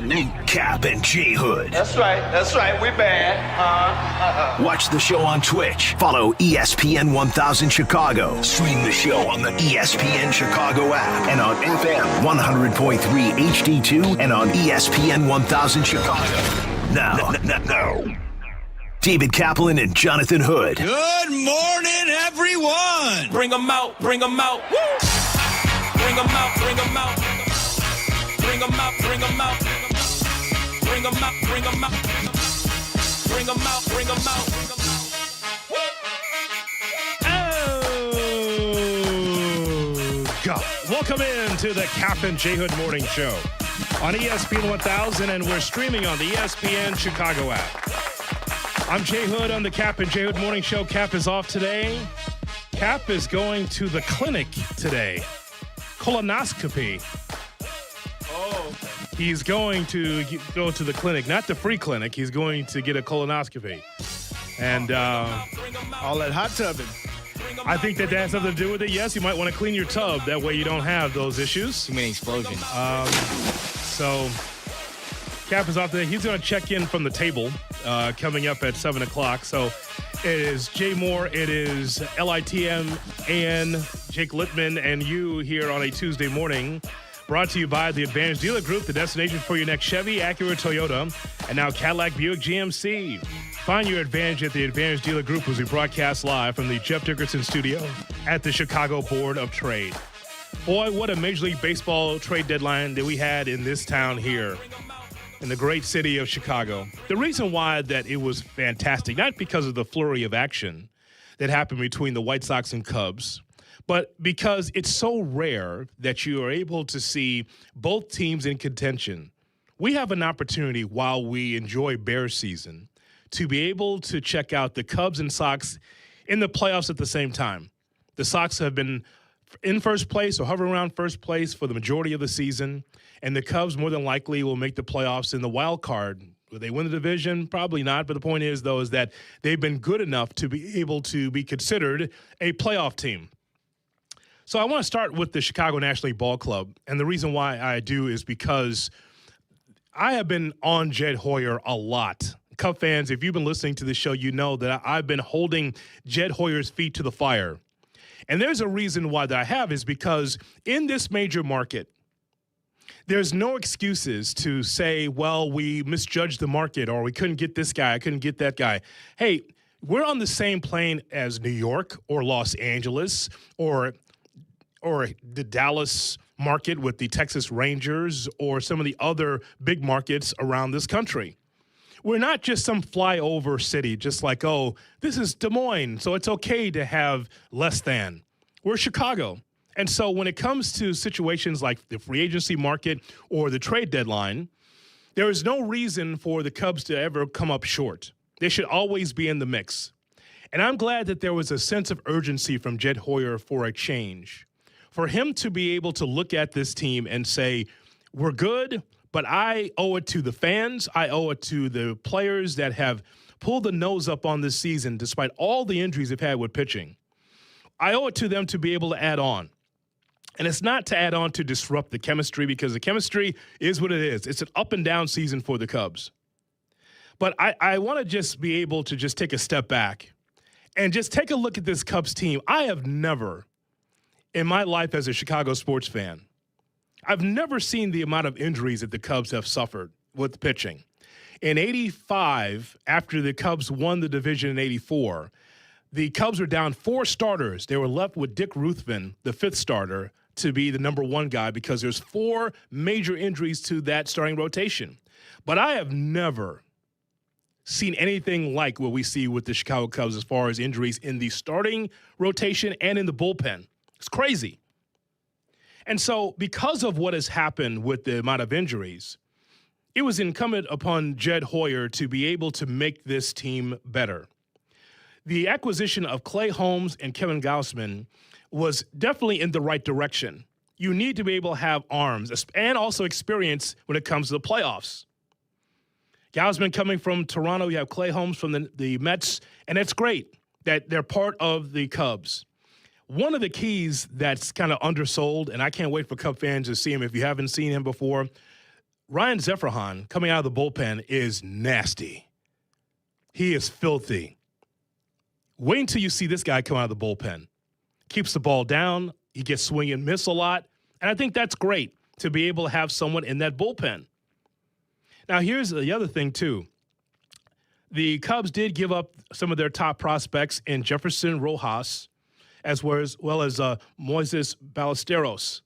my name. Kap and J Hood. That's right, we bad. Watch the show on Twitch. Follow ESPN 1000 Chicago. Stream the show on the ESPN Chicago app and on FM 100.3 HD2 and on ESPN 1000 Chicago. Now. David Kaplan and Jonathan Hood. Good morning, everyone. Bring them out. Woo! Bring them out. Bring them out. Bring them out. Bring them out. Bring them out. Bring them out. Bring them out. Bring them out. Bring them out. Oh, God. Welcome in to the Kap and J Hood Morning Show on ESPN 1000, and we're streaming on the ESPN Chicago app. I'm J Hood on the Kap and J Hood Morning Show. Kap is off today. Kap is going to the clinic today. Colonoscopy. Oh. He's going to go to the clinic, not the free clinic. He's going to get a colonoscopy. And All that hot tubbing. I think that has something to do with it. Yes, you might want to clean your tub. That way you don't have those issues. Too many explosions. So Kap is off today. He's going to check in from the table coming up at 7 o'clock. So it is Jay Moore, it is LITM, and Jake Littman, and you here on a Tuesday morning. Brought to you by the Advantage Dealer Group, the destination for your next Chevy, Acura, Toyota, and now Cadillac, Buick, GMC. Find your advantage at the Advantage Dealer Group as we broadcast live from the Jeff Dickerson Studio at the Chicago Board of Trade. Boy, what a Major League Baseball trade deadline that we had in this town here in the great city of Chicago. The reason why that it was fantastic, not because of the flurry of action that happened between the White Sox and Cubs, but because it's so rare that you are able to see both teams in contention. We have an opportunity while we enjoy Bears season to be able to check out the Cubs and Sox in the playoffs at the same time. The Sox have been in first place or hovering around first place for the majority of the season, and the Cubs more than likely will make the playoffs in the wild card. Will they win the division? Probably not, but the point is, though, is that they've been good enough to be able to be considered a playoff team. So I want to start with the Chicago National League Ball Club, and the reason why I do is because I have been on Jed Hoyer a lot. Cub fans, if you've been listening to the show, you know that I've been holding Jed Hoyer's feet to the fire. And there's a reason why that I have is because in this major market, there's no excuses to say, well, we misjudged the market or we couldn't get this guy, I couldn't get that guy. Hey, we're on the same plane as New York or Los Angeles or the Dallas market with the Texas Rangers or some of the other big markets around this country. We're not just some flyover city, just like, oh, this is Des Moines, so it's okay to have less than. We're Chicago. And so when it comes to situations like the free agency market or the trade deadline, there is no reason for the Cubs to ever come up short. They should always be in the mix. And I'm glad that there was a sense of urgency from Jed Hoyer for a change. For him to be able to look at this team and say, we're good, but I owe it to the fans. I owe it to the players that have pulled the nose up on this season despite all the injuries they've had with pitching. I owe it to them to be able to add on. And it's not to add on to disrupt the chemistry because the chemistry is what it is. It's an up and down season for the Cubs. But I want to just be able to just take a step back and just take a look at this Cubs team. I have never, in my life as a Chicago sports fan, I've never seen the amount of injuries that the Cubs have suffered with pitching. In 85, after the Cubs won the division in 84, the Cubs were down 4 starters. They were left with Dick Ruthven, the 5th starter, to be the number 1 guy because there's 4 major injuries to that starting rotation. But I have never seen anything like what we see with the Chicago Cubs as far as injuries in the starting rotation and in the bullpen. It's crazy. And so because of what has happened with the amount of injuries, it was incumbent upon Jed Hoyer to be able to make this team better. The acquisition of Clay Holmes and Kevin Gausman was definitely in the right direction. You need to be able to have arms and also experience when it comes to the playoffs. Gausman coming from Toronto, you have Clay Holmes from the Mets, and it's great that they're part of the Cubs. One of the keys that's kind of undersold, and I can't wait for Cub fans to see him if you haven't seen him before, Ryan Zefrahan coming out of the bullpen is nasty. He is filthy. Wait until you see this guy come out of the bullpen. Keeps the ball down. He gets swing and miss a lot. And I think that's great to be able to have someone in that bullpen. Now, here's the other thing, too. The Cubs did give up some of their top prospects in Jefferson Rojas as well as Moises Ballesteros.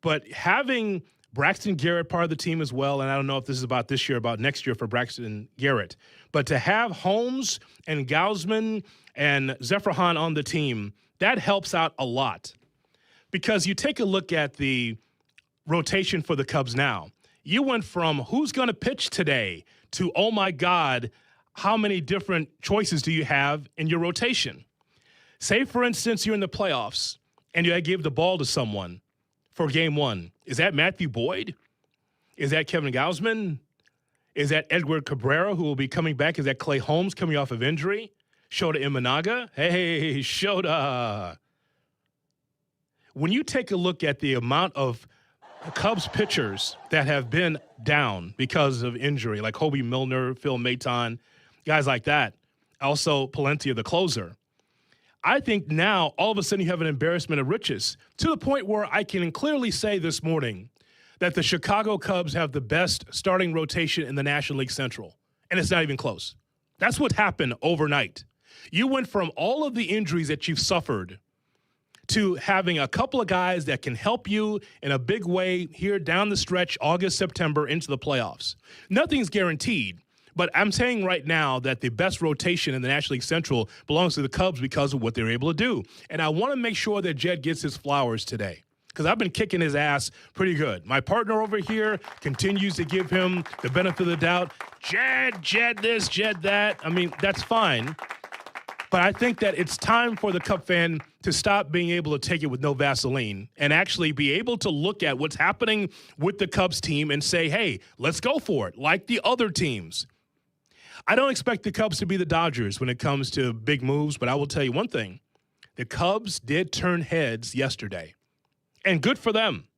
But having Braxton Garrett part of the team as well, and I don't know if this is about this year, about next year for Braxton Garrett, but to have Holmes and Gausman and Zefrahan on the team, that helps out a lot. Because you take a look at the rotation for the Cubs now. You went from who's going to pitch today to, oh, my God, how many different choices do you have in your rotation? Say, for instance, you're in the playoffs and you give the ball to someone for game one. Is that Matthew Boyd? Is that Kevin Gausman? Is that Edward Cabrera, who will be coming back? Is that Clay Holmes coming off of injury? Shota Imanaga? Hey, Shota. When you take a look at the amount of Cubs pitchers that have been down because of injury, like Hobie Milner, Phil Maton, guys like that, also Palencia, the closer, I think now all of a sudden you have an embarrassment of riches to the point where I can clearly say this morning that the Chicago Cubs have the best starting rotation in the National League Central, and it's not even close. That's what happened overnight. You went from all of the injuries that you've suffered to having a couple of guys that can help you in a big way here down the stretch, August, September, into the playoffs. Nothing's guaranteed, but I'm saying right now that the best rotation in the National League Central belongs to the Cubs because of what they're able to do. And I want to make sure that Jed gets his flowers today because I've been kicking his ass pretty good. My partner over here continues to give him the benefit of the doubt. Jed this, Jed that. I mean, that's fine. But I think that it's time for the Cub fan to stop being able to take it with no Vaseline and actually be able to look at what's happening with the Cubs team and say, hey, let's go for it, like the other teams. I don't expect the Cubs to be the Dodgers when it comes to big moves, but I will tell you one thing. The Cubs did turn heads yesterday, and good for them.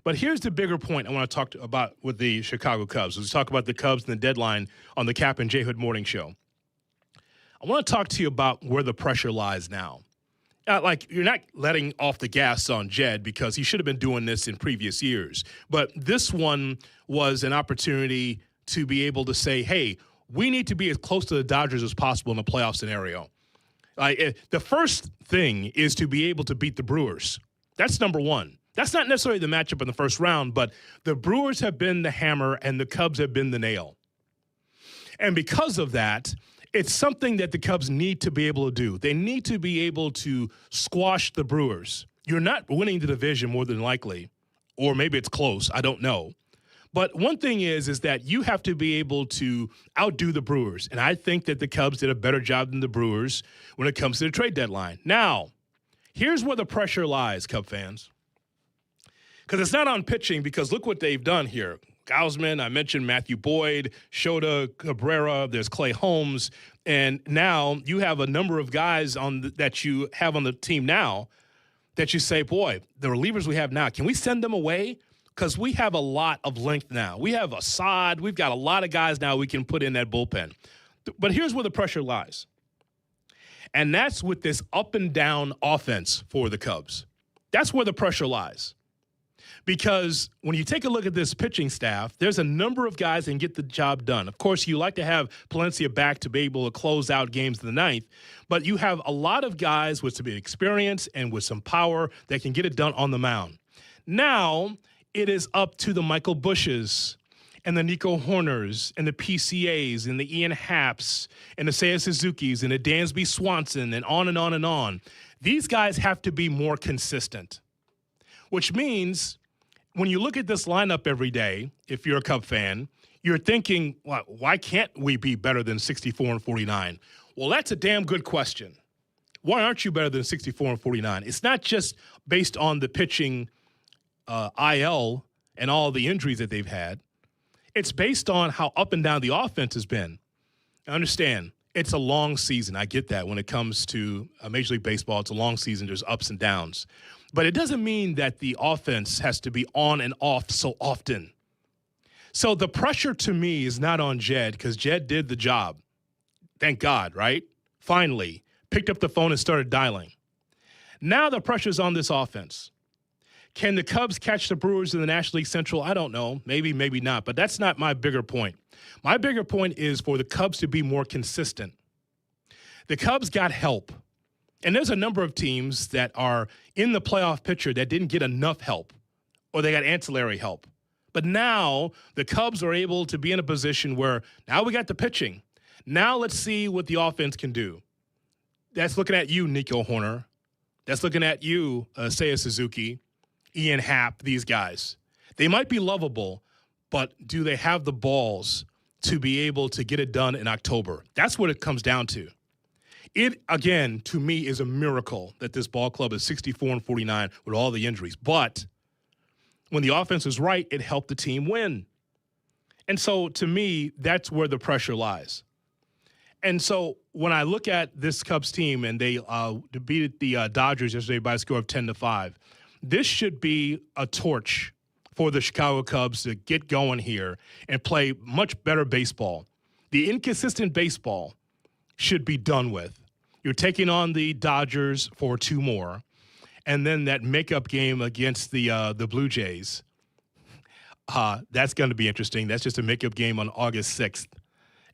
But here's the bigger point I want to talk about with the Chicago Cubs. Let's talk about the Cubs and the deadline on the Kap and J Hood Morning Show. I want to talk to you about where the pressure lies now. Like, you're not letting off the gas on Jed because he should have been doing this in previous years. But this one was an opportunity to be able to say, hey, we need to be as close to the Dodgers as possible in a playoff scenario. The first thing is to be able to beat the Brewers. That's number one. That's not necessarily the matchup in the first round, but the Brewers have been the hammer and the Cubs have been the nail. And because of that, it's something that the Cubs need to be able to do. They need to be able to squash the Brewers. You're not winning the division more than likely, or maybe it's close. I don't know. But one thing is that you have to be able to outdo the Brewers. And I think that the Cubs did a better job than the Brewers when it comes to the trade deadline. Now, here's where the pressure lies, Cub fans. Because it's not on pitching, because look what they've done here. Gausman, I mentioned Matthew Boyd, Shota Cabrera, there's Clay Holmes, and now you have a number of guys that you have on the team now that you say, boy, the relievers we have now, can we send them away? Because we have a lot of length now. We have Assad. We've got a lot of guys now we can put in that bullpen. But here's where the pressure lies, and that's with this up and down offense for the Cubs. That's where the pressure lies. Because when you take a look at this pitching staff, there's a number of guys that can get the job done. Of course, you like to have Palencia back to be able to close out games in the ninth, but you have a lot of guys with some experience and with some power that can get it done on the mound. Now, it is up to the Michael Bushes and the Nico Horners and the PCAs and the Ian Happs and the Seiya Suzukis and the Dansby Swanson and on and on and on. These guys have to be more consistent, which means when you look at this lineup every day, if you're a Cub fan, you're thinking, well, why can't we be better than 64-49? Well, that's a damn good question. Why aren't you better than 64-49? It's not just based on the pitching IL and all the injuries that they've had. It's based on how up and down the offense has been. I understand, it's a long season. I get that when it comes to Major League Baseball. It's a long season. There's ups and downs. But it doesn't mean that the offense has to be on and off so often. So the pressure to me is not on Jed because Jed did the job. Thank God, right? Finally, picked up the phone and started dialing. Now the pressure's on this offense. Can the Cubs catch the Brewers in the National League Central? I don't know. Maybe, maybe not. But that's not my bigger point. My bigger point is for the Cubs to be more consistent. The Cubs got help. And there's a number of teams that are in the playoff picture that didn't get enough help or they got ancillary help. But now the Cubs are able to be in a position where now we got the pitching. Now let's see what the offense can do. That's looking at you, Nico Horner. That's looking at you, Seiya Suzuki, Ian Happ, these guys. They might be lovable, but do they have the balls to be able to get it done in October? That's what it comes down to. It, again, to me, is a miracle that this ball club is 64-49 with all the injuries. But when the offense was right, it helped the team win. And so, to me, that's where the pressure lies. And so when I look at this Cubs team and they beat the Dodgers yesterday by a score of 10-5, this should be a torch for the Chicago Cubs to get going here and play much better baseball. The inconsistent baseball should be done with. You're taking on the Dodgers for 2 more, and then that makeup game against the Blue Jays. That's going to be interesting. That's just a makeup game on August 6th.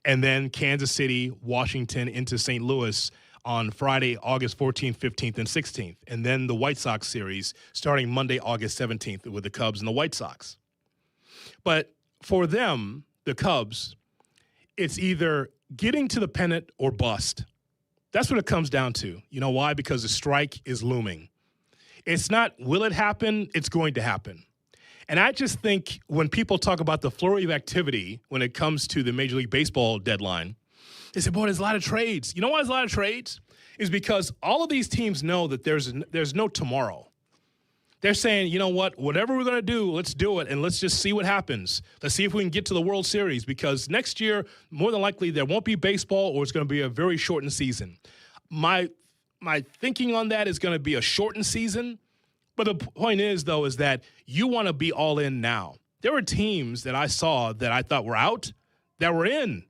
And then Kansas City, Washington into St. Louis on Friday, August 14th, 15th, and 16th. And then the White Sox series starting Monday, August 17th with the Cubs and the White Sox. But for them, the Cubs, it's either getting to the pennant or bust. That's what it comes down to. You know why? Because the strike is looming. It's not will it happen, it's going to happen. And I just think when people talk about the flurry of activity when it comes to the Major League Baseball deadline, they say, boy, there's a lot of trades. You know why there's a lot of trades? Is because all of these teams know that there's no tomorrow. They're saying, you know what, whatever we're going to do, let's do it, and let's just see what happens. Let's see if we can get to the World Series, because next year, more than likely, there won't be baseball or it's going to be a very shortened season. My thinking on that is going to be a shortened season. But the point is, though, is that you want to be all in now. There were teams that I saw that I thought were out that were in.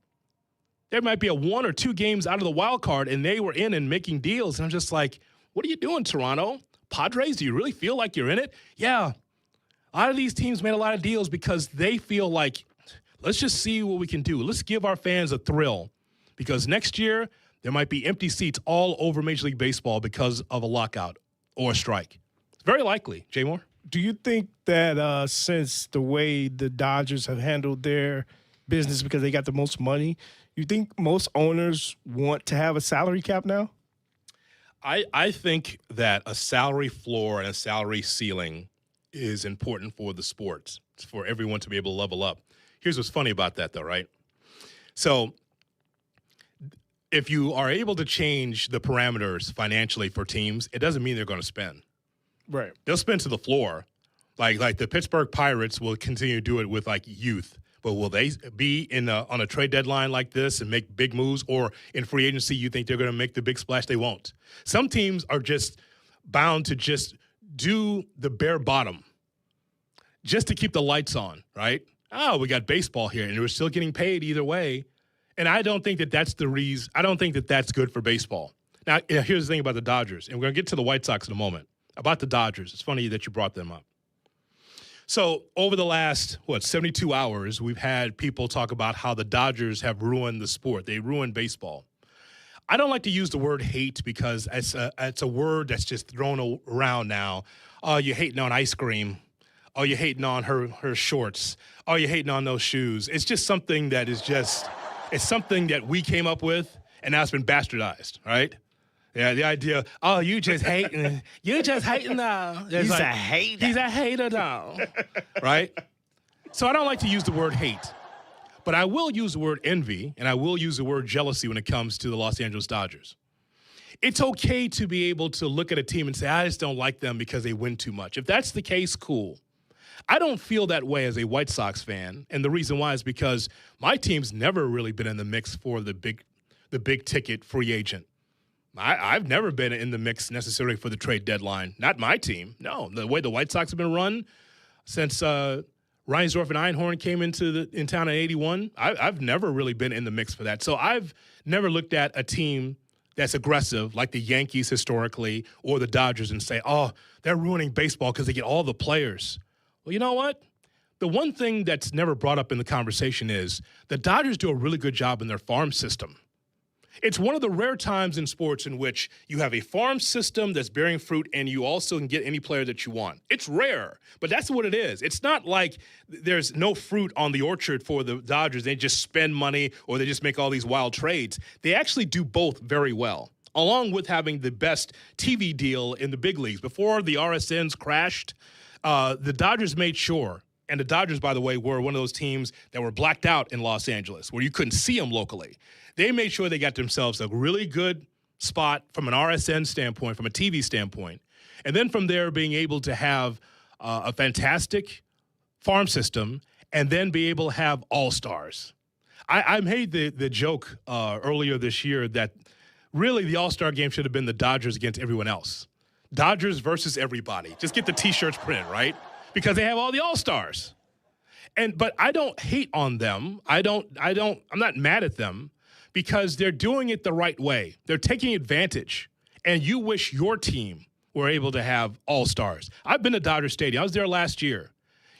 There might be a 1 or 2 games out of the wild card, and they were in and making deals. And I'm just like, what are you doing, Toronto? Padres, do you really feel like you're in it? Yeah. A lot of these teams made a lot of deals because they feel like, let's just see what we can do. Let's give our fans a thrill. Because next year, there might be empty seats all over Major League Baseball because of a lockout or a strike. Very likely. Jay Moore? Do you think that since the way the Dodgers have handled their business because they got the most money, you think most owners want to have a salary cap now? I think that a salary floor and a salary ceiling is important for the sports. It's for everyone to be able to level up. Here's what's funny about that, though, right? So if you are able to change the parameters financially for teams, it doesn't mean they're going to spend. Right. They'll spend to the floor. Like the Pittsburgh Pirates will continue to do it with like youth. But will they be on a trade deadline like this and make big moves? Or in free agency, you think they're going to make the big splash? They won't. Some teams are just bound to just do the bare bottom just to keep the lights on, right? Oh, we got baseball here, and we're still getting paid either way. And I don't think that that's the reason. I don't think that that's good for baseball. Now, here's the thing about the Dodgers, and we're going to get to the White Sox in a moment. About the Dodgers, it's funny that you brought them up. So over the last, 72 hours, we've had people talk about how the Dodgers have ruined the sport. They ruined baseball. I don't like to use the word hate because it's a word that's just thrown around now. Oh, you're hating on ice cream. Oh, you're hating on her shorts. Oh, you're hating on those shoes. It's just something that is just, it's something that we came up with, and now it's been bastardized, right? Yeah, the idea, oh, you just hating. You just hating now. He's like, a hater. He's a hater now, right? So I don't like to use the word hate. But I will use the word envy, and I will use the word jealousy when it comes to the Los Angeles Dodgers. It's okay to be able to look at a team and say, I just don't like them because they win too much. If that's the case, cool. I don't feel that way as a White Sox fan, and the reason why is because my team's never really been in the mix for the big ticket free agent. I've never been in the mix necessarily for the trade deadline. Not my team. No, the way the White Sox have been run since Reinsdorf and Einhorn came in town in 81. I've never really been in the mix for that. So I've never looked at a team that's aggressive like the Yankees historically or the Dodgers and say, oh, they're ruining baseball because they get all the players. Well, you know what? The one thing that's never brought up in the conversation is the Dodgers do a really good job in their farm system. It's one of the rare times in sports in which you have a farm system that's bearing fruit and you also can get any player that you want. It's rare, but that's what it is. It's not like there's no fruit on the orchard for the Dodgers. They just spend money or they just make all these wild trades. They actually do both very well, along with having the best TV deal in the big leagues. Before the RSNs crashed, the Dodgers made sure. And the Dodgers, by the way, were one of those teams that were blacked out in Los Angeles, where you couldn't see them locally. They made sure they got themselves a really good spot from an RSN standpoint, from a TV standpoint. And then from there, being able to have a fantastic farm system and then be able to have all-stars. I made the joke earlier this year that really the all-star game should have been the Dodgers against everyone else. Dodgers versus everybody. Just get the T-shirts printed, right? Because they have all the all-stars. But I don't hate on them. I'm not mad at them because they're doing it the right way. They're taking advantage. And you wish your team were able to have all-stars. I've been to Dodger Stadium. I was there last year.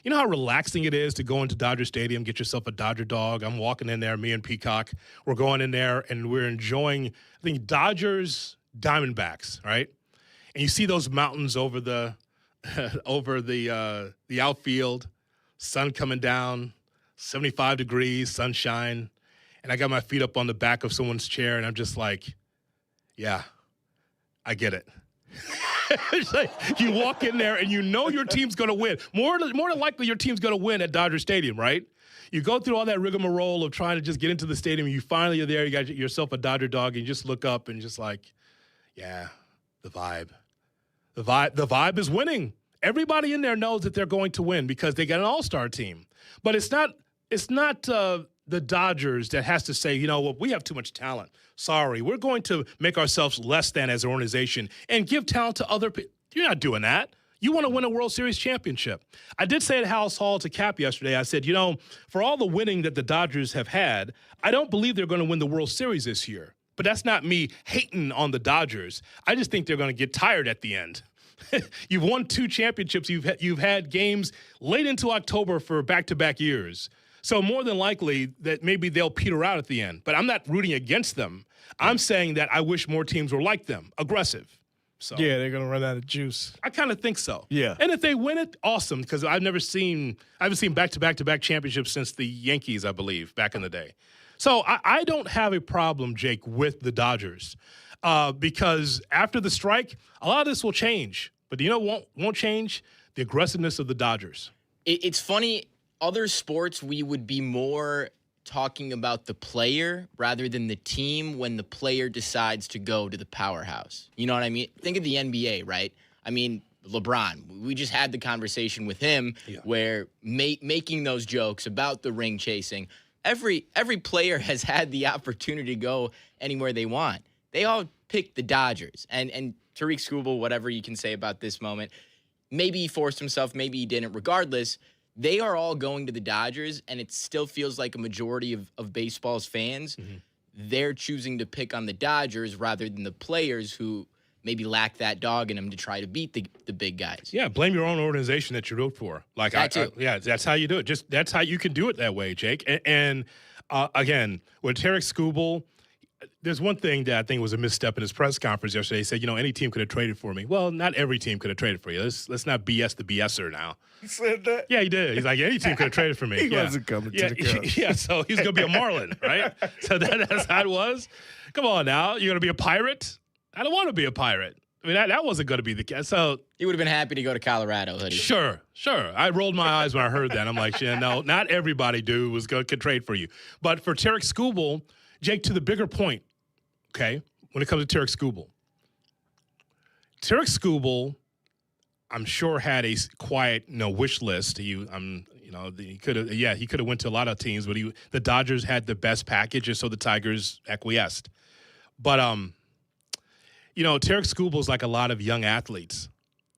You know how relaxing it is to go into Dodger Stadium, get yourself a Dodger dog. I'm walking in there, me and Peacock. We're going in there, and we're enjoying, I think, Dodgers Diamondbacks, right? And you see those mountains over the outfield, sun coming down, 75 degrees, sunshine, and I got my feet up on the back of someone's chair, and I'm just like, yeah, I get it. It's like you walk in there, and you know your team's going to win. More than likely, your team's going to win at Dodger Stadium, right? You go through all that rigmarole of trying to just get into the stadium, and you finally are there, you got yourself a Dodger dog, and you just look up and just like, yeah, the vibe. The vibe is winning. Everybody in there knows that they're going to win because they got an all-star team. But it's not the Dodgers that has to say, you know what, we have too much talent. Sorry, we're going to make ourselves less than as an organization and give talent to other people. You're not doing that. You want to win a World Series championship. I did say at House Hall to Kap yesterday, I said, you know, for all the winning that the Dodgers have had, I don't believe they're going to win the World Series this year. But that's not me hating on the Dodgers. I just think they're going to get tired at the end. You've won 2 championships. You've had games late into October for back-to-back years. So more than likely that maybe they'll peter out at the end. But I'm not rooting against them. I'm saying that I wish more teams were like them, aggressive. So yeah, they're going to run out of juice. I kind of think so. Yeah. And if they win it, awesome, because I haven't seen back-to-back championships since the Yankees, I believe, back in the day. So I don't have a problem, Jake, with the Dodgers because after the strike, a lot of this will change. But you know won't change? The aggressiveness of the Dodgers. It's funny. Other sports, we would be more talking about the player rather than the team when the player decides to go to the powerhouse. You know what I mean? Think of the NBA, right? I mean, LeBron. We just had the conversation with him where making those jokes about the ring chasing. Every player has had the opportunity to go anywhere they want. They all picked the Dodgers. And Tariq Skubal, whatever you can say about this moment, maybe he forced himself, maybe he didn't. Regardless, they are all going to the Dodgers, and it still feels like a majority of baseball's fans, they're choosing to pick on the Dodgers rather than the players who maybe lack that dog in them to try to beat the big guys. Yeah, blame your own organization that you wrote for. Like, that's how you do it. That's how you can do it that way, Jake. And again, with Tariq Skubal, there's one thing that I think was a misstep in his press conference yesterday. He said, you know, any team could have traded for me. Well, not every team could have traded for you. Let's not BS the BSer now. He said that? Yeah, he did. He's like, any team could have traded for me. He wasn't coming to the Cubs. Yeah, so he's going to be a Marlin, right? So that's how it was. Come on now. You're going to be a Pirate? I don't want to be a Pirate. I mean, that wasn't going to be the case. So he would have been happy to go to Colorado, Hoodie. Sure. I rolled my eyes when I heard that. I'm like, yeah, no, not everybody, dude, could trade for you. But for Tariq Skubal, Jake, to the bigger point, okay, when it comes to Tariq Skubal, I'm sure had a quiet, wish list. He could have went to a lot of teams, but the Dodgers had the best package, and so the Tigers acquiesced. But Tariq Skubal is like a lot of young athletes.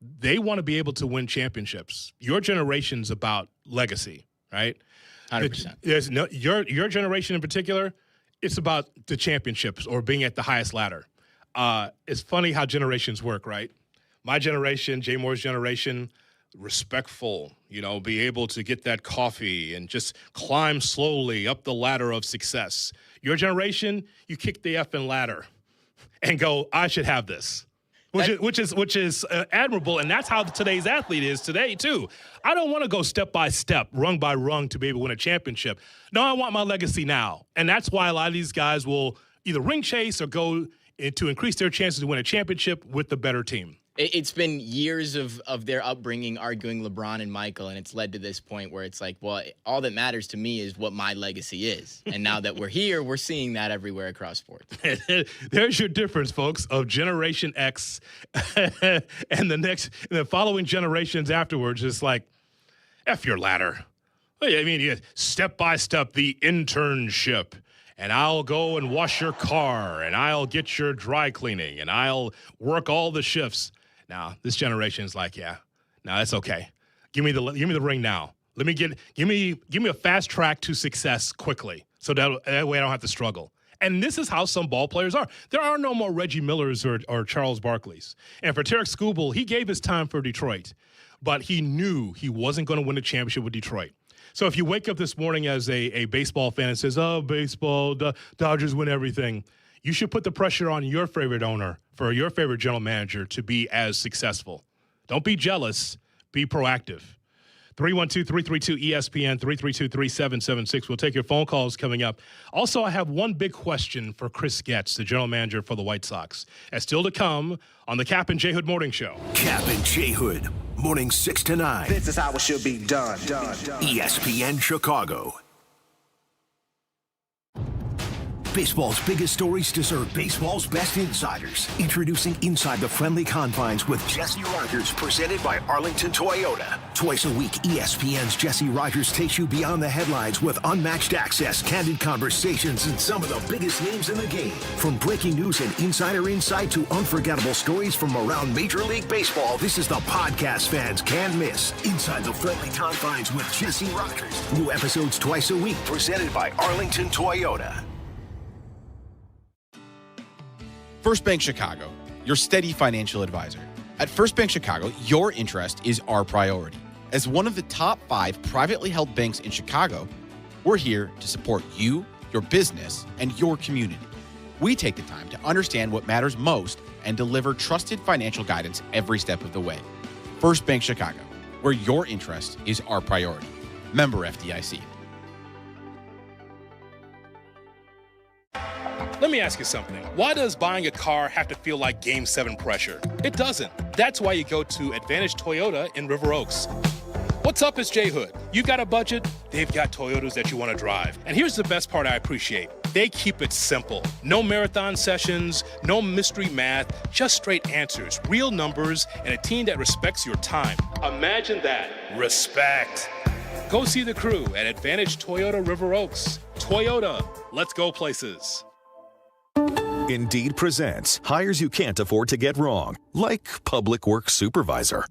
They want to be able to win championships. Your generation's about legacy. right? 100%. There's no your generation in particular. It's about the championships or being at the highest ladder. It's funny how generations work, right? My generation, Jay Moore's generation, respectful, be able to get that coffee and just climb slowly up the ladder of success. Your generation, you kick the effing ladder and go, I should have this. Which is admirable, and that's how today's athlete is today too. I don't want to go step by step, rung by rung to be able to win a championship. No, I want my legacy now, and that's why a lot of these guys will either ring chase or go to increase their chances to win a championship with the better team. It's been years of their upbringing arguing LeBron and Michael, and it's led to this point where it's like, well, all that matters to me is what my legacy is. And now that we're here, we're seeing that everywhere across sports. There's your difference, folks, of Generation X and the following generations afterwards. It's like, F your ladder. I mean, step by step, the internship. And I'll go and wash your car, and I'll get your dry cleaning, and I'll work all the shifts. Now, this generation is like, yeah, no, that's okay. Give me the ring now. Give me a fast track to success quickly, so that way I don't have to struggle. And this is how some ball players are. There are no more Reggie Millers or Charles Barkleys. And for Tarek Skubal, he gave his time for Detroit, but he knew he wasn't going to win a championship with Detroit. So if you wake up this morning as a baseball fan and says, oh, baseball, Dodgers win everything, you should put the pressure on your favorite owner, for your favorite general manager, to be as successful. Don't be jealous. Be proactive. 312-332-ESPN, 332-3776. We'll take your phone calls coming up. Also, I have one big question for Chris Getz, the general manager for the White Sox. And still to come on the Kap and J Hood Morning Show. Kap and J Hood, morning 6 to 9. This is how it should be done. ESPN Chicago. Baseball's biggest stories deserve baseball's best insiders. Introducing Inside the Friendly Confines with Jesse Rogers, presented by Arlington Toyota. Twice a week, ESPN's Jesse Rogers takes you beyond the headlines with unmatched access, candid conversations, and some of the biggest names in the game. From breaking news and insider insight to unforgettable stories from around Major League Baseball, this is the podcast fans can't miss. Inside the Friendly Confines with Jesse Rogers. New episodes twice a week, presented by Arlington Toyota. First Bank Chicago, your steady financial advisor. At First Bank Chicago, your interest is our priority. As one of the top 5 privately held banks in Chicago, we're here to support you, your business, and your community. We take the time to understand what matters most and deliver trusted financial guidance every step of the way. First Bank Chicago, where your interest is our priority. Member FDIC. Let me ask you something. Why does buying a car have to feel like Game 7 pressure? It doesn't. That's why you go to Advantage Toyota in River Oaks. What's up, it's J Hood. You got a budget? They've got Toyotas that you want to drive. And here's the best part I appreciate. They keep it simple. No marathon sessions, no mystery math, just straight answers, real numbers, and a team that respects your time. Imagine that. Respect. Go see the crew at Advantage Toyota River Oaks. Toyota, let's go places. Indeed presents hires you can't afford to get wrong, like public works supervisor.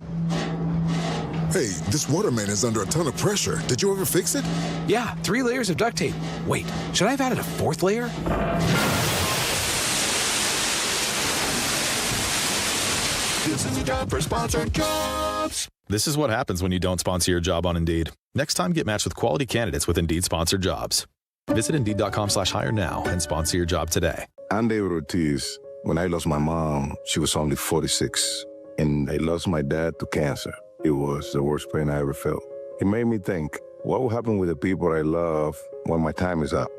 Hey, this waterman is under a ton of pressure. Did you ever fix it? Yeah, 3 layers of duct tape. Wait, should I have added a 4th layer? This is a job for sponsored jobs. This is what happens when you don't sponsor your job on Indeed. Next time, get matched with quality candidates with Indeed sponsored jobs. Visit Indeed.com/hire now and sponsor your job today. I'm David Ortiz. When I lost my mom, she was only 46. And I lost my dad to cancer. It was the worst pain I ever felt. It made me think, what will happen with the people I love when my time is up?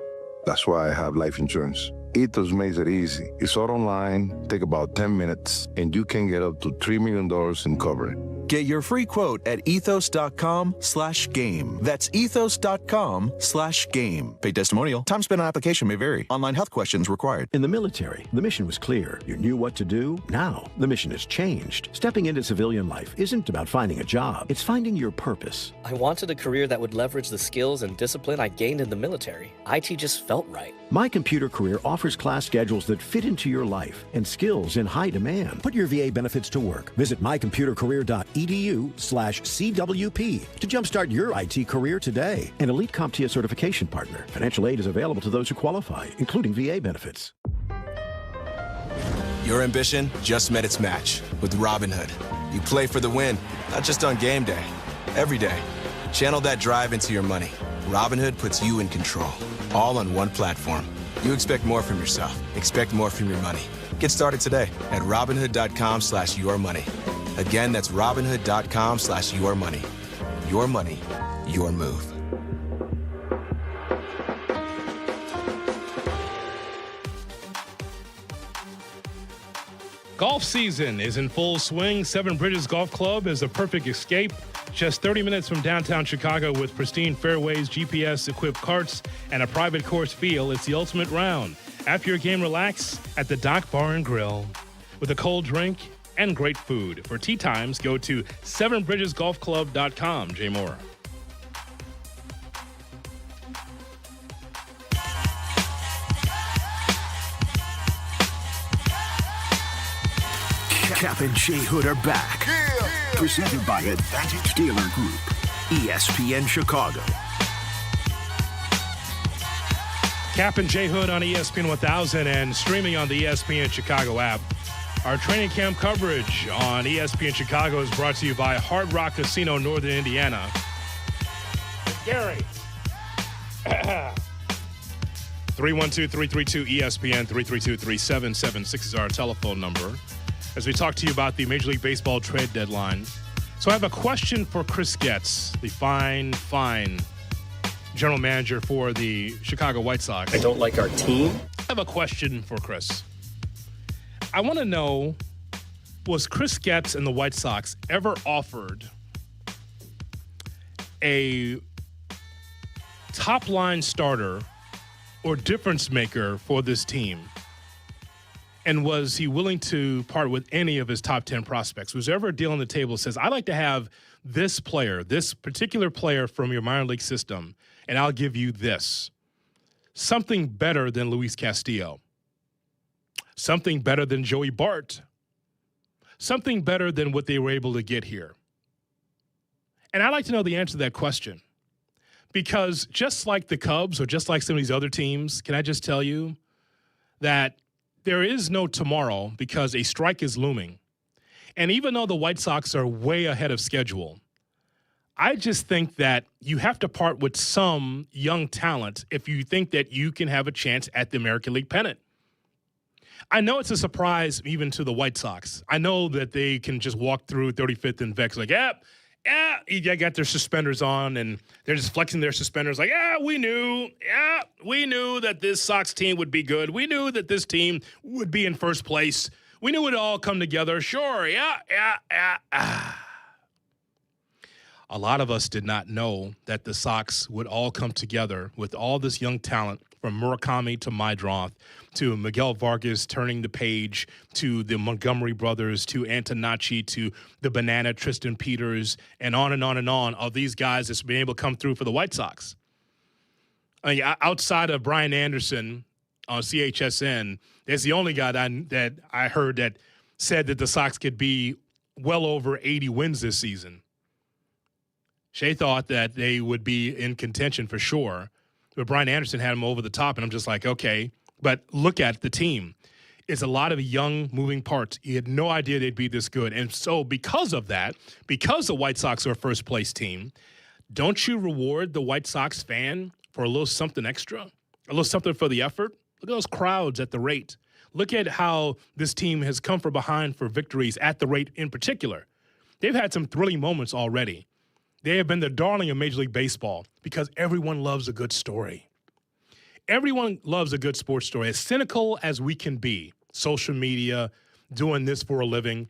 That's why I have life insurance. Ethos makes it easy. It's all online, take about 10 minutes, and you can get up to $3 million in coverage. Get your free quote at ethos.com/game. That's ethos.com/game. Paid testimonial. Time spent on application may vary. Online health questions required. In the military, the mission was clear. You knew what to do. Now, the mission has changed. Stepping into civilian life isn't about finding a job. It's finding your purpose. I wanted a career that would leverage the skills and discipline I gained in the military. IT just felt right. My Computer Career offers class schedules that fit into your life and skills in high demand. Put your VA benefits to work. Visit mycomputercareer.edu CapTIA.edu/CWP to jumpstart your IT career today. An elite CompTIA certification partner. Financial aid is available to those who qualify, including VA benefits. Your ambition just met its match with Robinhood. You play for the win, not just on game day, every day. Channel that drive into your money. Robinhood puts you in control, all on one platform. You expect more from yourself. Expect more from your money. Get started today at Robinhood.com/yourmoney. Again, that's Robinhood.com/yourmoney. Your money, your move. Golf season is in full swing. Seven Bridges Golf Club is a perfect escape. Just 30 minutes from downtown Chicago with pristine fairways, GPS-equipped carts, and a private course feel. It's the ultimate round. After your game, relax at the Dock Bar and Grill with a cold drink and great food. For tee times, go to sevenbridgesgolfclub.com. Jay Moore. Kap and J Hood are back. Presented by Advantage Dealer Group, ESPN Chicago. Kap and J Hood on ESPN 1000 and streaming on the ESPN Chicago app. Our training camp coverage on ESPN Chicago is brought to you by Hard Rock Casino, Northern Indiana. Gary. 312-332-ESPN, 332-3776 is our telephone number as we talk to you about the Major League Baseball trade deadline. So I have a question for Chris Getz, the fine general manager for the Chicago White Sox. I don't like our team. I have a question for Chris. I want to know, was Chris Getz and the White Sox ever offered a top-line starter or difference maker for this team? And was he willing to part with any of his top 10 prospects? Was there ever a deal on the table that says, I'd like to have this player, this particular player from your minor league system, and I'll give you this. Something better than Luis Castillo. Something better than Joey Bart. Something better than what they were able to get here. And I'd like to know the answer to that question. Because just like the Cubs or just like some of these other teams, can I just tell you that there is no tomorrow because a strike is looming. And even though the White Sox are way ahead of schedule, I just think that you have to part with some young talent if you think that you can have a chance at the American League pennant. I know it's a surprise even to the White Sox. I know that they can just walk through 35th and Vex like, yeah, you got their suspenders on, and they're just flexing their suspenders like, we knew that this Sox team would be good. We knew that this team would be in first place. We knew it would all come together. Sure, A lot of us did not know that the Sox would all come together with all this young talent, from Murakami to Maedroth to Miguel Vargas turning the page to the Montgomery brothers to Antonacci to the Banana Tristan Peters and on and on and on of these guys that's been able to come through for the White Sox. I mean, outside of Brian Anderson on CHSN, that's the only guy that I heard that said that the Sox could be well over 80 wins this season. Shea thought that they would be in contention for sure. But Brian Anderson had him over the top, and I'm just like, okay. But look at the team. It's a lot of young moving parts. He had no idea they'd be this good. And so because of that, because the White Sox are a first-place team, don't you reward the White Sox fan for a little something extra, a little something for the effort? Look at those crowds at the rate. Look at how this team has come from behind for victories at the rate in particular. They've had some thrilling moments already. They have been the darling of Major League Baseball because everyone loves a good story. Everyone loves a good sports story. As cynical as we can be, social media, doing this for a living,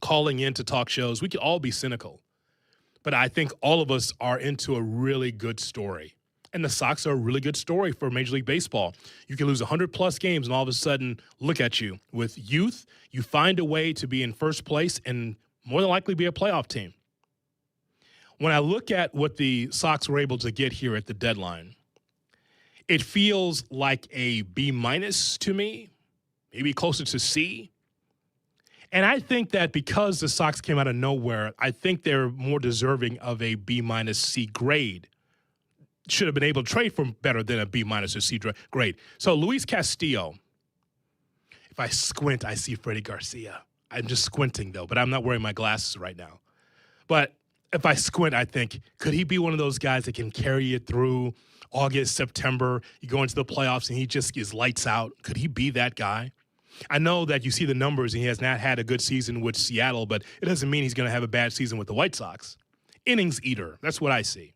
calling into talk shows, we could all be cynical. But I think all of us are into a really good story. And the Sox are a really good story for Major League Baseball. You can lose 100-plus games and all of a sudden look at you. With youth, you find a way to be in first place and more than likely be a playoff team. When I look at what the Sox were able to get here at the deadline, it feels like a B- to me, maybe closer to C. And I think that because the Sox came out of nowhere, I think they're more deserving of a B-C grade. Should have been able to trade for better than a B- or C grade. So Luis Castillo, if I squint, I see Freddie Garcia. I'm just squinting, though, but I'm not wearing my glasses right now. But if I squint, I think, could he be one of those guys that can carry it through August, September? You go into the playoffs, and he just is lights out. Could he be that guy? I know that you see the numbers, and he has not had a good season with Seattle, but it doesn't mean he's going to have a bad season with the White Sox. Innings eater. That's what I see.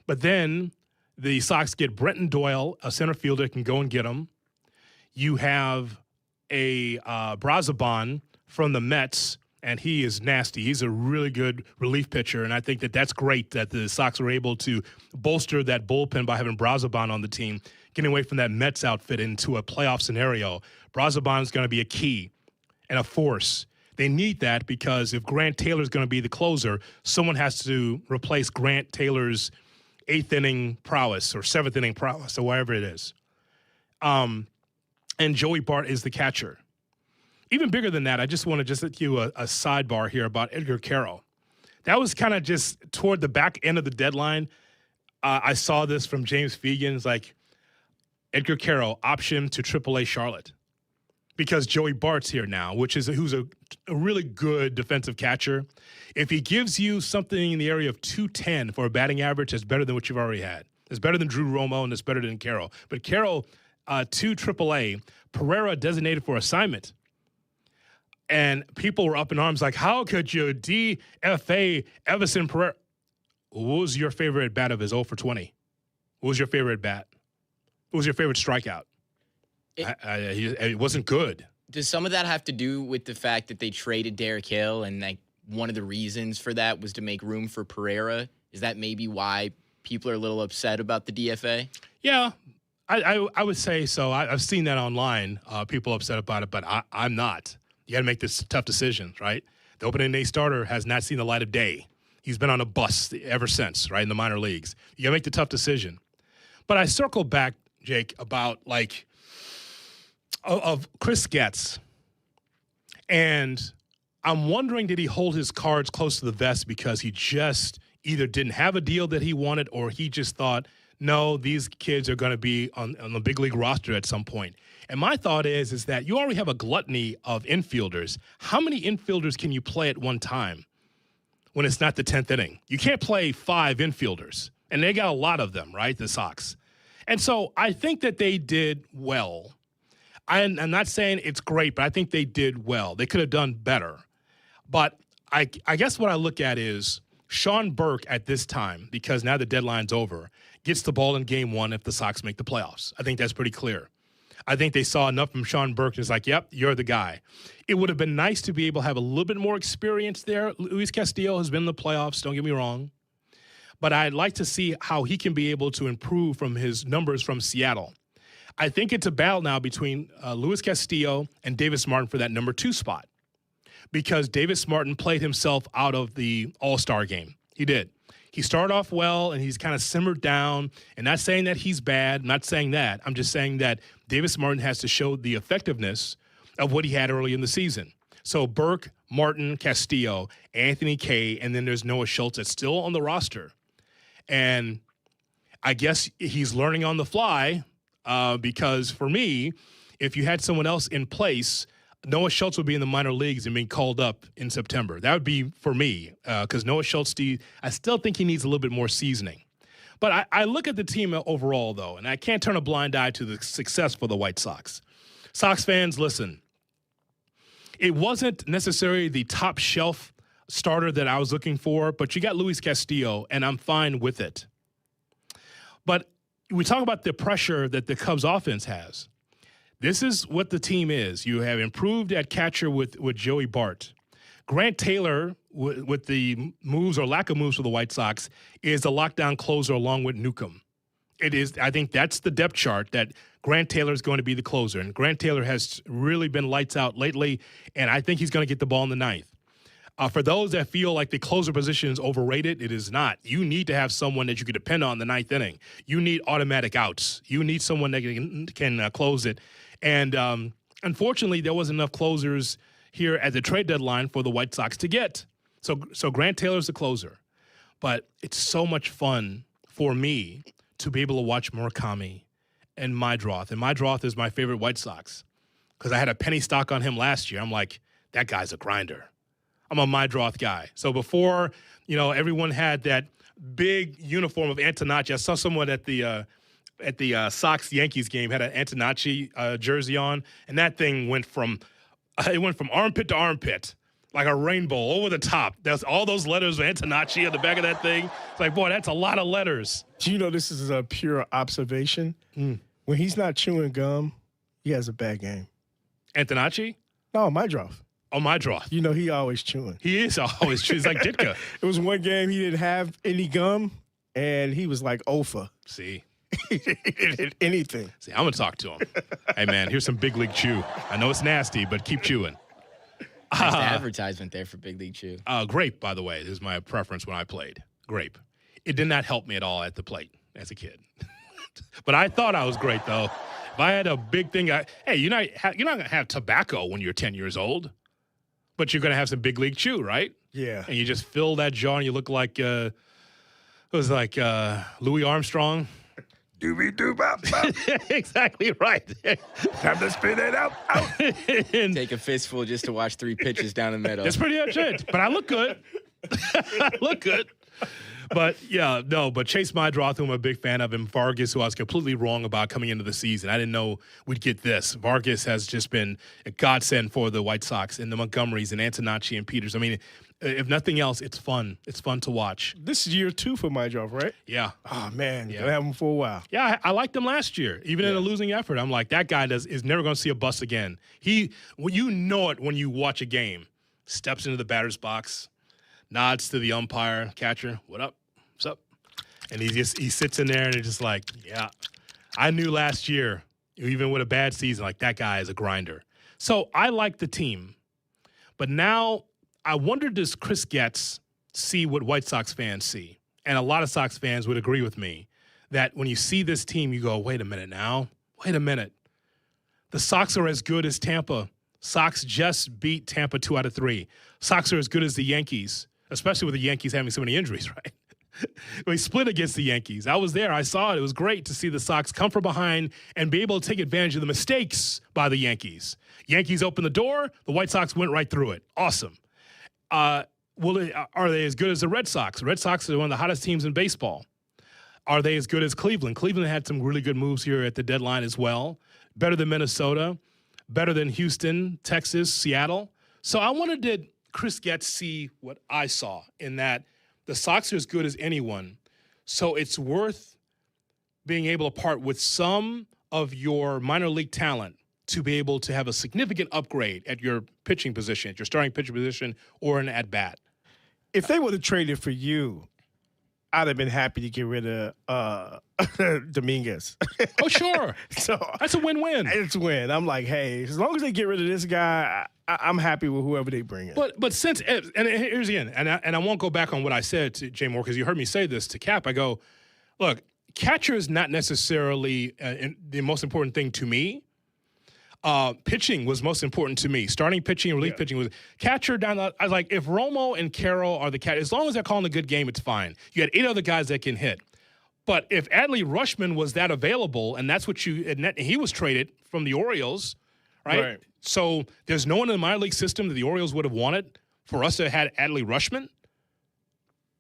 But then the Sox get Brenton Doyle, a center fielder, can go and get him. You have a Brazoban from the Mets, and he is nasty. He's a really good relief pitcher, and I think that that's great that the Sox were able to bolster that bullpen by having Brazoban on the team, getting away from that Mets outfit into a playoff scenario. Brazoban is going to be a key and a force. They need that because if Grant Taylor is going to be the closer, someone has to replace Grant Taylor's eighth-inning prowess or seventh-inning prowess or whatever it is. And Joey Bart is the catcher. Even bigger than that, I just want to just let you a sidebar here about Edgar Carroll. That was kind of just toward the back end of the deadline. I saw this from James Fegan. It's like, Edgar Carroll, option to AAA Charlotte. Because Joey Bart's here now, who's a really good defensive catcher. If he gives you something in the area of 210 for a batting average, that's better than what you've already had. It's better than Drew Romo, and it's better than Carroll. But Carroll, to AAA, Pereira designated for assignment. And people were up in arms like, how could you DFA Everson Pereira? What was your favorite at bat of his 0 for 20? What was your favorite at bat? What was your favorite strikeout? It wasn't good. Does some of that have to do with the fact that they traded Derek Hill, and like one of the reasons for that was to make room for Pereira? Is that maybe why people are a little upset about the DFA? Yeah, I would say so. I've seen that online. People upset about it, but I'm not. You got to make this tough decisions, right? The opening day starter has not seen the light of day. He's been on a bus ever since, right, in the minor leagues. You got to make the tough decision. But I circle back, Jake, about like of Chris Getz. And I'm wondering, did he hold his cards close to the vest because he just either didn't have a deal that he wanted or he just thought, no, these kids are going to be on the big league roster at some point. And my thought is that you already have a gluttony of infielders. How many infielders can you play at one time when it's not the 10th inning? You can't play 5 infielders, and they got a lot of them, right, the Sox. And so I think that they did well. I'm not saying it's great, but I think they did well. They could have done better. But I guess what I look at is Sean Burke at this time, because now the deadline's over, gets the ball in game 1 if the Sox make the playoffs. I think that's pretty clear. I think they saw enough from Sean Burke and it's like, yep, you're the guy. It would have been nice to be able to have a little bit more experience there. Luis Castillo has been in the playoffs, don't get me wrong. But I'd like to see how he can be able to improve from his numbers from Seattle. I think it's a battle now between Luis Castillo and Davis Martin for that number 2 spot, because Davis Martin played himself out of the All-Star game. He did. He started off well, and he's kind of simmered down. And not saying that he's bad, not saying that. I'm just saying that Davis Martin has to show the effectiveness of what he had early in the season. So Burke, Martin, Castillo, Anthony Kay, and then there's Noah Schultz that's still on the roster. And I guess he's learning on the fly because for me, if you had someone else in place, Noah Schultz would be in the minor leagues and being called up in September. That would be for me because Noah Schultz, I still think he needs a little bit more seasoning. But I look at the team overall, though, and I can't turn a blind eye to the success for the White Sox. Sox fans, listen. It wasn't necessarily the top shelf starter that I was looking for, but you got Luis Castillo, and I'm fine with it. But we talk about the pressure that the Cubs offense has. This is what the team is. You have improved at catcher with Joey Bart. Grant Taylor, with the moves or lack of moves for the White Sox, is the lockdown closer along with Newcomb. It is. I think that's the depth chart, that Grant Taylor is going to be the closer. And Grant Taylor has really been lights out lately, and I think he's going to get the ball in the ninth. For those that feel like the closer position is overrated, it is not. You need to have someone that you can depend on in the ninth inning. You need automatic outs. You need someone that can close it. And unfortunately, there wasn't enough closers here at the trade deadline for the White Sox to get. So Grant Taylor's the closer. But it's so much fun for me to be able to watch Murakami and Meidroth. And Meidroth is my favorite White Sox because I had a penny stock on him last year. I'm like, that guy's a grinder. I'm a Meidroth guy. So before, everyone had that big uniform of Antonacci, I saw someone at the Sox-Yankees game had an Antonacci jersey on, and that thing went from armpit to armpit. Like a rainbow over the top. There's all those letters of Antonacci at the back of that thing. It's like, boy, that's a lot of letters. Do you know this is a pure observation? When he's not chewing gum, he has a bad game. Antonacci? No, Meidroth. Oh, Meidroth. He always chewing. He is always chewing. He's like Ditka. It was one game he didn't have any gum, and he was like Ofa. See? He didn't hit anything. See, I'm going to talk to him. Hey, man, here's some big league chew. I know it's nasty, but keep chewing. Nice advertisement there for Big League Chew. Grape, by the way, is my preference when I played. Grape. It did not help me at all at the plate as a kid. But I thought I was great, though. If I had a big thing, you're not going to have tobacco when you're 10 years old, but you're going to have some Big League Chew, right? Yeah. And you just fill that jar and you look like, Louis Armstrong. Doobie-doo-bop-bop. Exactly right. Time to spit it out. Take a fistful just to watch 3 pitches down the middle. That's pretty much it. But I look good. I look good. But, but Chase Meidroth, who I'm a big fan of, and Vargas, who I was completely wrong about coming into the season. I didn't know we'd get this. Vargas has just been a godsend for the White Sox and the Montgomerys and Antonacci and Peters. I mean, if nothing else, it's fun. It's fun to watch. This is year 2 for Meidroth, right? Yeah. Oh, man. You're going to have him for a while. Yeah, I liked him last year, even in a losing effort. I'm like, that guy is never going to see a bust again. You know it when you watch a game. Steps into the batter's box, nods to the umpire, catcher, what up? What's up? And he sits in there and it's just like, yeah. I knew last year, even with a bad season, like that guy is a grinder. So I like the team. But now I wonder, does Chris Getz see what White Sox fans see? And a lot of Sox fans would agree with me that when you see this team, you go, wait a minute now. Wait a minute. The Sox are as good as Tampa. Sox just beat Tampa 2 out of 3. Sox are as good as the Yankees, especially with the Yankees having so many injuries, right? We split against the Yankees. I was there. I saw it. It was great to see the Sox come from behind and be able to take advantage of the mistakes by the Yankees. Yankees opened the door. The White Sox went right through it. Awesome. Are they as good as the Red Sox? The Red Sox are one of the hottest teams in baseball. Are they as good as Cleveland? Cleveland had some really good moves here at the deadline as well. Better than Minnesota. Better than Houston, Texas, Seattle. So I wanted to Chris Getz see what I saw in that the Sox are as good as anyone. So it's worth being able to part with some of your minor league talent to be able to have a significant upgrade at your pitching position, at your starting pitcher position, or an at-bat. If they would have traded for you, I'd have been happy to get rid of Dominguez. Oh, sure. So that's a win-win. It's a win. I'm like, hey, as long as they get rid of this guy, I'm happy with whoever they bring in. But since, and here's the end, and I won't go back on what I said to Jay Moore because you heard me say this to Kap. I go, look, catcher is not necessarily the most important thing to me. Pitching was most important to me. Starting pitching and relief pitching was catcher down. I was like, if Romo and Carroll are the catcher, as long as they're calling a good game, it's fine. You got 8 other guys that can hit. But if Adley Rutschman was that available, and that's what he was traded from the Orioles, right? So there's no one in the minor league system that the Orioles would have wanted for us to have had Adley Rutschman.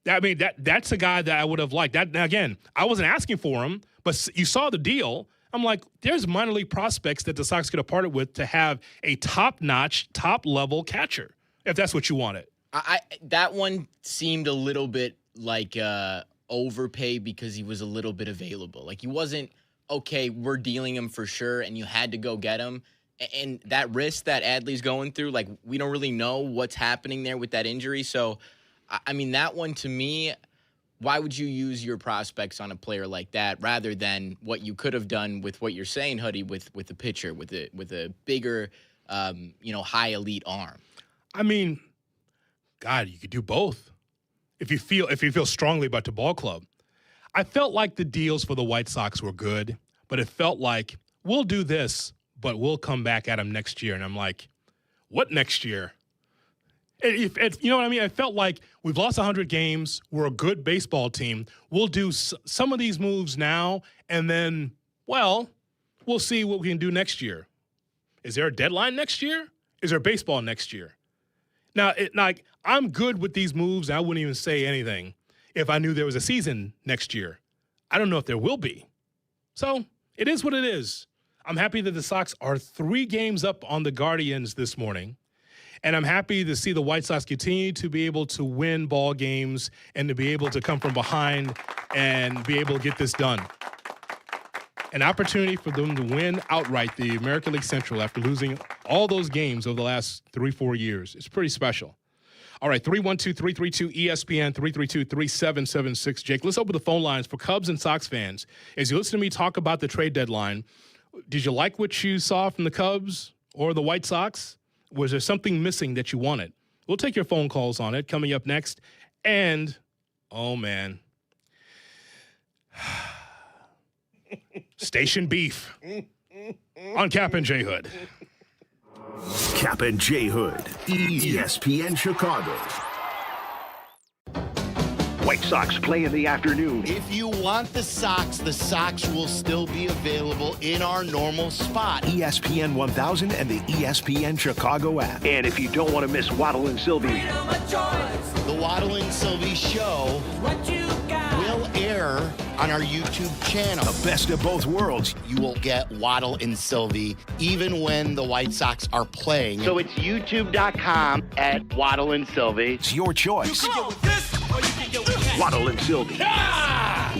I mean, that's a guy that I would have liked. That, now again, I wasn't asking for him, but you saw the deal. I'm like, there's minor league prospects that the Sox could have parted with to have a top-notch, top-level catcher, if that's what you wanted. That one seemed a little bit like overpay because he was a little bit available. Like he wasn't, okay, we're dealing him for sure, and you had to go get him. And that risk that Adley's going through, like we don't really know what's happening there with that injury. So, I mean, that one to me, why would you use your prospects on a player like that rather than what you could have done with what you're saying, Hoodie, with the pitcher, with a bigger, high elite arm? I mean, God, you could do both if you feel strongly about the ball club. I felt like the deals for the White Sox were good, but it felt like we'll do this, but we'll come back at them next year. And I'm like, what next year? You know what I mean? I felt like we've lost 100 games. We're a good baseball team. We'll do some of these moves now, and then, well, we'll see what we can do next year. Is there a deadline next year? Is there baseball next year? Now, I'm good with these moves. I wouldn't even say anything if I knew there was a season next year. I don't know if there will be. So it is what it is. I'm happy that the Sox are 3 games up on the Guardians this morning. And I'm happy to see the White Sox continue to be able to win ball games and to be able to come from behind and be able to get this done. An opportunity for them to win outright the American League Central after losing all those games over the last 3-4 years. It's pretty special. All right, 312-332-ESPN, 332-3776. Jake, let's open the phone lines for Cubs and Sox fans. As you listen to me talk about the trade deadline, did you like what you saw from the Cubs or the White Sox? Was there something missing that you wanted? We'll take your phone calls on it coming up next. And, oh, man. Station beef on Kap and J Hood. Kap and J Hood, ESPN Chicago. White Sox play in the afternoon. If you want the Sox will still be available in our normal spot. ESPN 1000 and the ESPN Chicago app. And if you don't want to miss Waddle and Silvy, the Waddle and Silvy show will air on our YouTube channel. The best of both worlds. You will get Waddle and Silvy even when the White Sox are playing. So it's youtube.com/Waddle and Silvy. It's your choice. Waddle and Silvy.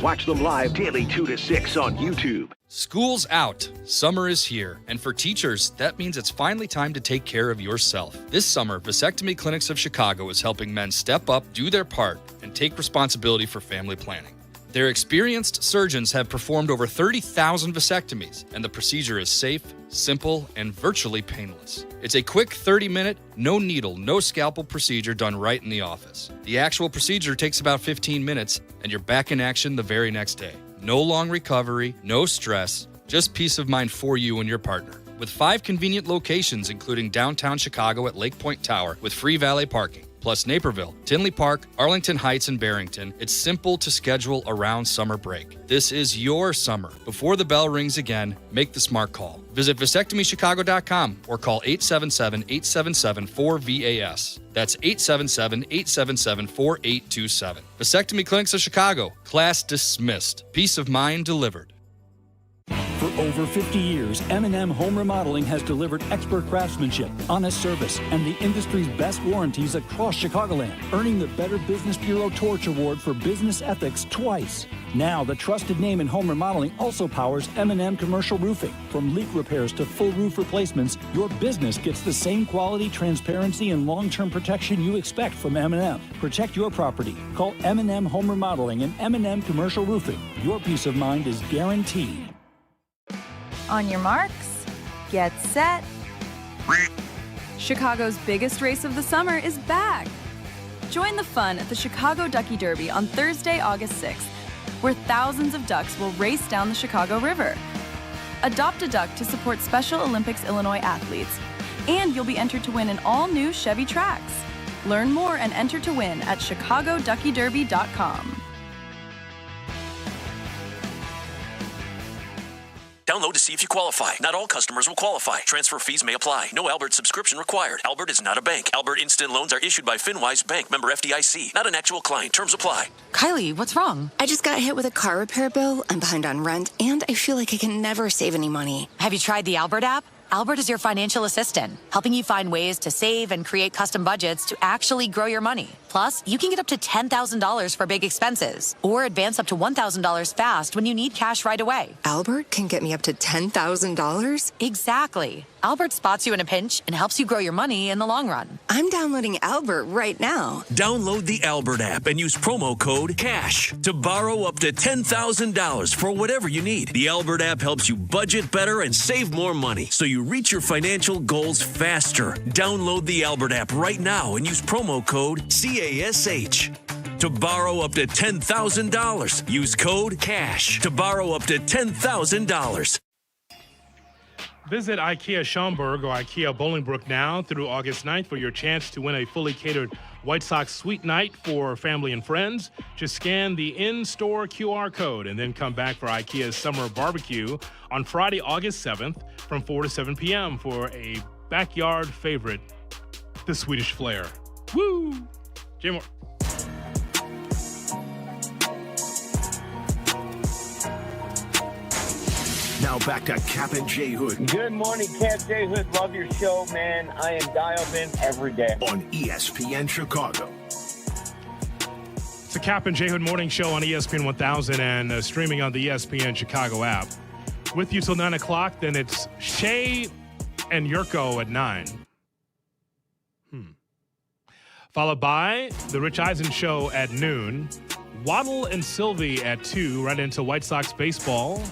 Watch them live daily 2 to 6 on YouTube. School's out. Summer is here. And for teachers, that means it's finally time to take care of yourself. This summer, Vasectomy Clinics of Chicago is helping men step up, do their part, and take responsibility for family planning. Their experienced surgeons have performed over 30,000 vasectomies, and the procedure is safe, simple, and virtually painless. It's a quick 30-minute, no needle, no scalpel procedure done right in the office. The actual procedure takes about 15 minutes, and you're back in action the very next day. No long recovery, no stress, just peace of mind for you and your partner. With 5 convenient locations, including downtown Chicago at Lake Point Tower with free valet parking, plus Naperville, Tinley Park, Arlington Heights, and Barrington, it's simple to schedule around summer break. This is your summer. Before the bell rings again, make the smart call. Visit vasectomychicago.com or call 877-877-4VAS. That's 877-877-4827. Vasectomy Clinics of Chicago. Class dismissed. Peace of mind delivered. For over 50 years, M&M Home Remodeling has delivered expert craftsmanship, honest service, and the industry's best warranties across Chicagoland, earning the Better Business Bureau Torch Award for business ethics twice. Now, the trusted name in home remodeling also powers M&M Commercial Roofing. From leak repairs to full roof replacements, your business gets the same quality, transparency, and long-term protection you expect from M&M. Protect your property. Call M&M Home Remodeling and M&M Commercial Roofing. Your peace of mind is guaranteed. On your marks, get set. Chicago's biggest race of the summer is back. Join the fun at the Chicago Ducky Derby on Thursday, August 6th, where thousands of ducks will race down the Chicago River. Adopt a duck to support Special Olympics Illinois athletes, and you'll be entered to win an all-new Chevy Trax. Learn more and enter to win at chicagoduckyderby.com. Download to see if you qualify. Not all customers will qualify. Transfer fees may apply. No Albert subscription required. Albert is not a bank. Albert Instant Loans are issued by FinWise Bank, member FDIC. Not an actual client. Terms apply. Kylie, what's wrong? I just got hit with a car repair bill. I'm behind on rent, and I feel like I can never save any money. Have you tried the Albert app? Albert is your financial assistant, helping you find ways to save and create custom budgets to actually grow your money. Plus, you can get up to $10,000 for big expenses or advance up to $1,000 fast when you need cash right away. Albert can get me up to $10,000? Exactly. Albert spots you in a pinch and helps you grow your money in the long run. I'm downloading Albert right now. Download the Albert app and use promo code CASH to borrow up to $10,000 for whatever you need. The Albert app helps you budget better and save more money so you reach your financial goals faster. Download the Albert app right now and use promo code CASH to borrow up to $10,000. Use code CASH to borrow up to $10,000. Visit IKEA Schaumburg or IKEA Bolingbrook now through August 9th for your chance to win a fully catered White Sox suite night for family and friends. Just scan the in-store QR code and then come back for IKEA's Summer Barbecue on Friday, August 7th from 4 to 7 p.m. for a backyard favorite, the Swedish Flair. Woo! Jay Moore. Now back to Kap J Hood. Good morning, Kap J Hood. Love your show, man. I am dialed in every day. On ESPN Chicago. It's the Kap J Hood morning show on ESPN 1000 and streaming on the ESPN Chicago app. With you till 9 o'clock, then it's Shea and Jurko at 9. Followed by the Rich Eisen show at noon. Waddle and Silvy at 2, right into White Sox baseball.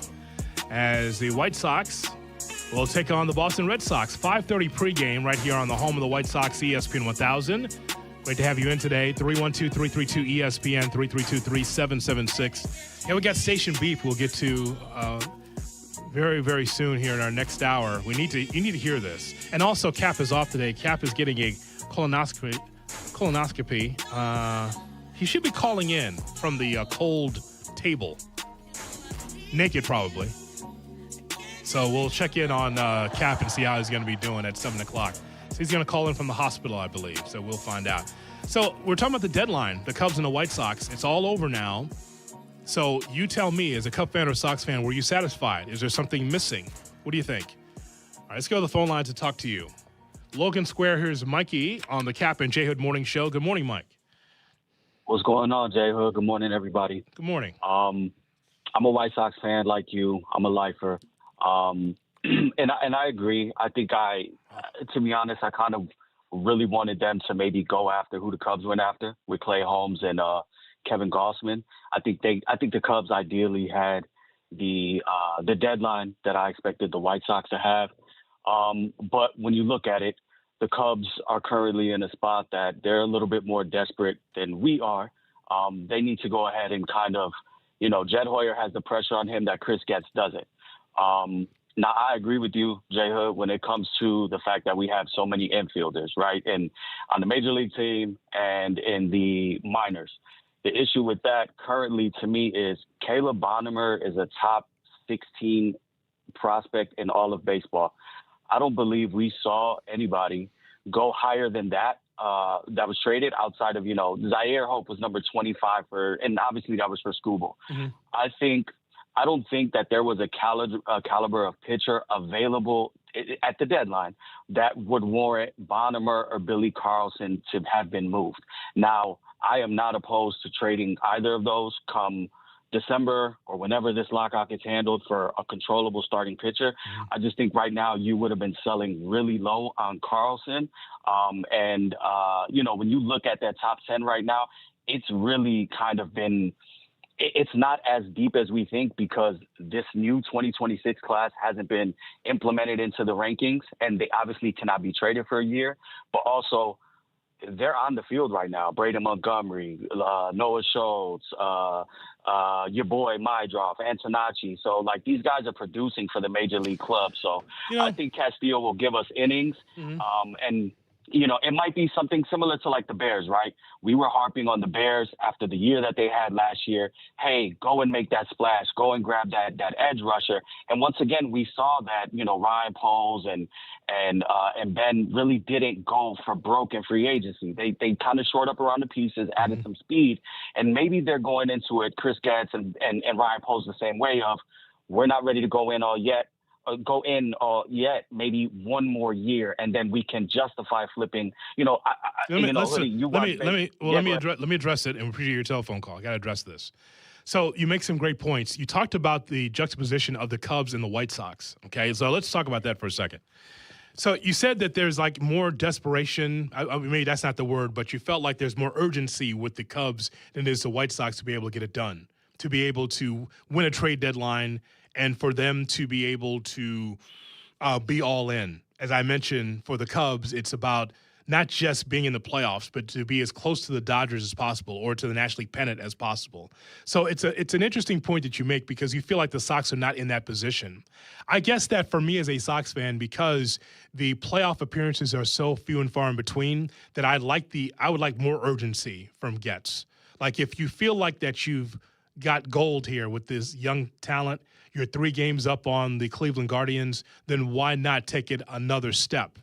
As the White Sox will take on the Boston Red Sox. 5:30 pregame right here on the home of the White Sox, ESPN 1000. Great to have you in today. 312-332-ESPN, 332-3776. Yeah, we got Station Beef we'll get to very, very soon here in our next hour. You need to hear this. And also, Kap is off today. Kap is getting a colonoscopy. He should be calling in from the cold table. Naked, probably. So we'll check in on Kap and see how he's going to be doing at 7 o'clock. So he's going to call in from the hospital, I believe. So we'll find out. So we're talking about the deadline, the Cubs and the White Sox. It's all over now. So you tell me, as a Cub fan or Sox fan, were you satisfied? Is there something missing? What do you think? All right, let's go to the phone line to talk to you. Logan Square, here's Mikey on the Kap and J Hood Morning Show. Good morning, Mike. What's going on, J Hood? Good morning, everybody. Good morning. I'm a White Sox fan like you. I'm a lifer. And I agree. I think to be honest, I kind of really wanted them to maybe go after who the Cubs went after with Clay Holmes and Kevin Gossman. I think the Cubs ideally had the deadline that I expected the White Sox to have. But when you look at it, the Cubs are currently in a spot that they're a little bit more desperate than we are. They need to go ahead and kind of, Jed Hoyer has the pressure on him that Chris Getz doesn't. Now, I agree with you, J Hood, when it comes to the fact that we have so many infielders, right? And on the major league team and in the minors. The issue with that currently to me is Caleb Bonnemer is a top 16 prospect in all of baseball. I don't believe we saw anybody go higher than that that was traded outside of, Zaire Hope was number 25 and obviously that was for Scooble. Mm-hmm. I don't think that there was a caliber of pitcher available at the deadline that would warrant Bonnemer or Billy Carlson to have been moved. Now, I am not opposed to trading either of those come December or whenever this lockout gets handled for a controllable starting pitcher. Mm-hmm. I just think right now you would have been selling really low on Carlson. When you look at that top 10 right now, it's really kind of been – it's not as deep as we think because this new 2026 class hasn't been implemented into the rankings, and they obviously cannot be traded for a year. But also, they're on the field right now. Braden Montgomery, Noah Schultz, your boy Mydroff, Antonacci. So, these guys are producing for the major league club. So, I think Castillo will give us innings. Mm-hmm. It might be something similar to the Bears, right? We were harping on the Bears after the year that they had last year. Hey, go and make that splash. Go and grab that edge rusher. And once again, we saw that, Ryan Poles and Ben really didn't go for broke in free agency. They kind of shored up around the pieces, added some speed. And maybe they're going into it, Chris Getz and Ryan Poles the same way of, we're not ready to go in yet, maybe one more year, and then we can justify flipping. Let me address it and appreciate your telephone call. I got to address this. So you make some great points. You talked about the juxtaposition of the Cubs and the White Sox. Okay, so let's talk about that for a second. So you said that there's more desperation. Maybe that's not the word, but you felt like there's more urgency with the Cubs than there is the White Sox to be able to get it done, to be able to win a trade deadline, and for them to be able to be all in. As I mentioned, for the Cubs, it's about not just being in the playoffs, but to be as close to the Dodgers as possible or to the National League pennant as possible. So it's an interesting point that you make because you feel like the Sox are not in that position. I guess that for me as a Sox fan, because the playoff appearances are so few and far in between, that I would like more urgency from Getz. Like if you feel like that you've got gold here with this young talent, you're 3 games up on the Cleveland Guardians, then why not take it another step?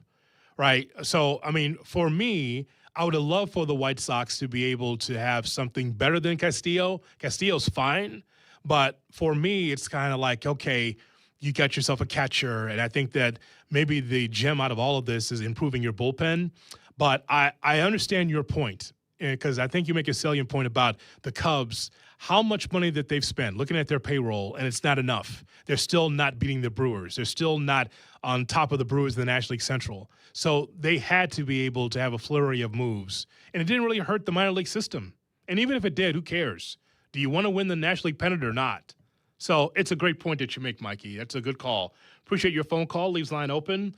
Right. So, I mean, for me, I would have loved for the White Sox to be able to have something better than Castillo. Castillo's fine. But for me, it's kind of like, okay, you got yourself a catcher. And I think that maybe the gem out of all of this is improving your bullpen. But I understand your point because I think you make a salient point about the Cubs, how much money that they've spent, looking at their payroll, and it's not enough. They're still not beating the Brewers. They're still not on top of the Brewers in the National League Central. So they had to be able to have a flurry of moves. And it didn't really hurt the minor league system. And even if it did, who cares? Do you want to win the National League pennant or not? So it's a great point that you make, Mikey. That's a good call. Appreciate your phone call. Leaves line open.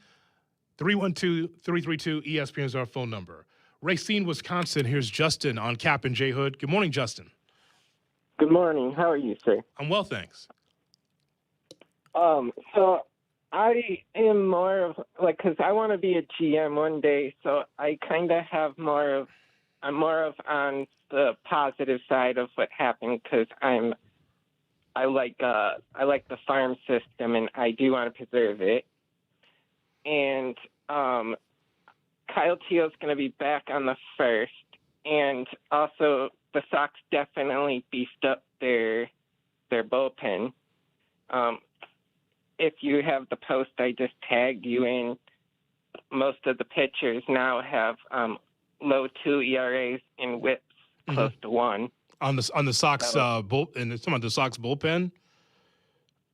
312-332-ESPN is our phone number. Racine, Wisconsin. Here's Justin on Kap and J Hood. Good morning, Justin. Good morning. How are you, sir? I'm well, thanks. So I am more of because I want to be a GM one day. So I kind of have I'm more of on the positive side of what happened because I like the farm system and I do want to preserve it. And Kyle Teal's going to be back on the 1st, and also the Sox definitely beefed up their bullpen. If you have the post I just tagged you in, most of the pitchers now have low 2 ERAs and whips close to 1. On the Sox and some of the Sox bullpen.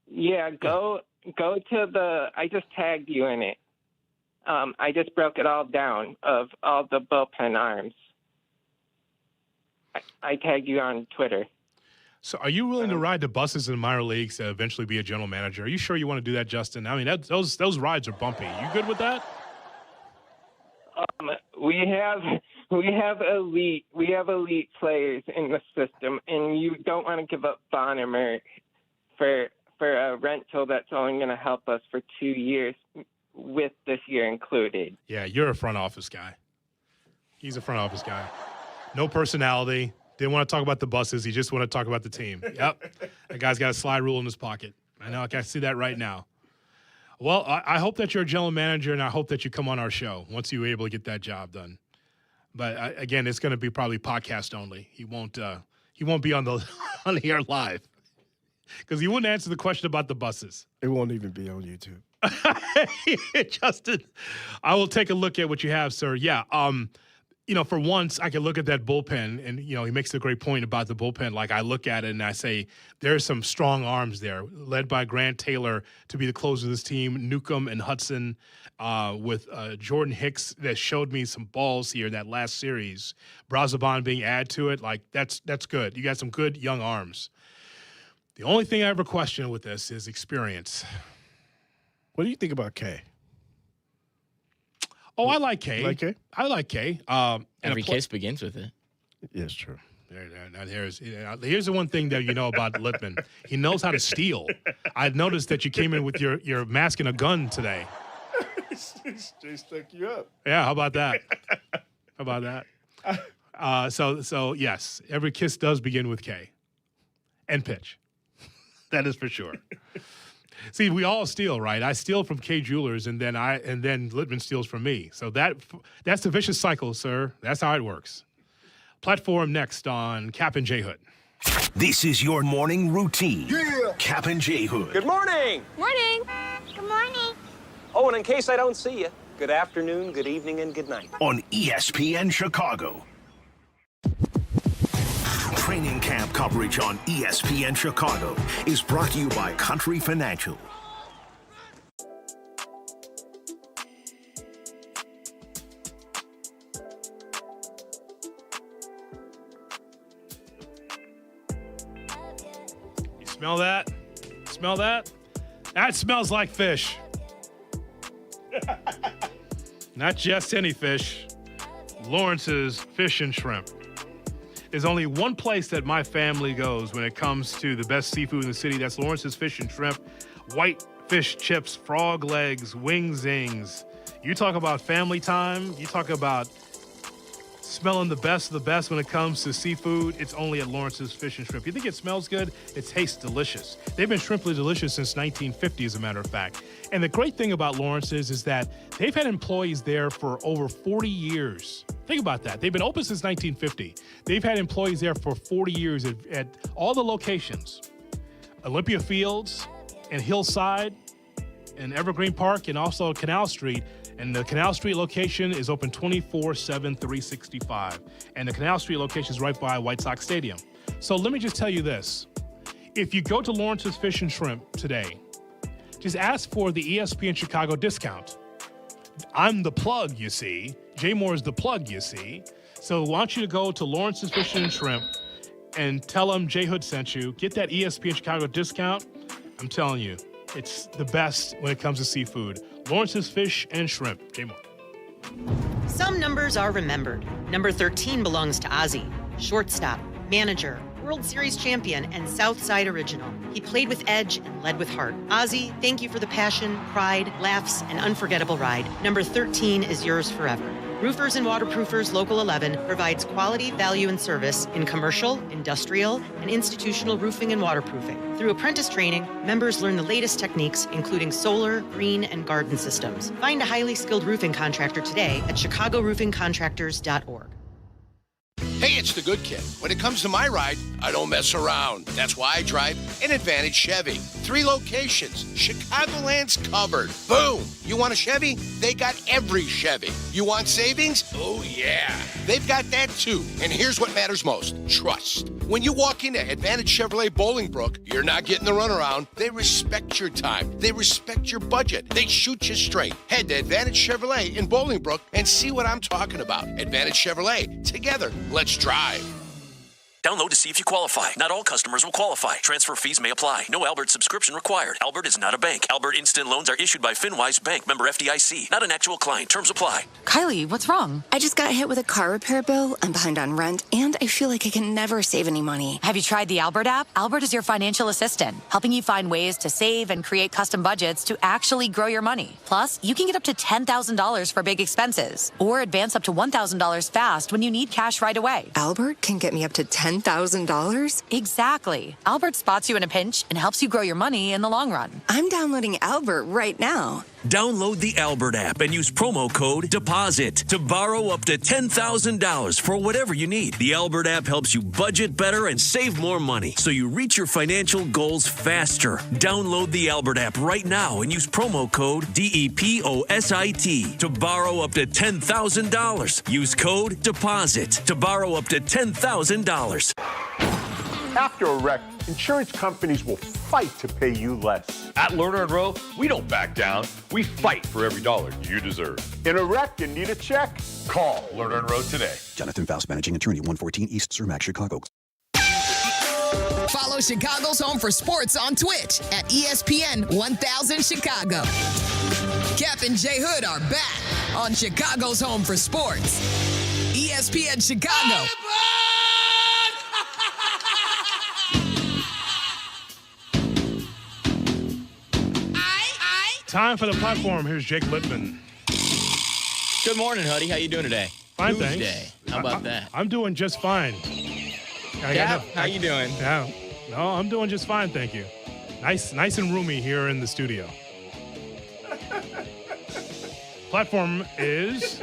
Yeah, go to the. I just tagged you in it. I just broke it all down of all the bullpen arms. I tagged you on Twitter. So are you willing to ride the buses in the minor leagues to eventually be a general manager? Are you sure you want to do that, Justin? I mean, those rides are bumpy. You good with that? We have elite players in the system, and you don't want to give up Bonner for a rental that's only going to help us for 2 years, with this year included. Yeah, you're a front office guy. He's a front office guy. No personality. Didn't want to talk about the buses. He just want to talk about the team. Yep. That guy's got a slide rule in his pocket. I know. I can see that right now. Well, I hope that you're a general manager, and I hope that you come on our show once you're able to get that job done. But again, it's going to be probably podcast only. He won't be on the air live because he wouldn't answer the question about the buses. It won't even be on YouTube. Justin, I will take a look at what you have, sir. Yeah. For once, I can look at that bullpen, and, he makes a great point about the bullpen. Like, I look at it and I say, there's some strong arms there, led by Grant Taylor to be the closer of this team, Newcomb and Hudson, with Jordan Hicks that showed me some balls here in that last series. Brazoban being added to it, like, that's good. You got some good young arms. The only thing I ever question with this is experience. What do you think about K? Oh, I like K. You like K? I like K. Every case begins with it. Yeah, it's true. Here's the one thing that you know about Lippman. He knows how to steal. I noticed that you came in with your mask and a gun today. They stuck you up. Yeah, how about that? So yes, every kiss does begin with K. And pitch. That is for sure. See, we all steal, right? I steal from K Jewelers, and then Littman steals from me. So that's the vicious cycle, sir. That's how it works. Platform next on Kap and J Hood. This is your morning routine. Yeah. Kap and J Hood. Good morning. Morning. Good morning. Oh, and in case I don't see you, good afternoon, good evening, and good night. On ESPN Chicago. Training camp coverage on ESPN Chicago is brought to you by Country Financial. You smell that? Smell that? That smells like fish. Not just any fish. Lawrence's Fish and Shrimp. There's only one place that my family goes when it comes to the best seafood in the city. That's Lawrence's Fish and Shrimp. White fish chips, frog legs, wing zings. You talk about family time. You talk about smelling the best of the best when it comes to seafood. It's only at Lawrence's Fish and Shrimp. You think it smells good? It tastes delicious. They've been Shrimply delicious since 1950, as a matter of fact. And the great thing about Lawrence's is that they've had employees there for over 40 years. Think about that. They've been open since 1950. They've had employees there for 40 years at all the locations. Olympia Fields and Hillside and Evergreen Park and also Canal Street. And the Canal Street location is open 24/7, 365. And the Canal Street location is right by White Sox Stadium. So let me just tell you this. If you go to Lawrence's Fish and Shrimp today, just ask for the ESPN Chicago discount. I'm the plug, you see. Jay Moore is the plug, you see. So I want you to go to Lawrence's Fish and Shrimp and tell them J Hood sent you. Get that ESPN Chicago discount. I'm telling you, it's the best when it comes to seafood. Lawrence's Fish and Shrimp. Jay Moore. Some numbers are remembered. Number 13 belongs to Ozzie, shortstop, manager, World Series champion, and Southside original. He played with edge and led with heart. Ozzie, thank you for the passion, pride, laughs, and unforgettable ride. Number 13 is yours forever. Roofers and Waterproofers Local 11 provides quality, value, and service in commercial, industrial, and institutional roofing and waterproofing. Through apprentice training, members learn the latest techniques, including solar, green, and garden systems. Find a highly skilled roofing contractor today at chicagroofingcontractors.org. Hey, it's the good kid. When it comes to my ride, I don't mess around. That's why I drive an Advantage Chevy. 3 locations. Chicagoland's covered. Boom. You want a Chevy? They got every Chevy. You want savings? Oh, yeah. They've got that, too. And here's what matters most. Trust. When you walk into Advantage Chevrolet Bolingbrook, you're not getting the runaround. They respect your time. They respect your budget. They shoot you straight. Head to Advantage Chevrolet in Bolingbrook and see what I'm talking about. Advantage Chevrolet. Together, let's drive. Download to see if you qualify. Not all customers will qualify. Transfer fees may apply. No Albert subscription required. Albert is not a bank. Albert Instant Loans are issued by FinWise Bank, member FDIC. Not an actual client. Terms apply. Kylie, what's wrong? I just got hit with a car repair bill. I'm behind on rent, and I feel like I can never save any money. Have you tried the Albert app? Albert is your financial assistant, helping you find ways to save and create custom budgets to actually grow your money. Plus, you can get up to $10,000 for big expenses, or advance up to $1,000 fast when you need cash right away. Albert can get me up to $10,000? Exactly. Albert spots you in a pinch and helps you grow your money in the long run. I'm downloading Albert right now. Download the Albert app and use promo code DEPOSIT to borrow up to $10,000 for whatever you need. The Albert app helps you budget better and save more money so you reach your financial goals faster. Download the Albert app right now and use promo code DEPOSIT to borrow up to $10,000. Use code DEPOSIT to borrow up to $10,000. After a wreck, insurance companies will fight to pay you less. At Lerner & Rowe, we don't back down. We fight for every dollar you deserve. In a wreck, you need a check? Call Lerner & Rowe today. Jonathan Faust, managing attorney, 114 East Cermak, Chicago. Follow Chicago's Home for Sports on Twitch at ESPN 1000 Chicago. Kap and J Hood are back on Chicago's Home for Sports. ESPN Chicago. Time for the platform. Here's Jake Littman. Good morning, Hoodie. How you doing today? Fine, Tuesday. thanks. How about that? I'm doing just fine. How you doing? Yeah, no, I'm doing just fine, thank you. Nice and roomy here in the studio. Platform is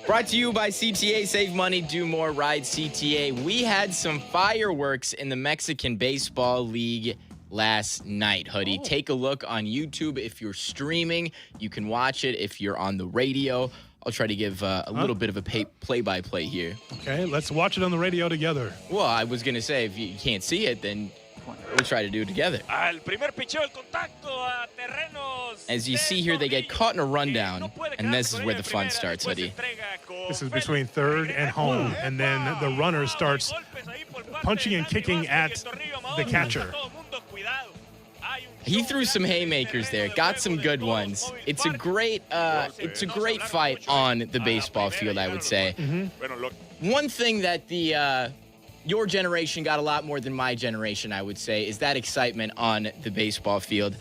brought to you by CTA. Save money, do more, ride CTA. We had some fireworks in the Mexican Baseball League last night, Hoodie. Take a look on YouTube. If you're streaming, you can watch it. If you're on the radio, I'll try to give a little bit of a play-by-play here. Okay, let's watch it on the radio together. Well, I was going to say, if you can't see it, then we'll try to do it together. As you see here, they get caught in a rundown, and this is where the fun starts, Hoodie. This is between third and home, and then the runner starts punching and kicking at the catcher. He threw some haymakers there, got some good ones. It's a great fight on the baseball field, I would say. Mm-hmm. One thing that your generation got a lot more than my generation, I would say, is that excitement on the baseball field.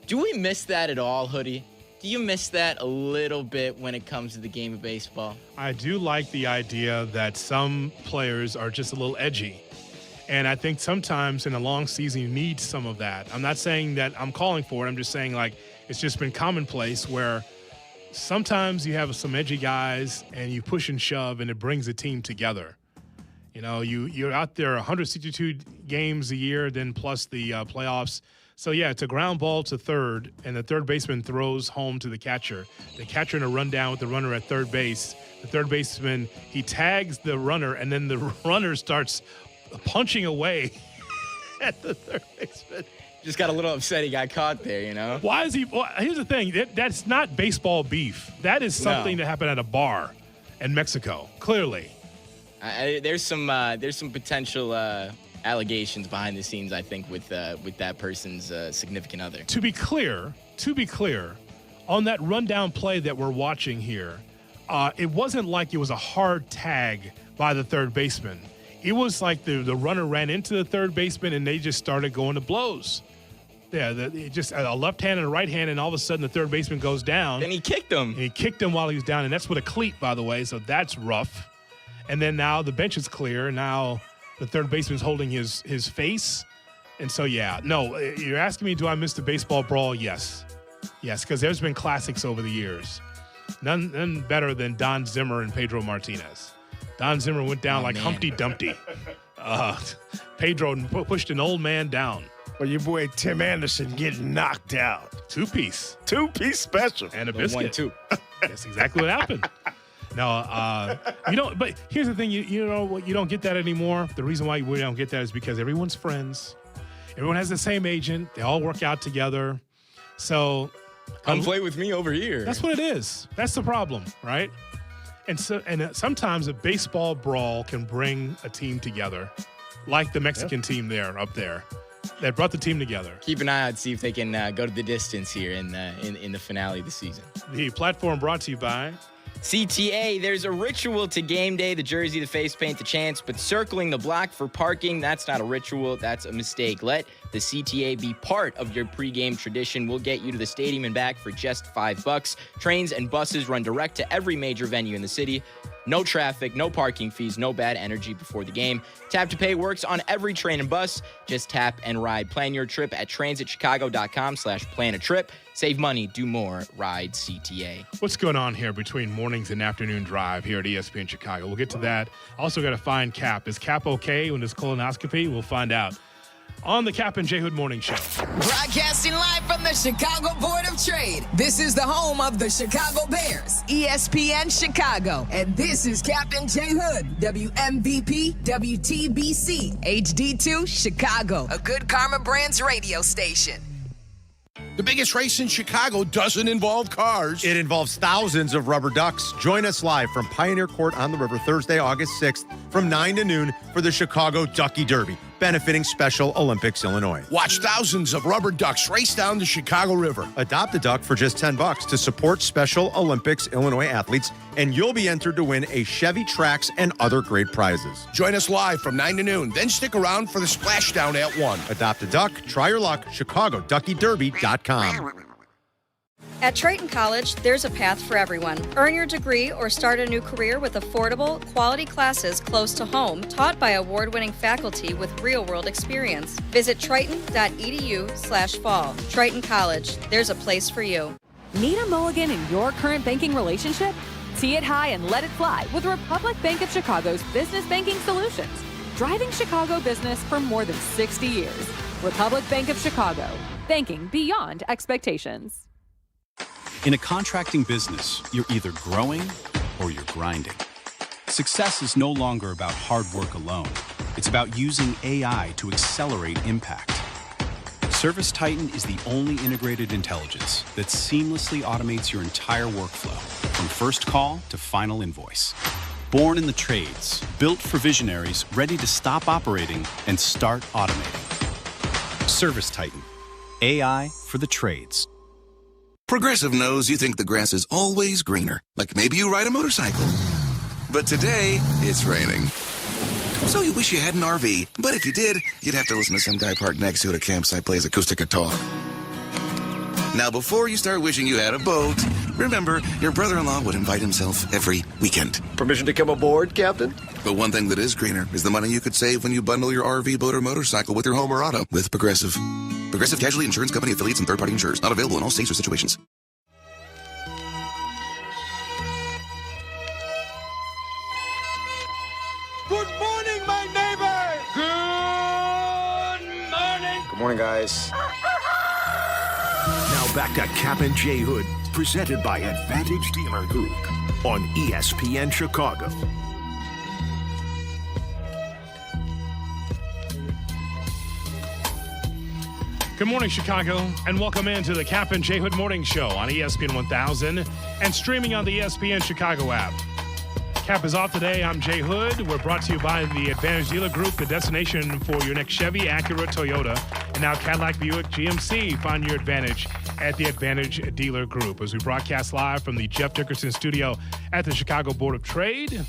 Do we miss that at all, Hoodie? Do you miss that a little bit when it comes to the game of baseball? I do like the idea that some players are just a little edgy. And I think sometimes in a long season, you need some of that. I'm not saying that I'm calling for it. I'm just saying, like, it's just been commonplace where sometimes you have some edgy guys and you push and shove and it brings a team together. You know, you're out there 162 games a year, then plus the playoffs. So, yeah, it's a ground ball to third, and the third baseman throws home to the catcher. The catcher in a rundown with the runner at third base. The third baseman, he tags the runner, and then the runner starts punching away at the third baseman. Just got a little upset he got caught there, you know? Why is he? Well, here's the thing. That's not baseball beef. That is something that happened at a bar in Mexico, clearly. There's some potential allegations behind the scenes, I think, with that person's significant other. To be clear, on that rundown play that we're watching here, it wasn't like it was a hard tag by the third baseman. It was like the runner ran into the third baseman and they just started going to blows. Yeah, just a left hand and a right hand, and all of a sudden the third baseman goes down. And he kicked him. And he kicked him while he was down, and that's with a cleat, by the way, so that's rough. And then now the bench is clear. Now the third baseman's holding his face. And so, yeah, no, you're asking me, do I miss the baseball brawl? Yes. Yes, because there's been classics over the years. None better than Don Zimmer and Pedro Martinez. Don Zimmer went down like Humpty Dumpty. Pedro pushed an old man down. Well, your boy Tim Anderson getting knocked out. Two-piece special. And a biscuit. 1-2. That's exactly what happened. No, you don't. But here's the thing: you know, you don't get that anymore. The reason why we don't get that is because everyone's friends. Everyone has the same agent. They all work out together. So, come play with me over here. That's what it is. That's the problem, right? And sometimes a baseball brawl can bring a team together, like the Mexican team there up there that brought the team together. Keep an eye out, see if they can go to the distance here in the finale of the season. The platform brought to you by CTA. There's a ritual to game day: the jersey, the face paint, the chants, but circling the block for parking, that's not a ritual, that's a mistake. Let the CTA be part of your pregame tradition. We'll get you to the stadium and back for just $5. Trains and buses run direct to every major venue in the city. No traffic, no parking fees, no bad energy before the game. Tap to Pay works on every train and bus. Just tap and ride. Plan your trip at transitchicago.com/plan-a-trip. Save money, do more, ride CTA. What's going on here between mornings and afternoon drive here at ESPN Chicago? We'll get to that. Also got to find Kap. Is Kap okay with his colonoscopy? We'll find out on the Kap and J Hood Morning Show. Broadcasting live from the Chicago Board of Trade. This is the home of the Chicago Bears, ESPN Chicago. And this is Kap and J Hood, WMVP, WTBC, HD2, Chicago, a Good Karma Brands radio station. The biggest race in Chicago doesn't involve cars. It involves thousands of rubber ducks. Join us live from Pioneer Court on the River Thursday, August 6th from 9 to noon for the Chicago Ducky Derby, benefiting Special Olympics Illinois. Watch thousands of rubber ducks race down the Chicago River. Adopt a duck for just $10 to support Special Olympics Illinois athletes, and you'll be entered to win a Chevy Trax and other great prizes. Join us live from 9 to noon, then stick around for the splashdown at 1. Adopt a duck, try your luck, ChicagoDuckyDerby.com. At Triton College, there's a path for everyone. Earn your degree or start a new career with affordable, quality classes close to home, taught by award-winning faculty with real-world experience. Visit triton.edu/fall. Triton College, there's a place for you. Need a mulligan in your current banking relationship? Tee it high and let it fly with Republic Bank of Chicago's business banking solutions. Driving Chicago business for more than 60 years. Republic Bank of Chicago. Banking beyond expectations. In a contracting business, you're either growing or you're grinding. Success is no longer about hard work alone. It's about using AI to accelerate impact. Service Titan is the only integrated intelligence that seamlessly automates your entire workflow, from first call to final invoice. Born in the trades, built for visionaries ready to stop operating and start automating. Service Titan. AI for the trades. Progressive knows you think the grass is always greener, like maybe you ride a motorcycle. But today, it's raining. So you wish you had an RV, but if you did, you'd have to listen to some guy parked next to it at a campsite plays acoustic guitar. Now, before you start wishing you had a boat, remember, your brother-in-law would invite himself every weekend. Permission to come aboard, Captain? But one thing that is greener is the money you could save when you bundle your RV, boat, or motorcycle with your home or auto with Progressive. Progressive Casualty Insurance Company affiliates and third-party insurers. Not available in all states or situations. Good morning, my neighbor! Good morning! Good morning, guys. Now back to Kap and J Hood, presented by Advantage Dealer Group on ESPN Chicago. Good morning, Chicago, and welcome into the Kap and J Hood Morning Show on ESPN 1000 and streaming on the ESPN Chicago app. Kap is off today. I'm J Hood. We're brought to you by the Advantage Dealer Group, the destination for your next Chevy, Acura, Toyota, and now Cadillac, Buick, GMC. Find your advantage at the Advantage Dealer Group. As we broadcast live from the Jeff Dickerson Studio at the Chicago Board of Trade,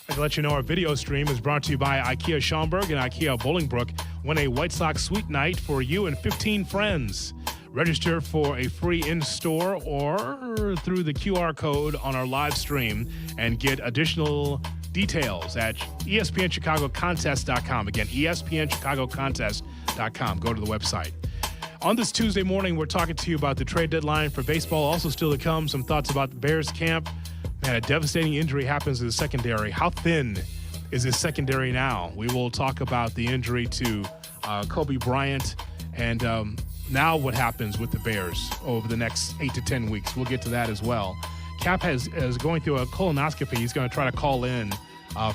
I'd like to let you know our video stream is brought to you by IKEA Schaumburg and IKEA Bolingbrook. Win a White Sox Sweet Night for you and 15 friends. Register for a free in-store or through the QR code on our live stream and get additional details at ESPNChicagoContest.com. Again, ESPNChicagoContest.com. Go to the website. On this Tuesday morning, we're talking to you about the trade deadline for baseball. Also still to come, some thoughts about the Bears camp. Man, a devastating injury happens in the secondary. How thin is this secondary now? We will talk about the injury to Kobe Bryant and now what happens with the Bears over the next 8 to 10 weeks. We'll get to that as well. Kap is going through a colonoscopy. He's going to try to call in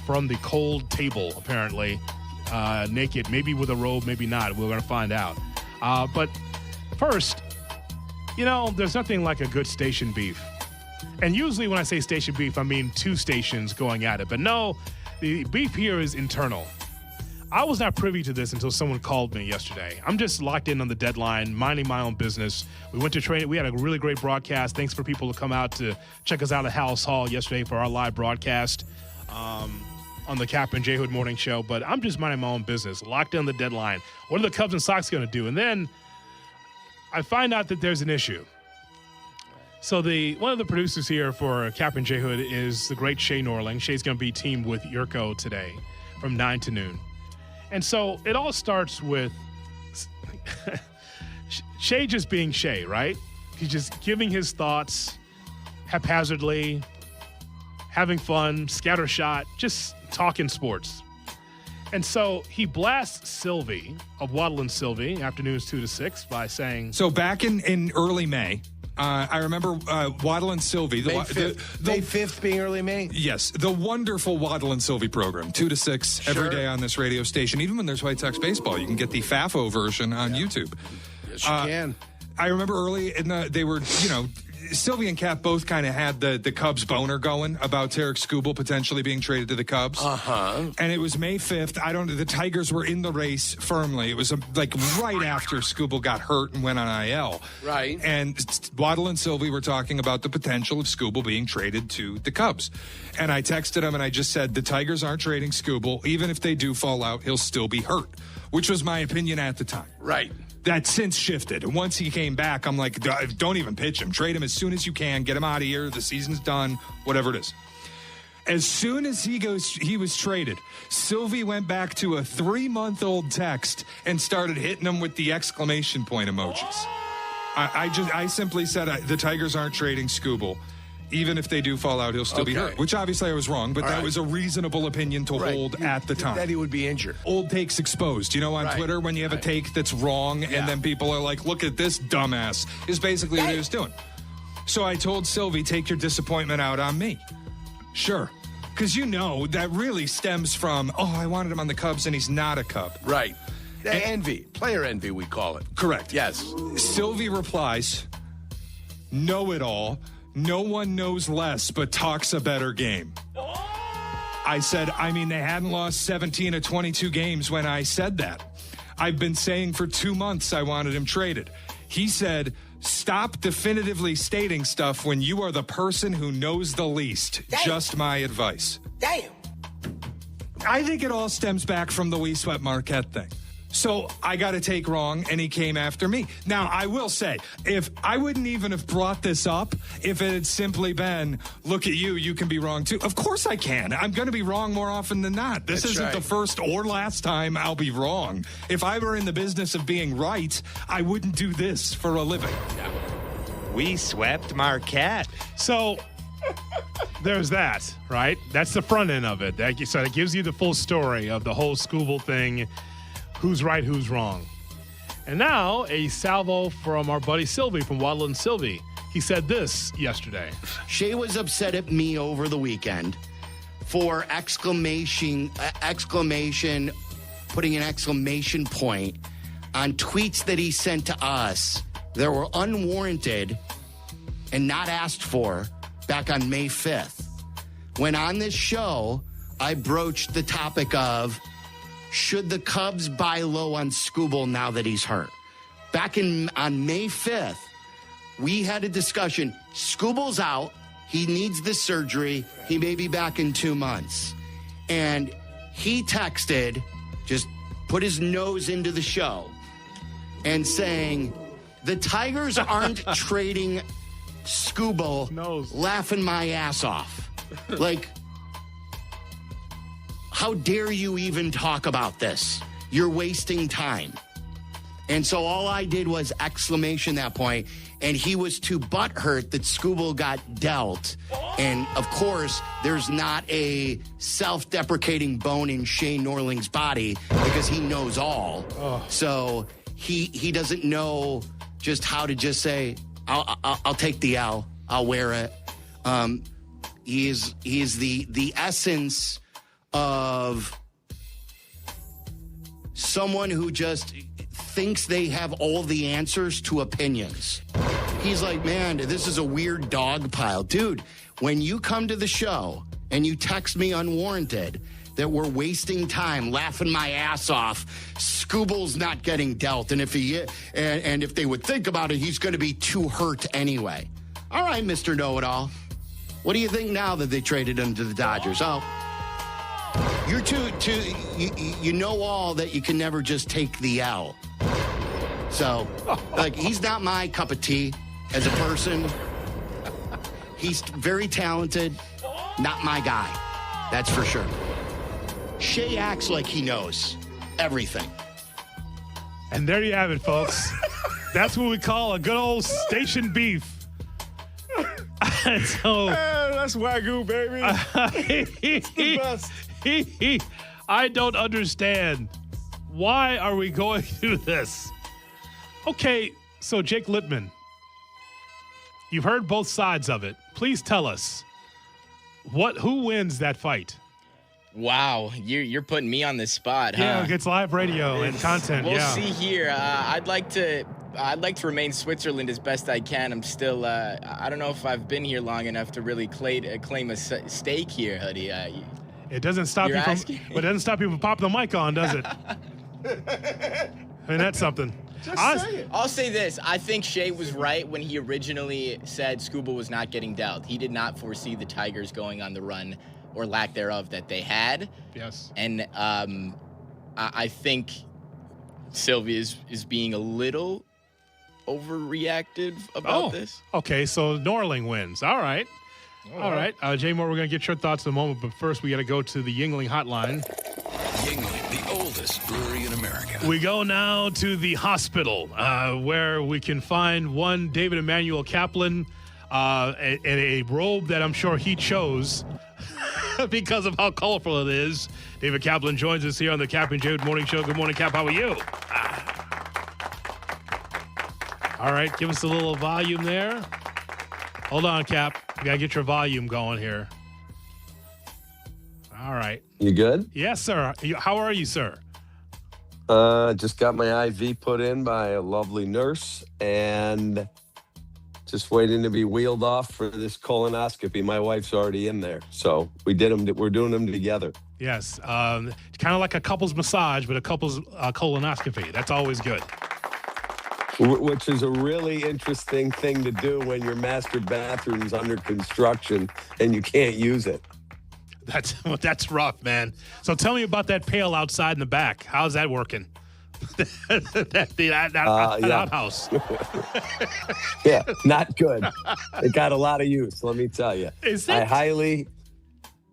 from the cold table, apparently, naked, maybe with a robe, maybe not. We're going to find out. But first, you know, there's nothing like a good station beef. And usually when I say station beef, I mean two stations going at it. But no, the beef here is internal. I was not privy to this until someone called me yesterday. I'm just locked in on the deadline, minding my own business. We went to training. We had a really great broadcast. Thanks for people to come out to check us out at House Hall yesterday for our live broadcast on the Kap and J Hood Morning Show. But I'm just minding my own business, locked in the deadline. What are the Cubs and Sox going to do? And then I find out that there's an issue. So one of the producers here for Kap and J Hood is the great Shay Norling. Shay's going to be teamed with Jurko today from 9 to noon. And so it all starts with Shay just being Shay, right? He's just giving his thoughts haphazardly, having fun, scattershot, just talking sports. And so he blasts Silvy of Waddle Silvy, afternoons 2 to 6, by saying... So back in early May, I remember Waddle and Silvy. May 5th being early May? Yes. The wonderful Waddle and Silvy program, 2 to 6 every day on this radio station. Even when there's White Sox baseball, you can get the FAFO version on YouTube. Yes, you can. I remember early they were, Silvy and Kap both kind of had the Cubs boner going about Tarek Skubal potentially being traded to the Cubs. Uh-huh. And it was May 5th. The Tigers were in the race firmly. It was right after Skubal got hurt and went on IL. Right. And Waddle and Silvy were talking about the potential of Skubal being traded to the Cubs. And I texted him and I just said, the Tigers aren't trading Skubal. Even if they do fall out, he'll still be hurt, which was my opinion at the time. Right. That's since shifted. And once he came back, I'm like, don't even pitch him. Trade him as soon as you can. Get him out of here. The season's done. Whatever it is. As soon as he was traded, Silvy went back to a 3-month-old text and started hitting him with the exclamation point emojis. I simply said the Tigers aren't trading Skubal. Even if they do fall out, he'll still be hurt. Which obviously I was wrong, but that was a reasonable opinion to hold at the time. That he would be injured. Old takes exposed. On Twitter when you have a take that's wrong and then people are like, look at this dumbass, is basically what he was doing. So I told Silvy, take your disappointment out on me. Sure. Because that really stems from, I wanted him on the Cubs and he's not a Cub. Right. Envy. Player envy, we call it. Correct. Yes. Silvy replies, know it all. No one knows less, but talks a better game. I said, they hadn't lost 17 of 22 games when I said that. I've been saying for 2 months I wanted him traded. He said, stop definitively stating stuff when you are the person who knows the least. Damn. Just my advice. Damn. I think it all stems back from the We Swept Marquette thing. So I got to take wrong, and he came after me. Now, I will say, if I wouldn't even have brought this up if it had simply been, look at you, you can be wrong too. Of course I can. I'm going to be wrong more often than not. This isn't the first or last time I'll be wrong. If I were in the business of being right, I wouldn't do this for a living. We swept Marquette. So there's that, right? That's the front end of it. So it gives you the full story of the whole Scooble thing. Who's right, who's wrong. And now a salvo from our buddy Silvy from Waddle Silvy. He said this yesterday. Shay was upset at me over the weekend for exclamation, putting an exclamation point on tweets that he sent to us that were unwarranted and not asked for back on May 5th. When on this show, I broached the topic of, should the Cubs buy low on Scooble now that he's hurt? Back on May 5th, we had a discussion. Scooble's out. He needs the surgery. He may be back in 2 months. And he texted, just put his nose into the show, and saying, the Tigers aren't trading Scooble, laughing my ass off. Like, how dare you even talk about this? You're wasting time. And so all I did was exclamation that point, and he was too butthurt that Scooble got dealt. And, of course, there's not a self-deprecating bone in Shane Norling's body because he knows all. So he doesn't know just how to just say, I'll take the L. I'll wear it. He is the essence of someone who just thinks they have all the answers to opinions. He's like, man, this is a weird dog pile. Dude, when you come to the show and you text me unwarranted that we're wasting time, laughing my ass off, Scooble's not getting dealt. And if if they would think about it, he's going to be too hurt anyway. All right, Mr. Know-It-All. What do you think now that they traded him to the Dodgers? Oh, you're you know all that you can never just take the L. So, like, he's not my cup of tea as a person. He's very talented, not my guy. That's for sure. Shay acts like he knows everything. And there you have it, folks. That's what we call a good old station beef. So, that's Wagyu, baby. It's the best. I don't understand. Why are we going through this? Okay, so Jake Littman, you've heard both sides of it. Please tell us, who wins that fight? Wow, you're putting me on the spot, huh? Yeah, it's live radio and content. We'll see here. I'd like to remain Switzerland as best I can. I'm still, I don't know if I've been here long enough to really claim a stake here, Hoodie. It doesn't stop you from, but it doesn't stop you from popping the mic on, does it? And that's something. I'll say this. I think Shay was right when he originally said Scooble was not getting dealt. He did not foresee the Tigers going on the run or lack thereof that they had. Yes. And I think Sylvia is being a little overreactive about this. Okay, so Norling wins. All right. All right. Jay Moore, we're going to get your thoughts in a moment, but first we got to go to the Yuengling hotline. Yuengling, the oldest brewery in America. We go now to the hospital where we can find one David Emmanuel Kaplan in a robe that I'm sure he chose because of how colorful it is. David Kaplan joins us here on the Kap and J Hood Morning Show. Good morning, Kap. How are you? All right. Give us a little volume there. Hold on, Kap. We got to get your volume going here. All right. You good? Yes, sir. How are you, sir? Just got my IV put in by a lovely nurse and just waiting to be wheeled off for this colonoscopy. My wife's already in there. So we did them. We're doing them together. Yes. Kind of like a couple's massage, but a couple's colonoscopy. That's always good. Which is a really interesting thing to do when your master bathroom's under construction and you can't use it. That's rough, man. So tell me about that pail outside in the back. How's that working? that outhouse. Yeah, not good. It got a lot of use, let me tell you. I highly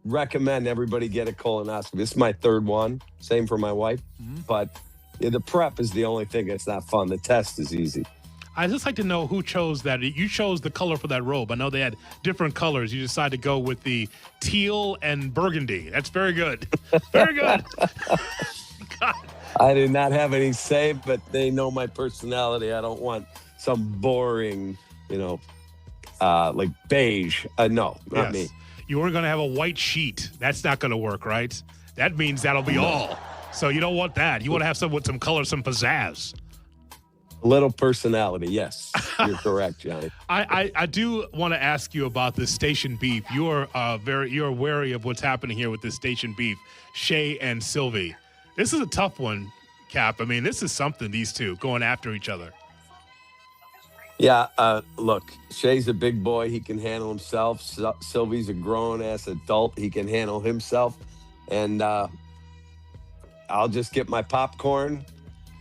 recommend everybody get a colonoscopy. This is my third one. Same for my wife. But the prep is the only thing that's not fun. The test is easy. I'd just like to know who chose that. You chose the color for that robe. I know they had different colors. You decided to go with the teal and burgundy. That's very good. Very good. God. I did not have any say, but they know my personality. I don't want some boring, like beige. No, not me. You weren't going to have a white sheet. That's not going to work, right? That means that'll be all. So you don't want that. You want to have some with some color, some pizzazz. A little personality, yes. You're correct, Johnny. I do want to ask you about this station beef. You're wary of what's happening here with this station beef, Shay and Silvy. This is a tough one, Kap. I mean, this is something, these two going after each other. Yeah, look, Shay's a big boy. He can handle himself. Sylvie's a grown-ass adult. He can handle himself. And I'll just get my popcorn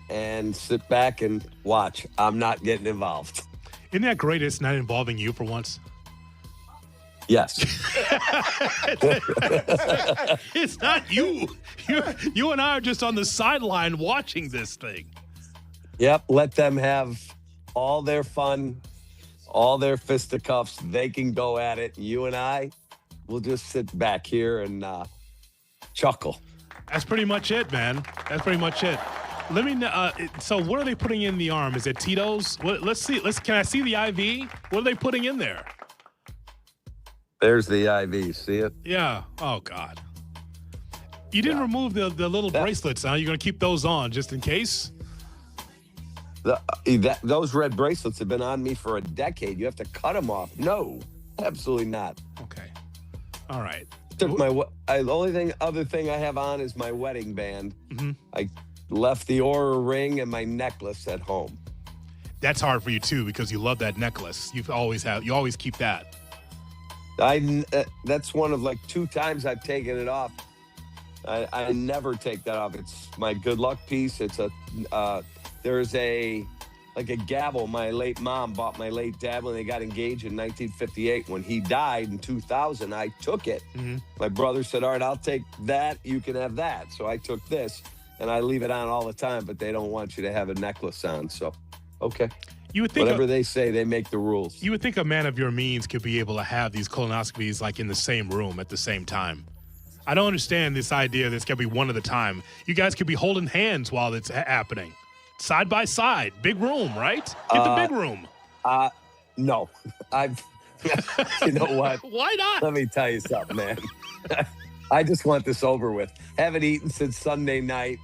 and sit back and watch. I'm not getting involved. Isn't that great it's not involving you for once? Yes. It's not you. You and I are just on the sideline watching this thing. Yep, let them have all their fun, all their fisticuffs. They can go at it. You and I will just sit back here and chuckle. That's pretty much it, man. That's pretty much it. Let me know. So what are they putting in the arm? Is it Tito's? Let's see. Can I see the IV? What are they putting in there? There's the IV. See it? Yeah. Oh, God. You didn't remove the little bracelets, huh? You're going to keep those on just in case? Those red bracelets have been on me for a decade. You have to cut them off. No, absolutely not. Okay. All right. Took the other thing I have on is my wedding band. Mm-hmm. I left the Aura ring and my necklace at home. That's hard for you too because you love that necklace. You always keep that. That's one of like 2 times I've taken it off. I never take that off. It's my good luck piece. It's there's a gavel my late mom bought my late dad when they got engaged in 1958. When he died in 2000, I took it. Mm-hmm. My brother said, all right, I'll take that. You can have that. So I took this, and I leave it on all the time, but they don't want you to have a necklace on. So, okay. You would think whatever they say, they make the rules. You would think a man of your means could be able to have these colonoscopies like in the same room at the same time. I don't understand this idea that it's going to be one at a time. You guys could be holding hands while it's happening. Side by side. Big room, right? Get the big room. No. You know what? Why not? Let me tell you something, man. I just want this over with. Haven't eaten since Sunday night.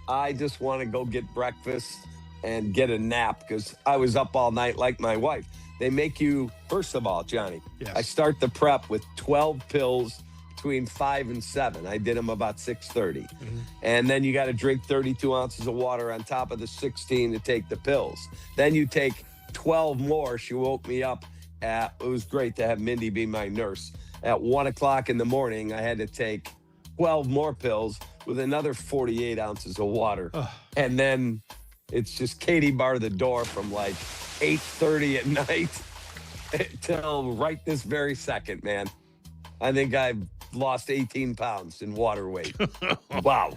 I just want to go get breakfast and get a nap because I was up all night like my wife. They make you, first of all, Johnny, yes. I start the prep with 12 pills between 5 and 7. I did them about 6:30. Mm-hmm. And then you got to drink 32 ounces of water on top of the 16 to take the pills. Then you take 12 more. She woke me up. It was great to have Mindy be my nurse. At 1 o'clock in the morning, I had to take 12 more pills with another 48 ounces of water. And then it's just Katie bar the door from like 8:30 at night till right this very second, man. I think I've lost 18 pounds in water weight. Wow.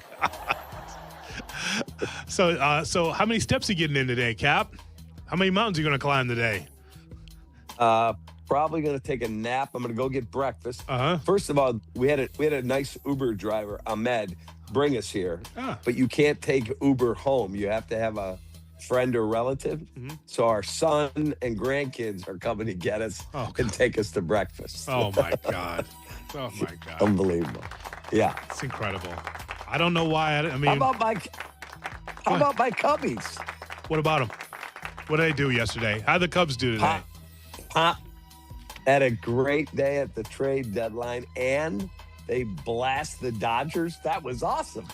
So how many steps are you getting in today, Kap? How many mountains are you going to climb today? Probably going to take a nap. I'm going to go get breakfast. Uh-huh. First of all, we had a nice Uber driver, Ahmed, bring us here. But you can't take Uber home. You have to have a friend or relative. Mm-hmm. So our son and grandkids are coming to get us and take us to breakfast. Oh, my God. Oh, my God. Unbelievable. Yeah. It's incredible. I don't know why. I mean, How about my Cubbies? What about them? What did they do yesterday? How did the Cubs do today? Pop had a great day at the trade deadline, and they blast the Dodgers. That was awesome.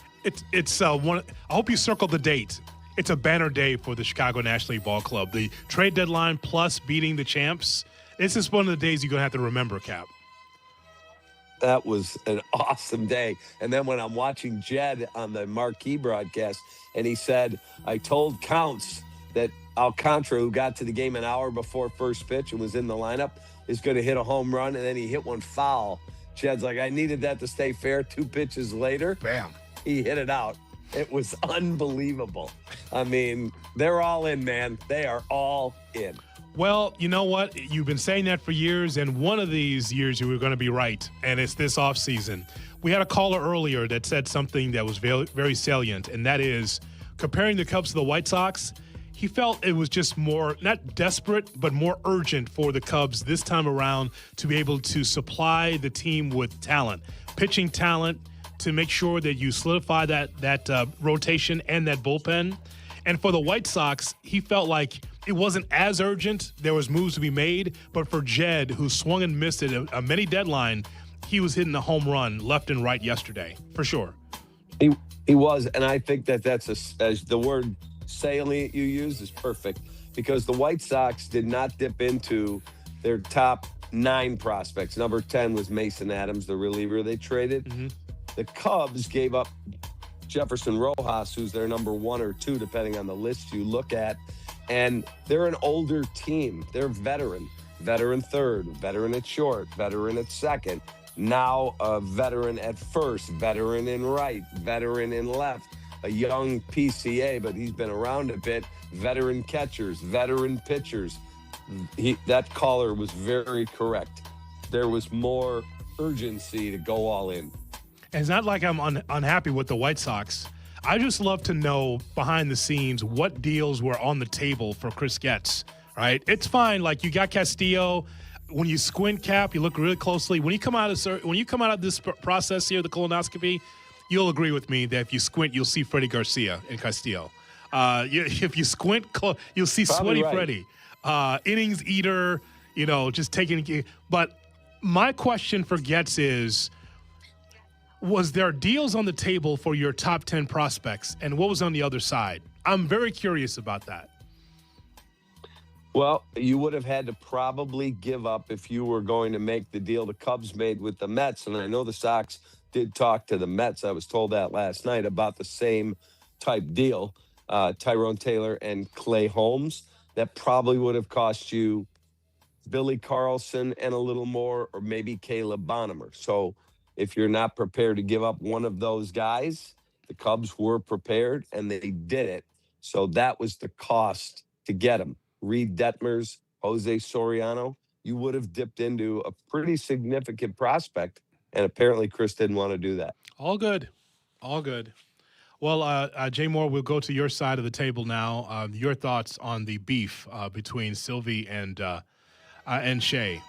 It's one. I hope you circled the date. it's a banner day for the Chicago National League Ball Club. The trade deadline plus beating the champs. This is one of the days you're going to have to remember, Cap. That was an awesome day. And then when I'm watching Jed on the marquee broadcast, and he said, I told Counts that Alcantara, who got to the game an hour before first pitch and was in the lineup, is going to hit a home run, and then he hit one foul. Jed's like, I needed that to stay fair. 2 pitches later, bam, he hit it out. It was unbelievable. I mean, they're all in, man. They are all in. Well, you know what? You've been saying that for years, and one of these years you were going to be right, and it's this offseason. We had a caller earlier that said something that was very, very salient, and that is comparing the Cubs to the White Sox. He felt it was just more, not desperate, but more urgent for the Cubs this time around to be able to supply the team with talent, pitching talent, to make sure that you solidify that rotation and that bullpen. And for the White Sox, he felt like it wasn't as urgent. There was moves to be made. But for Jed, who swung and missed at a mini deadline, he was hitting the home run left and right yesterday, for sure. He was, and I think that's as the word salient you use is perfect, because the White Sox did not dip into their top 9 prospects. Number 10 was Mason Adams, the reliever they traded. Mm-hmm. The Cubs gave up Jefferson Rojas, who's their number 1 or 2, depending on the list you look at. And they're an older team. They're veteran third, veteran at short, veteran at second. Now a veteran at first, veteran in right, veteran in left. A young PCA, but he's been around a bit. Veteran catchers, veteran pitchers. That caller was very correct. There was more urgency to go all in. And it's not like I'm unhappy with the White Sox. I just love to know behind the scenes what deals were on the table for Chris Getz, right? It's fine. Like, you got Castillo. When you squint, Cap, you look really closely. When you come out of this process here, the colonoscopy, you'll agree with me that if you squint, you'll see Freddie Garcia and Castillo. If you squint, you'll see Probably Sweaty right. Freddie. Innings eater, just taking. But my question for Getz is, was there deals on the table for your top 10 prospects, and what was on the other side? I'm very curious about that. Well, you would have had to probably give up if you were going to make the deal the Cubs made with the Mets. And I know the Sox did talk to the Mets. I was told that last night about the same type deal, Tyrone Taylor and Clay Holmes. That probably would have cost you Billy Carlson and a little more, or maybe Caleb Bonham. So if you're not prepared to give up one of those guys, the Cubs were prepared, and they did it. So that was the cost to get them. Reed Detmers, Jose Soriano, you would have dipped into a pretty significant prospect, and apparently Chris didn't want to do that. All good. Well, Jay Moore, we'll go to your side of the table now. Your thoughts on the beef between Silvy and Shea.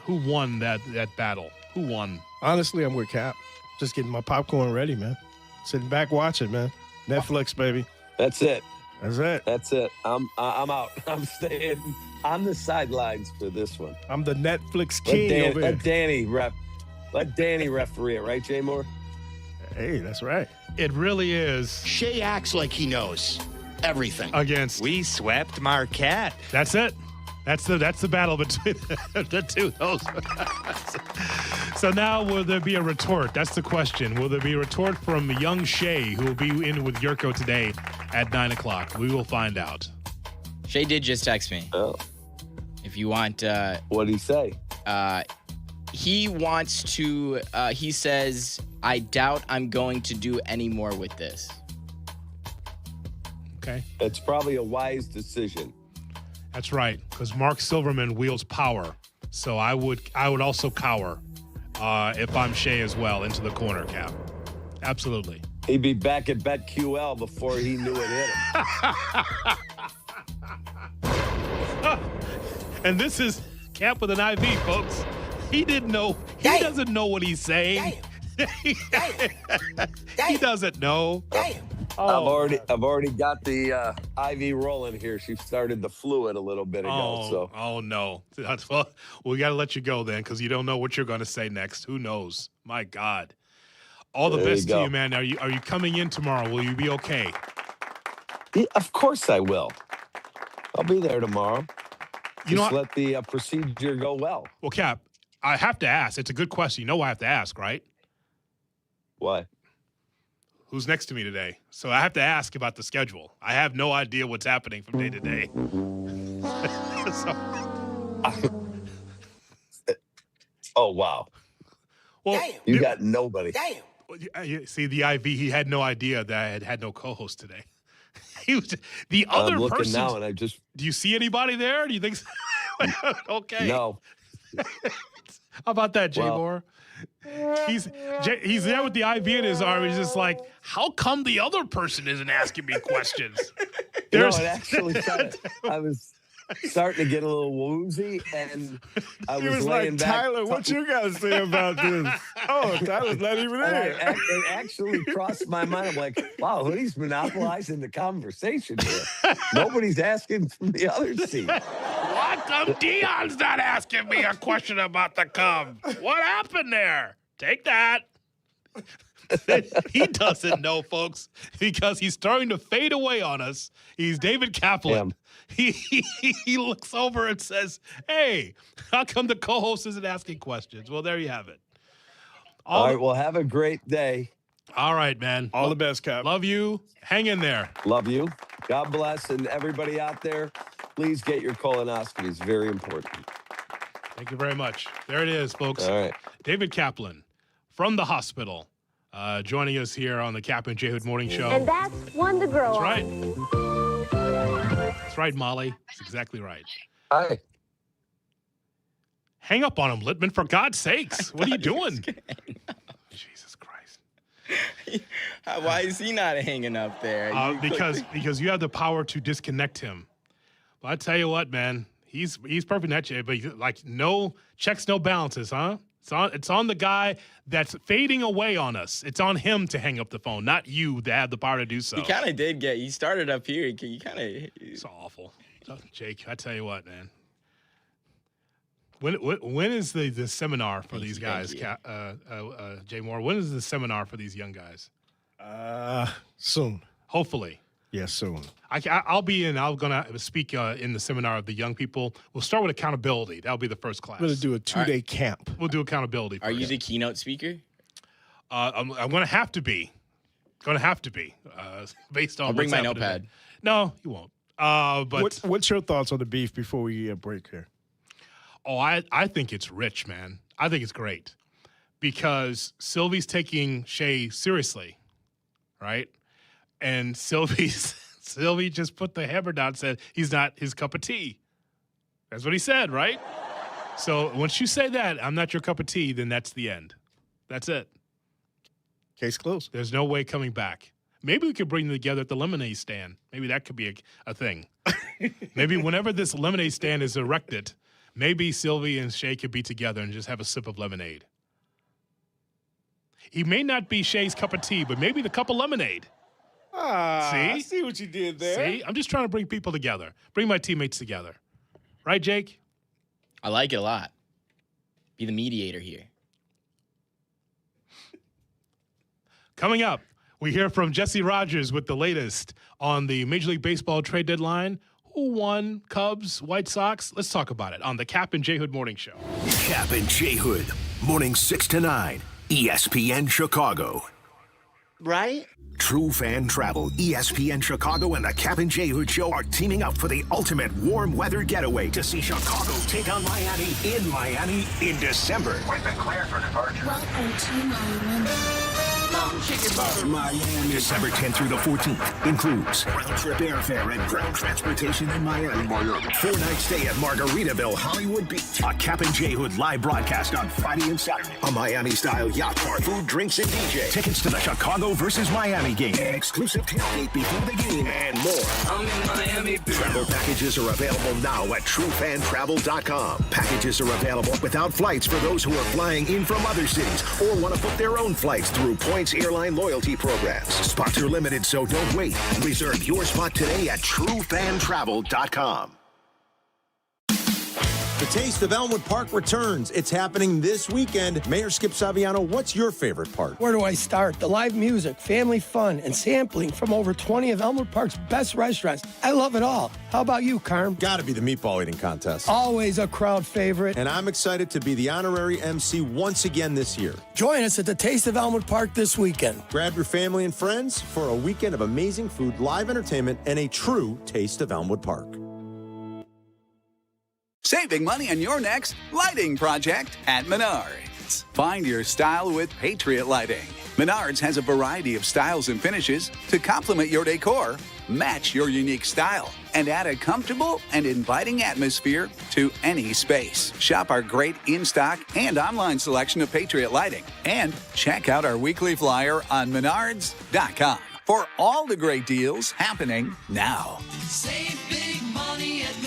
Who won that battle? Who won? Honestly, I'm with Cap. Just getting my popcorn ready, man. Sitting back watching, man. Netflix, baby. That's it. That's it. I'm out. I'm staying on the sidelines for this one. I'm the Netflix king over here. Let Danny referee it, right, Jay Moore? Hey, that's right. It really is. Shea acts like he knows everything. Against. We swept Marquette. That's it. That's the battle between the two. So now, will there be a retort? That's the question. Will there be a retort from young Shea, who will be in with Jurko today at 9 o'clock? We will find out. Shea did just text me. Oh. If you want... What'd he say? He wants to... he says, I doubt I'm going to do any more with this. Okay. It's probably a wise decision. That's right, because Mark Silverman wields power. So I would also cower if I'm Shea as well into the corner, Cap. Absolutely. He'd be back at BetQL before he knew it hit him. And this is Cap with an IV, folks. He didn't know. He doesn't know what he's saying. He doesn't know. Oh. I've already got the IV rolling here. She started the fluid a little bit ago. Oh no. Well, we got to let you go then, because you don't know what you're going to say next. Who knows? My God. All the best to you, man. Are you coming in tomorrow? Will you be okay? Yeah, of course I will. I'll be there tomorrow. You Just know, let the procedure go well. Well, Kap, I have to ask. It's a good question. You know I have to ask, right? Why? Who's next to me today? So I have to ask about the schedule. I have no idea what's happening from day to day. Oh, wow. Well, you got nobody. See, the IV, he had no idea that I had no co-host today. He was the other I'm looking person. now, and I just. Do you see anybody there? Do you think? Okay. No. How about that, Jay Moore? He's there with the IV in his arm. He's just like, how come the other person isn't asking me questions? You know, it actually I was starting to get a little woozy, and I He was was laying like, back. Tyler, what you got to say about this? Oh, Tyler's not even there. It actually crossed my mind. I'm like, wow, Hoodie's monopolizing the conversation here. Nobody's asking from the other seat. What come Dion's not asking me a question about the Cubs? What happened there? Take that. He doesn't know, folks, because he's starting to fade away on us. He's David Kaplan. He looks over and says, hey, how come the co-host isn't asking questions? Well, there you have it. All right, well, have a great day. All right, man. All the best, Kap. Love you. Hang in there. Love you. God bless. And everybody out there, please get your colonoscopies. Very important. Thank you very much. There it is, folks. All right. David Kaplan from the hospital joining us here on the Kap and J Hood Morning Show. And that's one to grow That's right. on. That's right, Molly. That's exactly right. Hi. Hang up on him, Littman, for God's sakes. What are you doing? Jesus Christ. Why is he not hanging up there? Because you have the power to disconnect him. But I tell you what, man, he's perfect at you, but like no checks, no balances, huh? It's on the guy that's fading away on us. It's on him to hang up the phone, not you that have the power to do so. He kind of did he started up here. He kind of. It's awful. Jake, I tell you what, man. When is the seminar for these guys, Jay Moore? When is the seminar for these young guys? Soon. Hopefully. Yes, soon. I'll be in. I'm going to speak in the seminar of the young people. We'll start with accountability. That'll be the first class. We're going to do a 2-day camp. We'll do accountability. Are you the keynote speaker? I'm going to have to be. Based on I'll bring what's my happening. notepad. No, you won't. But what's your thoughts on the beef before we break here? Oh, I think it's rich, man. I think it's great because Silvy's taking Shea seriously, right? And Silvy just put the hammer down and said he's not his cup of tea. That's what he said, right? So once you say that, I'm not your cup of tea, then that's the end. That's it. Case closed. There's no way coming back. Maybe we could bring them together at the lemonade stand. Maybe that could be a thing. Maybe whenever this lemonade stand is erected, maybe Silvy and Shea could be together and just have a sip of lemonade. He may not be Shea's cup of tea, but maybe the cup of lemonade. See? I see what you did there. See? I'm just trying to bring people together. Bring my teammates together. Right, Jake? I like it a lot. Be the mediator here. Coming up, we hear from Jesse Rogers with the latest on the Major League Baseball trade deadline. Who won? Cubs, White Sox? Let's talk about it on the Kap and J Hood Morning Show. Kap and J Hood, morning 6 to 9, ESPN Chicago. Right? True Fan Travel, ESPN Chicago, and the Kap and J Hood Show are teaming up for the ultimate warm weather getaway to see Chicago take on Miami in December. We've been cleared for departure. Welcome to Miami. Miami. December 10th through the 14th includes round-trip airfare and ground transportation in Miami. 4-night stay at Margaritaville, Hollywood Beach. A Kap and J Hood live broadcast on Friday and Saturday. A Miami-style yacht park, food, drinks, and DJ. Tickets to the Chicago versus Miami game. An exclusive tailgate before the game, and more. I'm in Miami. Travel packages are available now at TrueFanTravel.com. Packages are available without flights for those who are flying in from other cities or want to book their own flights through Points Airline loyalty programs. Spots are limited, so don't wait. Reserve your spot today at TrueFanTravel.com. The Taste of Elmwood Park returns. It's happening this weekend. Mayor Skip Saviano, what's your favorite part? Where do I start? The live music, family fun, and sampling from over 20 of Elmwood Park's best restaurants. I love it all. How about you, Carm? Gotta be the meatball eating contest. Always a crowd favorite. And I'm excited to be the honorary MC once again this year. Join us at the Taste of Elmwood Park this weekend. Grab your family and friends for a weekend of amazing food, live entertainment, and a true Taste of Elmwood Park. Saving money on your next lighting project at Menards. Find your style with Patriot Lighting. Menards has a variety of styles and finishes to complement your decor, match your unique style, and add a comfortable and inviting atmosphere to any space. Shop our great in-stock and online selection of Patriot Lighting. And check out our weekly flyer on menards.com for all the great deals happening now. Save big money at Menards.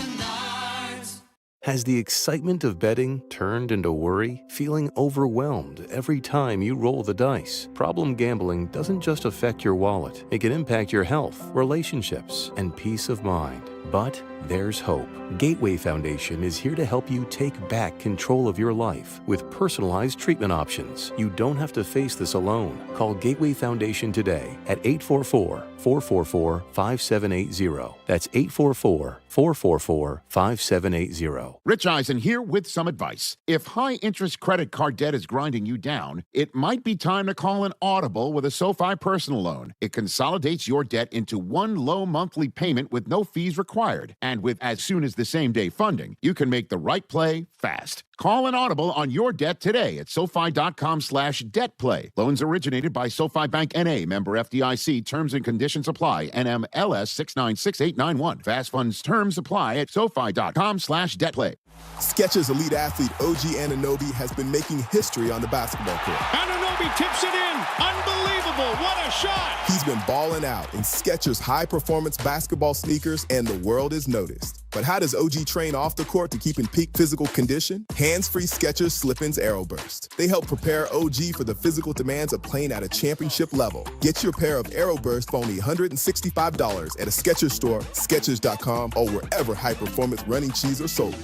Has the excitement of betting turned into worry? Feeling overwhelmed every time you roll the dice? Problem gambling doesn't just affect your wallet. It can impact your health, relationships, and peace of mind. But there's hope. Gateway Foundation is here to help you take back control of your life with personalized treatment options. You don't have to face this alone. Call Gateway Foundation today at 844-444-5780. That's 844-444-5780. Rich Eisen here with some advice. If high-interest credit card debt is grinding you down, it might be time to call an Audible with a SoFi personal loan. It consolidates your debt into one low monthly payment with no fees required. And with as soon as the same-day funding, you can make the right play fast. Call an Audible on your debt today at SoFi.com/debtplay. Loans originated by SoFi Bank N.A., member FDIC. Terms and conditions apply. NMLS 696891. Fast funds terms apply at SoFi.com/debtplay. Skechers elite athlete OG Anunoby has been making history on the basketball court. Anunoby tips it in. Unbelievable. What a shot. He's been balling out in Skechers high-performance basketball sneakers, and the world is noticed. But how does OG train off the court to keep in peak physical condition? Hands-free Skechers Slip-ins Aeroburst. They help prepare OG for the physical demands of playing at a championship level. Get your pair of Aeroburst for only $165 at a Skechers store, Skechers.com, or wherever high-performance running shoes are sold.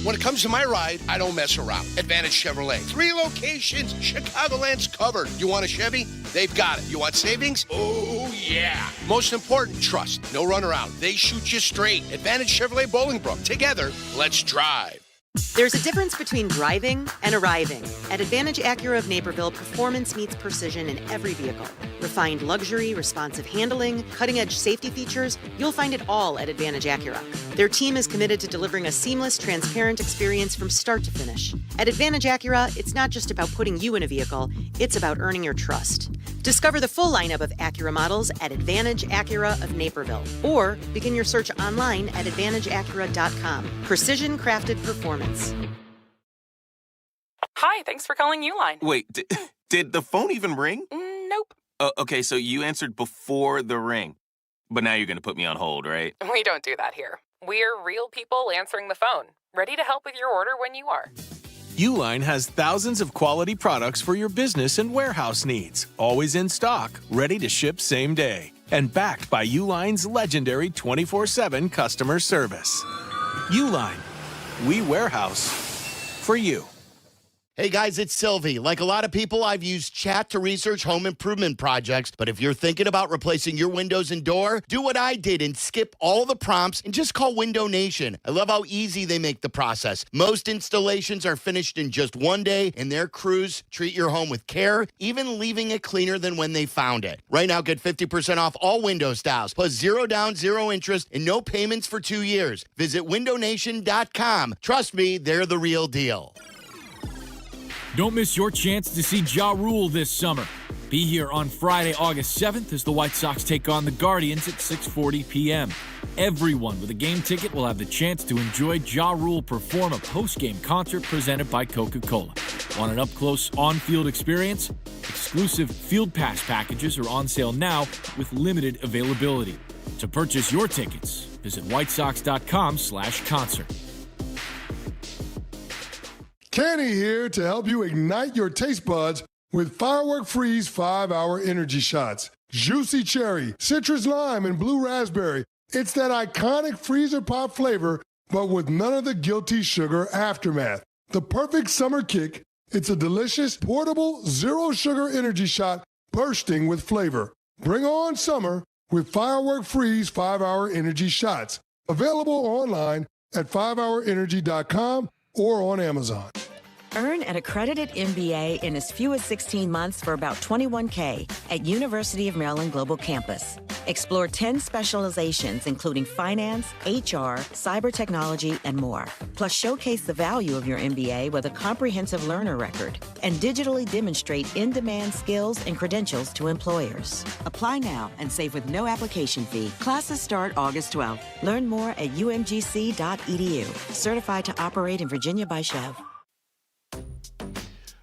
When it comes to my ride, I don't mess around. Advantage Chevrolet. 3 locations. Chicagoland's covered. You want a Chevy? They've got it. You want savings? Oh, yeah. Most important, trust. No runaround. They shoot you straight. Advantage Chevrolet Bolingbrook. Together, let's drive. There's a difference between driving and arriving. At Advantage Acura of Naperville, performance meets precision in every vehicle. Refined luxury, responsive handling, cutting-edge safety features, you'll find it all at Advantage Acura. Their team is committed to delivering a seamless, transparent experience from start to finish. At Advantage Acura, it's not just about putting you in a vehicle, it's about earning your trust. Discover the full lineup of Acura models at Advantage Acura of Naperville, or begin your search online at AdvantageAcura.com. Precision-crafted performance. Hi, thanks for calling Uline. Wait, did the phone even ring? Nope. Okay, so you answered before the ring. But now you're going to put me on hold, right? We don't do that here. We're real people answering the phone, ready to help with your order when you are. Uline has thousands of quality products for your business and warehouse needs, always in stock, ready to ship same day, and backed by Uline's legendary 24/7 customer service. Uline, we warehouse for you. Hey guys, it's Silvy. Like a lot of people, I've used chat to research home improvement projects. But if you're thinking about replacing your windows and door, do what I did and skip all the prompts and just call Window Nation. I love how easy they make the process. Most installations are finished in just one day, and their crews treat your home with care, even leaving it cleaner than when they found it. Right now, get 50% off all window styles, plus 0 down, 0 interest, and no payments for 2 years. Visit windownation.com. Trust me, they're the real deal. Don't miss your chance to see Ja Rule this summer. Be here on Friday, August 7th as the White Sox take on the Guardians at 6:40 p.m. Everyone with a game ticket will have the chance to enjoy Ja Rule perform a post-game concert presented by Coca-Cola. Want an up-close on-field experience? Exclusive Field Pass packages are on sale now with limited availability. To purchase your tickets, visit whitesox.com/concert. Kenny here to help you ignite your taste buds with Firework Freeze 5-Hour Energy Shots. Juicy cherry, citrus lime, and blue raspberry. It's that iconic freezer pop flavor but with none of the guilty sugar aftermath. The perfect summer kick, it's a delicious, portable, zero-sugar energy shot bursting with flavor. Bring on summer with Firework Freeze 5-Hour Energy Shots. Available online at 5hourenergy.com or on Amazon. Earn an accredited MBA in as few as 16 months for about $21K at University of Maryland Global Campus. Explore 10 specializations, including finance, HR, cyber technology, and more. Plus, showcase the value of your MBA with a comprehensive learner record and digitally demonstrate in-demand skills and credentials to employers. Apply now and save with no application fee. Classes start August 12th. Learn more at umgc.edu. Certified to operate in Virginia by Chev.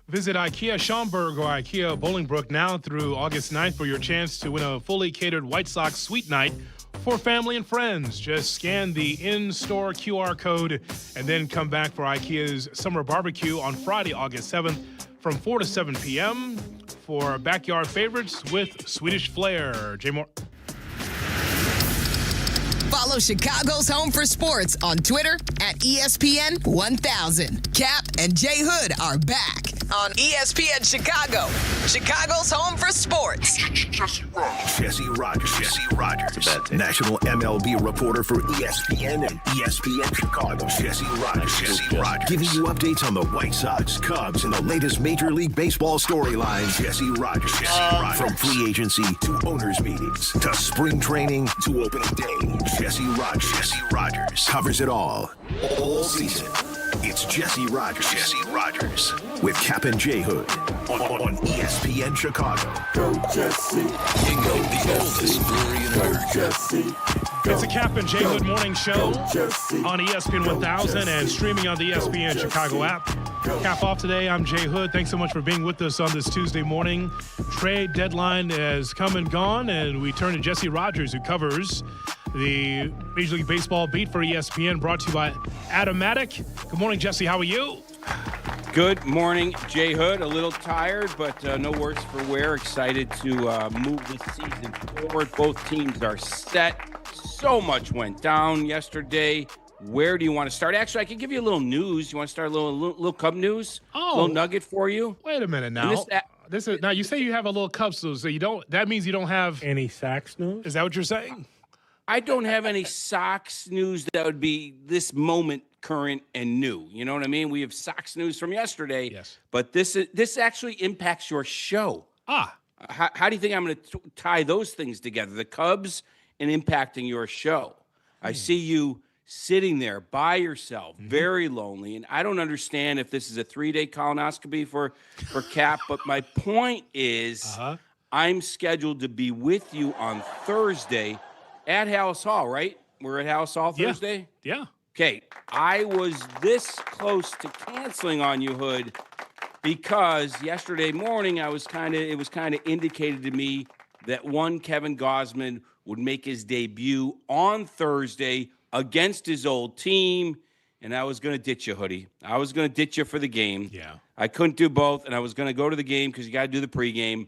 Visit IKEA Schaumburg or IKEA Bolingbrook now through August 9th for your chance to win a fully catered White Sox suite night for family and friends. Just scan the in-store QR code and then come back for IKEA's Summer Barbecue on Friday, August 7th from 4 to 7 p.m. for backyard favorites with Swedish flair. Jay Moore. Follow Chicago's Home for Sports on Twitter at ESPN 1000. Kap and J Hood are back on ESPN Chicago, Chicago's Home for Sports. Jesse Rogers. National MLB reporter for ESPN and ESPN Chicago. Jesse Rogers. Giving you updates on the White Sox, Cubs, and the latest Major League Baseball storylines. Jesse Rogers. From free agency to owners' meetings to spring training to opening day. Jesse Rogers covers it all season. It's Jesse Rogers with Kap and J Hood on ESPN Chicago. Go Jesse. Bingo, the oldest brewery in America. It's a Kap and J Hood morning show on ESPN 1000 and streaming on the ESPN Chicago app. Kap off today. I'm J Hood. Thanks so much for being with us on this Tuesday morning. Trade deadline has come and gone, and we turn to Jesse Rogers, who covers the Major League Baseball beat for ESPN, brought to you by Atomatic. Good morning, Jesse. How are you? Good morning, J Hood. A little tired, but no worse for wear. Excited to move this season forward. Both teams are set. So much went down yesterday. Where do you want to start? Actually, I can give you a little news. You want to start a little Cub news? Oh, a little nugget for you. Wait a minute now. Now you say you have a little Cubs news, so you don't. That means you don't have any Sox news. Is that what you're saying? I don't have any Sox news that would be this moment current and new. You know what I mean? We have Sox news from yesterday. Yes. But this actually impacts your show. How do you think I'm going to tie those things together? The Cubs and impacting your show. I see you sitting there by yourself, very lonely, and I don't understand if this is a 3-day colonoscopy for Kap, but my point is I'm scheduled to be with you on Thursday at House Hall, right? We're at House Hall Thursday? Yeah. Okay. I was this close to canceling on you, Hood, because yesterday morning it was kind of indicated to me that one Kevin Gausman would make his debut on Thursday against his old team, and I was going to ditch you, Hoodie. I was going to ditch you for the game. Yeah. I couldn't do both, and I was going to go to the game because you got to do the pregame.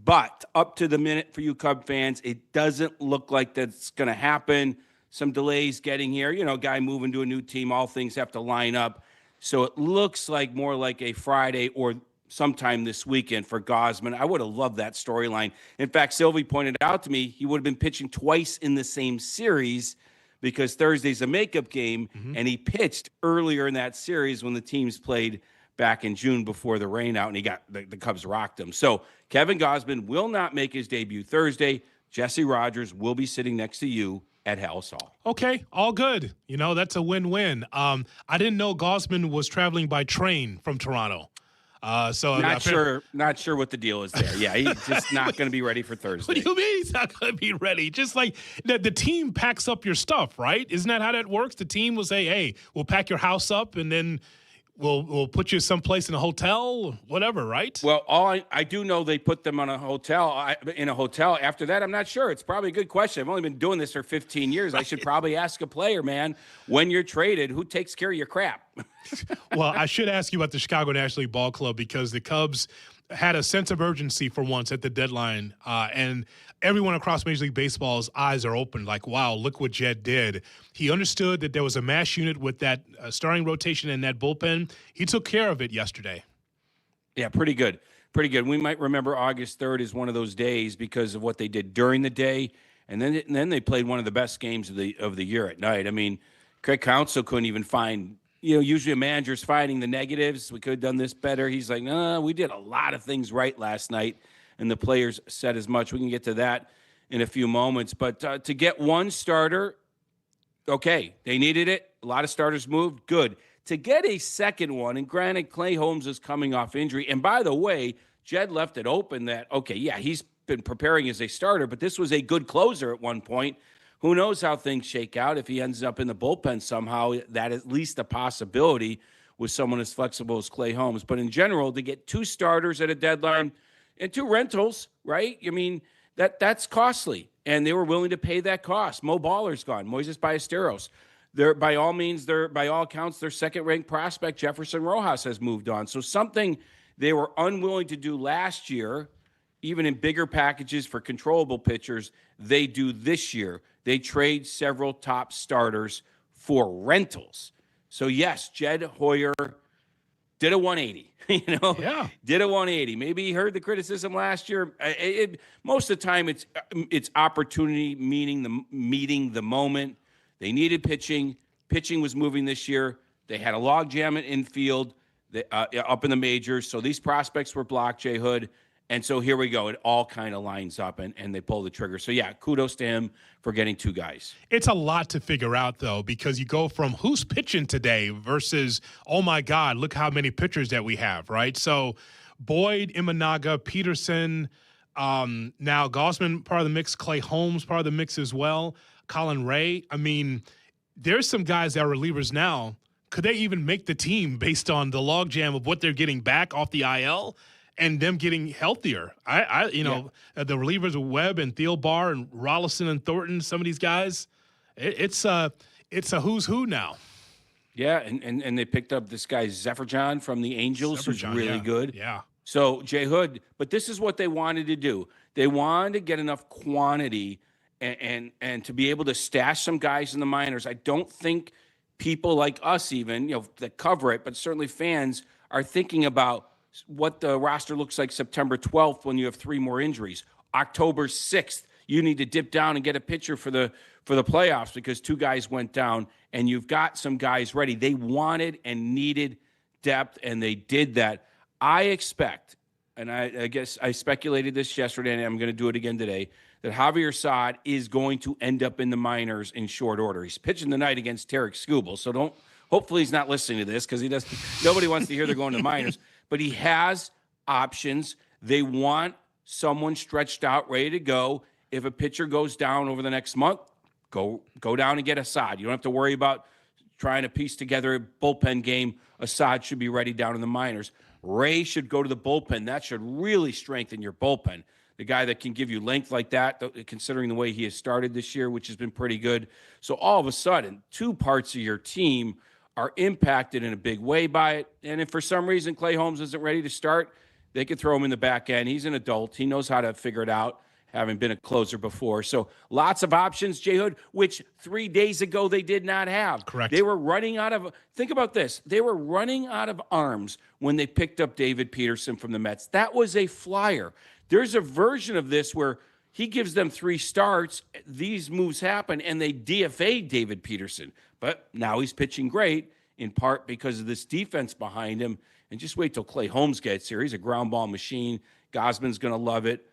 But up to the minute for you Cub fans, it doesn't look like that's going to happen. Some delays getting here. You know, guy moving to a new team, all things have to line up. So it looks like more like a Friday or sometime this weekend for Gausman. I would have loved that storyline. In fact, Silvy pointed out to me he would have been pitching twice in the same series because Thursday's a makeup game, and he pitched earlier in that series when the teams played back in June before the rain out, and he got the Cubs rocked him. So Kevin Gausman will not make his debut Thursday. Jesse Rogers will be sitting next to you at House Hall. Okay, all good. You know, that's a win-win. I didn't know Gausman was traveling by train from Toronto. So not sure what the deal is there. Yeah, he's just not going to be ready for Thursday. What do you mean he's not going to be ready? Just like the team packs up your stuff, right? Isn't that how that works? The team will say, hey, we'll pack your house up and then we'll put you someplace in a hotel, whatever, right? Well, all I do know they put them in a hotel. After that, I'm not sure. It's probably a good question. I've only been doing this for 15 years. I should probably ask a player, man, when you're traded, who takes care of your crap? Well, I should ask you about the Chicago National League Ball Club because the Cubs, had a sense of urgency for once at the deadline, and everyone across Major League Baseball's eyes are open. Like, wow, look what Jed did. He understood that there was a mash unit with that starting rotation and that bullpen. He took care of it yesterday. Yeah, pretty good. Pretty good. We might remember August 3rd as one of those days because of what they did during the day, and then they played one of the best games of the year at night. I mean, Craig Counsell couldn't even find. Usually a manager's finding the negatives. We could have done this better. He's like, no, we did a lot of things right last night, and the players said as much. We can get to that in a few moments. But to get one starter, okay, they needed it. A lot of starters moved. Good. To get a second one, and granted, Clay Holmes is coming off injury. And by the way, Jed left it open that, okay, yeah, he's been preparing as a starter, but this was a good closer at one point. Who knows how things shake out? If he ends up in the bullpen somehow, that at least a possibility with someone as flexible as Clay Holmes. But in general, to get two starters at a deadline and two rentals, right? I mean, that's costly. And they were willing to pay that cost. Mo Baller's gone. Moises Ballesteros. By all accounts, their second-ranked prospect, Jefferson Rojas, has moved on. So something they were unwilling to do last year, even in bigger packages for controllable pitchers, they do this year. They trade several top starters for rentals. So, yes, Jed Hoyer did a 180, Yeah. Did a 180. Maybe he heard the criticism last year. Most of the time, it's opportunity meeting the moment. They needed pitching. Pitching was moving this year. They had a logjam in infield up in the majors. So these prospects were blocked, J. Hood. And so here we go. It all kind of lines up, and they pull the trigger. So, yeah, kudos to him for getting two guys. It's a lot to figure out, though, because you go from who's pitching today versus, oh, my God, look how many pitchers that we have, right? So Boyd, Imanaga, Peterson, now Gosman part of the mix, Clay Holmes part of the mix as well, Colin Ray. I mean, there's some guys that are relievers now. Could they even make the team based on the logjam of what they're getting back off the IL? And them getting healthier. The relievers of Webb and Thielbar and Rollison and Thornton, some of these guys, it's a who's who now. Yeah, and they picked up this guy Zephyr from the Angels, who's really good. Yeah. So, J. Hood, but this is what they wanted to do. They wanted to get enough quantity and to be able to stash some guys in the minors. I don't think people like us even, that cover it, but certainly fans are thinking about what the roster looks like September 12th when you have three more injuries. October 6th, you need to dip down and get a pitcher for the playoffs because two guys went down, and you've got some guys ready. They wanted and needed depth, and they did that. I expect, and I guess I speculated this yesterday, and I'm going to do it again today, that Javier Saad is going to end up in the minors in short order. He's pitching tonight against Tarek Skubal, so hopefully he's not listening to this because nobody wants to hear they're going to the minors. But he has options. They want someone stretched out, ready to go. If a pitcher goes down over the next month, go down and get Assad. You don't have to worry about trying to piece together a bullpen game. Assad should be ready down in the minors. Ray should go to the bullpen. That should really strengthen your bullpen. The guy that can give you length like that, considering the way he has started this year, which has been pretty good. So all of a sudden, two parts of your team are impacted in a big way by it. And if for some reason Clay Holmes isn't ready to start, they could throw him in the back end. He's an adult. He knows how to figure it out, having been a closer before. So lots of options, J. Hood, which 3 days ago they did not have. Correct. They were running out of – think about this. They were running out of arms when they picked up David Peterson from the Mets. That was a flyer. There's a version of this where he gives them 3 starts, these moves happen, and they DFA David Peterson. But now he's pitching great, in part because of this defense behind him. And just wait till Clay Holmes gets here. He's a ground ball machine. Gosman's going to love it.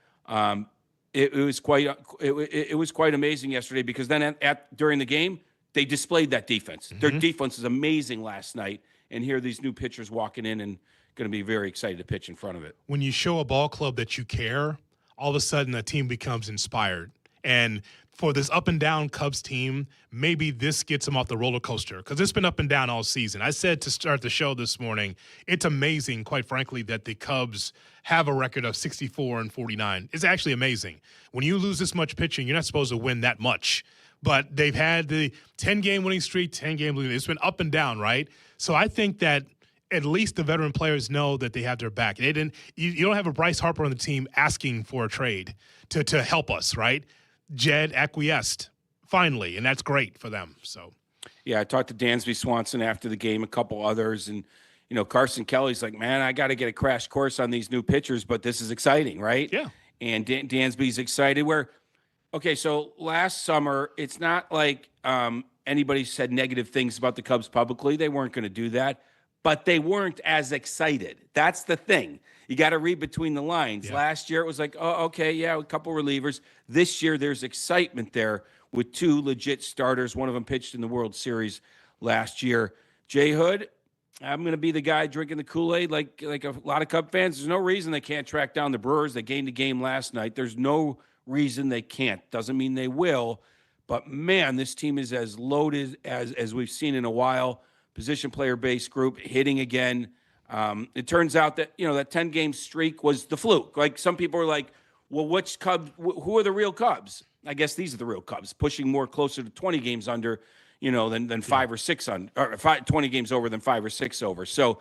It was quite amazing yesterday because then during the game, they displayed that defense. Mm-hmm. Their defense is amazing last night. And here are these new pitchers walking in and going to be very excited to pitch in front of it. When you show a ball club that you care, all of a sudden the team becomes inspired. And for this up and down Cubs team, maybe this gets them off the roller coaster because it's been up and down all season. I said to start the show this morning, it's amazing, quite frankly, that the Cubs have a record of 64-49. It's actually amazing. When you lose this much pitching, you're not supposed to win that much. But they've had the 10-game winning streak, 10-game losing. It's been up and down, right? So I think that at least the veteran players know that they have their back. They didn't. You don't have a Bryce Harper on the team asking for a trade to help us, right? Jed acquiesced finally, and that's great for them. So, yeah, I talked to Dansby Swanson after the game, a couple others, and Carson Kelly's like, man, I got to get a crash course on these new pitchers, but this is exciting, right? Yeah. And Dansby's excited. Okay, so last summer, it's not like anybody said negative things about the Cubs publicly. They weren't going to do that, but they weren't as excited. That's the thing. You got to read between the lines. Yeah. Last year, it was like, oh, okay, yeah, a couple relievers. This year, there's excitement there with two legit starters. One of them pitched in the World Series last year. J Hood, I'm going to be the guy drinking the Kool-Aid like a lot of Cub fans. There's no reason they can't track down the Brewers. They gained a game last night. There's no reason they can't. Doesn't mean they will. But, man, this team is as loaded as we've seen in a while. Position player-based group hitting again. It turns out that, that 10-game streak was the fluke. Like, some people are like, well, which Cubs, who are the real Cubs? I guess these are the real Cubs, pushing more closer to 20 games under, than 5 or 6 on, or 20 games over than 5 or 6 over. So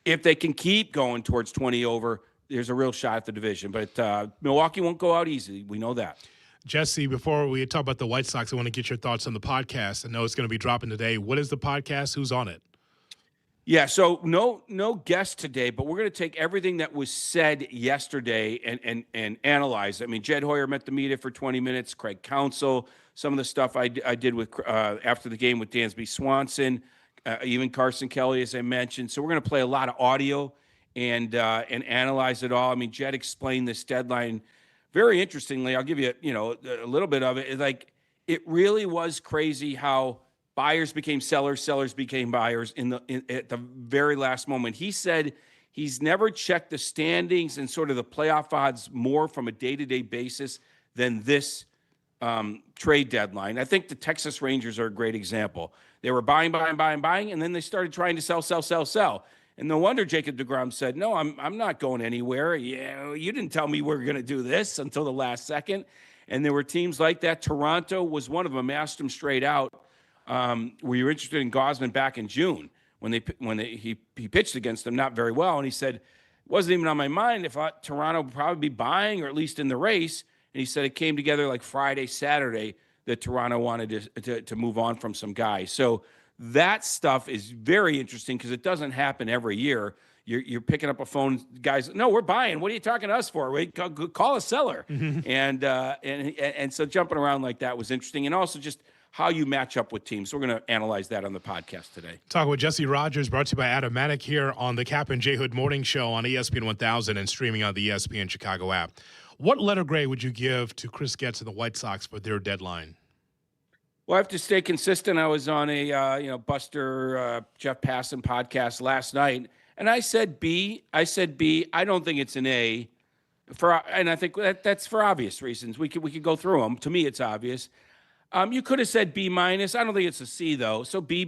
if they can keep going towards 20 over, there's a real shot at the division. But Milwaukee won't go out easy. We know that. Jesse, before we talk about the White Sox, I want to get your thoughts on the podcast. I know it's going to be dropping today. What is the podcast? Who's on it? Yeah, so no guest today, but we're going to take everything that was said yesterday and analyze it. I mean, Jed Hoyer met the media for 20 minutes, Craig Counsell, some of the stuff I did with after the game with Dansby Swanson, even Carson Kelly, as I mentioned. So we're going to play a lot of audio and analyze it all. I mean, Jed explained this deadline very interestingly. I'll give you a little bit of it. It's like it really was crazy how buyers became sellers, sellers became buyers at the very last moment. He said he's never checked the standings and sort of the playoff odds more from a day-to-day basis than this trade deadline. I think the Texas Rangers are a great example. They were buying, and then they started trying to sell. And no wonder Jacob deGrom said, no, I'm not going anywhere. Yeah, you didn't tell me we were going to do this until the last second. And there were teams like that. Toronto was one of them, asked him straight out, were you interested in Gausman back in June when he pitched against them not very well? And he said, it wasn't even on my mind. If Toronto would probably be buying or at least in the race. And he said it came together like Friday, Saturday that Toronto wanted to move on from some guys. So that stuff is very interesting because it doesn't happen every year. You're picking up a phone, guys. No, we're buying. What are you talking to us for? Wait, call a seller. Mm-hmm. And so jumping around like that was interesting, and also just how you match up with teams. So we're going to analyze that on the podcast today. Talking with Jesse Rogers, brought to you by Adam Maddock here on the Kap and J Hood Morning Show on ESPN 1000 and streaming on the ESPN Chicago app. What letter grade would you give to Chris Getz and the White Sox for their deadline? Well, I have to stay consistent. I was on a Buster Jeff Passan podcast last night, and I said B. I don't think it's an A, and I think that's for obvious reasons. We could go through them. To me, it's obvious. You could have said B-. I don't think it's a C though. So B-.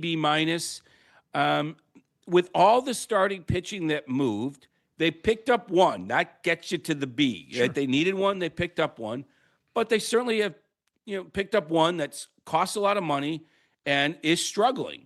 With all the starting pitching that moved, they picked up one. That gets you to the B. Sure. Right? They needed one. They picked up one, but they certainly have picked up one that's costs a lot of money and is struggling.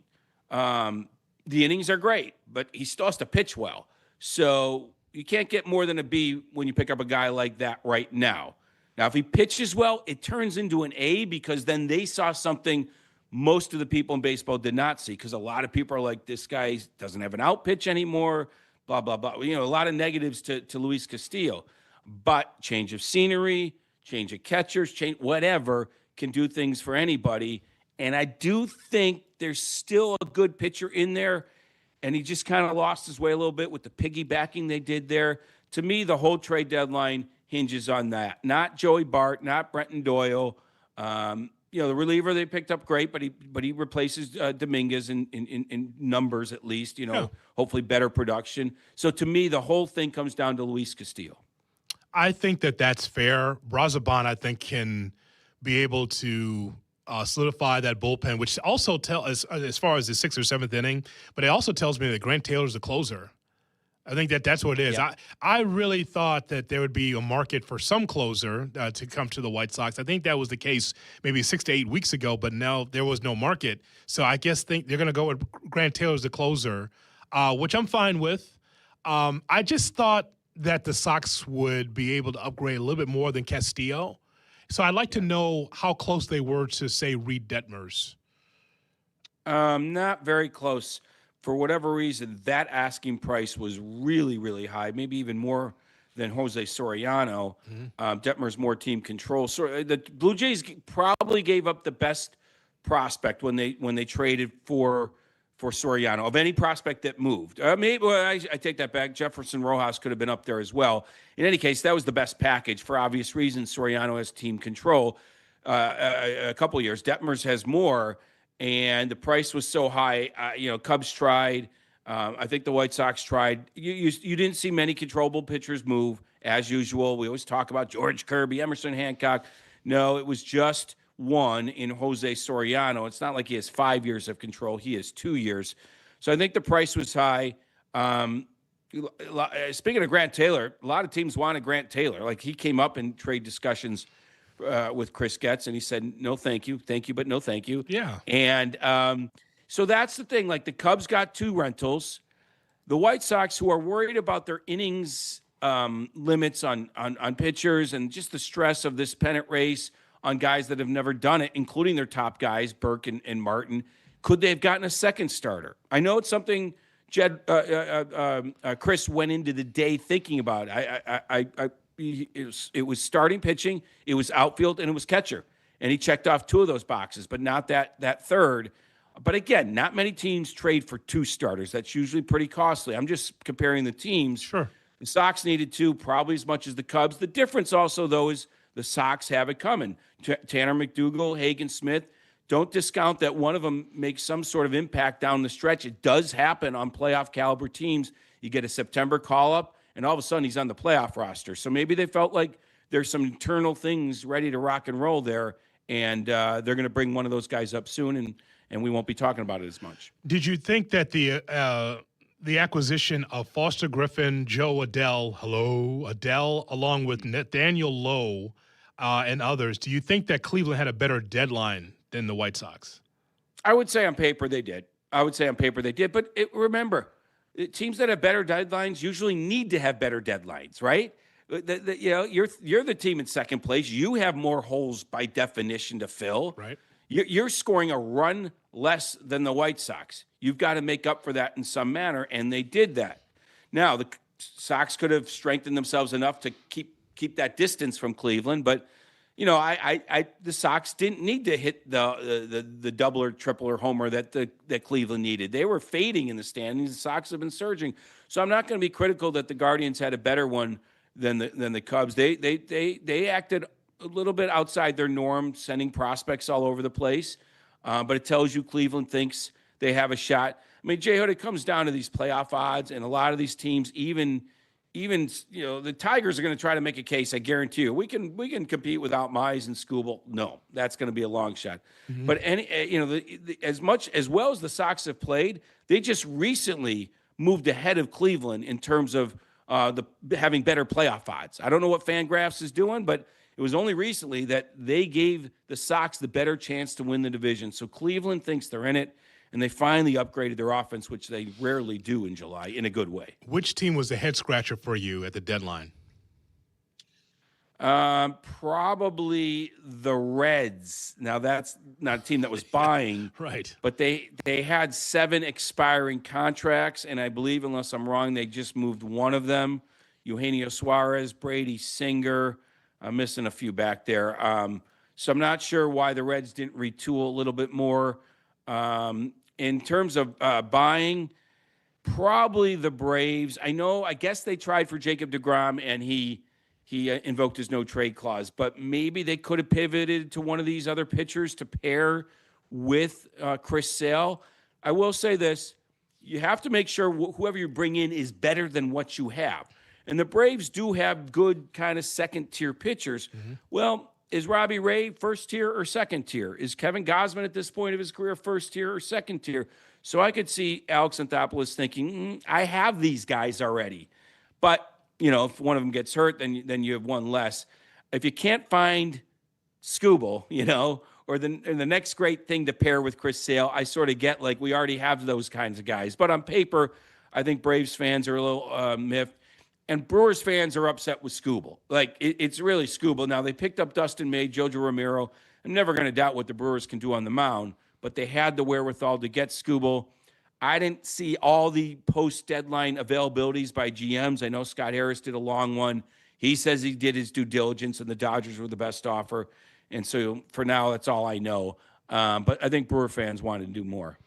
The innings are great, but he still has to pitch well. So you can't get more than a B when you pick up a guy like that right now. Now, if he pitches well, it turns into an A because then they saw something most of the people in baseball did not see, because a lot of people are like, this guy doesn't have an out pitch anymore, blah, blah, blah. A lot of negatives to Luis Castillo. But change of scenery, change of catchers, change whatever can do things for anybody. And I do think there's still a good pitcher in there, and he just kind of lost his way a little bit with the piggybacking they did there. To me, the whole trade deadline hinges on that. Not Joey Bart, not Brenton Doyle. The reliever they picked up great, but he replaces Dominguez in numbers at least. Hopefully better production. So to me, the whole thing comes down to Luis Castillo. I think that's fair. Brazoban, I think, can be able to solidify that bullpen, which also tells as far as the 6th or 7th inning, but it also tells me that Grant Taylor's the closer. I think that's what it is. Yeah. I really thought that there would be a market for some closer to come to the White Sox. I think that was the case maybe 6 to 8 weeks ago, but now there was no market. So I think they're going to go with Grant Taylor as the closer. which I'm fine with. I just thought that the Sox would be able to upgrade a little bit more than Castillo. So I'd like to know how close they were to, say, Reed Detmers. Not very close. For whatever reason, that asking price was really, really high, maybe even more than Jose Soriano. Detmer's more team control. So the Blue Jays probably gave up the best prospect when they traded for Soriano of any prospect that moved. Maybe I take that back. Jefferson Rojas could have been up there as well. In any case, that was the best package for obvious reasons. Soriano has team control a couple of years. Detmers has more, and the price was so high. Cubs tried. I think the White Sox tried. You didn't see many controllable pitchers move as usual. We always talk about George Kirby, Emerson Hancock. No, it was just one in Jose Soriano. It's not like he has 5 years of control. He has 2 years. So I think the price was high. Speaking of Grant Taylor, a lot of teams wanted Grant Taylor. Like, he came up in trade discussions with Chris Getz, and he said, no, thank you, but no, thank you. Yeah. And so that's the thing. Like, the Cubs got 2 rentals. The White Sox, who are worried about their innings limits on pitchers and just the stress of this pennant race on guys that have never done it, including their top guys, Burke and Martin, could they have gotten a second starter? I know it's something Chris went into the day thinking about. It was starting pitching, it was outfield, and it was catcher. And he checked off 2 of those boxes, but not that third. But again, not many teams trade for 2 starters. That's usually pretty costly. I'm just comparing the teams. Sure. The Sox needed 2, probably as much as the Cubs. The difference also, though, is the Sox have it coming. Tanner McDougal, Hagen Smith. Don't discount that one of them makes some sort of impact down the stretch. It does happen on playoff caliber teams. You get a September call-up, and all of a sudden he's on the playoff roster. So maybe they felt like there's some internal things ready to rock and roll there, and they're going to bring one of those guys up soon, and we won't be talking about it as much. Did you think that the acquisition of Foster Griffin, Joe Adell, along with Nathaniel Lowe and others, do you think that Cleveland had a better deadline than the White Sox? I would say on paper they did. But remember, teams that have better deadlines usually need to have better deadlines, right? You're the team in second place. You have more holes by definition to fill. Right. You're scoring a run less than the White Sox. You've got to make up for that in some manner, and they did that. Now, the Sox could have strengthened themselves enough to keep that distance from Cleveland, but the Sox didn't need to hit the double or triple or homer that Cleveland needed. They were fading in the standings. The Sox have been surging, so I'm not going to be critical that the Guardians had a better one than the Cubs. They acted a little bit outside their norm, sending prospects all over the place. But it tells you Cleveland thinks they have a shot. I mean, J Hood, it comes down to these playoff odds, and a lot of these teams, even the Tigers are going to try to make a case. I guarantee you, we can compete without Mize and Skubal. No, that's going to be a long shot. Mm-hmm. But as well as the Sox have played, they just recently moved ahead of Cleveland in terms of having better playoff odds. I don't know what Fangraphs is doing, but it was only recently that they gave the Sox the better chance to win the division. So Cleveland thinks they're in it, and they finally upgraded their offense, which they rarely do in July, in a good way. Which team was the head-scratcher for you at the deadline? Probably the Reds. Now, that's not a team that was buying. Right. But they had 7 expiring contracts, and I believe, unless I'm wrong, they just moved one of them. Eugenio Suarez, Brady Singer. I'm missing a few back there. So I'm not sure why the Reds didn't retool a little bit more. In terms of buying, probably the Braves. I guess they tried for Jacob deGrom, and he invoked his no-trade clause. But maybe they could have pivoted to one of these other pitchers to pair with Chris Sale. I will say this. You have to make sure whoever you bring in is better than what you have. And the Braves do have good kind of second-tier pitchers. Mm-hmm. Well, is Robbie Ray first tier or second tier? Is Kevin Gausman at this point of his career first tier or second tier? So I could see Alex Anthopoulos thinking, I have these guys already. But, if one of them gets hurt, then you have one less. If you can't find Skubal, or the next great thing to pair with Chris Sale, I sort of get like we already have those kinds of guys. But on paper, I think Braves fans are a little miffed. And Brewers fans are upset with Skubal. Like, it's really Skubal. Now, they picked up Dustin May, Jojo Romero. I'm never going to doubt what the Brewers can do on the mound, but they had the wherewithal to get Skubal. I didn't see all the post-deadline availabilities by GMs. I know Scott Harris did a long one. He says he did his due diligence, and the Dodgers were the best offer. And so, for now, that's all I know. But I think Brewer fans wanted to do more.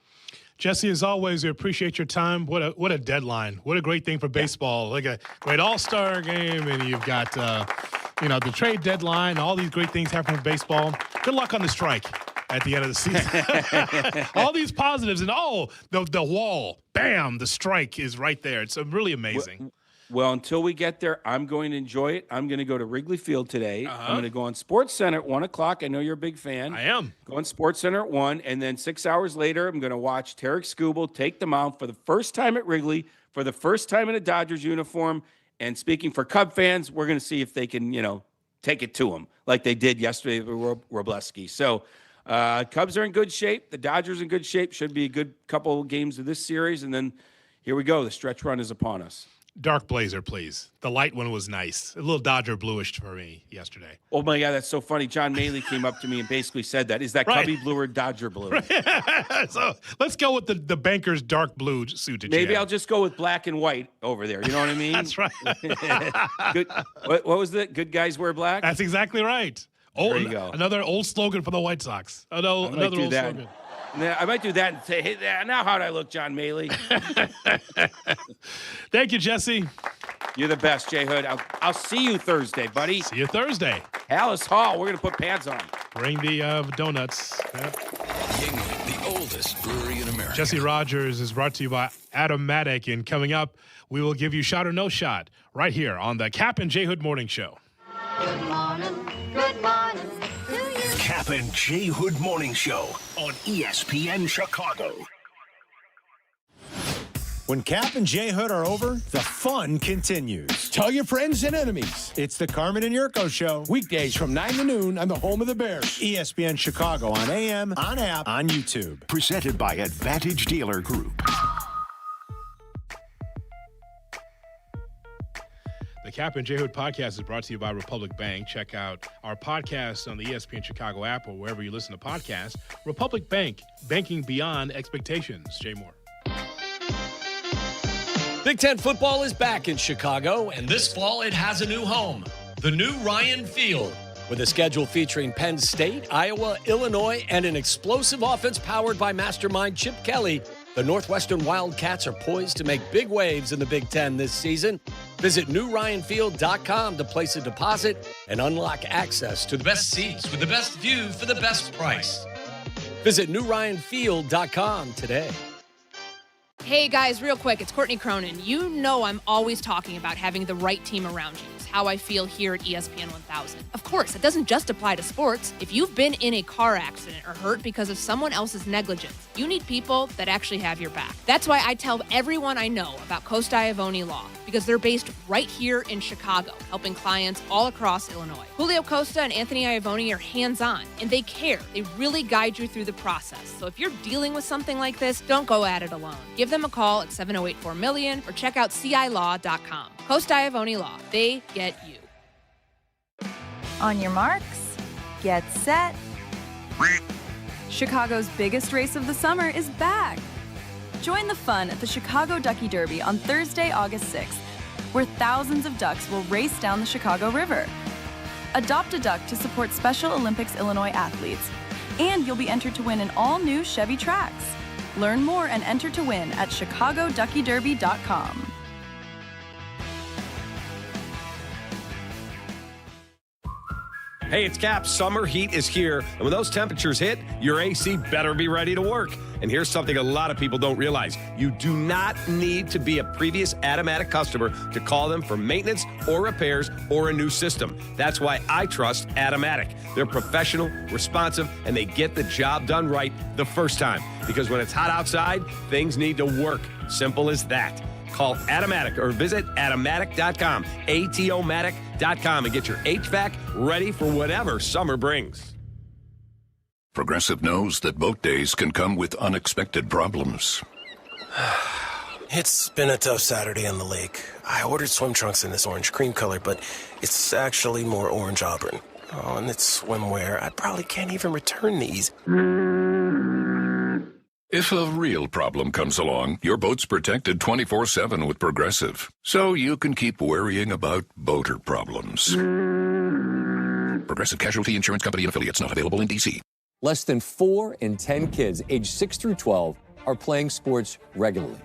Jesse, as always, we appreciate your time. What a deadline. What a great thing for baseball. Like a great all-star game, and you've got, the trade deadline, all these great things happening in baseball. Good luck on the strike at the end of the season. All these positives, and the wall, bam, the strike is right there. It's really amazing. Well, until we get there, I'm going to enjoy it. I'm going to go to Wrigley Field today. I'm going to go on Sports Center at 1 o'clock. I know you're a big fan. I am. Go on Sports Center at 1, and then 6 hours later, I'm going to watch Tarek Skubal take the mound for the first time at Wrigley, for the first time in a Dodgers uniform. And speaking for Cub fans, we're going to see if they can, take it to him like they did yesterday with Wroblewski. So Cubs are in good shape. The Dodgers are in good shape. Should be a good couple of games of this series. And then here we go. The stretch run is upon us. Dark blazer, please. The light one was nice. A little Dodger bluish for me yesterday. Oh, my God, that's so funny. John Maley came up to me and basically said that. Is that Cubby blue or Dodger blue? Right. So let's go with the banker's dark blue suit. Maybe I'll just go with black and white over there. You know what I mean? That's right. Good. What was it? Good guys wear black? That's exactly right. There you go. Another old slogan for the White Sox. Another old slogan. I might do that and say, hey, now how'd I look, John Maley? Thank you, Jesse. You're the best, J Hood. I'll see you Thursday, buddy. See you Thursday. Alice Hall. We're going to put pads on. Bring the donuts. Yep. Yingling, the oldest brewery in America. Jesse Rogers is brought to you by Automatic. And coming up, we will give you shot or no shot right here on the Kap and J Hood Morning Show. Good morning. Good morning. Kap and J Hood Morning Show on ESPN Chicago. When Kap and J Hood are over, the fun continues. Tell your friends and enemies. It's the Carmen and Jurko Show. Weekdays from 9 to noon on the home of the Bears. ESPN Chicago on AM, on app, on YouTube. Presented by Advantage Dealer Group. The Kap and J Hood podcast is brought to you by Republic Bank. Check out our podcast on the ESPN Chicago app or wherever you listen to podcasts. Republic Bank, banking beyond expectations. Jay Moore. Big Ten football is back in Chicago, and this fall it has a new home, the new Ryan Field. With a schedule featuring Penn State, Iowa, Illinois, and an explosive offense powered by mastermind Chip Kelly, the Northwestern Wildcats are poised to make big waves in the Big Ten this season. Visit newryanfield.com to place a deposit and unlock access to the best seats with the best view for the best price. Visit newryanfield.com today. Hey guys, real quick, it's Courtney Cronin. You know I'm always talking about having the right team around you. It's how I feel here at ESPN 1000. Of course, it doesn't just apply to sports. If you've been in a car accident or hurt because of someone else's negligence, you need people that actually have your back. That's why I tell everyone I know about Costa Iavoni Law, because they're based right here in Chicago, helping clients all across Illinois. Julio Costa and Anthony Iavoni are hands-on, and they care. They really guide you through the process. So if you're dealing with something like this, don't go at it alone. Give them a call at 708-4MILLION or check out cilaw.com. Costa Iavoni Law. They get you. On your marks, get set. Chicago's biggest race of the summer is back. Join the fun at the Chicago Ducky Derby on Thursday, August 6th, where thousands of ducks will race down the Chicago River. Adopt a duck to support Special Olympics Illinois athletes, and you'll be entered to win an all-new Chevy Trax. Learn more and enter to win at chicagoduckyderby.com. Hey, it's Kap. Summer heat is here, and when those temperatures hit, your AC better be ready to work. And here's something a lot of people don't realize. You do not need to be a previous Automatic customer to call them for maintenance or repairs or a new system. That's why I trust Automatic. They're professional, responsive, and they get the job done right the first time. Because when it's hot outside, things need to work. Simple as that. Call Automatic or visit Automatic.com, ATOmatic.com, and get your HVAC ready for whatever summer brings. Progressive knows that boat days can come with unexpected problems. It's been a tough Saturday on the lake. I ordered swim trunks in this orange cream color, but it's actually more orange auburn. Oh, and it's swimwear. I probably can't even return these. If a real problem comes along, your boat's protected 24/7 with Progressive, so you can keep worrying about boater problems. Progressive Casualty Insurance Company and affiliates, not available in D.C. Less than 4 in 10 kids aged 6 through 12 are playing sports regularly.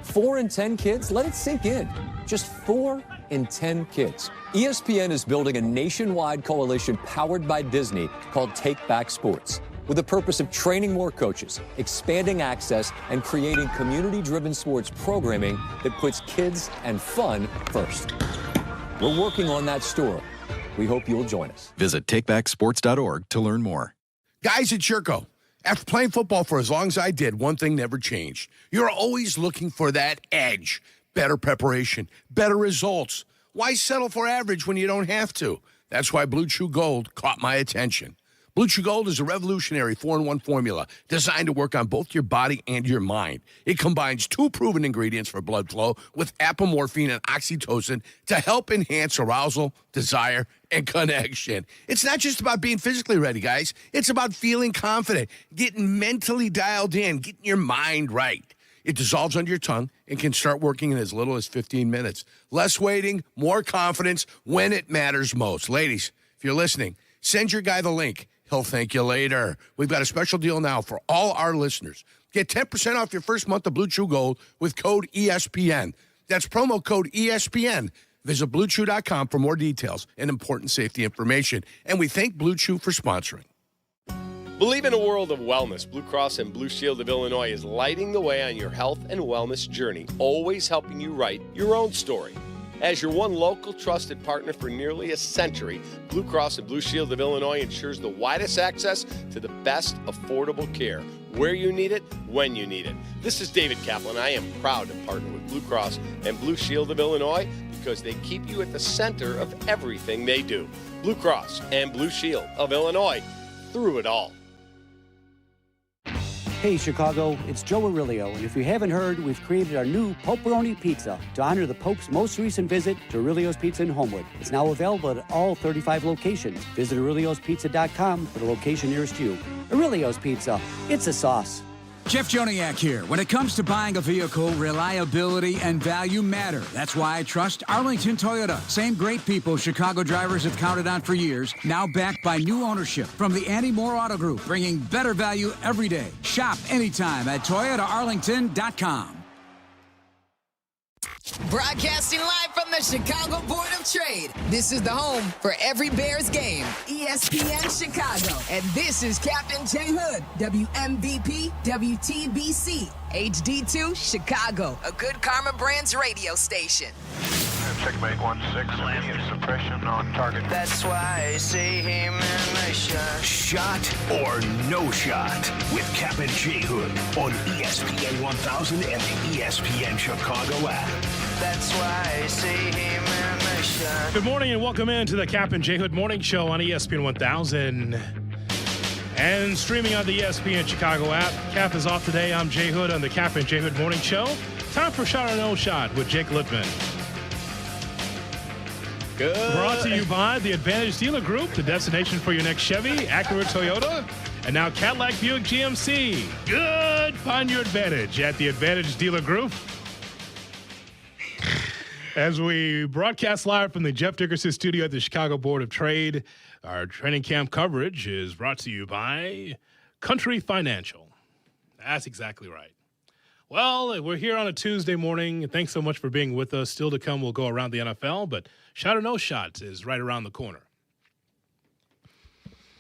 4 in 10 kids? Let it sink in. Just 4 in 10 kids. ESPN is building a nationwide coalition powered by Disney called Take Back Sports, with the purpose of training more coaches, expanding access, and creating community-driven sports programming that puts kids and fun first. We're working on that story. We hope you'll join us. Visit takebacksports.org to learn more. Guys at Jurko, after playing football for as long as I did, one thing never changed. You're always looking for that edge. Better preparation, better results. Why settle for average when you don't have to? That's why Blue Chew Gold caught my attention. Blue Chew Gold is a revolutionary 4-in-1 formula designed to work on both your body and your mind. It combines 2 proven ingredients for blood flow with apomorphine and oxytocin to help enhance arousal, desire, and connection. It's not just about being physically ready, guys. It's about feeling confident, getting mentally dialed in, getting your mind right. It dissolves under your tongue and can start working in as little as 15 minutes. Less waiting, more confidence when it matters most. Ladies, if you're listening, send your guy the link. He'll thank you later. We've got a special deal now for all our listeners. Get 10% off your first month of Blue Chew Gold with code ESPN. That's promo code ESPN. Visit BlueChew.com for more details and important safety information. And we thank Blue Chew for sponsoring. Believe in a world of wellness. Blue Cross and Blue Shield of Illinois is lighting the way on your health and wellness journey, always helping you write your own story. As your one local trusted partner for nearly a century, Blue Cross and Blue Shield of Illinois ensures the widest access to the best affordable care, where you need it, when you need it. This is David Kaplan. I am proud to partner with Blue Cross and Blue Shield of Illinois because they keep you at the center of everything they do. Blue Cross and Blue Shield of Illinois, through it all. Hey Chicago, it's Joe Aurelio, and if you haven't heard, we've created our new Poperoni Pizza to honor the Pope's most recent visit to Aurelio's Pizza in Homewood. It's now available at all 35 locations. Visit Aurelio'sPizza.com for the location nearest you. Aurelio's Pizza, it's a sauce. Jeff Joniak here. When it comes to buying a vehicle, reliability and value matter. That's why I trust Arlington Toyota. Same great people Chicago drivers have counted on for years, now backed by new ownership from the Andy Moore Auto Group, bringing better value every day. Shop anytime at ToyotaArlington.com. Broadcasting live from the Chicago Board of Trade. This is the home for every Bears game. ESPN Chicago. And this is Captain J Hood, WMVP, WTBC, HD2, Chicago. A good Karma Brands radio station. Checkmate 1-6, immediate suppression on target. That's why I see him in the shot. Shot or no shot with Kap J Hood on ESPN 1000 and the ESPN Chicago app. That's why I see him in the shot. Good morning and welcome into the Kap J Hood Morning Show on ESPN 1000 and streaming on the ESPN Chicago app. Kap is off today. I'm J Hood on the Kap J Hood Morning Show. Time for Shot or No Shot with Jake Lippman. Good. Brought to you by the Advantage Dealer Group, the destination for your next Chevy, Acura, Toyota, and now Cadillac, Buick, GMC. Good. Find your advantage at the Advantage Dealer Group. As we broadcast live from the Jeff Dickerson Studio at the Chicago Board of Trade, our training camp coverage is brought to you by Country Financial. That's exactly right. Well, we're here on a Tuesday morning. Thanks so much for being with us. Still to come, we'll go around the NFL, but Shot or No Shot is right around the corner.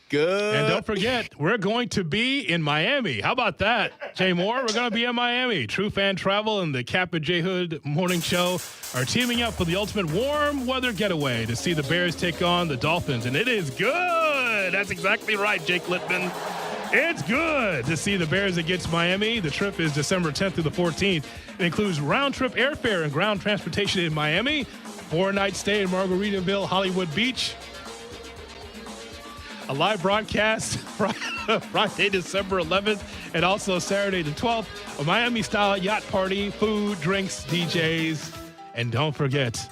Good. And don't forget, we're going to be in Miami. How about that, Jay Moore? We're going to be in Miami. True Fan Travel and the Kap J Hood Morning Show are teaming up for the ultimate warm weather getaway to see the Bears take on the Dolphins. And it is good. That's exactly right, Jake Lippman. It's good to see the Bears against Miami. The trip is December 10th through the 14th. It includes round-trip airfare and ground transportation in Miami, 4-night stay in Margaritaville, Hollywood Beach. a live broadcast Friday, December 11th, and also Saturday the 12th, a Miami-style yacht party, food, drinks, DJs, and don't forget,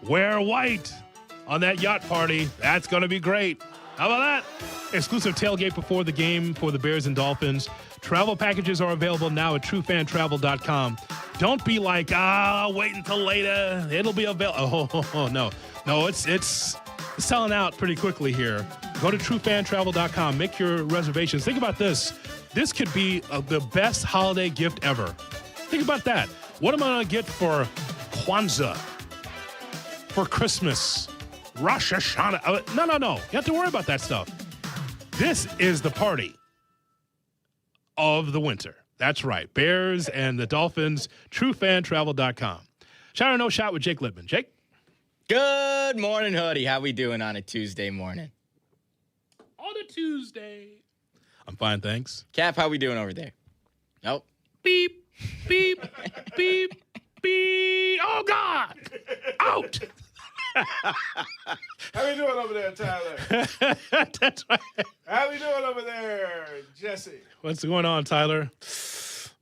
wear white on that yacht party. That's going to be great. How about that? Exclusive tailgate before the game for the Bears and Dolphins. Travel packages are available now at truefantravel.com. Don't be like, wait until later. It'll be available. No, it's selling out pretty quickly here. Go to truefantravel.com. Make your reservations. Think about this. This could be the best holiday gift ever. Think about that. What am I going to get for Kwanzaa? For Christmas? Rosh Hashanah? No. You have to worry about that stuff. This is the party of the winter. That's right. Bears and the Dolphins, truefantravel.com. Shot or no shot with Jake Littman. Jake? Good morning, Hoodie. How we doing on a Tuesday morning? On a Tuesday. I'm fine, thanks. Cap, how we doing over there? Nope. Beep, beep, beep, beep. Oh, God. Out. How we doing over there, Tyler? That's right. How we doing over there, Jesse? What's going on, Tyler?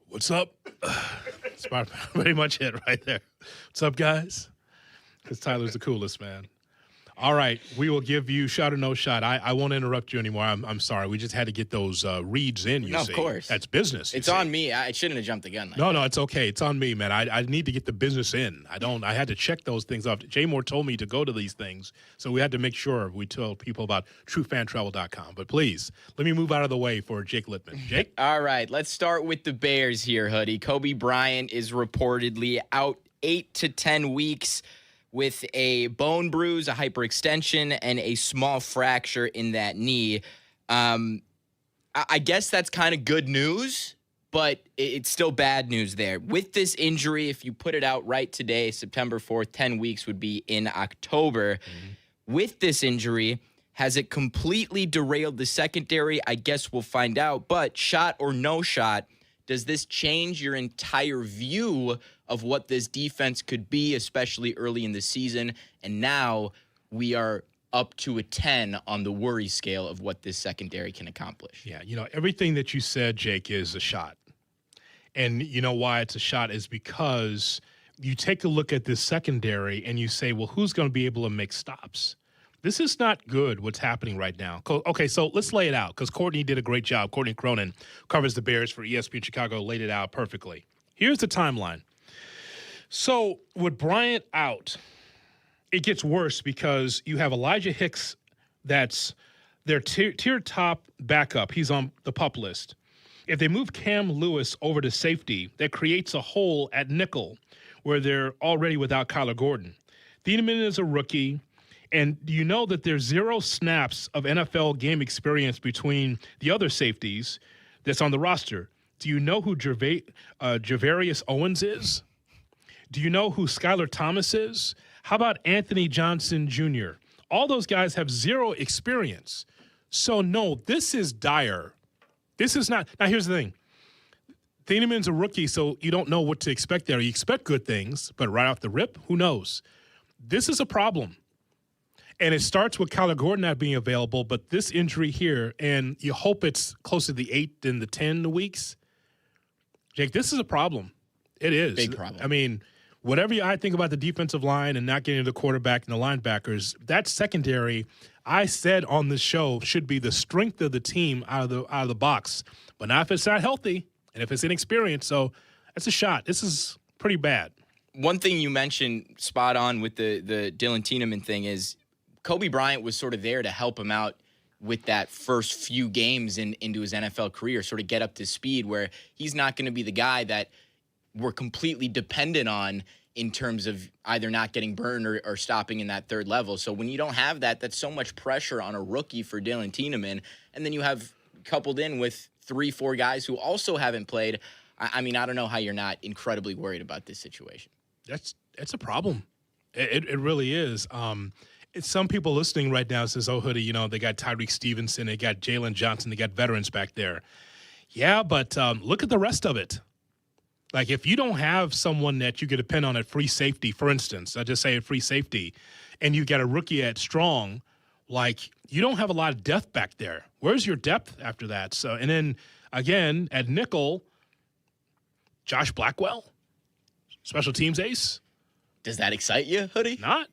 What's up? That's pretty much it right there. What's up, guys? Because Tyler's the coolest, man. All right, we will give you shot or no shot. I won't interrupt you anymore. I'm sorry. We just had to get those reads in, you see. Of course. That's business. It's on me. I shouldn't have jumped the gun. No, it's okay. It's on me, man. I need to get the business in. I had to check those things off. Jay Moore told me to go to these things, so we had to make sure we told people about truefantravel.com. But please, let me move out of the way for Jake Littman. Jake? All right, let's start with the Bears here, Hoodie. Kobe Bryant is reportedly out 8 to 10 weeks with a bone bruise, a hyperextension, and a small fracture in that knee. I guess that's kind of good news, but it's still bad news there. With this injury, if you put it out right today, September 4th, 10 weeks would be in October. Mm-hmm. With this injury, has it completely derailed the secondary? I guess we'll find out. But shot or no shot, does this change your entire view of what this defense could be, especially early in the season? And now we are up to a 10 on the worry scale of what this secondary can accomplish. Yeah, everything that you said, Jake, is a shot. And you know why it's a shot is because you take a look at this secondary and you say, well, who's going to be able to make stops? This is not good, what's happening right now. Okay, so let's lay it out because Courtney did a great job. Courtney Cronin covers the Bears for ESPN Chicago, laid it out perfectly. Here's the timeline. So with Bryant out, it gets worse because you have Elijah Hicks that's their tier top backup. He's on the PUP list. If they move Cam Lewis over to safety, that creates a hole at nickel where they're already without Kyler Gordon. Thieneman is a rookie. And do you know that there's 0 snaps of NFL game experience between the other safeties that's on the roster? Do you know who Javarius Owens is? Do you know who Skylar Thomas is? How about Anthony Johnson Jr.? All those guys have 0 experience. So, no, this is dire. This is not – now, here's the thing. Thieneman's a rookie, so you don't know what to expect there. You expect good things, but right off the rip, who knows? This is a problem. And it starts with Kyler Gordon not being available, but this injury here, and you hope it's closer to the 8 than the 10 weeks. Jake, this is a problem. It is. Big problem. I mean, whatever I think about the defensive line and not getting the quarterback and the linebackers, that secondary, I said on this show, should be the strength of the team out of the box. But not if it's not healthy and if it's inexperienced. So that's a shot. This is pretty bad. One thing you mentioned spot on with the Dylan Thieneman thing is Kobe Bryant was sort of there to help him out with that first few games into his NFL career, sort of get up to speed where he's not going to be the guy that we're completely dependent on in terms of either not getting burned or stopping in that third level. So when you don't have that, that's so much pressure on a rookie for Dylan Thieneman. And then you have coupled in with 3-4 guys who also haven't played. I mean, I don't know how you're not incredibly worried about this situation. That's a problem. It really is. It's some people listening right now says, oh, Hoodie, they got Tyreek Stevenson, they got Jalen Johnson, they got veterans back there. Yeah, but look at the rest of it. Like, if you don't have someone that you could depend on at free safety, for instance, I just say at free safety, and you got a rookie at strong, like, you don't have a lot of depth back there. Where's your depth after that? So, and then, again, at nickel, Josh Blackwell, special teams ace. Does that excite you, Hoodie? Not.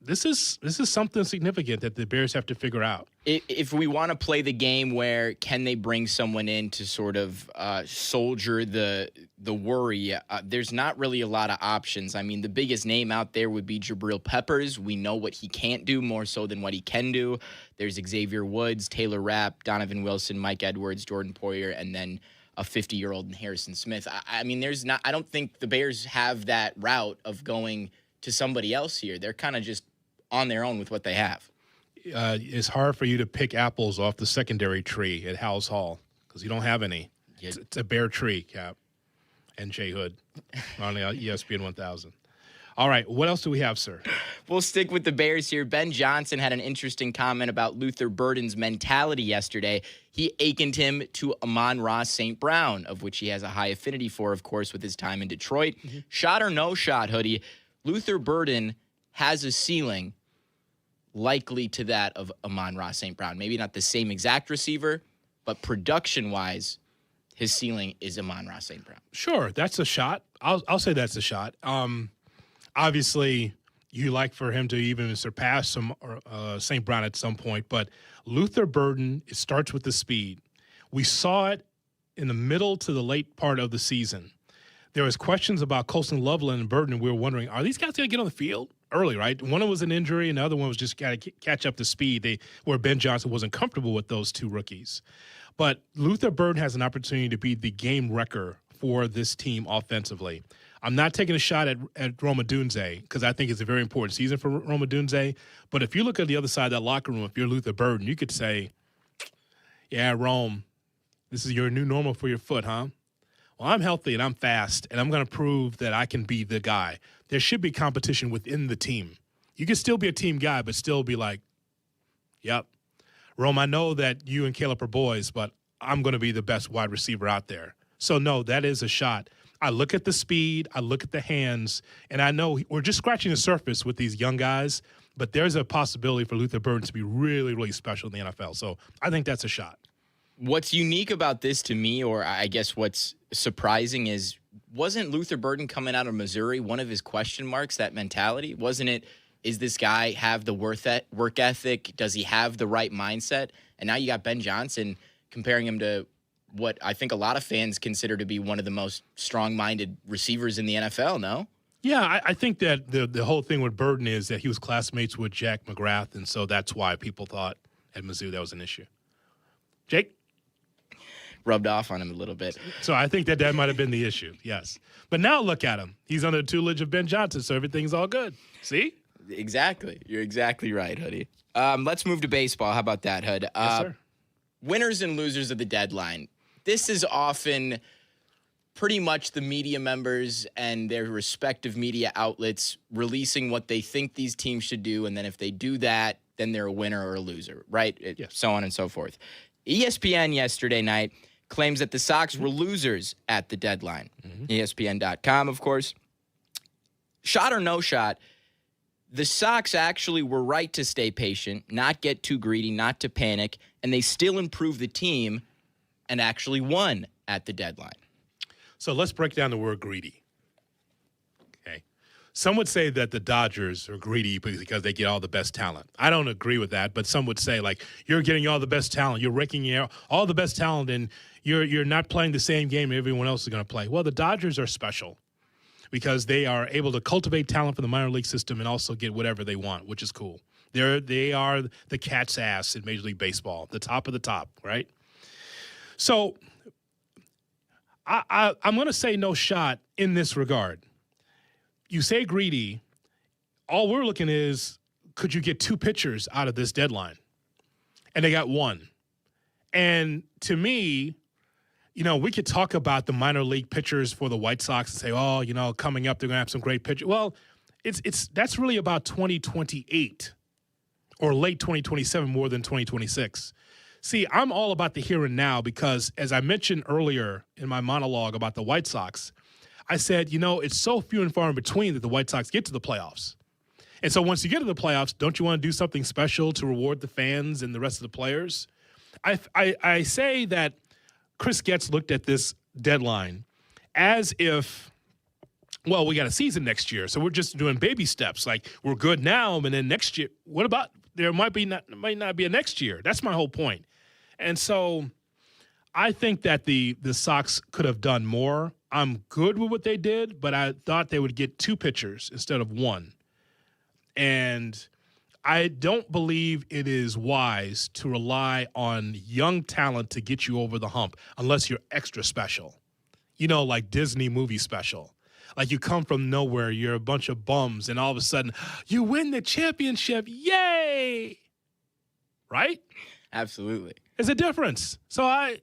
This is something significant that the Bears have to figure out. If we want to play the game where can they bring someone in to sort of soldier the worry, there's not really a lot of options. I mean, the biggest name out there would be Jabril Peppers. We know what he can't do more so than what he can do. There's Xavier Woods, Taylor Rapp, Donovan Wilson, Mike Edwards, Jordan Poyer, and then a 50-year-old Harrison Smith. I mean, I don't think the Bears have that route of going to somebody else here. They're kind of just on their own with what they have. It's hard for you to pick apples off the secondary tree at Howes Hall because you don't have any. Yeah. It's a bare tree, Kap and J Hood on the ESPN 1000. All right, what else do we have, sir? We'll stick with the Bears here. Ben Johnson had an interesting comment about Luther Burden's mentality yesterday. He akened him to Amon-Ra St. Brown, of which he has a high affinity for, of course, with his time in Detroit. Mm-hmm. Shot or no shot, Hoodie, Luther Burden has a ceiling likely to that of Amon-Ra St. Brown. Maybe not the same exact receiver, but production-wise, his ceiling is Amon-Ra St. Brown. Sure, that's a shot. I'll say that's a shot. Obviously, you like for him to even surpass St. Brown at some point, but Luther Burden, it starts with the speed. We saw it in the middle to the late part of the season. There was questions about Colston Loveland and Burden, and we were wondering, are these guys going to get on the field early, right? One was an injury, and the other one was just got to catch up to speed, where Ben Johnson wasn't comfortable with those two rookies. But Luther Burden has an opportunity to be the game wrecker for this team offensively. I'm not taking a shot at Roma Dunze because I think it's a very important season for Roma Dunze. But if you look at the other side of that locker room, if you're Luther Burden, you could say, yeah, Rome, this is your new normal for your foot, huh? Well, I'm healthy and I'm fast, and I'm going to prove that I can be the guy. There should be competition within the team. You can still be a team guy, but still be like, yep, Rome, I know that you and Caleb are boys, but I'm going to be the best wide receiver out there. So, no, that is a shot. I look at the speed, I look at the hands, and I know we're just scratching the surface with these young guys, but there's a possibility for Luther Burden to be really, really special in the NFL. So I think that's a shot. What's unique about this to me, or I guess what's surprising, is wasn't Luther Burden coming out of Missouri one of his question marks, that mentality? Wasn't it, is this guy have the work ethic? Does he have the right mindset? And now you got Ben Johnson comparing him to what I think a lot of fans consider to be one of the most strong-minded receivers in the NFL, no? Yeah, I think that the whole thing with Burden is that he was classmates with Jack McGrath, and so that's why people thought at Mizzou that was an issue. Jake? Rubbed off on him a little bit. So I think that might have been the issue, yes. But now look at him. He's under the tutelage of Ben Johnson, so everything's all good. See? Exactly. You're exactly right, Hoodie. Let's move to baseball. How about that, Hood? Yes, sir. Winners and losers of the deadline. This is often pretty much the media members and their respective media outlets releasing what they think these teams should do, and then if they do that, then they're a winner or a loser, right? Yes. So on and so forth. ESPN yesterday night claims that the Sox were losers at the deadline. ESPN.com, of course. Shot or no shot, the Sox actually were right to stay patient, not get too greedy, not to panic, and they still improved the team and actually won at the deadline. So let's break down the word greedy. Okay. Some would say that the Dodgers are greedy because they get all the best talent. I don't agree with that, but some would say, like, you're getting all the best talent. You're raking all the best talent, and you're not playing the same game everyone else is going to play. Well, the Dodgers are special because they are able to cultivate talent from the minor league system and also get whatever they want, which is cool. They are the cat's ass in Major League Baseball, the top of the top, right? So I'm going to say no shot in this regard. You say greedy, all we're looking is, could you get two pitchers out of this deadline? And they got one. And to me, we could talk about the minor league pitchers for the White Sox and say, oh, coming up, they're going to have some great pitchers. Well, that's really about 2028 or late 2027 more than 2026. See, I'm all about the here and now because, as I mentioned earlier in my monologue about the White Sox, I said, it's so few and far in between that the White Sox get to the playoffs. And so once you get to the playoffs, don't you want to do something special to reward the fans and the rest of the players? I say that Chris Getz looked at this deadline as if, well, we got a season next year, so we're just doing baby steps. Like, we're good now, and then next year, what about there might not be a next year? That's my whole point. And so I think that the Sox could have done more. I'm good with what they did, but I thought they would get 2 pitchers instead of 1. And I don't believe it is wise to rely on young talent to get you over the hump unless you're extra special. Like Disney movie special. Like, you come from nowhere, you're a bunch of bums, and all of a sudden, you win the championship. Yay! Right? Absolutely. There's a difference. So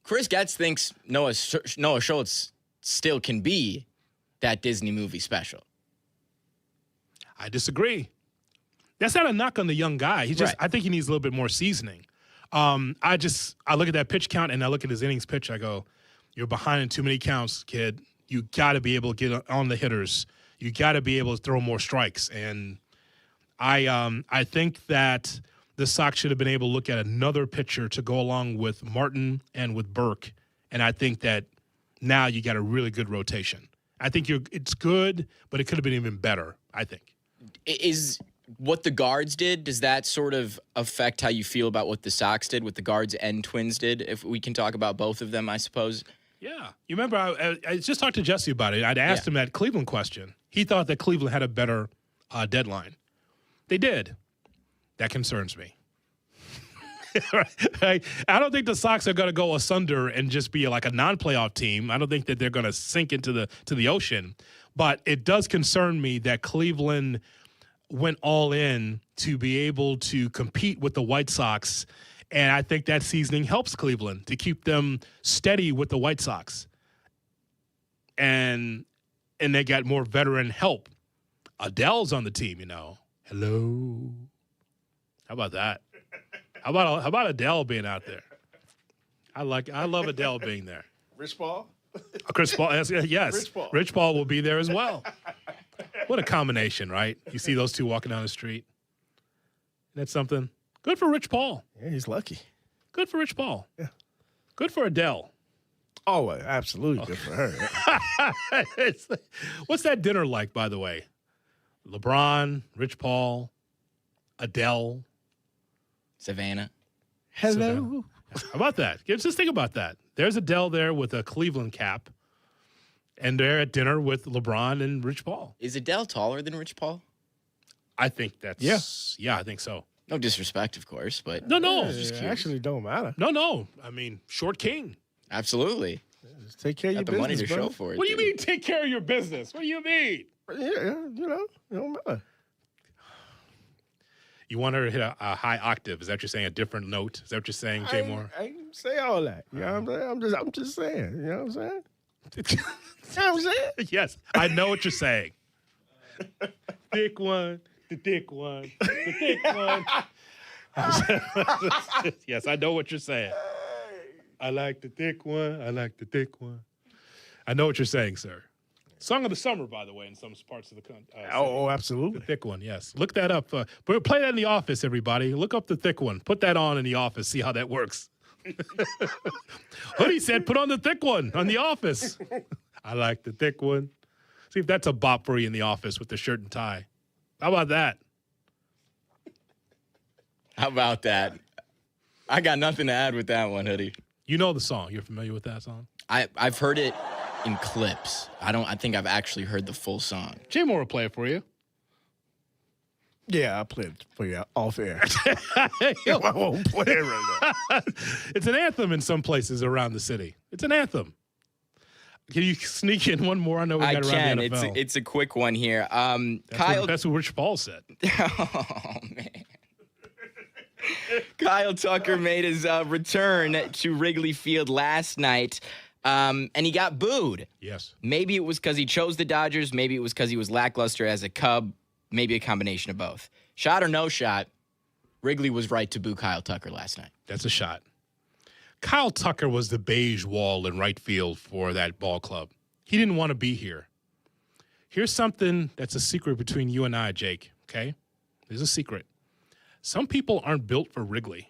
Chris Getz thinks Noah Schultz still can be that Disney movie special. I disagree. That's not a knock on the young guy. I think he needs a little bit more seasoning. I look at that pitch count and I look at his innings pitch. I go, you're behind in too many counts, kid. You got to be able to get on the hitters. You got to be able to throw more strikes. And I think that the Sox should have been able to look at another pitcher to go along with Martin and with Burke. And I think that now you got a really good rotation. I think it's good, but it could have been even better, I think. Is what the guards did, does that sort of affect how you feel about what the Sox did, what the guards and Twins did? If we can talk about both of them, I suppose. Yeah. You remember, I just talked to Jesse about it. I'd asked him that Cleveland question. He thought that Cleveland had a better deadline. They did. That concerns me. I don't think the Sox are going to go asunder and just be like a non-playoff team. I don't think that they're going to sink into the ocean. But it does concern me that Cleveland went all in to be able to compete with the White Sox. And I think that seasoning helps Cleveland to keep them steady with the White Sox. And they got more veteran help. Adele's on the team, Hello. How about that? How about Adele being out there? I love Adele being there. Rich Paul? Chris Paul, yes. Rich Paul will be there as well. What a combination, right? You see those two walking down the street. That's something. Good for Rich Paul. Yeah, he's lucky. Good for Rich Paul. Yeah. Good for Adele. Oh, absolutely good for her. What's that dinner like, by the way? LeBron, Rich Paul, Adele. Savannah. Hello. Savannah. How about that? Just think about that. There's Adele there with a Cleveland cap, and they're at dinner with LeBron and Rich Paul. Is Adele taller than Rich Paul? I think that's yeah, I think so. No disrespect, of course, but no, it actually don't matter. No. I mean, short king. Absolutely. Just take care of your Got the business, money to bro. show for it. What do you mean, take care of your business? What do you mean? Yeah, it don't matter. You want her to hit a high octave. Is that what you're saying? A different note? Is that what you're saying, Jay Moore? I ain't say all that. You know what I'm saying? I'm just saying. You know what I'm saying? You know what I'm saying? Yes, I know what you're saying. Thick one, the thick one, the thick one. Yes, I know what you're saying. I like the thick one. I like the thick one. I know what you're saying, sir. Song of the summer, by the way, in some parts of the country. Absolutely. The thick one, yes. Look that up. But play that in the office, everybody. Look up the thick one. Put that on in the office. See how that works. Hoodie said, put on the thick one on the office. I like the thick one. See if that's a bop for you in the office with the shirt and tie. How about that? How about that? I got nothing to add with that one, Hoodie. You know the song. You're familiar with that song? I've heard it in clips. I think I've actually heard the full song. Jay Moore will play it for you. Yeah, I'll play it for you off air. I won't play it right now. It's an anthem in some places around the city. It's an anthem. Can you sneak in one more? I know we got around the NFL. It's a quick one here. That's what Rich Paul said. Oh, man. Kyle Tucker made his return to Wrigley Field last night. And he got booed. Yes. Maybe it was because he chose the Dodgers. Maybe it was because he was lackluster as a Cub. Maybe a combination of both. Shot or no shot, Wrigley was right to boo Kyle Tucker last night. That's a shot. Kyle Tucker was the beige wall in right field for that ball club. He didn't want to be here. Here's something that's a secret between you and I, Jake, okay? There's a secret. Some people aren't built for Wrigley.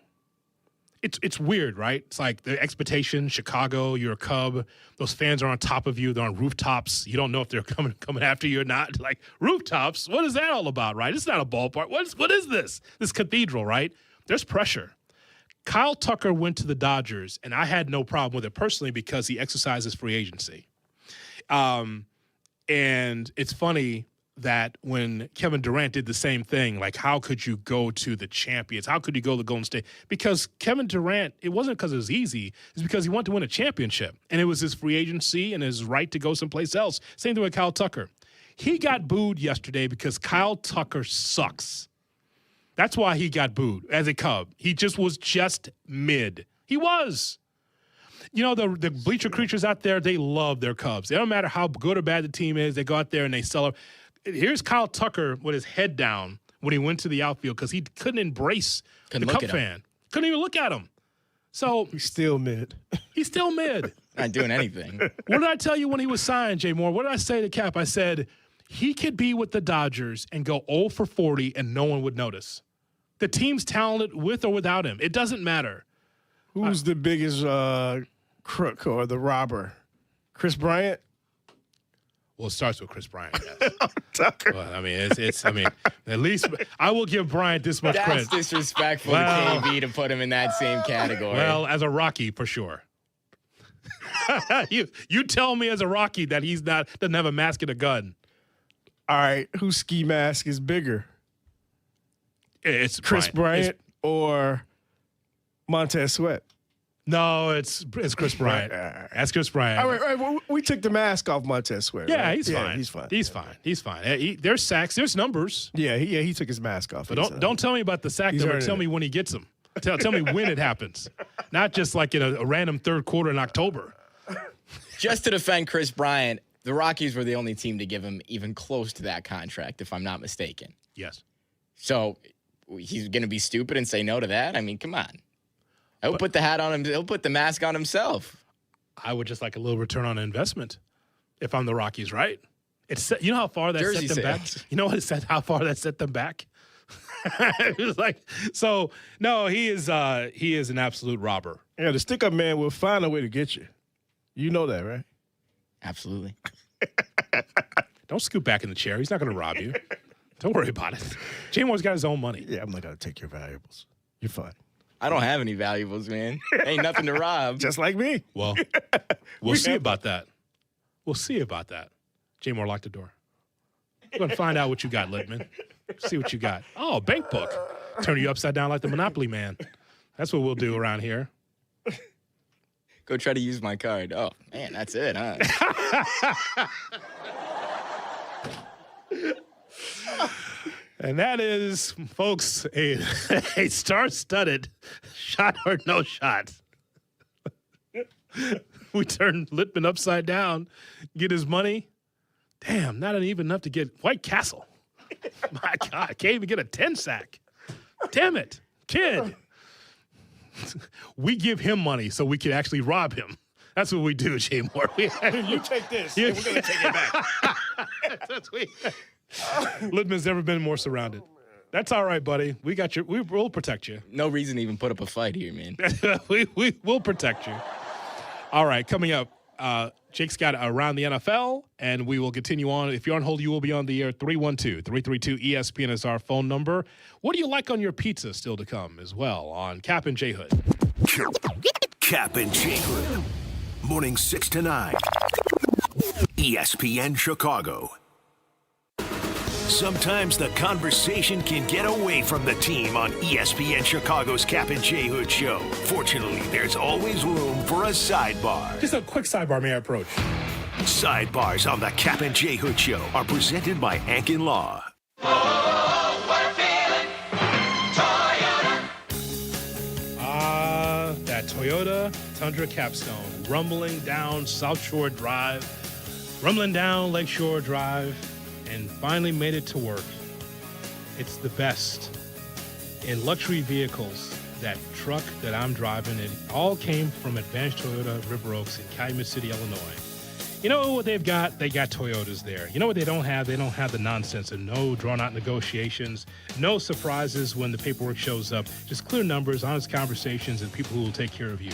It's weird, right? It's like the expectation, Chicago, you're a Cub. Those fans are on top of you. They're on rooftops. You don't know if they're coming after you or not. Like, rooftops? What is that all about, right? It's not a ballpark. What is this? This cathedral, right? There's pressure. Kyle Tucker went to the Dodgers, and I had no problem with it personally because he exercises free agency. And it's funny that when Kevin Durant did the same thing, like, how could you go to the champions? How could you go to Golden State? Because Kevin Durant, it wasn't because it was easy. It's because he wanted to win a championship. And it was his free agency and his right to go someplace else. Same thing with Kyle Tucker. He got booed yesterday because Kyle Tucker sucks. That's why he got booed as a Cub. He was just mid. He was. You know, the bleacher creatures out there, they love their Cubs. It don't matter how good or bad the team is. They go out there and they celebrate. Here's Kyle Tucker with his head down when he went to the outfield because he couldn't embrace the Cub fan. Couldn't even look at him. So he's still mid. He's still mid. Not doing anything. What did I tell you when he was signed, Jay Moore? What did I say to Cap? I said he could be with the Dodgers and go 0 for 40 and no one would notice. The team's talented with or without him. It doesn't matter. Who's the biggest crook or the robber? Chris Bryant? Well, it starts with Chris Bryant, yes. Tucker. Well, I mean, at least I will give Bryant this much credit. That's disrespectful to KB to put him in that same category. Well, as a Rocky, for sure. You tell me as a Rocky that doesn't have a mask and a gun. All right, whose ski mask is bigger? It's Chris Bryant or Montez Sweat? No, it's Chris Bryant. That's Chris Bryant. All right, we took the mask off Montez Sweat. Yeah, right? he's fine. He's fine. There's sacks. There's numbers. Yeah, he took his mask off. But don't tell me about the sack number. Tell me when he gets them. Tell me when it happens. Not just like in a random third quarter in October. Just to defend Chris Bryant, the Rockies were the only team to give him even close to that contract, if I'm not mistaken. Yes. So he's going to be stupid and say no to that? I mean, come on. He'll put the hat on him. He'll put the mask on himself. I would just like a little return on investment if I'm the Rockies, right? You know how far that Jersey set them back? You know what it said? How far that set them back? It was like, so no, he is an absolute robber. Yeah, the stick-up man will find a way to get you. You know that, right? Absolutely. Don't scoot back in the chair. He's not going to rob you. Don't worry about it. Jay Moore's got his own money. Yeah, I'm not going to take your valuables. You're fine. I don't have any valuables, man. Ain't nothing to rob. Just like me. Well, we'll see about that. We'll see about that. Jay Moore, lock the door. We're going to find out what you got, Littman. See what you got. Oh, bank book. Turn you upside down like the Monopoly man. That's what we'll do around here. Go try to use my card. Oh, man, that's it, huh? And that is, folks, a star-studded shot or no shot. We turn Littman upside down, get his money. Damn, not even enough to get White Castle. My God, can't even get a 10-sack. Damn it, kid. We give him money so we can actually rob him. That's what we do, Jay Moore. You take this, and we're going to take it back. That's what Littman's never been more surrounded. That's all right, buddy. We got you. We'll protect you. No reason to even put up a fight here, man. we will protect you. All right, coming up, Jake's got Around the NFL, and we will continue on. If you're on hold, you will be on the air. 312-332-ESPN is our phone number. What do you like on your pizza still to come as well on Kap and J Hood? Kap and J Hood. Morning 6 to 9. ESPN Chicago. Sometimes the conversation can get away from the team on ESPN Chicago's Kap and J Hood show. Fortunately, there's always room for a sidebar. Just a quick sidebar, may I approach? Sidebars on the Kap and J Hood show are presented by Ankin Law. That Toyota Tundra Capstone, rumbling down South Shore Drive, rumbling down Lakeshore Drive, and finally made it to work. It's the best in luxury vehicles. That truck that I'm driving, it all came from Advanced Toyota River Oaks in Calumet City, Illinois. You know what they've got? They got Toyotas there. You know what they don't have? They don't have the nonsense of no drawn-out negotiations, no surprises when the paperwork shows up, just clear numbers, honest conversations, and people who will take care of you.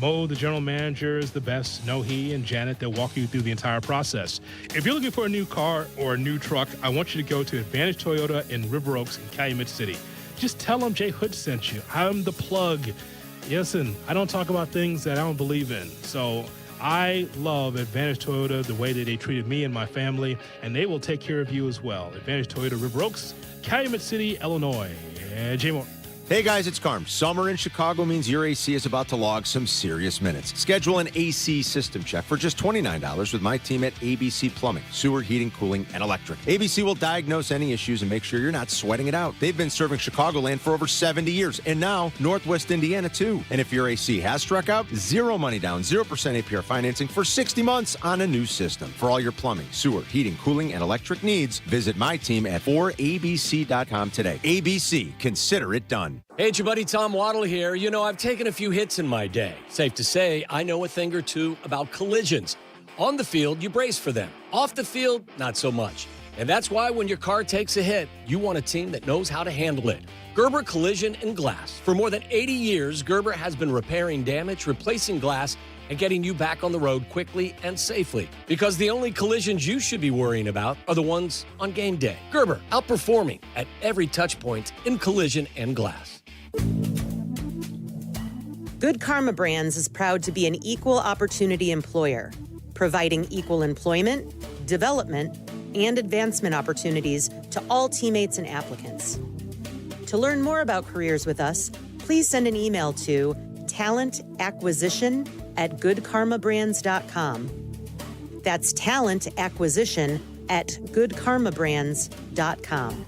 Mo, the general manager, is the best. Know he and Janet, they'll walk you through the entire process. If you're looking for a new car or a new truck, I want you to go to Advantage Toyota in River Oaks in Calumet City. Just tell them Jay Hood sent you. I'm the plug. Listen, I don't talk about things that I don't believe in. So I love Advantage Toyota, the way that they treated me and my family, and they will take care of you as well. Advantage Toyota, River Oaks, Calumet City, Illinois. And Jay Moore. Hey guys, it's Carm. Summer in Chicago means your AC is about to log some serious minutes. Schedule an AC system check for just $29 with my team at ABC Plumbing, Sewer, Heating, Cooling, and Electric. ABC will diagnose any issues and make sure you're not sweating it out. They've been serving Chicagoland for over 70 years, and now Northwest Indiana too. And if your AC has struck out, zero money down, 0% APR financing for 60 months on a new system. For all your plumbing, sewer, heating, cooling, and electric needs, visit my team at 4abc.com today. ABC, consider it done. Hey, it's your buddy Tom Waddle here. You know, I've taken a few hits in my day. Safe to say, I know a thing or two about collisions. On the field, you brace for them. Off the field, not so much. And that's why when your car takes a hit, you want a team that knows how to handle it. Gerber Collision and Glass. For more than 80 years, Gerber has been repairing damage, replacing glass, and getting you back on the road quickly and safely. Because the only collisions you should be worrying about are the ones on game day. Gerber, outperforming at every touch point in collision and glass. Good Karma Brands is proud to be an equal opportunity employer, providing equal employment, development, and advancement opportunities to all teammates and applicants. To learn more about careers with us, please send an email to talentacquisition@goodkarmabrands.com. That's talentacquisition@goodkarmabrands.com.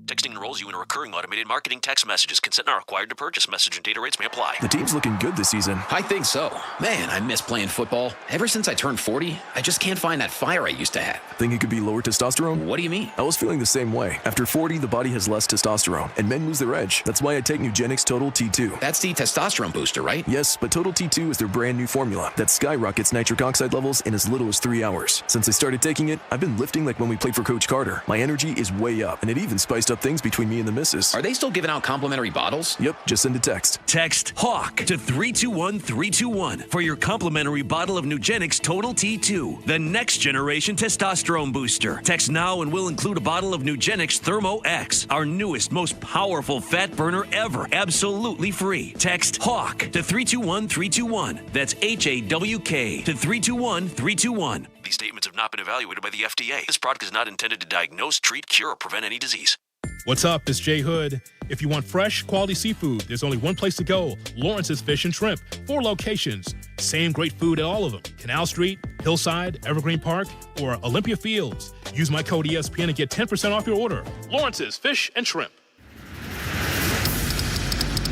Texting enrolls you in a recurring automated marketing text messages. Consent not required to purchase. Message and data rates may apply. The team's looking good this season. I think so. Man, I miss playing football. Ever since I turned 40, I just can't find that fire I used to have. Think it could be lower testosterone? What do you mean? I was feeling the same way. After 40, the body has less testosterone, and men lose their edge. That's why I take Nugenix Total T2. That's the testosterone booster, right? Yes, but Total T2 is their brand new formula that skyrockets nitric oxide levels in as little as 3 hours. Since I started taking it, I've been lifting like when we played for Coach Carter. My energy is way up, and it even spiced up things between me and the missus. Are they still giving out complimentary bottles? Yep, just send a text. Text HAWK to 321-321 for your complimentary bottle of Nugenix Total T2, the next generation testosterone booster. Text now and we'll include a bottle of Nugenix Thermo X, our newest, most powerful fat burner ever, absolutely free. Text HAWK to 321-321. That's HAWK to 321-321. These statements have not been evaluated by the FDA. This product is not intended to diagnose, treat, cure, or prevent any disease. What's up? It's Jay Hood. If you want fresh, quality seafood, there's only one place to go. Lawrence's Fish and Shrimp. 4 locations. Same great food at all of them. Canal Street, Hillside, Evergreen Park, or Olympia Fields. Use my code ESPN and get 10% off your order. Lawrence's Fish and Shrimp.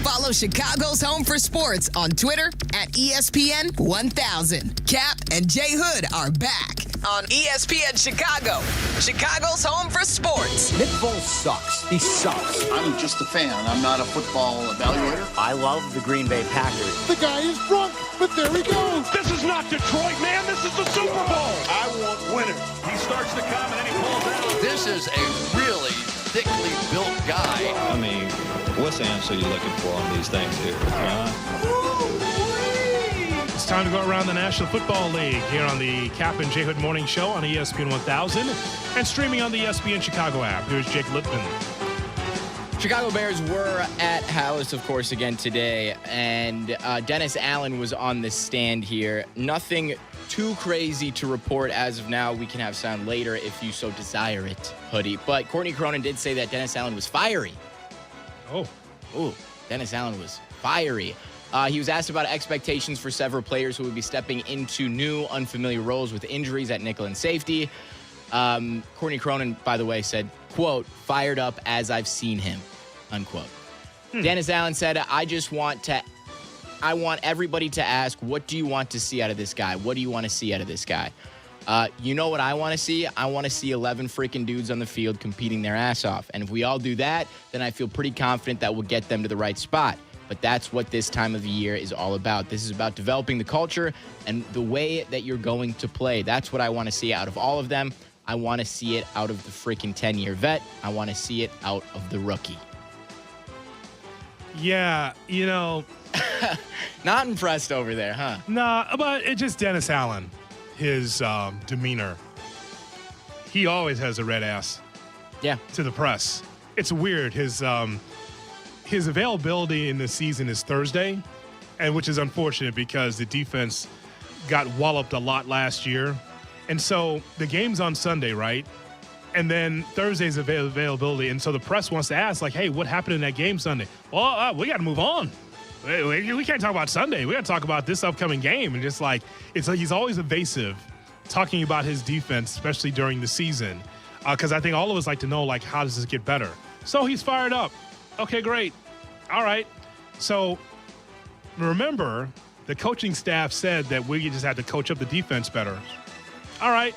Follow Chicago's Home for Sports on Twitter at ESPN 1000. Kap and J Hood are back on ESPN Chicago, Chicago's Home for Sports. Nick Foles sucks. He sucks. I'm just a fan. I'm not a football evaluator. I love the Green Bay Packers. The guy is drunk, but there he goes. This is not Detroit, man. This is the Super Bowl. I want winners. He starts to come and then he pulls out. This is a really thickly built guy. I mean, what's the answer you're looking for on these things here? It's time to go around the National Football League here on the Kap and J Hood Morning Show on ESPN 1000 and streaming on the ESPN Chicago app. Here's Jake Lippman. Chicago Bears were at Hallis, of course, again today, and Dennis Allen was on the stand here. Nothing too crazy to report as of now. We can have sound later if you so desire it, Hoodie. But Courtney Cronin did say that Dennis Allen was fiery. Oh, Dennis Allen was fiery. He was asked about expectations for several players who would be stepping into new, unfamiliar roles with injuries at nickel and safety. Courtney Cronin, by the way, said, quote, fired up as I've seen him, unquote. Dennis Allen said, I want everybody to ask, what do you want to see out of this guy? What do you want to see out of this guy? You know what I want to see? I want to see 11 freaking dudes on the field competing their ass off. And if we all do that, then I feel pretty confident that we'll get them to the right spot. but that's what this time of the year is all about. This is about developing the culture and the way that you're going to play. That's what I want to see out of all of them. I want to see it out of the freaking 10-year vet. I want to see it out of the rookie. Yeah, you know. Not impressed over there, huh? Nah, but it's just Dennis Allen, his demeanor. He always has a red ass. Yeah. To the press. It's weird. His availability in the season is Thursday, and which is unfortunate because the defense got walloped a lot last year. And so the game's on Sunday, right? And then Thursday's availability. And so the press wants to ask, like, hey, what happened in that game Sunday? Well, we got to move on. We can't talk about Sunday. We got to talk about this upcoming game. And just like, it's like he's always evasive talking about his defense, especially during the season. Because I think all of us like to know, like, how does this get better? So he's fired up. Okay, great. All right. So remember, the coaching staff said that we just had to coach up the defense better. All right.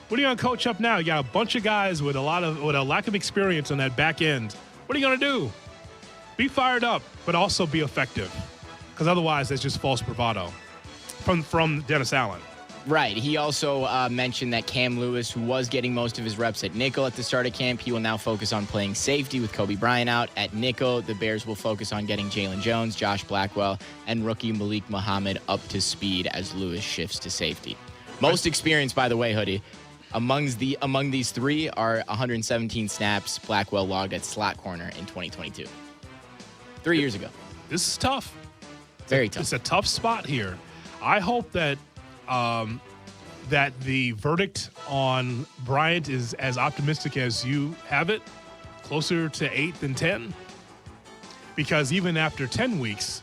What are you going to coach up now? You got a bunch of guys with a lack of experience on that back end. What are you going to do? Be fired up, but also be effective. Because otherwise, that's just false bravado from Dennis Allen. Right. He also mentioned that Cam Lewis, who was getting most of his reps at nickel at the start of camp, he will now focus on playing safety with Kobe Bryant out. At nickel, the Bears will focus on getting Jalen Jones, Josh Blackwell, and rookie Malik Muhammad up to speed as Lewis shifts to safety. Most experience, by the way, Hoodie. Among these three are 117 snaps Blackwell logged at slot corner in 2022. 3 years ago. This is tough. Very tough. It's a tough spot here. I hope that that the verdict on Bryant is as optimistic as you have it, closer to 8 than 10. Because even after 10 weeks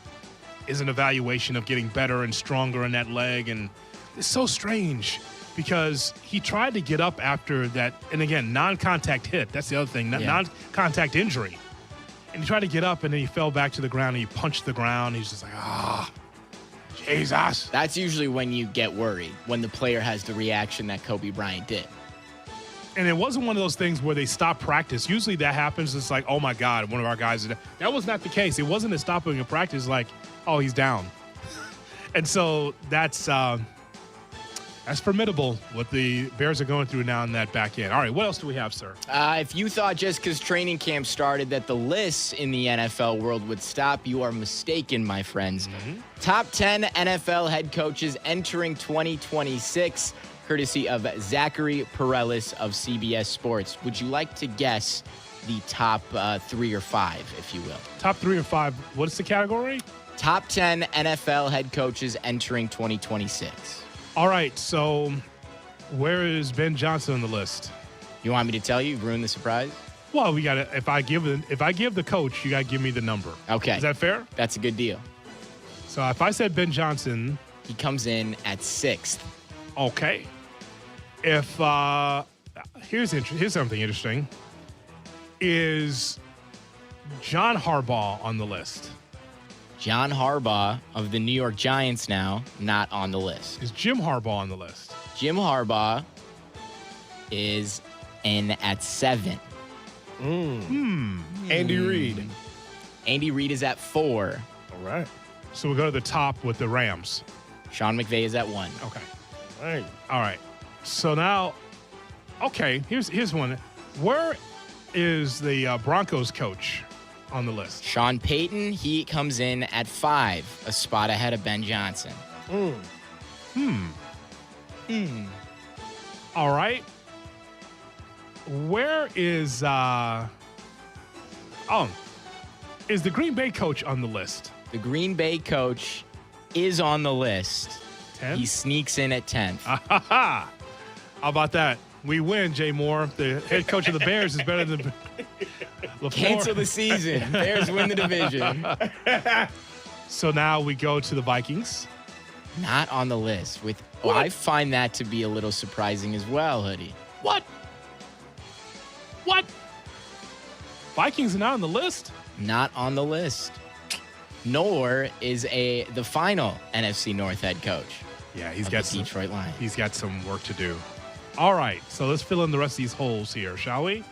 is an evaluation of getting better and stronger in that leg. And it's so strange because he tried to get up after that. And again, non-contact hit. That's the other thing. Non-contact injury. And he tried to get up, and then he fell back to the ground, and he punched the ground. He's just like, Jesus. That's usually when you get worried, when the player has the reaction that Kobe Bryant did. And it wasn't one of those things where they stop practice. Usually that happens. It's like, oh, my God, one of our guys. That was not the case. It wasn't a stopping of practice like, oh, he's down. And so that's formidable what the Bears are going through now in that back end. All right, what else do we have, sir? If you thought just because training camp started that the lists in the NFL world would stop, you are mistaken, my friends. Mm-hmm. Top 10 NFL head coaches entering 2026, courtesy of Zachary Perelis of CBS Sports. Would you like to guess the top 3 or 5, if you will? Top 3 or 5. What's the category? Top 10 NFL head coaches entering 2026. All right, so where is Ben Johnson on the list? You want me to tell you? Ruin the surprise? Well, we got to. If I give the coach, you got to give me the number. Okay. Is that fair? That's a good deal. So if I said Ben Johnson, he comes in at 6th. Okay. If here's something interesting. Is John Harbaugh on the list? John Harbaugh of the New York Giants now, not on the list. Is Jim Harbaugh on the list? Jim Harbaugh is in at 7. Andy Reid. Andy Reid is at 4. All right. So we'll go to the top with the Rams. Sean McVay is at 1. Okay. All right. So now, okay, here's one. Where is the Broncos coach on the list? Sean Payton, he comes in at 5, a spot ahead of Ben Johnson. All right. Where is is the Green Bay coach on the list? The Green Bay coach is on the list. 10? He sneaks in at 10th. How about that? We win, Jay Moore. The head coach of the Bears is better than LaFleur. Cancel the season. Bears win the division. So now we go to the Vikings. Not on the list. I find that to be a little surprising as well, Hoodie. What? Vikings are not on the list? Not on the list. Nor is the final NFC North head coach. Yeah, he's got the Detroit Lions. He's got some work to do. All right, so let's fill in the rest of these holes here, shall we?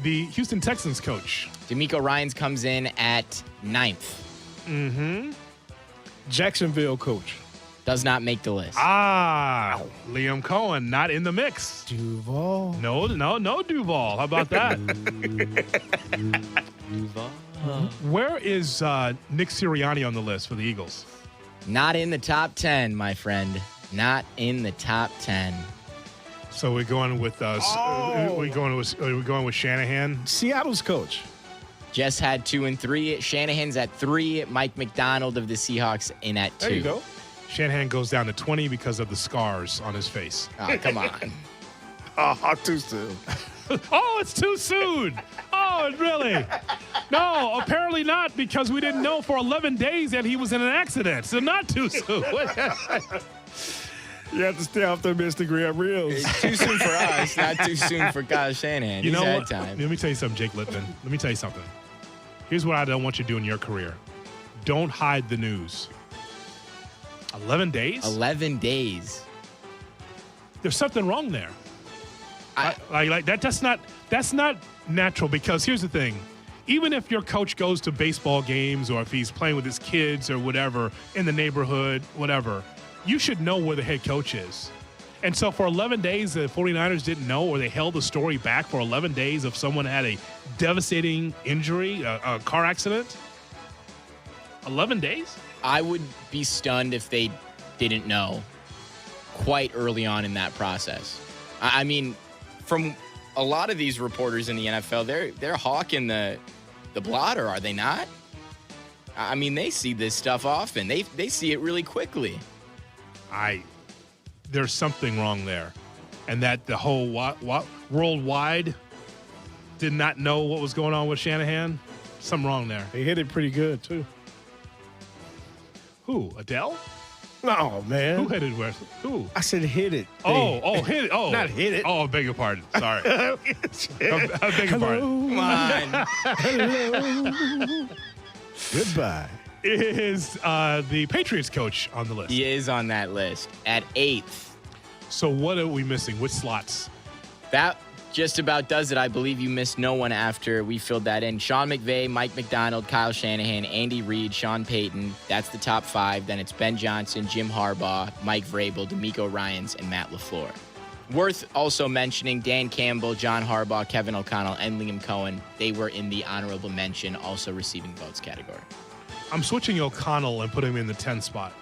The Houston Texans coach. DeMeco Ryans comes in at 9th. Mm-hmm. Jacksonville coach. Does not make the list. Liam Cohen, not in the mix. Duval. No Duval. How about that? Duval. Where is Nick Sirianni on the list for the Eagles? Not in the top 10, my friend. Not in the top 10. So we're going with we're going with Shanahan. Seattle's coach. Jess had 2 and 3. Shanahan's at 3. Mike McDonald of the Seahawks in at 2. There you go. Shanahan goes down to 20 because of the scars on his face. Oh, come on. Too soon. Oh, it's too soon. Oh, really? No, apparently not, because we didn't know for 11 days that he was in an accident. So not too soon. You have to stay off them Instagram reels. It's too soon for us, not too soon for Kyle Shanahan. You He's know had what? time. Let me tell you something, Jake Littman. Let me tell you something. Here's what I don't want you to do in your career. Don't hide the news. 11 days? 11 days. There's something wrong there. That's not natural, because here's the thing. Even if your coach goes to baseball games, or if he's playing with his kids or whatever in the neighborhood, whatever, you should know where the head coach is. And so for 11 days, the 49ers didn't know, or they held the story back for 11 days if someone had a devastating injury, a car accident. 11 days? I would be stunned if they didn't know quite early on in that process. I mean, from a lot of these reporters in the NFL, they're hawking the blotter, are they not? I mean, they see this stuff often. They see it really quickly. There's something wrong there. And that the whole worldwide did not know what was going on with Shanahan. Something wrong there. They hit it pretty good, too. Who? Adele? No, man. Who hit it with? Who? I said hit it. Hit it. Oh. Not hit it. Oh, I beg your pardon. Sorry. I beg your pardon. Come on. Hello. Goodbye. Is the Patriots coach on the list? He is on that list at 8th. So what are we missing? Which slots? That just about does it. I believe you missed no one after we filled that in. Sean McVay, Mike McDonald, Kyle Shanahan, Andy Reid, Sean Payton. That's the top 5. Then it's Ben Johnson, Jim Harbaugh, Mike Vrabel, DeMeco Ryans, and Matt LaFleur. Worth also mentioning Dan Campbell, John Harbaugh, Kevin O'Connell, and Liam Cohen. They were in the honorable mention, also receiving votes category. I'm switching O'Connell and putting him in the 10 spot.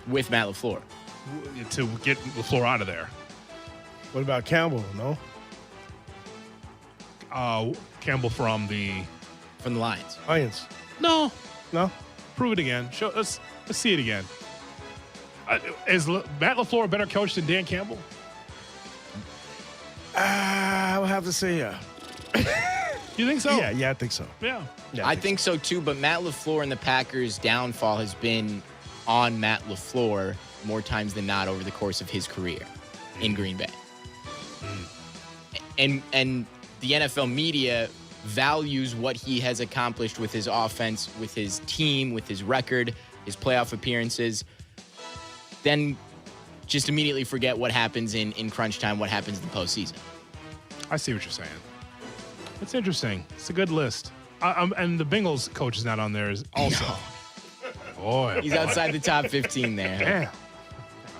With Matt LaFleur. To get LaFleur out of there. What about Campbell? No? Campbell from the Lions. Lions. No. No? Prove it again. Let's see it again. Is Matt LaFleur a better coach than Dan Campbell? I would have to say yeah. You think so? Yeah, I think so. Yeah. I think so too, but Matt LaFleur and the Packers' downfall has been on Matt LaFleur more times than not over the course of his career in Green Bay. And the NFL media values what he has accomplished with his offense, with his team, with his record, his playoff appearances, then just immediately forget what happens in crunch time, what happens in the postseason. I see what you're saying. It's interesting. It's a good list. And the Bengals coach is not on there also. No. Boy. He's outside the top 15 there. Yeah.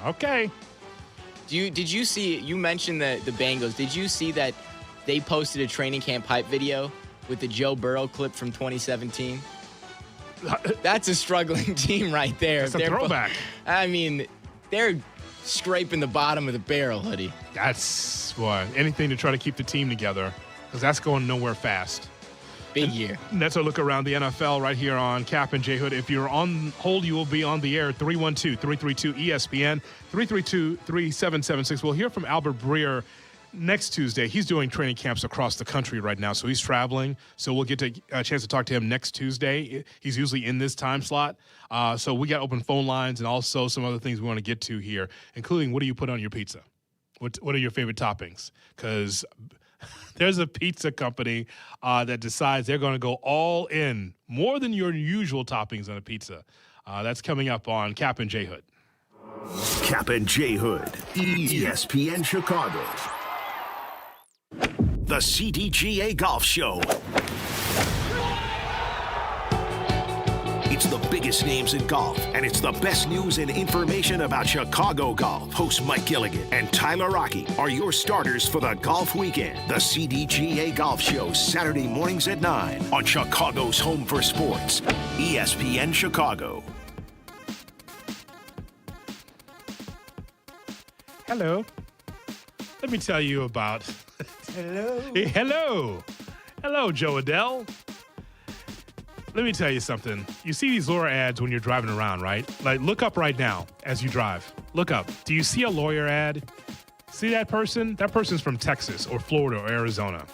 Okay. Did you see, you mentioned the Bengals. Did you see that they posted a training camp hype video with the Joe Burrow clip from 2017? That's a struggling team right there. That's a throwback. I mean, they're scraping the bottom of the barrel, Hoodie. That's what, anything to try to keep the team together, because that's going nowhere fast. Big year. And that's a look around the NFL right here on Kap and J Hood. If you're on hold, you will be on the air. 312-332-ESPN, 332-3776. We'll hear from Albert Breer next Tuesday. He's doing training camps across the country right now, so he's traveling. So we'll get a chance to talk to him next Tuesday. He's usually in this time slot. So we got open phone lines and also some other things we want to get to here, including what do you put on your pizza? What are your favorite toppings? Because there's a pizza company that decides they're going to go all in, more than your usual toppings on a pizza. That's coming up on Kap and J Hood. Kap and J Hood, ESPN Chicago. The CDGA Golf Show. It's the biggest names in golf, and it's the best news and information about Chicago golf. Host Mike Gilligan and Tyler Rocky are your starters for the golf weekend. The CDGA Golf Show, Saturday mornings at 9 on Chicago's Home for Sports, ESPN Chicago. Hello. Let me tell you about... Hello. Hello, Joe Adele. Let me tell you something. You see these lawyer ads when you're driving around, right? Like, look up right now as you drive. Look up. Do you see a lawyer ad? See that person? That person's from Texas or Florida or Arizona.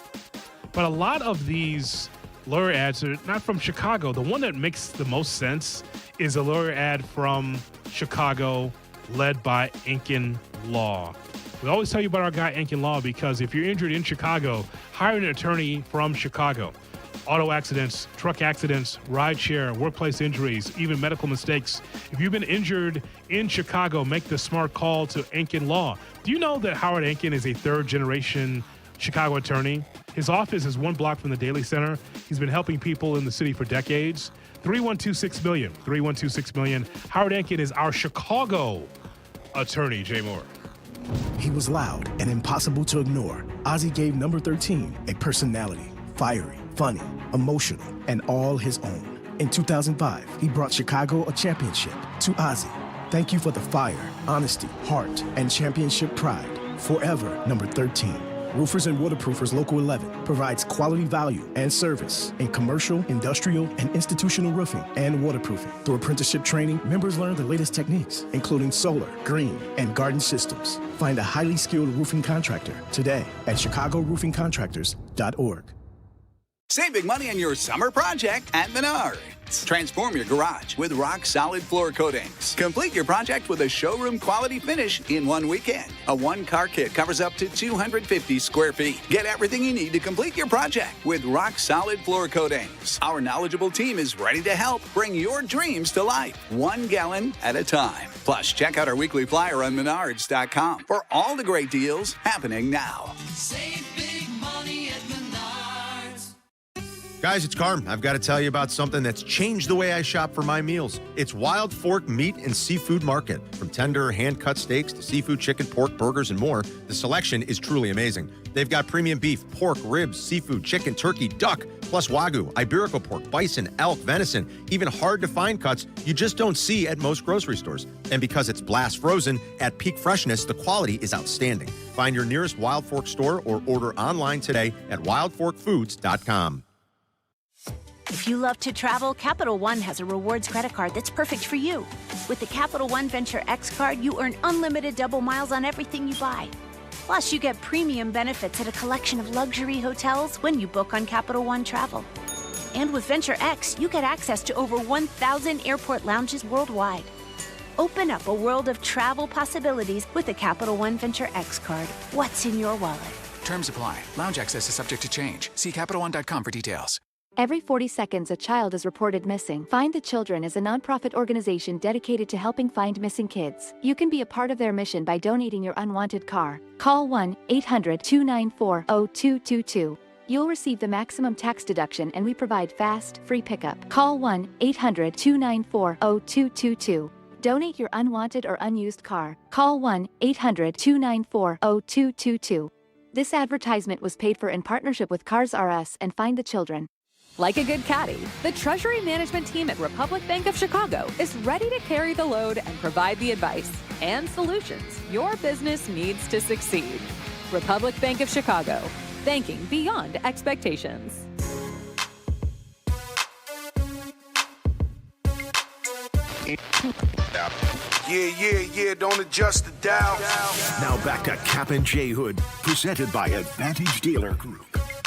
But a lot of these lawyer ads are not from Chicago. The one that makes the most sense is a lawyer ad from Chicago led by Incan Law. We always tell you about our guy Incan Law because if you're injured in Chicago, hire an attorney from Chicago. Auto accidents, truck accidents, ride share, workplace injuries, even medical mistakes. If you've been injured in Chicago, make the smart call to Incan Law. Do you know that Howard Incan is a third-generation Chicago attorney? His office is one block from the Daily Center. He's been helping people in the city for decades. 312-6-million, 312-6-million. Howard Incan is our Chicago attorney, Jay Moore. He was loud and impossible to ignore. Ozzie gave number 13 a personality, fiery, funny, emotional, and all his own. In 2005, he brought Chicago a championship. To Ozzie, thank you for the fire, honesty, heart, and championship pride. Forever number 13. Roofers and Waterproofers Local 11 provides quality value and service in commercial, industrial, and institutional roofing and waterproofing. Through apprenticeship training, members learn the latest techniques, including solar, green, and garden systems. Find a highly skilled roofing contractor today at ChicagoRoofingContractors.org. Save big money on your summer project at Menards. Transform your garage with rock-solid floor coatings. Complete your project with a showroom-quality finish in one weekend. A one-car kit covers up to 250 square feet. Get everything you need to complete your project with rock-solid floor coatings. Our knowledgeable team is ready to help bring your dreams to life, 1 gallon at a time. Plus, check out our weekly flyer on Menards.com for all the great deals happening now. Save big money at Menards. Guys, it's Carm. I've got to tell you about something that's changed the way I shop for my meals. It's Wild Fork Meat and Seafood Market. From tender, hand-cut steaks to seafood, chicken, pork, burgers, and more, the selection is truly amazing. They've got premium beef, pork, ribs, seafood, chicken, turkey, duck, plus Wagyu, Iberico pork, bison, elk, venison, even hard-to-find cuts you just don't see at most grocery stores. And because it's blast frozen at peak freshness, the quality is outstanding. Find your nearest Wild Fork store or order online today at wildforkfoods.com. If you love to travel, Capital One has a rewards credit card that's perfect for you. With the Capital One Venture X card, you earn unlimited double miles on everything you buy. Plus, you get premium benefits at a collection of luxury hotels when you book on Capital One Travel. And with Venture X, you get access to over 1,000 airport lounges worldwide. Open up a world of travel possibilities with the Capital One Venture X card. What's in your wallet? Terms apply. Lounge access is subject to change. See CapitalOne.com for details. Every 40 seconds, a child is reported missing. Find the Children is a nonprofit organization dedicated to helping find missing kids. You can be a part of their mission by donating your unwanted car. Call 1-800-294-0222. You'll receive the maximum tax deduction and we provide fast, free pickup. Call 1-800-294-0222. Donate your unwanted or unused car. Call 1-800-294-0222. This advertisement was paid for in partnership with Cars R Us and Find the Children. Like a good caddy, the Treasury Management team at Republic Bank of Chicago is ready to carry the load and provide the advice and solutions your business needs to succeed. Republic Bank of Chicago, banking beyond expectations. Yeah, don't adjust the dial. Now back to Kap and J Hood, presented by Advantage Dealer Group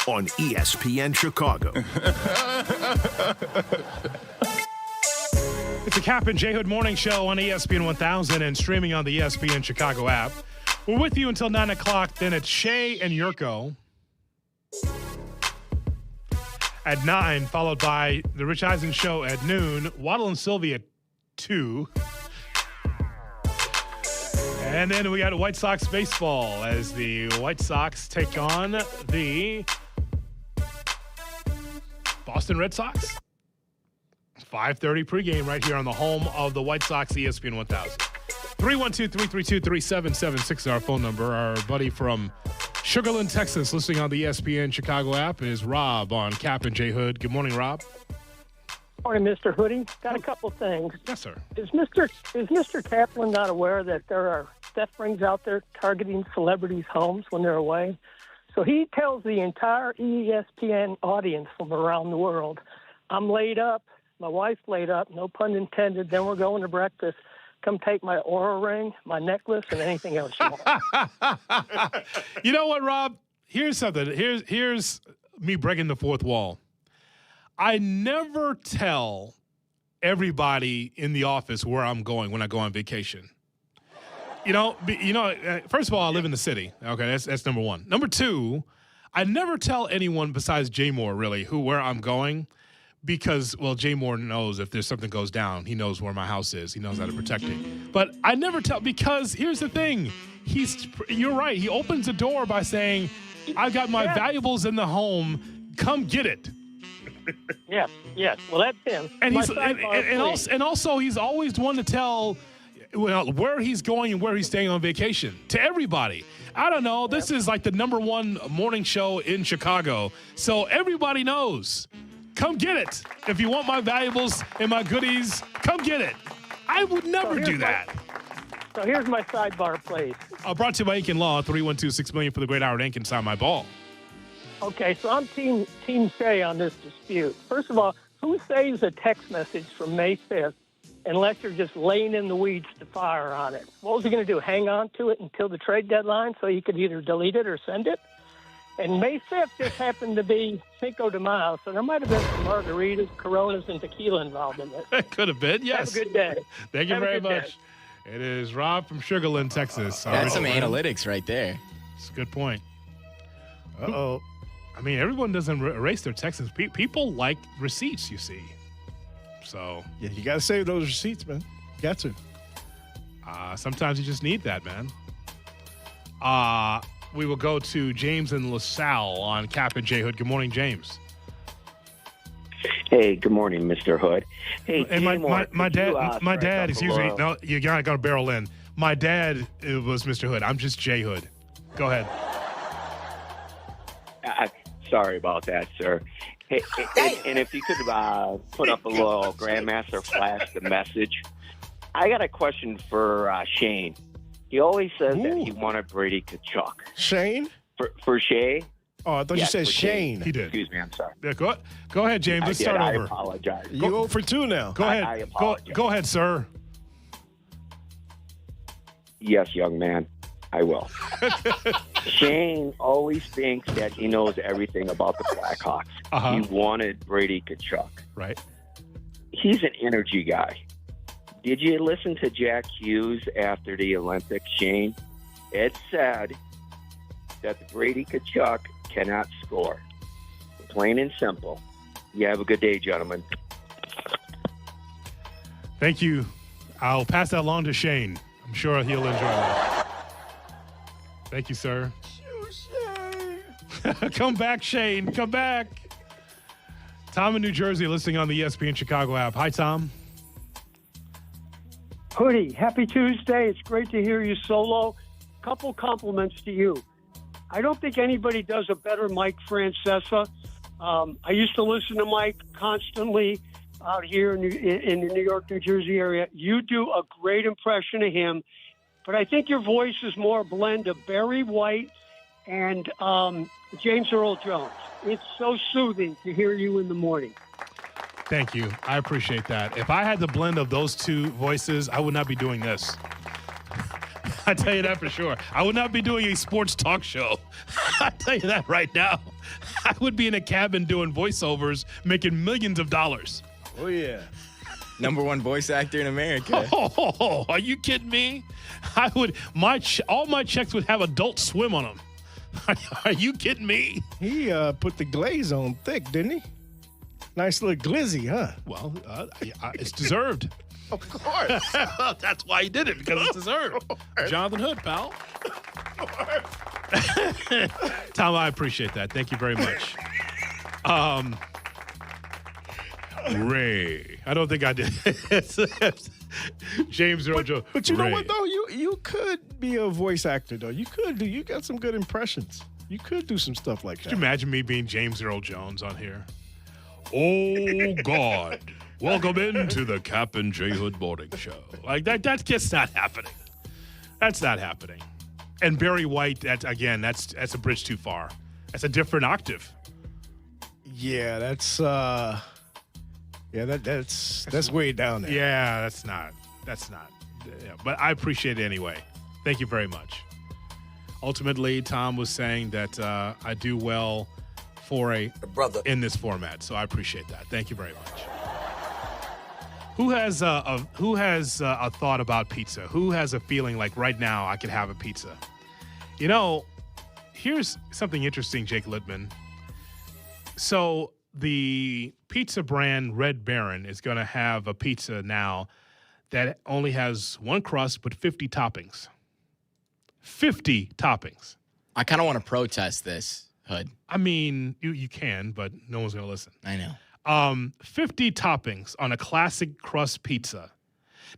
on ESPN Chicago. It's the Kap and J Hood Morning Show on ESPN 1000 and streaming on the ESPN Chicago app. We're with you until 9 o'clock. Then it's Shay and Yurko at 9, followed by the Rich Eisen Show at noon, Waddle and Silvy at 2. And then we got White Sox baseball as the White Sox take on the Boston Red Sox. 5:30 pregame right here on the home of the White Sox, ESPN 1000. 312-332-3776 is our phone number. Our buddy from Sugar Land, Texas, listening on the ESPN Chicago app is Rob on Kap and J Hood. Good morning, Rob. Morning, Mr. Hoodie. Got a couple things. Yes, sir. Is Mr. Kaplan not aware that there are theft rings out there targeting celebrities' homes when they're away? So he tells the entire ESPN audience from around the world, I'm laid up, my wife's laid up, no pun intended, then we're going to breakfast. Come take my Oura ring, my necklace, and anything else you want. You know what, Rob? Here's something. Here's me breaking the fourth wall. I never tell everybody in the office where I'm going when I go on vacation. First of all, I live in the city. Okay, that's number one. Number two, I never tell anyone besides Jay Moore, really, where I'm going. Because, well, Jay Moore knows if there's something goes down, he knows where my house is. He knows how to protect it. But I never tell, because here's the thing. You're right. He opens the door by saying, I got my valuables in the home. Come get it. Yes. Well, that's him. And also he's always one to tell where he's going and where he's staying on vacation to everybody. I don't know. This is like the number one morning show in Chicago. So everybody knows. Come get it. If you want my valuables and my goodies, come get it. I would never do that. So here's my sidebar, please. Brought to you by Incan Law, 312-6 for the great Howard Incan. Sign my ball. Okay, so I'm Team Shay on this dispute. First of all, who saves a text message from May 5th unless you're just laying in the weeds to fire on it? What was he going to do, hang on to it until the trade deadline so he could either delete it or send it? And May 5th just happened to be Cinco de Mayo, so there might have been some margaritas, Coronas, and tequila involved in it. It could have been, yes. Have a good day. Thank you very much. It is Rob from Sugar Land, Texas. That's some analytics right there. It's a good point. Uh-oh. I mean, everyone doesn't erase their texts. People like receipts, you see. So. Yeah, you got to save those receipts, man. You got to. Sometimes you just need that, man. We will go to James in LaSalle on Kap and J Hood. Good morning, James. Hey, good morning, Mr. Hood. Hey, my dad, excuse me. No, you got to barrel in. My dad was Mr. Hood. I'm just J Hood. Go ahead. Sorry about that, sir. Hey, and if you could put up a little Grandmaster Flash the message. I got a question for Shane. He always says that he wanted Brady Kachuk. Shane? For Shay? Oh, I thought you said Shane. He did. Excuse me, I'm sorry. Yeah, go ahead, James. Let's start over. I apologize. You 0 for 2 now. Go ahead. I apologize. Go ahead, sir. Yes, young man, I will. Shane always thinks that he knows everything about the Blackhawks. He wanted Brady Kachuk. Right. He's an energy guy. Did you listen to Jack Hughes after the Olympics, Shane? It said that Brady Kachuk cannot score. Plain and simple. You have a good day, gentlemen. Thank you. I'll pass that along to Shane. I'm sure he'll enjoy that. Thank you, sir. Come back, Shane. Come back. Tom in New Jersey listening on the ESPN Chicago app. Hi, Tom. Hoodie, happy Tuesday. It's great to hear you solo. Couple compliments to you. I don't think anybody does a better Mike Francesa. I used to listen to Mike constantly out here in the New York, New Jersey area. You do a great impression of him, but I think your voice is more a blend of Barry White and James Earl Jones. It's so soothing to hear you in the morning. Thank you. I appreciate that. If I had the blend of those two voices, I would not be doing this. I tell you that for sure. I would not be doing a sports talk show. I tell you that right now. I would be in a cabin doing voiceovers, making millions of dollars. Oh, yeah. Number one voice actor in America. Oh, are you kidding me? I would. All my checks would have Adult Swim on them. Are you kidding me? He put the glaze on thick, didn't he? Nice little glizzy, huh? Well, it's deserved. Of course. That's why he did it, because it's deserved. Jonathan Hood, pal. Tom, I appreciate that. Thank you very much. Ray. I don't think I did. James Earl Jones. But you know what though? You could be a voice actor though. You got some good impressions. You could do some stuff like that. Could you imagine me being James Earl Jones on here? Oh God. Welcome into the Kap and J Hood morning show. Like that's just not happening. That's not happening. And Barry White, that's a bridge too far. That's a different octave. Yeah, that's way down there. Yeah, that's not. Yeah, but I appreciate it anyway. Thank you very much. Ultimately, Tom was saying that I do well for a brother in this format, so I appreciate that. Thank you very much. Who has a thought about pizza? Who has a feeling like right now I could have a pizza? You know, here's something interesting, Jake Littman. So the pizza brand Red Baron is going to have a pizza now that only has one crust but 50 toppings. 50 toppings. I kind of want to protest this, Hood. I mean, you can, but no one's going to listen. I know. 50 toppings on a classic crust pizza.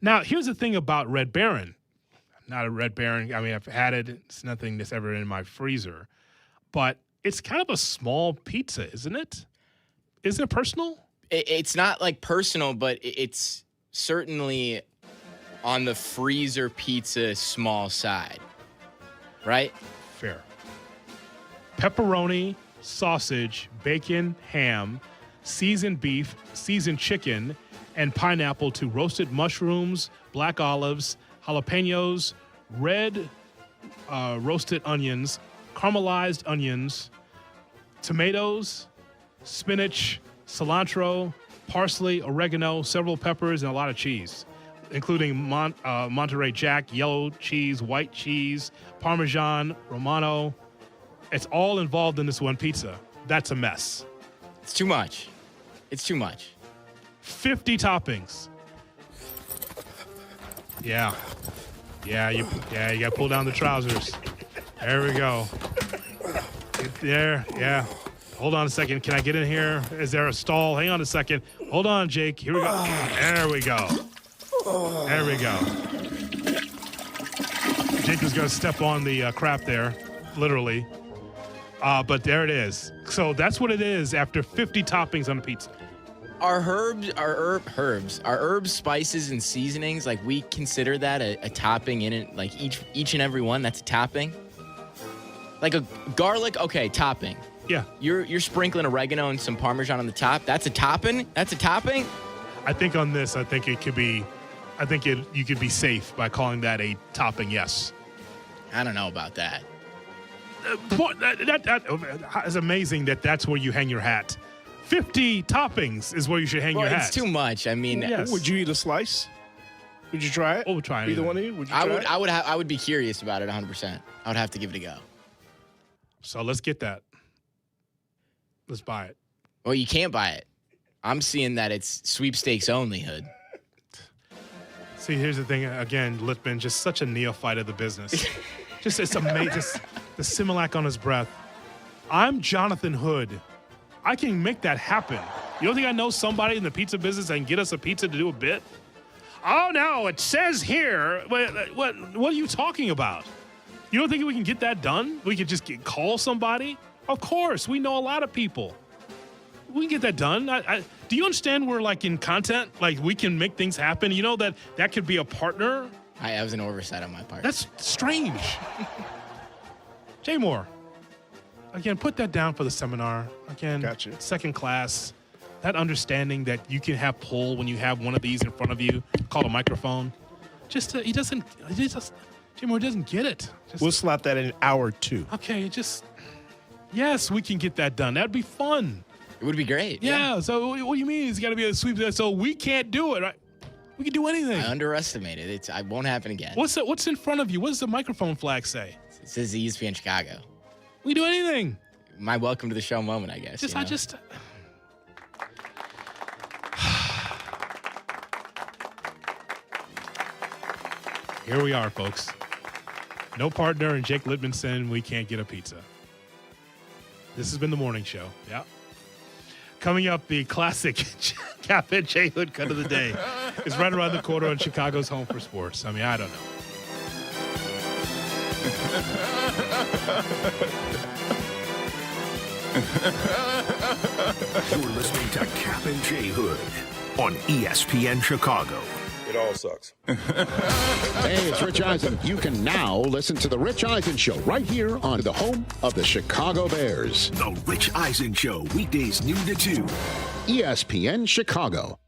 Now, here's the thing about Red Baron. Not a Red Baron. I mean, I've had it. It's nothing that's ever in my freezer. But it's kind of a small pizza, isn't it? Isn't it personal? It's not like personal, but it's certainly on the freezer pizza small side. Right? Fair. Pepperoni, sausage, bacon, ham, seasoned beef, seasoned chicken, and pineapple to roasted mushrooms, black olives, jalapenos, red roasted onions, caramelized onions, tomatoes, spinach, cilantro, parsley, oregano, several peppers, and a lot of cheese, including Monterey Jack, yellow cheese, white cheese, Parmesan, Romano. It's all involved in this one pizza. That's a mess. It's too much. It's too much. 50 toppings. Yeah. You got to pull down the trousers. There we go. There, yeah. Hold on a second. Can I get in here? Is there a stall? Hang on a second. Hold on, Jake. Here we go. There we go. There we go. Jake was going to step on the crap there, literally. But there it is. So that's what it is after 50 toppings on a pizza. Are herbs, spices, and seasonings, like we consider that a topping in it? Like each and every one, that's a topping? Like a garlic, okay, topping. Yeah. You're sprinkling oregano and some Parmesan on the top. That's a topping? That's a topping? I think on this, you could be safe by calling that a topping, yes. I don't know about that. That is amazing that's where you hang your hat. 50 toppings is where you should hang your hat. It's too much. I mean, yes. Would you eat a slice? Would you try it? Oh, we'll try it. Either one of you? Would you try it? I would be curious about it 100%. I would have to give it a go. So let's get that. Let's buy it. Well, you can't buy it. I'm seeing that it's sweepstakes only, Hood. See, here's the thing. Again, Littman, just such a neophyte of the business. It's amazing. Just the Similac on his breath. I'm Jonathan Hood. I can make that happen. You don't think I know somebody in the pizza business that can get us a pizza to do a bit? Oh, no, it says here. What are you talking about? You don't think we can get that done? We could just call somebody? Of course. We know a lot of people. We can get that done. Do you understand we're like in content? Like we can make things happen. You know that could be a partner? That was an oversight on my part. That's strange. Jay Moore. Again, put that down for the seminar. Again, gotcha. Second class. That understanding that you can have pull when you have one of these in front of you, called a microphone. Jay Moore doesn't get it. We'll slap that in hour 2. Okay, yes, we can get that done. That'd be fun. It would be great. Yeah. So what do you mean it's got to be a sweep? So we can't do it, right? We can do anything. I underestimated it. It won't happen again. What's in front of you? What does the microphone flag say? It says ESPN Chicago. We do anything. My welcome to the show moment, I guess. Here we are, folks. No partner and Jake Littman saying we can't get a pizza. This has been the morning show. Yeah. Coming up, the classic Kap J Hood cut of the day is right around the corner on Chicago's Home for Sports. I mean, I don't know. You're listening to Kap J Hood on ESPN Chicago. It all sucks. Hey, it's Rich Eisen. You can now listen to The Rich Eisen Show right here on the home of the Chicago Bears. The Rich Eisen Show, weekdays noon to 2. ESPN Chicago.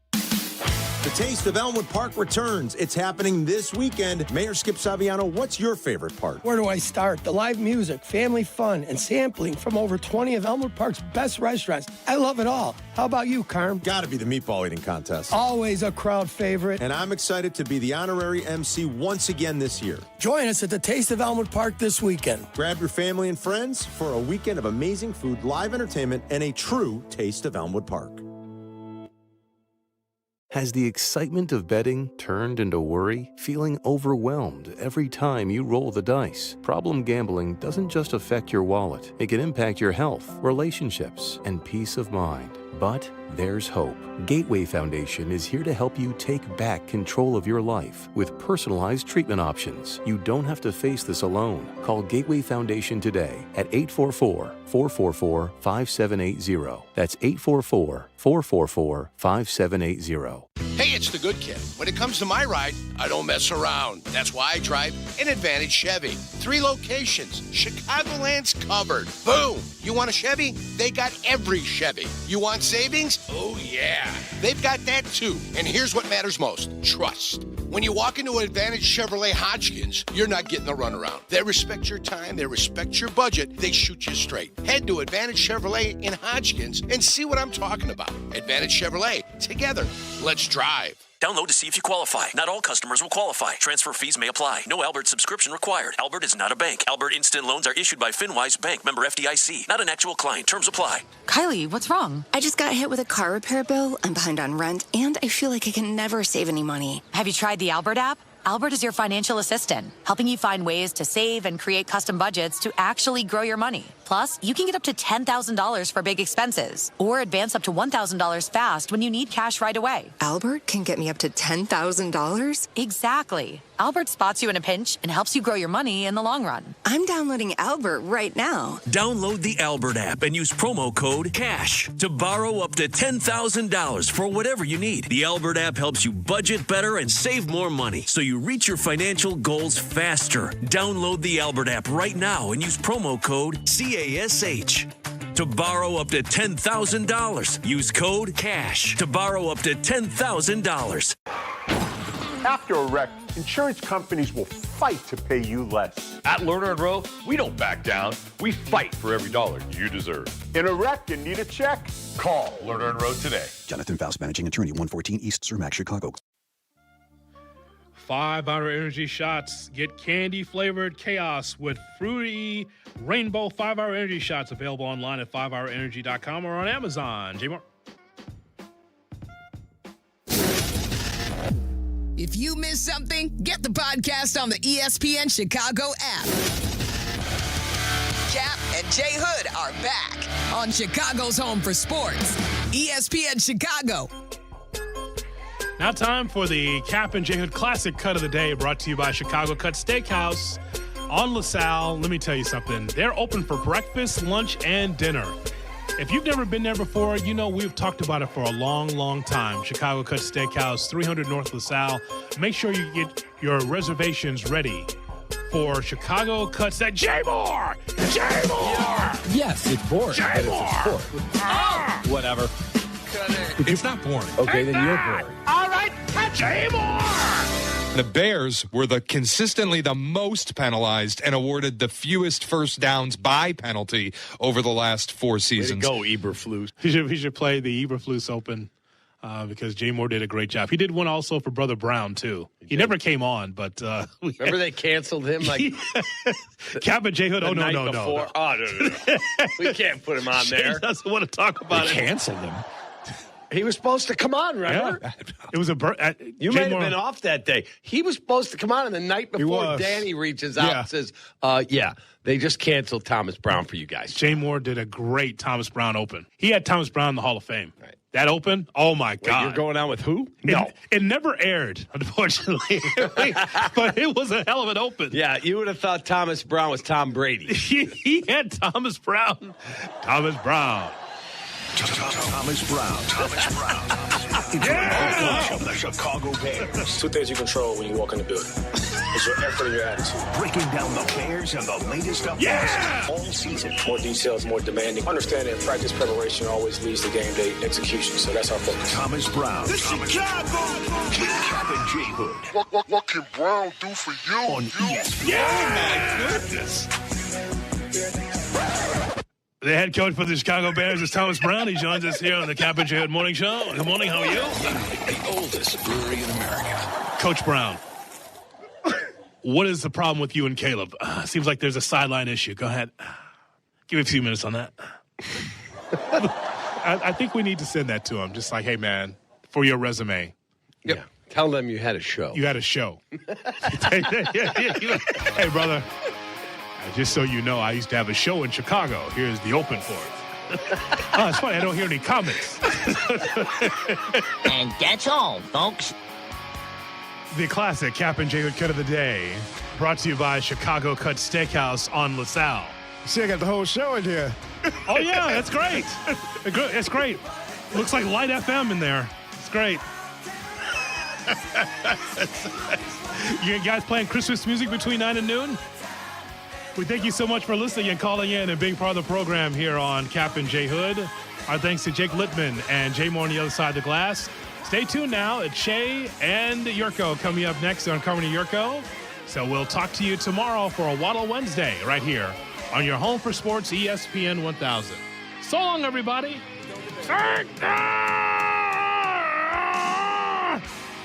The Taste of Elmwood Park returns. It's happening this weekend. Mayor Skip Saviano, what's your favorite part? Where do I start? The live music, family fun, and sampling from over 20 of Elmwood Park's best restaurants. I love it all. How about you, Carm? Gotta be the meatball eating contest. Always a crowd favorite. And I'm excited to be the honorary MC once again this year. Join us at the Taste of Elmwood Park this weekend. Grab your family and friends for a weekend of amazing food, live entertainment, and a true Taste of Elmwood Park. Has the excitement of betting turned into worry? Feeling overwhelmed every time you roll the dice? Problem gambling doesn't just affect your wallet. It can impact your health, relationships, and peace of mind. But there's hope. Gateway Foundation is here to help you take back control of your life with personalized treatment options. You don't have to face this alone. Call Gateway Foundation today at 844-444-5780. That's 844-444-5780. Hey, it's the good kid. When it comes to my ride, I don't mess around. That's why I drive an Advantage Chevy. 3 locations. Chicagoland's covered. Boom. You want a Chevy? They got every Chevy. You want savings? Oh, yeah. They've got that, too. And here's what matters most. Trust. When you walk into an Advantage Chevrolet Hodgkins, you're not getting the runaround. They respect your time. They respect your budget. They shoot you straight. Head to Advantage Chevrolet in Hodgkins and see what I'm talking about. Advantage Chevrolet. Together. Let's drive. Download to see if you qualify. Not all customers will qualify. Transfer fees may apply. No Albert subscription required. Albert is not a bank. Albert Instant Loans are issued by FinWise Bank, member FDIC. Not an actual client. Terms apply. Kylie, what's wrong? I just got hit with a car repair bill. I'm behind on rent, and I feel like I can never save any money. Have you tried the Albert app? Albert is your financial assistant, helping you find ways to save and create custom budgets to actually grow your money. Plus, you can get up to $10,000 for big expenses or advance up to $1,000 fast when you need cash right away. Albert can get me up to $10,000? Exactly. Albert spots you in a pinch and helps you grow your money in the long run. I'm downloading Albert right now. Download the Albert app and use promo code CASH to borrow up to $10,000 for whatever you need. The Albert app helps you budget better and save more money so you reach your financial goals faster. Download the Albert app right now and use promo code CASH to borrow up to $10,000. Use code CASH to borrow up to $10,000. After a wreck, insurance companies will fight to pay you less. At Lerner & Rowe, we don't back down. We fight for every dollar you deserve. In a wreck and need a check? Call Lerner & Rowe today. Jonathan Faust, Managing Attorney, 114 East Cermak, Chicago. 5-hour energy shots. Get candy-flavored chaos with fruity rainbow 5-hour energy shots. Available online at 5hourenergy.com or on Amazon. J. Moore. If you miss something, get the podcast on the ESPN Chicago app. Kap and J Hood are back on Chicago's Home for Sports, ESPN Chicago. Now time for the Kap and J Hood Classic Cut of the Day, brought to you by Chicago Cut Steakhouse on LaSalle. Let me tell you something. They're open for breakfast, lunch, and dinner. If you've never been there before, you know we've talked about it for a long, long time. Chicago Cut Steakhouse, 300 North LaSalle. Make sure you get your reservations ready for Chicago Cut Steak. J. Moore! J. Moore! Yes, it's boring. J. Moore! Whatever. It's not boring. Okay, then you're boring. All right, J. Moore! The Bears were consistently the most penalized and awarded the fewest first downs by penalty over the last 4 seasons. Way to go, Eberflus. We should play the Eberflus Open because Jay Moore did a great job. He did one also for Brother Brown, too. He never came on, but... Remember they canceled him? Like Kap and J Hood, no. No. Oh, no. We can't put him on there. He doesn't want to talk about it. Canceled him. He was supposed to come on, remember? Yeah. It was a... You may have been off that day. He was supposed to come on, and the night before, Danny reaches out and says, They just canceled Thomas Brown for you guys. Jay Moore did a great Thomas Brown Open. He had Thomas Brown in the Hall of Fame. Right. That Open, oh my God. You're going on with who? No. It never aired, unfortunately. But it was a hell of an Open. Yeah, you would have thought Thomas Brown was Tom Brady. He had Thomas Brown. Thomas Brown. Thomas Brown. Yeah! Of the Chicago Bears. Two things you control when you walk in the building. It's your effort and your attitude. Breaking down the Bears and the latest updates all season. More details, more demanding. Understand that practice preparation always leads to game day execution, so that's our focus. Thomas Brown. The Chicago! Kap and J Hood. What can Brown do for you? On ESPN. Yeah, my goodness. The head coach for the Chicago Bears is Thomas Brown. He joins us here on the Kap J Hood Morning Show. Good morning. How are you? The oldest brewery in America. Coach Brown, what is the problem with you and Caleb? Seems like there's a sideline issue. Go ahead. Give me a few minutes on that. I think we need to send that to him. Just like, hey, man, for your resume. Yeah. Tell them you had a show. You had a show. Hey, brother. Just so you know, I used to have a show in Chicago. Here's the open for it. Oh, it's funny. I don't hear any comments. And that's all, folks. The classic Kap and J Hood Cut of the Day, brought to you by Chicago Cut Steakhouse on LaSalle. See, I got the whole show in here. Oh, yeah, that's great. It's great. Looks like Light FM in there. It's great. You guys playing Christmas music between 9 and noon? We thank you so much for listening and calling in and being part of the program here on Kap and J Hood. Our thanks to Jake Littman and Jay Moore on the other side of the glass. Stay tuned now. It's Shay and Jurko coming up next on Carmen Jurko. So we'll talk to you tomorrow for a Waddle Wednesday right here on your home for sports, ESPN 1000. So long, everybody.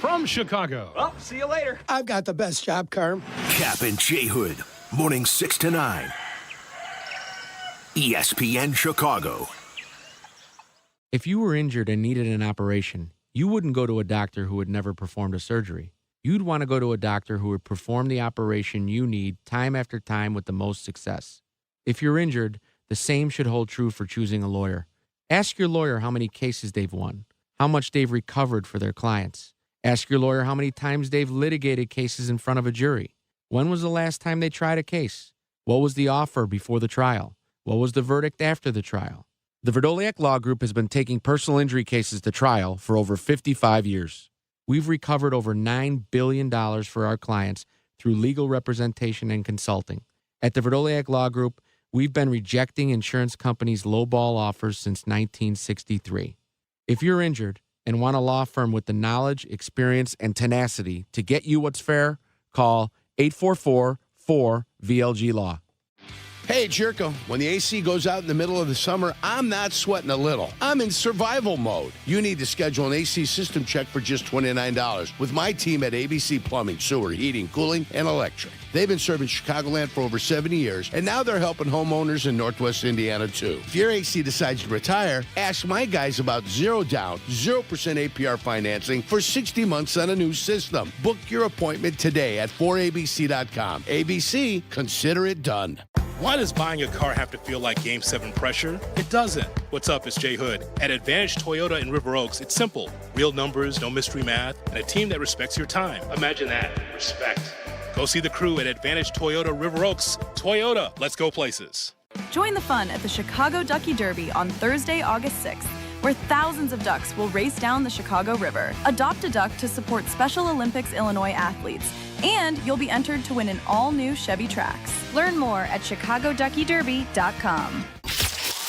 From Chicago. Well, see you later. I've got the best job, Carm. Kap and J Hood. Morning 6 to 9. ESPN Chicago. If you were injured and needed an operation, you wouldn't go to a doctor who had never performed a surgery. You'd want to go to a doctor who would perform the operation you need time after time with the most success. If you're injured, the same should hold true for choosing a lawyer. Ask your lawyer how many cases they've won, how much they've recovered for their clients. Ask your lawyer how many times they've litigated cases in front of a jury. When was the last time they tried a case? What was the offer before the trial? What was the verdict after the trial? The Verdoliak Law Group has been taking personal injury cases to trial for over 55 years. We've recovered over $9 billion for our clients through legal representation and consulting. At the Verdoliak Law Group, we've been rejecting insurance companies' lowball offers since 1963. If you're injured and want a law firm with the knowledge, experience, and tenacity to get you what's fair, call 844-4VLG-LAW. Hey, Jurko, when the AC goes out in the middle of the summer, I'm not sweating a little. I'm in survival mode. You need to schedule an AC system check for just $29 with my team at ABC Plumbing, Sewer, Heating, Cooling, and Electric. They've been serving Chicagoland for over 70 years, and now they're helping homeowners in Northwest Indiana, too. If your AC decides to retire, ask my guys about 0 down, 0% APR financing for 60 months on a new system. Book your appointment today at 4abc.com. ABC, consider it done. Why does buying a car have to feel like Game 7 pressure? It doesn't. What's up, it's Jay Hood. At Advantage Toyota in River Oaks, it's simple. Real numbers, no mystery math, and a team that respects your time. Imagine that. Respect. Go see the crew at Advantage Toyota River Oaks. Toyota, let's go places. Join the fun at the Chicago Ducky Derby on Thursday, August 6th, where thousands of ducks will race down the Chicago River. Adopt a duck to support Special Olympics Illinois athletes, and you'll be entered to win an all-new Chevy Trax. Learn more at ChicagoDuckyDerby.com.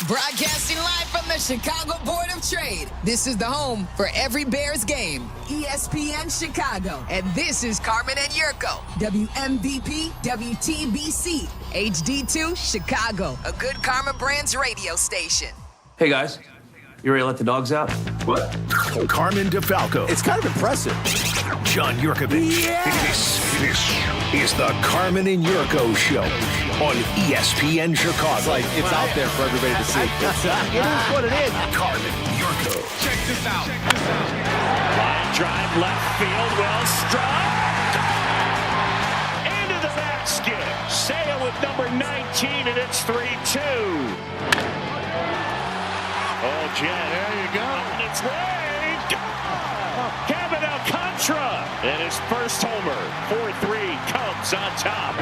Broadcasting live from the Chicago Board of Trade. This is the home for every Bears game. ESPN Chicago. And this is Carmen and Jurko. WMVP, WTBC, HD2, Chicago. A good Karma Brands radio station. Hey, guys. You ready to let the dogs out? What? Carmen DeFalco. It's kind of impressive. John Yurkovich. This is the Carmen and Jurko Show on ESPN Chicago. It's out there for everybody to see. It is what it is. Carmen Jurko. Check this out. Line drive left field, well struck. Into the back skip. Seiya with number 19, and it's 3-2. Oh, Jet, there you go. On its way. Kevin Alcantara, and his first homer. 4-3, Cubs on top.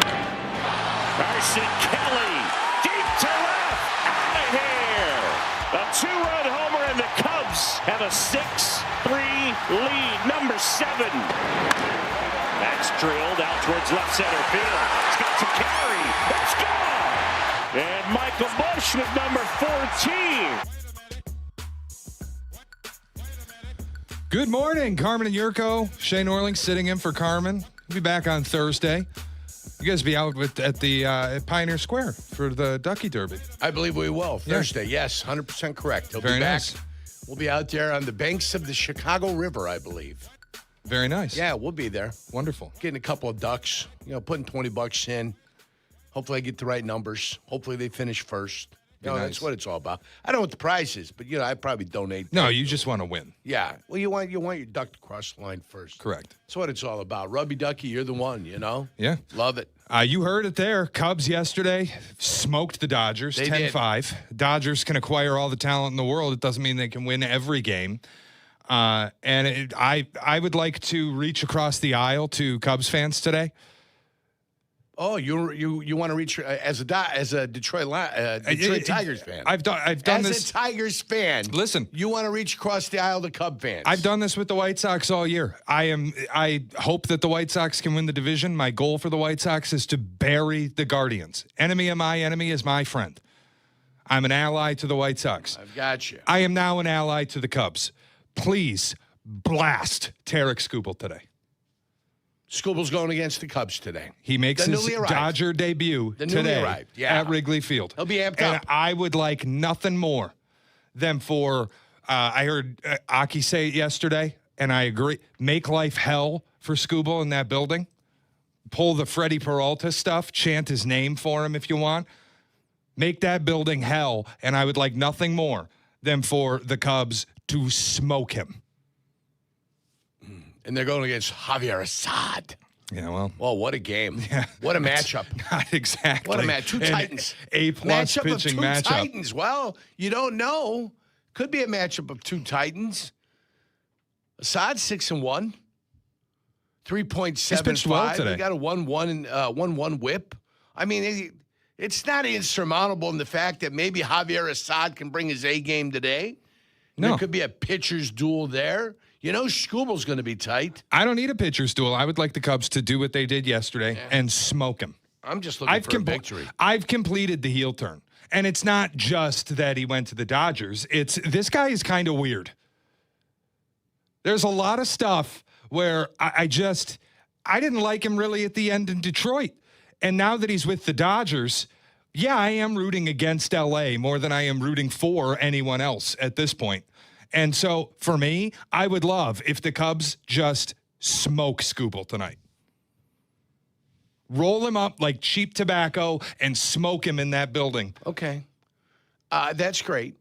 Carson Kelly, deep to left, out of here. A 2-run homer, and the Cubs have a 6-3 lead. Number 7. That's drilled out towards left center field. It's got to carry. It's gone. And Michael Bush with number 14. Good morning, Carmen and Jurko. Shane Orling sitting in for Carmen. We'll be back on Thursday. You guys be out at Pioneer Square for the Ducky Derby. I believe we will. Thursday, yes, 100% correct. He'll Very be back. nice. We'll be out there on the banks of the Chicago River, I believe. Very nice. Yeah, we'll be there. Wonderful. Getting a couple of ducks, putting $20 in. Hopefully I get the right numbers. Hopefully they finish first. That's what it's all about. I don't know what the prize is, but I'd probably donate. No, you just want to win. Yeah. Well, you want your duck to cross the line first. Correct. That's what it's all about. Rubby Ducky, you're the one, Yeah. Love it. You heard it there. Cubs yesterday smoked the Dodgers 10-5. Dodgers can acquire all the talent in the world. It doesn't mean they can win every game. I would like to reach across the aisle to Cubs fans today. Oh, you want to reach as a Detroit Tigers fan? I've done this as a Tigers fan. Listen, you want to reach across the aisle to Cub fans. I've done this with the White Sox all year. I hope that the White Sox can win the division. My goal for the White Sox is to bury the Guardians. Enemy of my enemy is my friend. I'm an ally to the White Sox. I've got you. I am now an ally to the Cubs. Please blast Tarek Skubal today. Skubal's going against the Cubs today. He makes his Dodger debut today at Wrigley Field. He'll be amped up. I would like nothing more than for, I heard Aki say it yesterday, and I agree, make life hell for Skubal in that building. Pull the Freddie Peralta stuff, chant his name for him if you want. Make that building hell, and I would like nothing more than for the Cubs to smoke him. And they're going against Javier Assad. Yeah, well. Well, what a game. Yeah. What a matchup. Not exactly. What a match. Two Titans. A-plus pitching two matchup. Titans. Well, you don't know. Could be a matchup of two Titans. Assad 6-1. 3.75. He's pitched well today. He got a 1-1 whip. I mean, it's not insurmountable in the fact that maybe Javier Assad can bring his A game today. No. There could be a pitcher's duel there. Skubal's going to be tight. I don't need a pitcher's duel. I would like the Cubs to do what they did yesterday and smoke him. I'm just looking for a victory. I've completed the heel turn. And it's not just that he went to the Dodgers. It's this guy is kind of weird. There's a lot of stuff where I didn't like him really at the end in Detroit. And now that he's with the Dodgers, yeah, I am rooting against LA more than I am rooting for anyone else at this point. And so, for me, I would love if the Cubs just smoke Skubal tonight. Roll him up like cheap tobacco and smoke him in that building. Okay. That's great.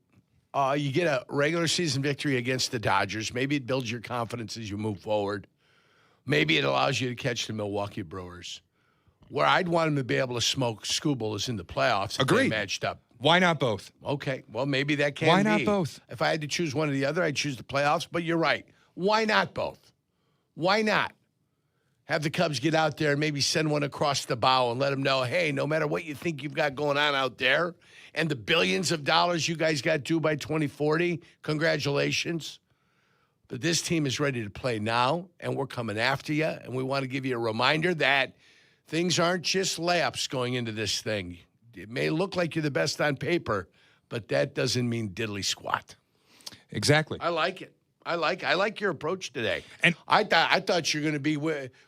You get a regular season victory against the Dodgers. Maybe it builds your confidence as you move forward. Maybe it allows you to catch the Milwaukee Brewers. Where I'd want him to be able to smoke Skubal is in the playoffs. Agreed. Matched up. Why not both? Okay. Well, maybe that can be. Why not both? If I had to choose one or the other, I'd choose the playoffs. But you're right. Why not both? Why not? Have the Cubs get out there and maybe send one across the bow and let them know, hey, no matter what you think you've got going on out there and the billions of dollars you guys got due by 2040, congratulations. But this team is ready to play now, and we're coming after you. And we want to give you a reminder that things aren't just layups going into this thing. It may look like you're the best on paper, but that doesn't mean diddly squat. Exactly. I like it. I like your approach today. And I thought you were going to be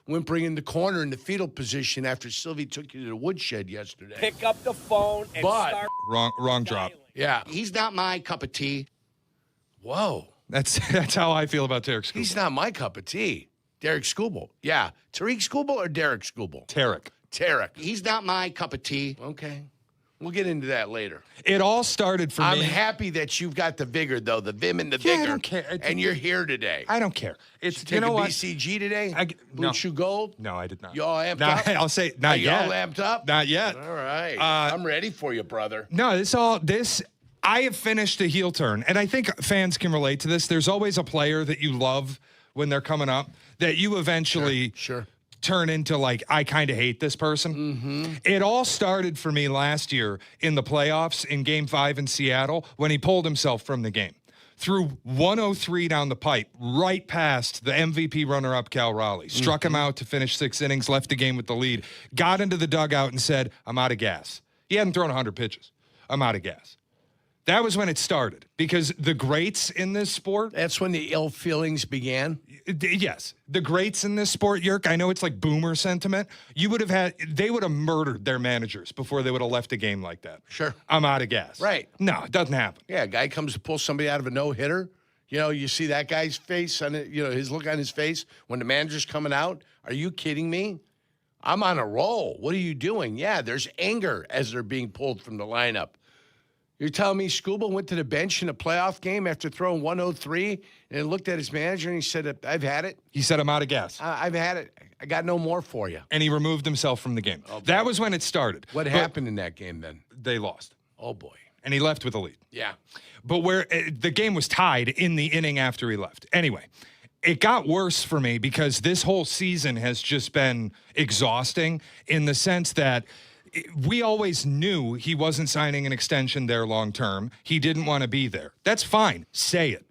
whimpering in the corner in the fetal position after Silvy took you to the woodshed yesterday. Pick up the phone and start. Wrong drop. Yeah. He's not my cup of tea. Whoa. That's how I feel about Tarek Skubal. He's not my cup of tea. Derek Skubal. Yeah. Tariq Skubal or Derek Skubal? Tarek. He's not my cup of tea. Okay. We'll get into that later. It all started for me. I'm happy that you've got the vigor, though, the vim and the vigor. I don't care. And you're here today. I don't care. It's Did you take a BCG today? Blue Shoe Gold? No, I did not. You all amped up? I'll say not you yet. all amped up? Not yet. All right. I'm ready for you, brother. No, I have finished a heel turn, and I think fans can relate to this. There's always a player that you love when they're coming up that you eventually turn into, like, I kind of hate this person. Mm-hmm. It all started for me last year in the playoffs in Game 5 in Seattle when he pulled himself from the game. Threw 103 down the pipe, right past the MVP runner-up Cal Raleigh. Struck him out to finish 6 innings, left the game with the lead. Got into the dugout and said, I'm out of gas. He hadn't thrown 100 pitches. I'm out of gas. That was when it started, because the greats in this sport. That's when the ill feelings began? Yes. The greats in this sport, Yerk, I know it's like boomer sentiment. They would have murdered their managers before they would have left a game like that. Sure. I'm out of gas. Right. No, it doesn't happen. Yeah, a guy comes to pull somebody out of a no-hitter. You know, you see that guy's face, and his look on his face when the manager's coming out. Are you kidding me? I'm on a roll. What are you doing? Yeah, there's anger as they're being pulled from the lineup. You're telling me Scuba went to the bench in a playoff game after throwing 103 and looked at his manager and he said, I've had it? He said, I'm out of gas. I've had it. I got no more for you. And he removed himself from the game. Oh, that was when it started. What happened in that game then? They lost. Oh, boy. And he left with a lead. Yeah. But where the game was tied in the inning after he left. Anyway, it got worse for me because this whole season has just been exhausting in the sense that we always knew he wasn't signing an extension there long term. He didn't want to be there. That's fine. Say it.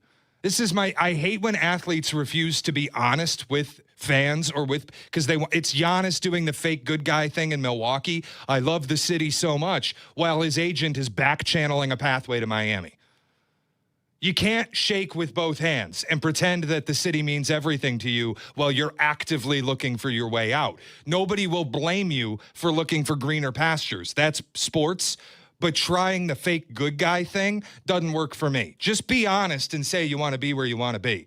I hate when athletes refuse to be honest with fans because it's Giannis doing the fake good guy thing in Milwaukee. I love the city so much while his agent is back channeling a pathway to Miami. You can't shake with both hands and pretend that the city means everything to you while you're actively looking for your way out. Nobody will blame you for looking for greener pastures. That's sports, but trying the fake good guy thing doesn't work for me. Just be honest and say you want to be where you want to be.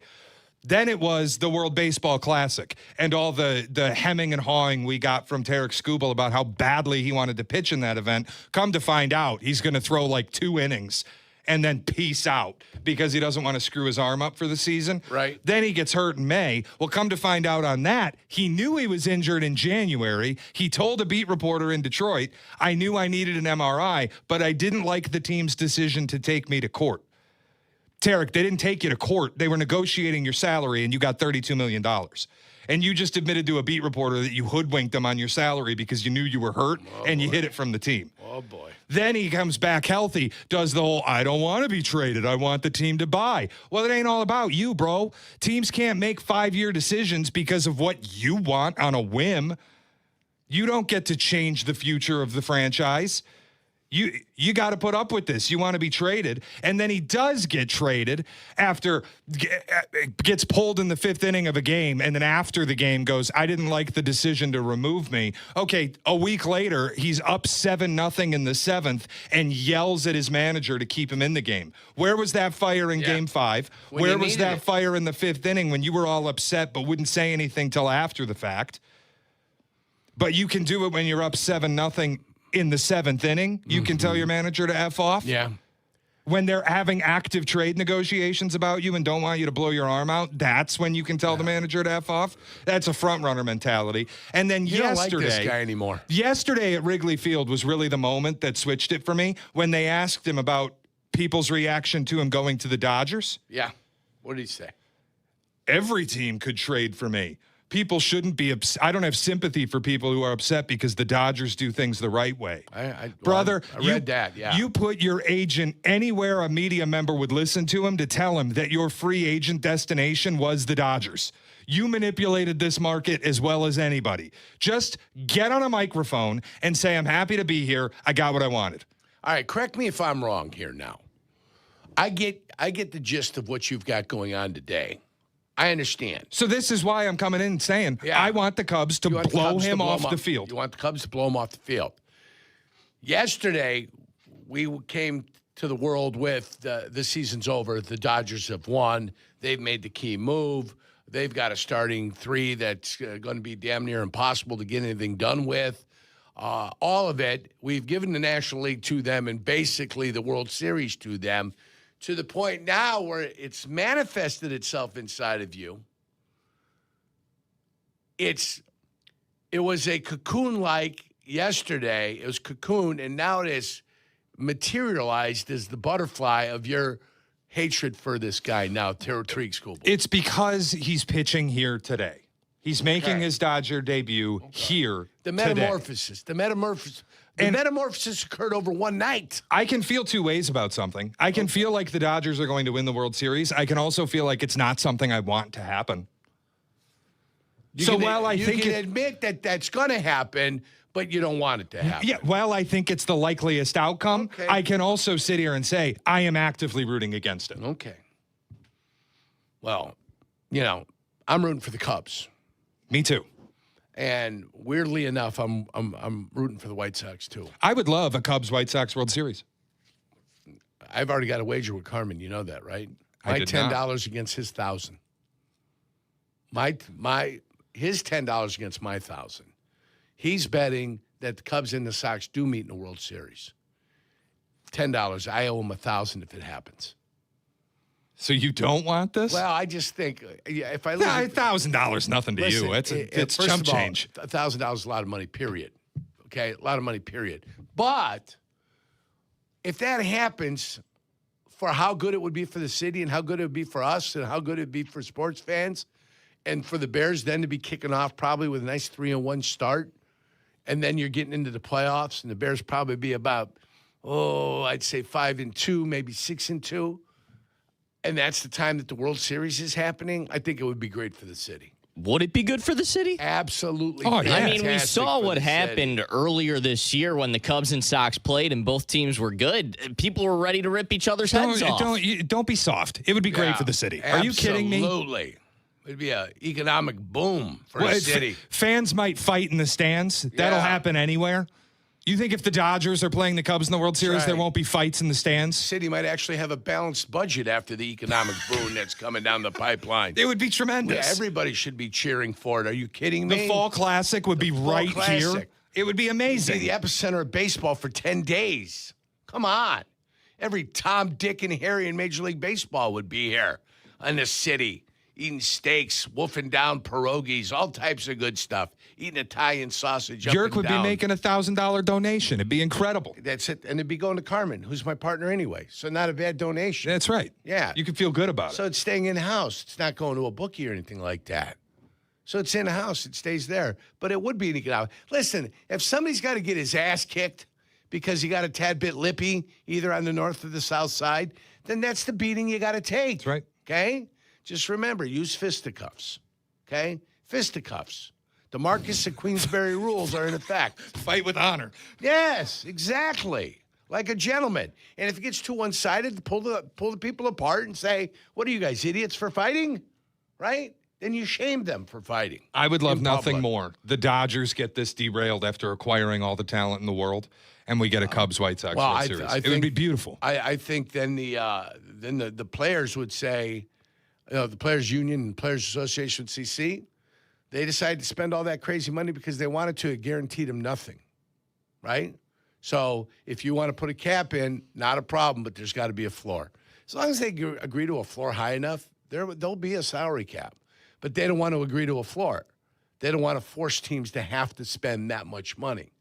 Then it was the World Baseball Classic and all the hemming and hawing we got from Tarek Skubal about how badly he wanted to pitch in that event. Come to find out, he's going to throw like 2 innings and then peace out because he doesn't want to screw his arm up for the season. Right. Then he gets hurt in May. Well, come to find out on that, he knew he was injured in January. He told a beat reporter in Detroit, I knew I needed an MRI, but I didn't like the team's decision to take me to court. Tarek, they didn't take you to court. They were negotiating your salary, and you got $32 million. And you just admitted to a beat reporter that you hoodwinked them on your salary because you knew you were hurt, you hid it from the team. Oh, boy. Then he comes back healthy, does the whole, I don't want to be traded. I want the team to buy. Well, it ain't all about you, bro. Teams can't make 5-year decisions because of what you want on a whim. You don't get to change the future of the franchise. You got to put up with this. You want to be traded. And then he does get traded after gets pulled in the 5th inning of a game. And then after the game goes, I didn't like the decision to remove me. Okay, a week later, he's up 7-0 in the 7th and yells at his manager to keep him in the game. Where was that fire in Game 5? Where was that fire in the 5th inning when you were all upset but wouldn't say anything till after the fact? But you can do it when you're up 7-0 in the 7th inning. You can tell your manager to F off. Yeah. When they're having active trade negotiations about you and don't want you to blow your arm out, that's when you can tell the manager to F off. That's a front runner mentality. And then You don't like this guy anymore. Yesterday at Wrigley Field was really the moment that switched it for me when they asked him about people's reaction to him going to the Dodgers. Yeah. What did he say? Every team could trade for me. People shouldn't be upset. I don't have sympathy for people who are upset because the Dodgers do things the right way. Brother, I read that, yeah. You put your agent anywhere a media member would listen to him to tell him that your free agent destination was the Dodgers. You manipulated this market as well as anybody. Just get on a microphone and say, I'm happy to be here. I got what I wanted. All right, correct me if I'm wrong here now. I get the gist of what you've got going on today. I understand. So this is why I'm coming in saying I want the Cubs to blow him off the field. You want the Cubs to blow him off the field. Yesterday, we came to the world with the season's over. The Dodgers have won. They've made the key move. They've got a starting 3 that's going to be damn near impossible to get anything done with. all of it. We've given the National League to them and basically the World Series to them, to the point now where it's manifested itself inside of you. It was a cocoon-like yesterday. It was cocoon, and now it is materialized as the butterfly of your hatred for this guy now, Tariq School. It's because he's pitching here today. He's making his Dodger debut here The metamorphosis. The metamorphosis occurred over one night. I can feel two ways about something. I can feel like the Dodgers are going to win the World Series. I can also feel like it's not something I want to happen. You can admit that that's going to happen, but you don't want it to happen. Yeah, while I think it's the likeliest outcome, I can also sit here and say I am actively rooting against it. Okay. Well, I'm rooting for the Cubs. Me too. And weirdly enough, I'm rooting for the White Sox too. I would love a Cubs-White Sox World Series. I've already got a wager with Carmen. You know that, right? I did not. $10 against his 1,000. His $10 against my 1,000. He's betting that the Cubs and the Sox do meet in the World Series. $10. I owe him 1,000 if it happens. So you don't want this? Well, I just think if I lose $1,000, nothing to you. It's chump change. $1,000 is a lot of money. Period. Okay, a lot of money. Period. But if that happens, for how good it would be for the city and how good it would be for us and how good it would be for sports fans, and for the Bears then to be kicking off probably with a nice 3-1 start, and then you're getting into the playoffs, and the Bears probably be about, I'd say 5-2, maybe 6-2. And that's the time that the World Series is happening. I think it would be great for the city. Would it be good for the city? Absolutely. Oh, yeah. I mean, we saw what happened earlier this year when the Cubs and Sox played and both teams were good. People were ready to rip each other's heads off. Don't be soft. It would be great for the city. Are you kidding me? Absolutely. It'd be an economic boom for the city. Fans might fight in the stands. That'll happen anywhere. You think if the Dodgers are playing the Cubs in the World Series, there won't be fights in the stands? City might actually have a balanced budget after the economic boom that's coming down the pipeline. It would be tremendous. Yeah, everybody should be cheering for it. Are you kidding me? The Fall Classic would be right here. It would be amazing. It'd be the epicenter of baseball for 10 days. Come on. Every Tom, Dick, and Harry in Major League Baseball would be here in the city, eating steaks, wolfing down pierogies, all types of good stuff. Eating Italian sausage up Jurk and would down. be making a $1,000 donation. It'd be incredible. That's it. And it'd be going to Carmen, who's my partner anyway. So not a bad donation. That's right. Yeah. You can feel good about it. So it's staying in-house. It's not going to a bookie or anything like that. So it's in-house. It stays there. But it would be an economic. Listen, if somebody's got to get his ass kicked because he got a tad bit lippy, either on the north or the south side, then that's the beating you got to take. That's right. Okay? Just remember, use fisticuffs. Okay? Fisticuffs. The Marcus and Queensberry rules are in effect. Fight with honor. Yes, exactly. Like a gentleman. And if it gets too one-sided, pull the people apart and say, what are you guys, idiots for fighting? Right? Then you shame them for fighting. I would love nothing more. The Dodgers get this derailed after acquiring all the talent in the world, and we get a Cubs-White Sox World Series. It would be beautiful. I think then the players would say, the Players Union and Players Association would see, they decided to spend all that crazy money because they wanted to. It guaranteed them nothing, right? So if you want to put a cap in, not a problem, but there's got to be a floor. As long as they agree to a floor high enough, there'll be a salary cap. But they don't want to agree to a floor. They don't want to force teams to have to spend that much money.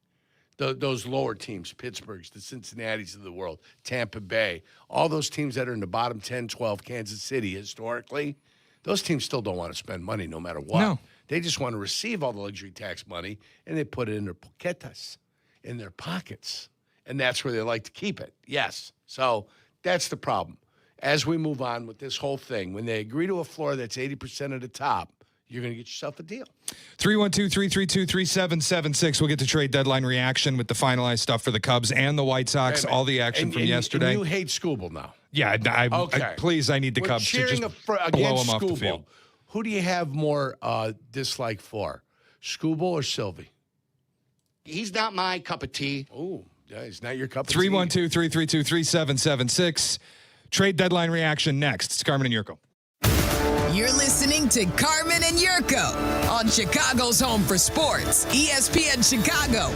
Those lower teams, Pittsburgh's, the Cincinnati's of the world, Tampa Bay, all those teams that are in the bottom 10, 12, Kansas City historically, those teams still don't want to spend money no matter what. No. They just want to receive all the luxury tax money, and they put it in their poquetas, in their pockets. And that's where they like to keep it. Yes. So that's the problem. As we move on with this whole thing, when they agree to a floor that's 80% of the top, you're going to get yourself a deal. 312-332-3776. We'll get to trade deadline reaction with the finalized stuff for the Cubs and the White Sox, all the action from yesterday. And you hate Skubal now. Yeah, please, I need the Cubs to just blow them off the field. Who do you have more dislike for, Skubal or Silvy? He's not my cup of tea. Oh, yeah, he's not your cup of tea. 312-332-3776. Trade deadline reaction next. It's Carmen and Jurko. You're listening to Carmen and Jurko on Chicago's home for sports, ESPN Chicago.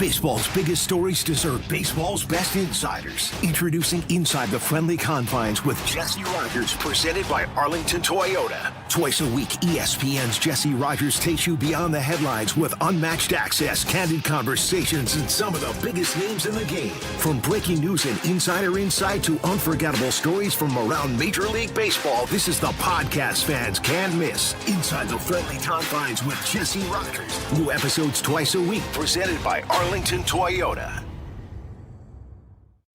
Baseball's biggest stories deserve baseball's best insiders. Introducing Inside the Friendly Confines with Jesse Rogers, presented by Arlington Toyota. Twice a week, ESPN's Jesse Rogers takes you beyond the headlines with unmatched access, candid conversations, and some of the biggest names in the game. From breaking news and insider insight to unforgettable stories from around Major League Baseball, this is the podcast fans can't miss. Inside the Friendly Confines with Jesse Rogers. New episodes twice a week, presented by Arlington Toyota.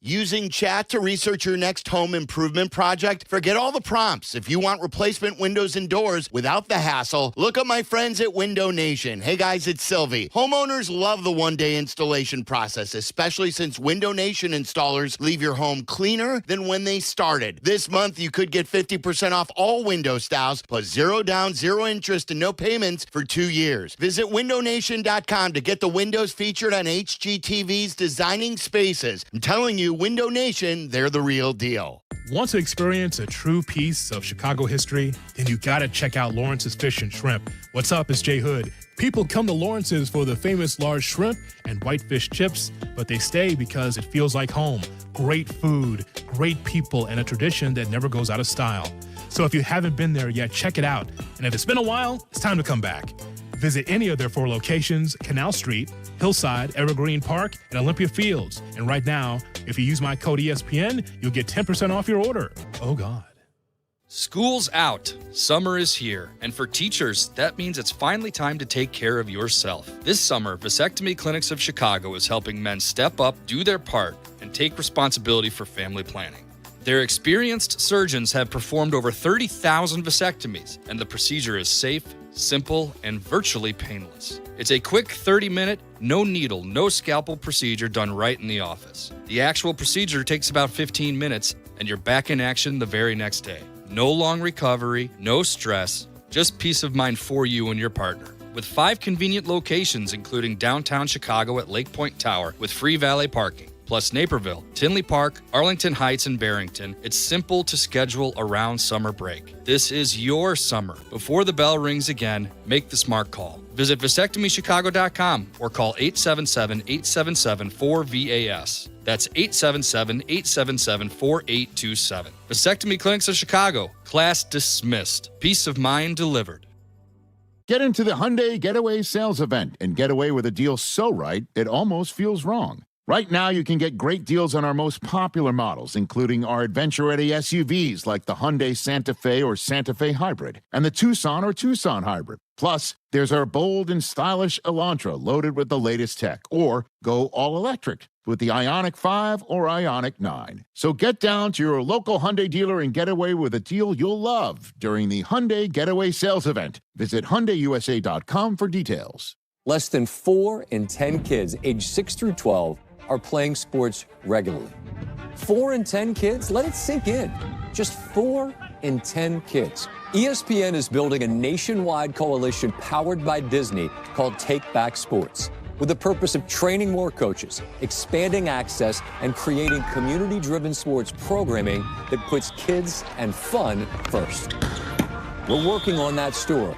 Using chat to research your next home improvement project? Forget all the prompts. If you want replacement windows and doors without the hassle, look at my friends at Window Nation. Hey guys, it's Silvy. Homeowners love the one-day installation process, especially since Window Nation installers leave your home cleaner than when they started. This month, you could get 50% off all window styles, plus 0 down, 0 interest, and no payments for 2 years. Visit windownation.com to get the windows featured on HGTV's Designing Spaces. I'm telling you, Window Nation, they're the real deal. Want to experience a true piece of Chicago history? Then you gotta check out Lawrence's Fish and Shrimp. What's up, it's J Hood. People come to Lawrence's for the famous large shrimp and whitefish chips, but they stay because it feels like home. Great food, great people, and a tradition that never goes out of style. So if you haven't been there yet, check it out. And if it's been a while, it's time to come back. Visit any of their 4 locations: Canal Street, Hillside, Evergreen Park, and Olympia Fields. And right now, if you use my code ESPN, you'll get 10% off your order. Oh, God. School's out. Summer is here. And for teachers, that means it's finally time to take care of yourself. This summer, Vasectomy Clinics of Chicago is helping men step up, do their part, and take responsibility for family planning. Their experienced surgeons have performed over 30,000 vasectomies, and the procedure is safe, simple, and virtually painless. It's a quick 30-minute, no needle, no scalpel procedure done right in the office. The actual procedure takes about 15 minutes, and you're back in action the very next day. No long recovery, no stress, just peace of mind for you and your partner. With 5 convenient locations, including downtown Chicago at Lake Point Tower with free valet parking, plus Naperville, Tinley Park, Arlington Heights, and Barrington, it's simple to schedule around summer break. This is your summer. Before the bell rings again, make the smart call. Visit vasectomychicago.com or call 877-877-4VAS. That's 877-877-4827. Vasectomy Clinics of Chicago. Class dismissed. Peace of mind delivered. Get into the Hyundai Getaway Sales Event and get away with a deal so right, it almost feels wrong. Right now, you can get great deals on our most popular models, including our adventure-ready SUVs like the Hyundai Santa Fe or Santa Fe Hybrid and the Tucson or Tucson Hybrid. Plus, there's our bold and stylish Elantra loaded with the latest tech, or go all-electric with the Ioniq 5 or Ioniq 9. So get down to your local Hyundai dealer and get away with a deal you'll love during the Hyundai Getaway Sales Event. Visit HyundaiUSA.com for details. Less than 4 in 10 kids aged 6 through 12 are playing sports regularly. 4 in 10 kids? Let it sink in. Just 4 in 10 kids. ESPN is building a nationwide coalition powered by Disney called Take Back Sports, with the purpose of training more coaches, expanding access, and creating community-driven sports programming that puts kids and fun first. We're working on that story.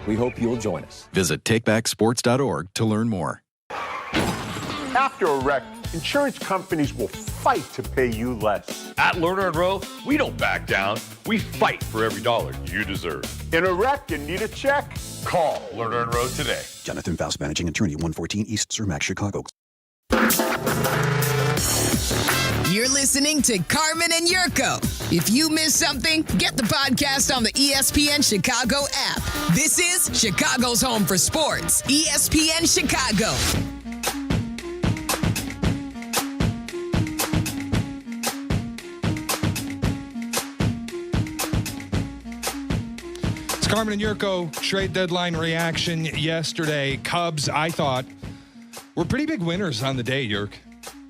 We hope you'll join us. Visit takebacksports.org to learn more. After a wreck, insurance companies will fight to pay you less. At Lerner & Rowe, we don't back down. We fight for every dollar you deserve. In a wreck and need a check? Call Lerner & Rowe today. Jonathan Faust, Managing Attorney, 114 East Cermak, Chicago. You're listening to Carmen and Jurko. If you missed something, get the podcast on the ESPN Chicago app. This is Chicago's home for sports, ESPN Chicago. Carmen and Jurko, trade deadline reaction yesterday. Cubs, I thought, were pretty big winners on the day, Jurk.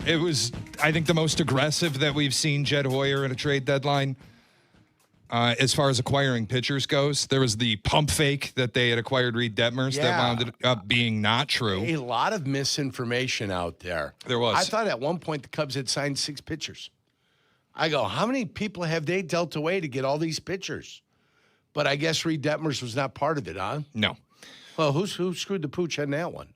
It was, I think, the most aggressive that we've seen Jed Hoyer in a trade deadline as far as acquiring pitchers goes. There was the pump fake that they had acquired Reed Detmers that wound up being not true. A lot of misinformation out there. There was. I thought at one point the Cubs had signed 6 pitchers. I go, how many people have they dealt away to get all these pitchers? But I guess Reed Detmers was not part of it, huh? No. Well, who screwed the pooch on that one?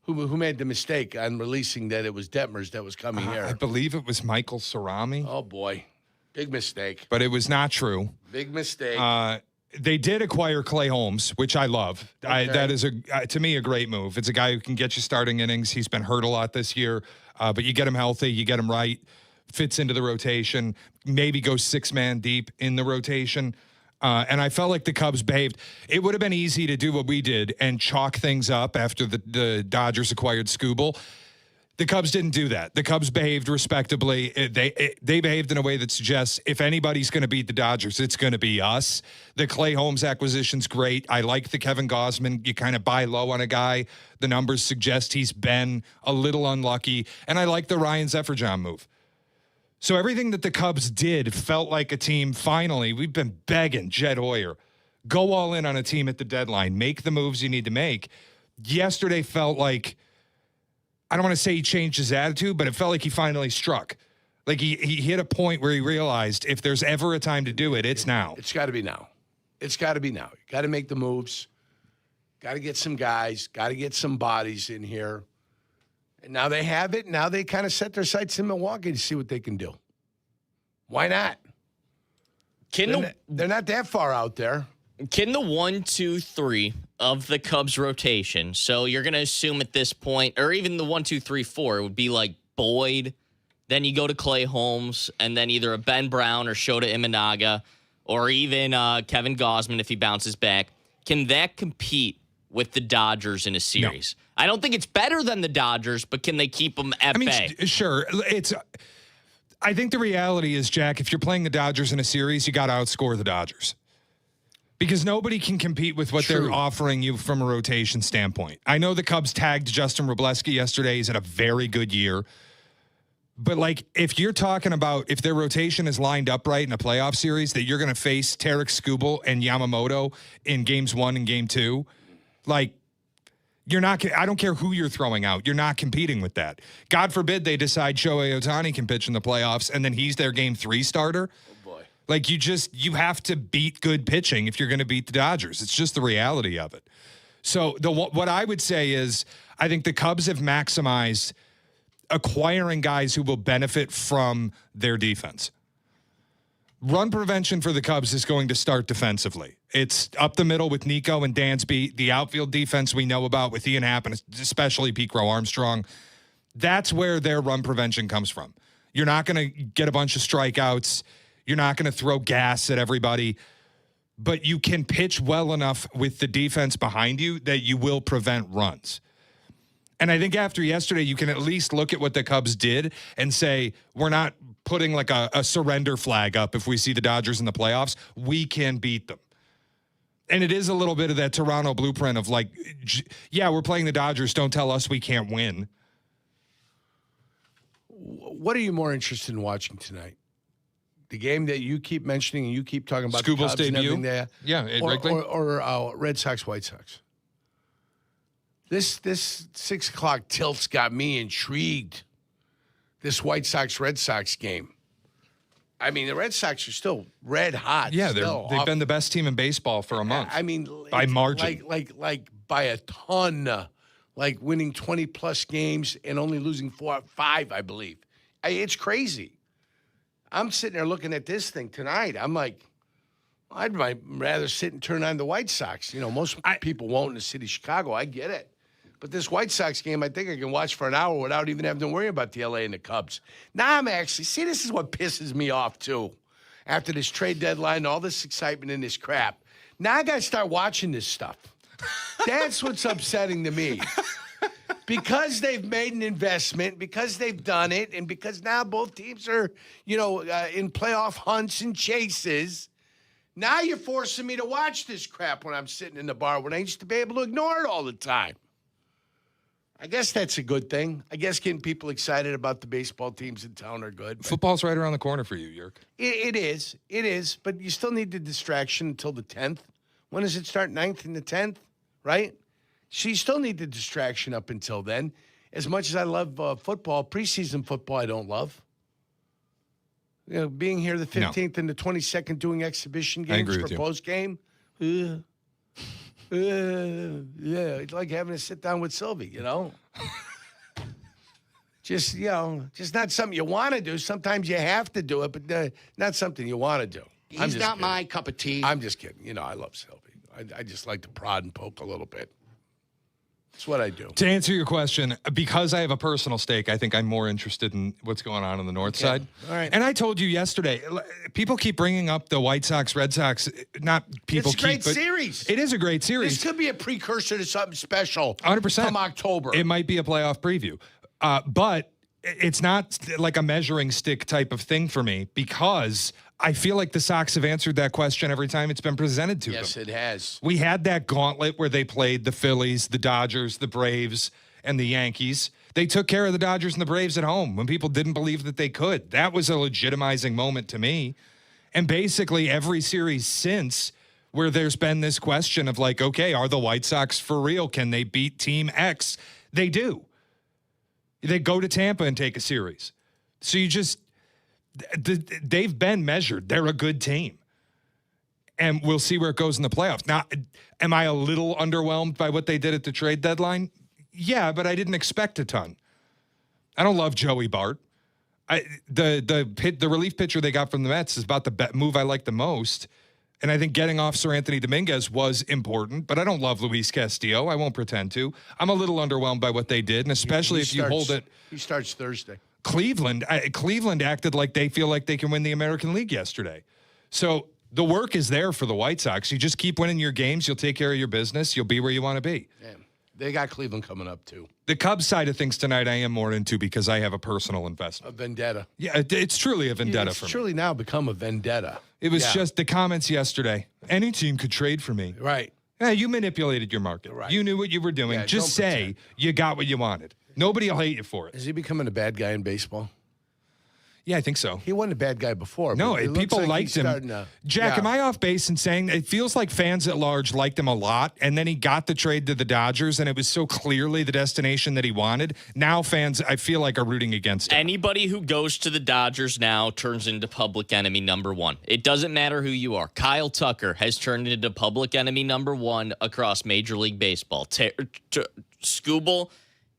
Who made the mistake on releasing that it was Detmers that was coming here? I believe it was Michael Cerami. Oh, boy. Big mistake. But it was not true. Big mistake. They did acquire Clay Holmes, which I love. Okay. That is, to me, a great move. It's a guy who can get you starting innings. He's been hurt a lot this year, but you get him healthy, you get him right, fits into the rotation, maybe goes 6-man deep in the rotation. And I felt like the Cubs behaved. It would have been easy to do what we did and chalk things up after the Dodgers acquired Skubal. The Cubs didn't do that. The Cubs behaved respectably. They behaved in a way that suggests if anybody's going to beat the Dodgers, it's going to be us. The Clay Holmes acquisition's great. I like the Kevin Gausman. You kind of buy low on a guy. The numbers suggest he's been a little unlucky. And I like the Ryan Zefferjon move. So everything that the Cubs did felt like a team. Finally, we've been begging Jed Hoyer, go all in on a team at the deadline. Make the moves you need to make. Yesterday felt like, I don't want to say he changed his attitude, but it felt like he finally struck. Like he hit a point where he realized if there's ever a time to do it, it's now. It's got to be now. It's got to be now. You got to make the moves. Got to get some guys. Got to get some bodies in here. And now they have it. Now they kind of set their sights in Milwaukee to see what they can do. Why not? They're not that far out there. Can the 1, 2, 3 of the Cubs rotation, so you're going to assume at this point, or even the 1, 2, 3, 4, it would be like Boyd, then you go to Clay Holmes, and then either a Ben Brown or Shota Imanaga, or even Kevin Gausman if he bounces back. Can that compete with the Dodgers in a series? No. I don't think it's better than the Dodgers, but can they keep them at bay? Sure. I think the reality is, Jack, if you're playing the Dodgers in a series, you got to outscore the Dodgers. Because nobody can compete with what they're offering you from a rotation standpoint. I know the Cubs tagged Justin Wrobleski yesterday. He's had a very good year. But, like, if you're talking about if their rotation is lined up right in a playoff series, that you're going to face Tarek Skubal and Yamamoto in games 1 and game 2, like, you're not. I don't care who you're throwing out. You're not competing with that. God forbid they decide Shohei Ohtani can pitch in the playoffs, and then he's their game 3 starter. Like, you have to beat good pitching if you're going to beat the Dodgers. It's just the reality of it. So what I would say is I think the Cubs have maximized acquiring guys who will benefit from their defense. Run prevention for the Cubs is going to start defensively. It's up the middle with Nico and Dansby. The outfield defense we know about with Ian Happ and especially Pete Crow Armstrong. That's where their run prevention comes from. You're not going to get a bunch of strikeouts. You're not going to throw gas at everybody, but you can pitch well enough with the defense behind you that you will prevent runs. And I think after yesterday, you can at least look at what the Cubs did and say, we're not putting like a surrender flag up if we see the Dodgers in the playoffs. We can beat them. And it is a little bit of that Toronto blueprint of like, yeah, we're playing the Dodgers. Don't tell us we can't win. What are you more interested in watching tonight? The game that you keep mentioning and you keep talking about, Skubal's the Cubs debut? and everything there, Yeah, Wrigley. or Red Sox, White Sox. This 6 o'clock tilt's got me intrigued. This White Sox Red Sox game. I mean, the Red Sox are still red hot. Yeah, they've been the best team in baseball for a month. I mean, by margin, like by a ton. Like winning 20 plus games and only losing 4 or 5, I believe. It's crazy. I'm sitting there looking at this thing tonight. I'm like, I'd rather sit and turn on the White Sox. You know, most people won't in the city of Chicago. I get it. But this White Sox game, I think I can watch for an hour without even having to worry about the LA and the Cubs. Now I'm actually, see, this is what pisses me off, too. After this trade deadline, all this excitement and this crap. Now I got to start watching this stuff. That's what's upsetting to me. Because they've made an investment, because they've done it, and because now both teams are, in playoff hunts and chases, now you're forcing me to watch this crap when I'm sitting in the bar when I used to be able to ignore it all the time. I guess that's a good thing. I guess getting people excited about the baseball teams in town are good. Football's right around the corner for you, Yerk. It is, but you still need the distraction until the 10th. When does it start? 9th and the 10th, right? So you still need the distraction up until then. As much as I love football, preseason football I don't love. Being here the 15th and the 22nd doing exhibition games for post game. Yeah, it's like having to sit down with Silvy, you know? Just, just not something you want to do. Sometimes you have to do it, but not something you want to do. He's not my cup of tea. I'm just kidding. I love Silvy. I just like to prod and poke a little bit. That's what I do. To answer your question, because I have a personal stake, I think I'm more interested in what's going on the north side. All right. And I told you yesterday, people keep bringing up the White Sox, Red Sox. Not people It's a great but series. It is a great series. This could be a precursor to something special. 100%. Come October. It might be a playoff preview. But it's not like a measuring stick type of thing for me because I feel like the Sox have answered that question every time it's been presented to them. Yes, it has. We had that gauntlet where they played the Phillies, the Dodgers, the Braves, and the Yankees. They took care of the Dodgers and the Braves at home when people didn't believe that they could. That was a legitimizing moment to me. And basically every series since where there's been this question of like, okay, are the White Sox for real? Can they beat Team X? They do. They go to Tampa and take a series. So they've been measured. They're a good team. And we'll see where it goes in the playoffs. Now, am I a little underwhelmed by what they did at the trade deadline? Yeah, but I didn't expect a ton. I don't love Joey Bart. The relief pitcher they got from the Mets is about the move I like the most. And I think getting off Sir Anthony Dominguez was important, but I don't love Luis Castillo. I won't pretend to. I'm a little underwhelmed by what they did, and especially if you hold it. He starts Thursday. Cleveland acted like they feel like they can win the American League yesterday. So the work is there for the White Sox. You just keep winning your games. You'll take care of your business. You'll be where you want to be. Yeah. They got Cleveland coming up, too. The Cubs side of things tonight I am more into because I have a personal investment. A vendetta. Yeah, it's truly a vendetta for me. It's truly now become a vendetta. It was just the comments yesterday. Any team could trade for me. Right. Yeah, you manipulated your market. Right. You knew what you were doing. Yeah, just say you got what you wanted. Nobody will hate you for it. Is he becoming a bad guy in baseball? Yeah, I think so. He wasn't a bad guy before. No, but it people looks like liked he's him. starting to- Jack, Yeah. am I off base in saying it feels like fans at large liked him a lot, and then he got the trade to the Dodgers, and it was so clearly the destination that he wanted? Now fans, I feel like, are rooting against him. Anybody who goes to the Dodgers now turns into public enemy number one. It doesn't matter who you are. Kyle Tucker has turned into public enemy number one across Major League Baseball. Scooble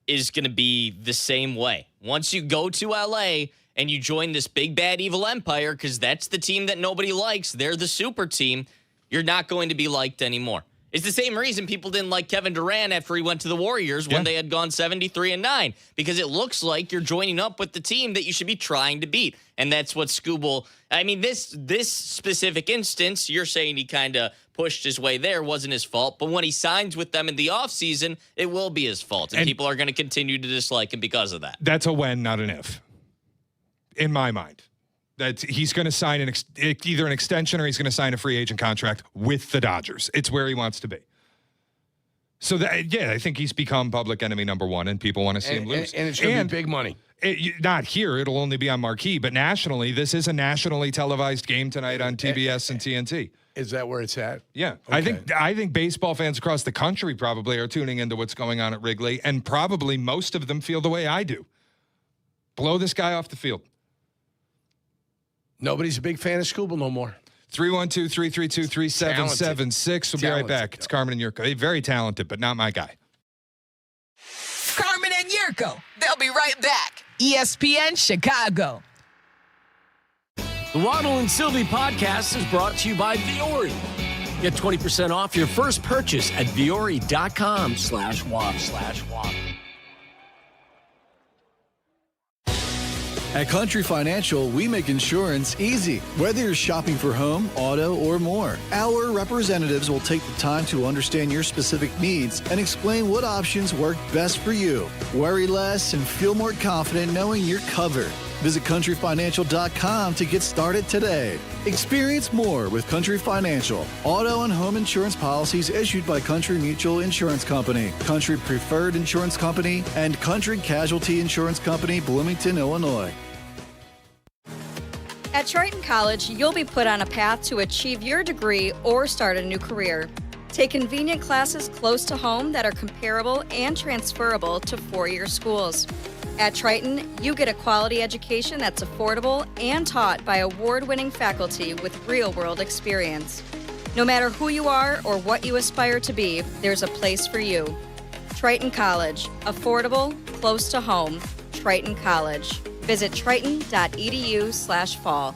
is going to be the same way. Once you go to L.A., and you join this big, bad, evil empire, because that's the team that nobody likes. They're the super team. You're not going to be liked anymore. It's the same reason people didn't like Kevin Durant after he went to the Warriors when they had gone 73-9, because it looks like you're joining up with the team that you should be trying to beat. And that's what Scooble, I mean, this specific instance, you're saying he kind of pushed his way there, wasn't his fault. But when he signs with them in the offseason, it will be his fault. And people are going to continue to dislike him because of that. That's a when, not an if. In my mind, that he's going to sign either an extension or he's going to sign a free agent contract with the Dodgers. It's where he wants to be. So I think he's become public enemy number one, and people want to see him lose. And it's going to be big money. Not here; it'll only be on marquee. But nationally, this is a nationally televised game tonight on TBS and TNT. Is that where it's at? Yeah, Okay. I think baseball fans across the country probably are tuning into what's going on at Wrigley, and probably most of them feel the way I do. Blow this guy off the field. Nobody's a big fan of Scooble no more. 312-332-3776. We'll be right back. It's Carmen and Jurko. Very talented, but not my guy. Carmen and Jurko. They'll be right back. ESPN Chicago. The Waddle and Silvy podcast is brought to you by Viore. Get 20% off your first purchase at Viore.com/waddle. At Country Financial, we make insurance easy. Whether you're shopping for home, auto, or more, our representatives will take the time to understand your specific needs and explain what options work best for you. Worry less and feel more confident knowing you're covered. Visit countryfinancial.com to get started today. Experience more with Country Financial. Auto and home insurance policies issued by Country Mutual Insurance Company, Country Preferred Insurance Company, and Country Casualty Insurance Company, Bloomington, Illinois. At Triton College, you'll be put on a path to achieve your degree or start a new career. Take convenient classes close to home that are comparable and transferable to four-year schools. At Triton, you get a quality education that's affordable and taught by award-winning faculty with real-world experience. No matter who you are or what you aspire to be, there's a place for you. Triton College. Affordable, close to home. Triton College. Visit triton.edu/fall.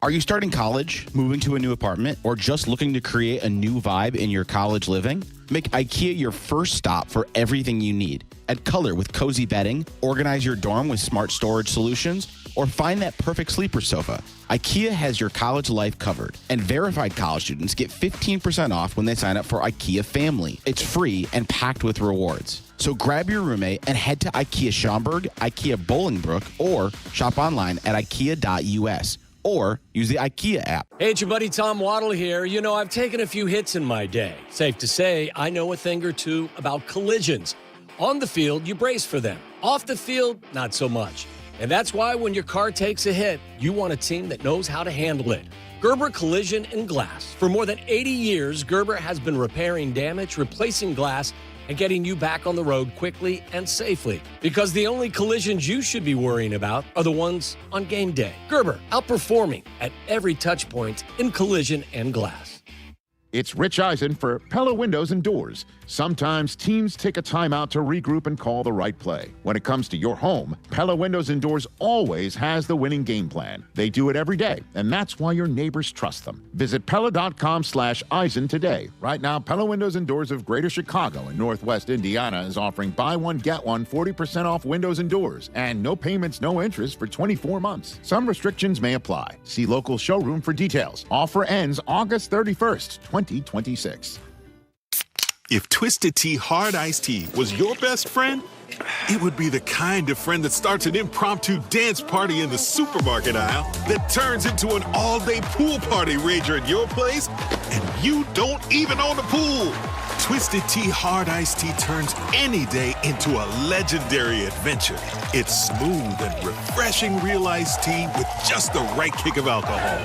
Are you starting college, moving to a new apartment, or just looking to create a new vibe in your college living? Make IKEA your first stop for everything you need. Add color with cozy bedding, organize your dorm with smart storage solutions, or find that perfect sleeper sofa. IKEA has your college life covered, and verified college students get 15% off when they sign up for IKEA Family. It's free and packed with rewards. So grab your roommate and head to IKEA Schaumburg, IKEA Bolingbrook, or shop online at ikea.us. Or use the IKEA app. Hey, it's your buddy Tom Waddle here. You know, I've taken a few hits in my day. Safe to say, I know a thing or two about collisions. On the field, you brace for them. Off the field, not so much. And that's why when your car takes a hit, you want a team that knows how to handle it. Gerber Collision and Glass. For more than 80 years, Gerber has been repairing damage, replacing glass, and getting you back on the road quickly and safely. Because the only collisions you should be worrying about are the ones on game day. Gerber, outperforming at every touch point in collision and glass. It's Rich Eisen for Pella Windows and Doors. Sometimes teams take a timeout to regroup and call the right play. When it comes to your home, Pella Windows and Doors always has the winning game plan. They do it every day, and that's why your neighbors trust them. Visit Pella.com/Eisen today. Right now, Pella Windows and Doors of Greater Chicago and Northwest Indiana is offering buy one, get one 40% off windows and doors, and no payments, no interest for 24 months. Some restrictions may apply. See local showroom for details. Offer ends August 31st, 2026. If Twisted Tea Hard Iced Tea was your best friend, it would be the kind of friend that starts an impromptu dance party in the supermarket aisle that turns into an all-day pool party rager at your place, and you don't even own a pool. Twisted Tea Hard Iced Tea turns any day into a legendary adventure. It's smooth and refreshing real iced tea with just the right kick of alcohol.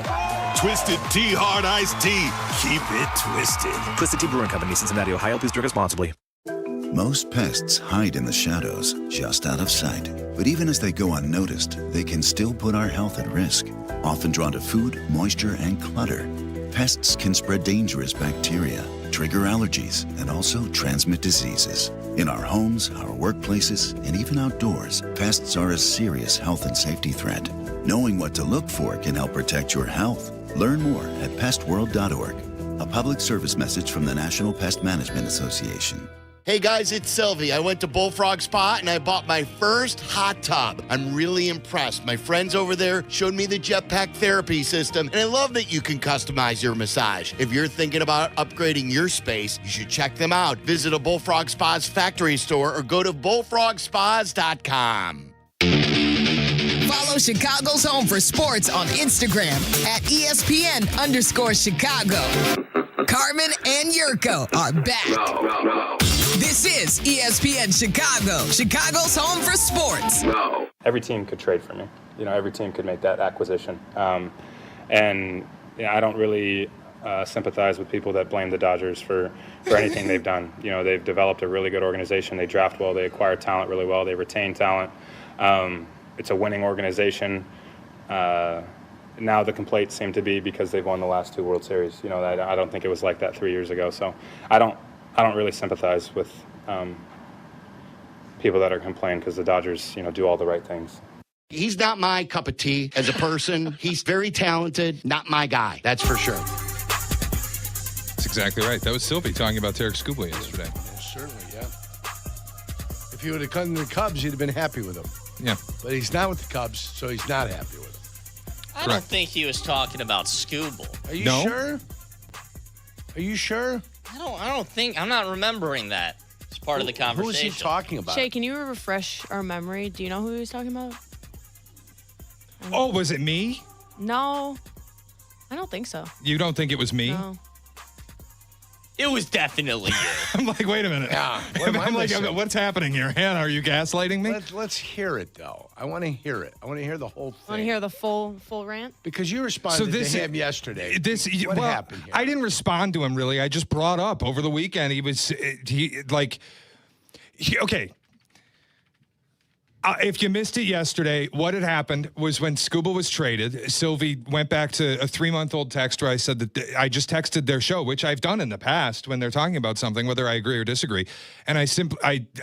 Twisted Tea Hard Iced Tea. Keep it twisted. Twisted Tea Brewing Company, Cincinnati, Ohio. Please drink responsibly. Most pests hide in the shadows, just out of sight. But even as they go unnoticed, they can still put our health at risk. Often drawn to food, moisture, and clutter, pests can spread dangerous bacteria, trigger allergies, and also transmit diseases. In our homes, our workplaces, and even outdoors, pests are a serious health and safety threat. Knowing what to look for can help protect your health. Learn more at pestworld.org. A public service message from the National Pest Management Association. Hey guys, it's Sylvie. I went to Bullfrog Spa and I bought my first hot tub. I'm really impressed. My friends over there showed me the jetpack therapy system, and I love that you can customize your massage. If you're thinking about upgrading your space, you should check them out. Visit a Bullfrog Spa's factory store or go to bullfrogspas.com. Follow Chicago's Home for Sports on Instagram at ESPN_Chicago. Carmen and Jurko are back. This is ESPN Chicago, Chicago's Home for Sports. Every team could trade for me. You know, every team could make that acquisition. And you know, I don't really sympathize with people that blame the Dodgers for anything they've done. You know, they've developed a really good organization. They draft well. They acquire talent really well. They retain talent. It's a winning organization. Now the complaints seem to be because they've won the last two World Series. You know, I don't think it was like that 3 years ago. So I don't really sympathize with people that are complaining because the Dodgers, you know, do all the right things. He's not my cup of tea as a person. He's very talented, not my guy. That's for sure. That's exactly right. That was Sylvie talking about Tarek Skubal yesterday. Certainly, yeah. If he would have come to the Cubs, he'd have been happy with him. Yeah. But he's not with the Cubs, so he's not happy with him. I don't think he was talking about Skubal. Are you sure? Are you sure? I don't think. I'm not remembering that. It's part of the conversation. Who is he talking about? Shay, can you refresh our memory? Do you know who he was talking about? Oh, was it me? No, I don't think so. You don't think it was me? No. It was definitely you. I'm like, wait a minute. Yeah. I'm like, what's happening here? Hannah, are you gaslighting me? Let's hear it, though. I want to hear it. I want to hear the whole thing. Want to hear the full rant? Because you responded to him yesterday. What happened here? I didn't respond to him, really. I just brought up over the weekend. Okay. If you missed it yesterday, what had happened was when Scuba was traded, Silvy went back to a 3-month-old text where I said that I just texted their show, which I've done in the past when they're talking about something, whether I agree or disagree. And I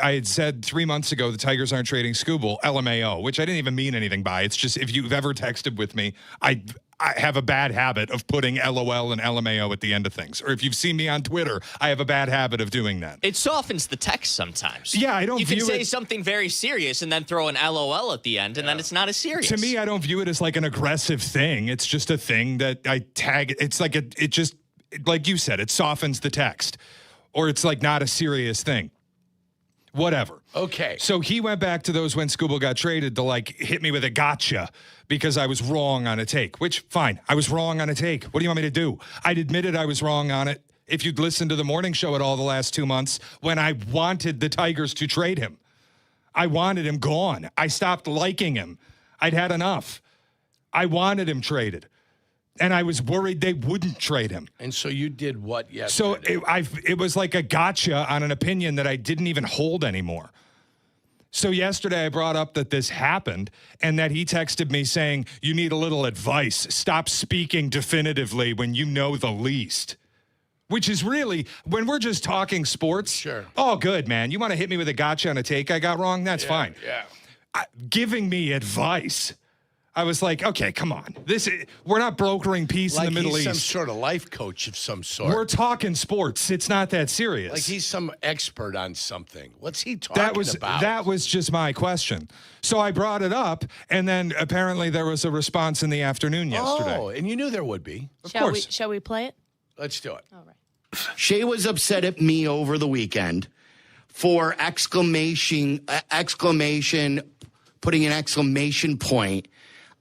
had said 3 months ago the Tigers aren't trading Scuba, LMAO, which I didn't even mean anything by. It's just if you've ever texted with me, I have a bad habit of putting LOL and LMAO at the end of things. Or if you've seen me on Twitter, I have a bad habit of doing that. It softens the text sometimes. Yeah, I don't You can view say it- something very serious and then throw an LOL at the end, and then it's not as serious. To me, I don't view it as like an aggressive thing. It's just a thing that I tag. It's like it just, like you said, it softens the text. Or it's like not a serious thing. Whatever. Okay. So he went back to those when Scuba got traded to like hit me with a gotcha because I was wrong on a take, which fine. I was wrong on a take. What do you want me to do? I admitted I was wrong on it. If you'd listened to the morning show at all the last 2 months when I wanted the Tigers to trade him, I wanted him gone. I stopped liking him. I'd had enough. I wanted him traded. And I was worried they wouldn't trade him. And so you did what yesterday? So it was like a gotcha on an opinion that I didn't even hold anymore. So yesterday I brought up that this happened and that he texted me saying, you need a little advice. Stop speaking definitively when you know the least. Which is really, when we're just talking sports, sure. Oh, good, man. You want to hit me with a gotcha on a take I got wrong? That's fine. Yeah. Giving me advice. I was like, okay, come on. We're not brokering peace Like in the Middle he's East. some sort of life coach of some sort. We're talking sports. It's not that serious. Like he's some expert on something. What's he talking about? That was just my question. So I brought it up, and then apparently there was a response in the afternoon yesterday. Oh, and you knew there would be. Of course. Shall we play it? Let's do it. All right. Shay was upset at me over the weekend for putting an exclamation point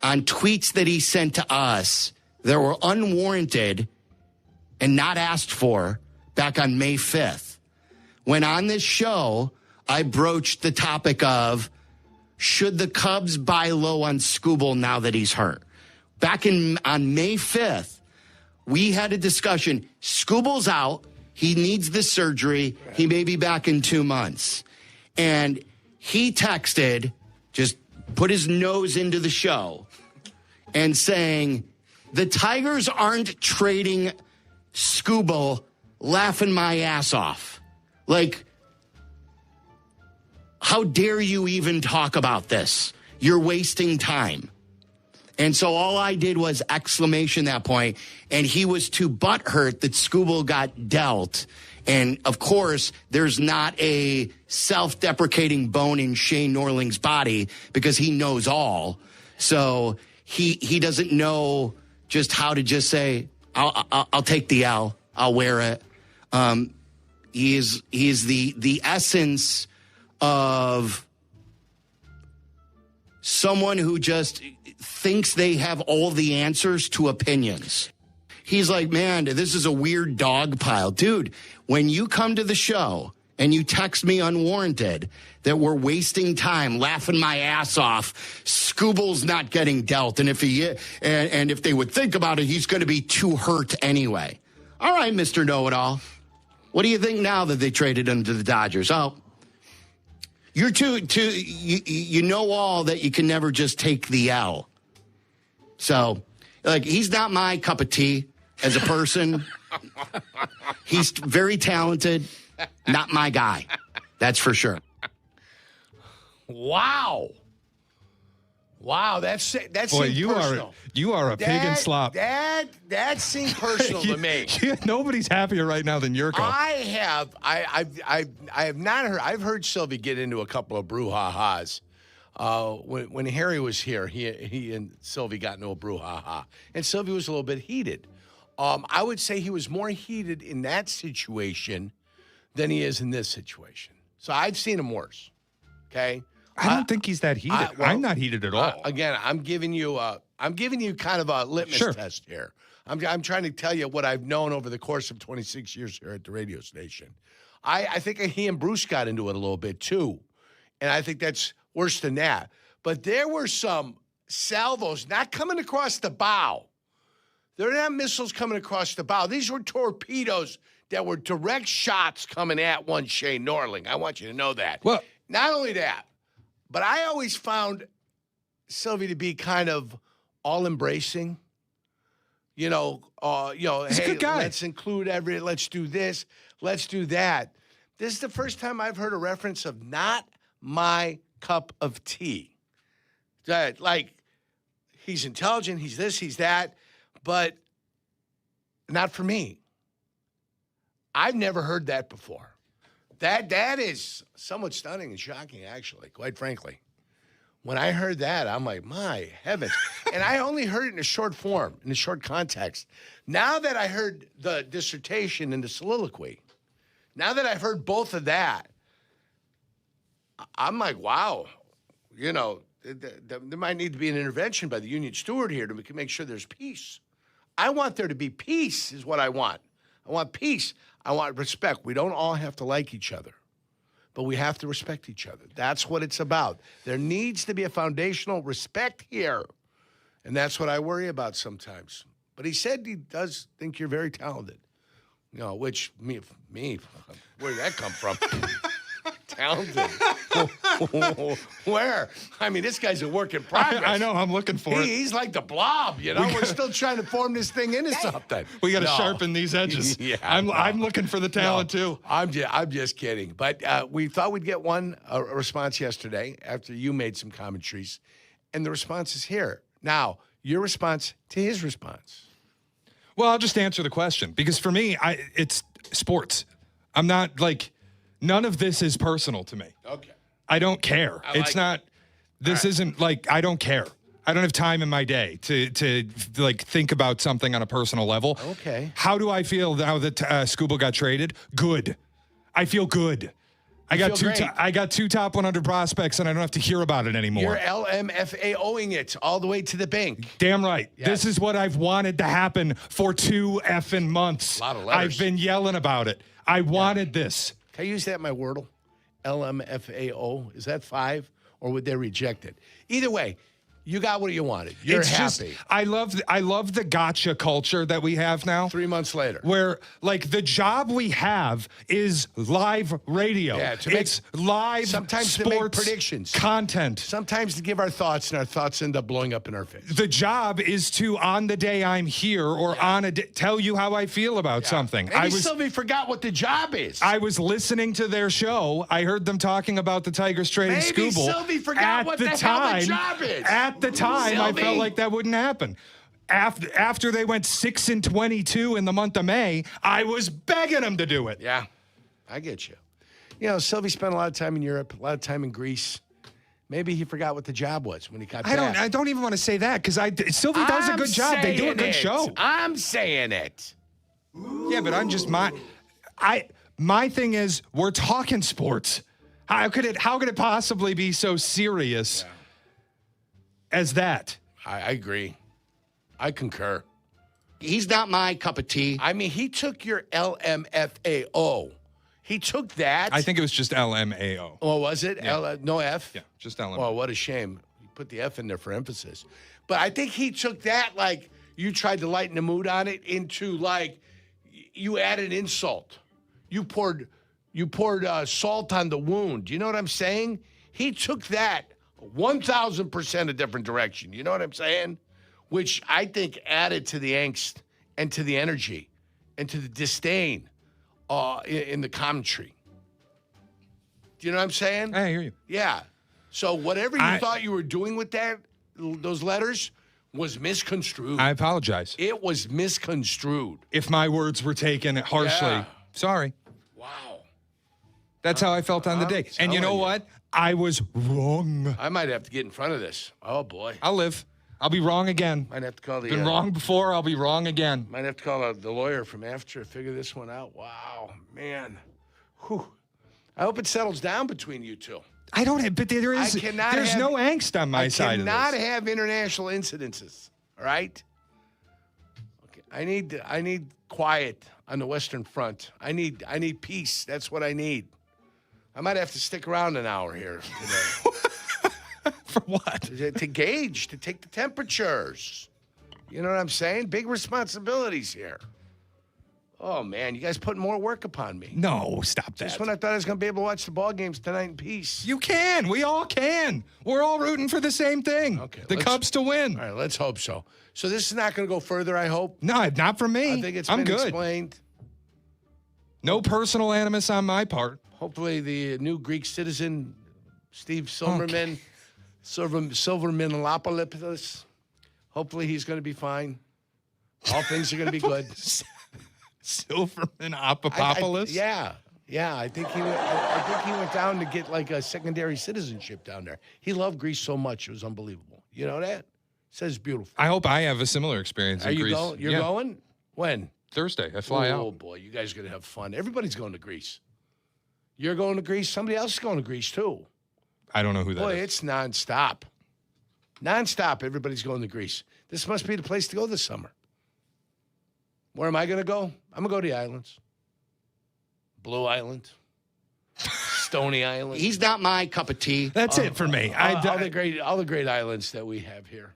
on tweets that he sent to us that were unwarranted and not asked for back on May 5th. When on this show, I broached the topic of, should the Cubs buy low on Skubal now that he's hurt? Back on May 5th, we had a discussion. Skubal's out. He needs the surgery. He may be back in 2 months. And he texted, just put his nose into the show, and saying, the Tigers aren't trading Skubal, laughing my ass off. Like, how dare you even talk about this? You're wasting time. And so all I did was exclamation that point, and he was too butthurt that Skubal got dealt. And, of course, there's not a self-deprecating bone in Shane Norling's body because he knows all. So he doesn't know just how to just say, I'll take the L. I'll wear it. He is the essence of someone who just thinks they have all the answers to opinions. He's like, man, this is a weird dog pile. Dude, when you come to the show and you text me unwarranted that we're wasting time, laughing my ass off, Skubal's not getting dealt. And if if they would think about it, he's going to be too hurt anyway. All right, Mr. Know-It-All. What do you think now that they traded him to the Dodgers? Oh, you're you know all that you can never just take the L. So, like, he's not my cup of tea as a person. He's very talented. Not my guy. That's for sure. Wow. Wow, that's Boy, personal. you are a pig in slop. That seemed personal to me. Nobody's happier right now than Jurko. I've not heard. I've heard Silvy get into a couple of brouhahas. When Harry was here, he and Silvy got into a brouhaha, and Silvy was a little bit heated. I would say he was more heated in that situation than he is in this situation. So I've seen him worse. Okay. I don't think he's that heated. I'm not heated at all. Again, I'm giving you kind of a litmus test here. I'm trying to tell you what I've known over the course of 26 years here at the radio station. I think he and Bruce got into it a little bit too, and I think that's worse than that. But there were some salvos not coming across the bow. They're not missiles coming across the bow. These were torpedoes that were direct shots coming at one Shane Norling. I want you to know that. Well, not only that, But I always found Silvy to be kind of all-embracing. He's hey, a good guy. Let's include let's do this, let's do that. This is the first time I've heard a reference of not my cup of tea. Like, he's intelligent, he's this, he's that, but not for me. I've never heard that before. That is somewhat stunning and shocking, actually, quite frankly. When I heard that, I'm like, my heavens. And I only heard it in a short form, in a short context. Now that I heard the dissertation and the soliloquy, now that I've heard both of that, I'm like, wow. There might need to be an intervention by the union steward here to make sure there's peace. I want there to be peace is what I want. I want peace. I want respect. We don't all have to like each other, but we have to respect each other. That's what it's about. There needs to be a foundational respect here, and that's what I worry about sometimes. But he said he does think you're very talented. Which me, where did that come from? Talented. Where? I mean, this guy's a work in progress. I know. I'm looking for it. He's like the blob, We're still trying to form this thing into something. We got to sharpen these edges. Yeah, I'm looking for the talent too. I'm just kidding. But we thought we'd get a response yesterday after you made some commentaries, and the response is here. Now, your response to his response. Well, I'll just answer the question because for me, it's sports. I'm not like, none of this is personal to me. Okay. I don't care. Isn't like, I don't care. I don't have time in my day to like think about something on a personal level. Okay. How do I feel now that Scuba got traded? Good. I feel good. I got two top 100 prospects, and I don't have to hear about it anymore. You're LMFAOing it all the way to the bank. Damn right. Yes. This is what I've wanted to happen for 2 effing months. A lot of letters. I've been yelling about it. I wanted this. Can I use that in my Wordle? LMFAO. Is that 5, or would they reject it? Either way, you got what you wanted. You're happy. I love the gotcha culture that we have now. 3 months later. Where, like, the job we have is live radio. Yeah, it's live sometimes sports to make predictions. Content. Sometimes to give our thoughts, and our thoughts end up blowing up in our face. The job is to, on the day I'm here or on a day, tell you how I feel about something. Maybe Sylvie forgot what the job is. I was listening to their show. I heard them talking about the Tigers trading Scooble. Maybe Sylvie forgot what the hell the job is. At the time, I felt like that wouldn't happen. After they went 6-22 in the month of May, I was begging them to do it. Yeah, I get you. Sylvie spent a lot of time in Europe, a lot of time in Greece. Maybe he forgot what the job was when he got back. I don't even want to say that because Sylvie does a good job. They do a good show. I'm saying it. Yeah, but I'm just my thing is we're talking sports. How could it possibly be so serious as that? I agree. I concur. He's not my cup of tea. I mean, he took your LMFAO. He took that. I think it was just LMAO. Oh, was it? Yeah. No F? Yeah, just LMAO. Oh, what a shame. You put the F in there for emphasis. But I think he took that, like, you tried to lighten the mood on it, into, like, you added insult. You poured salt on the wound. You know what I'm saying? He took that 1,000% a different direction. You know what I'm saying? Which I think added to the angst and to the energy and to the disdain in the commentary. Do you know what I'm saying? I hear you. Yeah. So whatever you thought you were doing with those letters was misconstrued. I apologize. It was misconstrued. If my words were taken harshly, sorry. Wow. That's how I felt on the day. And you know what? I was wrong. I might have to get in front of this. Oh, boy. I'll live. I'll be wrong again. Might have to call the... Been wrong before, I'll be wrong again. Might have to call the lawyer from after to figure this one out. Wow, man. Whew. I hope it settles down between you two. I don't have... But there's no angst on my side of this. I cannot have international incidences, all right? Okay. I need quiet on the Western Front. I need peace. That's what I need. I might have to stick around an hour here today. For what? To gauge, to take the temperatures. You know what I'm saying? Big responsibilities here. Oh, man, you guys putting more work upon me. No, stop that. Just when I thought I was going to be able to watch the ball games tonight in peace. You can. We all can. We're all rooting for the same thing. Okay, the Cubs to win. All right, let's hope so. So this is not going to go further, I hope? No, not for me. I think it's I'm been good. explained. No personal animus on my part. Hopefully the new Greek citizen, Steve Silverman, Silverman-Lopoulos, hopefully he's going to be fine. All things are going to be good. Silverman Apopopoulos? Yeah. I think he went down to get like a secondary citizenship down there. He loved Greece so much. It was unbelievable. You know that? Says beautiful. I hope I have a similar experience in Greece. You're going? When? Thursday. I fly out. Oh, boy. You guys are going to have fun. Everybody's going to Greece. You're going to Greece. Somebody else is going to Greece, too. I don't know who that is. Boy, it's nonstop. Nonstop, everybody's going to Greece. This must be the place to go this summer. Where am I going to go? I'm going to go to the islands. Blue Island. Stony Island. He's not my cup of tea. That's it for me. All the great islands that we have here.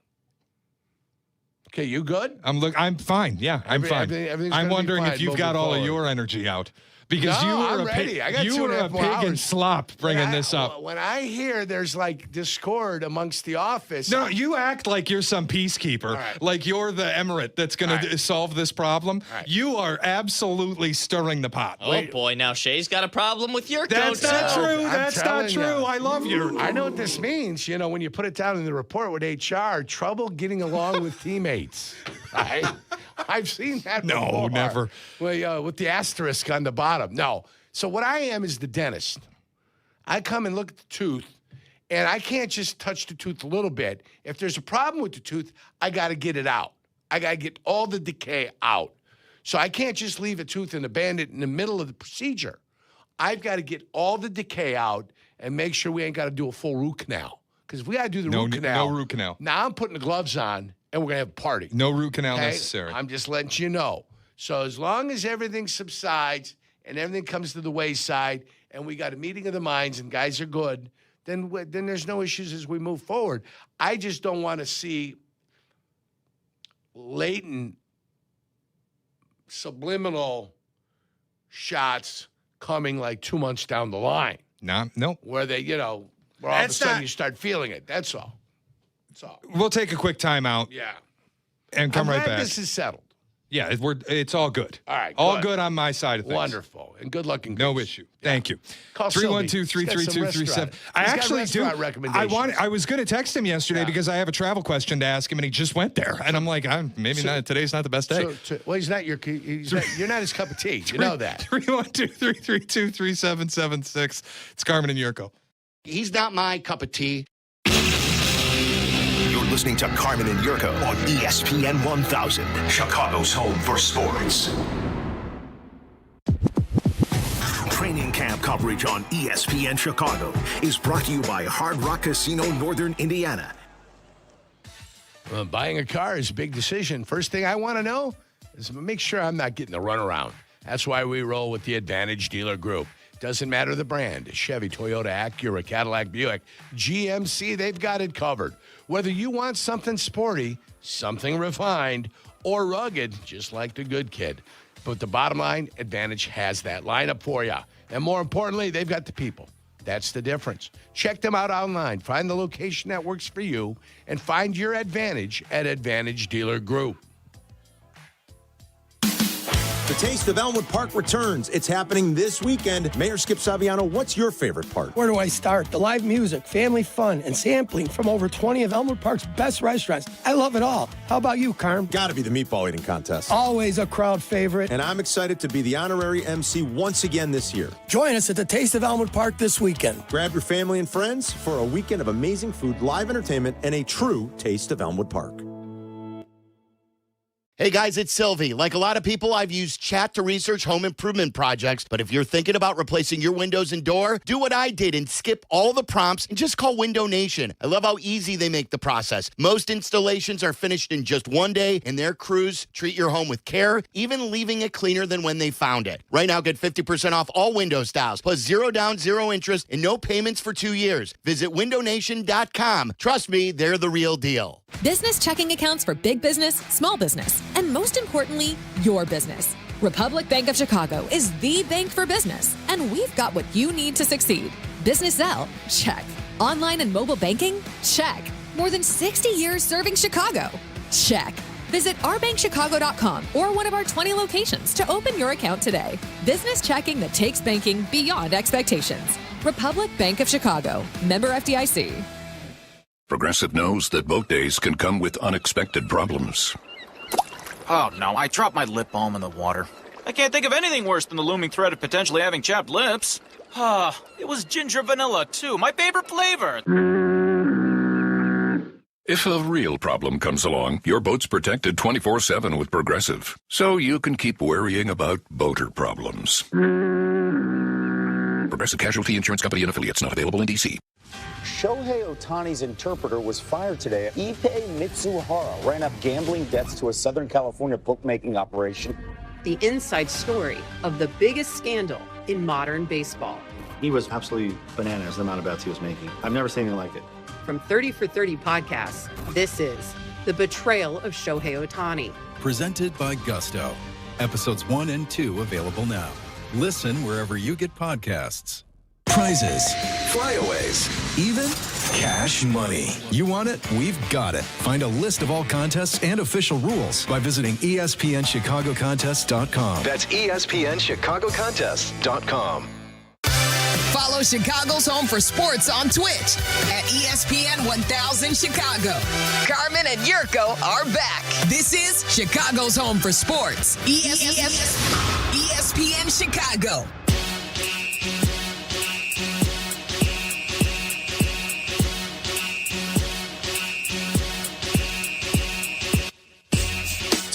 Okay, you good? I'm fine. Yeah, I'm fine. I'm wondering if you've got all of your energy out. Because you were I'm ready. I got you were a pig in slop bringing this up. When I hear there's like discord amongst the office. No, you act like you're some peacekeeper, right. like you're the emirate that's going to solve this problem. Right. You are absolutely stirring the pot. Oh, boy. Now Shay's got a problem with your coach. That's not true. I'm That's not telling true. you. I love you. I know what this means. You know, when you put it down in the report with HR, trouble getting along with teammates. Right? I've seen that before. No, never. Well, with the asterisk on the bottom. No. So what I am is the dentist. I come and look at the tooth, and I can't just touch the tooth a little bit. If there's a problem with the tooth, I got to get it out. I got to get all the decay out. So I can't just leave a tooth and abandon it in the middle of the procedure. I've got to get all the decay out and make sure we ain't got to do a full root canal. Because if we got to do the root canal. No root canal. Now I'm putting the gloves on, and we're going to have a party. No root canal necessary. I'm just letting you know. So as long as everything subsides and everything comes to the wayside and we got a meeting of the minds and guys are good, then there's no issues as we move forward. I just don't want to see latent subliminal shots coming like 2 months down the line. No. Where they, where all of a sudden you start feeling it. That's all. That's all. We'll take a quick timeout. Yeah. And come right back. This is settled. Yeah, it's all good. All right. All good on my side of things. Wonderful. And good luck in Greece. No issue. Thank you. Call 312-332-37. I actually do. I was going to text him yesterday because I have a travel question to ask him, and he just went there. And I'm like, today's not the best day. Well, you're not his cup of tea. You know that. 312-332-3776. It's Carmen and Jurko. He's not my cup of tea. You're listening to Carmen and Jurko on ESPN 1000, Chicago's home for sports. Training camp coverage on ESPN Chicago is brought to you by Hard Rock Casino, Northern Indiana. Well, buying a car is a big decision. First thing I want to know is make sure I'm not getting the runaround. That's why we roll with the Advantage Dealer Group. Doesn't matter the brand. Chevy, Toyota, Acura, Cadillac, Buick, GMC, they've got it covered. Whether you want something sporty, something refined, or rugged, just like the good kid. But the bottom line, Advantage has that lineup for you. And more importantly, they've got the people. That's the difference. Check them out online. Find the location that works for you and find your Advantage at Advantage Dealer Group. The Taste of Elmwood Park returns. It's happening this weekend. Mayor Skip Saviano, what's your favorite part? Where do I start? The live music, family fun, and sampling from over 20 of Elmwood Park's best restaurants. I love it all. How about you, Carm? Gotta be the meatball eating contest. Always a crowd favorite. And I'm excited to be the honorary MC once again this year. Join us at the Taste of Elmwood Park this weekend. Grab your family and friends for a weekend of amazing food, live entertainment, and a true Taste of Elmwood Park. Hey guys, it's Silvy. Like a lot of people, I've used chat to research home improvement projects. But if you're thinking about replacing your windows and door, do what I did and skip all the prompts and just call Window Nation. I love how easy they make the process. Most installations are finished in just one day, and their crews treat your home with care, even leaving it cleaner than when they found it. Right now, get 50% off all window styles, plus 0 down, 0 interest, and no payments for 2 years. Visit windownation.com. Trust me, they're the real deal. Business checking accounts for big business, small business, and most importantly, your business. Republic Bank of Chicago is the bank for business, and we've got what you need to succeed. Business Zelle? Check. Online and mobile banking? Check. More than 60 years serving Chicago? Check. Visit ourbankchicago.com or one of our 20 locations to open your account today. Business checking that takes banking beyond expectations. Republic Bank of Chicago. Member FDIC. Progressive knows that boat days can come with unexpected problems. Oh no, I dropped my lip balm in the water. I can't think of anything worse than the looming threat of potentially having chapped lips. It was ginger vanilla, too, my favorite flavor. If a real problem comes along, your boat's protected 24/7 with Progressive, so you can keep worrying about boater problems. Progressive Casualty Insurance Company and Affiliates, not available in D.C. Shohei Ohtani's interpreter was fired today. Ippei Mitsuhara ran up gambling debts to a Southern California bookmaking operation. The inside story of the biggest scandal in modern baseball. He was absolutely bananas, the amount of bets he was making. I've never seen anything like it. From 30 for 30 podcasts, this is The Betrayal of Shohei Ohtani. Presented by Gusto. Episodes 1 and 2 available now. Listen wherever you get podcasts. Prizes, flyaways, even cash money. You want it? We've got it. Find a list of all contests and official rules by visiting ESPNChicagoContests.com. That's ESPNChicagoContests.com. Follow Chicago's Home for Sports on Twitch at ESPN 1000 Chicago. Carmen and Jurko are back. This is Chicago's Home for Sports. ESPN Chicago.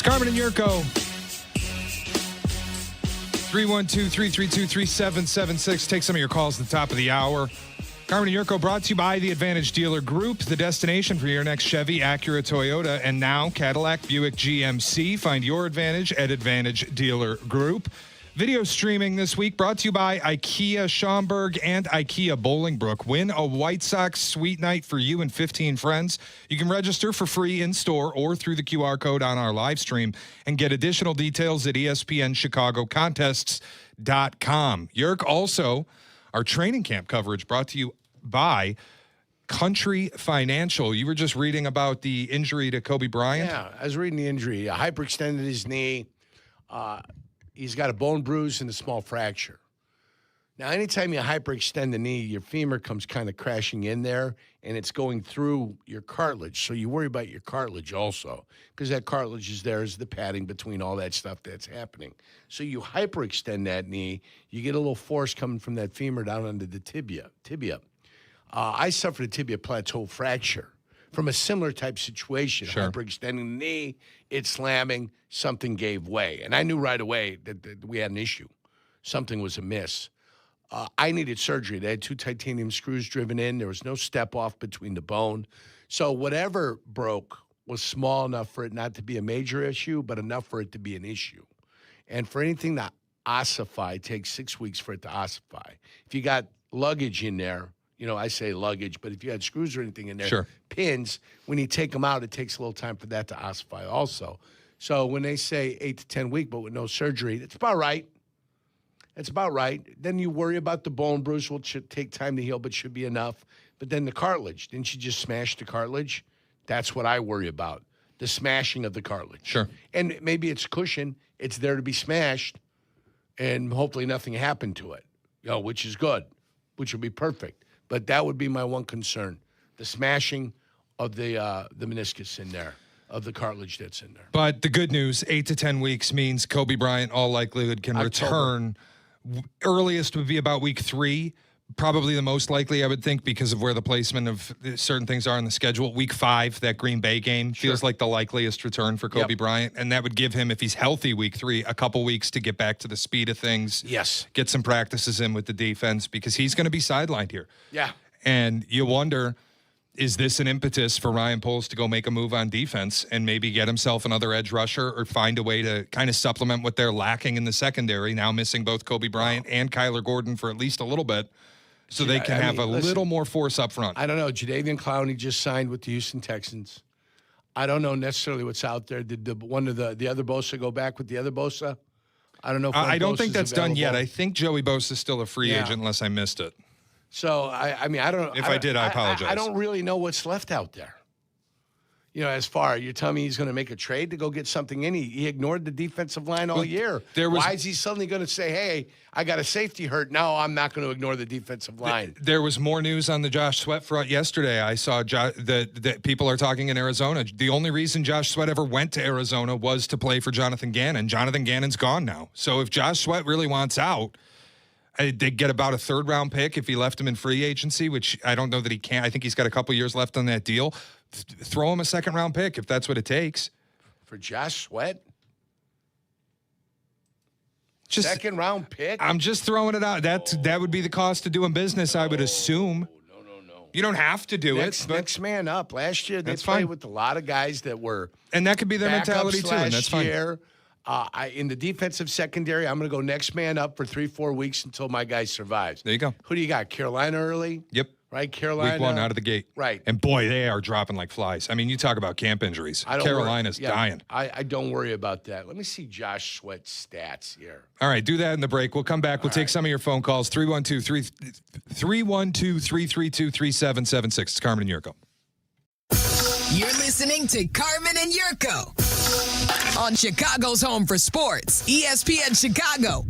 Carmen and Jurko. 312-332-3776. Take some of your calls at the top of the hour. Carmen and Jurko brought to you by the Advantage Dealer Group, the destination for your next Chevy, Acura, Toyota, and now Cadillac, Buick, GMC. Find your Advantage at Advantage Dealer Group. Video streaming this week brought to you by IKEA Schaumburg and IKEA Bolingbrook. Win a White Sox sweet night for you and 15 friends. You can register for free in-store or through the QR code on our live stream and get additional details at ESPNChicagoContests.com. Yerk, also, our training camp coverage brought to you by Country Financial. You were just reading about the injury to Kobe Bryant. Yeah, I was reading the injury. Hyperextended his knee. He's got a bone bruise and a small fracture. Now, anytime you hyperextend the knee, your femur comes kind of crashing in there, and it's going through your cartilage. So you worry about your cartilage also, because that cartilage is there as the padding between all that stuff that's happening. So you hyperextend that knee, you get a little force coming from that femur down onto the tibia. I suffered a tibia plateau fracture from a similar type situation. Sure. Hyperextending the knee, it's slamming, something gave way. And I knew right away that we had an issue. Something was amiss. I needed surgery. They had 2 titanium screws driven in. There was no step off between the bone. So whatever broke was small enough for it not to be a major issue, but enough for it to be an issue. And for anything to ossify, it takes 6 weeks for it to ossify. If you got luggage in there, you know, I say luggage, but if you had screws or anything in there, sure, pins, when you take them out, it takes a little time for that to ossify also. So when they say 8 to 10 weeks, but with no surgery, it's about right. It's about right. Then you worry about the bone bruise, which should take time to heal, but should be enough. But then the cartilage, didn't you just smash the cartilage? That's what I worry about, the smashing of the cartilage. Sure. And maybe it's cushion. It's there to be smashed, and hopefully nothing happened to it, you know, which is good, which would be perfect. But that would be my one concern, the smashing of the meniscus in there, of the cartilage that's in there. But the good news, 8 to 10 weeks means Kobe Bryant, all likelihood, can return. Earliest would be about week 3. Probably the most likely, I would think, because of where the placement of certain things are on the schedule. Week 5, that Green Bay game, feels like the likeliest return for Kobe Bryant. And that would give him, if he's healthy week 3, a couple weeks to get back to the speed of things. Yes. Get some practices in with the defense, because he's going to be sidelined here. Yeah. And you wonder, is this an impetus for Ryan Poles to go make a move on defense and maybe get himself another edge rusher or find a way to kind of supplement what they're lacking in the secondary, now missing both Kobe Bryant and Kyler Gordon for at least a little bit, so they can have a little more force up front? I don't know. Jadeveon Clowney just signed with the Houston Texans. I don't know necessarily what's out there. Did the other Bosa go back with the other Bosa? I don't know if I don't Bosa's think that's done yet. available. I think Joey Bosa is still a free Yeah. agent unless I missed it. So, I mean, I don't. If I did, I apologize. I don't really know what's left out there. As far you're telling me he's going to make a trade to go get something in. He ignored the defensive line all year. Why is he suddenly going to say, hey, I got a safety hurt? No, I'm not going to ignore the defensive line. There was more news on the Josh Sweat front yesterday. I saw that people are talking in Arizona. The only reason Josh Sweat ever went to Arizona was to play for Jonathan Gannon. Jonathan Gannon's gone now. So if Josh Sweat really wants out, they'd get about a third-round pick if he left him in free agency, which I don't know that he can. I think he's got a couple years left on that deal. Throw him a second-round pick if that's what it takes. For Josh Sweat? Second-round pick? I'm just throwing it out. That would be the cost of doing business, I would assume. No. You don't have to do it. But next man up. Last year, they That's played fine. with a lot of guys that were And that could be their mentality, too, and that's fine. Year. In the defensive secondary, I'm going to go next man up for 3-4 weeks until my guy survives. There you go. Who do you got? Carolina early? Yep. Right, Carolina. Week 1 out of the gate. Right. And boy, they are dropping like flies. I mean, you talk about camp injuries. Carolina's dying. I don't worry about that. Let me see Josh Sweat's stats here. All right, do that in the break. We'll come back. We'll take some of your phone calls. 312-332-3776. It's Carmen and Jurko. You're listening to Carmen and Jurko on Chicago's home for sports, ESPN Chicago.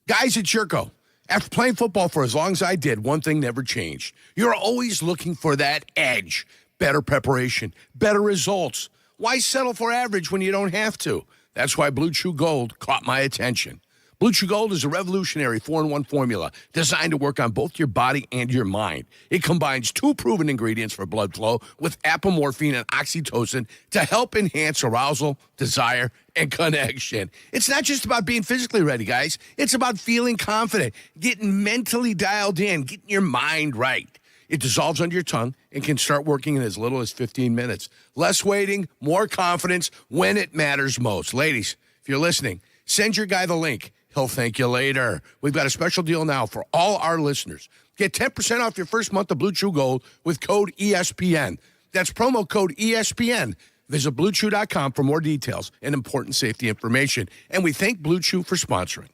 Guys, it's Jurko. After playing football for as long as I did, one thing never changed. You're always looking for that edge. Better preparation, better results. Why settle for average when you don't have to? That's why Blue Chew Gold caught my attention. Blue Chew Gold is a revolutionary 4-in-1 formula designed to work on both your body and your mind. It combines 2 proven ingredients for blood flow with apomorphine and oxytocin to help enhance arousal, desire, and connection. It's not just about being physically ready, guys. It's about feeling confident, getting mentally dialed in, getting your mind right. It dissolves under your tongue and can start working in as little as 15 minutes. Less waiting, more confidence when it matters most. Ladies, if you're listening, send your guy the link. He'll thank you later. We've got a special deal now for all our listeners. Get 10% off your first month of Blue Chew Gold with code ESPN. That's promo code ESPN. Visit BlueChew.com for more details and important safety information. And we thank Blue Chew for sponsoring.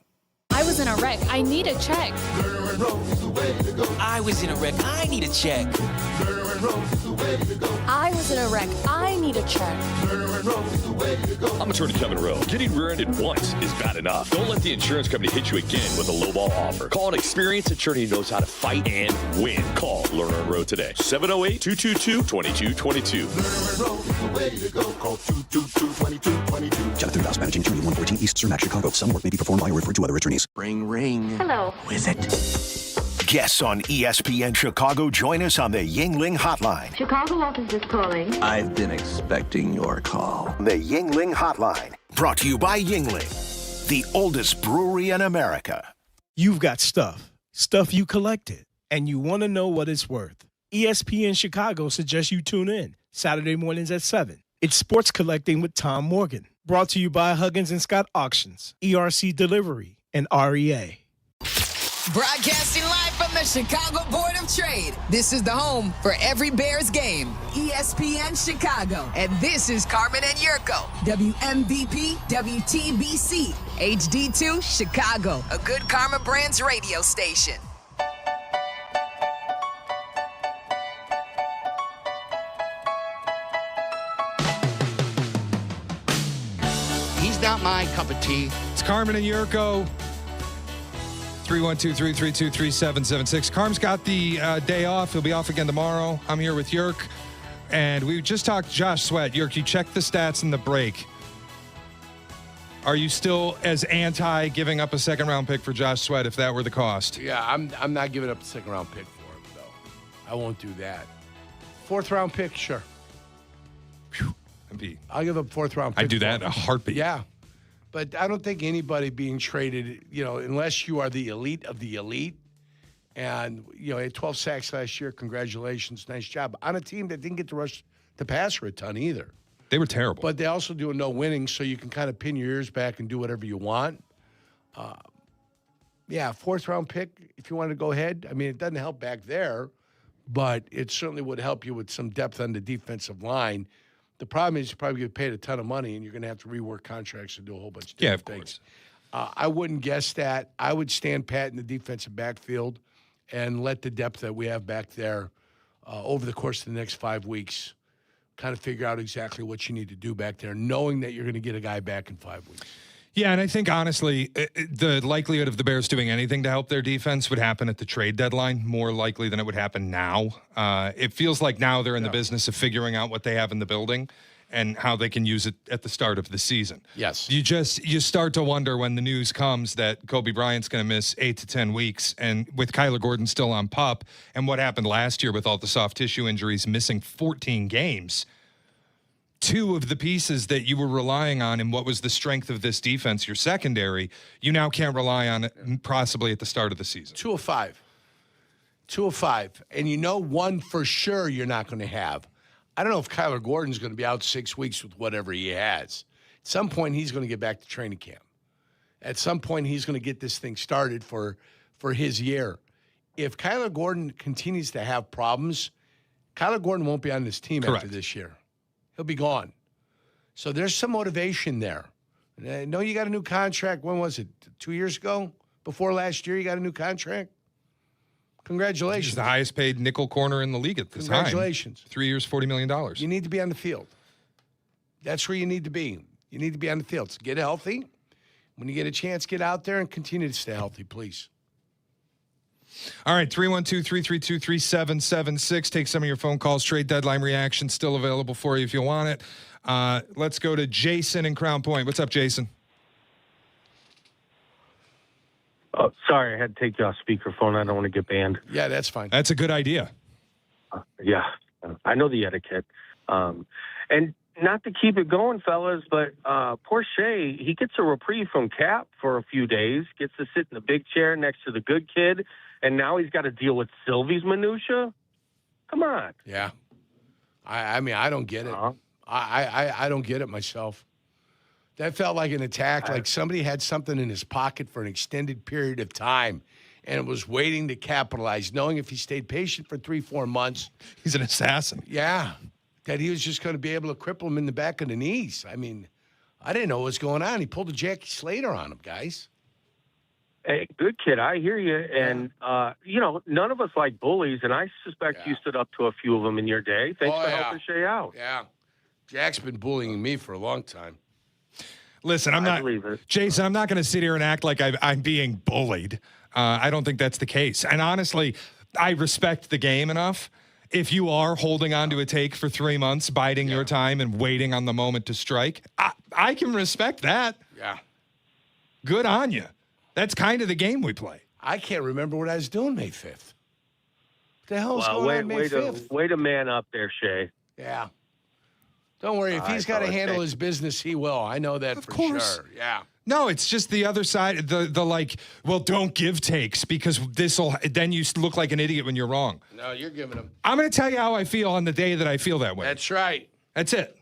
I was in a wreck. I need a check. I was in a wreck. I need a check. I was in a wreck. I need a check. I'm attorney Kevin Rowe. Getting rear-ended once is bad enough. Don't let the insurance company hit you again with a lowball offer. Call an experienced attorney who knows how to fight and win. Call Lerner and Rowe today. 708-222-2222. Call 222-2222. Jonathan Rouse, managing attorney, 114 East Cermak, Chicago. Some work may be performed by or referred to other attorneys. Ring, ring. Hello. Who is it? Guests on ESPN Chicago join us on the Yingling Hotline. Chicago office is calling. I've been expecting your call. The Yingling Hotline, brought to you by Yingling, the oldest brewery in America. You've got stuff you collected, and you want to know what it's worth. ESPN Chicago suggests you tune in Saturday mornings at 7. It's Sports Collecting with Tom Morgan, brought to you by Huggins & Scott Auctions, ERC Delivery, and REA. Broadcasting live from the Chicago Board of Trade. This is the home for every Bears game. ESPN Chicago. And this is Carmen and Jurko. WMVP, WTBC, HD2, Chicago. A good Karma Brands radio station. He's not my cup of tea. It's Carmen and Jurko. 312-332-3776. Carm's got the day off. He'll be off again tomorrow. I'm here with Jurk. And we just talked Josh Sweat. Jurk, you checked the stats in the break. Are you still as anti giving up a second-round pick for Josh Sweat if that were the cost? Yeah, I'm not giving up a second-round pick for him, though. I won't do that. 4th-round pick, sure. I'll give up 4th-round pick. I'd do that in a heartbeat. Yeah. But I don't think anybody being traded, unless you are the elite of the elite, and, he had 12 sacks last year. Congratulations. Nice job. On a team that didn't get to rush the passer a ton either. They were terrible. But they also do no winning, so you can kind of pin your ears back and do whatever you want. 4th-round pick, if you want to go ahead. I mean, it doesn't help back there, but it certainly would help you with some depth on the defensive line. The problem is you're probably going to pay a ton of money, and you're going to have to rework contracts and do a whole bunch of different things. I wouldn't guess that. I would stand pat in the defensive backfield and let the depth that we have back there over the course of the next 5 weeks kind of figure out exactly what you need to do back there, knowing that you're going to get a guy back in 5 weeks. Yeah, and I think, honestly, the likelihood of the Bears doing anything to help their defense would happen at the trade deadline, more likely than it would happen now. It feels like now they're in the business of figuring out what they have in the building and how they can use it at the start of the season. Yes. You start to wonder when the news comes that Kobe Bryant's going to miss 8 to 10 weeks, and with Kyler Gordon still on PUP, and what happened last year with all the soft tissue injuries, missing 14 games. Two of the pieces that you were relying on and what was the strength of this defense, your secondary, you now can't rely on it possibly at the start of the season. 2 of 5. 2 of 5. And you know one for sure you're not going to have. I don't know if Kyler Gordon's going to be out 6 weeks with whatever he has. At some point, he's going to get back to training camp. At some point, he's going to get this thing started for his year. If Kyler Gordon continues to have problems, Kyler Gordon won't be on this team after this year. He'll be gone. So there's some motivation there. And I know you got a new contract. When was it? 2 years ago? Before last year, you got a new contract? Congratulations. He's the highest paid nickel corner in the league at this time. Congratulations. 3 years, $40 million. You need to be on the field. That's where you need to be. You need to be on the field. So get healthy. When you get a chance, get out there and continue to stay healthy, please. All right, 312-332-3776. Take some of your phone calls. Trade deadline reaction still available for you if you want it. Let's go to Jason in Crown Point. What's up, Jason? Oh, sorry, I had to take you off speakerphone. I don't want to get banned. Yeah, that's fine. That's a good idea. Yeah, I know the etiquette. And not to keep it going, fellas, but poor Shea, he gets a reprieve from Kap for a few days, gets to sit in the big chair next to the good kid, and now he's got to deal with Silvy's minutia? Come on. Yeah. I mean, I don't get it. I don't get it myself. That felt like an attack, like somebody had something in his pocket for an extended period of time and was waiting to capitalize, knowing if he stayed patient for 3-4 months. He's an assassin. Yeah. That he was just going to be able to cripple him in the back of the knees. I mean, I didn't know what was going on. He pulled a Jackie Slater on him, guys. Hey, good kid. I hear you. And, none of us like bullies, and I suspect you stood up to a few of them in your day. Thanks for helping Shea out. Yeah. Jack's been bullying me for a long time. Listen, Jason, I'm not going to sit here and act like I'm being bullied. I don't think that's the case. And honestly, I respect the game enough. If you are holding on to a take for 3 months, biding your time and waiting on the moment to strike, I can respect that. Yeah. Good on you. That's kind of the game we play. I can't remember what I was doing May 5th. What the hell is going on May 5th? Way to man up there, Shea. Yeah. Don't worry. If he's got to handle his business, he will. I know that for sure. Yeah. No, it's just the other side, the like, well, don't give takes because then you look like an idiot when you're wrong. No, you're giving him. I'm going to tell you how I feel on the day that I feel that way. That's right. That's it.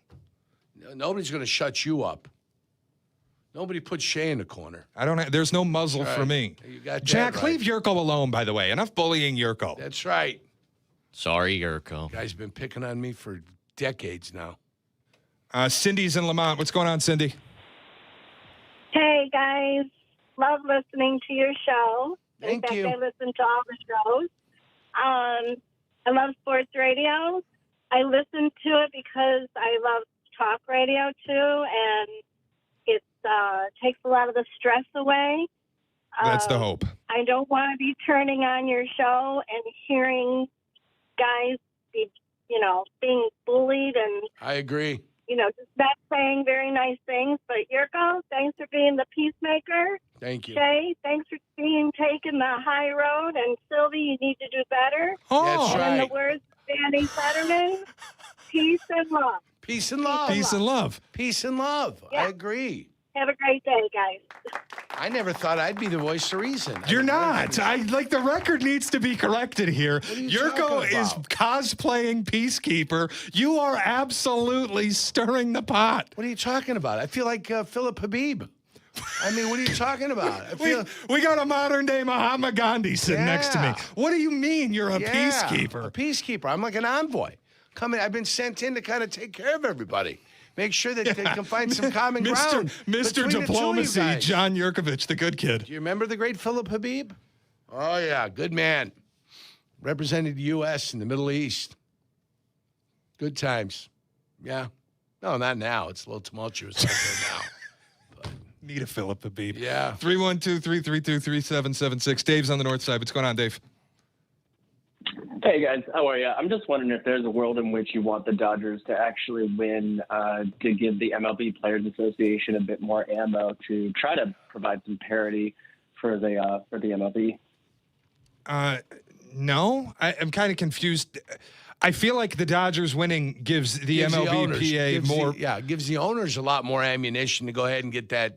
Nobody's going to shut you up. Nobody puts Shea in the corner. There's no muzzle for me. You got that Jack, right. leave Jurko alone, by the way. Enough bullying Jurko. That's right. Sorry, Jurko. Guy's been picking on me for decades now. Cindy's in Lamont. What's going on, Cindy? Hey, guys. Love listening to your show. Thank you. I listen to all the shows. I love sports radio. I listen to it because I love talk radio, too, and it takes a lot of the stress away. That's the hope. I don't want to be turning on your show and hearing guys be, being bullied and... I agree. Just not saying very nice things. But Jurko, thanks for being the peacemaker. Thank you. Shea, thanks for taking the high road. And Silvy, you need to do better. Oh, that's right. And in the words of Danny Fetterman, peace and love. Peace and love. Peace and love. Peace and love. Yeah. I agree. Have a great day, guys. I never thought I'd be the voice of reason. You're not. The record needs to be corrected here. Jurko is cosplaying Peacekeeper. You are absolutely stirring the pot. What are you talking about? I feel like Philip Habib. I mean, what are you talking about? We got a modern-day Mahatma Gandhi sitting next to me. What do you mean you're a peacekeeper? A peacekeeper. I'm like an envoy. I've been sent in to kind of take care of everybody. Make sure that they can find some common ground. Mr. between the two of you Diplomacy, guys. John Yurkovich, the good kid. Do you remember the great Philip Habib? Oh, yeah, good man. Represented the U.S. in the Middle East. Good times. Yeah. No, not now. It's a little tumultuous out there now. Need a Philip Habib. Yeah. 312-332-3776. Dave's on the north side. What's going on, Dave? Hey, guys. How are you? I'm just wondering if there's a world in which you want the Dodgers to actually win to give the MLB Players Association a bit more ammo to try to provide some parity for the MLB. No. I'm kind of confused. I feel like the Dodgers winning gives the MLBPA more. Gives the owners a lot more ammunition to go ahead and get the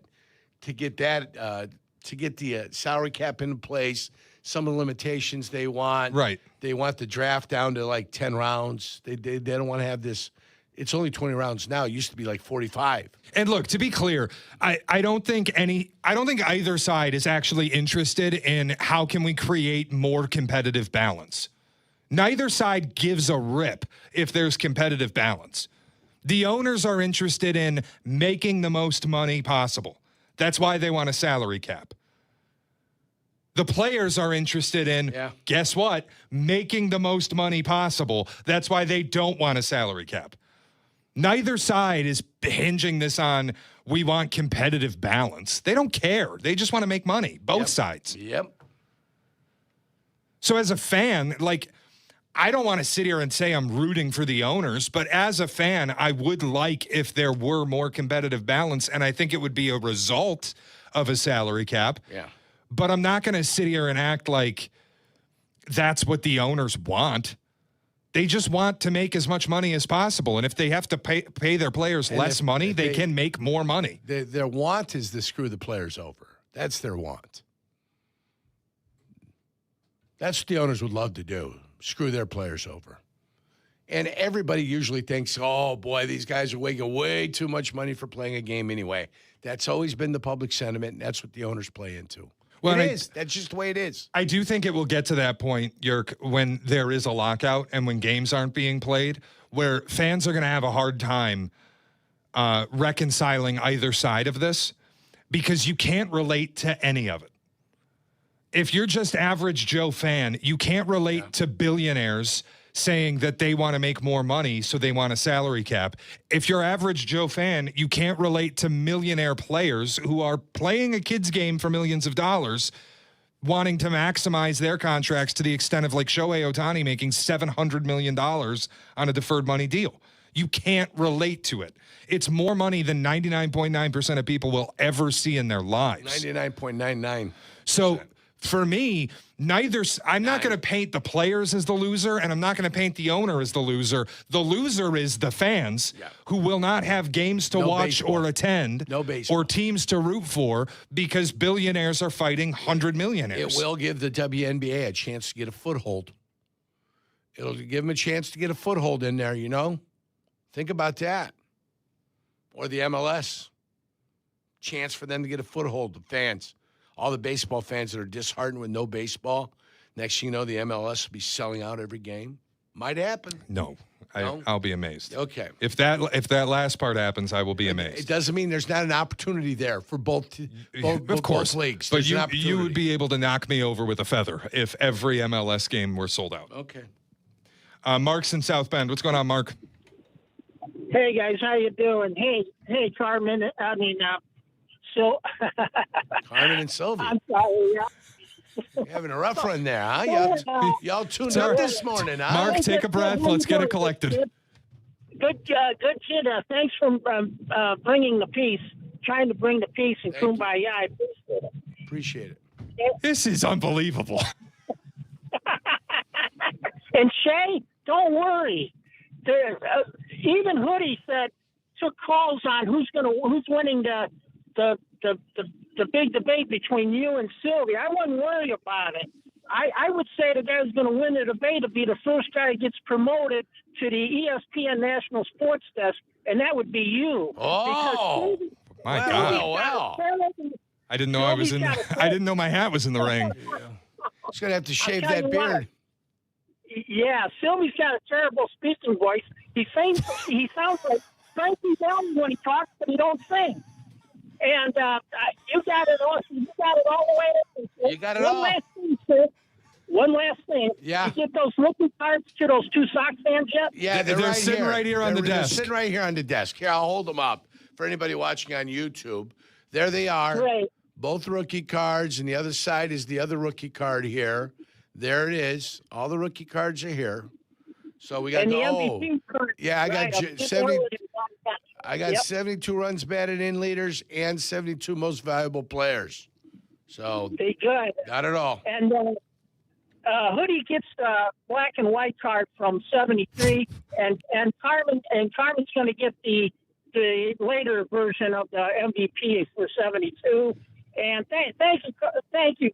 salary cap into place. Some of the limitations they want. Right. They want the draft down to like 10 rounds. They don't want to have this. It's only 20 rounds now. It used to be like 45. And look, to be clear, I don't think either side is actually interested in how can we create more competitive balance. Neither side gives a rip if there's competitive balance. The owners are interested in making the most money possible. That's why they want a salary cap. The players are interested in, guess what? Making the most money possible. That's why they don't want a salary cap. Neither side is hinging this on, we want competitive balance. They don't care. They just want to make money, both sides. Yep. So as a fan, I don't want to sit here and say I'm rooting for the owners, but as a fan, I would like if there were more competitive balance, and I think it would be a result of a salary cap. Yeah. But I'm not going to sit here and act like that's what the owners want. They just want to make as much money as possible. And if they have to pay their players less money, they can make more money. Their want is to screw the players over. That's their want. That's what the owners would love to do, screw their players over. And everybody usually thinks, oh, boy, these guys are making way too much money for playing a game anyway. That's always been the public sentiment, and that's what the owners play into. Well, it is. That's just the way it is. I do think it will get to that point, Yerk, when there is a lockout and when games aren't being played, where fans are going to have a hard time reconciling either side of this because you can't relate to any of it. If you're just average Joe fan, you can't relate to billionaires saying that they want to make more money, so they want a salary cap. If you're average Joe fan, you can't relate to millionaire players who are playing a kid's game for millions of dollars, wanting to maximize their contracts to the extent of Shohei Ohtani making $700 million on a deferred money deal. You can't relate to it. It's more money than 99.9% of people will ever see in their lives. 99.99. So for me, I'm not going to paint the players as the loser, and I'm not going to paint the owner as the loser. The loser is the fans who will not have games to watch or attend or teams to root for because billionaires are fighting 100 millionaires. It will give the WNBA a chance to get a foothold. It'll give them a chance to get a foothold in there, Think about that. Or the MLS. Chance for them to get a foothold, the fans. All the baseball fans that are disheartened with no baseball, next thing you know, the MLS will be selling out every game. Might happen. No, I'll be amazed. Okay. If that last part happens, I will be amazed. It doesn't mean there's not an opportunity there for both leagues. But you would be able to knock me over with a feather if every MLS game were sold out. Okay. Mark's in South Bend. What's going on, Mark? Hey, guys. How you doing? Hey, Carmen. So Carmen and Sylvia. I'm sorry. You're having a rough run there, huh? Y'all tuned up this morning, huh? Mark, take a breath. Let's get it collected. Good kid. Thanks for bringing the peace, trying to bring the peace and kumbaya. I appreciate it. This is unbelievable. And Shay, don't worry. Even Hoodie took calls on who's winning the big debate between you and Sylvia. I wouldn't worry about it. I would say the guy who's going to win the debate will be the first guy that gets promoted to the ESPN National Sports Desk, and that would be you. Oh, my God! Wow. I didn't know I didn't know my hat was in the ring. He's going to have to shave that beard. Yeah, Sylvie's got a terrible speaking voice. He sounds like Frankie Valli when he talks, but he don't sing. And you got it all. You got it all the way. You got it all. Last thing, sir. One last thing. Yeah. You get those rookie cards to those two Sox fans yet? Yeah, they're sitting right here on the desk. They're sitting right here on the desk. Here, I'll hold them up for anybody watching on YouTube. There they are. Great. Both rookie cards, and the other side is the other rookie card here. There it is. All the rookie cards are here. So we got the MVP card. Yeah, I got right, 70. I got Yep. 72 runs batted in leaders and 72 most valuable players. So Be good. got it all. And Hoodie gets the black and white card from 73, and Carmen's going to get the later version of the MVP for 72. And thank you,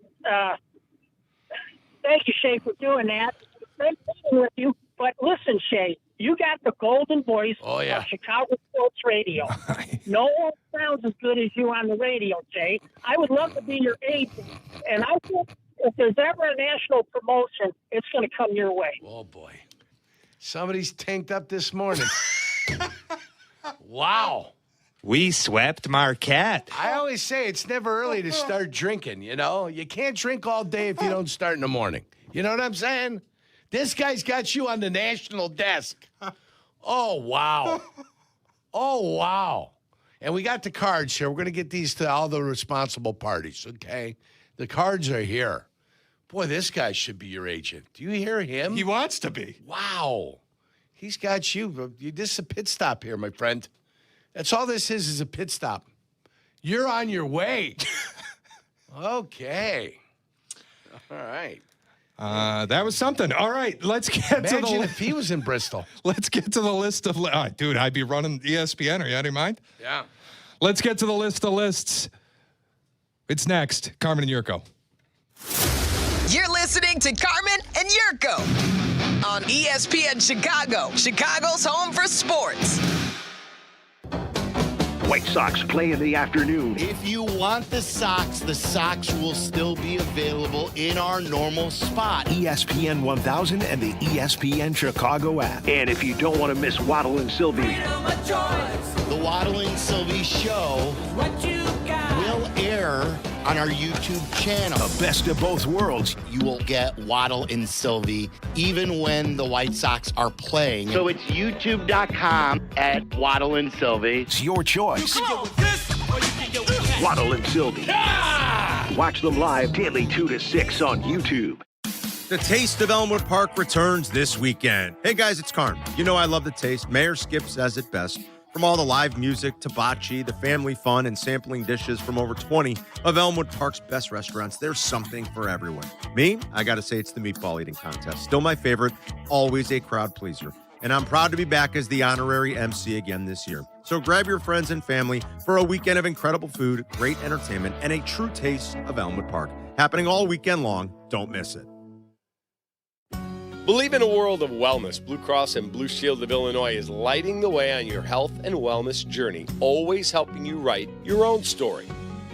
Shay, for doing that. Great meeting with you. But listen, Shay, you got the golden voice of Chicago Sports Radio. No one sounds as good as you on the radio, Shay. I would love to be your agent, and I think if there's ever a national promotion, it's going to come your way. Oh, boy. Somebody's tanked up this morning. Wow. We swept Marquette. I always say it's never early to start drinking, you know? You can't drink all day if you don't start in the morning. You know what I'm saying? This guy's got you on the national desk. Oh, wow. Oh, wow. And we got the cards here. We're going to get these to all the responsible parties, okay? The cards are here. Boy, this guy should be your agent. Do you hear him? He wants to be. Wow. He's got you. This is a pit stop here, my friend. That's all this is a pit stop. You're on your way. Okay. All right. That was something. All right, let's get to the Imagine if he was in Bristol. Let's get to the list of dude, I'd be running ESPN. Are you out of your mind? Yeah. Let's get to the list of lists. It's next. Carmen and Jurko. You're listening to Carmen and Jurko on ESPN Chicago, Chicago's home for sports. White Sox play in the afternoon. If you want the Sox will still be available in our normal spot. ESPN 1000 and the ESPN Chicago app. And if you don't want to miss Waddle and Silvy, The Waddle and Silvy show will air on our YouTube channel. the best of both worlds. You will get Waddle and Silvy even when the White Sox are playing. So it's youtube.com at Waddle and Silvy. It's your choice. Waddle and Silvy. Watch them live daily 2 to 6 on YouTube. The Taste of Elmwood Park returns this weekend. Hey guys, it's Carm. You know I love the taste. Mayor Skip says it best. From all the live music to bocce, the family fun, and sampling dishes from over 20 of Elmwood Park's best restaurants, there's something for everyone. Me, I gotta say it's the meatball eating contest. Still my favorite, always a crowd pleaser. And I'm proud to be back as the honorary MC again this year. So grab your friends and family for a weekend of incredible food, great entertainment, and a true taste of Elmwood Park. Happening all weekend long. Don't miss it. Believe in a world of wellness. Blue Cross and Blue Shield of Illinois is lighting the way on your health and wellness journey, always helping you write your own story.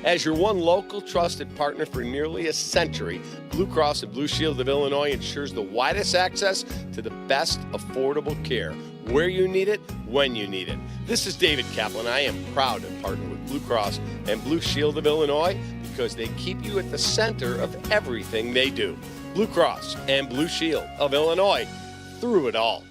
As your one local trusted partner for nearly a century, Blue Cross and Blue Shield of Illinois ensures the widest access to the best affordable care, where you need it, when you need it. This is David Kaplan. I am proud to partner with Blue Cross and Blue Shield of Illinois because they keep you at the center of everything they do. Blue Cross and Blue Shield of Illinois, through it all.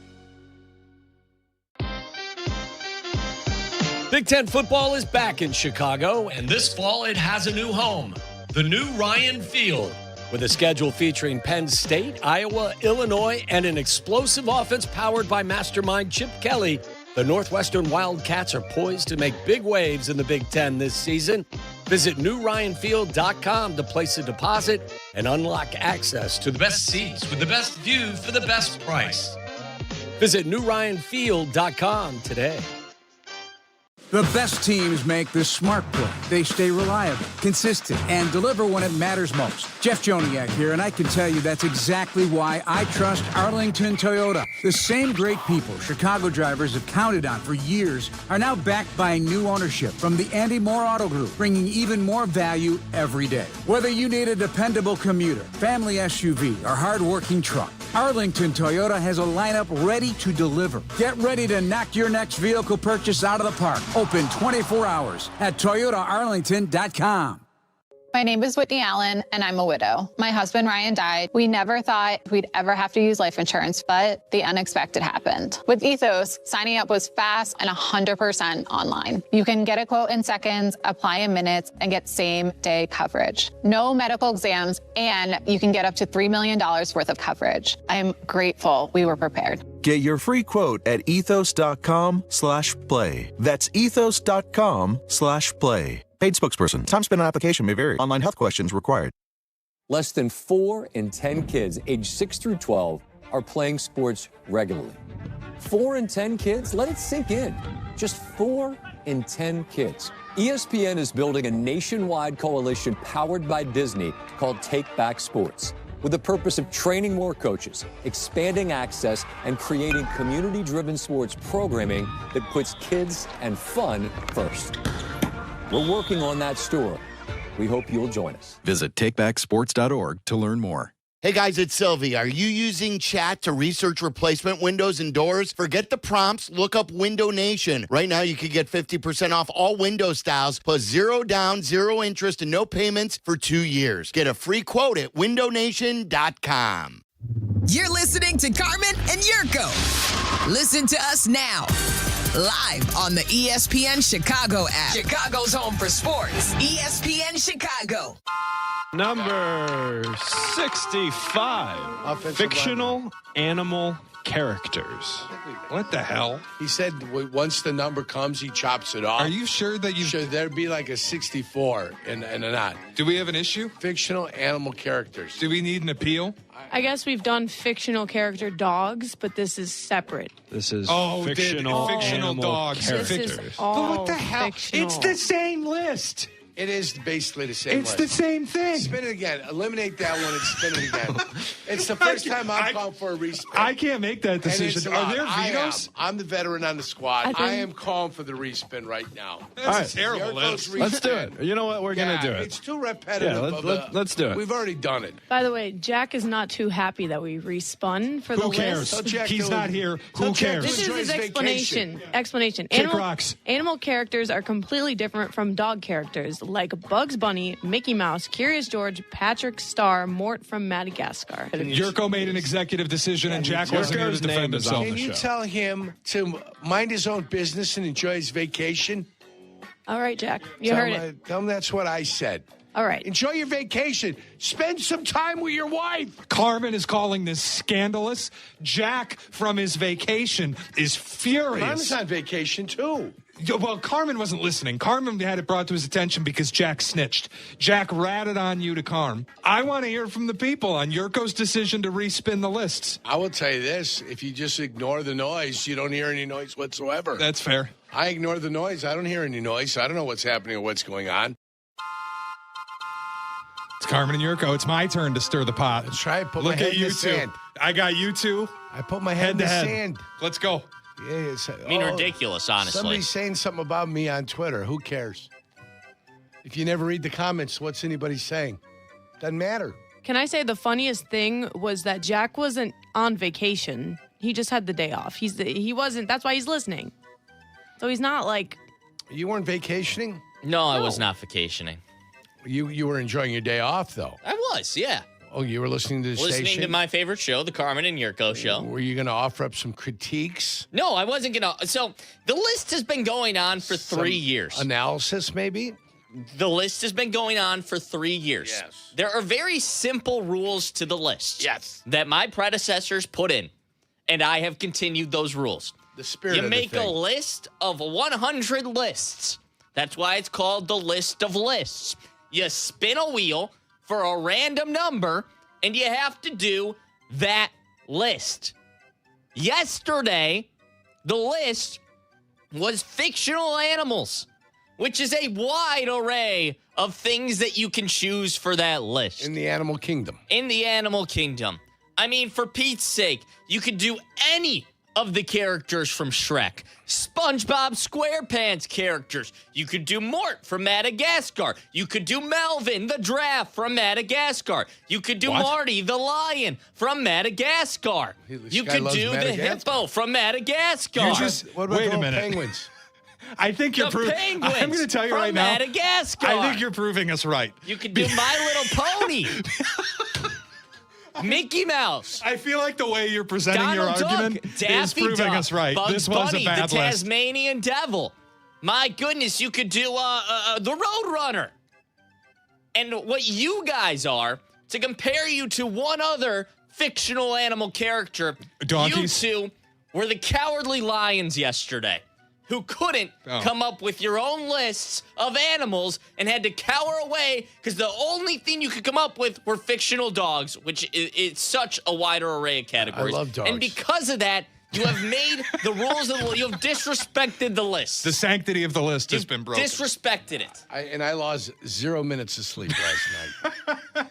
Big Ten football is back in Chicago, and this fall it has a new home, the new Ryan Field. With a schedule featuring Penn State, Iowa, Illinois, and an explosive offense powered by mastermind Chip Kelly, the Northwestern Wildcats are poised to make big waves in the Big Ten this season. Visit newryanfield.com to place a deposit and unlock access to the best seats with the best view for the best price. Visit newryanfield.com today. The best teams make the smart play. They stay reliable, consistent, and deliver when it matters most. Jeff Joniak here, and I can tell you that's exactly why I trust Arlington Toyota. The same great people Chicago drivers have counted on for years are now backed by new ownership from the Andy Moore Auto Group, bringing even more value every day. Whether you need a dependable commuter, family SUV, or hard-working truck, Arlington Toyota has a lineup ready to deliver. Get ready to knock your next vehicle purchase out of the park. Open 24 hours at ToyotaArlington.com. My name is Whitney Allen, and I'm a widow. My husband, Ryan, died. We never thought we'd ever have to use life insurance, but the unexpected happened. With Ethos, signing up was fast and 100% online. You can get a quote in seconds, apply in minutes, and get same-day coverage. No medical exams, and you can get up to $3 million worth of coverage. I am grateful we were prepared. Get your free quote at ethos.com/play. That's ethos.com/play. Paid spokesperson. Time spent on application may vary. Online health questions required. Less than 4 in 10 kids aged 6 through 12 are playing sports regularly. 4 in 10 kids? Let it sink in. Just 4 in 10 kids. ESPN is building a nationwide coalition powered by Disney called Take Back Sports, with the purpose of training more coaches, expanding access, and creating community-driven sports programming that puts kids and fun first. We're working on that story. We hope you'll join us. Visit takebacksports.org to learn more. Hey guys, it's Silvy. Are you using chat to research replacement windows and doors? Forget the prompts. Look up Window Nation. Right now, you could get 50% off all window styles, plus 0 down, 0 interest, and no payments for 2 years. Get a free quote at windownation.com. You're listening to Carmen and Jurko. Listen to us now. Live on the ESPN Chicago app. Chicago's home for sports. ESPN Chicago. Number 65. Fictional animal characters. What the hell? He said once the number comes, he chops it off. Are you sure that you should there'd be like a 64 and a not? Do we have an issue? Fictional animal characters. Do we need an appeal? I guess we've done fictional character dogs, but this is separate. This is fictional dogs. characters. This is all But what the hell? fictional. It's the same list. It is basically the same It's list. the same thing. Spin it again. Eliminate that one and spin it again. It's the first time I'm calling for a respin. I can't make that decision. Are there vetoes? I'm the veteran on the squad. I am calling for the respin right now. That's a terrible list. Let's do it. You know what? We're going to do it. It's too repetitive. Yeah, let's do it. We've already done it. By the way, Jack is not too happy that we respun for the Who cares? list. He's not here. Who cares? This is his explanation. Kick rocks. Animal characters are completely different from dog characters, like Bugs Bunny, Mickey Mouse, Curious George, Patrick Star, Mort from Madagascar. Jurko made an executive decision, and Jack wasn't here to defend himself. Can you tell him to mind his own business and enjoy his vacation? All right, Jack. You heard it. Tell him that's what I said. All right. Enjoy your vacation. Spend some time with your wife. Carmen is calling this scandalous. Jack, from his vacation, is furious. Carmen's on vacation, too. Well, Carmen wasn't listening. Carmen had it brought to his attention because Jack snitched. Jack ratted on you to Carm. I want to hear from the people on Jurko's decision to respin the lists. I will tell you this. If you just ignore the noise, you don't hear any noise whatsoever. That's fair. I ignore the noise. I don't hear any noise. I don't know what's happening or what's going on. It's Carmen and Jurko. It's my turn to stir the pot. Let's try it. Put Look my head at in you the two. sand. I got you two. I put my head in the sand. Let's go. Yeah, ridiculous, honestly. Somebody's saying something about me on Twitter. Who cares? If you never read the comments, what's anybody saying? Doesn't matter. Can I say the funniest thing was that Jack wasn't on vacation. He just had the day off. He wasn't. That's why he's listening. So he's not like. You weren't vacationing? No, I was not vacationing. You were enjoying your day off, though. I was, yeah. Oh, you were listening to the station? Listening to my favorite show, the Carmen and Jurko show. Were you going to offer up some critiques? No, I wasn't going to. So the list has been going on for 3 years. Analysis, maybe? The list has been going on for 3 years. Yes. There are very simple rules to the list. Yes. That my predecessors put in, and I have continued those rules. The spirit You of make the thing. a list of 100 lists. That's why it's called the list of lists. You spin a wheel for a random number, and you have to do that list. Yesterday, the list was fictional animals, which is a wide array of things that you can choose for that list. In the animal kingdom. In the animal kingdom. I mean, for Pete's sake, you could do any of the characters from Shrek. SpongeBob SquarePants characters. You could do Mort from Madagascar. You could do Melvin the Giraffe from Madagascar. You could do Marty the Lion from Madagascar. You could do the hippo from Madagascar. What about wait the a minute. penguins? I think you're proving. Penguins I'm going to tell you from right now. Madagascar. I think you're proving us right. You could do My Little Pony. Mickey Mouse. I feel like the way you're presenting Donald your Duck, argument is Daffy proving Duck, us right. Bugs This was Bunny, a bad the list. Tasmanian Devil. My goodness, you could do the Roadrunner. And what you guys are, to compare you to one other fictional animal character, Donkeys? you two were the Cowardly Lions yesterday, who couldn't come up with your own lists of animals and had to cower away because the only thing you could come up with were fictional dogs, which is such a wider array of categories. I love dogs. And because of that, you have made the rules of the you have disrespected the list. The sanctity of the list has been broken. Disrespected it. I lost 0 minutes of sleep last night.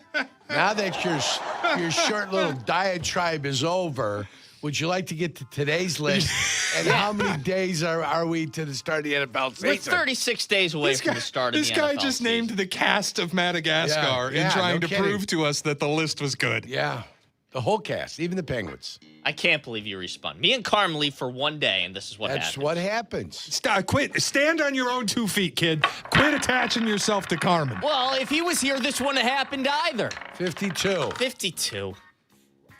Now that your short little diatribe is over, would you like to get to today's list? And how many days are we to the start of the NFL season? We're 36 days away from the start of the NFL This guy just named the cast of Madagascar in trying to prove to us that the list was good. Yeah, the whole cast, even the Penguins. I can't believe you respond. Me and Carm leave for one day, and this is what happens. That's what happens. Stop, quit. Stand on your own 2 feet, kid. Quit attaching yourself to Carmen. Well, if he was here, this wouldn't have happened either. 52. 52.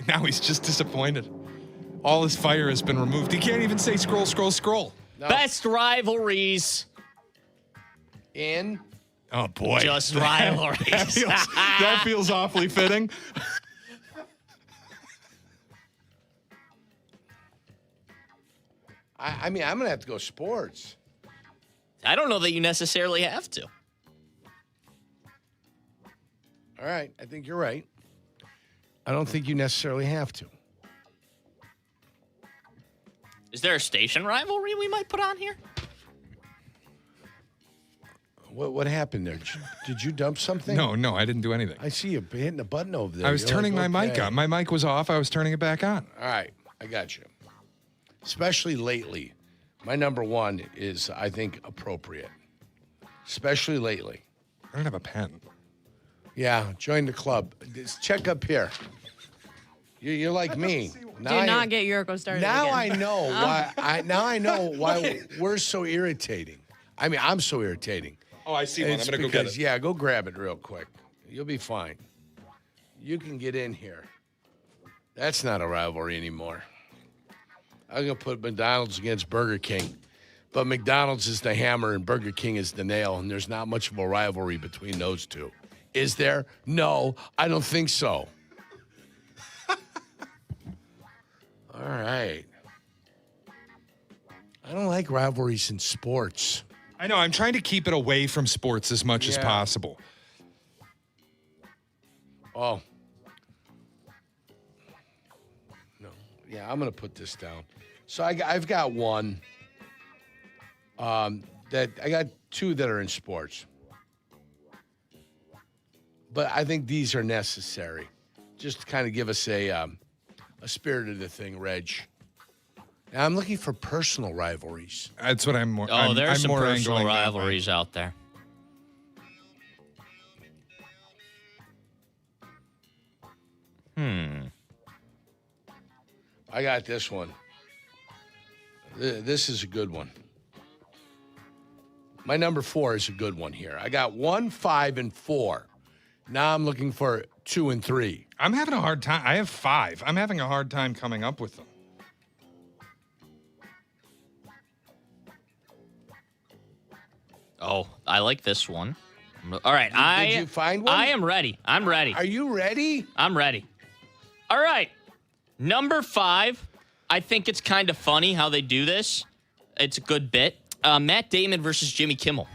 Now he's just disappointed. All his fire has been removed. He can't even say scroll, scroll, scroll. No. Best rivalries. In? Oh, boy. Just rivalries. that feels awfully fitting. I mean, I'm going to have to go sports. I don't know that you necessarily have to. All right. I think you're right. I don't think you necessarily have to. Is there a station rivalry we might put on here? What happened there? Did you dump something? No, I didn't do anything. I see you hitting a button over there. I was turning my mic on. My mic was off. I was turning it back on. All right. I got you. Especially lately. My number one is, I think, appropriate. Especially lately. I don't have a pen. Yeah, join the club. Just check up here. You're like me. Do not get Yurko started Now again. I know why. Now I know why we're so irritating. I mean, I'm so irritating. Oh, I see one. I'm going to go get it. Yeah, go grab it real quick. You'll be fine. You can get in here. That's not a rivalry anymore. I'm going to put McDonald's against Burger King. But McDonald's is the hammer and Burger King is the nail, and there's not much of a rivalry between those two. Is there? No, I don't think so. All right. I don't like rivalries in sports. I know. I'm trying to keep it away from sports as much as possible. Oh. No. Yeah, I'm going to put this down. So I've got one that I got two that are in sports. But I think these are necessary. Just to kind of give us a spirit of the thing, Reg. Now, I'm looking for personal rivalries. That's what I'm more. Oh, there's I'm some more personal angling that way. rivalries out there. I got this one. This is a good one. My number 4 is a good one here. I got 1, 5, and 4. Now I'm looking for 2 and 3. I'm having a hard time. I have 5. I'm having a hard time coming up with them. Oh, I like this one. All right, Did you find one? I am ready. I'm ready. Are you ready? I'm ready. All right. Number 5. I think it's kind of funny how they do this. It's a good bit. Matt Damon versus Jimmy Kimmel.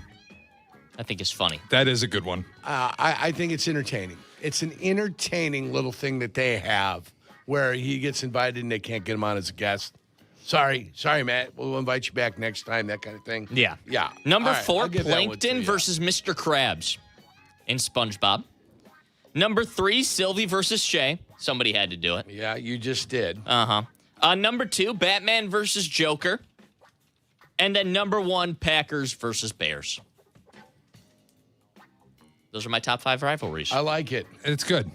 I think is funny. That is a good one. I think it's entertaining. It's an entertaining little thing that they have where he gets invited and they can't get him on as a guest. Sorry, Matt. We'll invite you back next time, that kind of thing. Yeah. Yeah. Number All right, 4, I'll give that one to Plankton you. versus Mr. Krabs in SpongeBob. Number 3, Sylvie versus Shay. Somebody had to do it. Yeah, you just did. Uh-huh. Number 2, Batman versus Joker. And then number 1, Packers versus Bears. Those are my top 5 rivalries. I like it. It's good.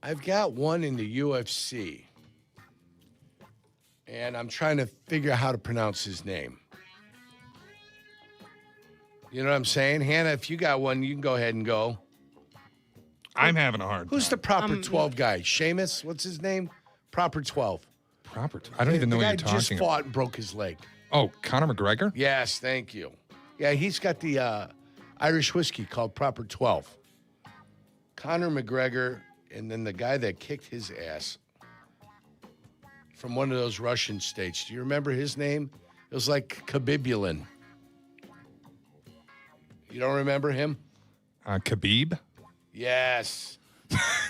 I've got one in the UFC. And I'm trying to figure out how to pronounce his name. You know what I'm saying? Hannah, if you got one, you can go ahead and go. I'm having a hard time. Who's the proper 12 guy? Seamus? What's his name? Proper 12. I don't even know what you're The talking guy just about. fought and broke his leg. Oh, Conor McGregor? Yes, thank you. Yeah, he's got the Irish whiskey called Proper 12. Conor McGregor, and then the guy that kicked his ass from one of those Russian states. Do you remember his name? It was like Khabibulin. You don't remember him? Khabib? Yes.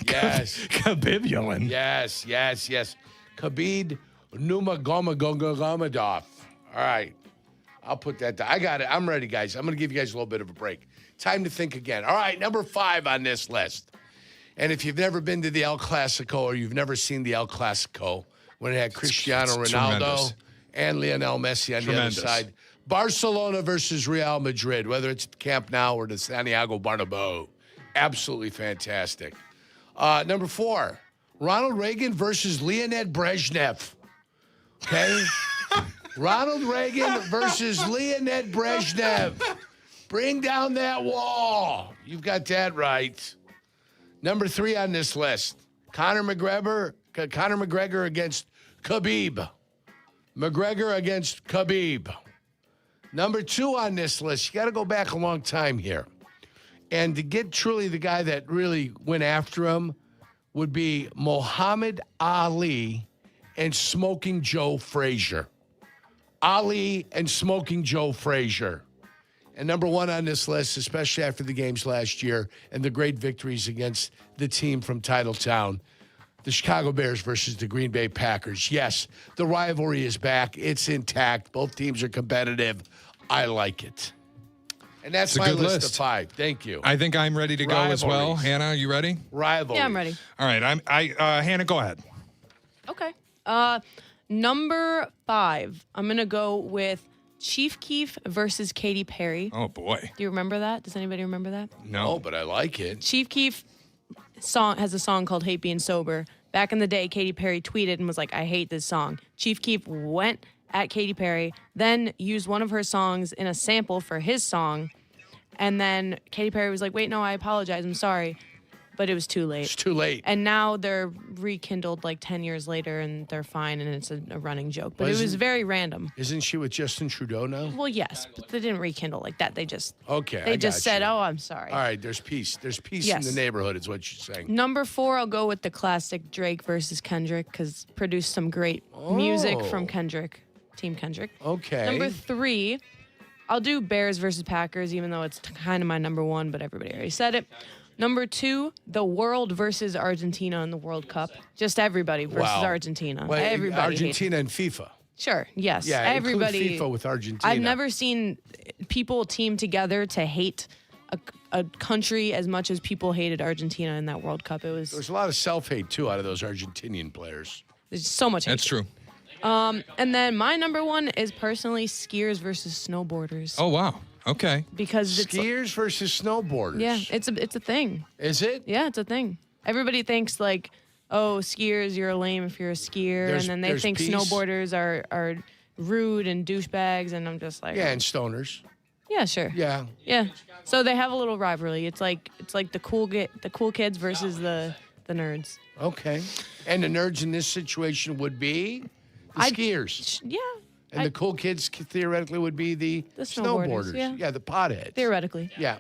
Yes. Khabibulin. Yes. Khabib Nurmagomedov. All right. I'll put that down. I got it. I'm ready, guys. I'm going to give you guys a little bit of a break. Time to think again. All right, number 5 on this list. And if you've never been to the El Clasico or you've never seen the El Clasico, when it had Cristiano Ronaldo tremendous. and Lionel Messi on the other side, Barcelona versus Real Madrid, whether it's the Camp Nou or the Santiago Bernabeu. Absolutely fantastic. Number 4, Ronald Reagan versus Leonid Brezhnev. Okay? Ronald Reagan versus Leonid Brezhnev. Bring down that wall. You've got that right. Number 3 on this list, Conor McGregor against Khabib. McGregor against Khabib. Number 2 on this list, you got to go back a long time here. And to get truly the guy that really went after him would be Muhammad Ali and Smoking Joe Frazier. Ali and Smoking Joe Frazier. And number 1 on this list, especially after the games last year and the great victories against the team from Titletown, the Chicago Bears versus the Green Bay Packers. Yes, the rivalry is back. It's intact. Both teams are competitive. I like it. And that's It's a my good list list. of 5. Thank you. I think I'm ready to go as well. Rivalries. Hannah, you ready? Rivalries. Yeah, I'm ready. All right. Hannah, go ahead. Okay. Number 5, I'm going to go with Chief Keef versus Katy Perry. Oh, boy. Do you remember that? Does anybody remember that? No, but I like it. Chief Keef has a song called Hate Being Sober. Back in the day, Katy Perry tweeted and was like, I hate this song. Chief Keef went at Katy Perry, then used one of her songs in a sample for his song. And then Katy Perry was like, wait, no, I apologize. I'm sorry. But it was too late. It's too late. And now they're rekindled like 10 years later and they're fine and it's a running joke. But Well, it was very random. Isn't she with Justin Trudeau now? Well, yes, but they didn't rekindle like that. They just Okay. said, oh, I'm sorry. All right, there's peace. There's peace Yes. in the neighborhood is what you're saying. Number 4, I'll go with the classic Drake versus Kendrick because produced some great music from Kendrick, Team Kendrick. Okay. Number 3, I'll do Bears versus Packers, even though it's kind of my number 1, but everybody already said it. Number 2, the world versus Argentina in the World Cup. Just everybody versus Wow. Argentina. Well, Everybody hates Argentina and FIFA. Sure. Yes. Yeah, everybody. include FIFA with Argentina. I've never seen people team together to hate a country as much as people hated Argentina in that World Cup. There's a lot of self-hate, too, out of those Argentinian players. There's so much hate. That's true. And then my number 1 is personally skiers versus snowboarders. Oh, wow. Okay. Because it's skiers versus snowboarders. Yeah, it's a thing. Is it? Yeah, it's a thing. Everybody thinks like, oh, skiers, you're lame if you're a skier, and then they think peace. snowboarders are rude and douchebags, and I'm just like, Yeah, and stoners. yeah, sure, Yeah. yeah. So they have a little rivalry. It's like the cool kids versus the nerds. Okay. And the nerds in this situation would be the skiers. Yeah. And the cool kids theoretically would be the snowboarders, yeah. the potheads. Theoretically. Yeah.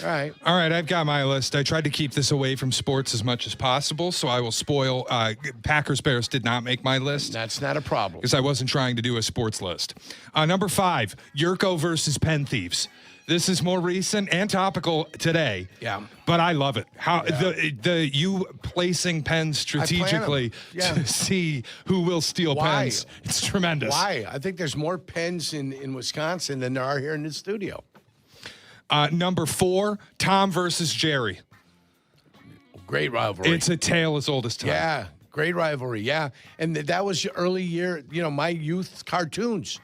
All right. All right, I've got my list. I tried to keep this away from sports as much as possible, so I will spoil. Packers Bears did not make my list. That's not a problem. Because I wasn't trying to do a sports list. Number 5, Jurko versus Pen Thieves. This is more recent and topical today. Yeah. But I love it. How the you placing pens strategically to see who will steal pens. It's tremendous. Why? I think there's more pens in Wisconsin than there are here in the studio. Number 4, Tom versus Jerry. Great rivalry. It's a tale as old as time. Yeah. Great rivalry, yeah. And that was early year, my youth cartoons.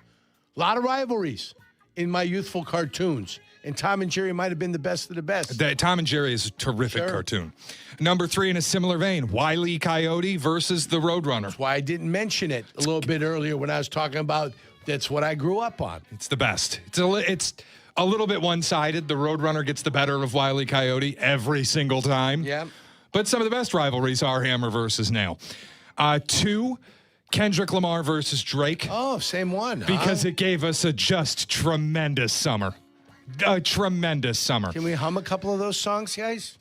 A lot of rivalries in my youthful cartoons. And Tom and Jerry might have been the best of the best. Tom and Jerry is a terrific cartoon. Number 3 in a similar vein, Wile E. Coyote versus the Roadrunner. That's why I didn't mention it a little bit earlier when I was talking about that's what I grew up on. It's the best. It's a little bit one-sided. The Roadrunner gets the better of Wile E. Coyote every single time. Yeah. But some of the best rivalries are Hammer versus Nail. 2, Kendrick Lamar versus Drake. Oh, same one. Because it gave us a just tremendous summer. A tremendous summer. Can we hum a couple of those songs, guys?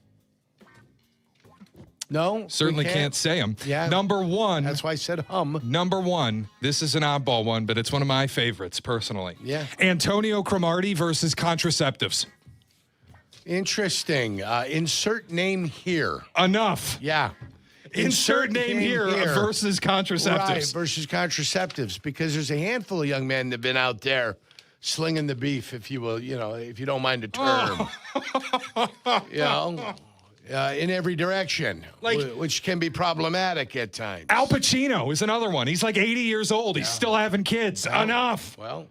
No? Certainly can't say them. Yeah. Number 1. That's why I said hum. Number 1. This is an oddball one, but it's one of my favorites personally. Yeah. Antonio Cromartie versus Contraceptives. Interesting. Insert name here. Enough. Yeah. Insert name here versus contraceptives. Right, versus contraceptives, because there's a handful of young men that have been out there slinging the beef, if you will, if you don't mind the term. In every direction, which can be problematic at times. Al Pacino is another one. He's like 80 years old. He's still having kids. Enough. Well,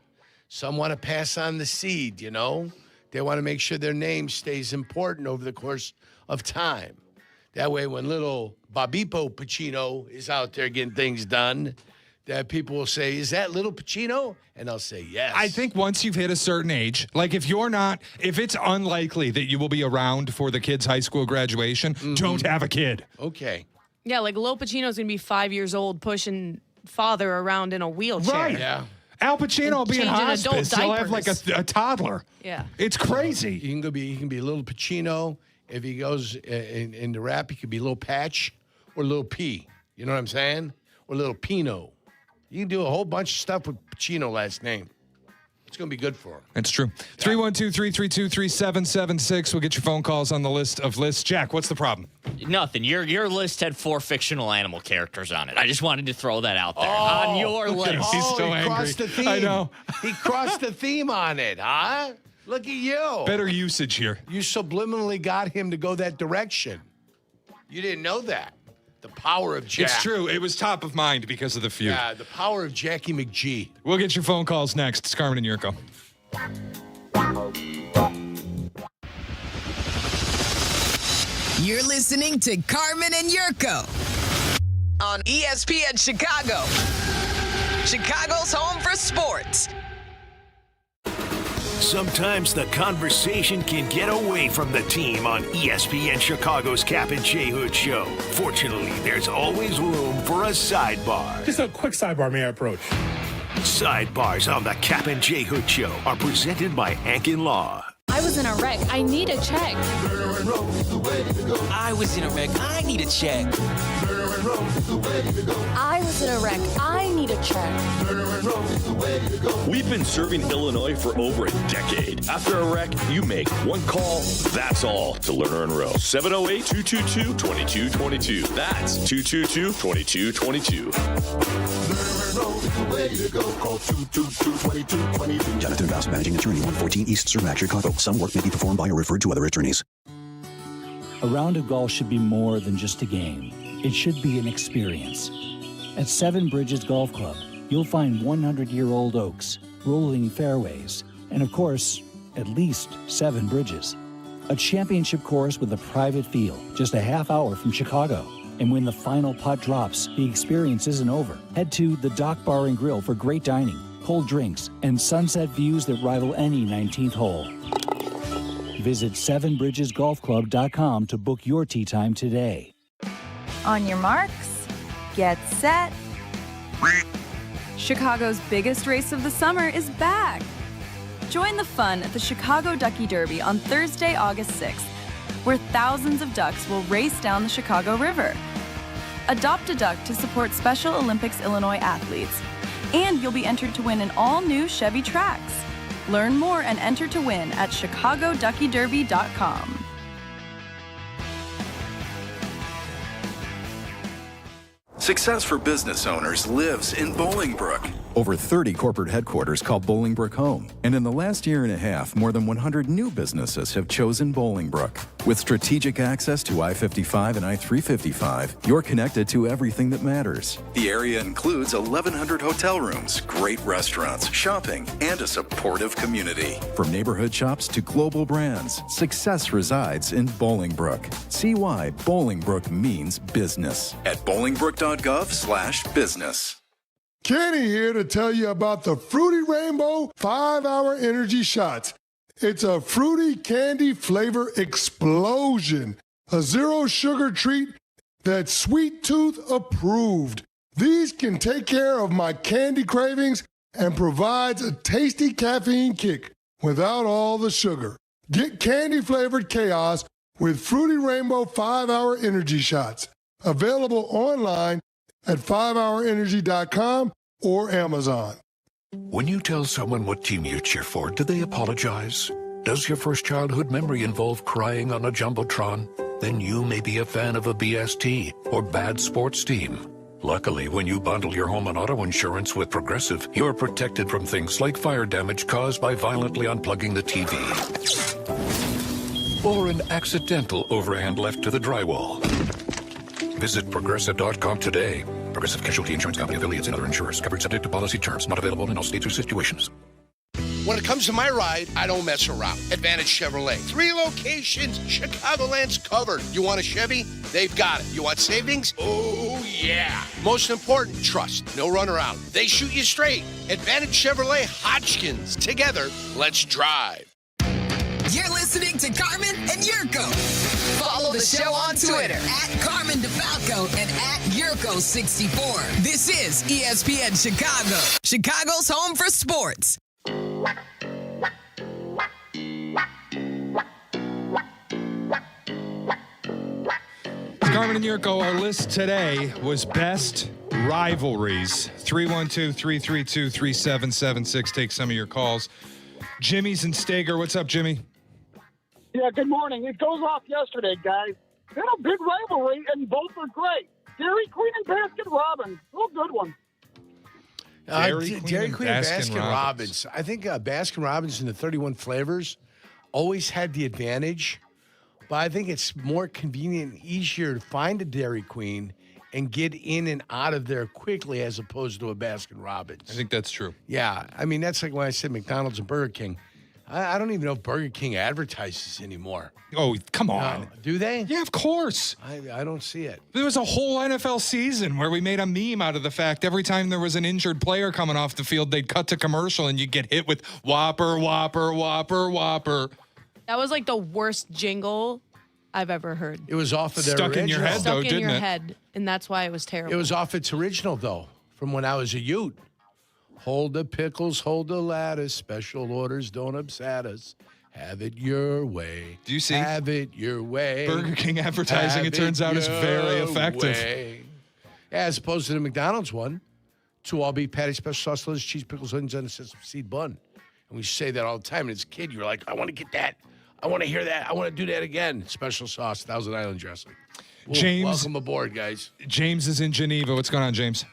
some want to pass on the seed, They want to make sure their name stays important over the course of time. That way, when little Bobito Pacino is out there getting things done, that people will say, is that little Pacino? And I'll say, yes. I think once you've hit a certain age, like if it's unlikely that you will be around for the kid's high school graduation, don't have a kid. Okay. Yeah, like Lil Pacino's going to be 5 years old pushing father around in a wheelchair. Right. Yeah. Al Pacino will be in hospice. He'll have like a toddler. Yeah. It's crazy. He can be a little Pacino. If he goes in the rap, he could be Little Patch or Little P. You know what I'm saying? Or Little Pino. You can do a whole bunch of stuff with Pacino last name. It's going to be good for him. It's true. 312-332-3776. We'll get your phone calls on the list of lists. Jack, what's the problem? Nothing. Your list had 4 fictional animal characters on it. I just wanted to throw that out there. On your list. He's so angry. Crossed the theme. I know. He crossed the theme on it, huh? Look at you. Better usage here. You subliminally got him to go that direction. You didn't know that. The power of Jack. It's true. It was top of mind because of the feud. Yeah, the power of Jackie McGee. We'll get your phone calls next. It's Carmen and Jurko. You're listening to Carmen and Jurko on ESPN Chicago. Chicago's home for sports. Sometimes the conversation can get away from the team on ESPN Chicago's Kap J Hood show. Fortunately, there's always room for a sidebar. Just a quick sidebar, may I approach? Sidebars on the Kap J Hood show are presented by Ankin Law. I was in a wreck. I need a check. I was in a wreck. I need a check. I was in a wreck. I need a check. We've been serving Illinois for over a decade. After a wreck, you make one call. That's all to Lerner and Rowe. 708-222-2222. That's 222-2222. Jonathan Voss, Managing Attorney, 114 East Cermak, Chicago. Some work may be performed by or referred to other attorneys. A round of golf should be more than just a game. It should be an experience. At Seven Bridges Golf Club, you'll find 100-year-old oaks, rolling fairways, and of course, at least 7 bridges. A championship course with a private field, just a half hour from Chicago. And when the final putt drops, the experience isn't over. Head to the Dock Bar and Grill for great dining, cold drinks, and sunset views that rival any 19th hole. Visit sevenbridgesgolfclub.com to book your tee time today. On your marks, get set. Chicago's biggest race of the summer is back. Join the fun at the Chicago Ducky Derby on Thursday, August 6th, where thousands of ducks will race down the Chicago River. Adopt a duck to support Special Olympics Illinois athletes, and you'll be entered to win an all-new Chevy Trax. Learn more and enter to win at chicagoduckyderby.com. Success for business owners lives in Bolingbrook. Over 30 corporate headquarters call Bolingbrook home. And in the last year and a half, more than 100 new businesses have chosen Bolingbrook. With strategic access to I-55 and I-355, you're connected to everything that matters. The area includes 1,100 hotel rooms, great restaurants, shopping, and a supportive community. From neighborhood shops to global brands, success resides in Bolingbrook. See why Bolingbrook means business at bolingbrook.gov/business. Kenny here to tell you about the Fruity Rainbow 5-Hour Energy Shots. It's a fruity candy flavor explosion. A zero sugar treat that's Sweet Tooth approved. These can take care of my candy cravings and provides a tasty caffeine kick without all the sugar. Get candy flavored chaos with Fruity Rainbow 5-Hour Energy Shots. Available online at 5hourenergy.com or Amazon. When you tell someone what team you cheer for, do they apologize? Does your first childhood memory involve crying on a Jumbotron? Then you may be a fan of a BST or bad sports team. Luckily, when you bundle your home and auto insurance with Progressive, you're protected from things like fire damage caused by violently unplugging the TV. Or an accidental overhand left to the drywall. Visit Progressive.com today. Progressive Casualty Insurance Company, affiliates, and other insurers. Coverage subject to policy terms. Not available in all states or situations. When it comes to my ride, I don't mess around. Advantage Chevrolet. 3 locations. Chicagoland's covered. You want a Chevy? They've got it. You want savings? Oh, yeah. Most important, trust. No runaround. They shoot you straight. Advantage Chevrolet Hodgkins. Together, let's drive. You're listening to Carmen and Jurko. Follow the show on Twitter at Carmen DeFalco and at Jurko64. This is ESPN Chicago, Chicago's home for sports. Carmen and Jurko, our list today was best rivalries. 312-332-3776. Take some of your calls. Jimmy's in Stager. What's up, Jimmy? Yeah, good morning. It goes off yesterday, guys. Been a big rivalry, and both are great. Dairy Queen and Baskin Robbins. Real good one. Dairy Queen and Baskin Robbins. I think Baskin Robbins in the 31 flavors always had the advantage, but I think it's more convenient and easier to find a Dairy Queen and get in and out of there quickly as opposed to a Baskin Robbins. I think that's true. Yeah. I mean, that's like when I said McDonald's and Burger King. I don't even know if Burger King advertises anymore. Oh, come on. Do they? Yeah, of course. I don't see it. There was a whole NFL season where we made a meme out of the fact every time there was an injured player coming off the field, they'd cut to commercial and you'd get hit with Whopper, Whopper, Whopper, Whopper. That was like the worst jingle I've ever heard. It was off of their Stuck original. in your head, though, Stuck in didn't your it? head, and that's why it was terrible. It was off its original, though, from when I was a Ute. Hold the pickles, hold the lattice. Special orders don't upset us. Have it your way. Do you see? Have it your way. Burger King advertising, it turns out, is very effective. Yeah, as opposed to the McDonald's one. 2 all-beef patty, special sauce, lettuce, cheese, pickles, onions, and a sesame seed bun. And we say that all the time. And as a kid, you're like, I want to get that. I want to hear that. I want to do that again. Special sauce, Thousand Island dressing. Ooh, James, welcome aboard, guys. James is in Geneva. What's going on, James?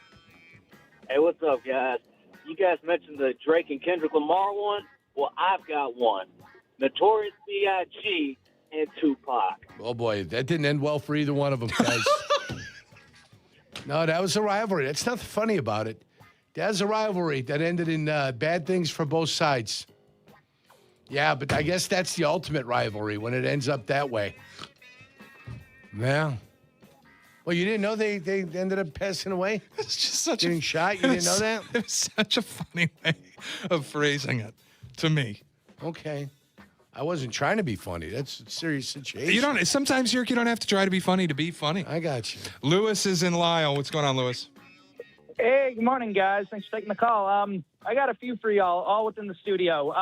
Hey, what's up, guys? You guys mentioned the Drake and Kendrick Lamar one. Well, I've got one. Notorious B.I.G. and Tupac. Oh, boy, that didn't end well for either one of them, guys. No, that was a rivalry. That's nothing funny about it. That's a rivalry that ended in bad things for both sides. Yeah, but I guess that's the ultimate rivalry when it ends up that way. Yeah. Well, you didn't know they ended up passing away? It's just such getting shot? You didn't know that? It was such a funny way of phrasing it to me. Okay. I wasn't trying to be funny. That's a serious situation. You don't. Sometimes you don't have to try to be funny to be funny. I got you. Lewis is in Lyle. What's going on, Lewis? Hey, good morning, guys. Thanks for taking the call. I got a few for y'all, all within the studio.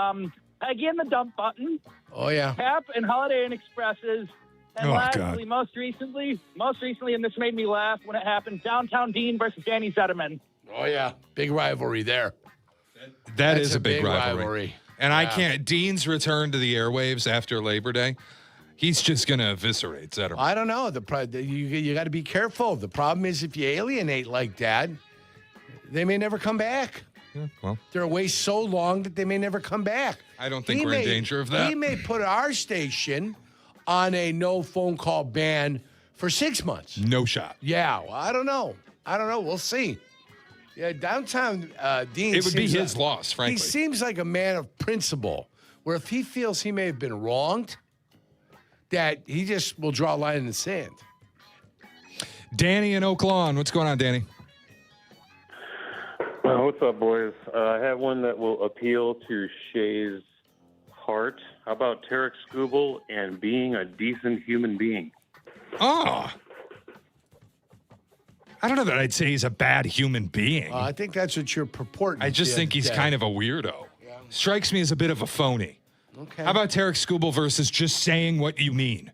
Again, the dump button. Oh, yeah. Kap and Holiday Inn Expresses. And Oh, lastly, God. most recently, and this made me laugh when it happened, Downtown Dean versus Danny Zetterman. Oh, yeah. Big rivalry there. That That's is a big rivalry. And I can't. Dean's return to the airwaves after Labor Day, he's just going to eviscerate Zetterman. I don't know. You got to be careful. The problem is if you alienate like that, they may never come back. Well, They're away so long that they may never come back. I don't think we're in danger of that. He may put our station on a no phone call ban for 6 months. No shot. Yeah, well, I don't know. We'll see. Yeah, downtown Dean. It would be his loss, frankly. He seems like a man of principle, where if he feels he may have been wronged, that he just will draw a line in the sand. Danny in Oak Lawn. What's going on, Danny? What's up, boys? I have one that will appeal to Shay's heart. How about Tarek Skubal and being a decent human being? Oh. I don't know that I'd say he's a bad human being. I think that's what you're purporting. I just think he's kind of a weirdo. Yeah. Strikes me as a bit of a phony. Okay. How about Tarek Skubal versus just saying what you mean?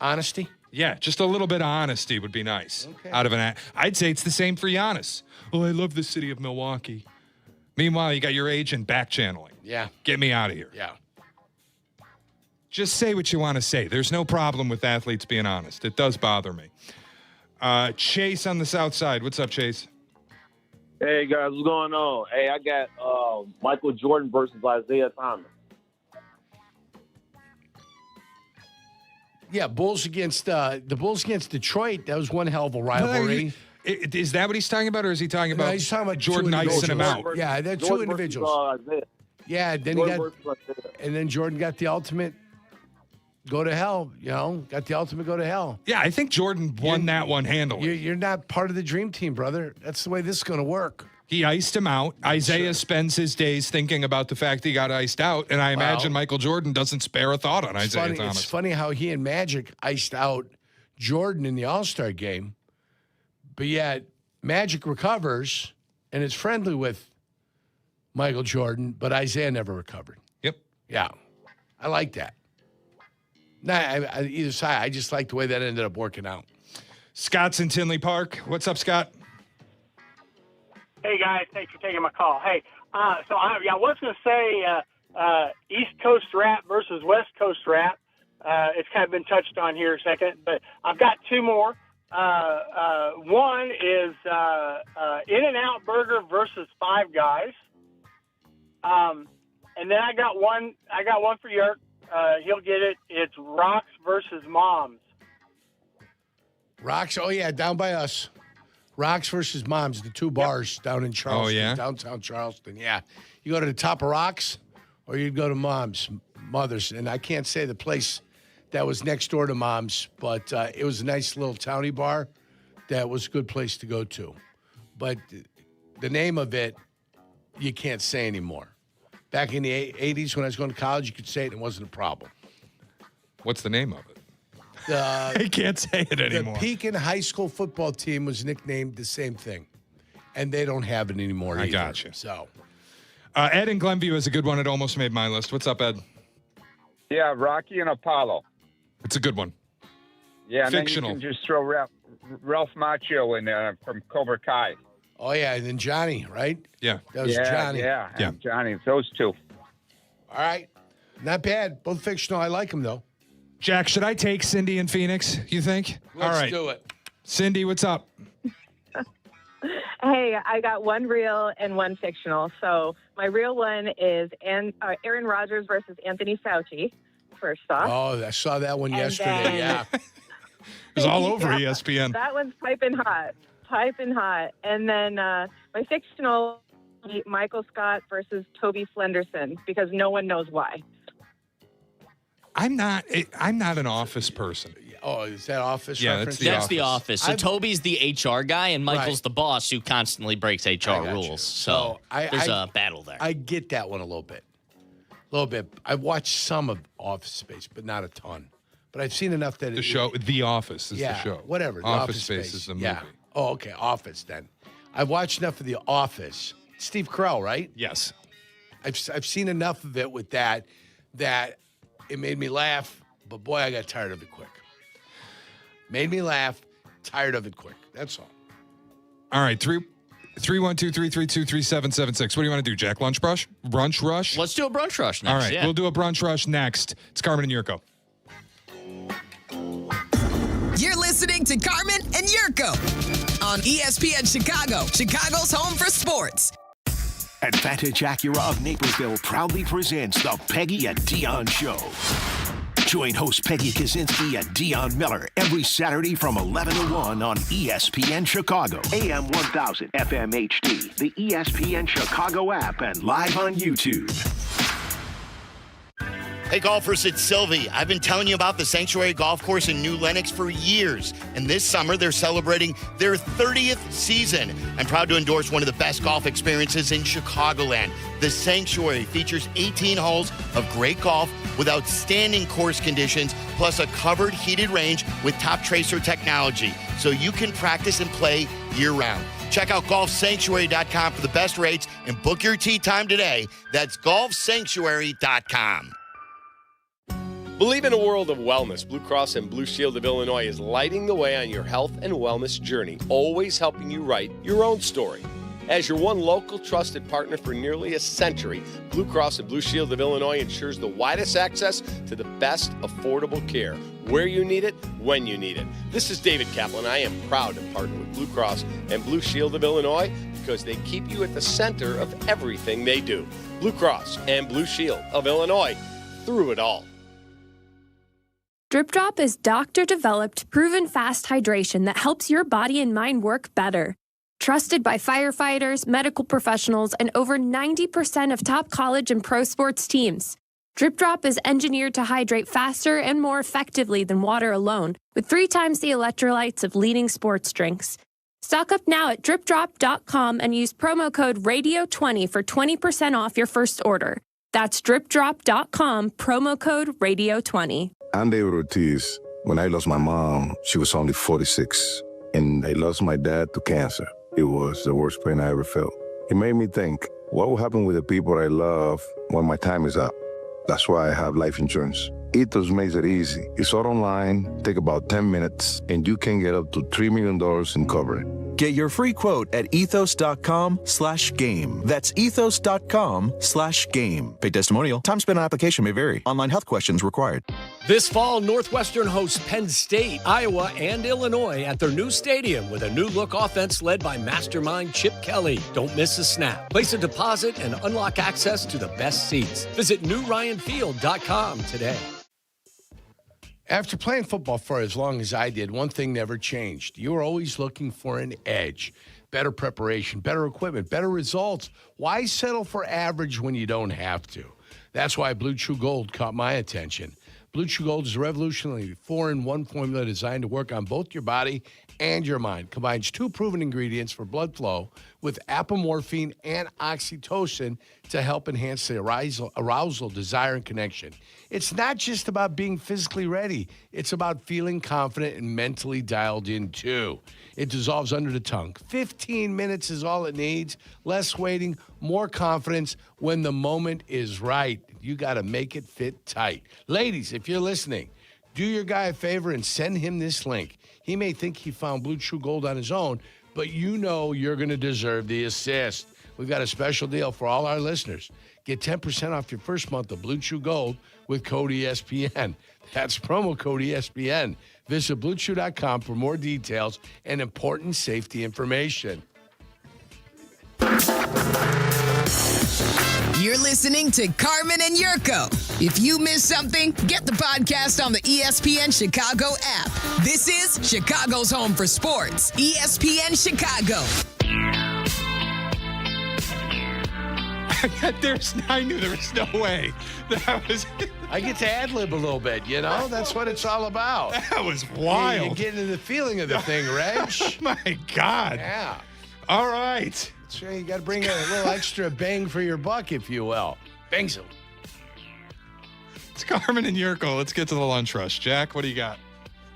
Honesty? Yeah, just a little bit of honesty would be nice. Okay. Out of an I'd say it's the same for Giannis. Oh, I love the city of Milwaukee. Meanwhile, you got your agent back channeling. Yeah. Get me out of here. Yeah. Just say what you want to say. There's no problem with athletes being honest. It does bother me. Chase on the south side. What's up, Chase? Hey, guys. What's going on? Hey, I got Michael Jordan versus Isaiah Thomas. Yeah, Bulls against Detroit. That was one hell of a rivalry. Is that what he's talking about, or is he talking about? No, he's talking about Jordan icing him out. Yeah, they're two individuals. Yeah, then then Jordan got the ultimate go to hell. Got the ultimate go to hell. Yeah, I think Jordan won that one handily. You're not part of the dream team, brother. That's the way this is going to work. He iced him out. Isaiah spends his days thinking about the fact he got iced out, and I imagine Michael Jordan doesn't spare a thought on Isaiah Thomas. It's funny how he and Magic iced out Jordan in the All-Star game, but yet Magic recovers and is friendly with Michael Jordan, but Isaiah never recovered. Yep. Yeah. I like that. Either side, I just like the way that ended up working out. Scott's in Tinley Park. What's up, Scott? Hey, guys. Thanks for taking my call. Hey, I was going to say East Coast rap versus West Coast rap. It's kind of been touched on here a second, but I've got two more. One is In-N-Out Burger versus Five Guys. And then I got one for Yerk. He'll get it. It's Rocks versus Moms. Rocks, oh yeah, down by us. Rocks versus Moms, the two bars down in Charleston, downtown Charleston. Yeah. You go to the top of Rocks or you'd go to Mother's. And I can't say the place that was next door to Mom's, but it was a nice little towny bar that was a good place to go to. But the name of it, you can't say anymore. Back in the 80s when I was going to college, you could say it and it wasn't a problem. What's the name of it? I can't say it anymore. The Pekin High School football team was nicknamed the same thing, and they don't have it anymore either. I got you. So, Ed in Glenview is a good one. It almost made my list. What's up, Ed? Yeah, Rocky and Apollo. It's a good one. Yeah, and fictional. Then you can just throw Ralph Macchio in from Cobra Kai. Oh, yeah, and then Johnny, right? Yeah. That was Johnny. Yeah, and Johnny. Those two. All right. Not bad. Both fictional. I like them, though. Jack, should I take Cindy in Phoenix, you think? Let's All right. do it. Cindy, what's up? Hey, I got one real and one fictional. So my real one is Aaron Rodgers versus Anthony Fauci, first off. Oh, I saw that one yesterday, yeah. It was all over ESPN. That one's piping hot. And then my fictional, Michael Scott versus Toby Flenderson, because no one knows why. I'm not an Office person. Oh, is that Office? Yeah, reference? that's The Office. So Toby's the HR guy, and Michael's the boss who constantly breaks HR rules. So there's a battle there. I get that one a little bit. I've watched some of Office Space, but not a ton. But I've seen enough that The show, The Office is the show. Whatever. Office Space is the movie. Yeah. Oh, okay. Office then. I've watched enough of The Office. Steve Carell, right? Yes. I've seen enough of it with that it made me laugh, but boy, I got tired of it quick. Made me laugh, tired of it quick. That's all. All right, 312-332-3776. What do you want to do, Jack? Brunch rush? Let's do a brunch rush next. All right, we'll do a brunch rush next. It's Carmen and Jurko. You're listening to Carmen and Jurko on ESPN Chicago, Chicago's home for sports. Advantage Acura of Naperville proudly presents the Peggy and Dion Show. Join host Peggy Kaczynski and Dion Miller every Saturday from 11 to 1 on ESPN Chicago, AM 1000, FM HD, the ESPN Chicago app, and live on YouTube. Hey golfers, it's Silvy. I've been telling you about the Sanctuary Golf Course in New Lenox for years, and this summer they're celebrating their 30th season. I'm proud to endorse one of the best golf experiences in Chicagoland. The Sanctuary features 18 holes of great golf with outstanding course conditions, plus a covered heated range with top tracer technology, so you can practice and play year-round. Check out golfsanctuary.com for the best rates and book your tee time today. That's golfsanctuary.com. Believe in a world of wellness. Blue Cross and Blue Shield of Illinois is lighting the way on your health and wellness journey, always helping you write your own story. As your one local trusted partner for nearly a century, Blue Cross and Blue Shield of Illinois ensures the widest access to the best affordable care, where you need it, when you need it. This is David Kaplan. I am proud to partner with Blue Cross and Blue Shield of Illinois because they keep you at the center of everything they do. Blue Cross and Blue Shield of Illinois, through it all. Drip Drop is doctor-developed, proven fast hydration that helps your body and mind work better. Trusted by firefighters, medical professionals, and over 90% of top college and pro sports teams. Drip Drop is engineered to hydrate faster and more effectively than water alone, with 3 times the electrolytes of leading sports drinks. Stock up now at dripdrop.com and use promo code RADIO20 for 20% off your first order. That's dripdrop.com, promo code RADIO20. I'm David Ortiz. When I lost my mom, she was only 46, and I lost my dad to cancer. It was the worst pain I ever felt. It made me think, what will happen with the people I love when my time is up? That's why I have life insurance. Ethos makes it easy. It's all online, take about 10 minutes, and you can get up to $3 million in coverage. Get your free quote at ethos.com/game. That's ethos.com/game. Paid testimonial. Time spent on application may vary. Online health questions required. This fall, Northwestern hosts Penn State, Iowa, and Illinois at their new stadium with a new-look offense led by mastermind Chip Kelly. Don't miss a snap. Place a deposit and unlock access to the best seats. Visit newryanfield.com today. After playing football for as long as I did, one thing never changed. You were always looking for an edge, better preparation, better equipment, better results. Why settle for average when you don't have to? That's why Blue Chew Gold caught my attention. Blue Chew Gold is a revolutionary 4-in-1 formula designed to work on both your body and your mind. Combines 2 proven ingredients for blood flow with apomorphine and oxytocin to help enhance the arousal, desire, and connection. It's not just about being physically ready. It's about feeling confident and mentally dialed in, too. It dissolves under the tongue. 15 minutes is all it needs. Less waiting, more confidence when the moment is right. You got to make it fit tight. Ladies, if you're listening, do your guy a favor and send him this link. He may think he found Blue Chew Gold on his own, but you know you're going to deserve the assist. We've got a special deal for all our listeners. Get 10% off your first month of Blue Chew Gold with code ESPN. That's promo code ESPN. Visit BlueChew.com for more details and important safety information. You're listening to Carmen and Jurko. If you miss something, get the podcast on the ESPN Chicago app. This is Chicago's home for sports, ESPN Chicago. I knew there was no way that was. I get to ad-lib a little bit, you know? That's what it's all about. That was wild. You get into the feeling of the thing, Reg. My God. Yeah. All right. So you got to bring a little extra bang for your buck, if you will. Bangzo. It's Carmen and Jurko. Let's get to the lunch rush. Jack, what do you got?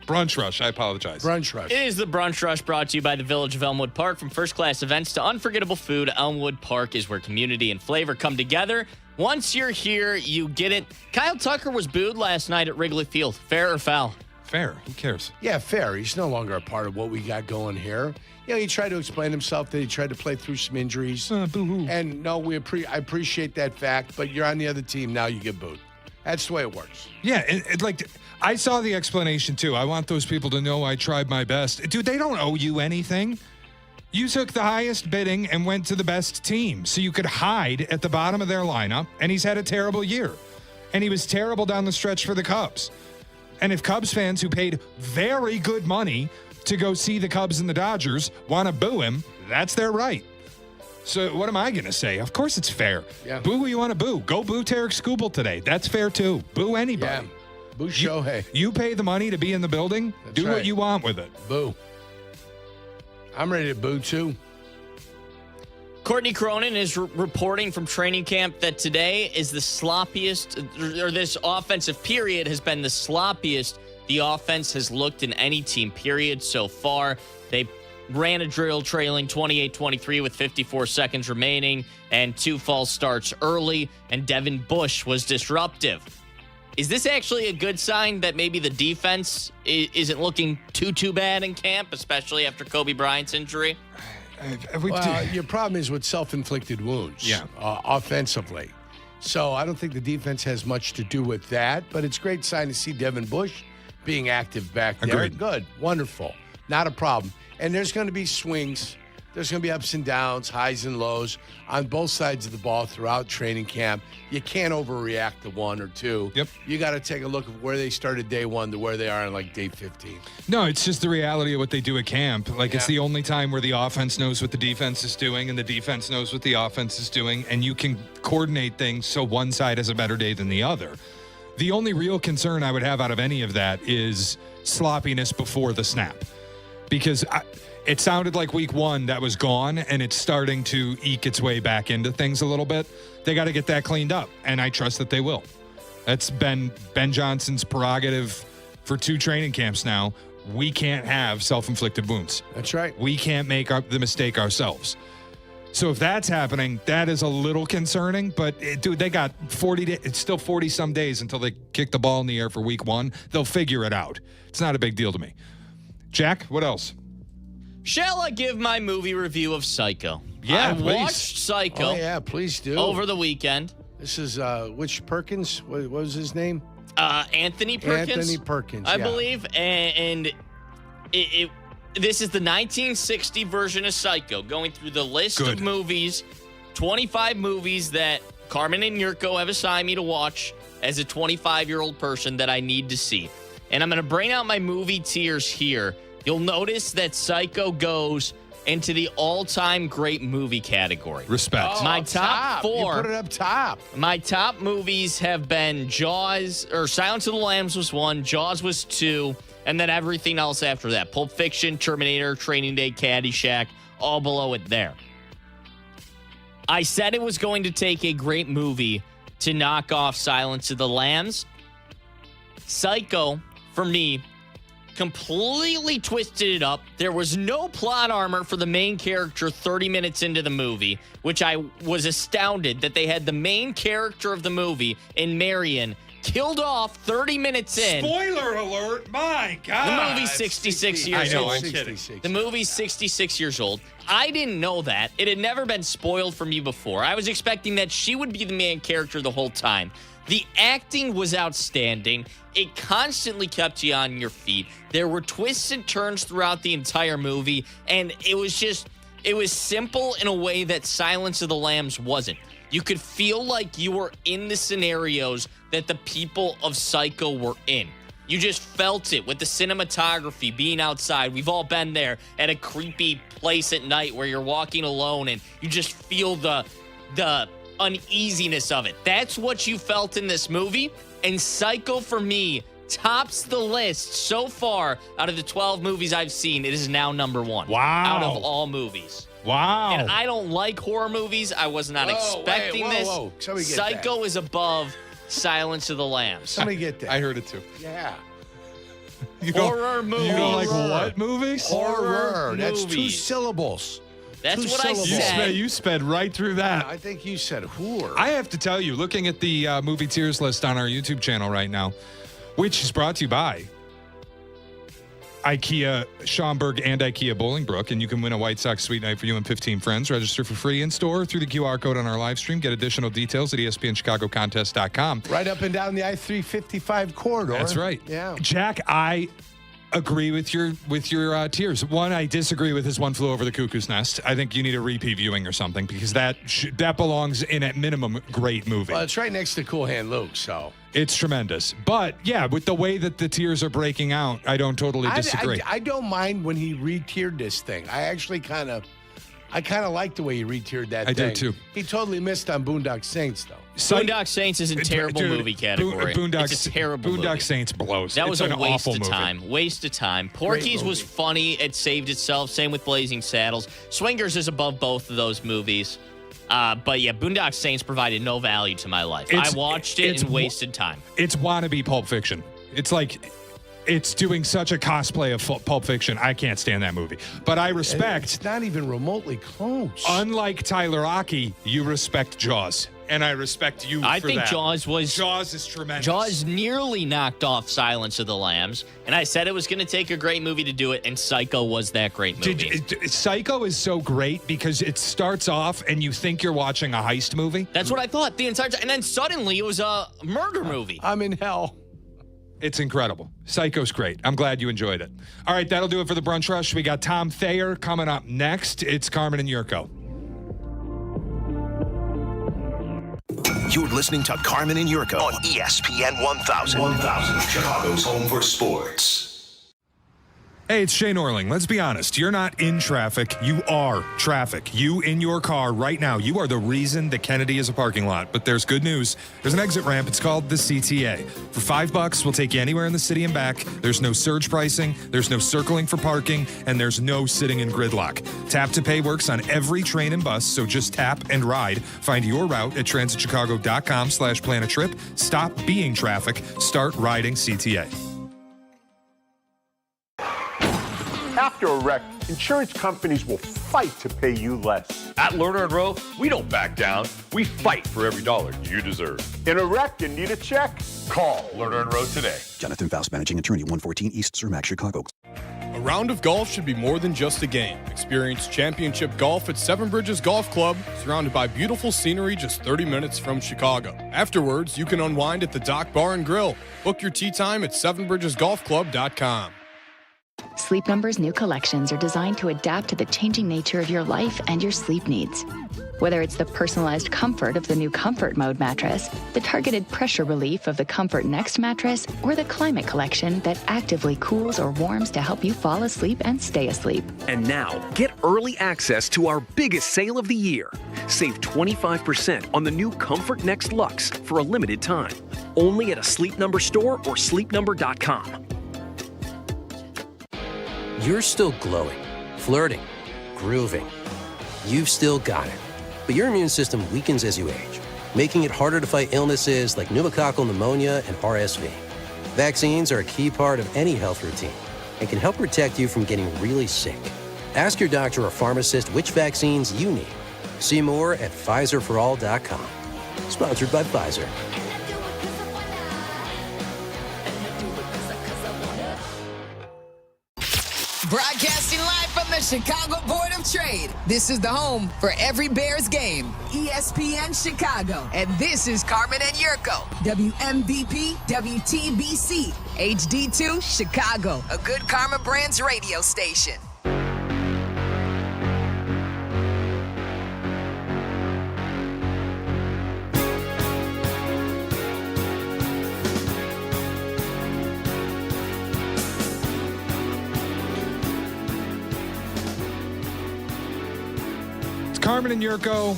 Brunch rush. I apologize. Brunch rush. It is the Brunch Rush brought to you by the Village of Elmwood Park. From first-class events to unforgettable food, Elmwood Park is where community and flavor come together. Once you're here, you get it. Kyle Tucker was booed last night at Wrigley Field. Fair or foul? Fair. Who cares? Yeah, fair. He's no longer a part of what we got going here. You know, he tried to explain himself that he tried to play through some injuries. Boo-hoo. And no, I appreciate that fact, but you're on the other team. Now you get booed. That's the way it works. Yeah, I saw the explanation, too. I want those people to know I tried my best. Dude, they don't owe you anything. You took the highest bidding and went to the best team so you could hide at the bottom of their lineup, and he's had a terrible year. And he was terrible down the stretch for the Cubs. And if Cubs fans who paid very good money to go see the Cubs and the Dodgers want to boo him, that's their right. So what am I going to say? Of course it's fair. Yeah. Boo who you want to boo. Go boo Tarek Skubal today. That's fair too. Boo anybody. Yeah. Boo Shohei. You pay the money to be in the building. That's do right. what you want with it. Boo. I'm ready to boo too. Courtney Cronin is reporting from training camp that today is the sloppiest, or this offensive period has been the sloppiest the offense has looked in any team period so far. They ran a drill trailing 28-23 with 54 seconds remaining and 2 false starts early, and Devin Bush was disruptive. Is this actually a good sign that maybe the defense isn't looking too bad in camp, especially after Kobe Bryant's injury? Well, your problem is with self-inflicted wounds offensively. So I don't think the defense has much to do with that, but it's a great sign to see Devin Bush being active back there. Agreed. Good. Wonderful. Not a problem. And there's going to be swings. There's going to be ups and downs, highs and lows on both sides of the ball throughout training camp. You can't overreact to 1 or 2. Yep. You got to take a look at where they started day 1 to where they are on like day 15. No, it's just the reality of what they do at camp. Like, it's the only time where the offense knows what the defense is doing and the defense knows what the offense is doing, and you can coordinate things so one side has a better day than the other. The only real concern I would have out of any of that is sloppiness before the snap. Because it sounded like week 1 that was gone, and it's starting to eke its way back into things a little bit. They got to get that cleaned up, and I trust that they will. That's been Ben Johnson's prerogative for 2 training camps now. We can't have self-inflicted wounds. That's right. We can't make the mistake ourselves. So if that's happening, that is a little concerning. But, dude, they got 40 days. It's still 40-some days until they kick the ball in the air for week 1. They'll figure it out. It's not a big deal to me. Jack, what else? Shall I give my movie review of Psycho? Yeah, I please. watched Psycho. Oh, yeah, please do. Over the weekend. This is which Perkins? What was his name? Anthony Perkins. Anthony Perkins, I yeah. believe. And this is the 1960 version of Psycho, going through the list of movies, 25 movies that Carmen and Jurko have assigned me to watch as a 25-year-old person that I need to see. And I'm going to bring out my movie tiers here. You'll notice that Psycho goes into the all-time great movie category. Respect. My top 4. You put it up top. My top movies have been Jaws, or Silence of the Lambs was 1, Jaws was 2, and then everything else after that. Pulp Fiction, Terminator, Training Day, Caddyshack, all below it there. I said it was going to take a great movie to knock off Silence of the Lambs. Psycho, for me, completely twisted it up. There was no plot armor for the main character 30 minutes into the movie, which I was astounded that they had the main character of the movie in Marion killed off 30 minutes in. Spoiler alert, my God. The movie's 66 years old. I'm kidding. The movie's 66 years old. I didn't know that. It had never been spoiled for me before. I was expecting that she would be the main character the whole time. The acting was outstanding. It constantly kept you on your feet. There were twists and turns throughout the entire movie, and it was simple in a way that Silence of the Lambs wasn't. You could feel like you were in the scenarios that the people of Psycho were in. You just felt it with the cinematography, being outside. We've all been there at a creepy place at night where you're walking alone and you just feel the uneasiness of it. That's what you felt in this movie. And Psycho, for me, tops the list so far out of the 12 movies I've seen. It is now number 1. Wow. Out of all movies. Wow. And I don't like horror movies. I was not expecting this. Somebody get Psycho that. is above Silence of the Lambs. Somebody get that. I heard it too. Yeah. Horror movies. You don't like what movies? Horror. That's 2 movies. syllables. That's 2 what I syllables. said. You sped right through that. I think you said whore. I have to tell you, looking at the movie tiers list on our YouTube channel right now, which is brought to you by IKEA Schaumburg and IKEA Bolingbrook, and you can win a White Sox Sweet Night for you and 15 friends. Register for free in-store through the QR code on our live stream. Get additional details at ESPNChicagoContest.com. Right up and down the I-355 corridor. That's right. Yeah. Jack, I agree with your tiers. One I disagree with is One Flew Over the Cuckoo's Nest. I think you need a repeat viewing or something because that belongs in at minimum great movie. Well, it's right next to Cool Hand Luke, so it's tremendous. But yeah, with the way that the tiers are breaking out, I don't totally disagree. I don't mind when he re-tiered this thing. I actually kind of like the way he re-tiered that thing. I do too. He totally missed on Boondock Saints though. Boondock Saints is a terrible movie category. It's a terrible movie. Boondock Saints blows. That was an a waste awful of movie. time. Waste of time. Porky's was funny. It saved itself. Same with Blazing Saddles. Swingers is above both of those movies. But yeah, Boondock Saints provided no value to my life. I watched it and wasted time. It's wannabe Pulp Fiction. It's like it's doing such a cosplay of Pulp Fiction. I can't stand that movie. But I respect. It's not even remotely close. Unlike Tyler Aki, you respect Jaws. And I respect you for that. I think Jaws is tremendous. Jaws nearly knocked off Silence of the Lambs. And I said it was going to take a great movie to do it. And Psycho was that great movie. Psycho is so great because it starts off and you think you're watching a heist movie. That's what I thought the entire time. And then suddenly it was a murder movie. I'm in hell. It's incredible. Psycho's great. I'm glad you enjoyed it. All right, that'll do it for the Brunch Rush. We got Tom Thayer coming up next. It's Carmen and Jurko. You're listening to Carmen and Jurko on ESPN 1000. 1000, Chicago's home for sports. Hey, it's Shane Orling. Let's be honest. You're not in traffic. You are traffic. You in your car right now. You are the reason that Kennedy is a parking lot. But there's good news. There's an exit ramp. It's called the CTA. For $5, we'll take you anywhere in the city and back. There's no surge pricing. There's no circling for parking. And there's no sitting in gridlock. Tap to Pay works on every train and bus. So just tap and ride. Find your route at transitchicago.com/plan a trip. Stop being traffic. Start riding CTA. After a wreck, insurance companies will fight to pay you less. At Lerner & Rowe, we don't back down. We fight for every dollar you deserve. In a wreck, you need a check? Call Lerner & Rowe today. Jonathan Faust, Managing Attorney, 114 East Cermak, Chicago. A round of golf should be more than just a game. Experience championship golf at Seven Bridges Golf Club, surrounded by beautiful scenery just 30 minutes from Chicago. Afterwards, you can unwind at the Dock Bar and Grill. Book your tee time at sevenbridgesgolfclub.com. Sleep Number's new collections are designed to adapt to the changing nature of your life and your sleep needs. Whether it's the personalized comfort of the new Comfort Mode mattress, the targeted pressure relief of the Comfort Next mattress, or the Climate Collection that actively cools or warms to help you fall asleep and stay asleep. And now, get early access to our biggest sale of the year. Save 25% on the new Comfort Next Luxe for a limited time. Only at a Sleep Number store or sleepnumber.com. You're still glowing, flirting, grooving. You've still got it. But your immune system weakens as you age, making it harder to fight illnesses like pneumococcal pneumonia and RSV. Vaccines are a key part of any health routine and can help protect you from getting really sick. Ask your doctor or pharmacist which vaccines you need. See more at PfizerForAll.com. Sponsored by Pfizer. Broadcasting live from the Chicago Board of Trade. This is the home for every Bears game. ESPN Chicago. And this is Carmen and Jurko. WMVP, WTBC, HD2, Chicago. A good Karma Brands radio station. Carmen and Jurko,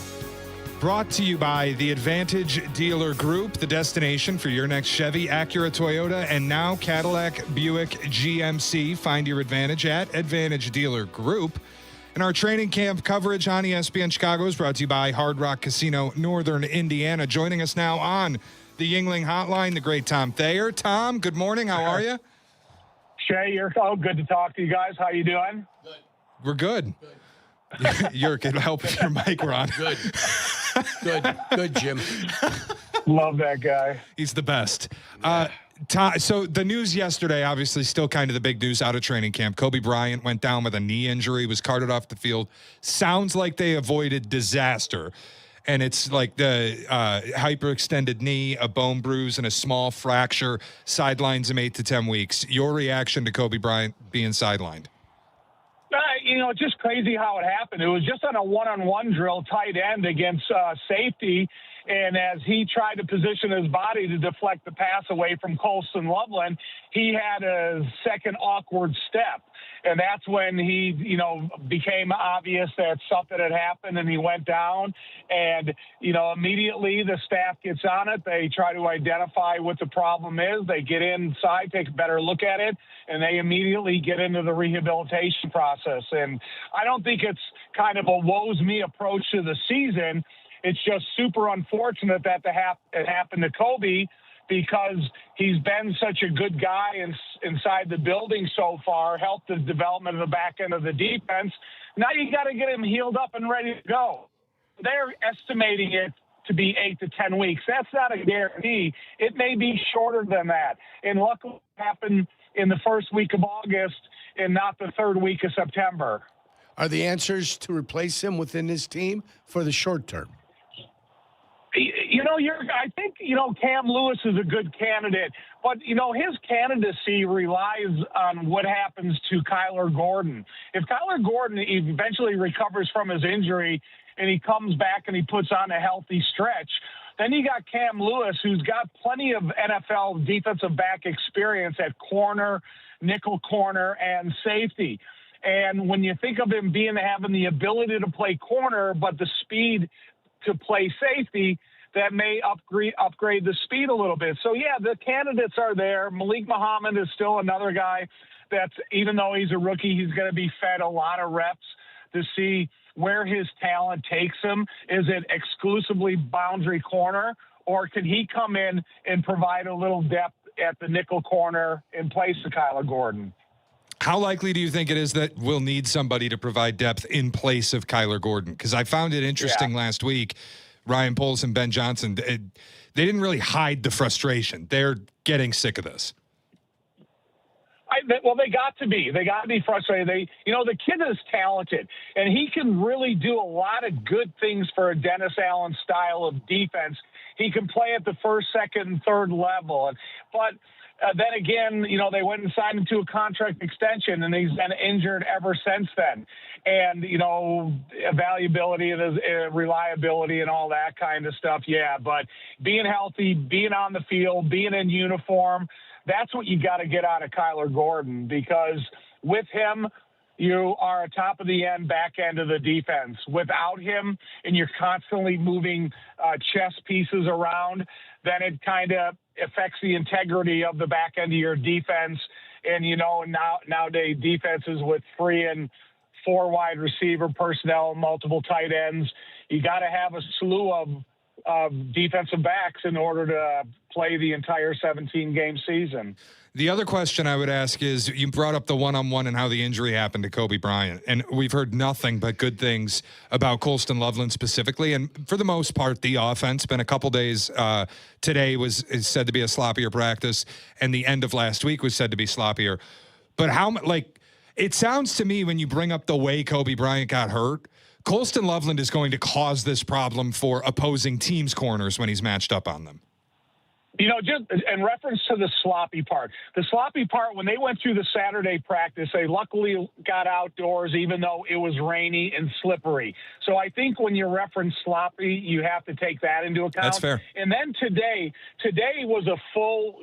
brought to you by the Advantage Dealer Group, the destination for your next Chevy, Acura, Toyota, and now Cadillac, Buick, GMC. Find your Advantage at Advantage Dealer Group. And our training camp coverage on ESPN Chicago is brought to you by Hard Rock Casino, Northern Indiana. Joining us now on the Yuengling Hotline, the great Tom Thayer. Tom, good morning. How are you? Shay, Jurko, good to talk to you guys. How you doing? Good. We're good. Jurk, it'll help if your mic were on. Good. Good, Jim. Love that guy. He's the best. So the news yesterday, obviously still kind of the big news out of training camp. Kobe Bryant went down with a knee injury, was carted off the field. Sounds like they avoided disaster. and it's like the hyperextended knee, a bone bruise, and a small fracture, sidelines him 8 to 10 weeks. Your reaction to Kobe Bryant being sidelined? It's just crazy how it happened. It was just on a one-on-one drill, tight end against safety. And as he tried to position his body to deflect the pass away from Colston Loveland, he had a second awkward step. And that's when he, became obvious that something had happened, and he went down. And, immediately the staff gets on it. They try to identify what the problem is. They get inside, take a better look at it, and they immediately get into the rehabilitation process. And I don't think it's kind of a woes me approach to the season. It's just super unfortunate that it happened to Kobe, because he's been such a good guy inside the building so far, helped the development of the back end of the defense. Now you got to get him healed up and ready to go. They're estimating it to be 8 to 10 weeks. That's not a guarantee. It may be shorter than that. And luckily it happened in the first week of August and not the third week of September. Are the answers to replace him within his team for the short term? I think, Cam Lewis is a good candidate, but, his candidacy relies on what happens to Kyler Gordon. If Kyler Gordon eventually recovers from his injury and he comes back and he puts on a healthy stretch, then you got Cam Lewis, who's got plenty of NFL defensive back experience at corner, nickel corner, and safety. And when you think of him having the ability to play corner, but the speed to play safety, that may upgrade the speed a little bit. So, yeah, the candidates are there. Malik Muhammad is still another guy that's, even though he's a rookie, he's going to be fed a lot of reps to see where his talent takes him. Is it exclusively boundary corner, or can he come in and provide a little depth at the nickel corner in place of Kyler Gordon? How likely do you think it is that we'll need somebody to provide depth in place of Kyler Gordon? Because I found it interesting last week. Ryan Poles and Ben Johnson, they didn't really hide the frustration. They're getting sick of this. They got to be. They got to be frustrated. The kid is talented, and he can really do a lot of good things for a Dennis Allen style of defense. He can play at the first, second, and third level. But then again, they went and signed him to a contract extension, and he's been injured ever since then. And, valuability and reliability and all that kind of stuff, yeah. But being healthy, being on the field, being in uniform, that's what you got to get out of Kyler Gordon, because with him, you are a top of the end, back end of the defense. Without him, and you're constantly moving chess pieces around, then it kind of affects the integrity of the back end of your defense. And, nowadays defenses with 3 and 4 wide receiver personnel, multiple tight ends, you got to have a slew of defensive backs in order to play the entire 17-game season. The other question I would ask is, you brought up the one-on-one and how the injury happened to Kobe Bryant, and we've heard nothing but good things about Colston Loveland specifically, and for the most part, the offense. Been a couple days. Today is said to be a sloppier practice, and the end of last week was said to be sloppier. But it sounds to me, when you bring up the way Kobe Bryant got hurt, Colston Loveland is going to cause this problem for opposing teams' corners when he's matched up on them. Just in reference to the sloppy part, when they went through the Saturday practice, they luckily got outdoors, even though it was rainy and slippery. So I think when you reference sloppy, you have to take that into account. That's fair. And then today was a full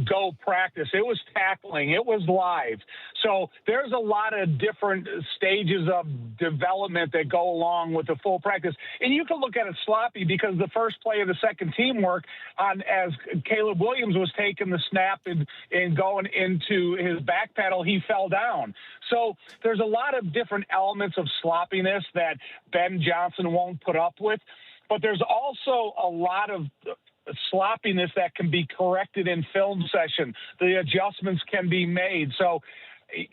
go practice. It was tackling. It was live. So there's a lot of different stages of development that go along with the full practice. And you can look at it sloppy because the first play of the second team work as Caleb Williams was taking the snap and going into his back pedal, he fell down. So there's a lot of different elements of sloppiness that Ben Johnson won't put up with. But there's also a lot of sloppiness that can be corrected in film session. The adjustments can be made. So,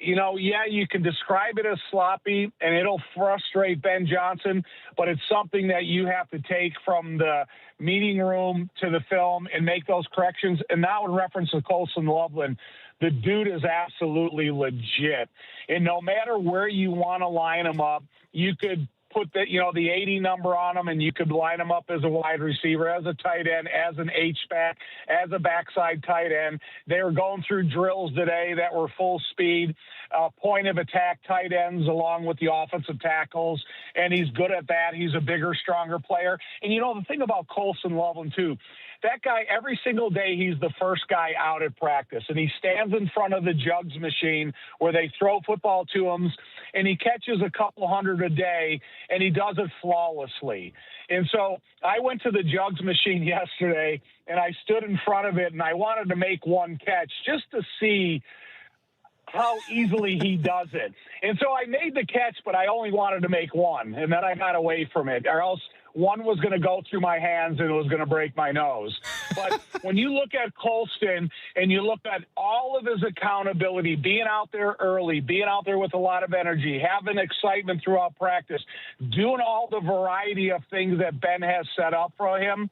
you can describe it as sloppy and it'll frustrate Ben Johnson, but it's something that you have to take from the meeting room to the film and make those corrections. And now in reference to Colston Loveland, the dude is absolutely legit. And no matter where you want to line him up, you could put the 80 number on him, and you could line him up as a wide receiver, as a tight end, as an H-back, as a backside tight end. They were going through drills today that were full speed, point of attack tight ends along with the offensive tackles, and he's good at that. He's a bigger, stronger player. And, the thing about Colston Loveland, too, that guy, every single day, he's the first guy out at practice, and he stands in front of the jugs machine where they throw football to him, and he catches a couple hundred a day, and he does it flawlessly. And so I went to the jugs machine yesterday, and I stood in front of it, and I wanted to make one catch just to see how easily he does it. And so I made the catch, but I only wanted to make one, and then I got away from it, or else one was going to go through my hands and it was going to break my nose. But when you look at Colston and you look at all of his accountability, being out there early, being out there with a lot of energy, having excitement throughout practice, doing all the variety of things that Ben has set up for him,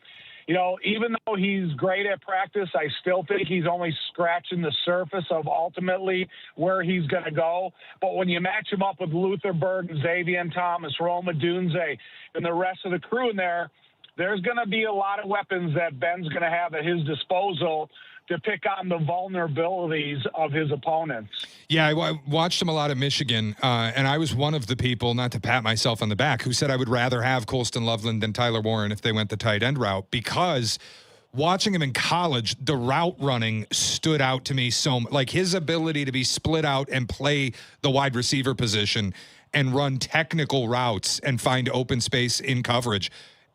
even though he's great at practice, I still think he's only scratching the surface of ultimately where he's going to go. But when you match him up with Luther Burden, Xavier Thomas, Roma Dunze, and the rest of the crew in there, there's going to be a lot of weapons that Ben's going to have at his disposal to pick on the vulnerabilities of his opponents. Yeah, I watched him a lot at Michigan, and I was one of the people, not to pat myself on the back, who said I would rather have Colston Loveland than Tyler Warren if they went the tight end route, because watching him in college, the route running stood out to me so much. Like his ability to be split out and play the wide receiver position and run technical routes and find open space in coverage.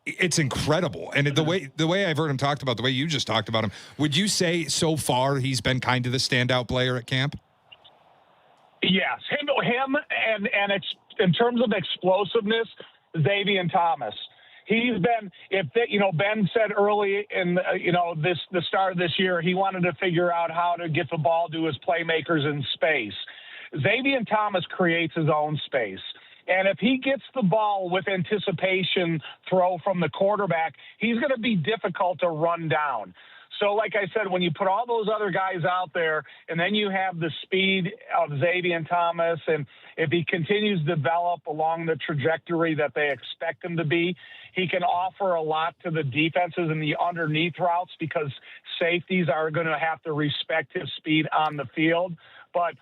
It's incredible. And the way I've heard him talked about, the way you just talked about him, would you say so far he's been kind of the standout player at camp? Yes, him and in terms of explosiveness, Xavier Thomas. He's been, Ben said early in the start of this year, he wanted to figure out how to get the ball to his playmakers in space. Xavier Thomas creates his own space. And if he gets the ball with anticipation throw from the quarterback, he's going to be difficult to run down. So, like I said, when you put all those other guys out there and then you have the speed of Xavier Thomas, and if he continues to develop along the trajectory that they expect him to be, he can offer a lot to the defenses in the underneath routes because safeties are going to have to respect his speed on the field. But,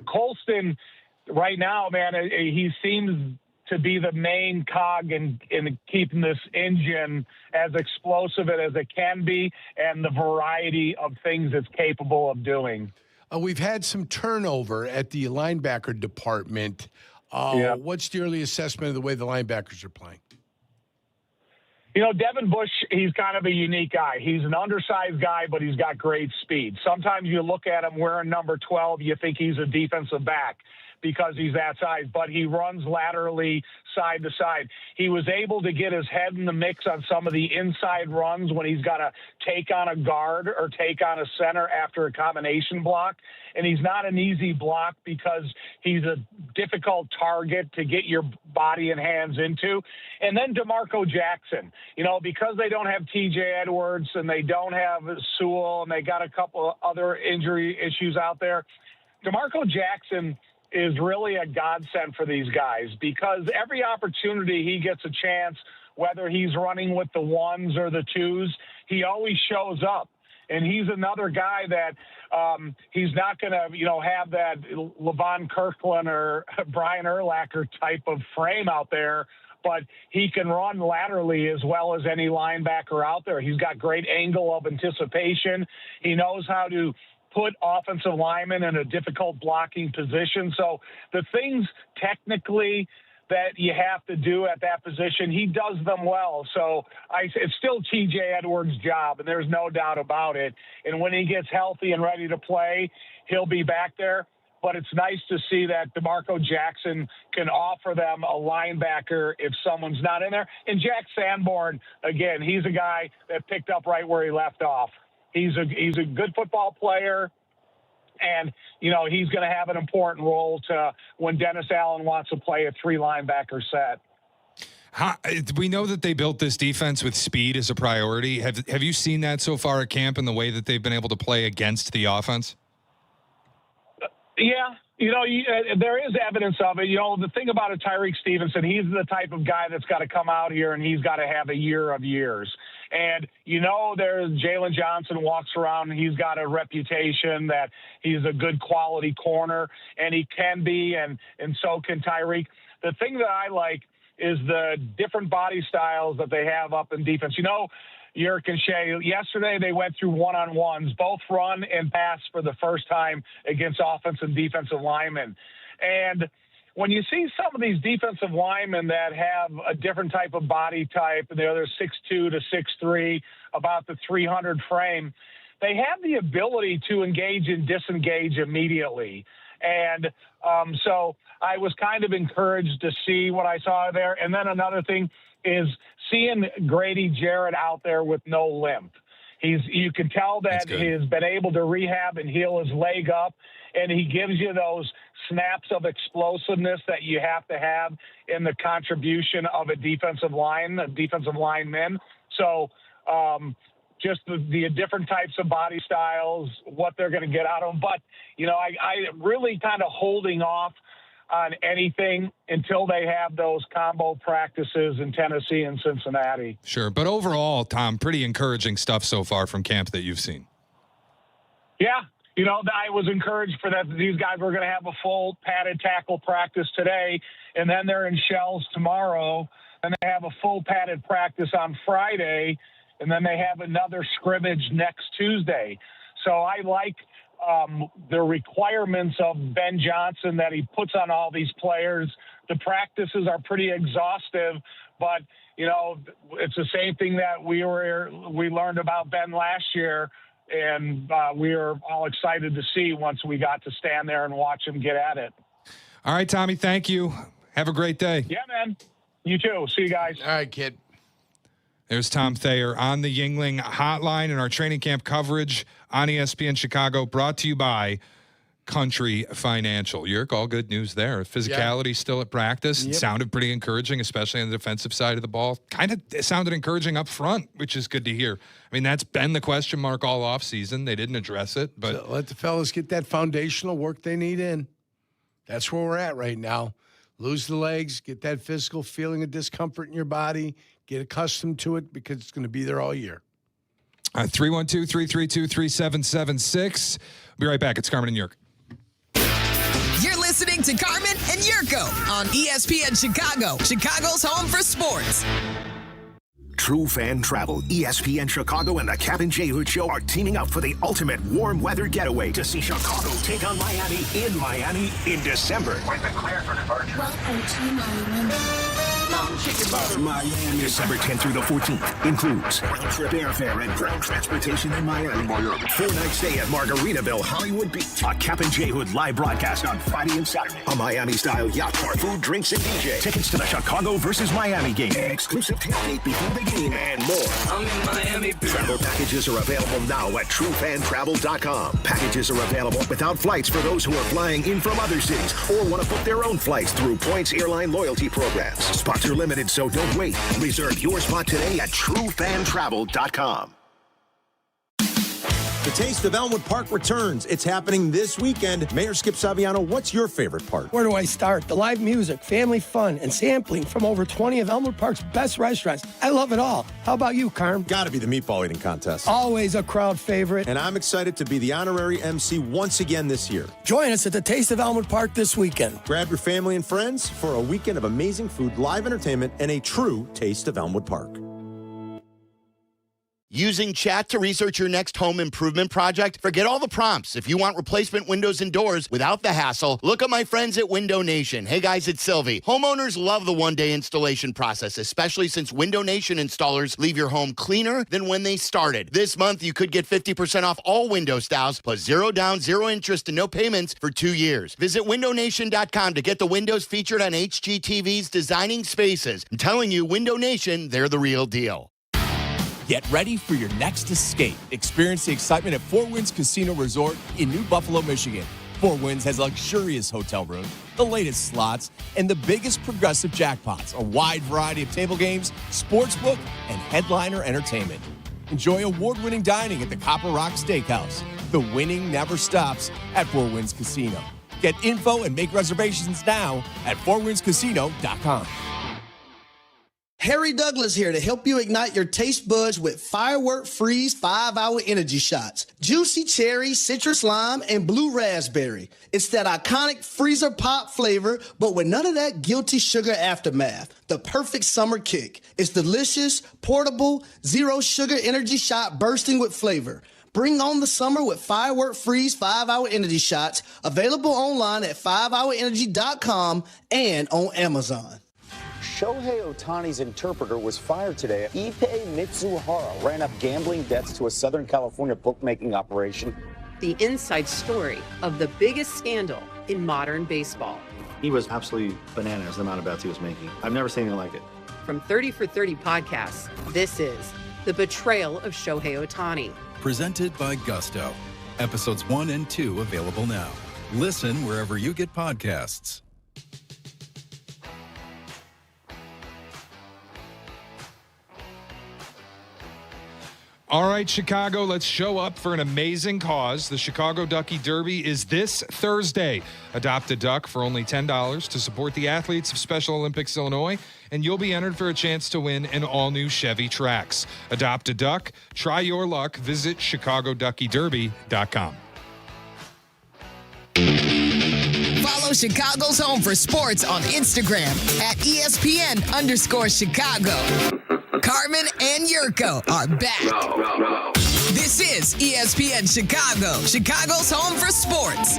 Colston – right now, man, he seems to be the main cog in keeping this engine as explosive as it can be and the variety of things it's capable of doing. We've had some turnover at the linebacker department. What's your early assessment of the way the linebackers are playing? Devin Bush, he's kind of a unique guy. He's an undersized guy, but he's got great speed. Sometimes you look at him wearing number 12, you think he's a defensive back because he's that size, but he runs laterally side to side. He was able to get his head in the mix on some of the inside runs when he's got to take on a guard or take on a center after a combination block. And he's not an easy block because he's a difficult target to get your body and hands into. And then DeMarco Jackson, because they don't have TJ Edwards and they don't have Sewell and they got a couple other injury issues out there, DeMarco Jackson is really a godsend for these guys because every opportunity he gets a chance, whether he's running with the ones or the twos, he always shows up. And he's another guy that he's not going to, have that Levon Kirkland or Brian Urlacher type of frame out there, but he can run laterally as well as any linebacker out there. He's got great angle of anticipation. He knows how to put offensive linemen in a difficult blocking position. So the things technically that you have to do at that position, he does them well. So it's still TJ Edwards' job, and there's no doubt about it. And when he gets healthy and ready to play, he'll be back there. But it's nice to see that DeMarco Jackson can offer them a linebacker if someone's not in there. And Jack Sanborn, again, he's a guy that picked up right where he left off. He's a good football player, and, he's going to have an important role to when Dennis Allen wants to play a 3-linebacker set. We know that they built this defense with speed as a priority. Have you seen that so far at camp in the way that they've been able to play against the offense? Yeah, There is evidence of it. The thing about Tyreek Stevenson, he's the type of guy that's got to come out here and he's got to have a year of years. And, there's Jalen Johnson walks around and he's got a reputation that he's a good quality corner, and he can be, and so can Tyreek. The thing that I like is the different body styles that they have up in defense. Yerk and Shea, yesterday they went through one-on-ones, both run and pass for the first time against offensive and defensive linemen. And when you see some of these defensive linemen that have a different type of body type, and they're 6'2" to 6'3", about the 300 frame, they have the ability to engage and disengage immediately. And so I was kind of encouraged to see what I saw there. And then another thing is seeing Grady Jarrett out there with no limp. You can tell that he's been able to rehab and heal his leg up, and he gives you those snaps of explosiveness that you have to have in the contribution of a defensive lineman. So just the different types of body styles, what they're going to get out of them. But, I really kind of holding off on anything until they have those combo practices in Tennessee and Cincinnati. Sure. But overall, Tom, pretty encouraging stuff so far from camp that you've seen. Yeah. I was encouraged for that. These guys were going to have a full padded tackle practice today, and then they're in shells tomorrow, and they have a full padded practice on Friday, and then they have another scrimmage next Tuesday. So I like the requirements of Ben Johnson that he puts on all these players. The practices are pretty exhaustive, but it's the same thing that we learned about Ben last year, and we were all excited to see once we got to stand there and watch him get at it. All right, Tommy, thank you. Have a great day. Yeah, man. You too. See you guys. All right, kid. There's Tom Thayer on the Yuengling hotline in our training camp coverage on ESPN Chicago, brought to you by Country Financial. Yerk, all good news there. Physicality still at practice. It sounded pretty encouraging, especially on the defensive side of the ball. Kind of sounded encouraging up front, which is good to hear. I mean, that's been the question mark all offseason. They didn't address it. But so let the fellas get that foundational work they need in. That's where we're at right now. Lose the legs, get that physical feeling of discomfort in your body, get accustomed to it because it's going to be there all year. 312-332-3776. Be right back. It's Carmen and Yerk. You're listening to Carmen and Jurko on ESPN Chicago, Chicago's home for sports. True Fan Travel, ESPN Chicago, and the Kap J Hood Show are teaming up for the ultimate warm weather getaway to see Chicago take on Miami in December. We're declared for departure. Welcome to Miami. Miami. December 10th through the 14th includes round-trip airfare and ground transportation in Miami. 4-night stay at Margaritaville, Hollywood Beach. A Kap J Hood live broadcast on Friday and Saturday. A Miami-style yacht park, food, drinks, and DJ. Tickets to the Chicago versus Miami game. Exclusive tailgate before the game and more. I'm in Miami. Travel packages are available now at TrueFanTravel.com. Packages are available without flights for those who are flying in from other cities or want to book their own flights through Points Airline loyalty programs. Spots are limited, so don't wait. Reserve your spot today at TrueFanTravel.com. The Taste of Elmwood Park returns. It's happening this weekend. Mayor Skip Saviano, what's your favorite part? Where do I start? The live music, family fun, and sampling from over 20 of Elmwood Park's best restaurants. I love it all. How about you, Carm? Gotta be the meatball eating contest. Always a crowd favorite. And I'm excited to be the honorary MC once again this year. Join us at the Taste of Elmwood Park this weekend. Grab your family and friends for a weekend of amazing food, live entertainment, and a true Taste of Elmwood Park. Using chat to research your next home improvement project? Forget all the prompts. If you want replacement windows and doors without the hassle, look at my friends at Window Nation. Hey guys, it's Silvy. Homeowners love the one-day installation process, especially since Window Nation installers leave your home cleaner than when they started. This month, you could get 50% off all window styles, plus 0 down, 0 interest, and no payments for 2 years. Visit windownation.com to get the windows featured on HGTV's Designing Spaces. I'm telling you, Window Nation, they're the real deal. Get ready for your next escape. Experience the excitement at Four Winds Casino Resort in New Buffalo, Michigan. Four Winds has luxurious hotel rooms, the latest slots, and the biggest progressive jackpots, a wide variety of table games, sportsbook, and headliner entertainment. Enjoy award-winning dining at the Copper Rock Steakhouse. The winning never stops at Four Winds Casino. Get info and make reservations now at fourwindscasino.com. Harry Douglas here to help you ignite your taste buds with Firework Freeze 5-Hour Energy Shots. Juicy cherry, citrus lime, and blue raspberry. It's that iconic freezer pop flavor, but with none of that guilty sugar aftermath. The perfect summer kick. It's delicious, portable, zero sugar energy shot bursting with flavor. Bring on the summer with Firework Freeze 5-Hour Energy Shots. Available online at 5hourenergy.com and on Amazon. Shohei Ohtani's interpreter was fired today. Ippei Mitsuhara ran up gambling debts to a Southern California bookmaking operation. The inside story of the biggest scandal in modern baseball. He was absolutely bananas, the amount of bets he was making. I've never seen anything like it. From 30 for 30 podcasts, this is The Betrayal of Shohei Ohtani. Presented by Gusto. Episodes 1 and 2 available now. Listen wherever you get podcasts. All right, Chicago, let's show up for an amazing cause. The Chicago Ducky Derby is this Thursday. Adopt a duck for only $10 to support the athletes of Special Olympics Illinois, and you'll be entered for a chance to win an all-new Chevy Trax. Adopt a duck. Try your luck. Visit ChicagoDuckyDerby.com. Follow Chicago's Home for Sports on Instagram at ESPN_Chicago. Carmen and Jurko are back. This is ESPN Chicago, Chicago's Home for Sports.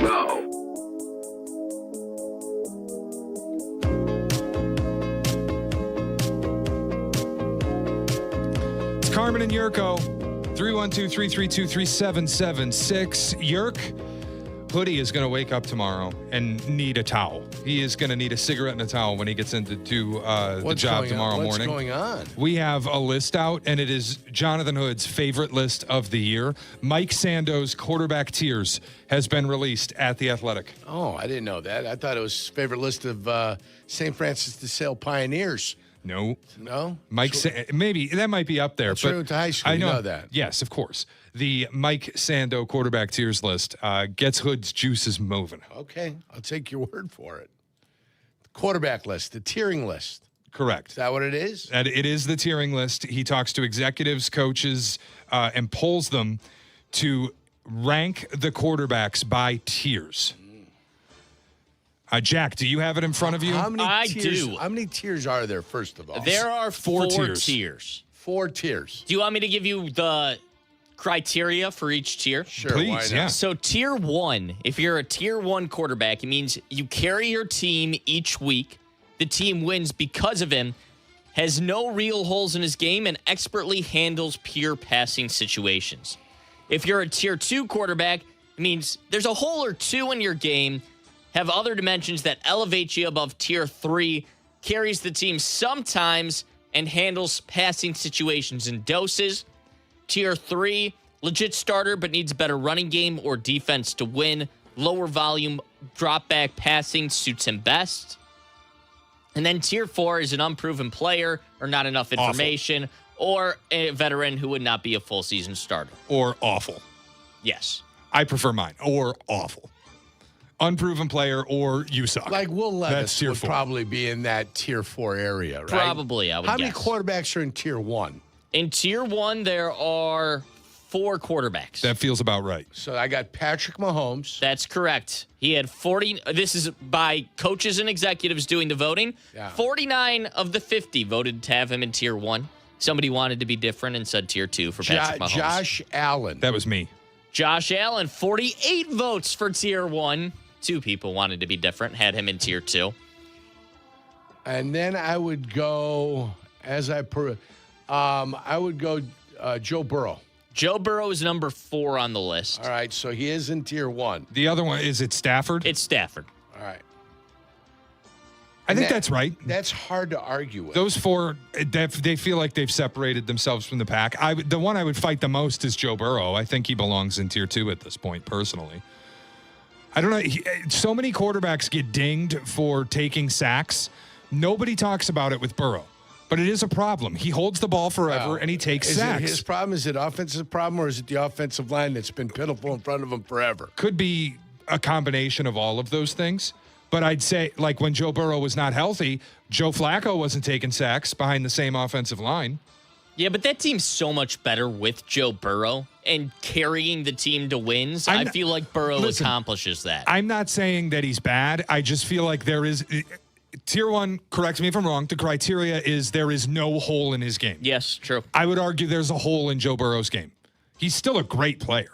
It's Carmen and Jurko, 312-332-3776. Jurk, Hoodie is going to wake up tomorrow and need a towel. He is going to need a cigarette and a towel when he gets into the job tomorrow morning. What's going on? We have a list out, and it is Jonathan Hood's favorite list of the year. Mike Sando's quarterback tiers has been released at The Athletic. Oh, I didn't know that. I thought it was favorite list of St. Francis de Sales Pioneers. No. No? Mike, maybe that might be up there. That's but true to high school. I know that. Yes, of course. The Mike Sando quarterback tiers list gets Hood's juices moving. Okay, I'll take your word for it. The quarterback list, the tiering list. Correct. Is that what it is? And it is the tiering list. He talks to executives, coaches, and polls them to rank the quarterbacks by tiers. Jack, do you have it in front of you? I do. How many tiers are there, first of all? There are four tiers. tiers. 4 tiers. Do you want me to give you the criteria for each tier? Sure, Please, why not? yeah. So tier 1, if you're a tier 1 quarterback, it means you carry your team each week. The team wins because of him, has no real holes in his game, and expertly handles pure passing situations. If you're a tier 2 quarterback, it means there's a hole or two in your game, have other dimensions that elevate you above tier 3, carries the team sometimes, and handles passing situations in doses. Tier 3, legit starter, but needs a better running game or defense to win. Lower volume, drop back passing suits him best. And then tier 4 is an unproven player or not enough information, or a veteran who would not be a full season starter. Or awful. Yes. I prefer mine. Or awful. Unproven player or you suck. Like Will That's Levis tier would 4. probably be in that tier 4 area, right? Probably, I would How guess. many quarterbacks are in tier 1? In tier 1, there are 4 quarterbacks. That feels about right. So I got Patrick Mahomes. That's correct. He had 40. This is by coaches and executives doing the voting. Yeah. 49 of the 50 voted to have him in tier 1. Somebody wanted to be different and said tier 2 for Patrick Mahomes. Josh Allen. That was me. Josh Allen, 48 votes for tier 1. 2 people wanted to be different, had him in tier 2. And then I would go, I would go Joe Burrow. Joe Burrow is number 4 on the list. All right, so he is in tier 1. The other one, is it Stafford? It's Stafford. All right. I think that's right. That's hard to argue with. Those 4, they feel like they've separated themselves from the pack. The one I would fight the most is Joe Burrow. I think he belongs in tier 2 at this point, personally. I don't know. So many quarterbacks get dinged for taking sacks. Nobody talks about it with Burrow, but it is a problem. He holds the ball forever and he takes sacks. His problem? Is it offensive problem or is it the offensive line that's been pitiful in front of him forever? Could be a combination of all of those things. But I'd say, like, when Joe Burrow was not healthy, Joe Flacco wasn't taking sacks behind the same offensive line. Yeah, but that team's so much better with Joe Burrow and carrying the team to wins. I feel like Burrow accomplishes that. I'm not saying that he's bad. I just feel like there is tier one, correct me if I'm wrong, the criteria is there is no hole in his game. Yes, true. I would argue there's a hole in Joe Burrow's game. He's still a great player.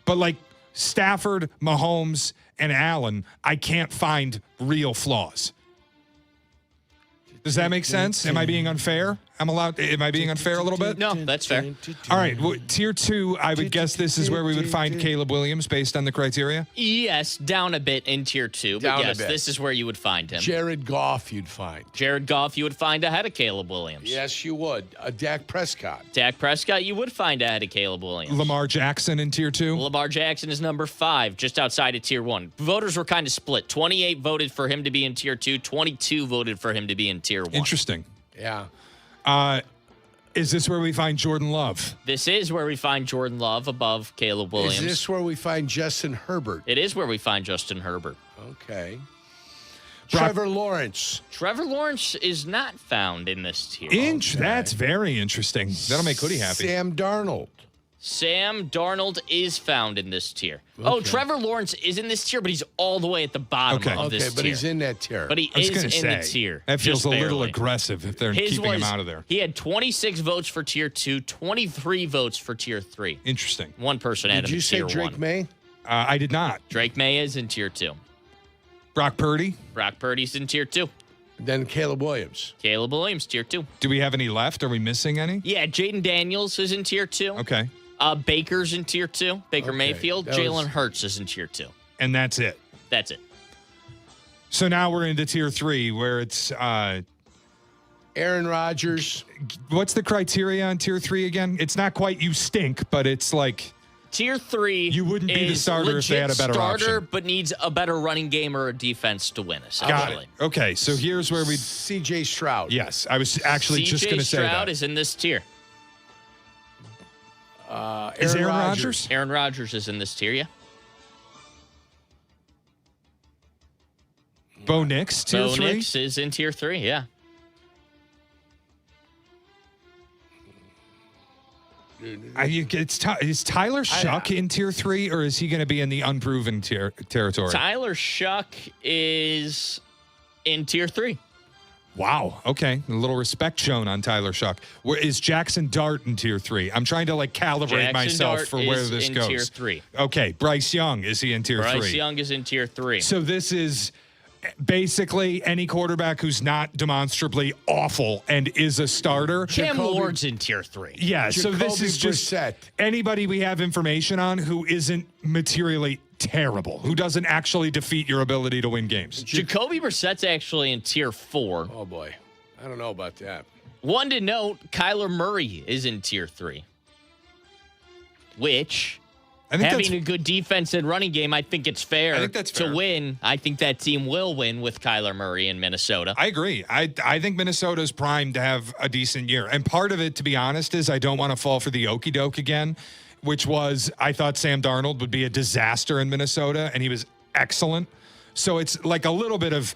But like Stafford, Mahomes, and Allen, I can't find real flaws. Does that make sense? Am I being unfair? Am I being unfair a little bit? No, that's fair. All right. Well, tier 2, I would guess this is where we would find Caleb Williams based on the criteria. Yes, down a bit in tier 2. But yes, this is where you would find him. Jared Goff you'd find. Jared Goff you would find ahead of Caleb Williams. Yes, you would. Dak Prescott. Dak Prescott you would find ahead of Caleb Williams. Lamar Jackson in tier 2. Lamar Jackson is number 5, just outside of tier 1. Voters were kind of split. 28 voted for him to be in tier 2. 22 voted for him to be in tier 1. Interesting. Yeah. Is this where we find Jordan Love? This is where we find Jordan Love above Caleb Williams. Is this where we find Justin Herbert? It is where we find Justin Herbert. Okay. Trevor Lawrence. Trevor Lawrence is not found in this tier. That's very interesting. That'll make Hoodie happy. Sam Darnold. Sam Darnold is found in this tier. Okay. Oh, Trevor Lawrence is in this tier, but he's all the way at the bottom of this tier. Okay, but he's in that tier. But he is in the tier. That feels a little aggressive if they're keeping him out of there. He had 26 votes for tier 2, 23 votes for tier 3. Interesting. One person had him in tier 1. Did you say Drake May? I did not. Drake May is in tier 2. Brock Purdy? Brock Purdy's in tier 2. Then Caleb Williams. Caleb Williams, tier 2. Do we have any left? Are we missing any? Yeah, Jaden Daniels is in tier 2. Okay. Baker's in tier 2. Baker Mayfield. Jalen Hurts is in tier 2. And that's it. That's it. So now we're into tier 3 where it's Aaron Rodgers. What's the criteria on tier 3 again? It's not quite you stink, but it's like tier 3. You wouldn't be the starter if they had a better option. But needs a better running game or a defense to win, essentially. Got it. Okay, so here's where we CJ Stroud. Yes, I was actually just going to say that. CJ Stroud is in this tier. Is Aaron Rodgers? Aaron Rodgers is in this tier, yeah. Bo Nix, tier 3? Bo Nix is in tier 3, yeah. Is Tyler Shuck in tier 3, or is he going to be in the unproven territory? Tyler Shuck is in tier 3. Wow. Okay. A little respect shown on Tyler Shuck. Where is Jackson Dart in tier 3? I'm trying to calibrate myself for where this goes. Tier 3. Okay. Bryce Young, is he in tier 3? Bryce Young is in tier 3. So this is basically any quarterback who's not demonstrably awful and is a starter. Cam Ward's in tier 3. Yeah. So this is just anybody we have information on who isn't materially terrible, who doesn't actually defeat your ability to win games. Jacoby Brissett's actually in tier 4. Oh, boy. I don't know about that. One to note, Kyler Murray is in tier 3. Which, having a good defense and running game, I think it's fair, to win. I think that team will win with Kyler Murray in Minnesota. I agree. I think Minnesota's primed to have a decent year. And part of it, to be honest, is I don't want to fall for the okie doke again, which was I thought Sam Darnold would be a disaster in Minnesota, and he was excellent. So it's like a little bit of,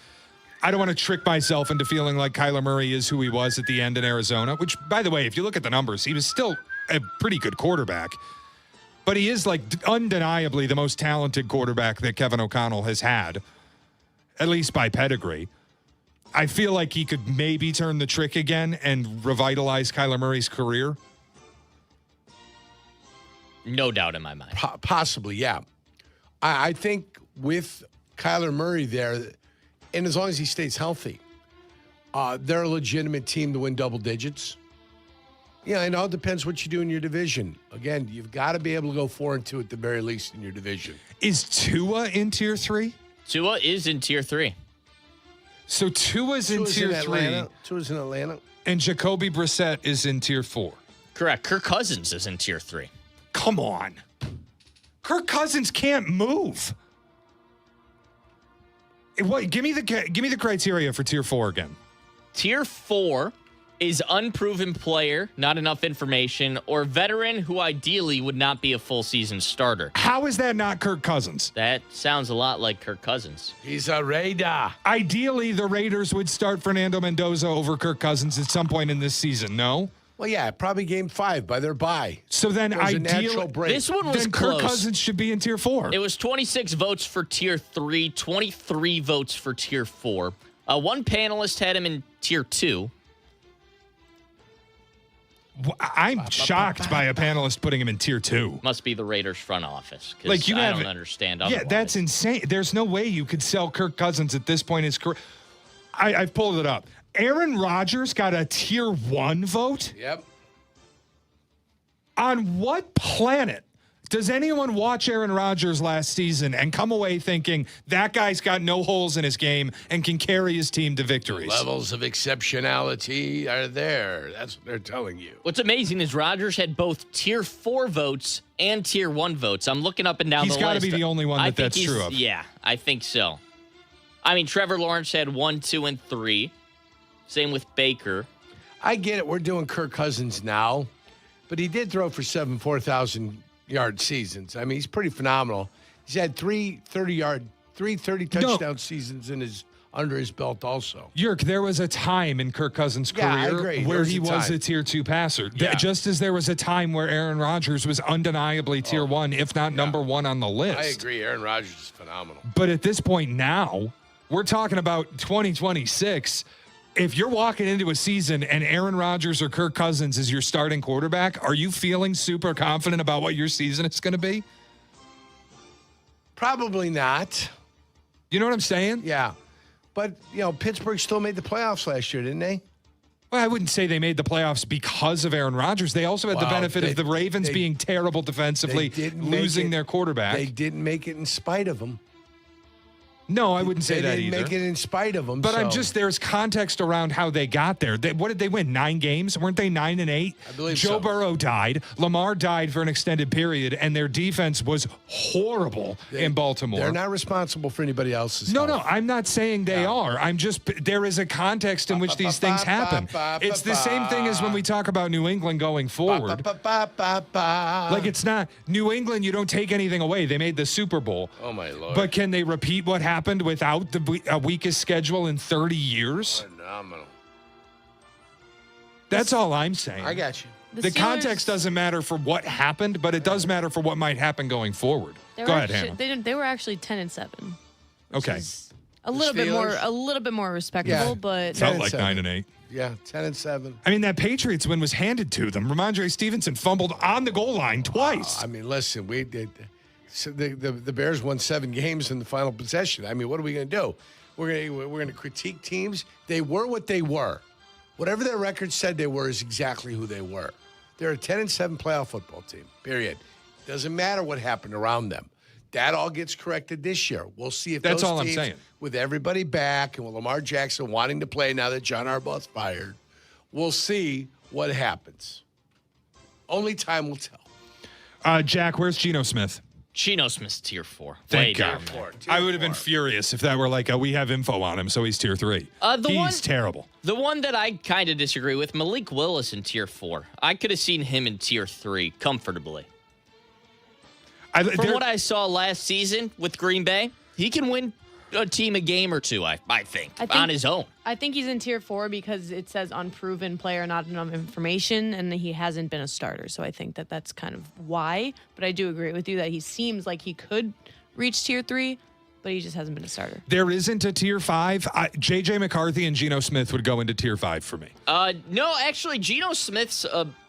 I don't want to trick myself into feeling like Kyler Murray is who he was at the end in Arizona, which, by the way, if you look at the numbers, he was still a pretty good quarterback. But he is undeniably the most talented quarterback that Kevin O'Connell has had, at least by pedigree. I feel like he could maybe turn the trick again and revitalize Kyler Murray's career. No doubt in my mind. Possibly, yeah. I think with Kyler Murray there, and as long as he stays healthy, they're a legitimate team to win double digits. Yeah, I know it depends what you do in your division. Again, you've got to be able to go 4-2 at the very least in your division. Is Tua in tier 3? Tua is in tier 3. So Tua's in tier 3. Tua's in Atlanta. And Jacoby Brissett is in tier 4. Correct. Kirk Cousins is in tier 3. Come on. Kirk Cousins can't move. Give me the criteria for tier 4 again. Tier 4 is unproven player, not enough information, or veteran who ideally would not be a full season starter. How is that not Kirk Cousins? That sounds a lot like Kirk Cousins. He's a Raider. Ideally, the Raiders would start Fernando Mendoza over Kirk Cousins at some point in this season, no? Well, yeah, probably game 5 by their bye. So then ideally, this one was then close. Kirk Cousins should be in tier 4. It was 26 votes for tier 3, 23 votes for tier 4. One panelist had him in tier 2. I'm shocked by a panelist putting him in tier 2. Must be the Raiders front office. Like I don't understand. Otherwise. Yeah, that's insane. There's no way you could sell Kirk Cousins at this point in his career. I've pulled it up. Aaron Rodgers got a tier 1 vote? Yep. On what planet does anyone watch Aaron Rodgers last season and come away thinking that guy's got no holes in his game and can carry his team to victories? Levels of exceptionality are there. That's what they're telling you. What's amazing is Rodgers had both tier 4 votes and tier 1 votes. I'm looking up and down the list. He's got to be the only one that's true of. Yeah, I think so. I mean, Trevor Lawrence had 1, 2, and 3. Same with Baker. I get it. We're doing Kirk Cousins now, but he did throw for 4,000-yard seasons. I mean, he's pretty phenomenal. He's had 3 30 touchdown seasons under his belt also. Yerk, there was a time in Kirk Cousins' career I agree. where he was a tier 2 passer. Yeah. Just as there was a time where Aaron Rodgers was undeniably tier 1, if not number 1 on the list. I agree. Aaron Rodgers is phenomenal. But at this point now, we're talking about 2026. If you're walking into a season and Aaron Rodgers or Kirk Cousins is your starting quarterback, are you feeling super confident about what your season is going to be? Probably not. You know what I'm saying? Yeah. But, Pittsburgh still made the playoffs last year, didn't they? Well, I wouldn't say they made the playoffs because of Aaron Rodgers. They also had the benefit of the Ravens being terrible defensively, losing their quarterback. They didn't make it in spite of him. No, I wouldn't say that either. They didn't make it in spite of them. But there's context around how they got there. What did they win? 9 games? Weren't they 9-8? I believe Joe Burrow died. Lamar died for an extended period, and their defense was horrible in Baltimore. They're not responsible for anybody else's No, health. no, I'm not saying they are. There is a context in which these things happen. It's the same thing as when we talk about New England going forward. Like, it's not New England, you don't take anything away. They made the Super Bowl. Oh, my Lord. But can they repeat what happened without the weakest schedule in 30 years? Phenomenal. That's all I'm saying. I got you. The context doesn't matter for what happened, but it does matter for what might happen going forward. Go ahead, Hannah. They were actually 10-7. Okay. A little bit more respectable, but felt like 9-8. Yeah, 10-7. I mean, that Patriots win was handed to them. Ramondre Stevenson fumbled on the goal line twice. I mean, listen, we did. So the Bears won 7 games in the final possession. I mean, what are we going to do? We're going to critique teams. They were what they were. Whatever their record said they were is exactly who they were. They're a 10-7 playoff football team, period. Doesn't matter what happened around them. That all gets corrected this year. We'll see if That's those all I'm teams, saying. with everybody back and with Lamar Jackson wanting to play now that John Harbaugh's fired, we'll see what happens. Only time will tell. Jack, where's Geno Smith? Geno Smith's tier 4. Thank Way God. down there. I would have been furious if that were like, we have info on him, so he's tier 3. He's terrible. The one that I kind of disagree with, Malik Willis in tier 4. I could have seen him in tier 3 comfortably. From what I saw last season with Green Bay, he can win a team a game or two, I think, on his own. I think he's in tier 4 because it says unproven player, not enough information, and he hasn't been a starter. So I think that's kind of why. But I do agree with you that he seems like he could reach tier 3, but he just hasn't been a starter. There isn't a tier 5. J.J. McCarthy and Geno Smith would go into tier 5 for me. No, actually, Geno Smith's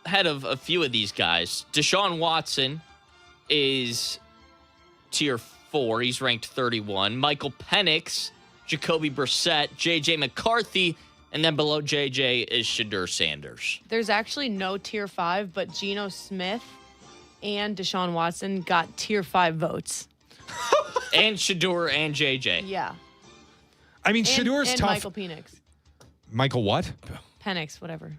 ahead of a few of these guys. Deshaun Watson is tier 4. He's ranked 31. Michael Penix, Jacoby Brissett, J.J. McCarthy, and then below J.J. is Shadur Sanders. There's actually no tier 5, but Geno Smith and Deshaun Watson got tier 5 votes. And Shadur and J.J. Yeah. I mean, Shadur's and tough. Michael Penix. Michael what? Penix, whatever.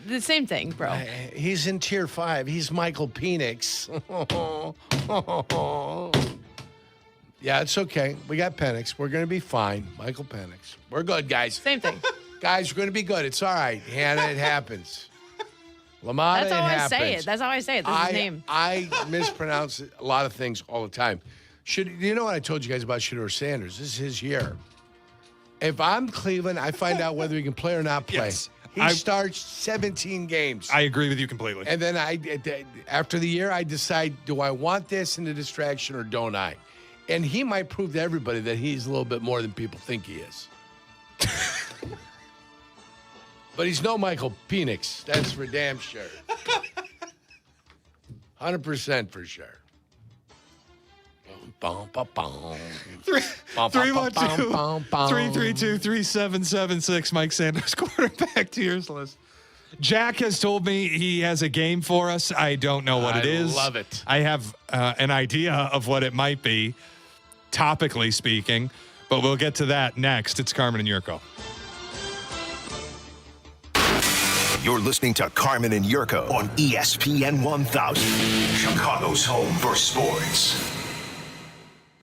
The same thing, bro. He's in tier 5. He's Michael Penix. Yeah, it's okay. We got Penix. We're going to be fine. Michael Penix. We're good, guys. Same thing. Guys, we're going to be good. It's all right. Hannah, it happens. LaMotta, That's how it I happens. say it. That's how I say it. That's his name. I mispronounce a lot of things all the time. You know what I told you guys about Shedeur Sanders? This is his year. If I'm Cleveland, I find out whether he can play or not play. Yes. He starts 17 games. I agree with you completely. And then after the year, I decide, do I want this in the distraction or don't I? And he might prove to everybody that he's a little bit more than people think he is. But he's no Michael Penix. That's for damn sure. 100% for sure. 312-332-3776. Mike Sanders, quarterback tiers list. Jack has told me he has a game for us. I don't know what it is. I love it. I have an idea of what it might be, topically speaking, but we'll get to that next. It's Carmen and Jurko. You're listening to Carmen and Jurko on ESPN 1000, Chicago's home for sports.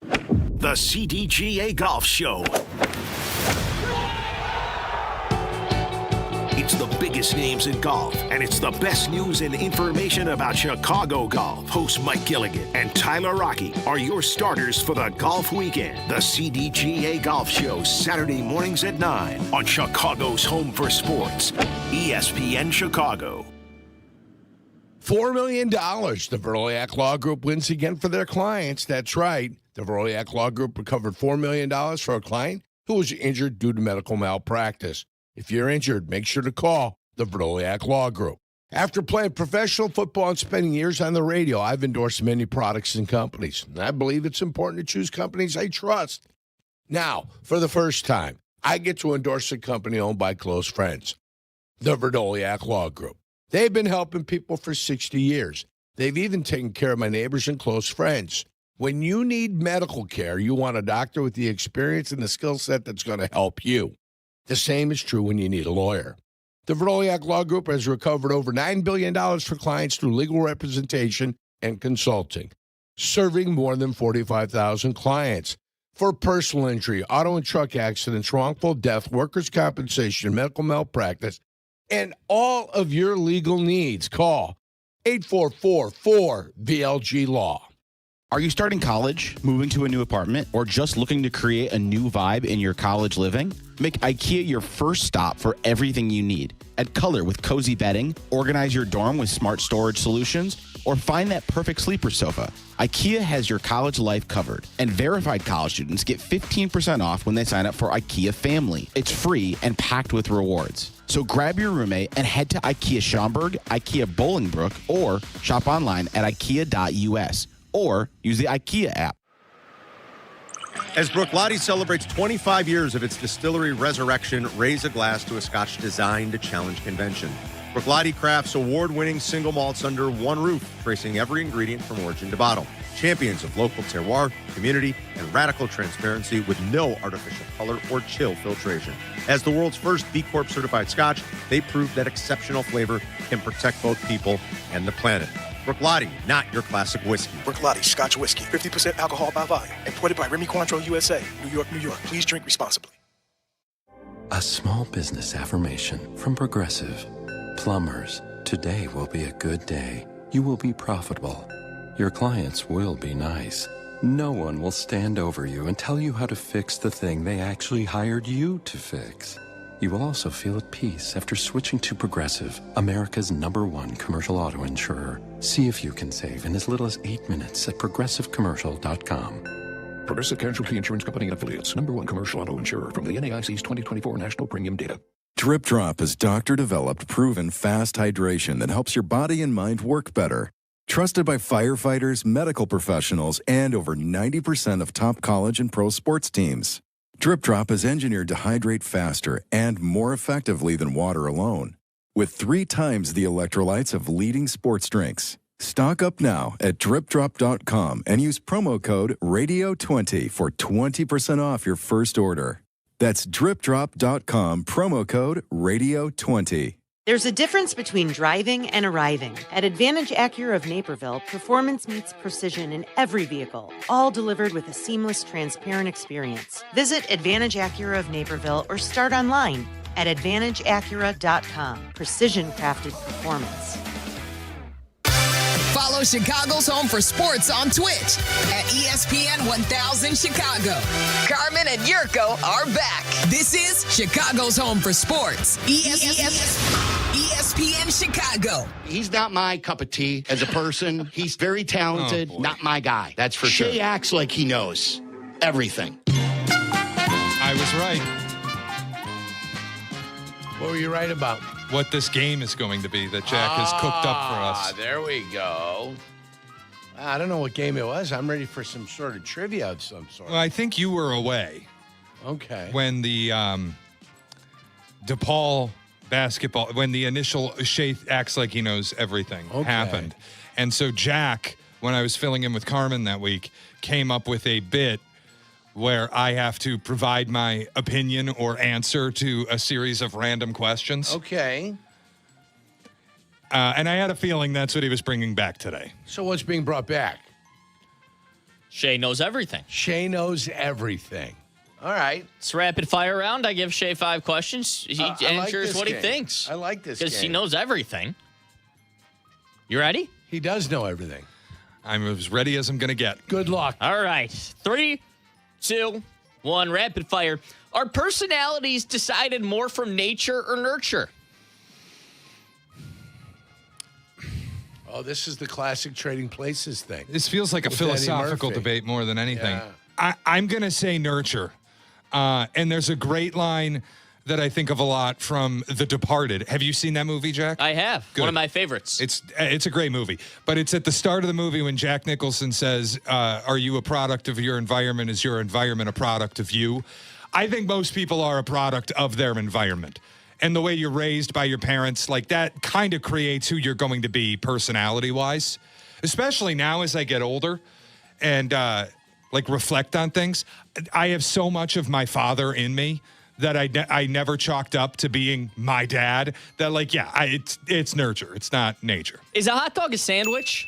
The CDGA Golf Show. It's the biggest names in golf, and it's the best news and information about Chicago golf. Hosts Mike Gilligan and Tyler Rocky are your starters for the golf weekend. The CDGA Golf Show, Saturday mornings at 9 on Chicago's home for sports, ESPN Chicago. $4 million. The Verliak Law Group wins again for their clients. That's right. The Verliak Law Group recovered $4 million for a client who was injured due to medical malpractice. If you're injured, make sure to call the Verliak Law Group. After playing professional football and spending years on the radio, I've endorsed many products and companies. And I believe it's important to choose companies I trust. Now, for the first time, I get to endorse a company owned by close friends, the Verliak Law Group. They've been helping people for 60 years. They've even taken care of my neighbors and close friends. When you need medical care, you want a doctor with the experience and the skill set that's going to help you. The same is true when you need a lawyer. The Verliak Law Group has recovered over $9 billion for clients through legal representation and consulting, serving more than 45,000 clients. For personal injury, auto and truck accidents, wrongful death, workers' compensation, medical malpractice, and all of your legal needs, call 844-4VLG-LAW. Are you starting college, moving to a new apartment, or just looking to create a new vibe in your college living? Make IKEA your first stop for everything you need. Add color with cozy bedding, organize your dorm with smart storage solutions, or find that perfect sleeper sofa. IKEA has your college life covered, and verified college students get 15% off when they sign up for IKEA Family. It's free and packed with rewards. So grab your roommate and head to IKEA Schaumburg, IKEA Bolingbrook, or shop online at ikea.us. Or use the IKEA app. As Bruichladdich celebrates 25 years of its distillery resurrection, raise a glass to a scotch designed to challenge convention. Bruichladdich crafts award-winning single malts under one roof, tracing every ingredient from origin to bottle. Champions of local terroir, community, and radical transparency with no artificial color or chill filtration. As the world's first B Corp certified scotch, they prove that exceptional flavor can protect both people and the planet. Bruichladdich, not your classic whiskey. Bruichladdich Scotch Whiskey, 50% alcohol by volume. Imported by Remy Cointreau, USA, New York, New York. Please drink responsibly. A small business affirmation from Progressive. Plumbers, today will be a good day. You will be profitable. Your clients will be nice. No one will stand over you and tell you how to fix the thing they actually hired you to fix. You will also feel at peace after switching to Progressive, America's #1 commercial auto insurer. See if you can save in as little as 8 minutes at progressivecommercial.com. Progressive Casualty Insurance Company and Affiliates, #1 commercial auto insurer from the NAIC's 2024 National Premium Data. Drip Drop is doctor-developed, proven fast hydration that helps your body and mind work better. Trusted by firefighters, medical professionals, and over 90% of top college and pro sports teams. Drip Drop is engineered to hydrate faster and more effectively than water alone, with 3 times the electrolytes of leading sports drinks. Stock up now at dripdrop.com and use promo code RADIO20 for 20% off your first order. That's dripdrop.com, promo code RADIO20. There's a difference between driving and arriving. At Advantage Acura of Naperville, performance meets precision in every vehicle, all delivered with a seamless, transparent experience. Visit Advantage Acura of Naperville or start online at AdvantageAcura.com. Precision-crafted performance. Follow Chicago's Home for Sports on Twitch at ESPN 1000 Chicago. Carmen and Jurko are back. This is Chicago's Home for Sports. ESPN Chicago. He's not my cup of tea as a person. He's very talented, not my guy. That's for sure. Shea acts like he knows everything. I was right. What were you right about? What this game is going to be that Jack has cooked up for us. There we go. I don't know what game it was. I'm ready for some sort of trivia of some sort. Well, I think you were away. Okay. When the DePaul basketball, when the initial Shea acts like he knows everything happened. And so Jack, when I was filling in with Carmen that week, came up with a bit where I have to provide my opinion or answer to a series of random questions. Okay. And I had a feeling that's what he was bringing back today. So what's being brought back? Shea knows everything. Shea knows everything. All right. It's rapid fire round. I give Shea 5 questions. He answers what he thinks. I like this because he game. knows everything. You ready? He does know everything. I'm as ready as I'm going to get. Good luck. All right. 3, 2, 1, rapid fire. Are personalities decided more from nature or nurture? Oh, this is the classic Trading Places thing. This feels like a With philosophical Eddie Murphy. debate more than anything. Yeah. I'm going to say nurture. And there's a great line that I think of a lot from The Departed. Have you seen that movie, Jack? I have. Good. One of my favorites. It's a great movie. But it's at the start of the movie when Jack Nicholson says, are you a product of your environment? Is your environment a product of you? I think most people are a product of their environment. And the way you're raised by your parents, like that kind of creates who you're going to be personality-wise. Especially now as I get older and like reflect on things. I have so much of my father in me that I never chalked up to being my dad. That like, yeah, it's nurture. It's not nature. Is a hot dog a sandwich?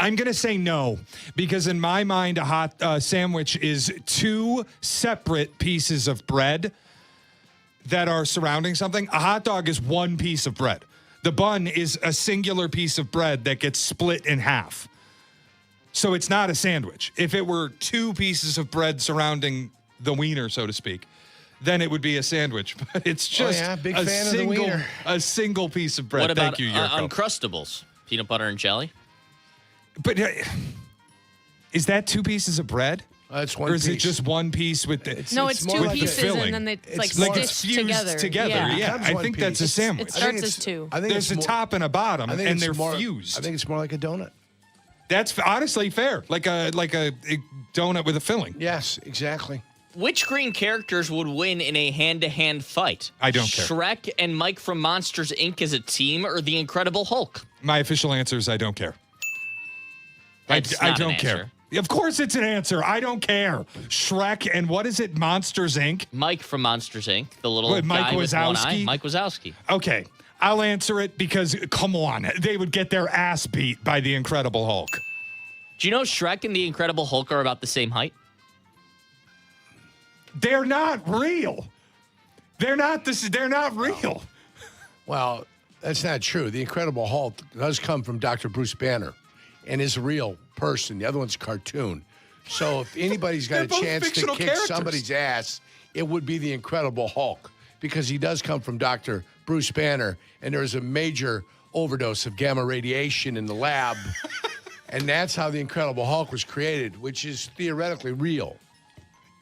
I'm going to say no, because in my mind, a hot sandwich is 2 separate pieces of bread that are surrounding something. A hot dog is 1 piece of bread. The bun is a singular piece of bread that gets split in half. So it's not a sandwich. If it were 2 pieces of bread surrounding the wiener, so to speak, then it would be a sandwich. But it's just Big fan of the wiener. A single piece of bread. What about Thank you, Jurko. Uncrustables? Peanut butter and jelly? But is that 2 pieces of bread? It's 1 Or is piece. it just 1 piece with the? It's 2 pieces and then it's like stitched fused together. Yeah, I think that's a sandwich. It starts as 2. There's a top and a bottom, and they're more, fused. I think it's more like a donut. That's honestly fair, like a donut with a filling. Yes, exactly. Which green characters would win in a hand-to-hand fight? I don't care. Shrek and Mike from Monsters, Inc. as a team, or the Incredible Hulk? My official answer is I don't care. I don't care. Of course it's an answer. I don't care. Shrek and what is it? Monsters, Inc.? Mike from Monsters, Inc. The little Mike guy with one Wazowski? eye. Mike Wazowski. Okay, I'll answer it because, come on, they would get their ass beat by the Incredible Hulk. Do you know Shrek and the Incredible Hulk are about the same height? They're not real. They're not real. Well, that's not true. The Incredible Hulk does come from Dr. Bruce Banner and is a real person. The other one's a cartoon. So if anybody's got a chance to kick somebody's ass, it would be the Incredible Hulk because he does come from Dr. Bruce Banner, and there's a major overdose of gamma radiation in the lab. And that's how the Incredible Hulk was created, which is theoretically real.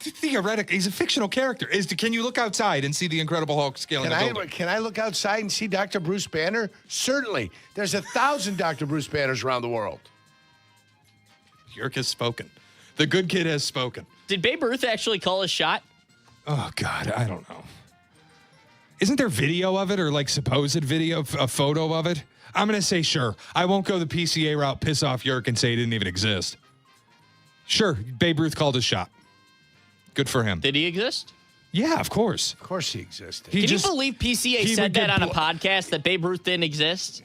Theoretically, he's a fictional character. Can you look outside and see the Incredible Hulk scaling a building? Can I look outside and see Dr. Bruce Banner? Certainly. There's 1,000 Dr. Bruce Banners around the world. Yerk has spoken. The good kid has spoken. Did Babe Ruth actually call his shot? Oh, God, I don't know. Isn't there video of it or like supposed video, a photo of it? I'm going to say sure. I won't go the PCA route, piss off Yerk and say it didn't even exist. Sure, Babe Ruth called his shot. Good for him. Did he exist? Yeah, of course. Of course he existed. Can you believe PCA said that on a podcast that Babe Ruth didn't exist?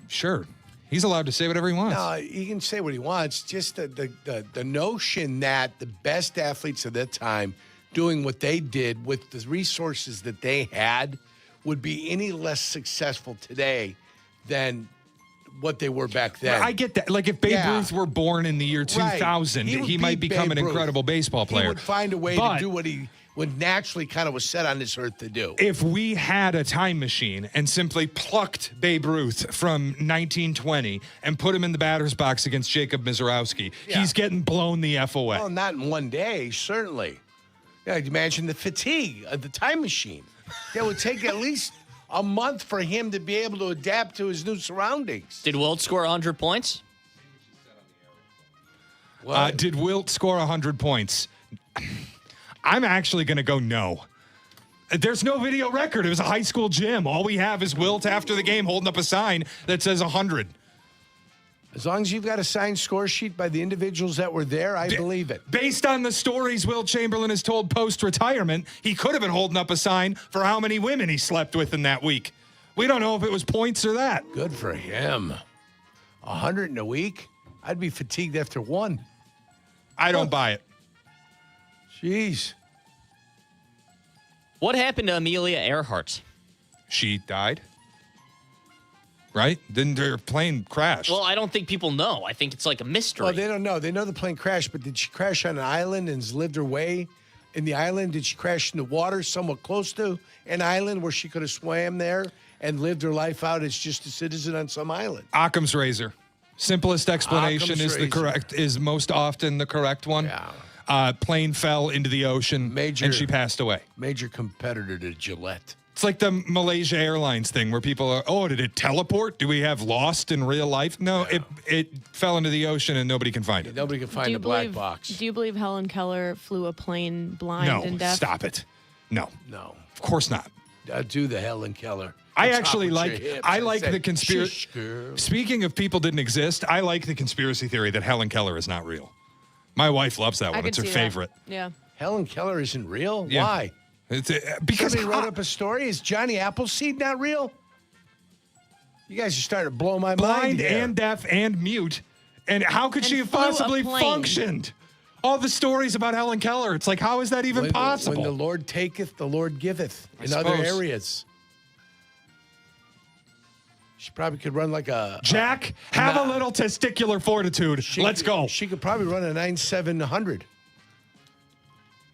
Sure. He's allowed to say whatever he wants. No, he can say what he wants. Just the notion that the best athletes of that time doing what they did with the resources that they had would be any less successful today than what they were back then. I get that. Like if Babe Ruth were born in the year 2000, Right. he might become an incredible baseball player. He would find a way to do what he would naturally kind of was set on this earth to do. If we had a time machine and simply plucked Babe Ruth from 1920 and put him in the batter's box against Jacob Mizorowski, he's getting blown the F away. Well, not in one day, certainly. Yeah, imagine the fatigue of the time machine. It would take at least a month for him to be able to adapt to his new surroundings. Did Wilt score 100 points? Did Wilt score 100 points? I'm actually going to go no. There's no video record. It was a high school gym. All we have is Wilt after the game holding up a sign that says 100. As long as you've got a signed score sheet by the individuals that were there, I believe it. Based on the stories Wilt Chamberlain has told post-retirement, he could have been holding up a sign for how many women he slept with in that week. We don't know if it was points or that. Good for him. 100 in a week? I'd be fatigued after one. I don't buy it. Jeez. What happened to Amelia Earhart? She died. Right? Didn't their plane crash? Well, I don't think people know. I think it's like a mystery. Well, they don't know. They know the plane crashed, but did she crash on an island and has lived her way in the island? Did she crash in the water somewhat close to an island where she could have swam there and lived her life out as just a citizen on some island? Occam's razor. Simplest explanation Occam's is most often the correct one. Yeah. Plane fell into the ocean and she passed away. Major competitor to Gillette. It's like the Malaysia Airlines thing where people are, oh, did it teleport? Do we have Lost in real life? No, it fell into the ocean and nobody can find it. Nobody can find the black box. Do you believe Helen Keller flew a plane blind and deaf? Stop it. No. No. Of course not. Do the Helen Keller. I actually like the conspiracy. Speaking of people didn't exist, I like the conspiracy theory that Helen Keller is not real. My wife loves that one. It's her favorite. Yeah. Helen Keller isn't real? Yeah. Why? Because somebody wrote up a story. Is Johnny Appleseed not real? You guys are starting to blow my mind. Blind here. and deaf and mute. And how could she have possibly functioned? All the stories about Helen Keller. It's like, how is that even possible? When the Lord taketh, the Lord giveth in I other suppose. areas. She probably could run like a... Jack, have a little testicular fortitude. Let's go. She could probably run a 9.700.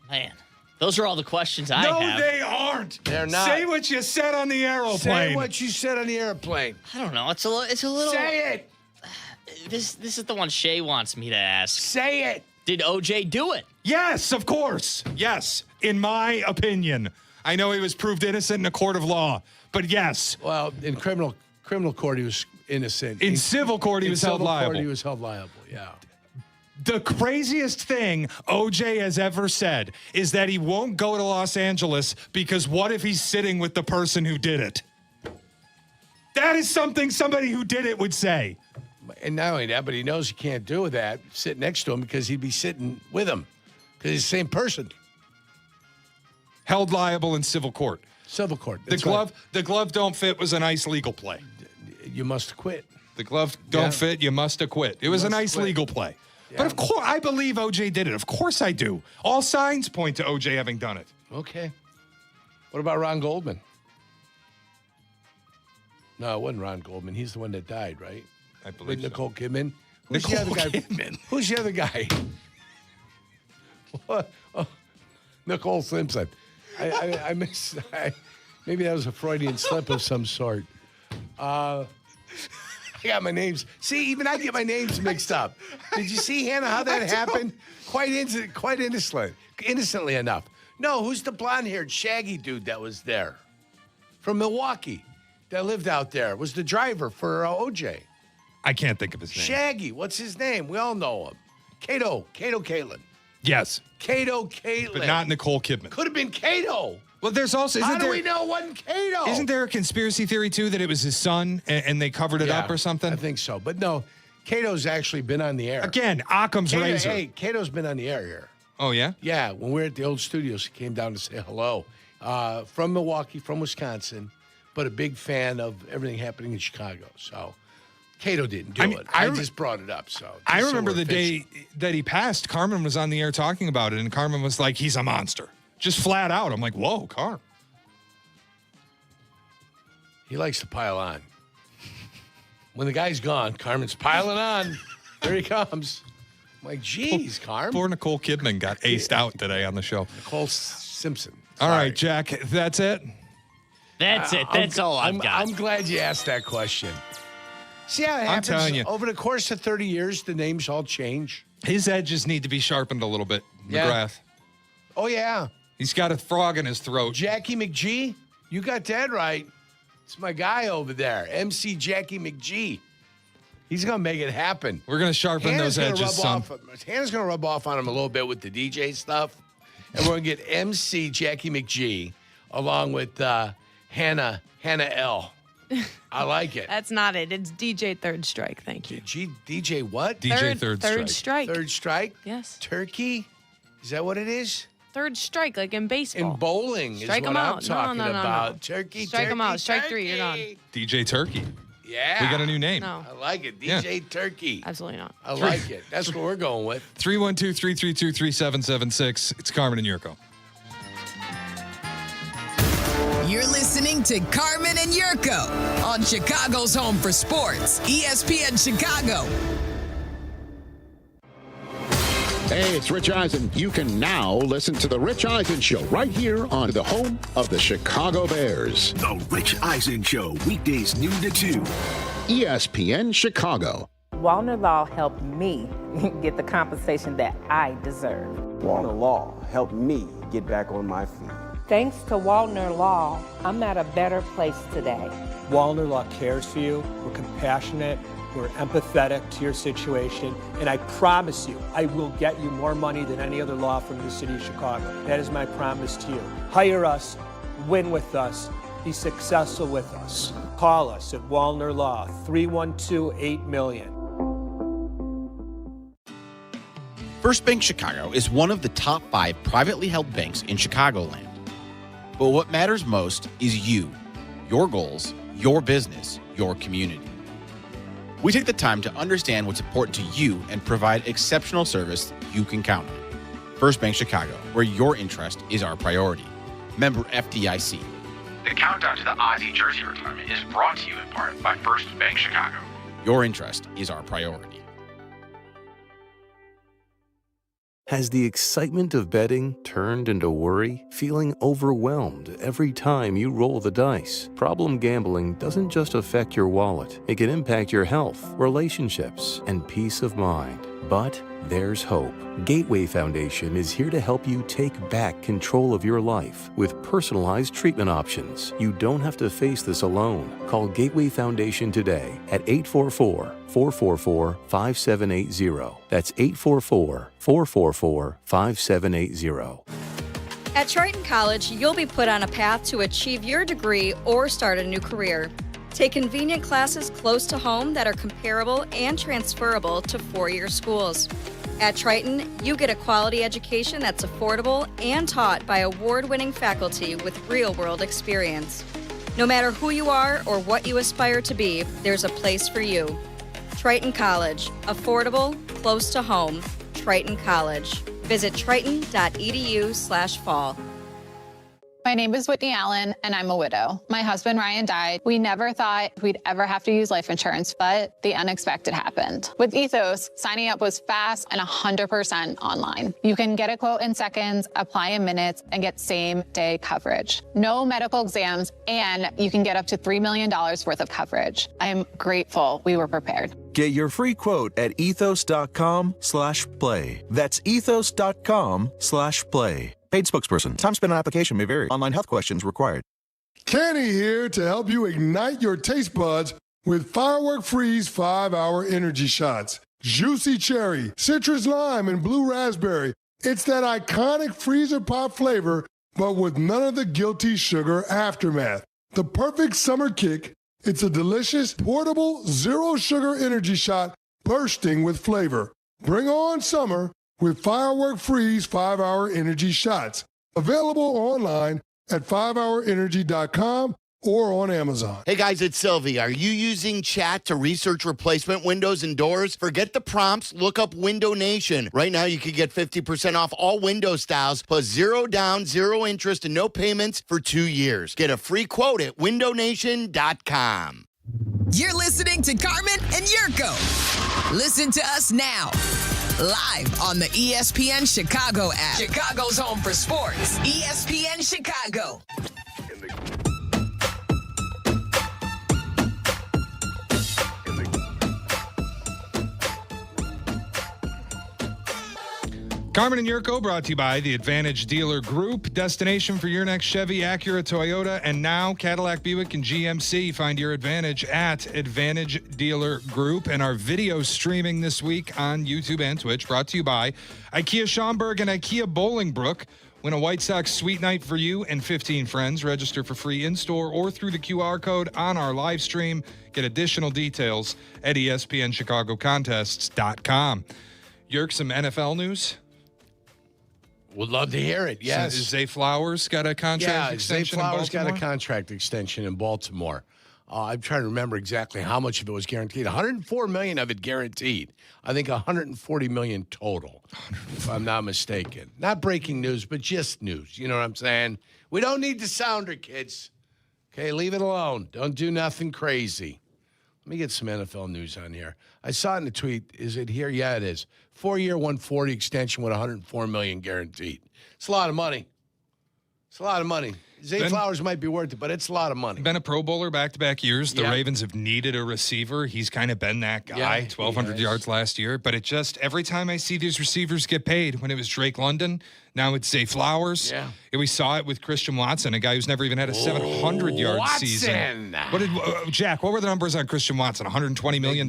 Man, those are all the questions I have. No, they aren't. They're not. Say what you said on the aeroplane. Say what you said on the airplane. I don't know. It's a little. Say it. This is the one Shay wants me to ask. Say it. Did OJ do it? Yes, of course. Yes, in my opinion. I know he was proved innocent in a court of law, but yes. Well, in criminal court, he was innocent. In civil court, he was held liable. He was held liable, yeah. The craziest thing OJ has ever said is that he won't go to Los Angeles because what if he's sitting with the person who did it? That is something somebody who did it would say. And not only that, but he knows he can't do that, sit next to him, because he'd be sitting with him, because he's the same person. Held liable in civil court. Civil court. The glove don't fit was a nice legal play. You must quit. The glove don't fit, you must acquit. It was a nice legal play. Yeah. But of course, I believe OJ did it. Of course I do. All signs point to OJ having done it. Okay. What about Ron Goldman? No, it wasn't Ron Goldman. He's the one that died, right? I believe With Nicole Kidman. Who's Nicole the other guy? Kidman. Who's the other guy? What? Oh, Nicole Simpson. I missed. Maybe that was a Freudian slip of some sort. I got my names. See, even I get my names mixed up. Did you see, Hannah, how that happened? Quite innocently enough. No, who's the blonde-haired, shaggy dude that was there? From Milwaukee, that lived out there. Was the driver for OJ. I can't think of his name. Shaggy, what's his name? We all know him. Cato Caitlin. Yes. Cato Caitlin. But not Nicole Kidman. Could have been Cato. Well, there's also... How do we know it wasn't Cato? Isn't there a conspiracy theory, too, that it was his son and they covered it up or something? I think so. But no, Cato's actually been on the air. Again, Occam's razor. Hey, Cato's been on the air here. Oh, yeah? Yeah, when we were at the old studios, he came down to say hello. From Milwaukee, from Wisconsin, but a big fan of everything happening in Chicago. So Cato didn't do it. I just brought it up. So I remember the day that he passed, Carmen was on the air talking about it, and Carmen was like, he's a monster. Just flat out. I'm like, whoa, Carm. He likes to pile on. When the guy's gone, Carmen's piling on. There he comes. I'm like, geez, Carm. Poor Nicole Kidman got aced out today on the show. Nicole Simpson. All right, Jack, that's it? That's it. That's all I've got. I'm glad you asked that question. See how it happens? I'm telling you. Over the course of 30 years, the names all change. His edges need to be sharpened a little bit, McGrath. Oh, yeah. He's got a frog in his throat. Jackie McGee, you got that right. It's my guy over there, MC Jackie McGee. He's going to make it happen. We're going to sharpen those edges some. Hannah's going to rub off on him a little bit with the DJ stuff. And we're going to get MC Jackie McGee along with Hannah L. I like it. That's not it. It's DJ Third Strike. Thank you. DJ what? DJ Third Strike. Third Strike? Yes. Turkey? Is that what it is? Third strike, like in baseball. In bowling Strike is him what out. I'm talking about. No. Turkey, Strike turkey, him out. Strike turkey. 3, you're gone. DJ Turkey. Yeah. We got a new name. No. I like it. DJ Turkey. Absolutely not. I like it. That's what we're going with. 312-332-3776. It's Carmen and Yurko. You're listening to Carmen and Yurko on Chicago's home for sports, ESPN Chicago. Hey, it's Rich Eisen. You can now listen to The Rich Eisen Show right here on the home of the Chicago Bears. The Rich Eisen Show, weekdays noon to 2. ESPN Chicago. Wallner Law helped me get the compensation that I deserve. Wallner Law helped me get back on my feet. Thanks to Wallner Law, I'm at a better place today. Wallner Law cares for you. We're compassionate. We're empathetic to your situation. And I promise you, I will get you more money than any other law firm in the city of Chicago. That is my promise to you. Hire us, win with us, be successful with us. Call us at Wallner Law, 312-8-million. First Bank Chicago is one of the top 5 privately held banks in Chicagoland. But what matters most is you, your goals, your business, your community. We take the time to understand what's important to you and provide exceptional service you can count on. First Bank Chicago, where your interest is our priority. Member FDIC. The countdown to the Ozzie jersey retirement is brought to you in part by First Bank Chicago. Your interest is our priority. Has the excitement of betting turned into worry? Feeling overwhelmed every time you roll the dice? Problem gambling doesn't just affect your wallet. It can impact your health, relationships, and peace of mind. But there's hope. Gateway Foundation is here to help you take back control of your life with personalized treatment options. You don't have to face this alone. Call Gateway Foundation today at 844-444-5780. That's 844-444-5780. At Triton College, you'll be put on a path to achieve your degree or start a new career. Take convenient classes close to home that are comparable and transferable to four-year schools. At Triton, you get a quality education that's affordable and taught by award-winning faculty with real-world experience. No matter who you are or what you aspire to be, there's a place for you. Triton College. Affordable, close to home. Triton College. Visit triton.edu/fall. My name is Whitney Allen, and I'm a widow. My husband, Ryan, died. We never thought we'd ever have to use life insurance, but the unexpected happened. With Ethos, signing up was fast and 100% online. You can get a quote in seconds, apply in minutes, and get same-day coverage. No medical exams, and you can get up to $3 million worth of coverage. I'm grateful we were prepared. Get your free quote at ethos.com/play. That's ethos.com/play. Paid spokesperson. Time spent on application may vary. Online health questions required. Kenny here to help you ignite your taste buds with Firework Freeze 5-hour energy shots. Juicy cherry, citrus lime, and blue raspberry. It's that iconic freezer pop flavor, but with none of the guilty sugar aftermath. The perfect summer kick. It's a delicious, portable, zero sugar energy shot bursting with flavor. Bring on summer with Firework Freeze 5-Hour Energy Shots. Available online at 5hourenergy.com or on Amazon. Hey guys, it's Sylvie. Are you using chat to research replacement windows and doors? Forget the prompts. Look up Window Nation. Right now, you can get 50% off all window styles, plus 0 down, 0 interest, and no payments for 2 years. Get a free quote at windownation.com. You're listening to Carmen and Jurko. Listen to us now, live on the ESPN Chicago app. Chicago's home for sports. ESPN Chicago. Carmen and Jurko brought to you by the Advantage Dealer Group, destination for your next Chevy, Acura, Toyota, and now Cadillac, Buick, and GMC. Find your advantage at Advantage Dealer Group. And our video streaming this week on YouTube and Twitch brought to you by IKEA Schaumburg and IKEA Bolingbrook. Win a White Sox sweet night for you and 15 friends. Register for free in-store or through the QR code on our live stream. Get additional details at ESPNChicagoContests.com. Jurk, some NFL news? Would love to hear it. Yes. So Zay Flowers got a contract extension in Baltimore? Zay Flowers got a contract extension in Baltimore. I'm trying to remember exactly how much of it was guaranteed. $104 million of it guaranteed. I think $140 million total, if I'm not mistaken. Not breaking news, but just news. You know what I'm saying? We don't need the sounder, kids. Okay, leave it alone. Don't do nothing crazy. Let me get some NFL news on here. I saw it in the tweet. Is it here? Yeah, it is. 4-year, 140 extension with $104 million guaranteed. It's a lot of money. It's a lot of money. Zay Flowers might be worth it, but it's a lot of money. Been a Pro Bowler back-to-back years. The Ravens have needed a receiver. He's kind of been that guy. 1,200 yards last year. But it just, every time I see these receivers get paid, when it was Drake London, now it's Zay Flowers. Yeah. And we saw it with Christian Watson, a guy who's never even had a 700-yard season. What did Jack, what were the numbers on Christian Watson? $120 million?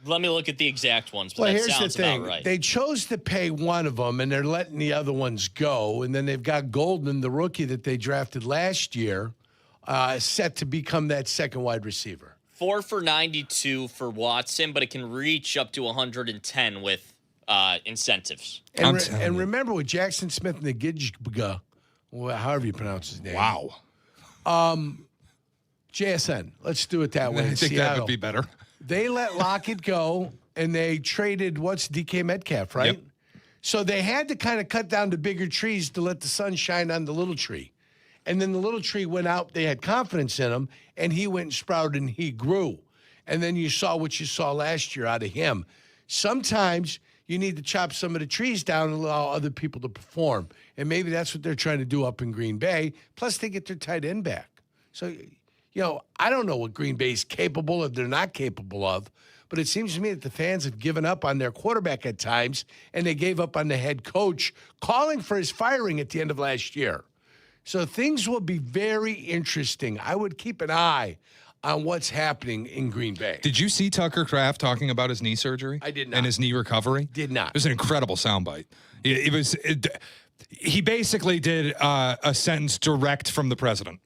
Let me look at the exact ones, but Well, that here's sounds the thing. about right. They chose to pay one of them, and they're letting the other ones go. And then they've got Golden, the rookie that they drafted last year, set to become that second wide receiver. 4 for 92 for Watson, but it can reach up to 110 with incentives. And remember with Jackson Smith and the Gidgga, however you pronounce his name. Wow. JSN. Let's do it that way. I think that would be better. They let Lockett go, and they traded, DK Metcalf, right? Yep. So they had to kind of cut down to bigger trees to let the sun shine on the little tree. And then the little tree went out. They had confidence in him, and he went and sprouted, and he grew. And then you saw what you saw last year out of him. Sometimes you need to chop some of the trees down and allow other people to perform. And maybe that's what they're trying to do up in Green Bay. Plus, they get their tight end back. So, I don't know what Green Bay's capable of, they're not capable of, but it seems to me that the fans have given up on their quarterback at times, and they gave up on the head coach, calling for his firing at the end of last year. So things will be very interesting. I would keep an eye on what's happening in Green Bay. Did you see Tucker Kraft talking about his knee surgery? I did not. And his knee recovery? Did not. It was an incredible soundbite. He basically did a sentence direct from the president.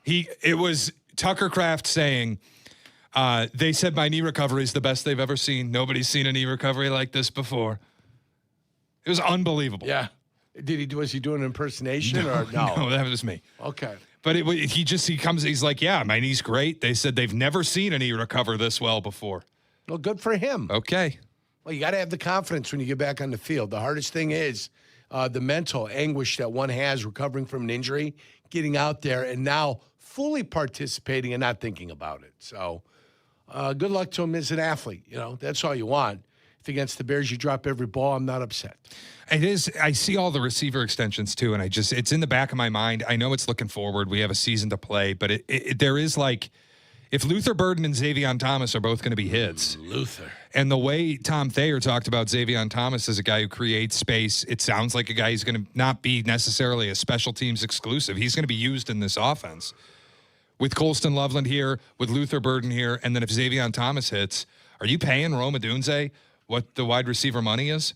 It was Tucker Kraft saying, they said my knee recovery is the best they've ever seen. Nobody's seen a knee recovery like this before. It was unbelievable. Yeah. Was he doing an impersonation or no? No, that was me. Okay. But he's like, yeah, my knee's great. They said they've never seen a knee recover this well before. Well, good for him. Okay. Well, you got to have the confidence when you get back on the field. The hardest thing is the mental anguish that one has recovering from an injury, getting out there and now fully participating and not thinking about it. So good luck to him as an athlete. That's all you want. If against the Bears you drop every ball, I'm not upset. It is. I see all the receiver extensions too, and it's in the back of my mind. I know it's looking forward. We have a season to play, but there is like, if Luther Burden and Xavion Thomas are both going to be hits. Luther. And the way Tom Thayer talked about Xavion Thomas as a guy who creates space, it sounds like a guy who's going to not be necessarily a special teams exclusive. He's going to be used in this offense. With Colston Loveland here, with Luther Burden here, and then if Xavion Thomas hits, are you paying Rome Odunze what the wide receiver money is?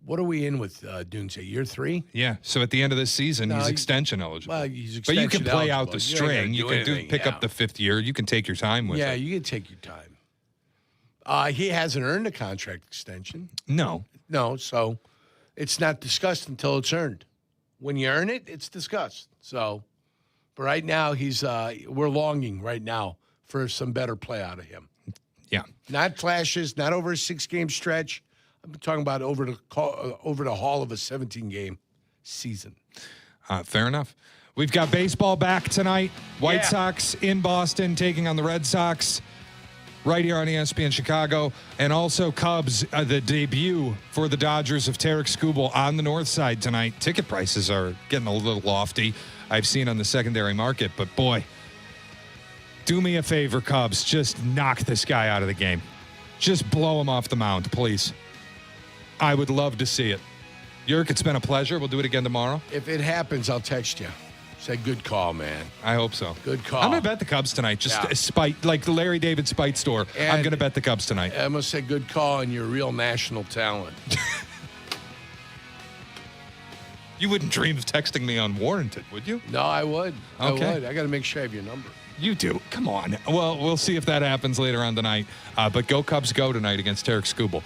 What are we in with Dunze? Year 3? Yeah. So at the end of this season, he's extension eligible. Well, he's extension eligible. But you can play out the You're not string. You can anything, pick up the 5th year. You can take your time with it. Yeah, you can take your time. He hasn't earned a contract extension. No. No, so it's not discussed until it's earned. When you earn it, it's discussed. So, but right now, we're longing right now for some better play out of him. Yeah. Not flashes, not over a 6-game stretch. I'm talking about over the haul of a 17-game season. Fair enough. We've got baseball back tonight. White Sox in Boston taking on the Red Sox right here on ESPN Chicago. And also Cubs, the debut for the Dodgers of Tarek Skubal on the north side tonight. Ticket prices are getting a little lofty, I've seen on the secondary market. But, boy, do me a favor, Cubs. Just knock this guy out of the game. Just blow him off the mound, please. I would love to see it. Yerk, it's been a pleasure. We'll do it again tomorrow. If it happens, I'll text you. Say good call, man. I hope so. Good call. I'm going to bet the Cubs tonight. Just spite, like the Larry David Spite store. And I'm going to bet the Cubs tonight. I'm going to say good call, and you're a real national talent. You wouldn't dream of texting me unwarranted, would you? No, I would. Okay. I would. I got to make sure I have your number. You do. Come on. Well, we'll see if that happens later on tonight. But go Cubs go tonight against Tarek Skubal.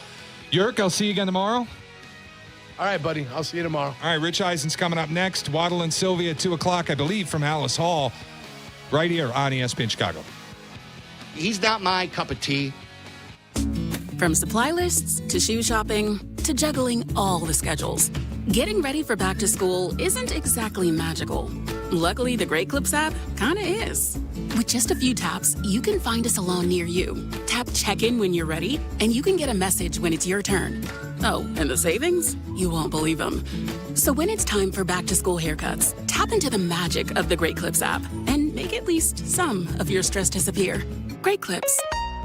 Yerk, I'll see you again tomorrow. All right, buddy. I'll see you tomorrow. All right, Rich Eisen's coming up next. Waddle and Silvy at 2 o'clock, I believe, from Hallis Hall, right here on ESPN Chicago. He's not my cup of tea. From supply lists to shoe shopping to juggling all the schedules, getting ready for back to school isn't exactly magical. Luckily, the Great Clips app kinda is. With just a few taps, you can find a salon near you. Tap check-in when you're ready, and you can get a message when it's your turn. Oh, and the savings? You won't believe them. So when it's time for back-to-school haircuts, tap into the magic of the Great Clips app and make at least some of your stress disappear. Great Clips.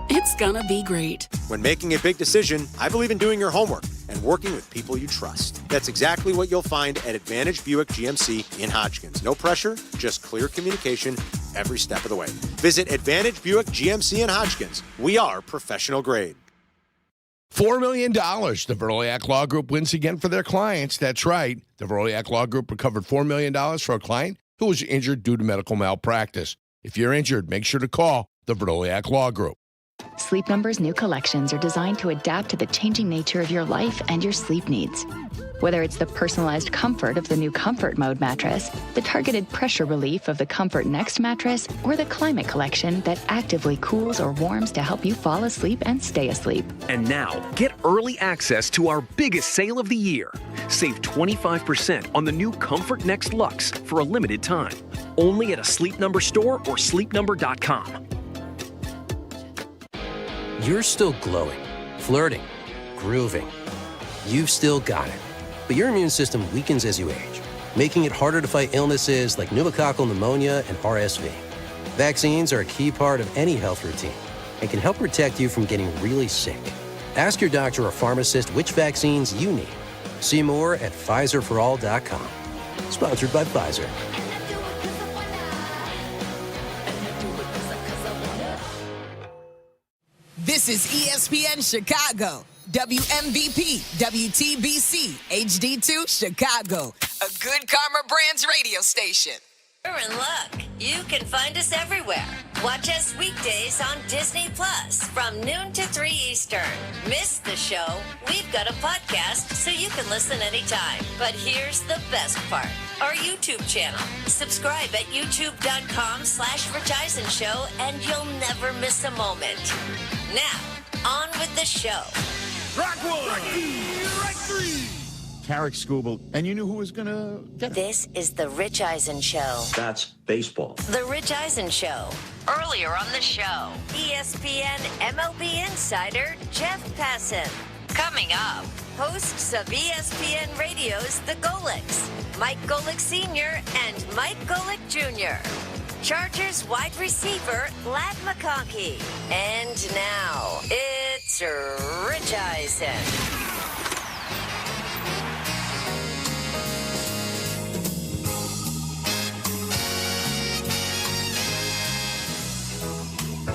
It's gonna be great. When making a big decision, I believe in doing your homework and working with people you trust. That's exactly what you'll find at Advantage Buick GMC in Hodgkins. No pressure, just clear communication every step of the way. Visit Advantage Buick GMC in Hodgkins. We are professional grade. $4 million. The Verliak Law Group wins again for their clients. That's right. The Verliak Law Group recovered $4 million for a client who was injured due to medical malpractice. If you're injured, make sure to call the Verliak Law Group. Sleep Number's new collections are designed to adapt to the changing nature of your life and your sleep needs. Whether it's the personalized comfort of the new Comfort Mode mattress, the targeted pressure relief of the Comfort Next mattress, or the Climate Collection that actively cools or warms to help you fall asleep and stay asleep. And now, get early access to our biggest sale of the year. Save 25% on the new Comfort Next Luxe for a limited time. Only at a Sleep Number store or sleepnumber.com. You're still glowing, flirting, grooving. You've still got it. But your immune system weakens as you age, making it harder to fight illnesses like pneumococcal pneumonia and RSV. Vaccines are a key part of any health routine and can help protect you from getting really sick. Ask your doctor or pharmacist which vaccines you need. See more at PfizerForAll.com. Sponsored by Pfizer. This is ESPN Chicago. WMVP, WTBC, HD2 Chicago. A good Karma Brands radio station. You're in luck. You can find us everywhere. Watch us weekdays on Disney Plus from noon to 3 Eastern. Miss the show? We've got a podcast so you can listen anytime. But here's the best part. Our YouTube channel. Subscribe at youtube.com/Rich Eisen Show and you'll never miss a moment. Now, on with the show. Rockwood! Right 3! Tarek Skubal, and you knew who was going to get it. This is the Rich Eisen Show. That's baseball. The Rich Eisen Show. Earlier on the show, ESPN MLB insider Jeff Passan. Coming up, hosts of ESPN Radio's The Golics, Mike Golick Sr. and Mike Golick Jr., Chargers wide receiver Ladd McConkey. And now, it's Rich Eisen.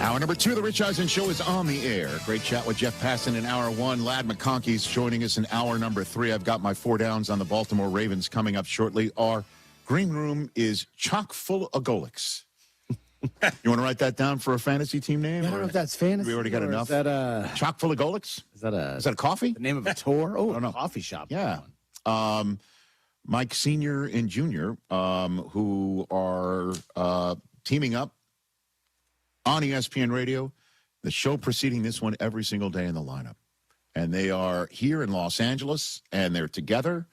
Hour number 2 of the Rich Eisen Show is on the air. Great chat with Jeff Passan in hour 1. Ladd McConkey's joining us in hour number 3. I've got my 4 downs on the Baltimore Ravens coming up shortly. Our green room is chock full of Golics. You want to write that down for a fantasy team name? I don't know if that's fantasy. We already got or enough. Is that Chock full of Golix? Is that a coffee? The name of a tour? Oh, I don't know. a coffee shop. Yeah. Mike Sr. and Jr., who are teaming up on ESPN Radio, the show preceding this one every single day in the lineup. And they are here in Los Angeles, and they're together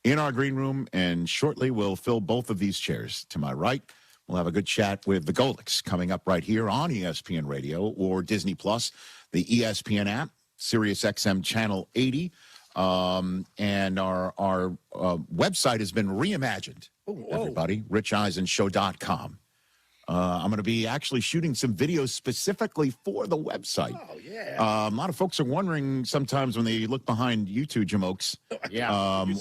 in our green room, and shortly we'll fill both of these chairs. To my right, we'll have a good chat with the Golics coming up right here on ESPN Radio or Disney Plus, the ESPN app, Sirius XM Channel 80. And our website has been reimagined, everybody, richeisenshow.com. I'm going to be actually shooting some videos specifically for the website. Oh, yeah. A lot of folks are wondering sometimes when they look behind you two, Jamokes,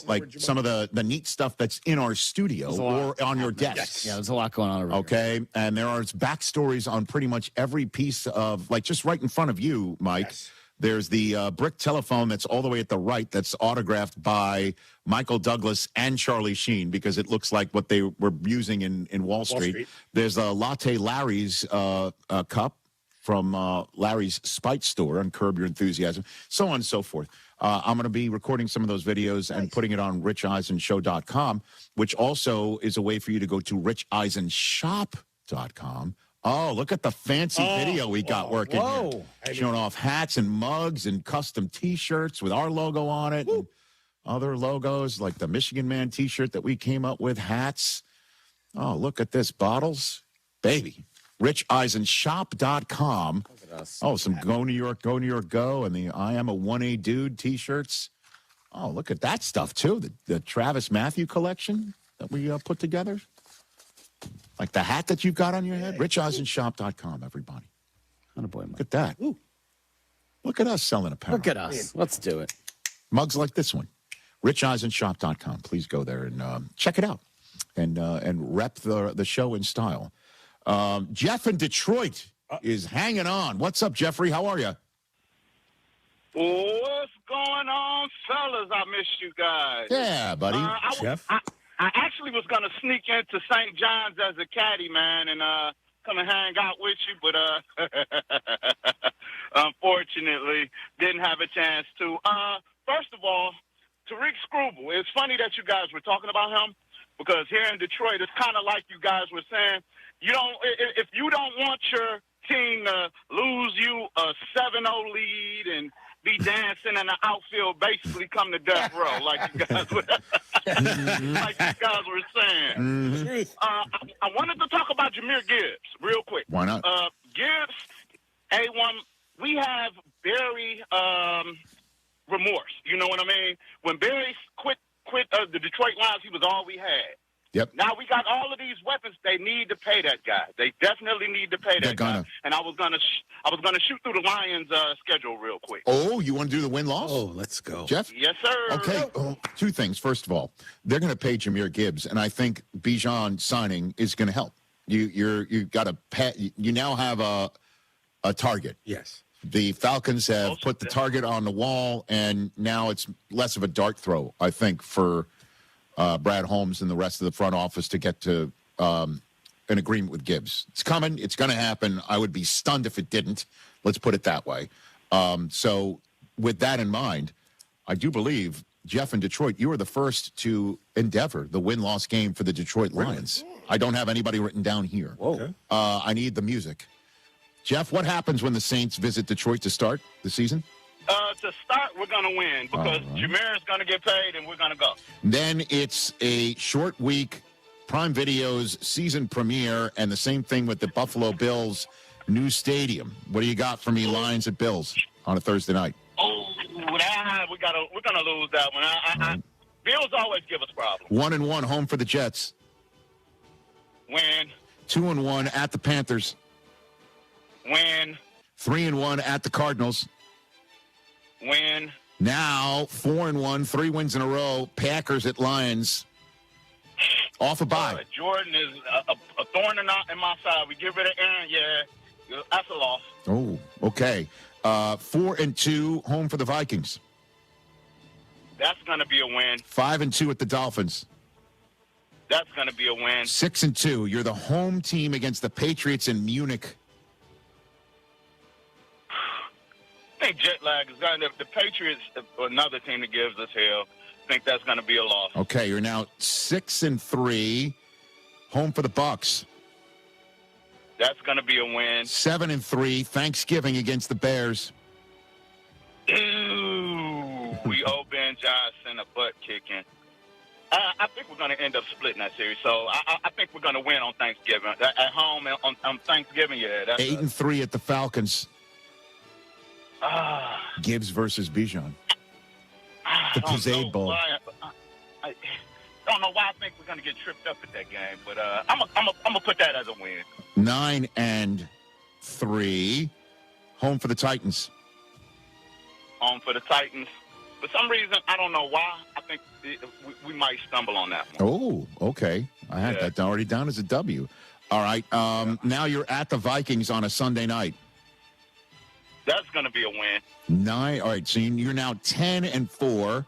like some of the neat stuff that's in our studio or on your desks. Yeah, there's a lot going on over Okay, and there are backstories on pretty much every piece of, like just right in front of you, Mike. Yes. There's the brick telephone that's all the way at the right that's autographed by Michael Douglas and Charlie Sheen because it looks like what they were using in Wall Street. There's a Latte Larry's cup from Larry's Spite Store on Curb Your Enthusiasm, so on and so forth. I'm going to be recording some of those videos and putting it on richeisenshow.com, which also is a way for you to go to richeisensshop.com. Oh, look at the fancy video we got working here. Showing off hats and mugs and custom T-shirts with our logo on it. And other logos like the Michigan Man T-shirt that we came up with, hats. Oh, look at this. Bottles. Baby. richeisensshop.com. Oh, some Go New York, Go New York, Go, and the I Am a 1A Dude T-shirts. Oh, look at that stuff, too. The Travis Matthew collection that we put together. Like the hat that you've got on your head, richeisensshop.com, everybody. Look at that. Ooh. Look at us selling apparel. Look at us. Let's do it. Mugs like this one. richeisensshop.com. Please go there and check it out and rep the show in style. Jeff in Detroit is hanging on. What's up, Jeffrey? How are you? What's going on, fellas? I missed you guys. Yeah, buddy. Jeff? I actually was going to sneak into St. John's as a caddy, man, and come and hang out with you, but unfortunately didn't have a chance to. First of all, Tariq Scrubble, it's funny that you guys were talking about him because here in Detroit, it's kind of like you guys were saying, if you don't want your team to lose you a 7-0 lead and be dancing in the outfield, basically come to death row, like you guys were, saying. Mm-hmm. I wanted to talk about Jahmyr Gibbs real quick. Why not? Gibbs, A1, we have Barry remorse. You know what I mean? When Barry quit the Detroit Lions, he was all we had. Yep. Now we got all of these weapons. They need to pay that guy. They definitely need to pay that guy. And I was gonna shoot through the Lions' schedule real quick. Oh, you want to do the win-loss? Oh, let's go. Jeff? Yes, sir. Okay, two things. First of all, they're going to pay Jahmyr Gibbs, and I think Bijan signing is going to help. You got a you now have a target. Yes. The Falcons have put the target on the wall, and now it's less of a dart throw, I think, for Brad Holmes and the rest of the front office to get to an agreement with Gibbs. It's coming. It's going to happen. I would be stunned if it didn't. Let's put it that way. So with that in mind, I do believe, Jeff in Detroit, you were the first to endeavor the win-loss game for the Detroit Lions. I don't have anybody written down here. Whoa. I need the music. Jeff, what happens when the Saints visit Detroit to start the season? To start, we're going to win because Jahmyr is going to get paid and we're going to go. Then it's a short week, Prime Video's season premiere, and the same thing with the Buffalo Bills' new stadium. What do you got for me, Lions at Bills, on a Thursday night? Oh, we're going to lose that one. Bills always give us problems. 1-1 home for the Jets. Win. 2-1 at the Panthers. Win. 3-1 at the Cardinals. Win. Now 4-1, 3 wins in a row. Packers at Lions. Off a bye. Jordan is a thorn in my side. We get rid of Aaron. Yeah, that's a loss. Oh, okay. 4-2 home for the Vikings. That's going to be a win. 5-2 at the Dolphins. That's going to be a win. 6-2. You're the home team against the Patriots in Munich. I think jet lag is going to, the Patriots, another team that gives us hell, I think that's going to be a loss. Okay, you're now 6-3. Home for the Bucks. That's going to be a win. 7-3. Thanksgiving against the Bears. Ooh, we owe Ben Johnson a butt kicking. I think we're going to end up splitting that series. So I think we're going to win on Thanksgiving. At home on Thanksgiving, yeah. 8-3 at the Falcons. Gibbs versus Bijan. The Pizzade Bowl. I don't know why I think we're going to get tripped up at that game, but I'm gonna put that as a win. 9-3. Home for the Titans. Home for the Titans. For some reason, I don't know why. I think we might stumble on that one. Oh, okay. I had that already down as a W. All right. Now you're at the Vikings on a Sunday night. That's going to be a win. All right. So you're now 10-4.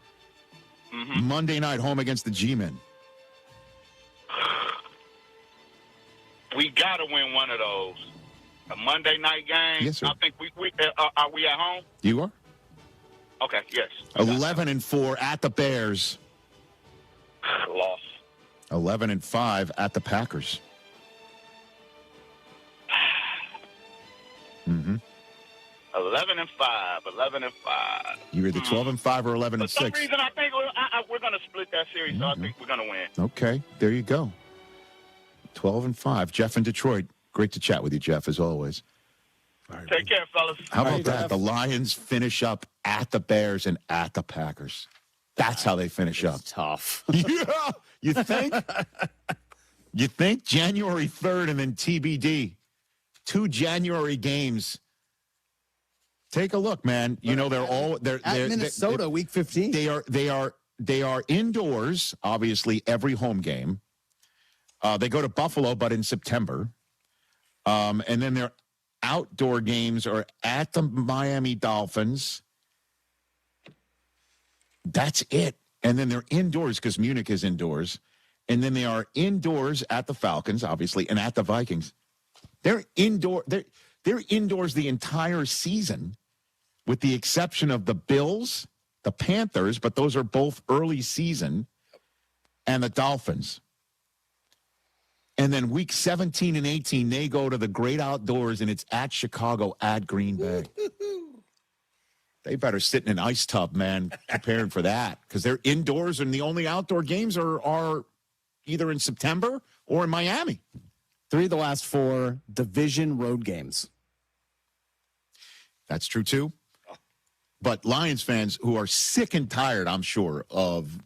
Mm-hmm. Monday night home against the G-Men. We got to win one of those. A Monday night game. Yes, sir. I think are we at home? You are? Okay, yes. 11-4 at the Bears. Loss. 11-5 at the Packers. Mm-hmm. 11-5. 11-5. You're either 12-5 or 11-6. For some reason, I think we're going to split that series, so I think we're going to win. Okay, there you go. 12-5. Jeff in Detroit. Great to chat with you, Jeff, as always. Take care, fellas. How about that? The Lions finish up at the Bears and at the Packers. That's how they finish up. Tough. Yeah, you think? You think? January 3rd and then TBD. 2 January games. Take a look, man. You know they're at Minnesota, week 15. They are indoors. Obviously, every home game. They go to Buffalo, but in September, and then their outdoor games are at the Miami Dolphins. That's it. And then they're indoors because Munich is indoors, and then they are indoors at the Falcons, obviously, and at the Vikings. They're indoor. They're indoors the entire season, with the exception of the Bills, the Panthers, but those are both early season, and the Dolphins. And then week 17 and 18, they go to the great outdoors, and it's at Chicago, at Green Bay. They better sit in an ice tub, man, preparing for that, because they're indoors, and the only outdoor games are either in September or in Miami. 3 of the last 4 division road games. That's true, too. But Lions fans who are sick and tired, I'm sure, of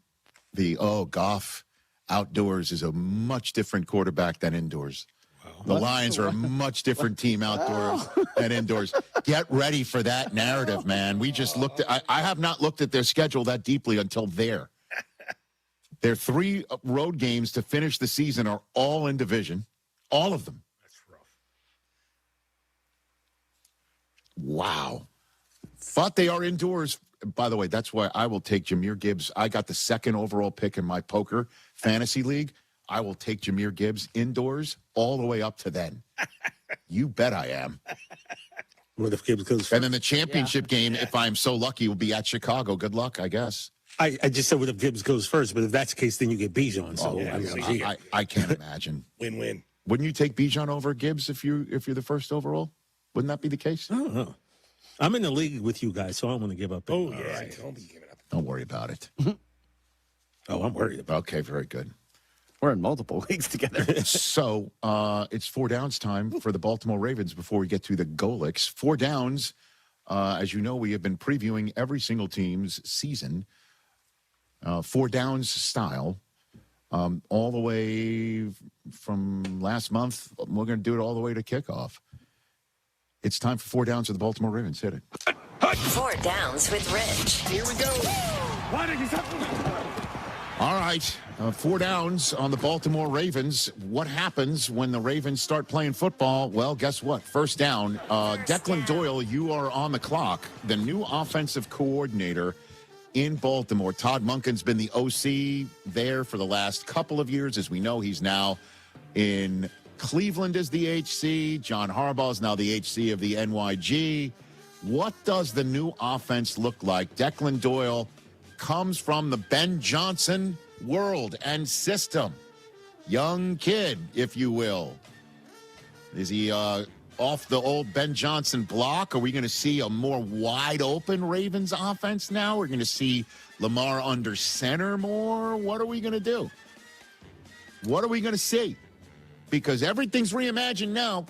Goff outdoors is a much different quarterback than indoors. Wow. The Lions are a much different team outdoors than indoors. Get ready for that narrative, man. We just looked at, I have not looked at their schedule that deeply until there. Their 3 road games to finish the season are all in division. All of them. That's rough. Wow. But they are indoors. By the way, that's why I will take Jahmyr Gibbs. I got the 2nd overall pick in my poker fantasy league. I will take Jahmyr Gibbs indoors all the way up to then. You bet I am. What if Gibbs goes first? And then the championship game, if I'm so lucky, will be at Chicago. Good luck, I guess. I just said what if Gibbs goes first, but if that's the case, then you get Bijan. So I can't imagine. Win-win. Wouldn't you take Bijan over Gibbs if you're the 1st overall? Wouldn't that be the case? I don't know. I'm in the league with you guys, so I don't want to give up. Oh, yeah. Right. Don't be giving up. Don't worry about it. Oh, I'm worried about it. Okay, very good. We're in multiple leagues together. So it's 4 downs time for the Baltimore Ravens before we get to the Golics. 4 downs. As you know, we have been previewing every single team's season. 4 downs style. All the way from last month. We're going to do it all the way to kickoff. It's time for 4 downs of the Baltimore Ravens. Hit it. 4 downs with Rich. Here we go. All right. 4 downs on the Baltimore Ravens. What happens when the Ravens start playing football? Well, guess what? 1st down. Declan Doyle, you are on the clock. The new offensive coordinator in Baltimore. Todd Monken's been the OC there for the last couple of years. As we know, he's now in Cleveland as the HC. John Harbaugh is now the HC of the NYG. What does the new offense look like? Declan Doyle comes from the Ben Johnson world and system. Young kid, if you will. Is he off the old Ben Johnson block? Are we going to see a more wide-open Ravens offense now? We're going to see Lamar under center more? What are we going to do? What are we going to see? Because everything's reimagined now.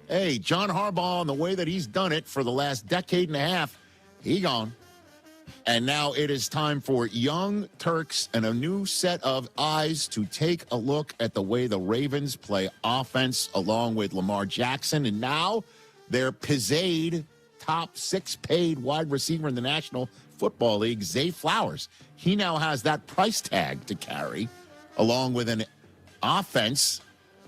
Hey, John Harbaugh, and the way that he's done it for the last decade and a half, he gone. And now it is time for young Turks and a new set of eyes to take a look at the way the Ravens play offense along with Lamar Jackson. And now their pizzade top 6 paid wide receiver in the National Football League, Zay Flowers. He now has that price tag to carry along with an offense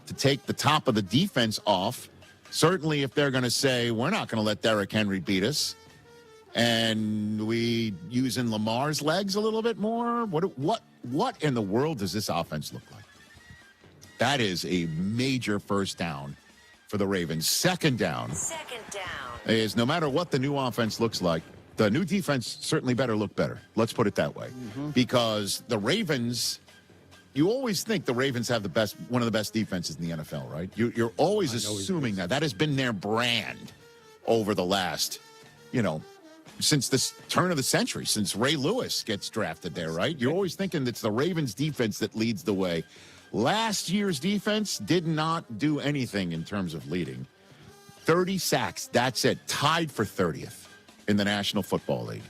to take the top of the defense off. Certainly if they're going to say, we're not going to let Derrick Henry beat us, and we using Lamar's legs a little bit more, what in the world does this offense look like? That is a major first down for the Ravens. Second down is no matter what the new offense looks like, the new defense certainly better look better. Let's put it that way. Because the Ravens, you always think the Ravens have one of the best defenses in the NFL, right? You're always assuming that. That has been their brand over the last, since the turn of the century, since Ray Lewis gets drafted there, right? You're always thinking it's the Ravens defense that leads the way. Last year's defense did not do anything in terms of leading. 30 sacks, that's it. Tied for 30th in the National Football League.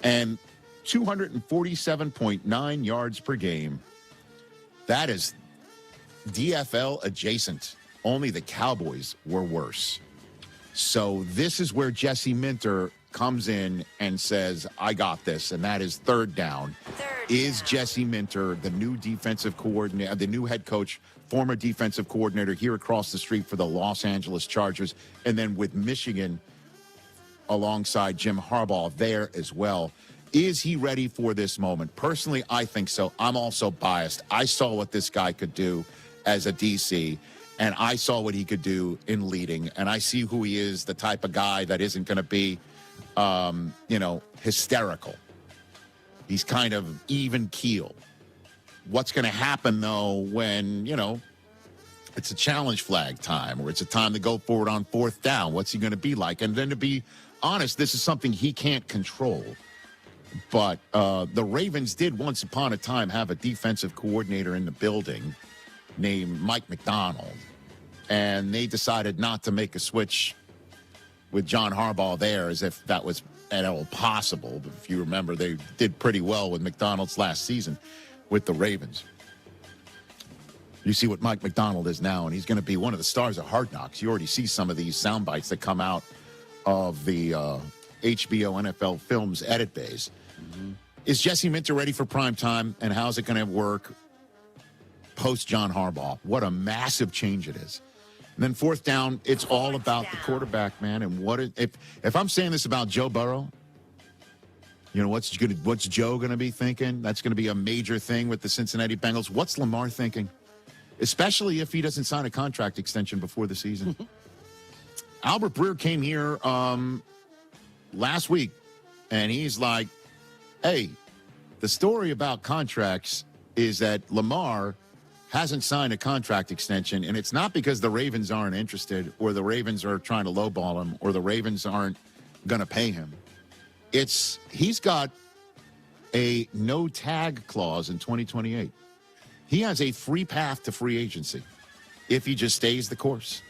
And 247.9 yards per game. That is DFL adjacent. Only the Cowboys were worse. So this is where Jesse Minter comes in and says, I got this, and that is third down. Is Jesse Minter the new defensive coordinator, the new head coach, former defensive coordinator here across the street for the Los Angeles Chargers, and then with Michigan alongside Jim Harbaugh there as well? Is he ready for this moment? Personally, I think so. I'm also biased. I saw what this guy could do as a DC, and I saw what he could do in leading, and I see who he is, the type of guy that isn't going to be hysterical. He's kind of even keel. What's going to happen, though, when, it's a challenge flag time or it's a time to go forward on fourth down? What's he going to be like? And then to be honest, this is something he can't control. But the Ravens did once upon a time have a defensive coordinator in the building named Mike McDonald. And they decided not to make a switch with John Harbaugh there as if that was at all possible. But if you remember, they did pretty well with McDonald's last season with the Ravens. You see what Mike McDonald is now, and he's going to be one of the stars of Hard Knocks. You already see some of these sound bites that come out of the HBO NFL Films edit bays. Is Jesse Minter ready for prime time, and how's it going to work post John Harbaugh? What a massive change it is. And then fourth down, it's all about the quarterback, man. And if I'm saying this about Joe Burrow, what's Joe going to be thinking? That's going to be a major thing with the Cincinnati Bengals. What's Lamar thinking? Especially if he doesn't sign a contract extension before the season. Albert Breer came here last week, and he's like, hey, the story about contracts is that Lamar hasn't signed a contract extension, and it's not because the Ravens aren't interested or the Ravens are trying to lowball him or the Ravens aren't going to pay him. He's got a no-tag clause in 2028. He has a free path to free agency if he just stays the course.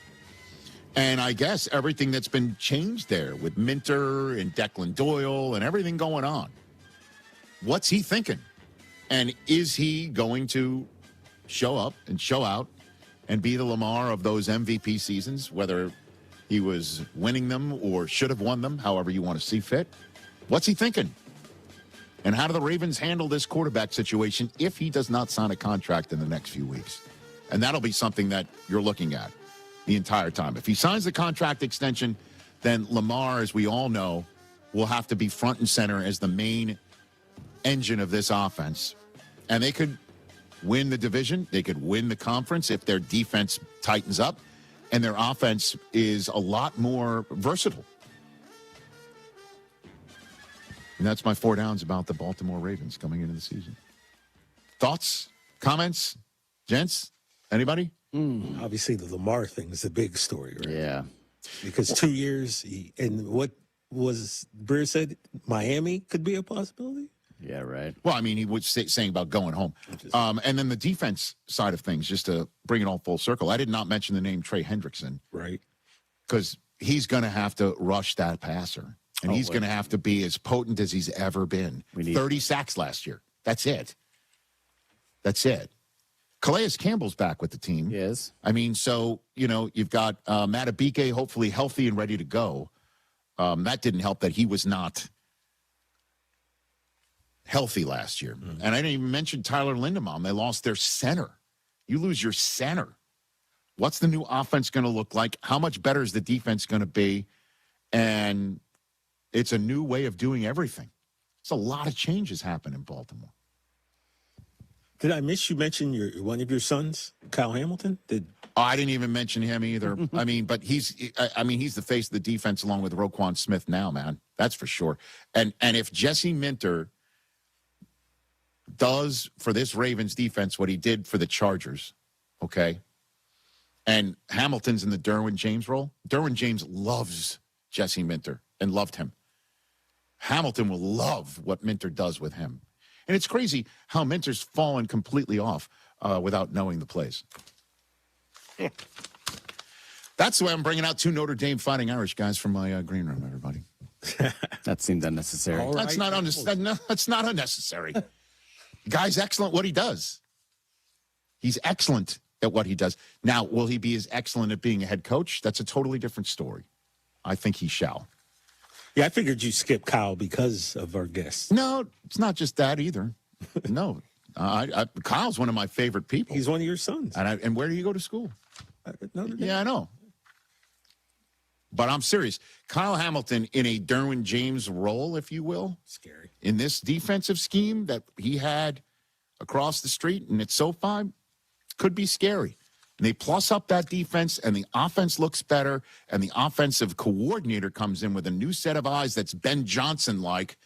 And I guess everything that's been changed there with Minter and Declan Doyle and everything going on, what's he thinking? And is he going to show up and show out and be the Lamar of those MVP seasons, whether he was winning them or should have won them, however you want to see fit? What's he thinking? And how do the Ravens handle this quarterback situation if he does not sign a contract in the next few weeks? And that'll be something that you're looking at the entire time. If he signs the contract extension, then Lamar, as we all know, will have to be front and center as the main engine of this offense. And they could win the division. They could win the conference if their defense tightens up and their offense is a lot more versatile. And that's my 4 downs about the Baltimore Ravens coming into the season. Thoughts, comments, gents? Anybody? Obviously, the Lamar thing is the big story, right? Yeah. Because 2 years, and what was Breer said, Miami could be a possibility? Yeah, right. Well, I mean, he was saying about going home. And then the defense side of things, just to bring it all full circle, I did not mention the name Trey Hendrickson. Right. Because he's going to have to rush that passer. And he's going to have to be as potent as he's ever been. 30 sacks last year. That's it. That's it. Calais Campbell's back with the team. Yes. I mean, so, you've got Matt Abike hopefully healthy and ready to go. That didn't help that he was not healthy last year. And I didn't even mention Tyler Lindebaum. They lost their center. You lose your center. What's the new offense going to look like? How much better is the defense going to be? And it's a new way of doing everything. It's a lot of changes happen in Baltimore. Did I miss you mention one of your sons, Kyle Hamilton? I didn't even mention him either. I mean, but he's the face of the defense along with Roquan Smith now, man. That's for sure. And if Jesse Minter does for this Ravens defense what he did for the Chargers, okay, and Hamilton's in the Derwin James role, Derwin James loves Jesse Minter and loved him. Hamilton will love what Minter does with him. And it's crazy how Minter's fallen completely off without knowing the plays. That's the way I'm bringing out 2 Notre Dame Fighting Irish guys from my green room, everybody. That seemed unnecessary. Right. That's not unnecessary. The guy's excellent at what he does. He's excellent at what he does. Now, will he be as excellent at being a head coach? That's a totally different story. I think he shall. Yeah, I figured you skipped Kyle because of our guests. No, it's not just that either. No. Kyle's one of my favorite people. He's one of your sons. And where do you go to school? Notre Dame. Yeah, I know. But I'm serious. Kyle Hamilton in a Derwin James role, if you will. Scary. In this defensive scheme that he had across the street and at SoFi, could be scary. And they plus up that defense, and the offense looks better, and the offensive coordinator comes in with a new set of eyes that's Ben Johnson-like,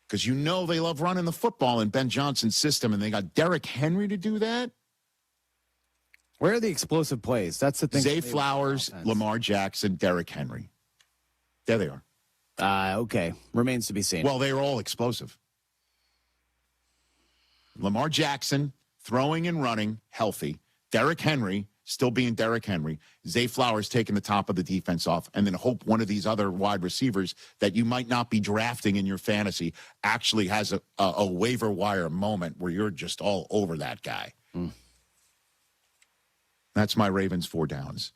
because they love running the football in Ben Johnson's system, and they got Derrick Henry to do that. Where are the explosive plays? That's the thing. Zay Flowers, Lamar Jackson, Derrick Henry. There they are. Okay. Remains to be seen. Well, they are all explosive. Lamar Jackson, throwing and running, healthy. Derrick Henry, still being Derrick Henry. Zay Flowers taking the top of the defense off, and then hope one of these other wide receivers that you might not be drafting in your fantasy actually has a waiver wire moment where you're just all over that guy. That's my Ravens 4 downs.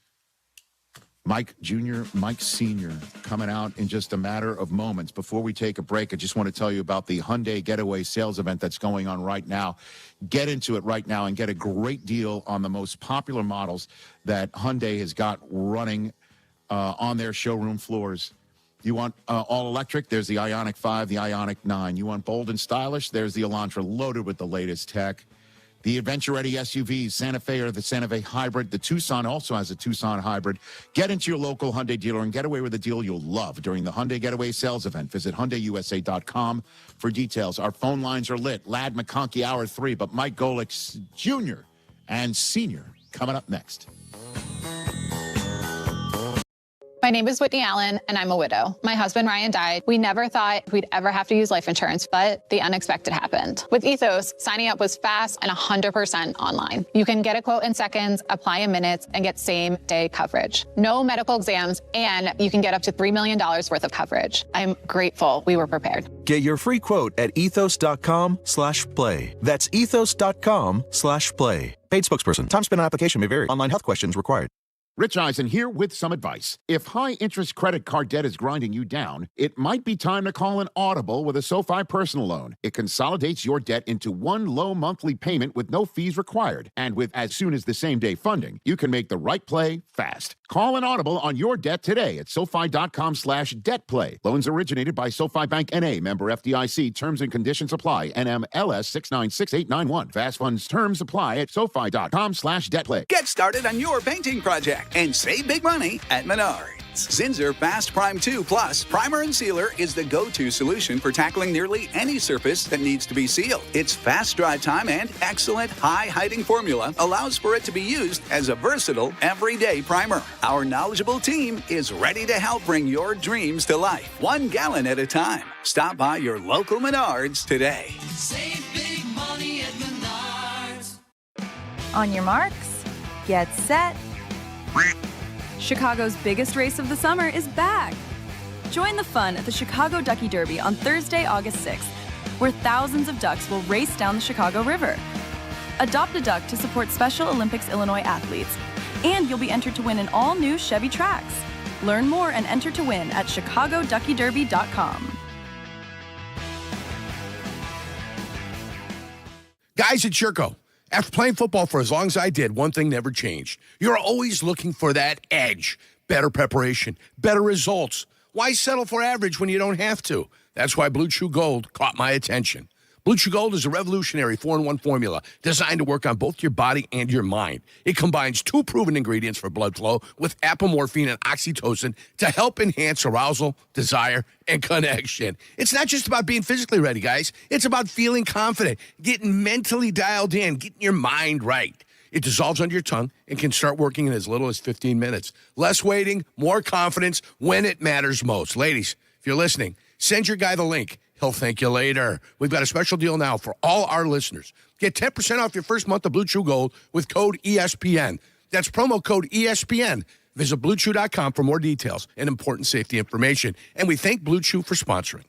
Mike Jr., Mike Sr. coming out in just a matter of moments. Before we take a break, I just want to tell you about the Hyundai Getaway sales event that's going on right now. Get into it right now and get a great deal on the most popular models that Hyundai has got running on their showroom floors. You want all electric? There's the Ioniq 5, the Ioniq 9. You want bold and stylish? There's the Elantra, loaded with the latest tech. The adventure-ready SUVs, Santa Fe or the Santa Fe Hybrid. The Tucson also has a Tucson Hybrid. Get into your local Hyundai dealer and get away with a deal you'll love during the Hyundai Getaway sales event. Visit HyundaiUSA.com for details. Our phone lines are lit. Lad McConkey, Hour 3, but Mike Golick Jr. and Sr. coming up next. My name is Whitney Allen, and I'm a widow. My husband, Ryan, died. We never thought we'd ever have to use life insurance, but the unexpected happened. With Ethos, signing up was fast and 100% online. You can get a quote in seconds, apply in minutes, and get same-day coverage. No medical exams, and you can get up to $3 million worth of coverage. I'm grateful we were prepared. Get your free quote at ethos.com/play. That's ethos.com/play. Paid spokesperson. Time spent on application may vary. Online health questions required. Rich Eisen here with some advice. If high-interest credit card debt is grinding you down, it might be time to call an Audible with a SoFi personal loan. It consolidates your debt into one low monthly payment with no fees required. And with as soon as the same-day funding, you can make the right play fast. Call an Audible on your debt today at SoFi.com/debtplay. Loans originated by SoFi Bank N.A. Member FDIC. Terms and conditions apply. NMLS 696891. Fast funds terms apply at SoFi.com/debtplay. Get started on your painting project and save big money at Menards. Zinsser Fast Prime 2 Plus Primer and Sealer is the go-to solution for tackling nearly any surface that needs to be sealed. Its fast dry time and excellent high-hiding formula allows for it to be used as a versatile, everyday primer. Our knowledgeable team is ready to help bring your dreams to life, 1 gallon at a time. Stop by your local Menards today. Save big money at Menards. On your marks, get set. Chicago's biggest race of the summer is back. Join the fun at the Chicago Ducky Derby on Thursday, August 6th, where thousands of ducks will race down the Chicago River. Adopt a duck to support Special Olympics Illinois athletes, and you'll be entered to win an all-new Chevy Trax. Learn more and enter to win at chicagoduckyderby.com. Guys at Jurko, after playing football for as long as I did, one thing never changed. You're always looking for that edge, better preparation, better results. Why settle for average when you don't have to? That's why Blue Chew Gold caught my attention. Blue Chew Gold is a revolutionary 4-in-1 formula designed to work on both your body and your mind. It combines 2 proven ingredients for blood flow with apomorphine and oxytocin to help enhance arousal, desire, and connection. It's not just about being physically ready, guys. It's about feeling confident, getting mentally dialed in, getting your mind right. It dissolves under your tongue and can start working in as little as 15 minutes. Less waiting, more confidence when it matters most. Ladies, if you're listening, send your guy the link. He'll thank you later. We've got a special deal now for all our listeners. Get 10% off your first month of Blue Chew Gold with code ESPN. That's promo code ESPN. Visit BlueChew.com for more details and important safety information. And we thank Blue Chew for sponsoring.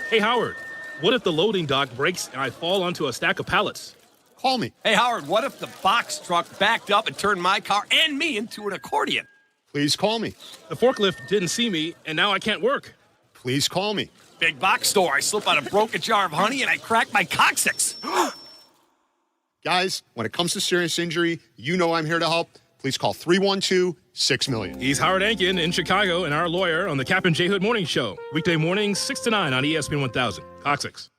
Hey, Howard, what if the loading dock breaks and I fall onto a stack of pallets? Call me. Hey, Howard, what if the box truck backed up and turned my car and me into an accordion? Please call me. The forklift didn't see me, and now I can't work. Please call me. Big box store. I slip on a broken jar of honey and I crack my coccyx. Guys, when it comes to serious injury, you know I'm here to help. Please call 312-6-million. He's Howard Ankin in Chicago and our lawyer on the Kap J Hood Morning Show. Weekday mornings, 6 to 9 on ESPN 1000. Coccyx.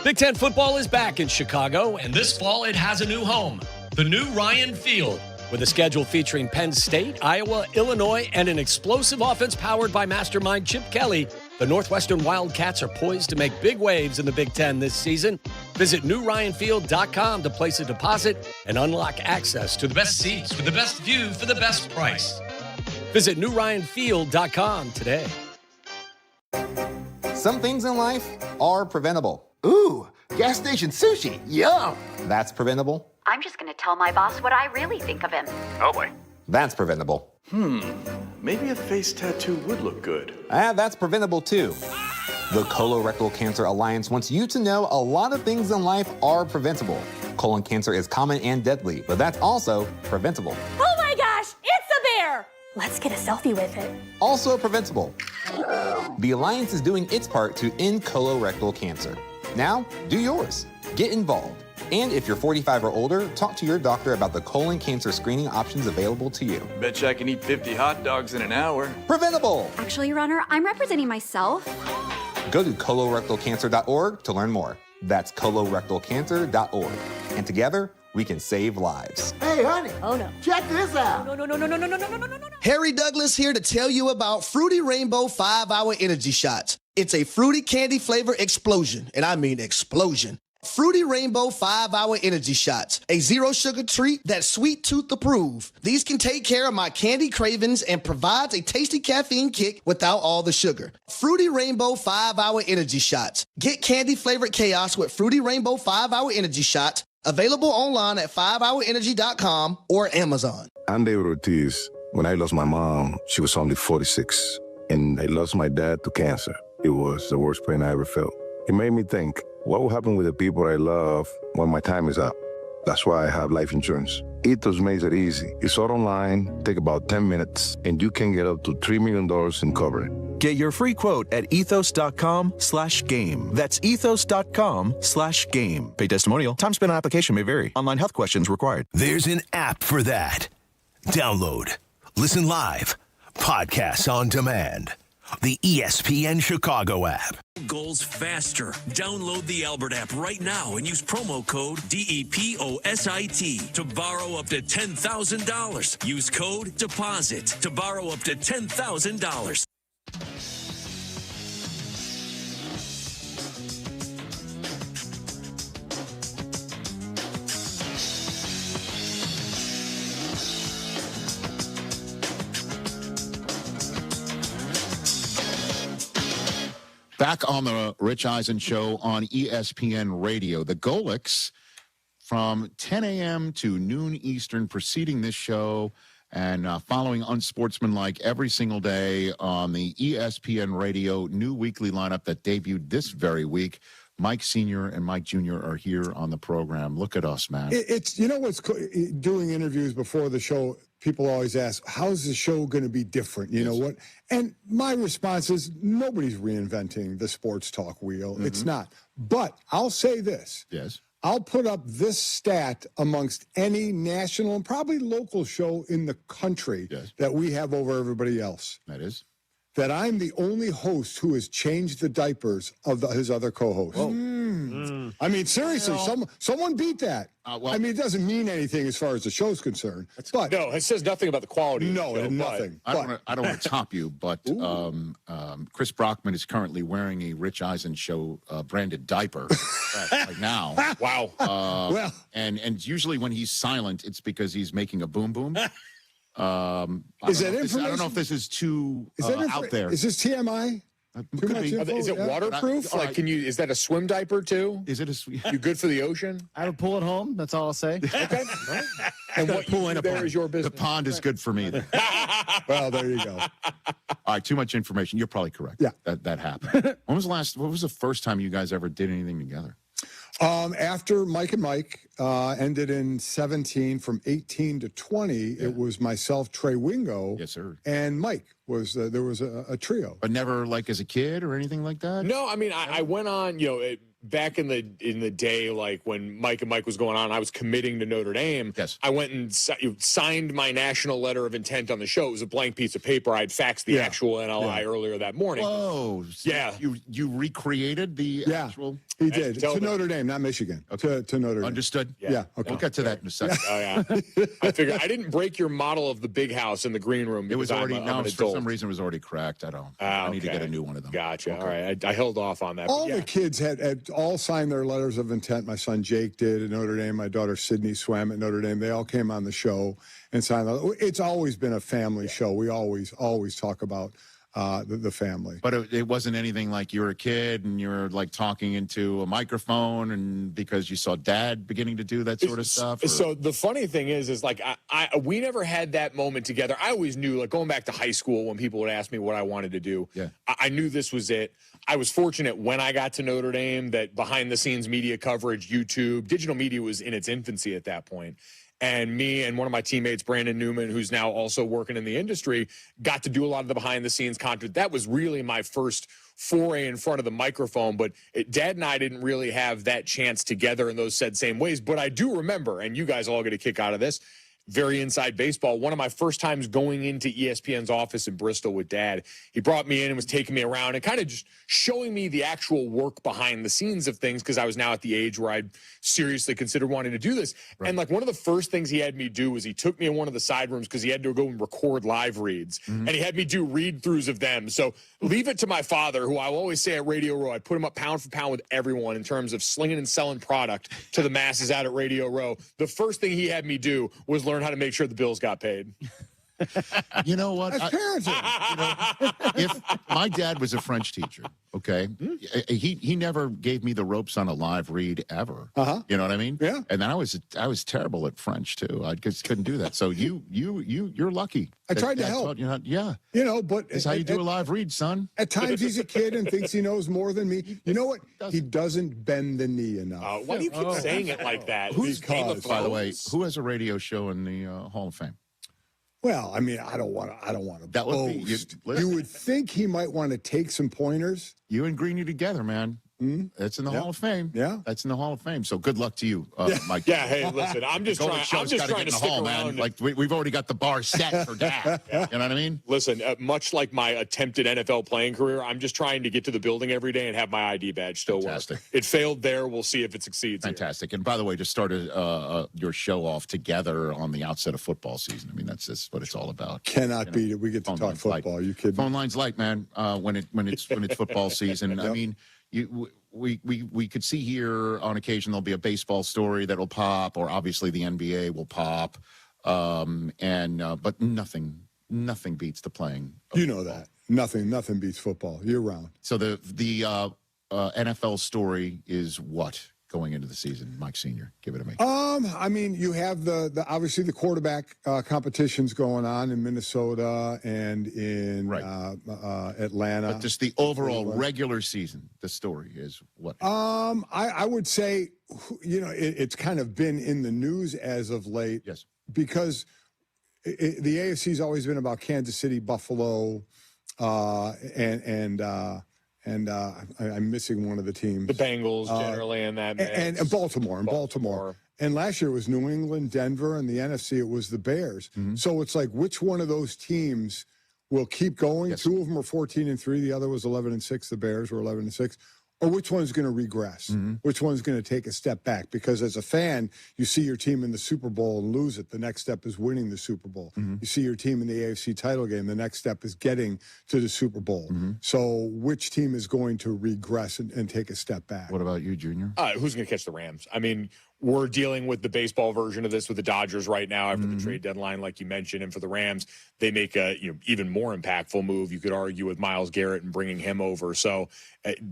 Big Ten football is back in Chicago, and this fall it has a new home, the new Ryan Field. With a schedule featuring Penn State, Iowa, Illinois, and an explosive offense powered by mastermind Chip Kelly, the Northwestern Wildcats are poised to make big waves in the Big Ten this season. Visit newryanfield.com to place a deposit and unlock access to the best seats with the best view for the best price. Visit newryanfield.com today. Some things in life are preventable. Ooh, gas station sushi. Yum. That's preventable. I'm just going to tell my boss what I really think of him. Oh boy. That's preventable. Maybe a face tattoo would look good. That's preventable too. The Colorectal Cancer Alliance wants you to know a lot of things in life are preventable. Colon cancer is common and deadly, but that's also preventable. Oh my gosh, it's a bear! Let's get a selfie with it. Also preventable. The Alliance is doing its part to end colorectal cancer. Now, do yours. Get involved. And if you're 45 or older, talk to your doctor about the colon cancer screening options available to you. Bet you I can eat 50 hot dogs in an hour. Preventable! Actually, Your Honor, I'm representing myself. Go to colorectalcancer.org to learn more. That's colorectalcancer.org. And together, we can save lives. Hey, honey. Oh, no. Check this out. No. Harry Douglas here to tell you about Fruity Rainbow 5-Hour Energy Shots. It's a fruity candy flavor explosion, and I mean explosion. Fruity Rainbow 5-Hour Energy Shots, a zero-sugar treat that's sweet tooth approved. These can take care of my candy cravings and provides a tasty caffeine kick without all the sugar. Fruity Rainbow 5-Hour Energy Shots. Get candy-flavored chaos with Fruity Rainbow 5-Hour Energy Shots, available online at 5hourenergy.com or Amazon. I'm David Ortiz. When I lost my mom, she was only 46, and I lost my dad to cancer. It was the worst pain I ever felt. It made me think, what will happen with the people I love when my time is up? That's why I have life insurance. Ethos makes it easy. It's all online, take about 10 minutes, and you can get up to $3 million in coverage. Get your free quote at ethos.com/game. That's ethos.com/game. Pay testimonial. Time spent on application may vary. Online health questions required. There's an app for that. Download, listen live, podcasts on demand. The ESPN Chicago app. Goals faster. Download the Albert app right now and use promo code DEPOSIT to borrow up to $10,000. Use code DEPOSIT to borrow up to $10,000. Back on the Rich Eisen Show on ESPN Radio. The Golics from 10 a.m. to noon Eastern preceding this show and following Unsportsmanlike every single day on the ESPN Radio new weekly lineup that debuted this very week. Mike Sr. and Mike Jr. are here on the program. Look at us, man. It's you know what's doing interviews before the show, people always ask, how's the show going to be different? You know what? And my response is nobody's reinventing the sports talk wheel. Mm-hmm. It's not. But I'll say this. Yes. I'll put up this stat amongst any national and probably local show in the country that we have over everybody else. That is? That I'm the only host who has changed the diapers of his other co-hosts. I mean, seriously, someone beat that. I mean, it doesn't mean anything as far as the show's concerned. But no, it says nothing about the quality. No, of the show, nothing. I don't want to top you, but Chris Brockman is currently wearing a Rich Eisen Show branded diaper right now. Wow. Well, and usually when he's silent, it's because he's making a boom boom. I don't know if this is too out there. Is this TMI? Is it waterproof? Is that a swim diaper too? Is it you good for the ocean? I would pull it home. That's all I'll say. Okay. And what you do there is your business. The pond is good for me. Well, there you go. All right, too much information. You're probably correct. Yeah, that happened. What was the first time you guys ever did anything together? After Mike and Mike ended in 17, from 18 to 20, it was myself, Trey Wingo. Yes, sir. And Mike was there was a trio. But never like as a kid or anything like that? No, I mean, I went on, back in the day, like when Mike and Mike was going on, I was committing to Notre Dame. Yes. I went and signed my national letter of intent on the show. It was a blank piece of paper. I'd faxed the actual NLI earlier that morning. Whoa. So yeah. You recreated the actual? He did. To Notre Dame, not Michigan. Okay. To Notre Dame. Understood? Yeah. Okay. We'll get to that in a second. Oh, yeah. I figured I didn't break your model of the big house in the green room. It was already, I'm an for some reason, it was already cracked. I need to get a new one of them. Gotcha. Okay. All right. I held off on that. All the kids had all signed their letters of intent. My son Jake did at Notre Dame. My daughter Sydney swam at Notre Dame. They all came on the show and signed. It's always been a family show. We always talk about the family. But it wasn't anything like you were a kid and you were like talking into a microphone and because you saw dad beginning to do that sort of stuff? Or? So the funny thing is like we never had that moment together. I always knew, like going back to high school when people would ask me what I wanted to do, I knew this was it. I was fortunate when I got to Notre Dame that behind the scenes media coverage, YouTube, digital media was in its infancy at that point. And me and one of my teammates, Brandon Newman, who's now also working in the industry, got to do a lot of the behind-the-scenes content. That was really my first foray in front of the microphone. But Dad and I didn't really have that chance together in those same ways. But I do remember, and you guys all get a kick out of this, very inside baseball. One of my first times going into ESPN's office in Bristol with Dad, he brought me in and was taking me around and kind of just showing me the actual work behind the scenes of things because I was now at the age where I'd seriously considered wanting to do this. Right. And like one of the first things he had me do was he took me in one of the side rooms because he had to go and record live reads. Mm-hmm. And he had me do read-throughs of them. So leave it to my father, who I will always say at Radio Row, I'd put him up pound for pound with everyone in terms of slinging and selling product to the masses out at Radio Row. The first thing he had me do was learn how to make sure the bills got paid. You know what? That's parenting. If my dad was a French teacher, Okay. He never gave me the ropes on a live read ever. You know what I mean? Yeah. And then I was terrible at French too. I just couldn't do that. So you're lucky. I tried to help. Yeah. But that's how you do a live read, son. At times he's a kid and thinks he knows more than me. You know what? He doesn't bend the knee enough. Why do you keep saying it like that? By the way, who has a radio show in the Hall of Fame? Well, I mean, I don't want to. That would be you would think he might want to take some pointers. You and Greeny together, man. That's in the Hall of Fame. Yeah, that's in the Hall of Fame. So good luck to you, Mike. Yeah, hey, listen, I'm just trying to stick around. Man. Like we've already got the bar set for that. You know what I mean? Listen, much like my attempted NFL playing career, I'm just trying to get to the building every day and have my ID badge still work. It failed there. We'll see if it succeeds. Fantastic. Here. And by the way, just started your show off together on the outset of football season. I mean, that's just what it's all about. Cannot beat it. We get to talk football. You kidding? Phone lines light, man. When it's football season. I mean. We could see here on occasion there'll be a baseball story that'll pop, or obviously the NBA will pop, but nothing beats the playing. You know that nothing beats football year round. So the NFL story is what going into the season, Mike Senior? Give it to me. I mean, you have the obviously the quarterback competitions going on in Minnesota and in Atlanta. But just the overall regular season, the story is what? I would say, it's kind of been in the news as of late. Yes. Because the AFC's always been about Kansas City, Buffalo, and I'm missing one of the teams. The Bengals generally in that mix. And Baltimore. And last year it was New England, Denver, and the NFC it was the Bears. So it's like, which one of those teams will keep going? Yes. Two of them are 14-3. The other was 11-6. The Bears were 11-6. Or which one's going to regress? Which one's going to take a step back? Because as a fan, you see your team in the Super Bowl and lose it. The next step is winning the Super Bowl. You see your team in the AFC title game. The next step is getting to the Super Bowl. So which team is going to regress and take a step back? What about you, Junior? Who's going to catch the Rams? I mean, we're dealing with the baseball version of this with the Dodgers right now after the trade deadline, like you mentioned. And for the Rams, they make a even more impactful move, you could argue, with Myles Garrett and bringing him over. So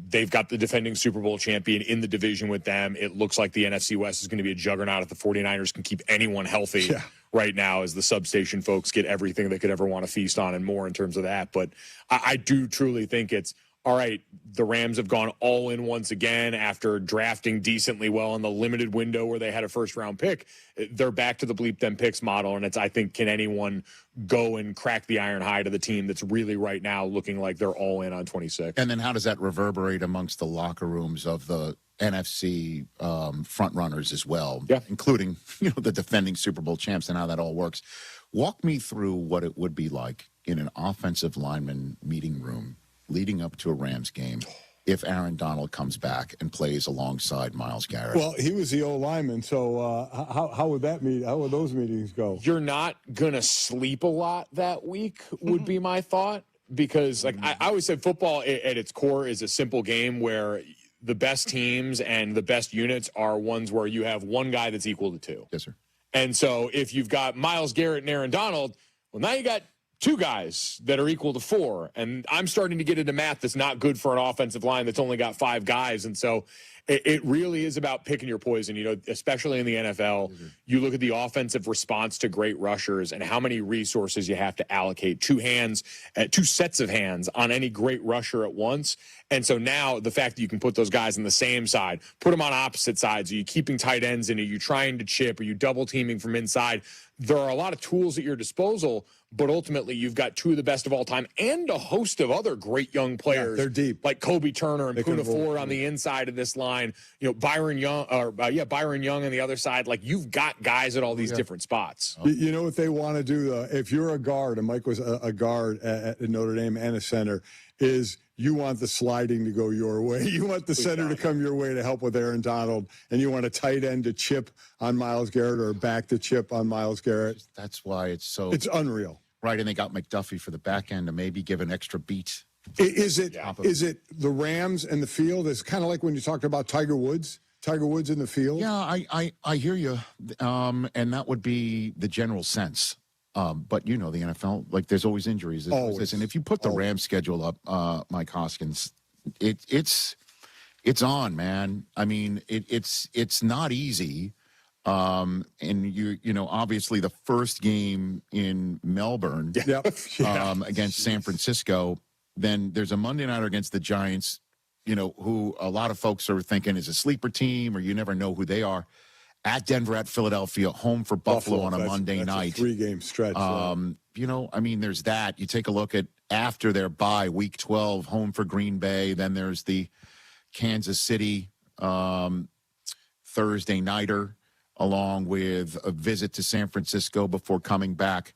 they've got the defending Super Bowl champion in the division with them. It looks like the NFC West is going to be a juggernaut if the 49ers can keep anyone healthy right now, as the substation folks get everything they could ever want to feast on and more in terms of that. But I do truly think it's, all right, the Rams have gone all in once again after drafting decently well in the limited window where they had a first-round pick. They're back to the bleep them picks model, and it's, I think, can anyone go and crack the iron hide of the team that's really right now looking like they're all in on 26? And then how does that reverberate amongst the locker rooms of the NFC front runners as well, including the defending Super Bowl champs, and how that all works? Walk me through what it would be like in an offensive lineman meeting room leading up to a Rams game if Aaron Donald comes back and plays alongside Myles Garrett. Well, he was the old lineman, so how would that meet? How would those meetings go? You're not going to sleep a lot that week would be my thought, because I always said football at its core is a simple game where the best teams and the best units are ones where you have one guy that's equal to two. Yes, sir. And so if you've got Myles Garrett and Aaron Donald, well, now you got two guys that are equal to four. And I'm starting to get into math that's not good for an offensive line that's only got five guys. And so it really is about picking your poison, especially in the NFL. You look at the offensive response to great rushers and how many resources you have to allocate. Two sets of hands on any great rusher at once. And so now the fact that you can put those guys on the same side, put them on opposite sides, are you keeping tight ends in? Are you trying to chip? Are you double teaming from inside? There are a lot of tools at your disposal, but ultimately you've got two of the best of all time and a host of other great young players. They're deep. Like Kobe Turner and Poona Ford on the inside of this line. Byron Young on the other side. Like, you've got guys at all these different spots. You know what they want to do, though? If you're a guard, and Mike was a guard at Notre Dame and a center, is you want the sliding to go your way. You want the center to come your way to help with Aaron Donald, and you want a tight end to chip on Myles Garrett or a back to chip on Myles Garrett. That's why it's unreal. Right, and they got McDuffie for the back end to maybe give an extra beat. Is it the Rams and the field? It's kind of like when you talked about Tiger Woods in the field. Yeah, I hear you, and that would be the general sense. But the NFL, like, there's always injuries. Always. And if you put the Rams schedule up, Mike Hoskins, it's on, man. I mean, it's not easy. And you know, obviously the first game in Melbourne against San Francisco, then there's a Monday nighter against the Giants, you know, who a lot of folks are thinking is a sleeper team, or you never know who they are. At Denver, at Philadelphia, home for Buffalo on a Monday night. A 3-game stretch. You know, I mean, there's that. You take a look at after their bye, Week 12, home for Green Bay. Then there's the Kansas City Thursday nighter, along with a visit to San Francisco before coming back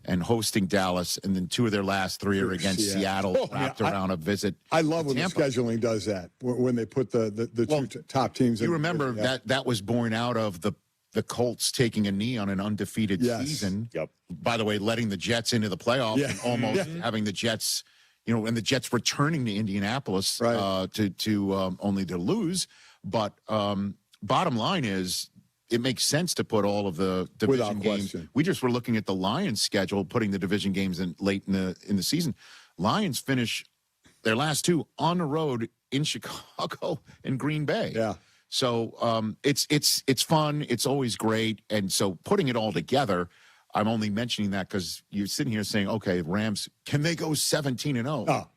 and hosting Dallas, and then 2 of their last 3 are against Seattle, wrapped around a visit. I love when Tampa. the scheduling does that, when they put the two top teams in. You remember that was born out of the Colts taking a knee on an undefeated season. Yep. By the way, letting the Jets into the playoffs and almost having the Jets, you know, and the Jets returning to Indianapolis to only to lose. But bottom line is, it makes sense to put all of the division games. We just were looking at the Lions schedule, putting the division games in late in the season. Lions finish their last 2 on the road in Chicago and Green Bay. Yeah. So it's fun. It's always great. And so putting it all together, I'm only mentioning that because you're sitting here saying, okay, Rams, can they go 17-0? Oh.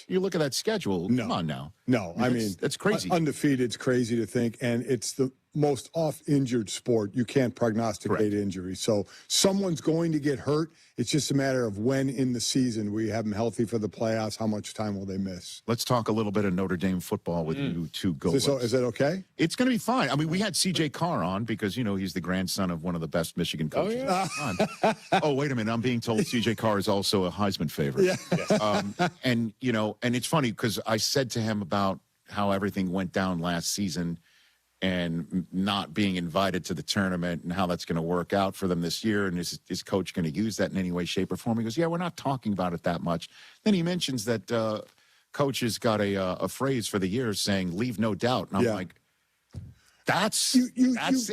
You look at that schedule. No. Come on now. No, I mean, that's crazy. Undefeated's crazy to think, and it's the most oft-injured sport. You can't prognosticate injury. So someone's going to get hurt. It's just a matter of when in the season we have them healthy for the playoffs. How much time will they miss? Let's talk a little bit of Notre Dame football with you two goals. Is that okay? It's going to be fine. I mean, we had C.J. Carr on because, you know, he's the grandson of one of the best Michigan coaches. Oh, wait a minute. I'm being told C.J. Carr is also a Heisman favorite. And, you know, and it's funny because I said to him about how everything went down last season and not being invited to the tournament and how that's going to work out for them this year. And is coach going to use that in any way, shape, or form? He goes, yeah, we're not talking about it that much. Then he mentions that coach has got a phrase for the year saying, leave no doubt. And I'm like, that's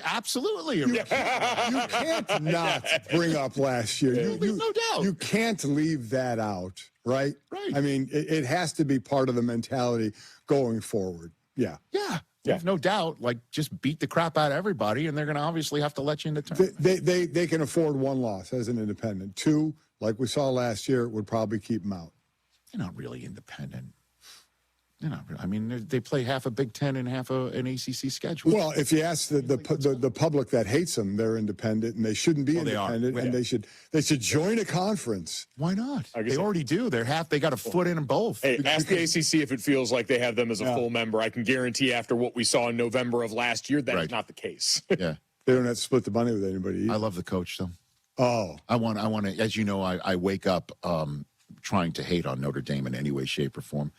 absolutely. You can't not bring up last year. No doubt. You can't leave that out, right? Right. I mean, it has to be part of the mentality going forward. Yeah. Yeah. There's no doubt, like, just beat the crap out of everybody, and they're going to obviously have to let you in the tournament. They can afford 1 loss as an independent. 2, like we saw last year, would probably keep them out. They're not really independent. They're not. I mean, they play half a Big Ten and half an ACC schedule. Well, if you ask the public that hates them, they're independent, and they shouldn't be independent, and they should join a conference. Why not? They already do. They got a foot in them both. Hey, ask the ACC if it feels like they have them as a full member. I can guarantee after what we saw in November of last year, that is not the case. Yeah, they don't have to split the money with anybody either. I love the coach, though. Oh, I want to. As you know, I wake up trying to hate on Notre Dame in any way, shape, or form.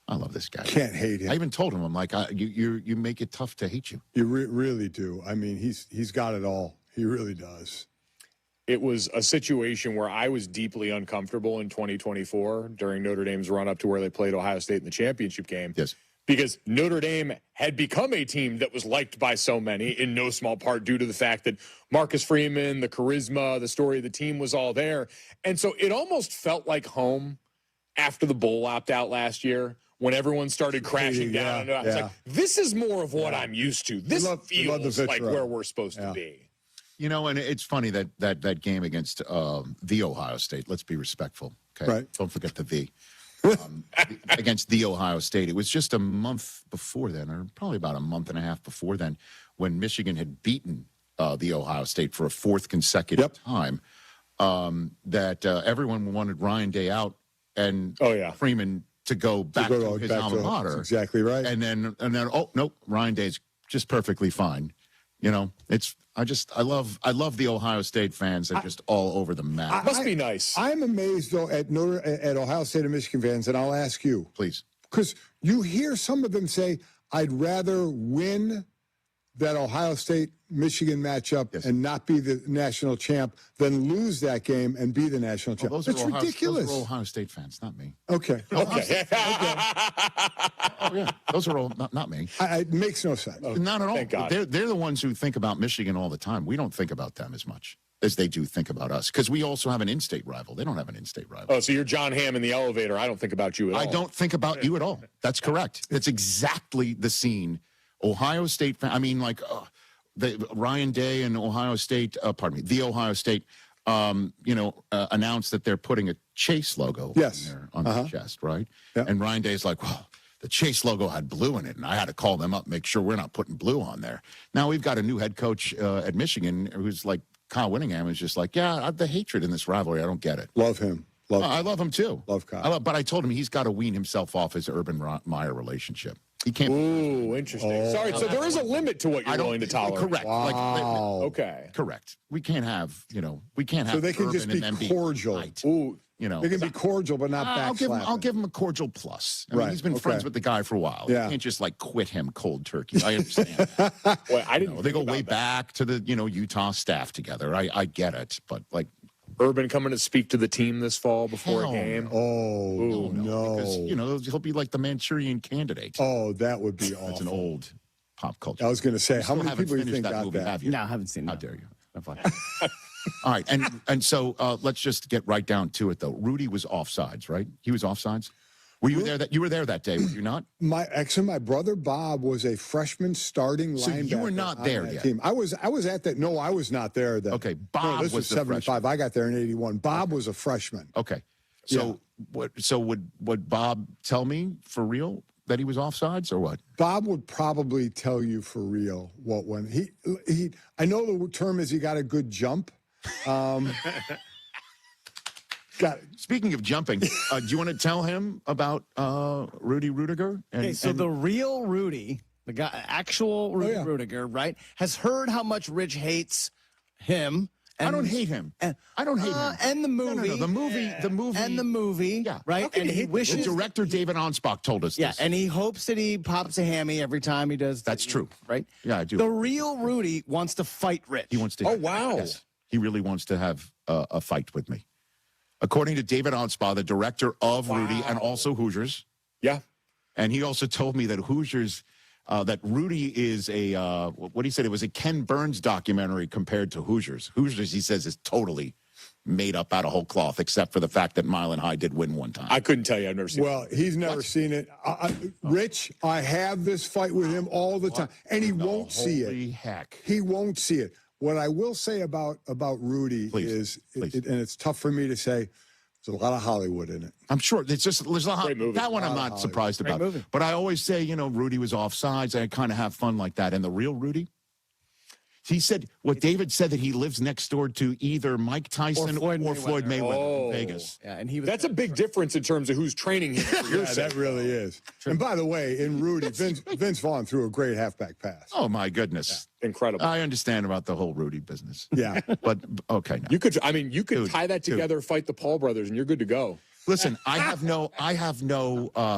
I love this guy. Can't hate him. I even told him, I'm like, you make it tough to hate you. You really do. I mean, he's got it all. He really does. It was a situation where I was deeply uncomfortable in 2024 during Notre Dame's run up to where they played Ohio State in the championship game. Yes. Because Notre Dame had become a team that was liked by so many, in no small part due to the fact that Marcus Freeman, the charisma, the story of the team was all there. And so it almost felt like home after the bowl opt-out last year, when everyone started crashing down. I was like, this is more of what I'm used to. This feels like where we're supposed to be. You know, and it's funny that game against the Ohio State, let's be respectful, okay? Right. Don't forget the against the Ohio State. It was just a month before then, or probably about a month and a half before then, when Michigan had beaten the Ohio State for a 4th consecutive time, that everyone wanted Ryan Day out and Freeman to go back to his alma mater. That's exactly right. And then oh nope, Ryan Day's just perfectly fine. You know, I love the Ohio State fans. They're just all over the map. Must be nice. I'm amazed though at Ohio State and Michigan fans, and I'll ask you, please, because you hear some of them say, "I'd rather win that Ohio State-Michigan matchup and not be the national champ, then lose that game and be the national champ. Those That's are ridiculous. Those are Ohio State fans, not me. Okay. Okay. Oh, yeah. Those are all not me. It makes no sense. Not at all. Thank God. They're the ones who think about Michigan all the time. We don't think about them as much as they do think about us, because we also have an in-state rival. They don't have an in-state rival. Oh, so you're John Hamm in the elevator. I don't think about you at all. I don't think about you at all. That's correct. It's exactly the scene. Ohio State, Ryan Day and Ohio State, the Ohio State, announced that they're putting a Chase logo on their chest, right? Yeah. And Ryan Day's like, well, the Chase logo had blue in it, and I had to call them up, make sure we're not putting blue on there. Now we've got a new head coach at Michigan who's like, Kyle Whittingham is just like, the hatred in this rivalry, I don't get it. Love him. I love him too. Love Kyle. But I told him he's got to wean himself off his Urban Meyer relationship. He can't. Ooh, interesting. Sorry, so there is a limit to what you're willing to tolerate. Correct. Wow. Okay. Correct. We can't have, we can't have. So they can Urban just be and then cordial. Right. Ooh. They can be cordial, but not backslapping. I'll give him a cordial plus. I mean, he's been friends with the guy for a while. Yeah. You can't just quit him cold turkey. I understand that. Well, I didn't. They go way back to the Utah staff together. I get it, but Urban coming to speak to the team this fall before a game. Oh, no. Because, he'll be like the Manchurian Candidate. Oh, that would be awful. That's an old pop culture. I was going to say, how many people do you think got movie, that? have you? No, I haven't seen that. How dare you? All right, and so let's just get right down to it, though. Rudy was offsides, right? He was offsides. Were you there? You were there that day, were you not? My brother Bob was a freshman starting linebacker. So you were not there yet. Team. I was at that. No, I was not there then. Okay, Bob this was 75. I got there in 81. Bob was a freshman. Okay, so would Bob tell me for real that he was offsides or what? Bob would probably tell you for real what when he. I know the term is he got a good jump. Speaking of jumping, do you want to tell him about Rudy Rudiger? So the real Rudy, the guy, actual Rudy Rudiger, right, has heard how much Rich hates him. I don't hate him. I don't hate him. And the movie. No. The movie. And the movie. Yeah. Right. And he wishes. The director David Onspach told us this. And he hopes that he pops a hammy every time he does. That's true. Right? Yeah, I do. The real Rudy wants to fight Rich. He wants to. Oh, wow. Yes. He really wants to have a fight with me. According to David Onspach, the director of Rudy and also Hoosiers. Yeah. And he also told me that Hoosiers, that Rudy is what he said, it was a Ken Burns documentary compared to Hoosiers. Hoosiers, he says, is totally made up out of whole cloth, except for the fact that Mile and High did win one time. I couldn't tell you. I've never seen it. Well, he's never seen it. Rich, I have this fight with him all the time, and he won't see it. Holy heck. He won't see it. What I will say about Rudy is, and it's tough for me to say, there's a lot of Hollywood in it. I'm sure. There's a lot. That one I'm not surprised about. Movie. But I always say, Rudy was offsides. I kind of have fun like that. And the real Rudy, he said, David said that he lives next door to either Mike Tyson or Floyd Mayweather in Vegas. Yeah, and that's a big difference in terms of who's training him. That really is. And by the way, in Rudy, Vince Vaughn threw a great halfback pass. Oh, my goodness. Yeah, incredible. I understand about the whole Rudy business. Yeah. But, okay. Now. You could tie that together, fight the Paul brothers, and you're good to go. Listen, I have no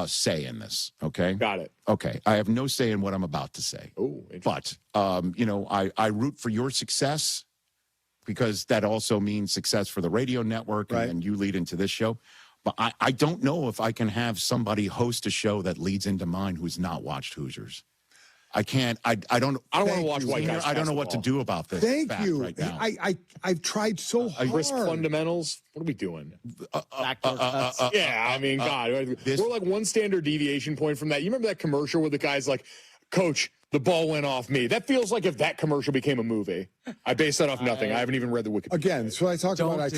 say in this, okay? Got it. Okay, I have no say in what I'm about to say. Oh, but, I root for your success because that also means success for the radio network and you lead into this show. But I don't know if I can have somebody host a show that leads into mine who's not watched Hoosiers. I can't. I don't want to watch white guys. I don't know what to do about this. Thank you. Right now. I've tried so hard. Risk fundamentals. What are we doing? I mean, God, we're like one standard deviation point from that. You remember that commercial where the guy's like, "Coach, the ball went off me." That feels like if that commercial became a movie. I base that off nothing. I haven't even read the Wikipedia. Again, so I talk about. I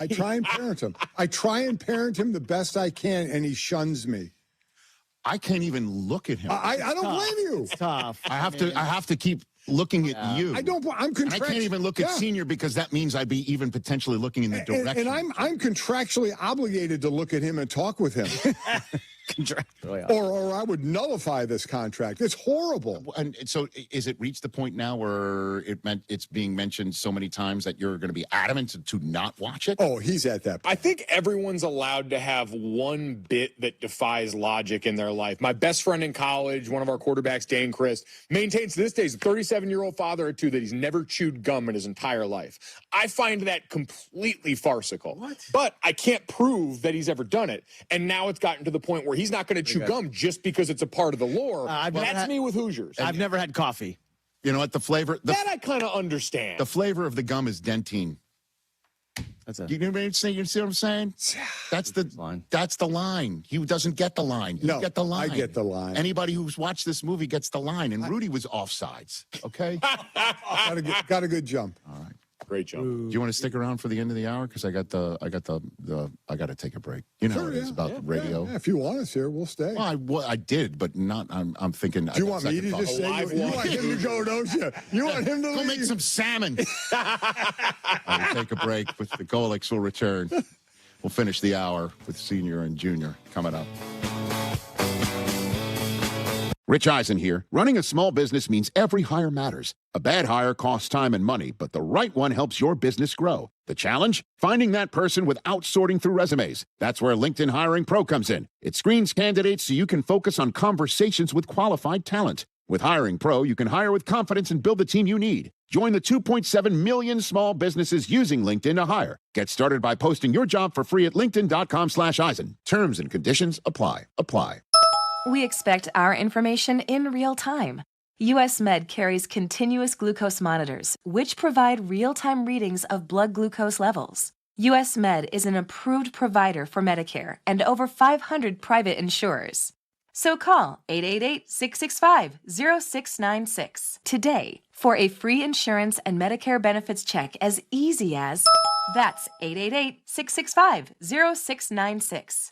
try and parent him. I try and parent him the best I can, and he shuns me. I can't even look at him. I don't blame you. It's tough. I have to keep looking at you. I'm contractually. And I can't even look at Senior because that means I'd be even potentially looking in the direction. And I'm contractually obligated to look at him and talk with him. Contractually. Or I would nullify this contract. It's horrible. And so is it reached the point now where it's being mentioned so many times that you're going to be adamant to not watch it? Oh, he's at that point. I think everyone's allowed to have one bit that defies logic in their life. My best friend in college, one of our quarterbacks, Dan Christ, maintains to this day, he's a 37-year-old father of two, that he's never chewed gum in his entire life. I find that completely farcical. What? But I can't prove that he's ever done it. And now it's gotten to the point where he's not going to chew gum just because it's a part of the lore. That's me with Hoosiers. I've never had coffee. You know what? The flavor... that I kind of understand. The flavor of the gum is dentine. You see what I'm saying? That's the line. That's the line. He doesn't get the line. You get the line. I get the line. Anybody who's watched this movie gets the line. And Rudy was offsides. Okay? got a good jump. All right. Great jump. Do you want to stick around for the end of the hour? Because I got to take a break. You know how it is about radio. Yeah, if you want us here, we'll stay. Well, I did, but not. I'm thinking. Do you want me to just say? You want him to go, don't you? You want him to go make some salmon. I'll take a break. With the Golix will return. We'll finish the hour with senior and junior coming up. Rich Eisen here. Running a small business means every hire matters. A bad hire costs time and money, but the right one helps your business grow. The challenge? Finding that person without sorting through resumes. That's where LinkedIn Hiring Pro comes in. It screens candidates so you can focus on conversations with qualified talent. With Hiring Pro, you can hire with confidence and build the team you need. Join the 2.7 million small businesses using LinkedIn to hire. Get started by posting your job for free at linkedin.com/Eisen. Terms and conditions apply. We expect our information in real time. US Med carries continuous glucose monitors, which provide real-time readings of blood glucose levels. US Med is an approved provider for Medicare and over 500 private insurers. So call 888-665-0696 today for a free insurance and Medicare benefits check as easy as... That's 888-665-0696.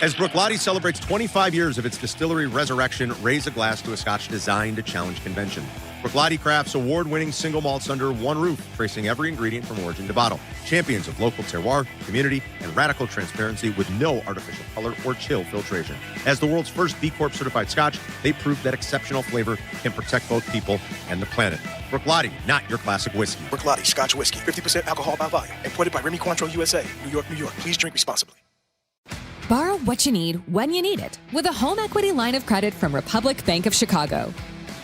As Bruichladdich celebrates 25 years of its distillery resurrection, raise a glass to a scotch designed to challenge convention. Bruichladdich crafts award-winning single malts under one roof, tracing every ingredient from origin to bottle. Champions of local terroir, community, and radical transparency with no artificial color or chill filtration. As the world's first B Corp certified scotch, they prove that exceptional flavor can protect both people and the planet. Bruichladdich, not your classic whiskey. Bruichladdich Scotch Whiskey, 50% alcohol by volume. Imported by Remy Cointreau, USA, New York, New York. Please drink responsibly. Borrow what you need when you need it with a home equity line of credit from Republic Bank of Chicago.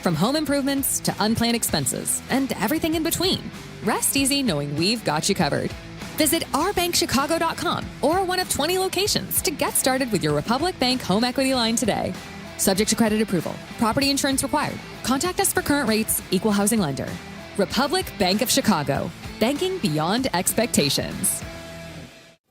From home improvements to unplanned expenses and everything in between, rest easy knowing we've got you covered. Visit ourbankchicago.com or one of 20 locations to get started with your Republic Bank home equity line today. Subject to credit approval. Property insurance required. Contact us for current rates. Equal housing lender. Republic Bank of Chicago. Banking beyond expectations.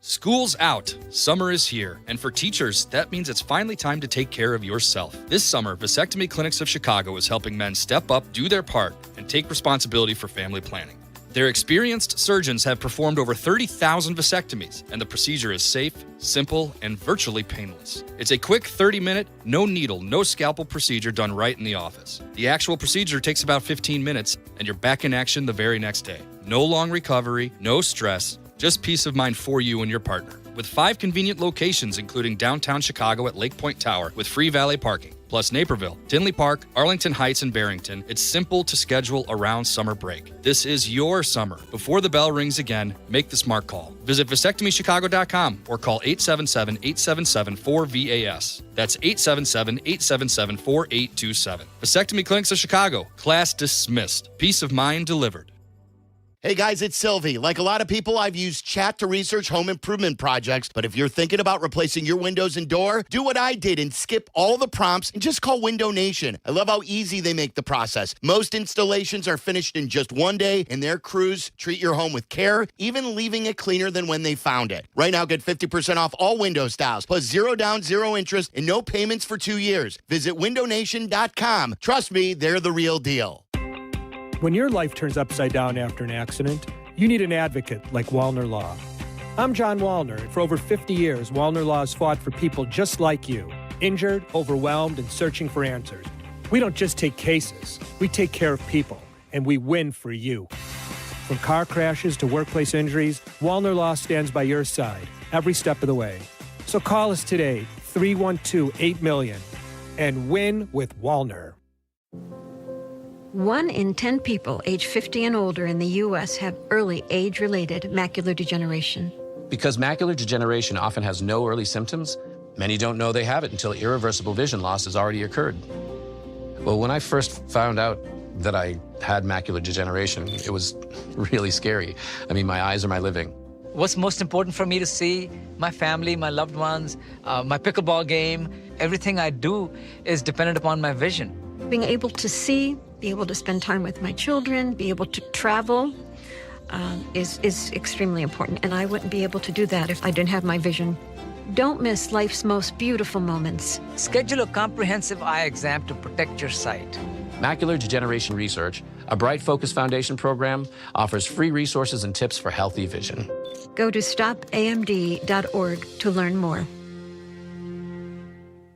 School's out. Summer is here. And for teachers, that means it's finally time to take care of yourself. This summer, Vasectomy Clinics of Chicago is helping men step up, do their part, and take responsibility for family planning. Their experienced surgeons have performed over 30,000 vasectomies, and the procedure is safe, simple, and virtually painless. It's a quick 30-minute, no needle, no scalpel procedure done right in the office. The actual procedure takes about 15 minutes, and you're back in action the very next day. No long recovery, no stress, just peace of mind for you and your partner. With 5 convenient locations, including downtown Chicago at Lake Point Tower with free valet parking, plus Naperville, Tinley Park, Arlington Heights, and Barrington, it's simple to schedule around summer break. This is your summer. Before the bell rings again, make the smart call. Visit vasectomychicago.com or call 877-877-4VAS. That's 877-877-4827. Vasectomy Clinics of Chicago. Class dismissed. Peace of mind delivered. Hey guys, it's Sylvie. Like a lot of people, I've used chat to research home improvement projects. But if you're thinking about replacing your windows and door, do what I did and skip all the prompts and just call Window Nation. I love how easy they make the process. Most installations are finished in just one day, and their crews treat your home with care, even leaving it cleaner than when they found it. Right now, get 50% off all window styles, plus 0 down, 0 interest, and no payments for 2 years. Visit windownation.com. Trust me, they're the real deal. When your life turns upside down after an accident, you need an advocate like Wallner Law. I'm John Wallner, and for over 50 years, Wallner Law has fought for people just like you, injured, overwhelmed, and searching for answers. We don't just take cases, we take care of people, and we win for you. From car crashes to workplace injuries, Wallner Law stands by your side every step of the way. So call us today, 312-8-million, and win with Walner. 1 in 10 people age 50 and older in the U.S. have early age-related macular degeneration. Because macular degeneration often has no early symptoms, many don't know they have it until irreversible vision loss has already occurred. Well, when I first found out that I had macular degeneration, it was really scary. I mean, my eyes are my living. What's most important for me to see my family, my loved ones, my pickleball game, everything I do is dependent upon my vision. Being able to see, be able to spend time with my children, be able to travel is extremely important. And I wouldn't be able to do that if I didn't have my vision. Don't miss life's most beautiful moments. Schedule a comprehensive eye exam to protect your sight. Macular Degeneration Research, a Bright Focus Foundation program, offers free resources and tips for healthy vision. Go to stopamd.org to learn more.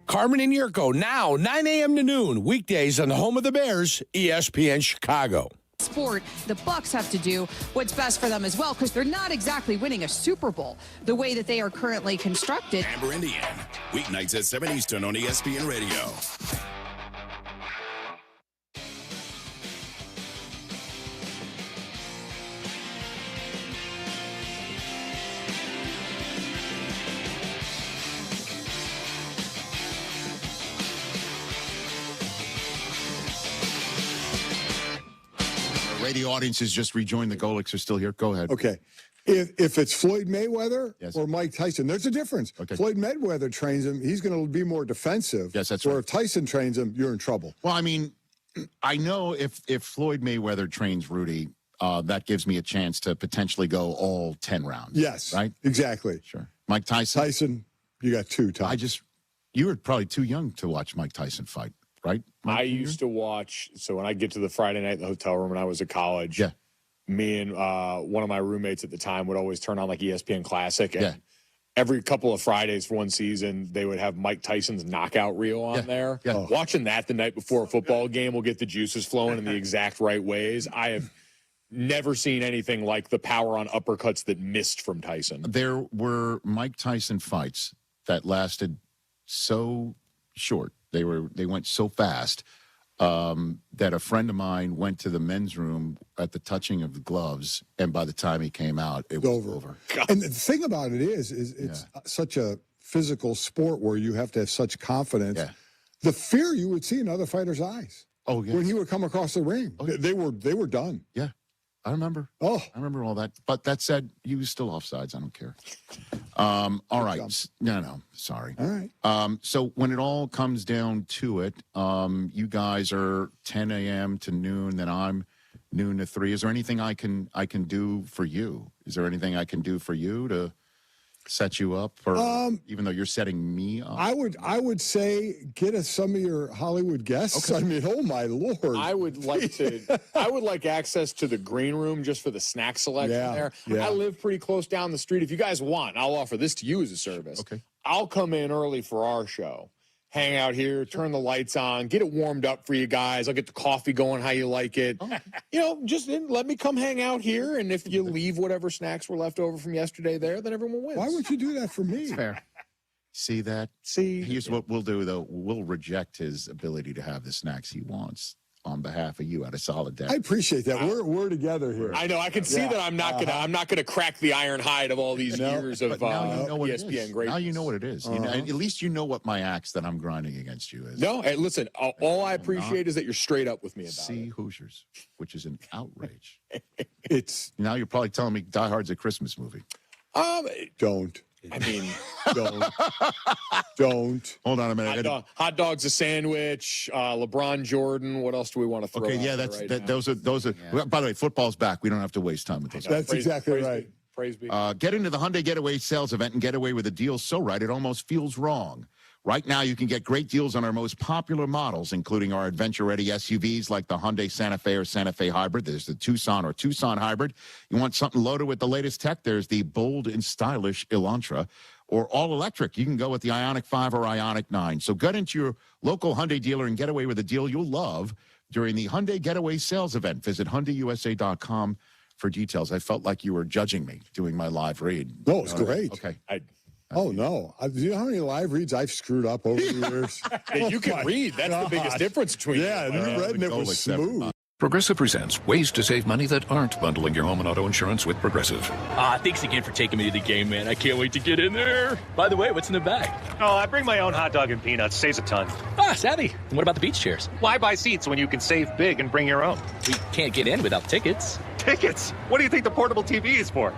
Carmen and Jurko, now 9 a.m. to noon, weekdays on the home of the Bears, ESPN Chicago. Sport, the Bucks have to do what's best for them as well, because they're not exactly winning a Super Bowl the way that they are currently constructed. Amber, Indiana, weeknights at 7 Eastern on ESPN Radio. Radio audience has just rejoined. The Golics are still here. Go ahead. Okay. If it's Floyd Mayweather or Mike Tyson, there's a difference. Okay. Floyd Mayweather trains him. He's going to be more defensive. Yes, that's where right. if Tyson trains him, you're in trouble. Well, I mean, I know if Floyd Mayweather trains Rudy, that gives me a chance to potentially go all 10 rounds. Yes. Right? Exactly. Sure. Mike Tyson? Tyson, you got 2 times. You were probably too young to watch Mike Tyson fight, right? I used to watch, so when I get to the Friday night in the hotel room when I was at college, me and one of my roommates at the time would always turn on like ESPN Classic. And every couple of Fridays for one season, they would have Mike Tyson's knockout reel on there. Yeah. Watching that the night before a football game will get the juices flowing in the exact right ways. I have never seen anything like the power on uppercuts that missed from Tyson. There were Mike Tyson fights that lasted so short. They went so fast that a friend of mine went to the men's room at the touching of the gloves, and by the time he came out, it was over. And the thing about it is it's such a physical sport where you have to have such confidence. Yeah. The fear you would see in other fighters' eyes. Oh, yeah. When he would come across the ring, they were done. Yeah, I remember. Oh, I remember all that. But that said, you was still offsides. I don't care. All right. No, sorry. All right. So when it all comes down to it, you guys are 10 a.m. to noon, then I'm noon to 3. Is there anything I can do for you? Is there anything I can do for you to set you up, or even though you're setting me up? I would say get us some of your Hollywood guests. Okay. I mean, oh my Lord. I would like access to the green room just for the snack selection there. Yeah. I live pretty close down the street. If you guys want, I'll offer this to you as a service. Okay. I'll come in early for our show. Hang out here, turn the lights on, get it warmed up for you guys. I'll get the coffee going how you like it. Just let me come hang out here, and if you leave whatever snacks were left over from yesterday there, then everyone wins. Why would you do that for me? That's fair. See that? Here's what we'll do, though. We'll reject his ability to have the snacks he wants on behalf of you out of solidarity. I appreciate that. We're together here. I know. I can see that I'm not gonna crack the iron hide of all these years of now you know what ESPN greatness. Now you know what it is. You know, at least you know what my axe that I'm grinding against you is. No, hey, listen. All I appreciate is that you're straight up with me about it. Hoosiers, which is an outrage. It's now you're probably telling me Die Hard's a Christmas movie. Don't. I mean, don't. Hold on a minute. Hot dog's a sandwich. LeBron Jordan. What else do we want to throw? Okay, yeah, those are. Yeah. By the way, football's back. We don't have to waste time with those. That's exactly right. Praise be. Get into the Hyundai Getaway sales event and get away with a deal so right it almost feels wrong. Right now, you can get great deals on our most popular models, including our adventure-ready SUVs like the Hyundai Santa Fe or Santa Fe Hybrid. There's the Tucson or Tucson Hybrid. You want something loaded with the latest tech? There's the bold and stylish Elantra. Or all-electric. You can go with the Ioniq 5 or Ioniq 9. So get into your local Hyundai dealer and get away with a deal you'll love during the Hyundai Getaway sales event. Visit HyundaiUSA.com for details. I felt like you were judging me doing my live read. No, it's great. Okay. Oh, no. Do you know how many live reads I've screwed up over the years? Yeah, you can read. That's the biggest difference between you read and it was smooth. Progressive presents ways to save money that aren't bundling your home and auto insurance with Progressive. Thanks again for taking me to the game, man. I can't wait to get in there. By the way, what's in the bag? Oh, I bring my own hot dog and peanuts. Saves a ton. Savvy. And what about the beach chairs? Why buy seats when you can save big and bring your own? We can't get in without tickets. Tickets? What do you think the portable TV is for?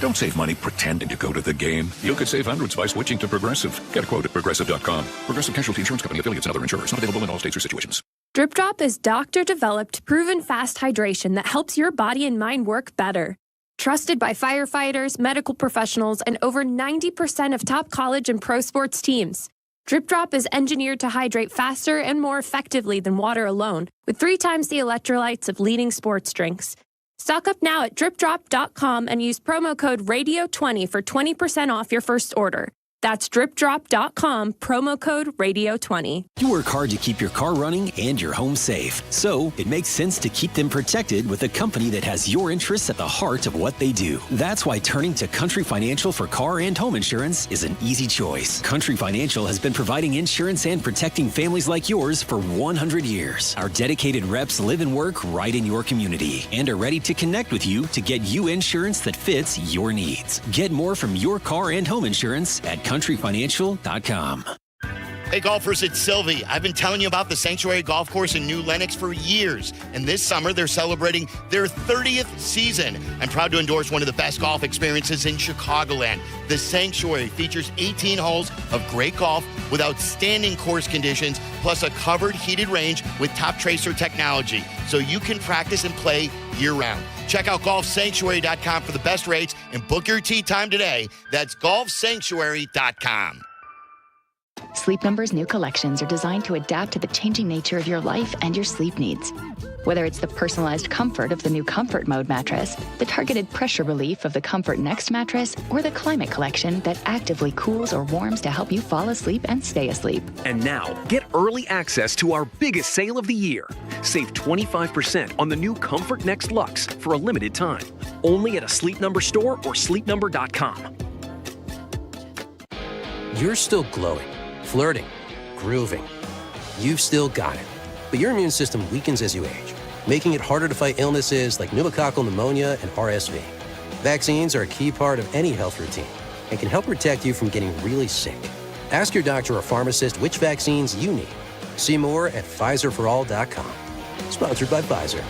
Don't save money pretending to go to the game. You could save hundreds by switching to Progressive. Get a quote at Progressive.com. Progressive Casualty Insurance Company, affiliates, and other insurers. Not available in all states or situations. Drip Drop is doctor-developed, proven fast hydration that helps your body and mind work better. Trusted by firefighters, medical professionals, and over 90% of top college and pro sports teams. Drip Drop is engineered to hydrate faster and more effectively than water alone, with 3 times the electrolytes of leading sports drinks. Stock up now at dripdrop.com and use promo code RADIO20 for 20% off your first order. That's dripdrop.com, promo code RADIO20. You work hard to keep your car running and your home safe. So it makes sense to keep them protected with a company that has your interests at the heart of what they do. That's why turning to Country Financial for car and home insurance is an easy choice. Country Financial has been providing insurance and protecting families like yours for 100 years. Our dedicated reps live and work right in your community and are ready to connect with you to get you insurance that fits your needs. Get more from your car and home insurance at countryfinancial.com. Hey golfers, it's Silvy. I've been telling you about the Sanctuary Golf Course in New Lenox for years, and this summer they're celebrating their 30th season. I'm proud to endorse one of the best golf experiences in Chicagoland. The Sanctuary features 18 holes of great golf with outstanding course conditions, plus a covered heated range with top tracer technology, so you can practice and play year-round. Check out golfsanctuary.com for the best rates and book your tee time today. That's golfsanctuary.com. Sleep Number's new collections are designed to adapt to the changing nature of your life and your sleep needs. Whether it's the personalized comfort of the new Comfort Mode mattress, the targeted pressure relief of the Comfort Next mattress, or the Climate Collection that actively cools or warms to help you fall asleep and stay asleep. And now, get early access to our biggest sale of the year. Save 25% on the new Comfort Next Luxe for a limited time. Only at a Sleep Number store or sleepnumber.com. You're still glowing, flirting, grooving. You've still got it. But your immune system weakens as you age, making it harder to fight illnesses like pneumococcal pneumonia and RSV. Vaccines are a key part of any health routine and can help protect you from getting really sick. Ask your doctor or pharmacist which vaccines you need. See more at PfizerForAll.com. Sponsored by Pfizer.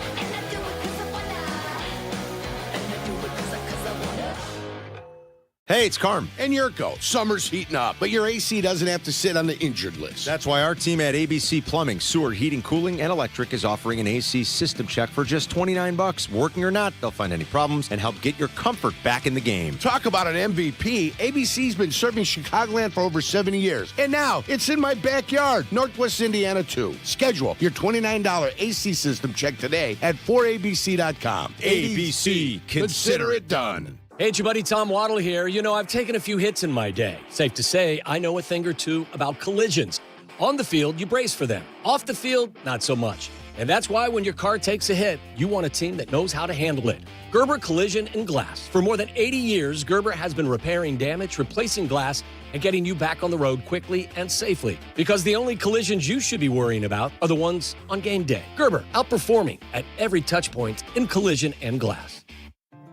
Hey, it's Carmen. And Jurko. Summer's heating up, but your AC doesn't have to sit on the injured list. That's why our team at ABC Plumbing, Sewer, Heating, Cooling, and Electric is offering an AC system check for just $29. Working or not, they'll find any problems and help get your comfort back in the game. Talk about an MVP. ABC's been serving Chicagoland for over 70 years. And now, it's in my backyard, Northwest Indiana, too. Schedule your $29 AC system check today at 4abc.com. ABC, consider it done. Hey, it's your buddy Tom Waddle here. You know, I've taken a few hits in my day. Safe to say, I know a thing or two about collisions. On the field, you brace for them. Off the field, not so much. And that's why when your car takes a hit, you want a team that knows how to handle it. Gerber Collision and Glass. For more than 80 years, Gerber has been repairing damage, replacing glass, and getting you back on the road quickly and safely. Because the only collisions you should be worrying about are the ones on game day. Gerber, outperforming at every touch point in collision and glass.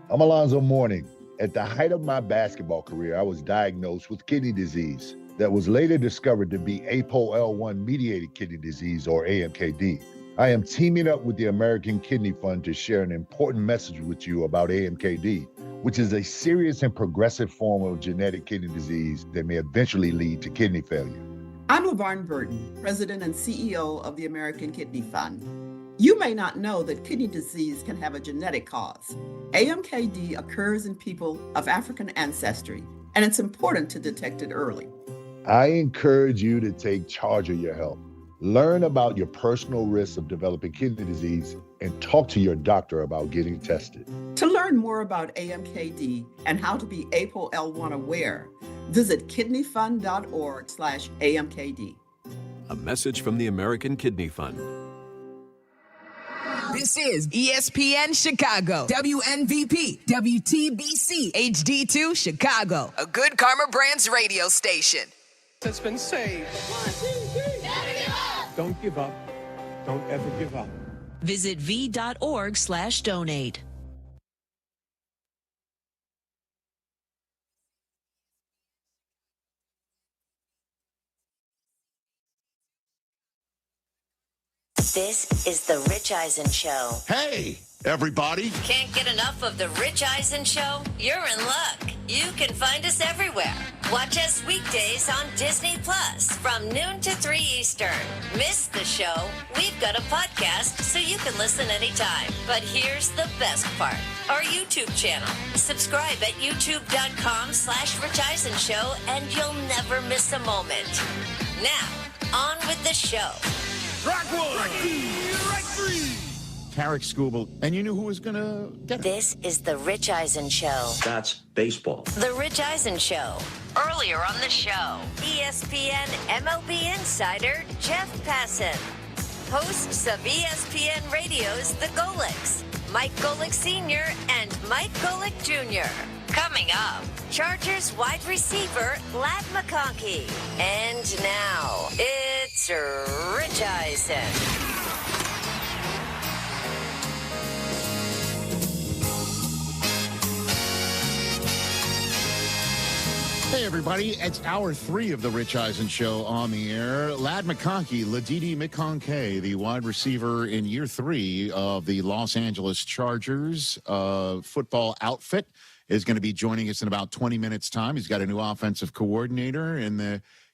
I'm Alonzo Mourning. At the height of my basketball career, I was diagnosed with kidney disease that was later discovered to be APOL1-mediated kidney disease, or AMKD. I am teaming up with the American Kidney Fund to share an important message with you about AMKD, which is a serious and progressive form of genetic kidney disease that may eventually lead to kidney failure. I'm LaVarn Burton, President and CEO of the American Kidney Fund. You may not know that kidney disease can have a genetic cause. AMKD occurs in people of African ancestry, and it's important to detect it early. I encourage you to take charge of your health. Learn about your personal risks of developing kidney disease and talk to your doctor about getting tested. To learn more about AMKD and how to be APOL1 aware, visit kidneyfund.org/AMKD. A message from the American Kidney Fund. This is ESPN Chicago, WNVP, WTBC, HD2 Chicago, a Good Karma Brands radio station. That's been saved. Don't give up. Don't ever give up. Visit v.org/donate. This is the Rich Eisen Show. Hey, everybody. Can't get enough of the Rich Eisen Show? You're in luck. You can find us everywhere. Watch us weekdays on Disney Plus from noon to 3 Eastern. Miss the show? We've got a podcast so you can listen anytime. But here's the best part. Our YouTube channel. Subscribe at youtube.com/Rich Eisen Show and you'll never miss a moment. Now, on with the show. Rock one. Right three. Tarek Skubal. And you knew who was going to get it. This is the Rich Eisen Show. That's baseball. The Rich Eisen Show. Earlier on the show, ESPN MLB insider Jeff Passan. Hosts of ESPN Radio's The Golics, Mike Golick Sr. and Mike Golick Jr. Coming up, Chargers wide receiver Ladd McConkey. And now, it's Rich Eisen. Hey, everybody. It's hour 3 of the Rich Eisen Show on the air. Ladd McConkey, Ladidi McConkey, the wide receiver in year 3 of the Los Angeles Chargers football outfit, is going to be joining us in about 20 minutes' time. He's got a new offensive coordinator, and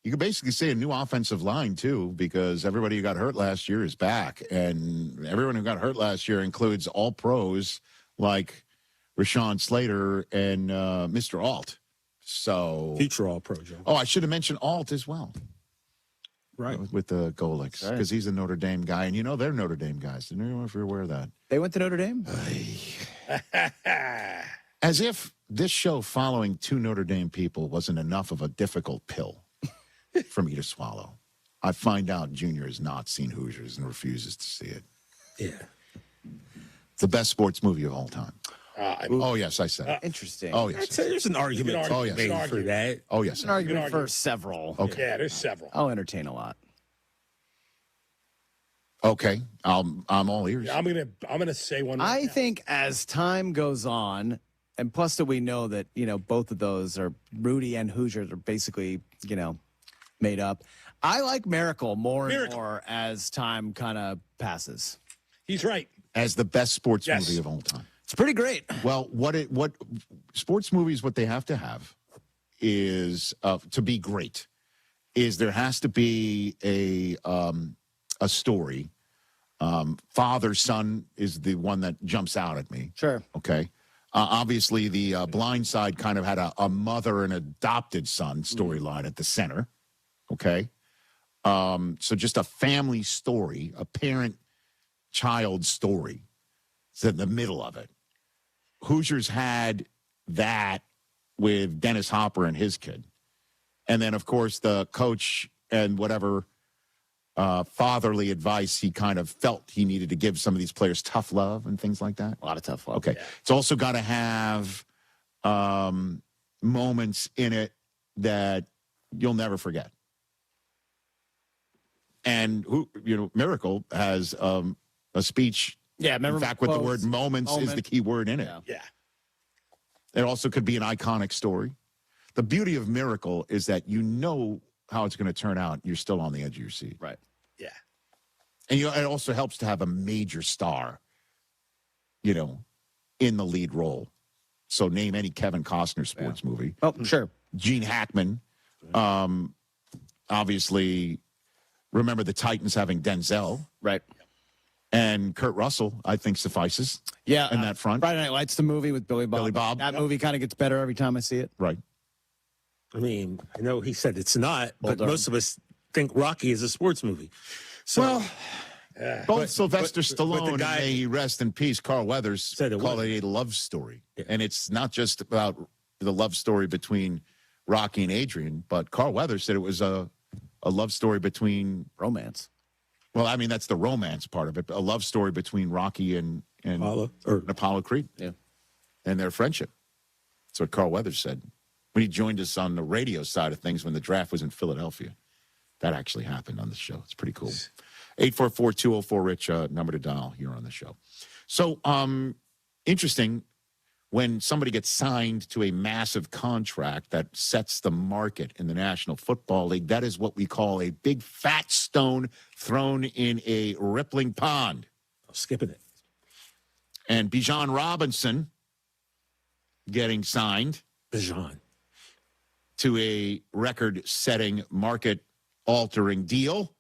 you could basically say a new offensive line, too, because everybody who got hurt last year is back. And everyone who got hurt last year includes all pros like Rashawn Slater and Mr. Alt. So future All-Pro, Joe. Oh, I should have mentioned Alt as well. Right. With the Golics, because he's a Notre Dame guy. And, they're Notre Dame guys. I don't know if you're aware of that. They went to Notre Dame? As if this show following 2 Notre Dame people wasn't enough of a difficult pill for me to swallow. I find out Junior has not seen Hoosiers and refuses to see it. Yeah. The best sports movie of all time. Oh, yes, I said it. Interesting. Oh, yes. There's an argument Oh, yes. made for that. Oh, yes. An argument for several. Okay. Yeah, there's several. I'll entertain a lot. Okay. I'm all ears. Yeah, I'm gonna say one. I think as time goes on, and plus that we know that, both of those are Rudy and Hoosiers are basically, made up. I like Miracle more and more as time kind of passes. He's right. As the best sports movie of all time. It's pretty great. Well, what sports movies, what they have to have is to be great is there has to be a story. Father son is the one that jumps out at me. Sure. Okay. Obviously, the Blind Side kind of had a mother and adopted son storyline at the center. Okay. So just a family story, a parent-child story is in the middle of it. Hoosiers had that with Dennis Hopper and his kid. And then, of course, the coach and whatever fatherly advice he kind of felt he needed to give some of these players, tough love and things like that. A lot of tough love. Okay. Yeah. It's also got to have moments in it that you'll never forget. And Miracle has a speech. Yeah, remember. In fact, with the word moments is the key word in it. Yeah. It also could be an iconic story. The beauty of Miracle is that you know how it's going to turn out. You're still on the edge of your seat. Right. Yeah. And it also helps to have a major star, in the lead role. So name any Kevin Costner sports movie. Oh, sure. Gene Hackman. Obviously, remember the Titans having Denzel. Right. And Kurt Russell, I think, suffices. Yeah. In that front. Friday Night Lights, the movie with Billy Bob. Billy Bob. That movie kind of gets better every time I see it. Right. I mean, I know he said it's not, but Hold on. most of us think Rocky is a sports movie. So, Both Sylvester Stallone the guy- and may he rest in peace, Carl Weathers, Said it call was. it a love story. Yeah. And it's not just about the love story between Rocky and Adrian, but Carl Weathers said it was a love story between romance. Well, I mean, that's the romance part of it. A love story between Rocky and Apollo Creed. Yeah. And their friendship. That's what Carl Weathers said when he joined us on the radio side of things when the draft was in Philadelphia. That actually happened on the show. It's pretty cool. 844-204-RICH, number to dial here on the show. So, interesting, when somebody gets signed to a massive contract that sets the market in the National Football League, that is what we call a big fat stone thrown in a rippling pond. Skipping it. And Bijan Robinson getting signed to a record-setting, market-altering deal.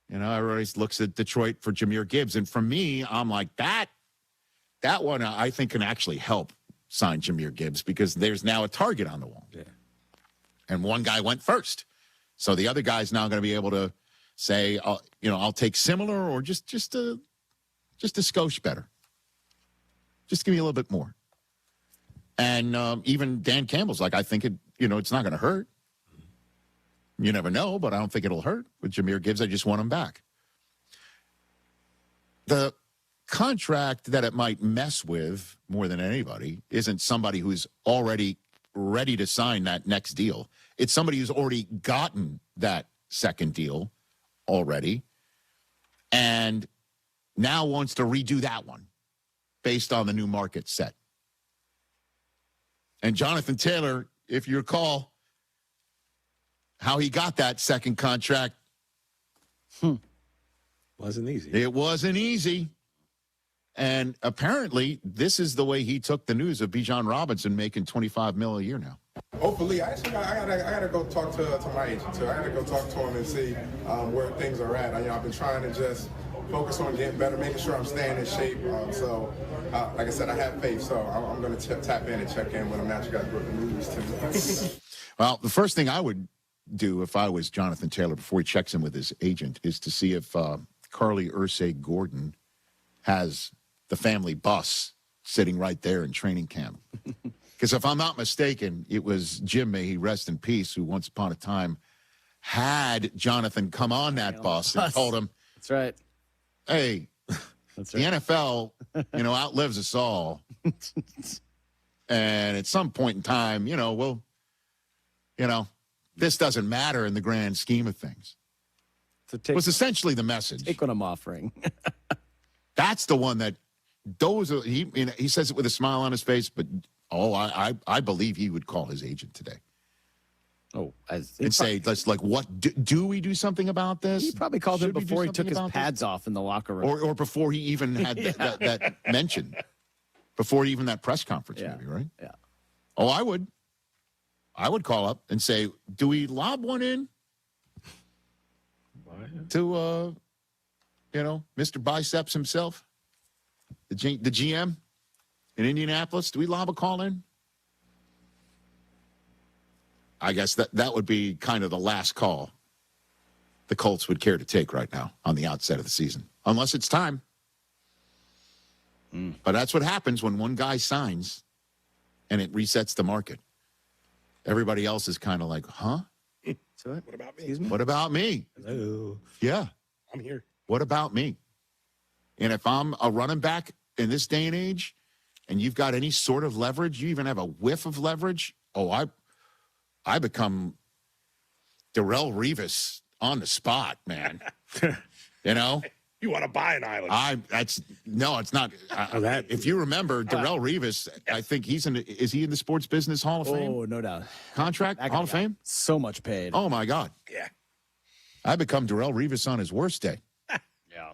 You know, everybody looks at Detroit for Jahmyr Gibbs. And for me, I'm like, that one I think can actually help sign Jahmyr Gibbs because there's now a target on the wall. Yeah. And one guy went first. So the other guy's now going to be able to say, I'll take similar or just a skosh better. Just give me a little bit more. And even Dan Campbell's like, I think it's not going to hurt. You never know, but I don't think it'll hurt. With Jahmyr Gibbs, I just want him back. The contract that it might mess with more than anybody isn't somebody who's already ready to sign that next deal. It's somebody who's already gotten that second deal already and now wants to redo that one based on the new market set. And Jonathan Taylor, if you recall how he got that second contract, wasn't easy. It wasn't easy. And apparently, this is the way he took the news of Bijan Robinson making $25 million a year now. Hopefully, I gotta go talk to my agent too. I gotta go talk to him and see where things are at. I've been trying to just focus on getting better, making sure I'm staying in shape. Like I said, I have faith, so I'm going to tap in and check in when I'm actually got good news too. Well, the first thing I would do if I was Jonathan Taylor before he checks in with his agent is to see if Carly Ursay Gordon has the family bus sitting right there in training camp. Because if I'm not mistaken, it was Jim, may he rest in peace, who once upon a time had Jonathan come on that bus and told him, "That's right. Hey, That's the right. NFL, outlives us all. And at some point in time, this doesn't matter in the grand scheme of things." So was essentially the message. Take what I'm offering. That's the one that he says it with a smile on his face, but I believe he would call his agent today. And say, do we do something about this? He probably called him before he took his pads off in the locker room. Or before he even had that mention. Before even that press conference, maybe, right? Yeah. Oh, I would. I would call up and say, do we lob one in to, Mr. Biceps himself, the GM in Indianapolis? Do we lob a call in? I guess that would be kind of the last call the Colts would care to take right now on the outset of the season, unless it's time. But that's what happens when one guy signs and it resets the market. Everybody else is kind of like, huh? What about me? What about me? Hello. Yeah. I'm here. What about me? And if I'm a running back in this day and age and you've got any sort of leverage, you even have a whiff of leverage, I become Darrelle Revis on the spot, man. You want to buy an island? It's not. If you remember, Darrelle Revis, I think is he in the Sports Business Hall of Fame? Oh, no doubt. Contract Hall of Fame? So much paid. Oh my God. Yeah. I become Darrelle Revis on his worst day. Yeah.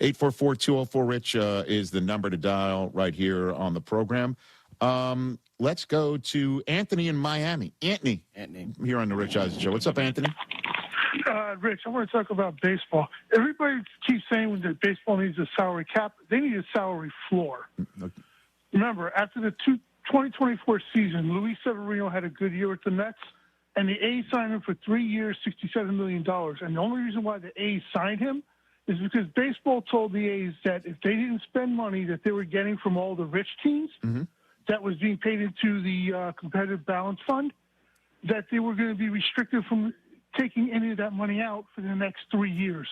844-204-RICH is the number to dial right here on the program. Let's go to Anthony in Miami. Anthony. Here on the Rich Eisen Show. What's up, Anthony? Rich, I want to talk about baseball. Everybody keeps saying that baseball needs a salary cap. They need a salary floor. Remember, after the 2024 season, Luis Severino had a good year with the Mets, and the A's signed him for 3 years, $67 million. And the only reason why the A's signed him is because baseball told the A's that if they didn't spend money that they were getting from all the rich teams that was being paid into the competitive balance fund, that they were going to be restricted from taking any of that money out for the next 3 years.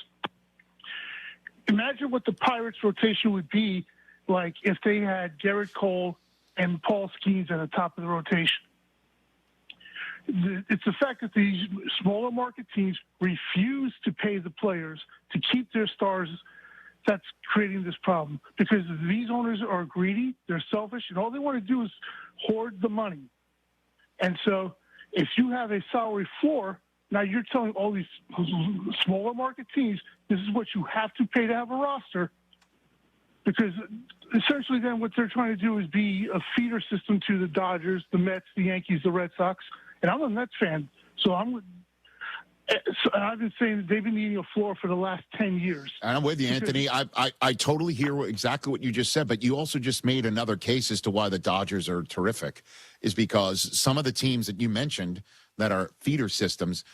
Imagine what the Pirates' rotation would be like if they had Garrett Cole and Paul Skeens at the top of the rotation. It's the fact that these smaller market teams refuse to pay the players to keep their stars that's creating this problem, because these owners are greedy, they're selfish, and all they want to do is hoard the money. And so if you have a salary floor, now you're telling all these smaller market teams, this is what you have to pay to have a roster, because essentially then what they're trying to do is be a feeder system to the Dodgers, the Mets, the Yankees, the Red Sox. And I'm a Mets fan, so I've been saying that they've been needing a floor for the last 10 years. And I'm with you, Anthony. I totally hear exactly what you just said, but you also just made another case as to why the Dodgers are terrific, is because some of the teams that you mentioned that are feeder systems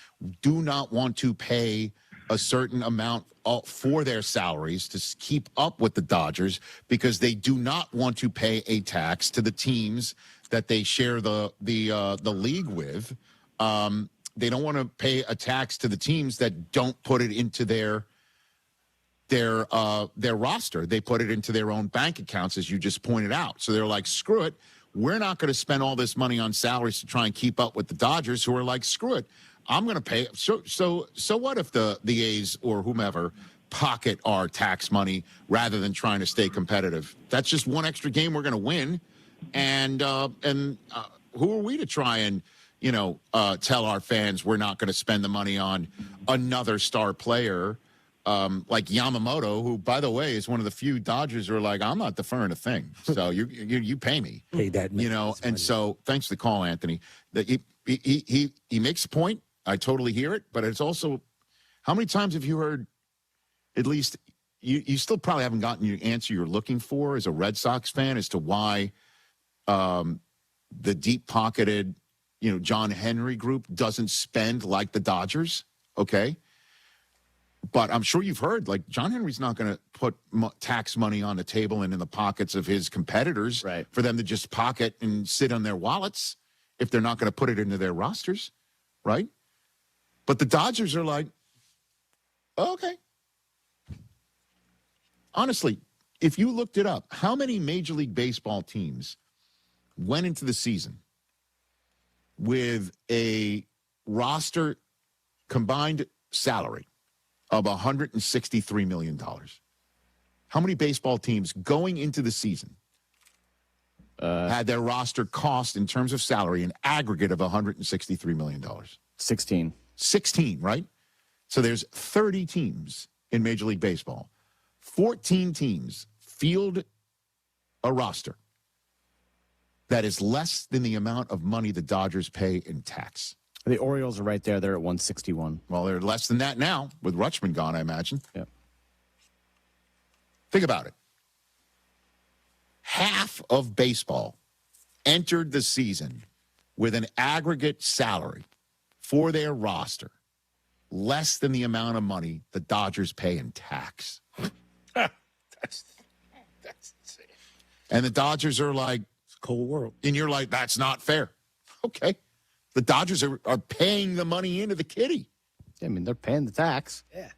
do not want to pay a certain amount for their salaries to keep up with the Dodgers, because they do not want to pay a tax to the teams that they share the league with. They don't want to pay a tax to the teams that don't put it into their roster. They put it into their own bank accounts, as you just pointed out. So they're like, screw it. We're not going to spend all this money on salaries to try and keep up with the Dodgers, who are like, screw it. I'm going to pay. So what if the A's or whomever pocket our tax money rather than trying to stay competitive? That's just one extra game we're going to win. And who are we to try and, tell our fans we're not going to spend the money on another star player like Yamamoto, who, by the way, is one of the few Dodgers who are like, I'm not deferring a thing. So you pay me. Pay that. And so thanks for the call, Anthony. That he makes a point. I totally hear it. But it's also, how many times have you heard, at least you still probably haven't gotten your answer you're looking for as a Red Sox fan as to why the deep-pocketed, John Henry group doesn't spend like the Dodgers, okay? But I'm sure you've heard, like, John Henry's not going to put tax money on the table and in the pockets of his competitors for them to just pocket and sit on their wallets if they're not going to put it into their rosters, right? But the Dodgers are like, okay. Honestly, if you looked it up, how many Major League Baseball teams went into the season with a roster combined salary of $163 million? How many baseball teams going into the season had their roster cost in terms of salary an aggregate of $163 million? 16. 16, right? So there's 30 teams in Major League Baseball. 14 teams field a roster that is less than the amount of money the Dodgers pay in tax. The Orioles are right there. They're at 161. Well, they're less than that now with Rutschman gone, I imagine. Yep. Think about it. Half of baseball entered the season with an aggregate salary for their roster less than the amount of money the Dodgers pay in tax. That's insane. And the Dodgers are like, it's a cold world. And you're like, that's not fair. Okay. The Dodgers are paying the money into the kitty. I mean, they're paying the tax. Yeah.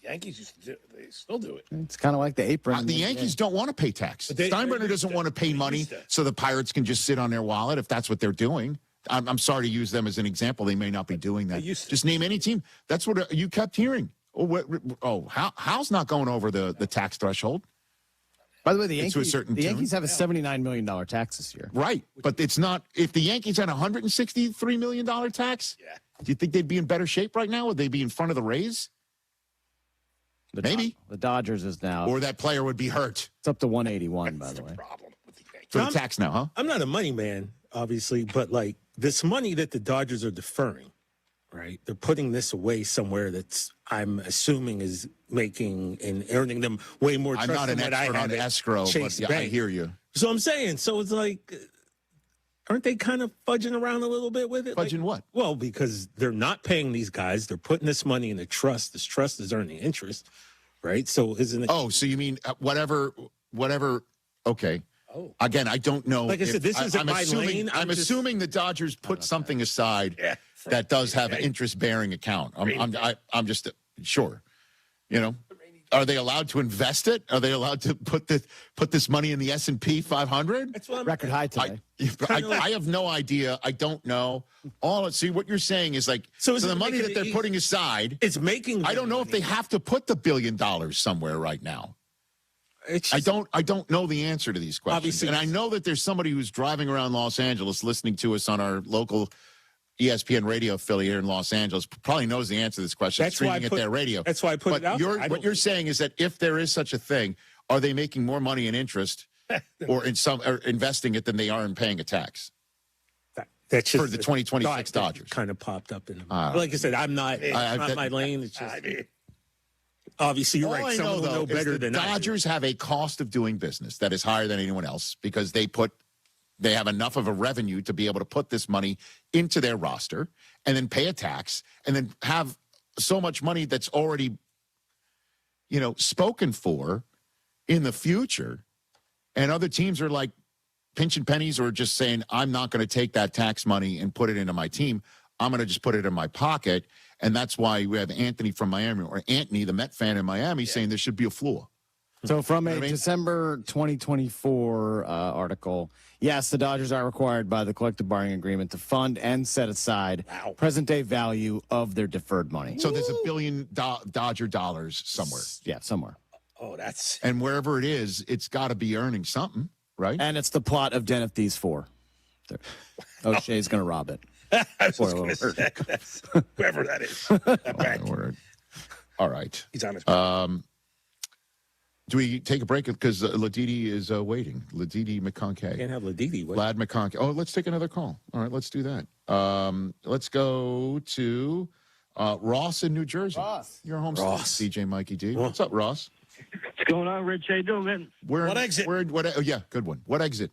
Yankees used to do it. They still do it. It's kind of like the apron. The Yankees don't want to pay tax. Steinbrenner doesn't want to pay money so the Pirates can just sit on their wallet if that's what they're doing. I'm sorry to use them as an example. They may not be doing that. Just name any team. That's what you kept hearing. How's not going over the tax threshold? By the way, the Yankees have a $79 million tax this year. Right, but it's not. If the Yankees had a $163 million tax, do you think they'd be in better shape right now? Would they be in front of the Rays? Maybe. The Dodgers is now. Or that player would be hurt. It's up to 181, by the way. Problem with the Yankees. For the tax now, huh? I'm not a money man, obviously, but like this money that the Dodgers are deferring, right? They're putting this away somewhere that's, I'm assuming, is making and earning them way more trust. I'm not an than expert on escrow, but yeah, I hear you. So I'm saying, so it's like, aren't they kind of fudging around a little bit with it? Fudging what? Well, because they're not paying these guys. They're putting this money in a trust. This trust is earning interest, right? So isn't it? Oh, so you mean whatever, okay. Again, I don't know. Like I said, this isn't my lane. I'm assuming the Dodgers put something aside that does have an interest-bearing account. I'm just sure. You know, are they allowed to invest it? Are they allowed to put this money in the S&P 500? That's what Record high today. I have no idea. I don't know. See, what you're saying is like so the money that they're putting aside. It's making. I don't know if they have to put the $1 billion somewhere right now. I don't know the answer to these questions. Obviously, and I know that there's somebody who's driving around Los Angeles listening to us on our local ESPN radio affiliate here in Los Angeles probably knows the answer to this question. That's why streaming at their radio. That's why I put it out there. What you're saying is that if there is such a thing, are they making more money in interest or investing it than they are in paying a tax? That's just for the 2026 Dodgers. Kind of popped up in. Like I said, I'm not. It's not my lane. It's just. Obviously, you're right. Someone will know better than I do. Dodgers have a cost of doing business that is higher than anyone else because they have enough of a revenue to be able to put this money into their roster and then pay a tax and then have so much money that's already, spoken for in the future. And other teams are like pinching pennies or just saying, I'm not going to take that tax money and put it into my team. I'm going to just put it in my pocket. And that's why we have Anthony from Miami, or Anthony, the Met fan in Miami, saying there should be a floor. So from a December 2024 article, yes, the Dodgers are required by the collective bargaining agreement to fund and set aside present-day value of their deferred money. So there's $1 billion Dodger dollars somewhere. Yeah, somewhere. Oh, that's... And wherever it is, it's got to be earning something, right? And it's the plot of Den of Thieves 4. O'Shea's going to rob it. I was going to say, whoever that is. All right. He's on his do we take a break? Because Ladidi is waiting. Ladidi McConkey. Can't have Ladidi. Vlad McConkey. Oh, let's take another call. All right, let's do that. Let's go to Ross in New Jersey. Ross. Your home state, DJ Mikey D. What's up, Ross? What's going on, Rich? How you doing, man? What exit? Yeah, good one. What exit?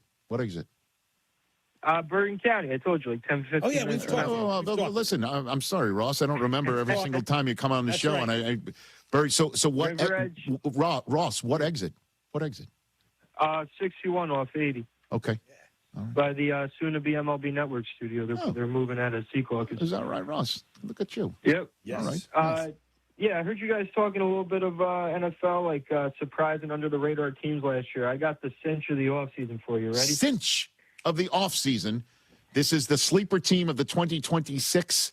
Bergen County. I told you, like 10, 15 minutes. Listen, I'm sorry, Ross. I don't remember every single time you come on the show. Right. And so what? Ross, what exit? 61 off 80. Okay. Right. By the soon-to-be MLB Network studio. They're moving out of Secaucus. Is that right, Ross? Look at you. Yep. Yes. All right. Yeah, I heard you guys talking a little bit of NFL, like surprising under-the-radar teams last year. I got the cinch of the offseason for you. Ready? Cinch of the offseason. This is the sleeper team of the 2026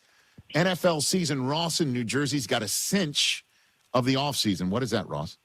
NFL season. Ross in New Jersey's got a cinch of the offseason. What is that, Ross?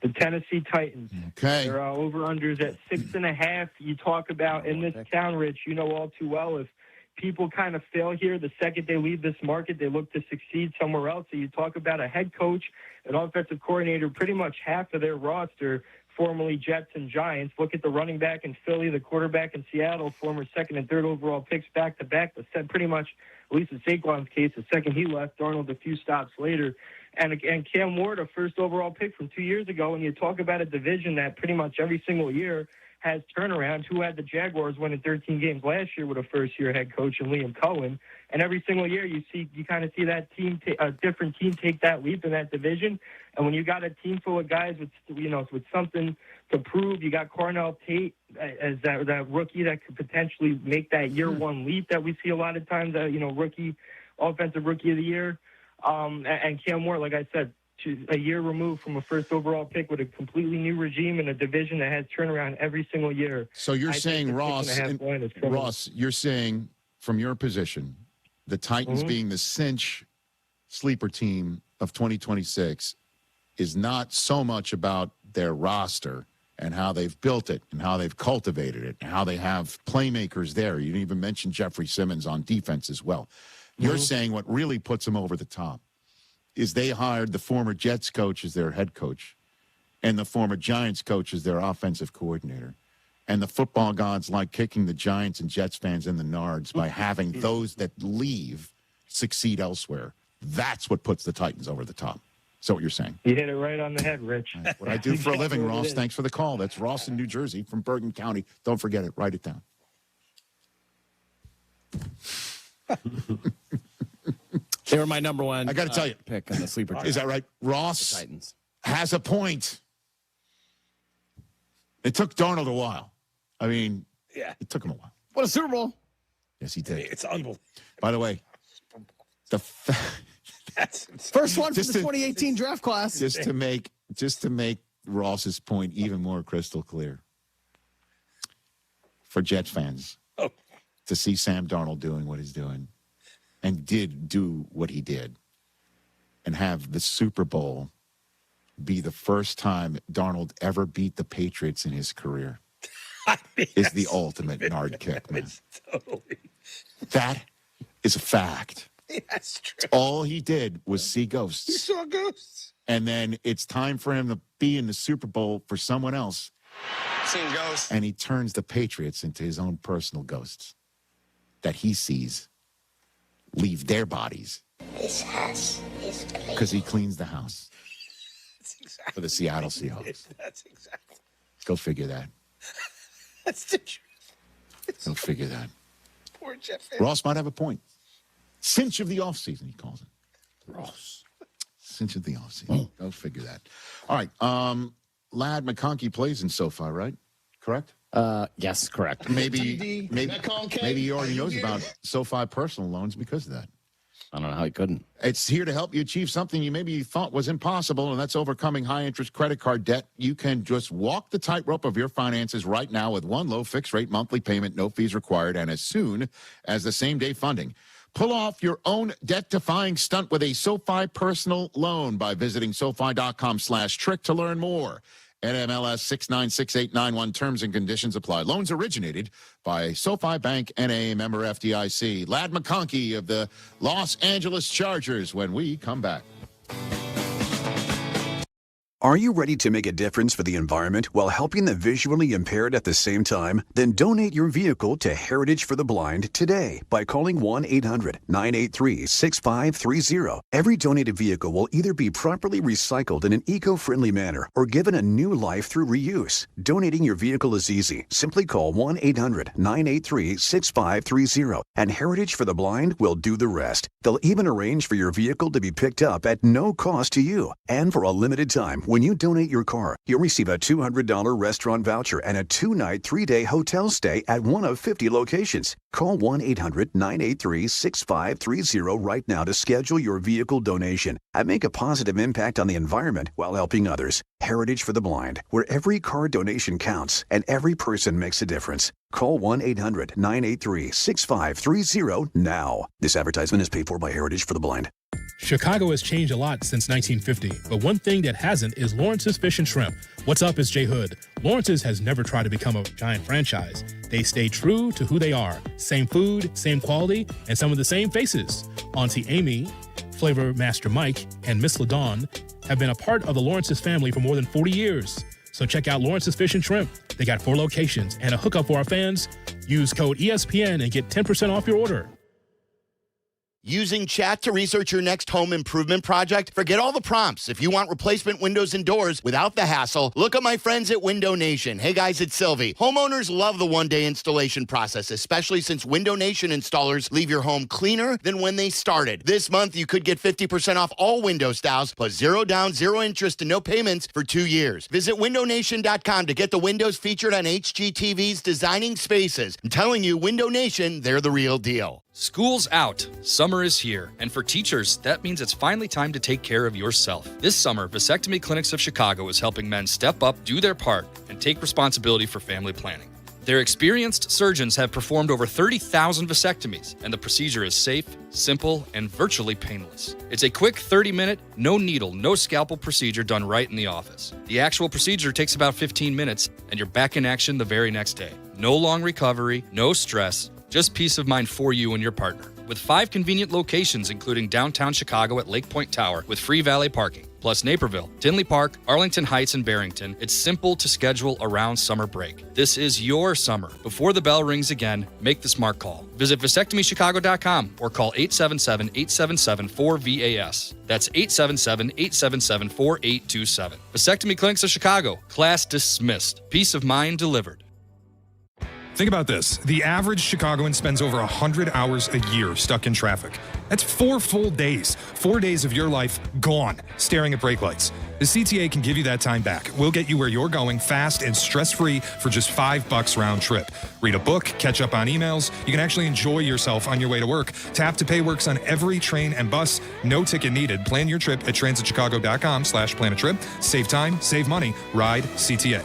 The Tennessee Titans. Okay. They're over-unders at 6.5. You talk about in this town, Rich, you know all too well, if people kind of fail here, the second they leave this market, they look to succeed somewhere else. So you talk about a head coach, an offensive coordinator, pretty much half of their roster, formerly Jets and Giants. Look at the running back in Philly, the quarterback in Seattle, former second and third overall picks back-to-back. But said pretty much, at least in Saquon's case, the second he left, Darnold a few stops later. And Cam Ward, a first overall pick from 2 years ago. And you talk about a division that pretty much every single year has turnaround. Who had the Jaguars winning 13 games last year with a first-year head coach in Liam Cohen. And every single year you kind of see that team, a different team take that leap in that division. And when you got a team full of guys with something to prove, you got Cornell Tate as that rookie that could potentially make that year one leap that we see a lot of times. Offensive rookie of the year, and Cam Ward, like I said, a year removed from a first overall pick with a completely new regime in a division that has turnaround every single year. So you're saying, Ross, you're saying from your position, the Titans being the cinch sleeper team of 2026 is not so much about their roster and how they've built it and how they've cultivated it and how they have playmakers there. You didn't even mention Jeffrey Simmons on defense as well. You're saying what really puts them over the top is they hired the former Jets coach as their head coach and the former Giants coach as their offensive coordinator. And the football gods like kicking the Giants and Jets fans in the nards by having those that leave succeed elsewhere. That's what puts the Titans over the top. Is that what you're saying? You hit it right on the head, Rich. What I do for a living, Ross. Thanks for the call. That's Ross in New Jersey from Bergen County. Don't forget it. Write it down. They were my number one. I got to tell you, pick in the sleeper. Is that right? Ross Titans has a point. It took Darnold a while. I mean, Yeah. it took him a while. What a Super Bowl. Yes, he did. It's unbelievable. By the way, That's First one from Just the to- 2018 draft class. just to make Ross's point even more crystal clear. For Jets fans, to see Sam Darnold doing what he's doing, and did do what he did, and have the Super Bowl be the first time Darnold ever beat the Patriots in his career, is the ultimate nard kick, man. Totally. That is a fact. That's true. All he did was see ghosts. He saw ghosts. And then it's time for him to be in the Super Bowl for someone else. Seeing ghosts. And he turns the Patriots into his own personal ghosts that he sees leave their bodies. This house is clean. Because he cleans the house That's exactly for the Seattle Seahawks. That's exactly. Go figure that. That's the truth. Go figure that. Poor Jeff. Ross might have a point. Cinch of the offseason, he calls it. Ross. Cinch of the offseason. Go figure that. All right. Lad McConkey plays in SoFi, right? Correct? Yes, correct. Maybe he already knows about SoFi personal loans because of that. I don't know how he couldn't. It's here to help you achieve something you maybe thought was impossible, and that's overcoming high-interest credit card debt. You can just walk the tightrope of your finances right now with one low fixed-rate monthly payment, no fees required, and as soon as the same-day funding. Pull off your own debt-defying stunt with a SoFi personal loan by visiting SoFi.com/trick to learn more. NMLS 696891, terms and conditions apply. Loans originated by SoFi Bank, N.A., member FDIC. Lad McConkey of the Los Angeles Chargers when we come back. Are you ready to make a difference for the environment while helping the visually impaired at the same time? Then donate your vehicle to Heritage for the Blind today by calling 1-800-983-6530. Every donated vehicle will either be properly recycled in an eco-friendly manner or given a new life through reuse. Donating your vehicle is easy. Simply call 1-800-983-6530 and Heritage for the Blind will do the rest. They'll even arrange for your vehicle to be picked up at no cost to you. And for a limited time, when you donate your car, you'll receive a $200 restaurant voucher and a 2-night, 3-day hotel stay at one of 50 locations. Call 1-800-983-6530 right now to schedule your vehicle donation and make a positive impact on the environment while helping others. Heritage for the Blind, where every car donation counts and every person makes a difference. Call 1-800-983-6530 now. This advertisement is paid for by Heritage for the Blind. Chicago has changed a lot since 1950, but one thing that hasn't is Lawrence's Fish and Shrimp. What's up, it's J Hood. Lawrence's has never tried to become a giant franchise. They stay true to who they are. Same food, same quality, and some of the same faces. Auntie Amy, Flavor Master Mike, and Miss LaDawn have been a part of the Lawrence's family for more than 40 years. So check out Lawrence's Fish and Shrimp. They got 4 locations and a hookup for our fans. Use code ESPN and get 10% off your order. Using chat to research your next home improvement project? Forget all the prompts. If you want replacement windows and doors without the hassle, look at my friends at Window Nation. Hey guys, it's Silvy. Homeowners love the one-day installation process, especially since Window Nation installers leave your home cleaner than when they started. This month, you could get 50% off all window styles, plus 0 down, 0 interest, and no payments for 2 years. Visit windownation.com to get the windows featured on HGTV's Designing Spaces. I'm telling you, Window Nation, they're the real deal. School's out. Summer is here. And for teachers, that means it's finally time to take care of yourself. This summer, Vasectomy Clinics of Chicago is helping men step up, do their part, and take responsibility for family planning. Their experienced surgeons have performed over 30,000 vasectomies, and the procedure is safe, simple, and virtually painless. It's a quick 30-minute, no needle, no scalpel procedure done right in the office. The actual procedure takes about 15 minutes, and you're back in action the very next day. No long recovery, no stress, just peace of mind for you and your partner. With 5 convenient locations, including downtown Chicago at Lake Point Tower with free valet parking, plus Naperville, Tinley Park, Arlington Heights, and Barrington, it's simple to schedule around summer break. This is your summer. Before the bell rings again, make the smart call. Visit vasectomychicago.com or call 877-877-4VAS. That's 877-877-4827. Vasectomy Clinics of Chicago. Class dismissed. Peace of mind delivered. Think about this. The average Chicagoan spends over 100 hours a year stuck in traffic. That's 4 full days. 4 days of your life gone staring at brake lights. The CTA can give you that time back. We'll get you where you're going fast and stress-free for just $5 round trip. Read a book, catch up on emails. You can actually enjoy yourself on your way to work. Tap to Pay works on every train and bus. No ticket needed. Plan your trip at transitchicago.com/plan-a-trip. Save time, save money. Ride CTA.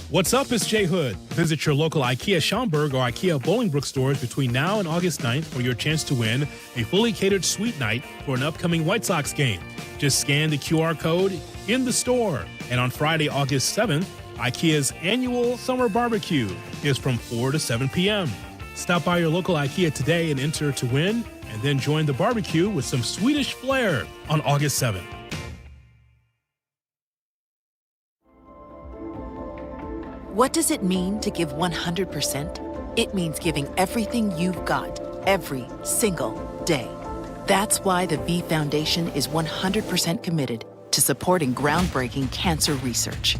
What's up? It's Jay Hood. Visit your local IKEA Schaumburg or IKEA Bolingbrook stores between now and August 9th for your chance to win a fully catered suite night for an upcoming White Sox game. Just scan the QR code in the store. And on Friday, August 7th, IKEA's annual summer barbecue is from 4 to 7 p.m. Stop by your local IKEA today and enter to win, and then join the barbecue with some Swedish flair on August 7th. What does it mean to give 100%? It means giving everything you've got, every single day. That's why the V Foundation is 100% committed to supporting groundbreaking cancer research.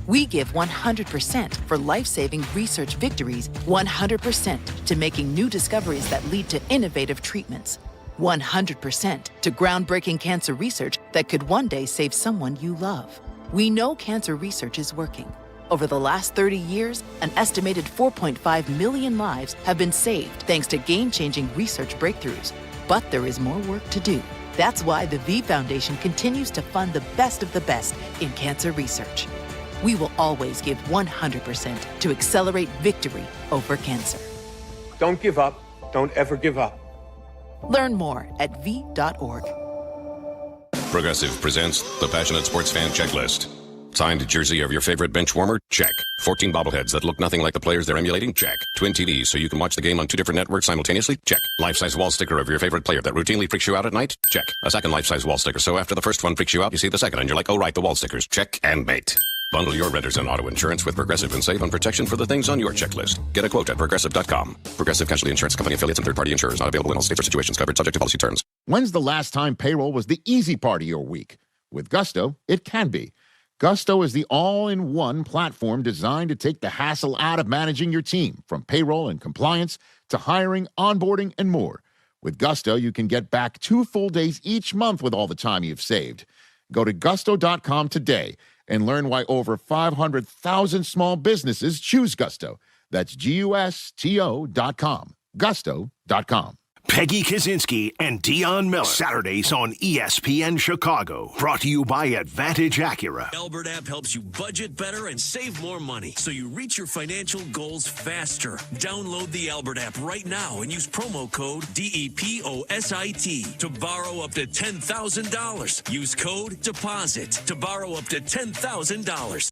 We give 100% for life-saving research victories, 100% to making new discoveries that lead to innovative treatments, 100% to groundbreaking cancer research that could one day save someone you love. We know cancer research is working. Over the last 30 years, an estimated 4.5 million lives have been saved thanks to game-changing research breakthroughs. But there is more work to do. That's why the V Foundation continues to fund the best of the best in cancer research. We will always give 100% to accelerate victory over cancer. Don't give up. Don't ever give up. Learn more at v.org. Progressive presents the Passionate Sports Fan Checklist. Signed jersey of your favorite bench warmer? Check. 14 bobbleheads that look nothing like the players they're emulating? Check. Twin TVs so you can watch the game on 2 different networks simultaneously? Check. Life-size wall sticker of your favorite player that routinely freaks you out at night? Check. A second life-size wall sticker so after the first one freaks you out, you see the second and you're like, oh right, the wall stickers. Check and mate. Bundle your renters and auto insurance with Progressive and save on protection for the things on your checklist. Get a quote at Progressive.com. Progressive Casualty Insurance Company affiliates and third-party insurers not available in all states or situations covered subject to policy terms. When's the last time payroll was the easy part of your week? With Gusto, it can be. Gusto is the all-in-one platform designed to take the hassle out of managing your team, from payroll and compliance to hiring, onboarding, and more. With Gusto, you can get back 2 full days each month with all the time you've saved. Go to gusto.com today and learn why over 500,000 small businesses choose Gusto. That's GUSTO.com. Gusto.com. Peggy Kaczynski and Dion Miller. Saturdays on ESPN Chicago. Brought to you by Advantage Acura. Albert app helps you budget better and save more money so you reach your financial goals faster. Download the Albert app right now and use promo code DEPOSIT to borrow up to $10,000. Use code DEPOSIT to borrow up to $10,000.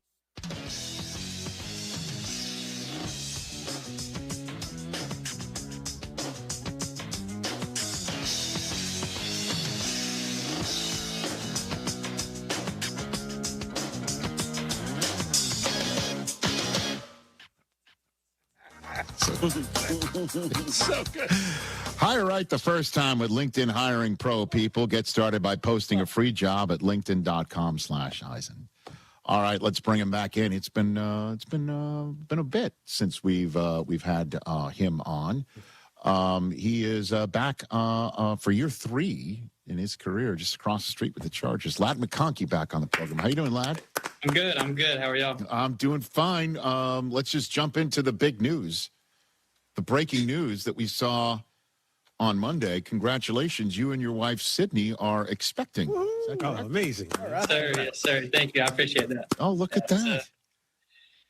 So good. Hire right the first time with LinkedIn Hiring Pro, people. Get started by posting a free job at linkedin.com/Eisen. All right, let's bring him back in. It's been a bit since we've had him on. He is back for year 3 in his career, just across the street with the Chargers. Lad McConkey back on the program. How you doing, Lad? I'm good. How are y'all? I'm doing fine. Let's just jump into the big news. The breaking news that we saw on Monday. Congratulations. You and your wife, Sydney, are expecting. Is that correct? Amazing. Yes, sir. Thank you. I appreciate that. Oh, look at that.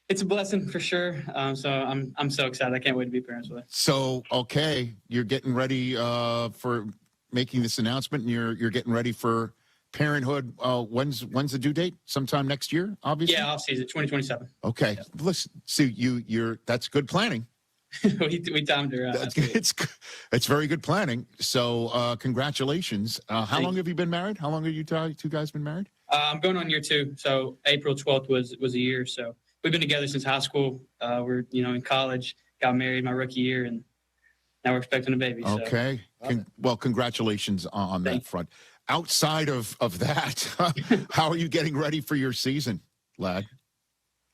It's a blessing for sure. So I'm so excited. I can't wait to be parents with her. So, okay, you're getting ready for making this announcement, and you're getting ready for parenthood. When's the due date? Sometime next year, obviously? Yeah, off season, 2027. Okay. Yeah. Listen, so that's good planning. we timed her out. It's very good planning. So congratulations. How long have you been married? How long have you two guys been married? I'm going on year 2. So April 12th was a year. So we've been together since high school. We're in college, got married my rookie year, and now we're expecting a baby. Okay. Well, congratulations on that front. Outside of that, how are you getting ready for your season, lad?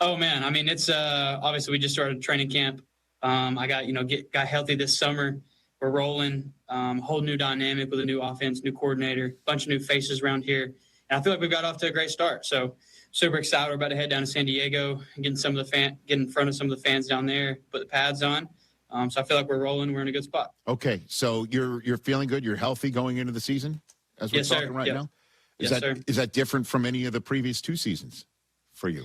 Oh man, I mean, it's obviously we just started training camp. I got got healthy this summer. We're rolling, whole new dynamic with a new offense, new coordinator, bunch of new faces around here, and I feel like we've got off to a great start. So super excited. We're about to head down to San Diego and get in front of some of the fans down there, put the pads on. So I feel like we're rolling. We're in a good spot. Okay, so you're feeling good. You're healthy going into the season, as we're Yes, talking sir. right Yep. now. Yes, sir. Is that different from any of the previous 2 seasons for you?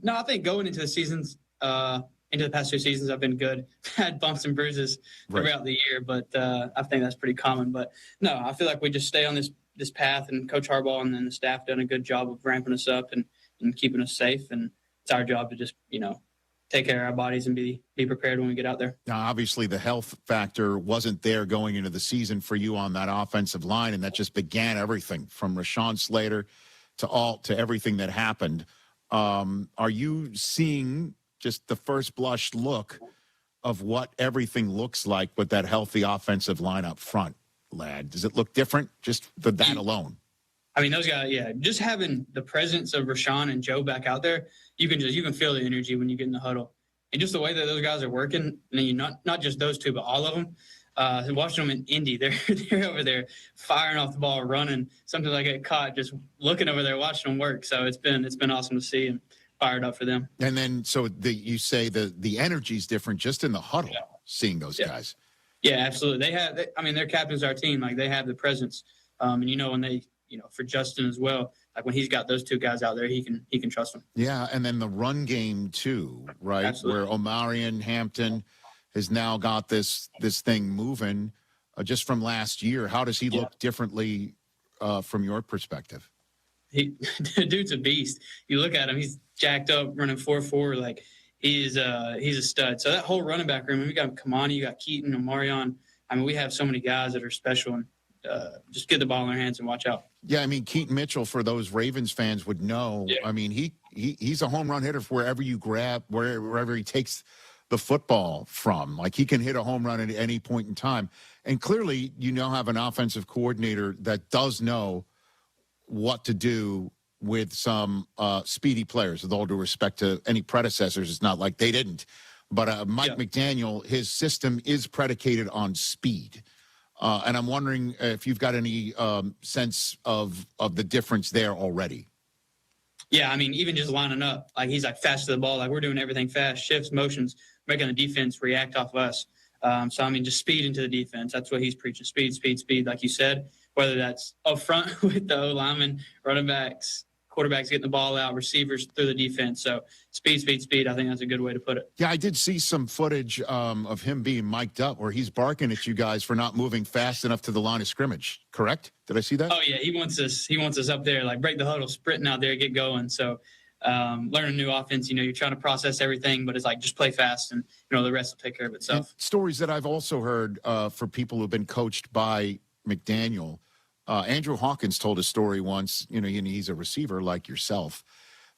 No, I think going into the seasons, into the past 2 seasons, I've been good. Had bumps and bruises throughout the year, but I think that's pretty common. But no, I feel like we just stay on this path, and Coach Harbaugh and then the staff done a good job of ramping us up and keeping us safe. And it's our job to just, take care of our bodies and be prepared when we get out there. Now, obviously, the health factor wasn't there going into the season for you on that offensive line, and that just began everything from Rashawn Slater to everything that happened. Are you seeing just the first blush look of what everything looks like with that healthy offensive line up front, lad? Does it look different just for that alone? I mean, those guys, just having the presence of Rashawn and Joe back out there, you can feel the energy when you get in the huddle. And just the way that those guys are working, and not just those two, but all of them, watching them in Indy, they're over there firing off the ball, running. Sometimes I get caught just looking over there, watching them work. So it's been awesome to see and fired up for them. And then, so you say the energy's different just in the huddle, seeing those guys. Yeah, absolutely. Their captains of our team. Like, they have the presence. And when they, for Justin as well, like when he's got those 2 guys out there, he can trust them. Yeah, and then the run game too, right? Absolutely. Where Omarion Hampton has now got this thing moving just from last year. How does he look differently from your perspective? The dude's a beast. You look at him, he's jacked up, running 4.4. Like, he's a stud. So that whole running back room, we got Kamani, you got Keaton, Omarion. I mean, we have so many guys that are special, and just get the ball in their hands and watch out. Yeah, I mean, Keaton Mitchell, for those Ravens fans, would know. Yeah. I mean, he's a home run hitter for wherever you grab, wherever he takes the football from. Like, he can hit a home run at any point in time. And clearly, you now have an offensive coordinator that does know what to do with some speedy players. With all due respect to any predecessors, it's not like they didn't. But Mike McDaniel, his system is predicated on speed. And I'm wondering if you've got any sense of the difference there already. Yeah, I mean, even just lining up, like, he's like fast to the ball. Like, we're doing everything fast, shifts, motions, making the defense react off of us. So, I mean, just speed into the defense. That's what he's preaching. Speed, speed, speed, like you said, whether that's up front with the O-linemen, running backs, quarterbacks getting the ball out, receivers through the defense. So speed, speed, speed, I think that's a good way to put it. Yeah, I did see some footage of him being mic'd up where he's barking at you guys for not moving fast enough to the line of scrimmage. Correct? Did I see that? Oh, yeah. He wants us up there, like, break the huddle, sprinting out there, get going. So learning a new offense, you're trying to process everything, but it's like, just play fast, and, the rest will take care of itself. And stories that I've also heard for people who've been coached by McDaniel, Andrew Hawkins told a story once, he's a receiver like yourself,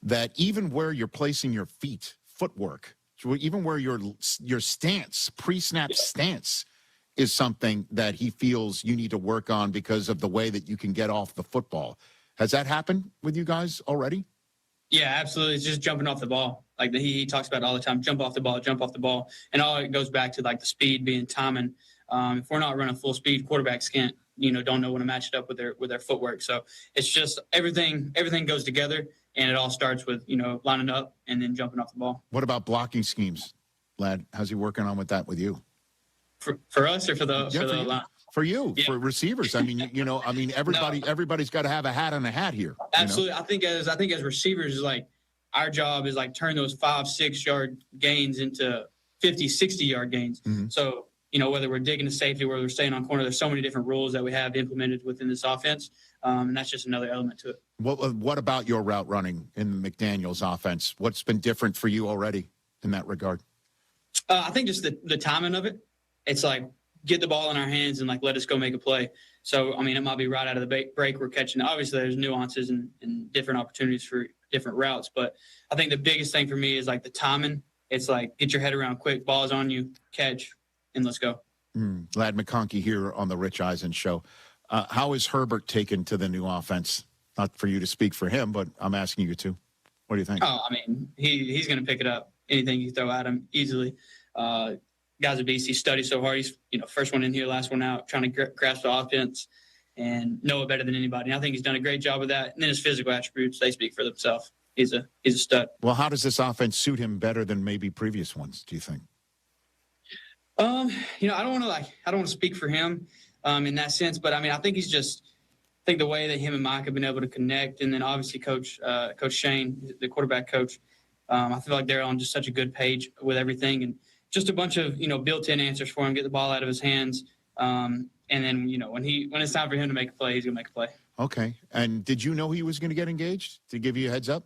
that even where you're placing your feet, footwork, even where your stance, pre-snap stance is something that he feels you need to work on because of the way that you can get off the football. Has that happened with you guys already? Yeah, absolutely. It's just jumping off the ball. Like, he talks about it all the time, jump off the ball. And all it goes back to, like, the speed being timing. If we're not running full speed, quarterbacks can't, don't know when to match it up with their footwork. So it's just everything goes together, and it all starts with, lining up and then jumping off the ball. What about blocking schemes, lad? How's he working on with that with you? For us, or for the line? For you, for receivers. I mean, everybody's got to have a hat on a hat here. Absolutely. I think as receivers, like, our job is, like, turn those 5-6 yard gains into 50-60 yard gains. Mm-hmm. So, whether we're digging to safety, whether we're staying on corner, there's so many different rules that we have implemented within this offense, and that's just another element to it. What about your route running in McDaniel's offense? What's been different for you already in that regard? I think just the timing of it. It's like, get the ball in our hands and, like, let us go make a play. So, I mean, it might be right out of the break we're catching. Obviously, there's nuances and different opportunities for different routes, but I think the biggest thing for me is, like, the timing. It's like, get your head around quick, ball's on you, catch, and let's go. Lad McConkey here on the Rich Eisen Show. How is Herbert taken to the new offense? Not for you to speak for him, but I'm asking you to. What do you think? Oh, I mean, he's going to pick it up. Anything you throw at him easily. Guys at BC study so hard. He's first one in here, last one out, trying to grasp the offense and know it better than anybody. And I think he's done a great job of that. And then his physical attributes, they speak for themselves. He's a stud. Well, how does this offense suit him better than maybe previous ones, do you think? I don't want to speak for him in that sense, but I mean, I think I think the way that him and Mike have been able to connect, and then obviously Coach Shane, the quarterback coach, I feel like they're on just such a good page with everything, and just a bunch of built-in answers for him, get the ball out of his hands, and then when it's time for him to make a play, he's gonna make a play. Okay. And did you know he was going to get engaged? To give you a heads up?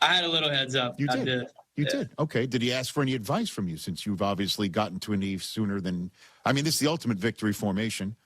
I had a little heads up. You did. I did. You did. Okay. Did he ask for any advice from you, since you've obviously gotten to a knee sooner than? I mean, this is the ultimate victory formation.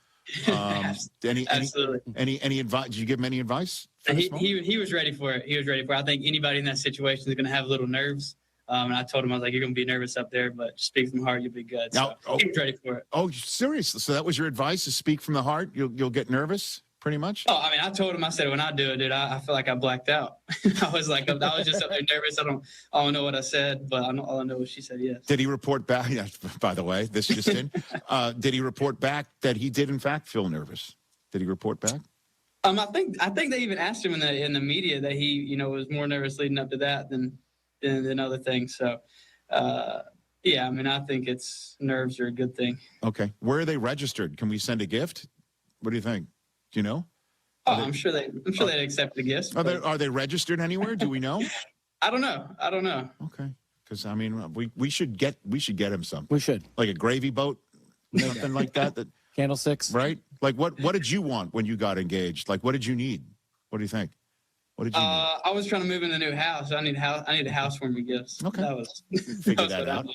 Absolutely. Any advice? Did you give him any advice? He was ready for it. He was ready for it. I think anybody in that situation is going to have little nerves. And I told him, I was like, you're going to be nervous up there, but speak from the heart, you'll be good. So he was ready for it. Oh, seriously? So that was your advice, to speak from the heart? You'll get nervous, pretty much? Oh, I mean, I told him, I said, when I do it, dude, I feel like I blacked out. I was just up there nervous. I don't know what I said, but all I know is she said yes. Did he report back? Yeah, by the way, this just in. Did he report back that he did, in fact, feel nervous? Did he report back? I think they even asked him in the media that he, was more nervous leading up to that than other things. So, yeah, I mean, I think nerves are a good thing. Okay. Where are they registered? Can we send a gift? What do you think? Do you know? I'm sure they'd accept the gifts. Are they registered anywhere? Do we know? I don't know. Okay. Because I mean, we should get him something. We should, like a gravy boat, something like that. That candlesticks, right? Like what did you want when you got engaged? Like what did you need? What do you think? What did you need? I was trying to move in a new house. I need a house for me gifts. Okay. That was figure that out.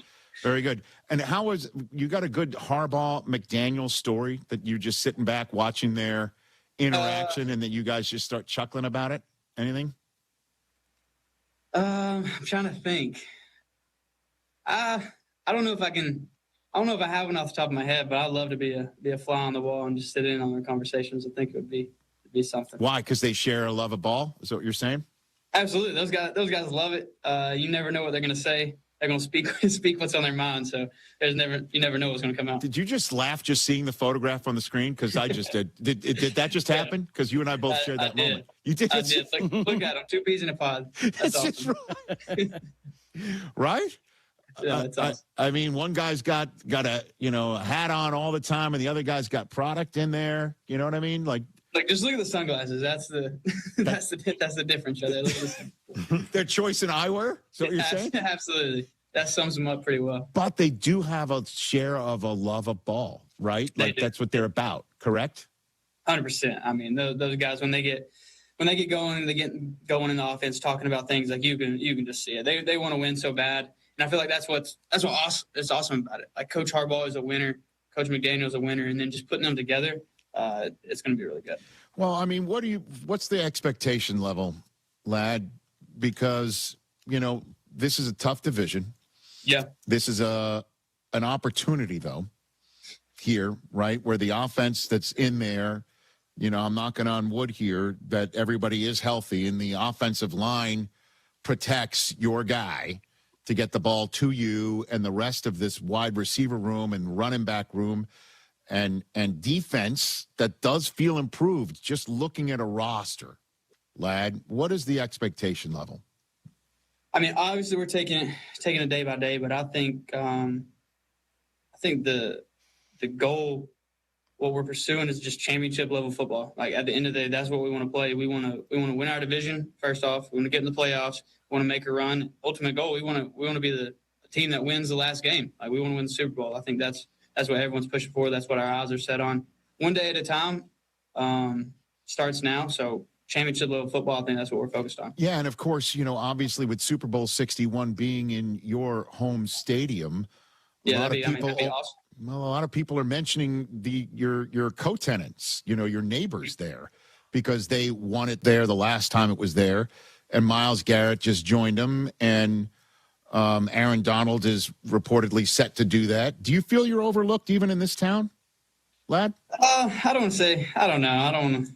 Very good. And how was you got a good Harbaugh McDaniel story that you're just sitting back watching their interaction and that you guys just start chuckling about it? Anything? I'm trying to think. I don't know if I can. I don't know if I have one off the top of my head, but I'd love to be a fly on the wall and just sit in on their conversations. I think it would be something. Why? Because they share a love of ball? Is that what you're saying? Absolutely. Those guys love it. You never know what they're going to say. They're going to speak what's on their mind. So you never know what's going to come out. Did you just laugh just seeing the photograph on the screen? Because I just did. Did that just happen? Because you and I both shared that moment. You did. I did. Look at them. 2 peas in a pod. That's awesome. Right? Yeah, that's awesome. I mean, one guy's got a hat on all the time, and the other guy's got product in there. You know what I mean? Like just look at the sunglasses. That's the difference right there. Look at their choice in eyewear. Is that what you're saying? Absolutely. That sums them up pretty well. But they do have a share of a love of ball, right? Like that's what they're about, correct? 100%. I mean, those guys when they get going, they get going in the offense, talking about things like you can just see it. They want to win so bad, and I feel like that's what's awesome. It's awesome about it. Like Coach Harbaugh is a winner, Coach McDaniel is a winner, and then just putting them together, it's going to be really good. Well, I mean, what's the expectation level, lad? Because this is a tough division. Yeah. This is an opportunity, though, here, right, where the offense that's in there, I'm knocking on wood here, that everybody is healthy, and the offensive line protects your guy to get the ball to you, and the rest of this wide receiver room and running back room and defense that does feel improved just looking at a roster. Lad, what is the expectation level? I mean, obviously we're taking it day by day, but I think the goal, what we're pursuing, is just championship level football. Like at the end of the day, that's what we want to play. We want to win our division first off. We want to get in the playoffs. We want to make a run. Ultimate goal, we want to be the team that wins the last game. Like we want to win the Super Bowl. I think that's what everyone's pushing for. That's what our eyes are set on. One day at a time. Starts now. So championship level football, I think that's what we're focused on. Yeah, and of course, obviously with Super Bowl 61 being in your home stadium, that'd be awesome. Well, a lot of people are mentioning your co-tenants, your neighbors there, because they won it there the last time it was there, and Myles Garrett just joined them, and Aaron Donald is reportedly set to do that. Do you feel you're overlooked even in this town, lad? I don't want to say. I don't know. I don't want to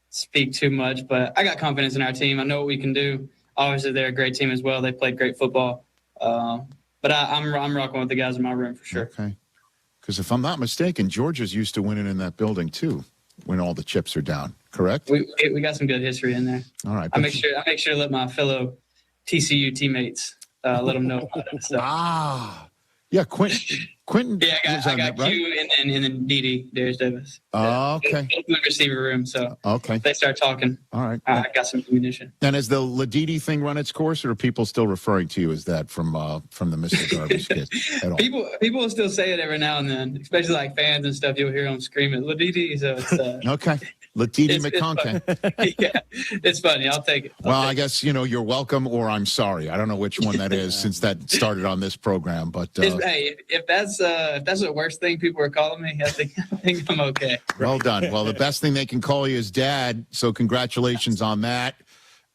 speak too much, but I got confidence in our team. I know what we can do. obviously they're a great team as well. They played great football. But I'm rocking with the guys in my room for sure. Okay. Because if I'm not mistaken, Georgia's used to winning in that building too, when all the chips are down. Correct? We got some good history in there. All right. I make sure to let my fellow TCU teammates let them know about it. So. Yeah, Quentin. Yeah, I got right? Q and then DD, Darius Davis. Okay. In the receiver room. So okay. They start talking. All right. I got some ammunition. And has the Ladidi thing run its course, or are people still referring to you as that from the Mr. Garbage kid at all? People will still say it every now and then, especially like fans and stuff. You'll hear them screaming Ladidi. So it's okay. Ladidi McConkey. Yeah, it's funny. I'll take it. I guess you're welcome or I'm sorry. I don't know which one that is since that started on this program, but hey, if that's the worst thing people are calling me, I think I'm okay. Well done. Well, the best thing they can call you is Dad. So congratulations on that,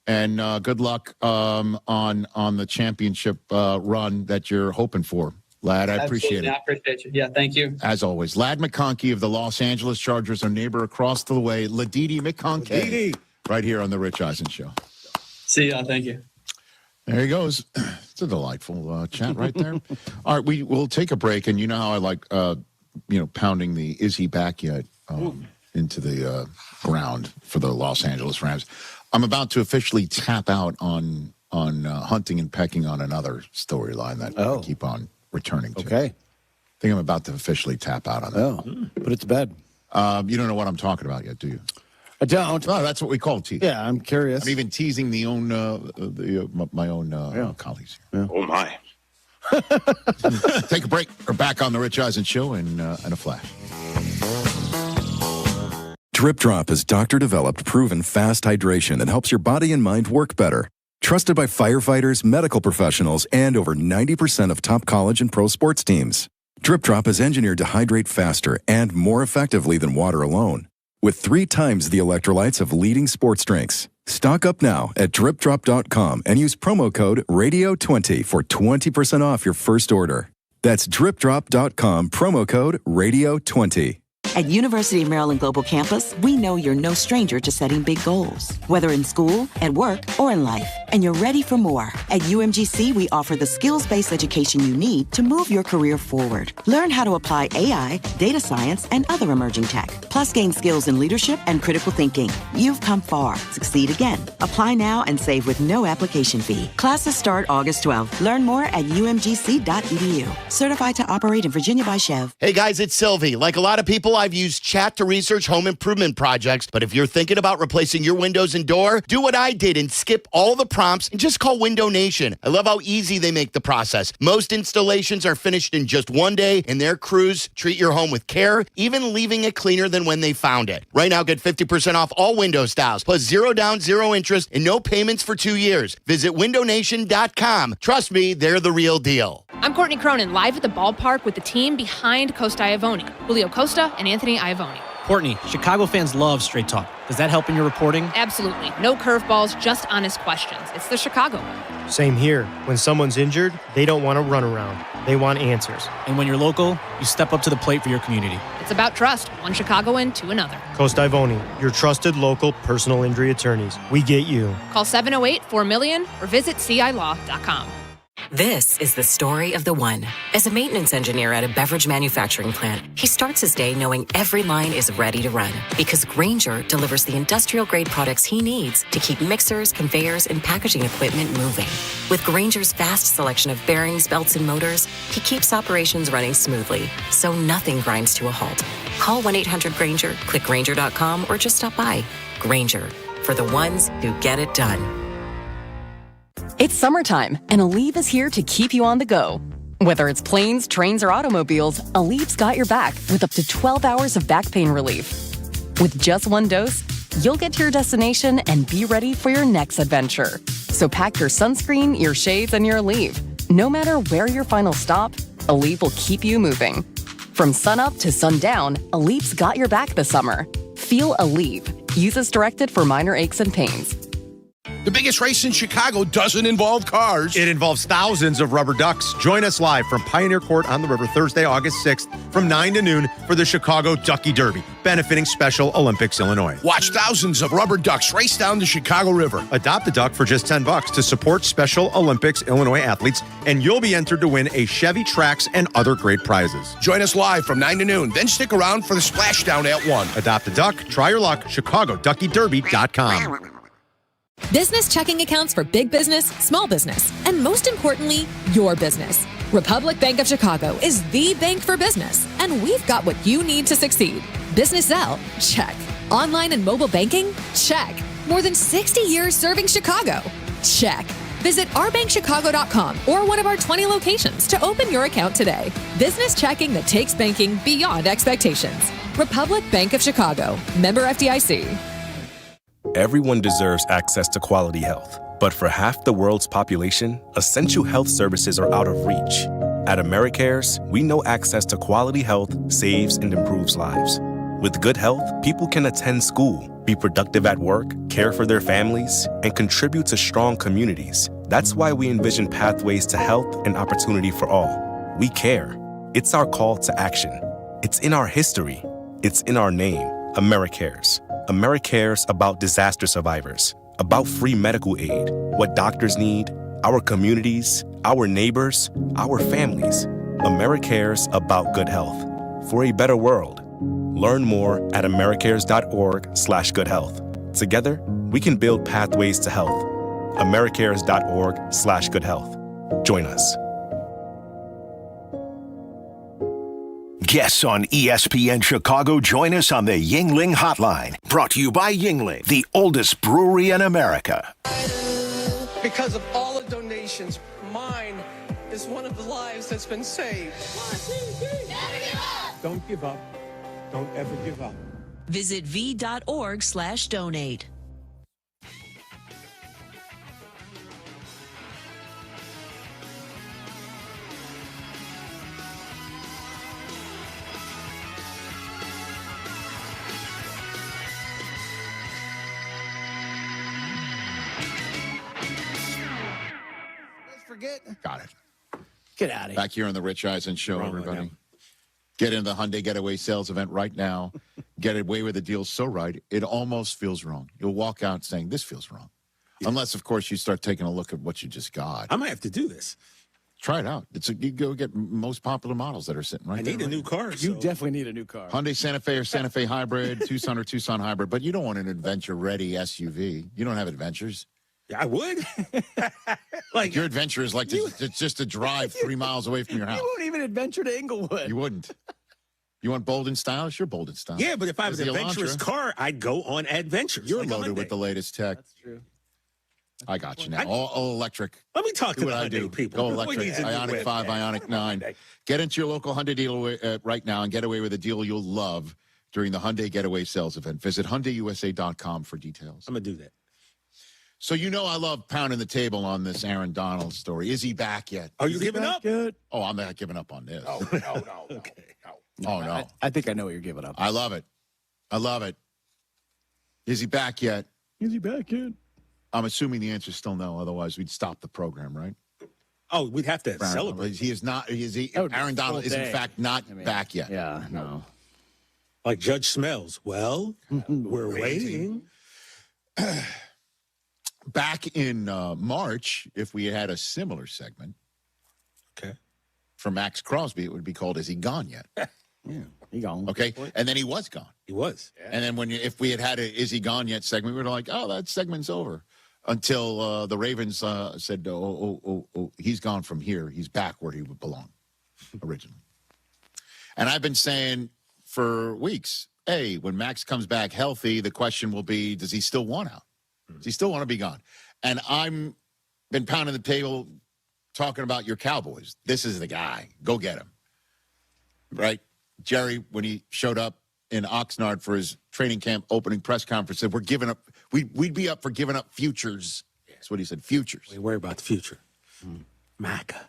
and good luck on the championship run that you're hoping for, lad. I appreciate it. I appreciate you. Yeah, thank you. As always, Lad McConkey of the Los Angeles Chargers, our neighbor across the way, Ladidi McConkey, right here on the Rich Eisen Show. See y'all. Thank you. There he goes. It's a delightful chat right there. All right, we'll take a break, and you know how I like, pounding the "Is he back yet?" into the ground for the Los Angeles Rams. I'm about to officially tap out on hunting and pecking on another storyline that I keep on returning to. Okay. I think I'm about to officially tap out on that. Put it to bed. You don't know what I'm talking about yet, do you? I don't. Oh, that's what we call teasing. Yeah, I'm curious. I'm even teasing my own colleagues. Yeah. Oh, my. Take a break. We're back on the Rich Eisen Show in a flash. Drip Drop is doctor-developed, proven fast hydration that helps your body and mind work better. Trusted by firefighters, medical professionals, and over 90% of top college and pro sports teams. Drip Drop is engineered to hydrate faster and more effectively than water alone, with 3 times the electrolytes of leading sports drinks. Stock up now at dripdrop.com and use promo code RADIO20 for 20% off your first order. That's dripdrop.com, promo code RADIO20. At University of Maryland Global Campus, we know you're no stranger to setting big goals, whether in school, at work, or in life, and you're ready for more. At UMGC, we offer the skills-based education you need to move your career forward. Learn how to apply AI, data science, and other emerging tech, plus gain skills in leadership and critical thinking. You've come far. Succeed again. Apply now and save with no application fee. Classes start August 12th. Learn more at umgc.edu. Certified to operate in Virginia by Chev. Hey guys, it's Silvy. Like a lot of people, I've used chat to research home improvement projects, but if you're thinking about replacing your windows and door, do what I did and skip all the prompts and just call Window Nation. I love how easy they make the process. Most installations are finished in just one day, and their crews treat your home with care, even leaving it cleaner than when they found it. Right now, get 50% off all window styles, plus 0 down, 0 interest, and no payments for 2 years. Visit windownation.com. Trust me, they're the real deal. I'm Courtney Cronin, live at the ballpark with the team behind Costa Iavoni, Julio Costa and Anthony Iavoni. Courtney, Chicago fans love straight talk. Does that help in your reporting? Absolutely. No curveballs, just honest questions. It's the Chicago way. Same here. When someone's injured, they don't want to run around. They want answers. And when you're local, you step up to the plate for your community. It's about trust, one Chicagoan to another. Costa Iavoni, your trusted local personal injury attorneys. We get you. Call 708-4MILLION or visit cilaw.com. This is the story of the one. As a maintenance engineer at a beverage manufacturing plant, he starts his day knowing every line is ready to run because Grainger delivers the industrial-grade products he needs to keep mixers, conveyors, and packaging equipment moving. With Grainger's vast selection of bearings, belts, and motors, he keeps operations running smoothly, so nothing grinds to a halt. Call 1-800-GRAINGER, click Grainger.com, or just stop by. Grainger, for the ones who get it done. It's summertime, and Aleve is here to keep you on the go. Whether it's planes, trains, or automobiles, Aleve's got your back with up to 12 hours of back pain relief. With just one dose, you'll get to your destination and be ready for your next adventure. So pack your sunscreen, your shades, and your Aleve. No matter where your final stop, Aleve will keep you moving. From sunup to sundown, Aleve's got your back this summer. Feel Aleve. Use as directed for minor aches and pains. The biggest race in Chicago doesn't involve cars. It involves thousands of rubber ducks. Join us live from Pioneer Court on the River Thursday, August 6th from 9 to noon for the Chicago Ducky Derby, benefiting Special Olympics Illinois. Watch thousands of rubber ducks race down the Chicago River. Adopt a duck for just $10 to support Special Olympics Illinois athletes, and you'll be entered to win a Chevy Trax and other great prizes. Join us live from 9 to noon, then stick around for the splashdown at 1. Adopt a duck, try your luck, ChicagoDuckyDerby.com. Business checking accounts for big business, small business, and most importantly, your business. Republic Bank of Chicago is the bank for business, and we've got what you need to succeed. Business Zelle? Check. Online and mobile banking? Check. More than 60 years serving Chicago? Check. Visit ourbankchicago.com or one of our 20 locations to open your account today. Business checking that takes banking beyond expectations. Republic Bank of Chicago. Member FDIC. Everyone deserves access to quality health, but for half the world's population, essential health services are out of reach. At AmeriCares, we know access to quality health saves and improves lives. With good health, people can attend school, be productive at work, care for their families, and contribute to strong communities. That's why we envision pathways to health and opportunity for all. We care. It's our call to action. It's in our history. It's in our name, AmeriCares. AmeriCares about disaster survivors, about free medical aid, what doctors need, our communities, our neighbors, our families. AmeriCares about good health. For a better world. Learn more at americares.org/goodhealth. Together, we can build pathways to health. americares.org/goodhealth. Join us. Guests on ESPN Chicago join us on the Yuengling Hotline. Brought to you by Yuengling, the oldest brewery in America. Because of all the donations, mine is one of the lives that's been saved. Don't give up. Don't ever give up. Visit v.org/donate. Got it. Get out of here. Back here on the Rich Eisen Show, everybody. Get into the Hyundai Getaway Sales event right now. Get away with the deal so right, it almost feels wrong. You'll walk out saying, this feels wrong. Yeah. Unless, of course, you start taking a look at what you just got. I might have to do this. Try it out. You go get most popular models that are sitting right there. I need a new car. You definitely need a new car. Hyundai Santa Fe or Santa Fe Hybrid, Tucson or Tucson Hybrid. But you don't want an adventure-ready SUV. You don't have adventures. I would. Like your adventure is like just to drive 3 miles away from your house. You won't even adventure to Inglewood. You wouldn't. You want bold and stylish? You're bold and stylish. Yeah, but if I was an adventurous car, I'd go on adventures. You're loaded with the latest tech. That's true. I got you now. All electric. Let me talk to the Hyundai people. Go electric. Ioniq 5, Ioniq 9. Get into your local Hyundai dealer right now and get away with a deal you'll love during the Hyundai Getaway Sales event. Visit HyundaiUSA.com for details. I'm going to do that. So you know I love pounding the table on this Aaron Donald story. Is he back yet? Are you giving up? Good. Oh, I'm not giving up on this. No. Okay. No. Oh, no. I think I know what you're giving up. I love it. Is he back yet? Is he back yet? I'm assuming the answer is still no. Otherwise, we'd stop the program, right? Oh, we'd have to celebrate. He is not. Aaron Donald is, in fact, not back yet. Yeah, no. Like Judge Smells. Well, we're waiting. Back in March, if we had a similar segment, okay, for Max Crosby, it would be called "Is He Gone Yet?" Yeah, he gone. Okay, and then he was gone. He was. Yeah. And then if we had a "Is He Gone Yet?" segment, we were like, "Oh, that segment's over." Until the Ravens said, "Oh, he's gone from here. He's back where he would belong originally." And I've been saying for weeks, hey, when Max comes back healthy, the question will be, does he still want out? Does he still want to be gone? And I'm been pounding the table talking about your Cowboys. This is the guy. Go get him. Right? Jerry, when he showed up in Oxnard for his training camp opening press conference, said we're giving up. We'd be up for giving up futures. That's what he said, futures. We worry about the future. Maca.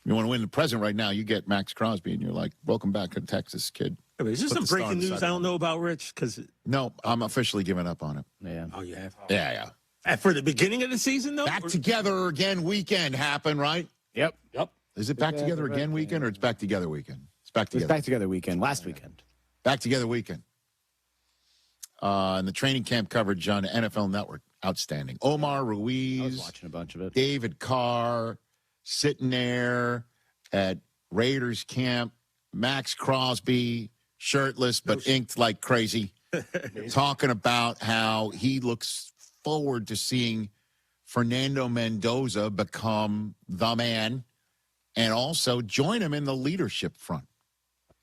You want to win the present right now, you get Max Crosby, and you're like, welcome back to Texas, kid. I mean, is this some breaking news I don't know about, Rich? No, I'm officially giving up on it. Yeah. Oh, you have? Yeah. For the beginning of the season, though? Back together again weekend happened, right? Yep. Is it back together again weekend or it's back together weekend? It's back together. It's back together weekend, last weekend. Back together weekend. And the training camp coverage on NFL Network, outstanding. Omar Ruiz. I was watching a bunch of it. David Carr sitting there at Raiders camp. Max Crosby, shirtless but inked like crazy, talking about how he looks forward to seeing Fernando Mendoza become the man and also join him in the leadership front.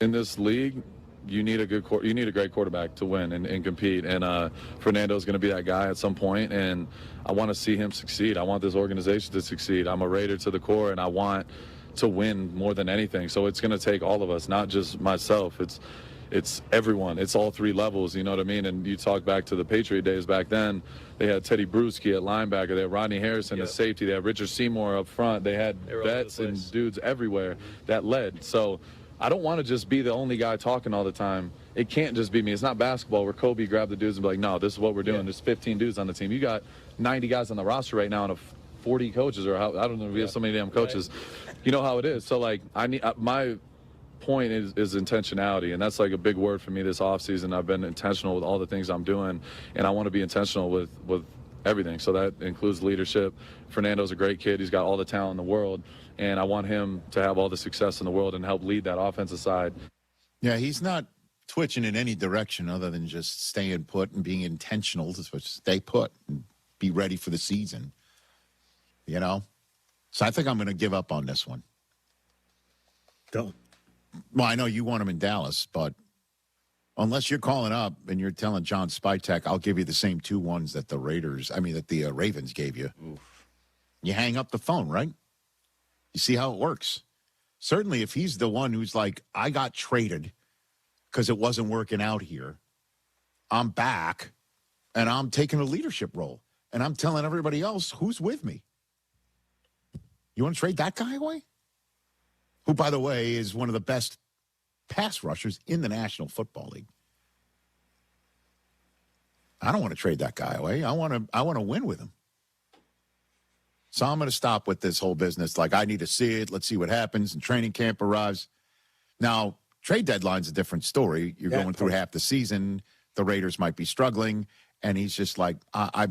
In this league, you need a great quarterback to win and compete. And Fernando's going to be that guy at some point, and I want to see him succeed. I want this organization to succeed. I'm a Raider to the core, and I want to win more than anything. So it's going to take all of us, not just myself. It's everyone. It's all three levels, you know what I mean? And you talk back to the Patriot days back then, they had Teddy Bruschi at linebacker, they had Rodney Harrison at safety, they had Richard Seymour up front, they had vets and dudes everywhere that led. So I don't want to just be the only guy talking all the time. It can't just be me. It's not basketball where Kobe grabbed the dudes and be like, no, this is what we're doing. There's 15 dudes on the team. You got 90 guys on the roster right now and 40 coaches, or how, I don't know if we have so many damn coaches. Right. You know how it is. So, like, I need my point is intentionality, and that's like a big word for me this offseason. I've been intentional with all the things I'm doing, and I want to be intentional with everything. So that includes leadership. Fernando's a great kid. He's got all the talent in the world, and I want him to have all the success in the world and help lead that offensive side. Yeah, he's not twitching in any direction other than just staying put and being intentional to stay put and be ready for the season. You know? So I think I'm going to give up on this one. Don't. Well, I know you want him in Dallas, but unless you're calling up and you're telling John Spytek, I'll give you the same 2-1s that the Ravens gave you. Oof. You hang up the phone, right? You see how it works. Certainly if he's the one who's like, I got traded because it wasn't working out here. I'm back, and I'm taking a leadership role, and I'm telling everybody else who's with me. You want to trade that guy away? Who, by the way, is one of the best pass rushers in the National Football League. I don't want to trade that guy away. I want to win with him. So I'm going to stop with this whole business. Like, I need to see it. Let's see what happens. And training camp arrives. Now, trade deadline's a different story. You're going through half the season. The Raiders might be struggling. And he's just like, I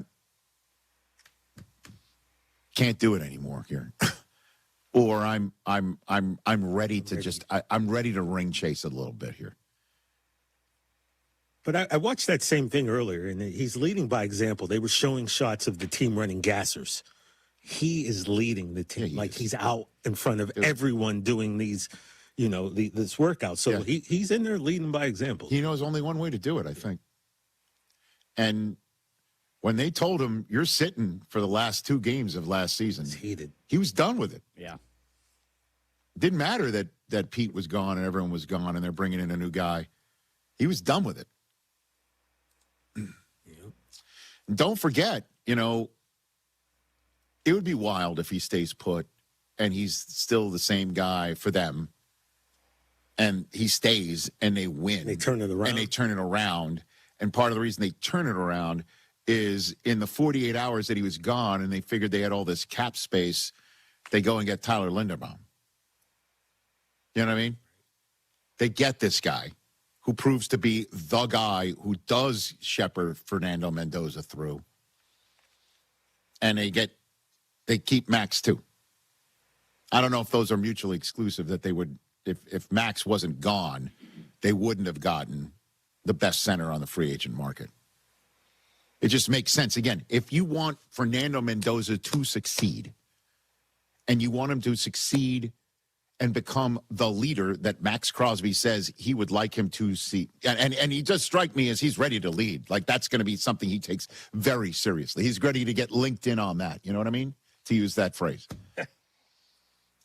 can't do it anymore here. Or I'm ready to I'm ready to ring chase a little bit here. But I watched that same thing earlier, and he's leading by example. They were showing shots of the team running gassers. He is leading the team. He's out in front of everyone doing these, this workout. So he's in there leading by example. He knows only one way to do it, I think. And when they told him, you're sitting for the last 2 games of last season, he was done with it. Yeah. It didn't matter that Pete was gone and everyone was gone and they're bringing in a new guy. He was done with it. And don't forget, it would be wild if he stays put and he's still the same guy for them. And he stays and they win. They turn it around. And part of the reason they turn it around is in the 48 hours that he was gone and they figured they had all this cap space, they go and get Tyler Linderbaum. You know what I mean? They get this guy who proves to be the guy who does shepherd Fernando Mendoza through. And they keep Max too. I don't know if those are mutually exclusive, that they would, if Max wasn't gone, they wouldn't have gotten the best center on the free agent market. It just makes sense. Again, if you want Fernando Mendoza to succeed, and you want him to succeed and become the leader that Max Crosby says he would like him to see, and he does strike me as he's ready to lead. Like, that's going to be something he takes very seriously. He's ready to get linked in on that. You know what I mean? To use that phrase.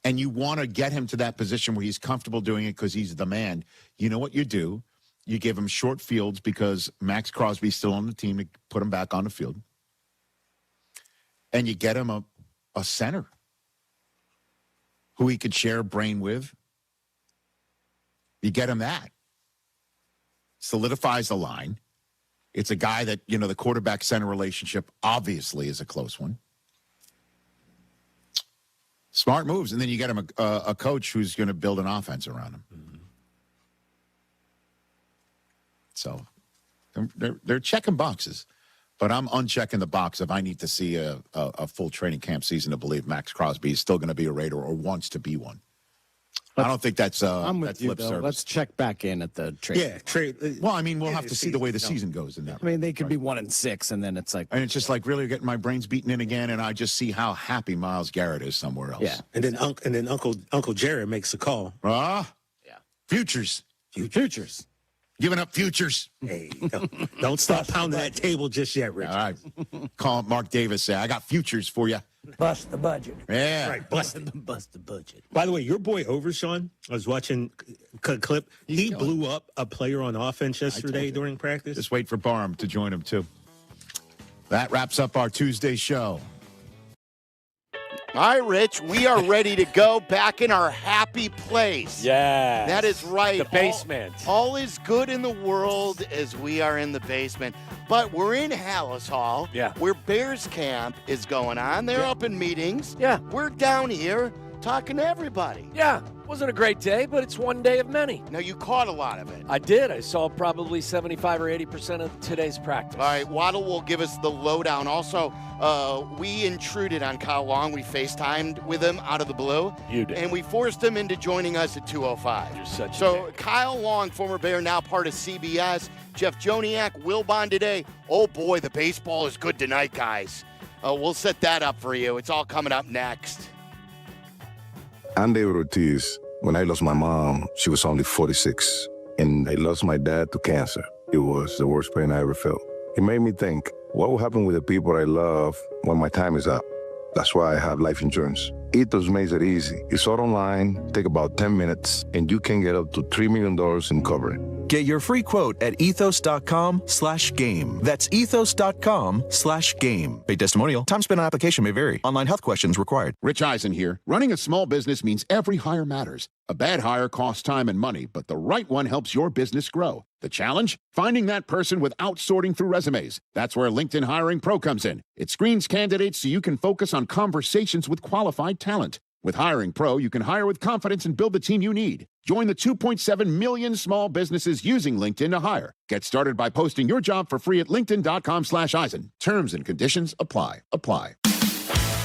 And you want to get him to that position where he's comfortable doing it because he's the man. You know what you do? You give him short fields because Max Crosby's still on the team to put him back on the field. And you get him a center who he could share a brain with. You get him that. Solidifies the line. It's a guy that, the quarterback-center relationship obviously is a close one. Smart moves, and then you get him a coach who's going to build an offense around him. Mm-hmm. So they're checking boxes, but I'm unchecking the box if I need to see a full training camp season to believe Max Crosby is still going to be a Raider or wants to be one. I don't think that's I'm with that's you, lip though. service. Let's check back in at the trade. Yeah, trade. Well, I mean, we'll have to see the way the season goes in that. I mean, they could be 1-6, and then it's like, and it's just like really getting my brains beaten in again, and I just see how happy Myles Garrett is somewhere else. Yeah, and then Uncle Jared makes a call. Yeah, futures. Giving up futures. Hey, don't stop pounding that table just yet, Rich. All right. Call Mark Davis. Say, I got futures for you. Bust the budget. Yeah. Right, bust the budget. By the way, your boy Overshawn, I was watching a clip. He blew up a player on offense yesterday during practice. Just wait for Barham to join him, too. That wraps up our Tuesday show. All right, Rich, we are ready to go back in our happy place. Yeah. That is right. The basement. All is good in the world as we are in the basement. But we're in Hallis Hall, where Bears camp is going on. They're up in meetings. Yeah. We're down here talking to everybody. Yeah. Wasn't a great day, but it's one day of many. Now, you caught a lot of it. I did. I saw probably 75 or 80% of today's practice. All right, Waddle will give us the lowdown. Also, we intruded on Kyle Long. We FaceTimed with him out of the blue. You did. And we forced him into joining us at 2:05. You're such So, Kyle Long, former Bear, now part of CBS. Jeff Joniak, Wilbon today. Oh, boy, the baseball is good tonight, guys. We'll set that up for you. It's all coming up next. I'm David Ortiz. When I lost my mom, she was only 46, and I lost my dad to cancer. It was the worst pain I ever felt. It made me think, what will happen with the people I love when my time is up? That's why I have life insurance. Ethos makes it easy. It's all online, take about 10 minutes, and you can get up to $3 million in coverage. Get your free quote at ethos.com/game. That's ethos.com/game. Paid testimonial. Time spent on application may vary. Online health questions required. Rich Eisen here. Running a small business means every hire matters. A bad hire costs time and money, but the right one helps your business grow. The challenge? Finding that person without sorting through resumes. That's where LinkedIn Hiring Pro comes in. It screens candidates so you can focus on conversations with qualified talent. With Hiring Pro, you can hire with confidence and build the team you need. Join the 2.7 million small businesses using LinkedIn to hire. Get started by posting your job for free at linkedin.com/Eisen. Terms and conditions apply.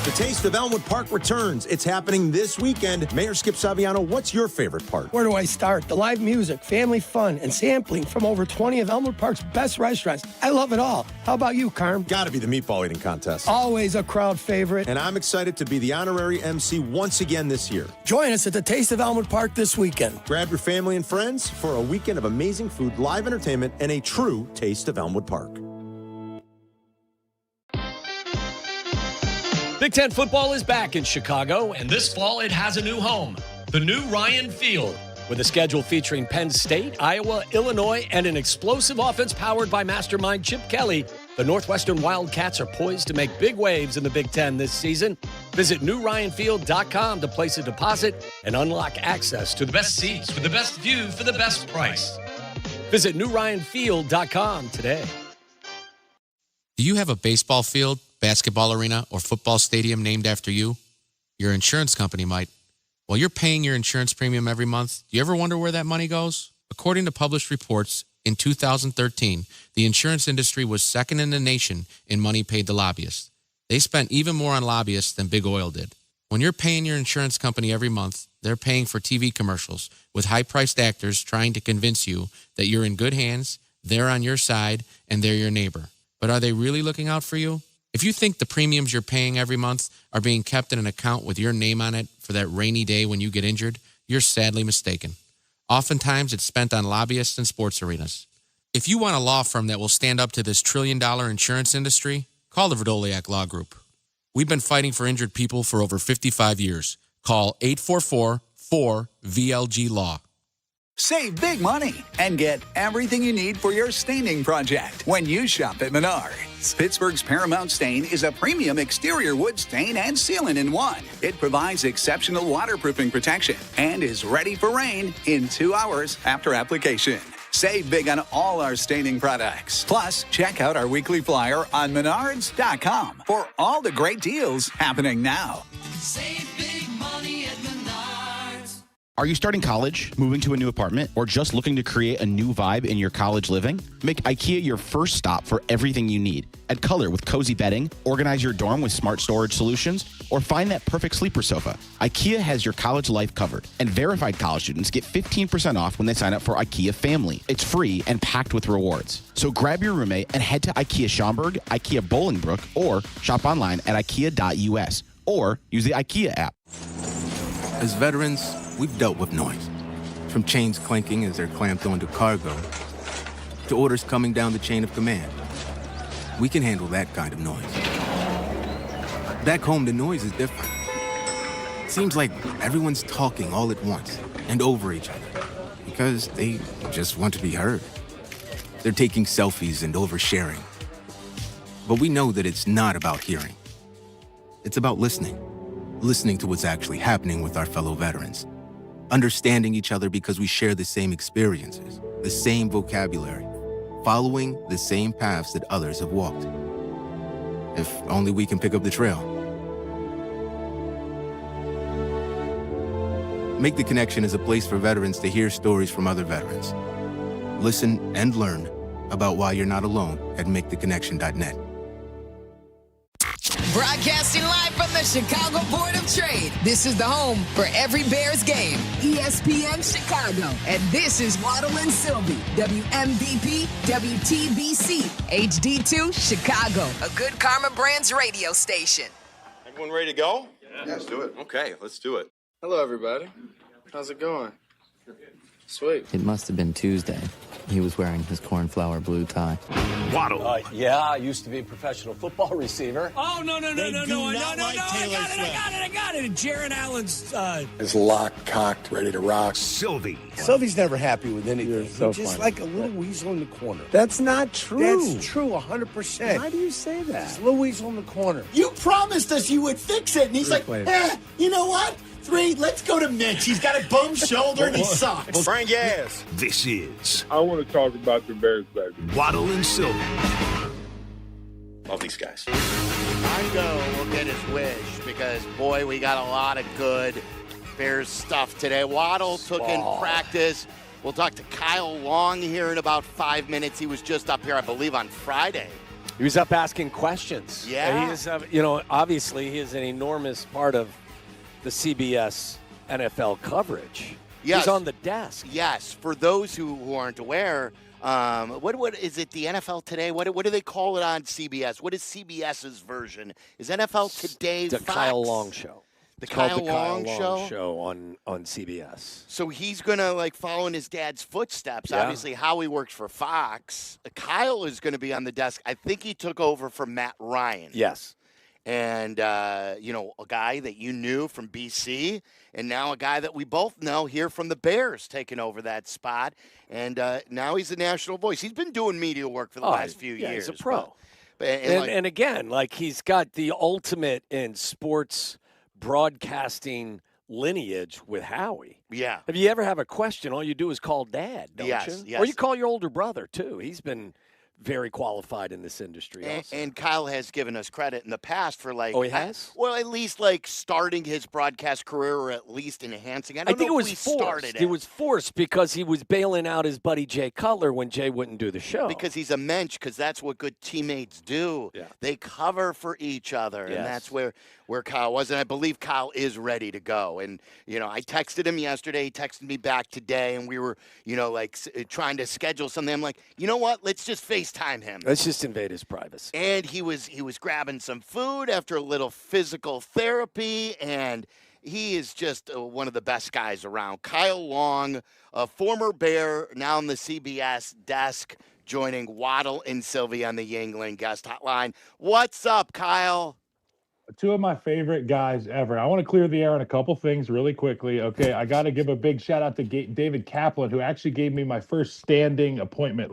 The Taste of Elmwood Park returns. It's happening this weekend. Mayor Skip Saviano, what's your favorite part? Where do I start? The live music, family fun, and sampling from over 20 of Elmwood Park's best restaurants. I love it all. How about you, Carm? Gotta be the meatball eating contest. Always a crowd favorite. And I'm excited to be the honorary MC once again this year. Join us at the Taste of Elmwood Park this weekend. Grab your family and friends for a weekend of amazing food, live entertainment, and a true Taste of Elmwood Park. Big Ten football is back in Chicago, and this fall it has a new home, the new Ryan Field. With a schedule featuring Penn State, Iowa, Illinois, and an explosive offense powered by mastermind Chip Kelly, the Northwestern Wildcats are poised to make big waves in the Big Ten this season. Visit newryanfield.com to place a deposit and unlock access to the best seats with the best view for the best price. Visit newryanfield.com today. Do you have a baseball field, basketball arena, or football stadium named after you? Your insurance company might. While you're paying your insurance premium every month, do you ever wonder where that money goes? According to published reports, in 2013, the insurance industry was second in the nation in money paid to lobbyists. They spent even more on lobbyists than Big Oil did. When you're paying your insurance company every month, they're paying for TV commercials with high-priced actors trying to convince you that you're in good hands, they're on your side, and they're your neighbor. But are they really looking out for you? If you think the premiums you're paying every month are being kept in an account with your name on it for that rainy day when you get injured, you're sadly mistaken. Oftentimes, it's spent on lobbyists and sports arenas. If you want a law firm that will stand up to this trillion-dollar insurance industry, call the Verdoliak Law Group. We've been fighting for injured people for over 55 years. Call 844-4VLG-LAW. Save big money and get everything you need for your staining project when you shop at Menards. Pittsburgh's Paramount Stain is a premium exterior wood stain and sealant in one. It provides exceptional waterproofing protection and is ready for rain in 2 hours after application. Save big on all our staining products. Plus, check out our weekly flyer on Menards.com for all the great deals happening now. Save big money at Menards. Are you starting college, moving to a new apartment, or just looking to create a new vibe in your college living? Make IKEA your first stop for everything you need. Add color with cozy bedding, organize your dorm with smart storage solutions, or find that perfect sleeper sofa. IKEA has your college life covered, and verified college students get 15% off when they sign up for IKEA Family. It's free and packed with rewards. So grab your roommate and head to IKEA Schaumburg, IKEA Bolingbrook, or shop online at ikea.us, or use the IKEA app. As veterans, we've dealt with noise. From chains clanking as they're clamped onto cargo, to orders coming down the chain of command. We can handle that kind of noise. Back home, the noise is different. Seems like everyone's talking all at once and over each other because they just want to be heard. They're taking selfies and oversharing. But we know that it's not about hearing. It's about listening. Listening to what's actually happening with our fellow veterans. Understanding each other because we share the same experiences, the same vocabulary, following the same paths that others have walked. If only we can pick up the trail. Make the Connection is a place for veterans to hear stories from other veterans. Listen and learn about why you're not alone at maketheconnection.net. Broadcasting live from the Chicago Board of Trade. This is the home for every Bears game. ESPN Chicago. And this is Waddle and Silvy. WMVP, WTBC, HD2, Chicago. A good Karma Brands radio station. Everyone ready to go? Yeah, let's do it. Okay, let's do it. Hello, everybody. How's it going? Sweet. It must have been Tuesday. He was wearing his cornflower blue tie. Waddle. Yeah, I used to be a professional football receiver. Oh, no. I got it. Jaron Allen's... Is locked, cocked, ready to rock. Silvy. Sylvie's never happy with anything. He's just like a little weasel in the corner. That's not true. That's true, 100%. Why do you say that? He's a little weasel in the corner. You promised us you would fix it. And he's like, you know what? 3, let's go to Mitch. He's got a bum shoulder and he sucks. Frank Ass. This is I want to talk about the Bears, baby. Waddle and Silvy. Love these guys. Mondo will get his wish because, boy, we got a lot of good Bears stuff today. Waddle took in practice. We'll talk to Kyle Long here in about 5 minutes. He was just up here, I believe, on Friday. He was up asking questions. Yeah. He is, obviously he is an enormous part of the CBS NFL coverage. Yes. He's on the desk. Yes. For those who aren't aware, what is it? The NFL Today? What do they call it on CBS? What is CBS's version? Is NFL Today the Fox? Kyle Long Show? The Kyle Long Show on CBS. So he's gonna follow in his dad's footsteps. Yeah. Obviously, Howie works for Fox. Kyle is going to be on the desk. I think he took over for Matt Ryan. Yes. And, a guy that you knew from BC, and now a guy that we both know here from the Bears taking over that spot. And now he's a national voice. He's been doing media work for the last few years. He's a pro. And again, he's got the ultimate in sports broadcasting lineage with Howie. Yeah. If you ever have a question, all you do is call Dad, don't you? Yes. Or you call your older brother, too. He's been very qualified in this industry also. And Kyle has given us credit in the past for Oh, he has? Well, at least starting his broadcast career or at least enhancing. I think it was forced. It was forced because he was bailing out his buddy Jay Cutler when Jay wouldn't do the show. Because he's a mensch, because that's what good teammates do. Yeah. They cover for each other, and that's where Kyle was. And I believe Kyle is ready to go. And, I texted him yesterday. He texted me back today, and we were, trying to schedule something. I'm like, you know what? Let's just FaceTime him. Let's just invade his privacy. And he was grabbing some food after a little physical therapy, and he is just one of the best guys around. Kyle Long, a former Bear, now on the CBS desk, joining Waddle and Silvy on the Yingling guest hotline. What's up, Kyle? Two of my favorite guys ever. I want to clear the air on a couple things really quickly. Okay, I got to give a big shout out to David Kaplan, who actually gave me my first standing appointment.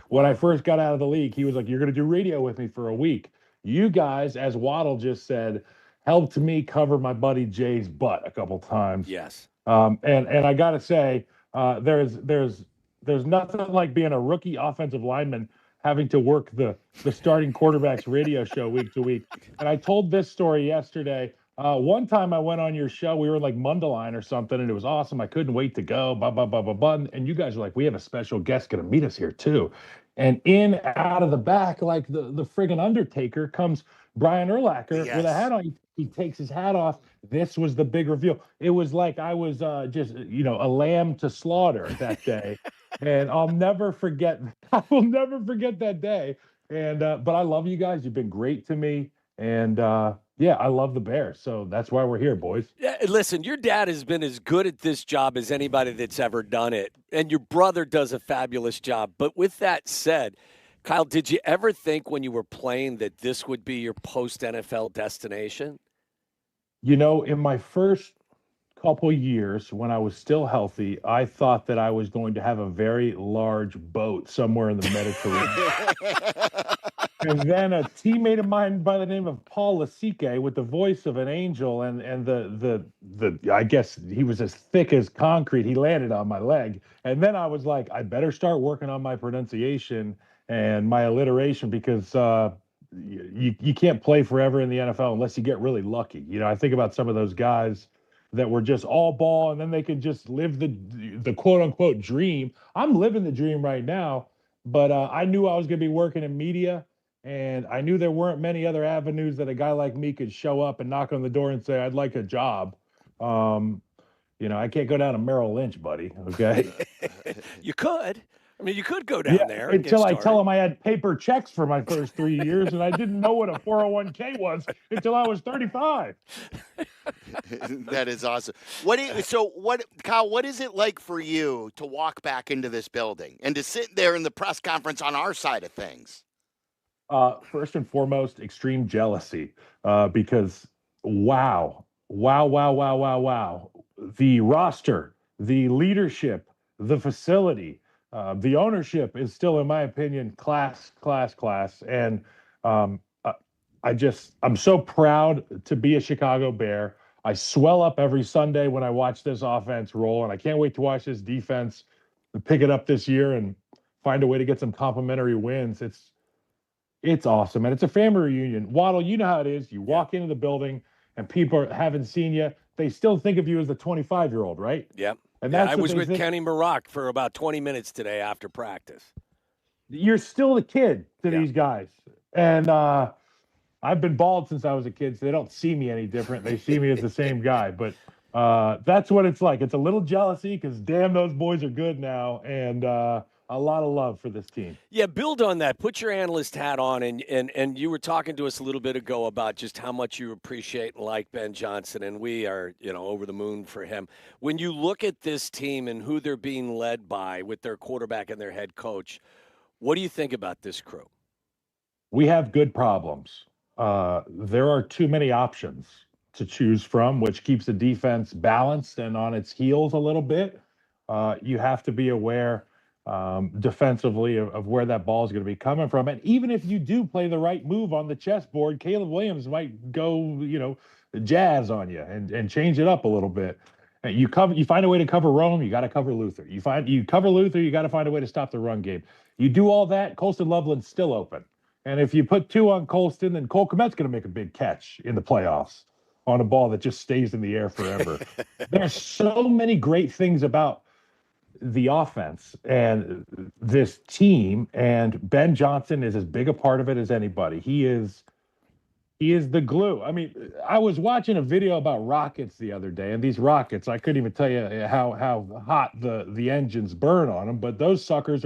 When I first got out of the league, he was like, "You're going to do radio with me for a week." You guys, as Waddle just said, helped me cover my buddy Jay's butt a couple times. Yes. And I got to say, there's There's nothing like being a rookie offensive lineman having to work the starting quarterback's radio show week to week. And I told this story yesterday. One time I went on your show, we were in like Mundelein or something, and it was awesome. I couldn't wait to go, blah, blah, blah, blah, blah. And you guys were like, we have a special guest going to meet us here too. And in out of the back, like the friggin' Undertaker, comes Brian Urlacher with a hat on. He takes his hat off. This was the big reveal. It was like I was just, a lamb to slaughter that day. And I'll never forget. I will never forget that day. And but I love you guys. You've been great to me. And yeah, I love the Bears. So that's why we're here, boys. Yeah, listen, your dad has been as good at this job as anybody that's ever done it. And your brother does a fabulous job. But with that said, Kyle, did you ever think when you were playing that this would be your post-NFL destination? In my first couple years, when I was still healthy, I thought that I was going to have a very large boat somewhere in the Mediterranean. And then a teammate of mine by the name of Paul Lasike, with the voice of an angel and the I guess he was as thick as concrete, he landed on my leg. And then I was like, I better start working on my pronunciation and my alliteration, because you can't play forever in the NFL unless you get really lucky. I think about some of those guys that were just all ball, and then they could just live the quote unquote dream. I'm living the dream right now, but I knew I was going to be working in media, and I knew there weren't many other avenues that a guy like me could show up and knock on the door and say, I'd like a job. I can't go down to Merrill Lynch, buddy. Okay. You could. I mean, you could go down there until I tell them I had paper checks for my first 3 years, and I didn't know what a 401k was until I was 35. That is awesome. Kyle, what is it like for you to walk back into this building and to sit there in the press conference on our side of things? First and foremost, extreme jealousy, because wow. The roster, the leadership, the facility, the ownership is still, in my opinion, class. And I'm so proud to be a Chicago Bear. I swell up every Sunday when I watch this offense roll, and I can't wait to watch this defense pick it up this year and find a way to get some complimentary wins. It's awesome, and it's a family reunion. Waddle, you know how it is. You walk into the building, and people haven't seen you. They still think of you as the 25-year-old, right? Yep. And I was with Kenny Maroc for about 20 minutes today after practice. You're still the kid to these guys. And I've been bald since I was a kid, so they don't see me any different. They see me as the same guy. But that's what it's like. It's a little jealousy because, damn, those boys are good now. And a lot of love for this team. Yeah, build on that. Put your analyst hat on, and you were talking to us a little bit ago about just how much you appreciate and like Ben Johnson, and we are, over the moon for him. When you look at this team and who they're being led by with their quarterback and their head coach, what do you think about this crew? We have good problems. There are too many options to choose from, which keeps the defense balanced and on its heels a little bit. You have to be aware defensively of where that ball is going to be coming from. And even if you do play the right move on the chessboard, Caleb Williams might go, jazz on you and change it up a little bit. And you find a way to cover Rome, you got to cover Luther. You cover Luther, you got to find a way to stop the run game. You do all that, Colston Loveland's still open. And if you put 2 on Colston, then Cole Kmet's going to make a big catch in the playoffs on a ball that just stays in the air forever. There's so many great things about the offense and this team, and Ben Johnson is as big a part of it as anybody. He is the glue. I mean, I was watching a video about rockets the other day, and these rockets, I couldn't even tell you how hot the engines burn on them, but those suckers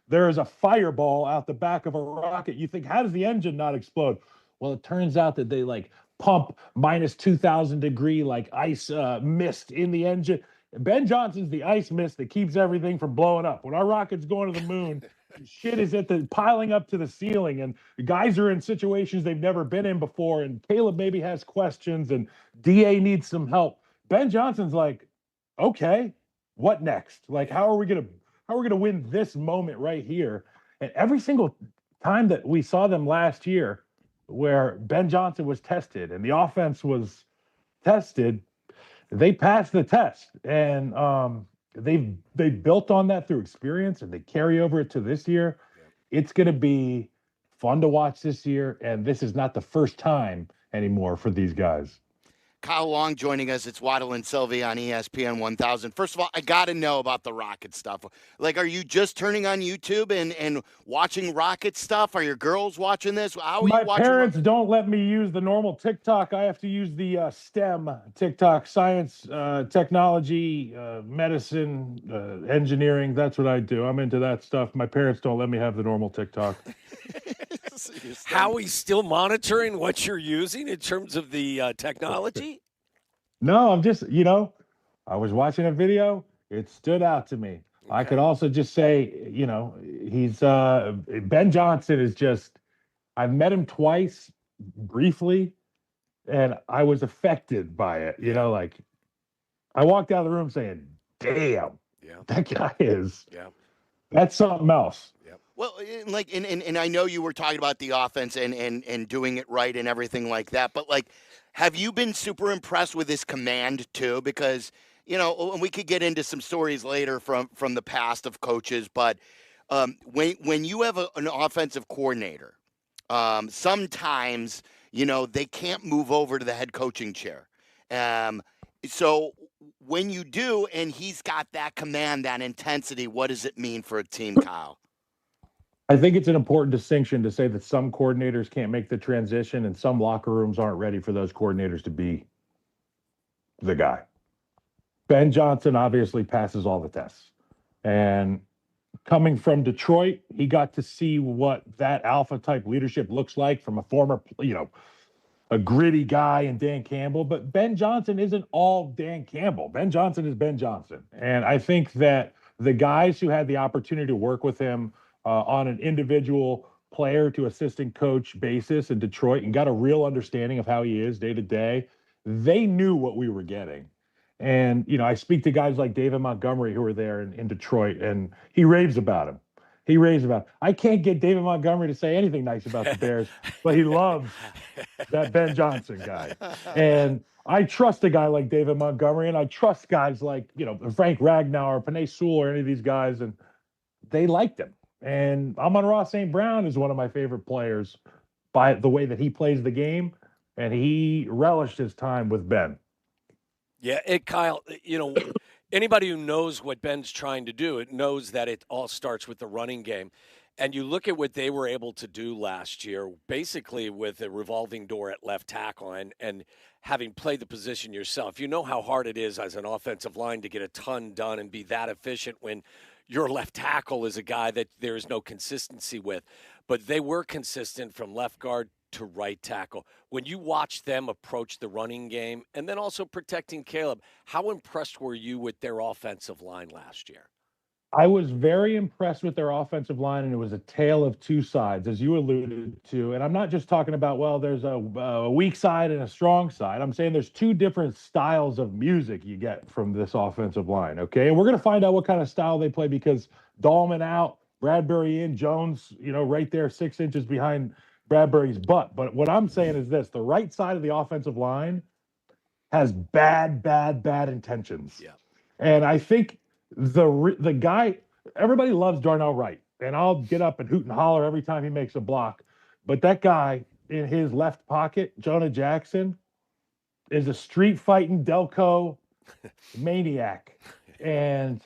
there is a fireball out the back of a rocket. You think, how does the engine not explode? Well, it turns out that they pump minus 2,000 degree ice mist in the engine. Ben Johnson's the ice mist that keeps everything from blowing up. When our rocket's going to the moon, shit is piling up to the ceiling, and guys are in situations they've never been in before, and Caleb maybe has questions, and DA needs some help. Ben Johnson's like, okay, what next? How are we gonna win this moment right here? And every single time that we saw them last year, where Ben Johnson was tested and the offense was tested, they passed the test. And they built on that through experience, and they carry over it to this year. It's going to be fun to watch this year, and this is not the first time anymore for these guys. Kyle Long joining us. It's Waddle and Silvy on ESPN 1000. First of all, I got to know about the Rocket stuff. Like, are you just turning on YouTube and watching Rocket stuff? Are your girls watching this? How are My you watching? parents don't let me use the normal TikTok. I have to use the STEM TikTok: science, technology, medicine, engineering. That's what I do. I'm into that stuff. My parents don't let me have the normal TikTok. Howie's still monitoring what you're using in terms of the technology? No, I'm just, I was watching a video. It stood out to me. Okay. I could also just say, he's Ben Johnson is just, I've met him twice briefly, and I was affected by it. Like I walked out of the room saying, damn, that guy is, that's something else. Well, and I know you were talking about the offense and doing it right and everything like that, but have you been super impressed with his command too? Because, and we could get into some stories later from the past of coaches, but when you have an offensive coordinator, sometimes, they can't move over to the head coaching chair. So when you do, and he's got that command, that intensity, what does it mean for a team, Kyle? I think it's an important distinction to say that some coordinators can't make the transition and some locker rooms aren't ready for those coordinators to be the guy. Ben Johnson obviously passes all the tests. And coming from Detroit, he got to see what that alpha type leadership looks like from a former, a gritty guy in Dan Campbell. But Ben Johnson isn't all Dan Campbell. Ben Johnson is Ben Johnson. And I think that the guys who had the opportunity to work with him on an individual player to assistant coach basis in Detroit and got a real understanding of how he is day to day, they knew what we were getting. And, I speak to guys like David Montgomery who are there in Detroit, and he raves about him. I can't get David Montgomery to say anything nice about the Bears, but he loves that Ben Johnson guy. And I trust a guy like David Montgomery, and I trust guys like, Frank Ragnow or Penei Sewell or any of these guys, and they liked him. And Amon-Ra St. Brown is one of my favorite players by the way that he plays the game, and he relished his time with Ben. Yeah, Kyle, anybody who knows what Ben's trying to do, it knows that it all starts with the running game. And you look at what they were able to do last year, basically with a revolving door at left tackle and having played the position yourself. You know how hard it is as an offensive line to get a ton done and be that efficient when your left tackle is a guy that there is no consistency with. But they were consistent from left guard to right tackle. When you watch them approach the running game and then also protecting Caleb, how impressed were you with their offensive line last year? I was very impressed with their offensive line, and it was a tale of two sides, as you alluded to. And I'm not just talking about, there's a weak side and a strong side. I'm saying there's two different styles of music you get from this offensive line, okay? And we're going to find out what kind of style they play because Dahlman out, Bradbury in, Jones, right there 6 inches behind Bradbury's butt. But what I'm saying is this: the right side of the offensive line has bad intentions. Yeah. And I think the guy, everybody loves Darnell Wright, and I'll get up and hoot and holler every time he makes a block. But that guy in his left pocket, Jonah Jackson, is a street fighting Delco maniac. And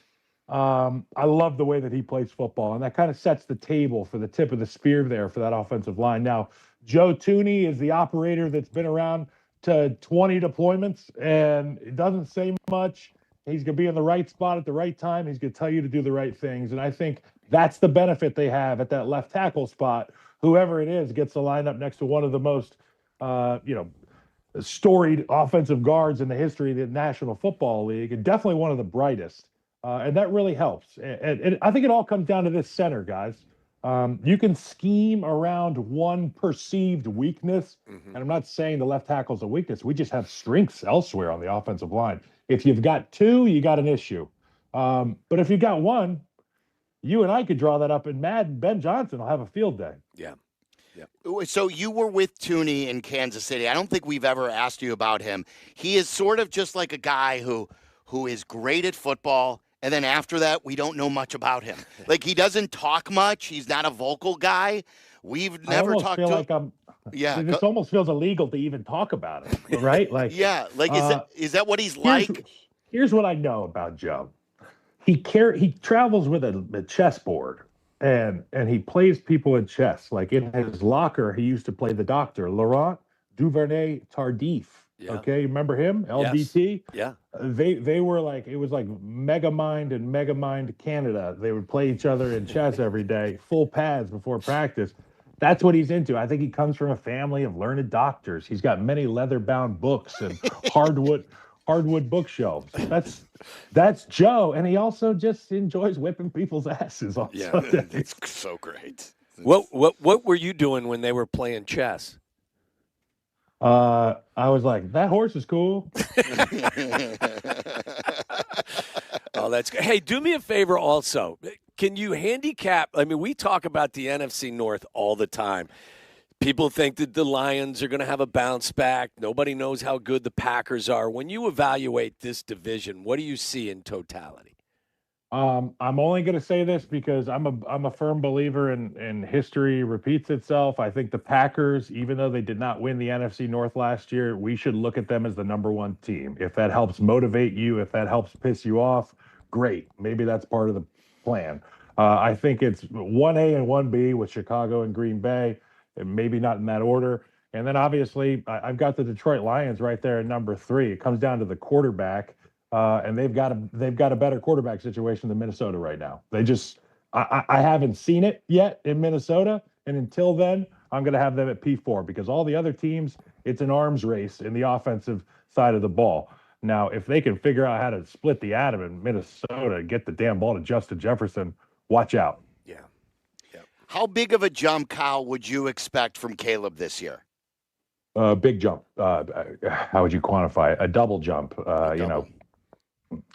I love the way that he plays football, and that kind of sets the table for the tip of the spear there for that offensive line. Now, Joe Tooney is the operator that's been around to 20 deployments, and it doesn't say much. He's going to be in the right spot at the right time. He's going to tell you to do the right things. And I think that's the benefit they have at that left tackle spot. Whoever it is gets to line up next to one of the most, storied offensive guards in the history of the National Football League, and definitely one of the brightest. And that really helps. And I think it all comes down to this center, guys. You can scheme around one perceived weakness. And I'm not saying the left tackle is a weakness. We just have strengths elsewhere on the offensive line. If you've got two, you got an issue. But if you've got one, you and I could draw that up in Madden. Ben Johnson will have a field day. Yeah. So you were with Tooney in Kansas City. I don't think we've ever asked you about him. He is sort of just like a guy who is great at football And then after that, we don't know much about him. Like, he doesn't talk much. He's not a vocal guy. We've never talked to him. Yeah. This almost feels illegal to even talk about it, right? Like, yeah. Like, is that what he's like? Here's what I know about Joe. He travels with a chessboard, and he plays people in chess. Like, in his locker, he used to play the doctor, Laurent Duvernay Tardif. Yeah. Okay, remember him? LDT? Yeah. They were like, it was like Megamind and Megamind Canada. They would play each other in chess every day, full pads before practice. That's what he's into. I think he comes from a family of learned doctors. He's got many leather-bound books and hardwood bookshelves. That's Joe, and he also just enjoys whipping people's asses on Sundays. It's so great. What were you doing when they were playing chess? I was like, that horse is cool. Oh, that's good. Hey, do me a favor also. Can you handicap? I mean, we talk about the NFC North all the time. People think that the Lions are going to have a bounce back. Nobody knows how good the Packers are. When you evaluate this division, what do you see in totality? I'm only going to say this because I'm a firm believer in history repeats itself. I think the Packers, even though they did not win the NFC North last year, we should look at them as the number one team. If that helps motivate you, if that helps piss you off, great. Maybe that's part of the plan. I think it's 1A and 1B with Chicago and Green Bay, and maybe not in that order. And then obviously I've got the Detroit Lions right there at number 3. It comes down to the quarterback. And they've got a better quarterback situation than Minnesota right now. I haven't seen it yet in Minnesota, and until then, I'm going to have them at P4 because all the other teams, it's an arms race in the offensive side of the ball. Now, if they can figure out how to split the atom in Minnesota and get the damn ball to Justin Jefferson, watch out. Yeah. How big of a jump, Kyle, would you expect from Caleb this year? Big jump. How would you quantify it? A double jump. You know.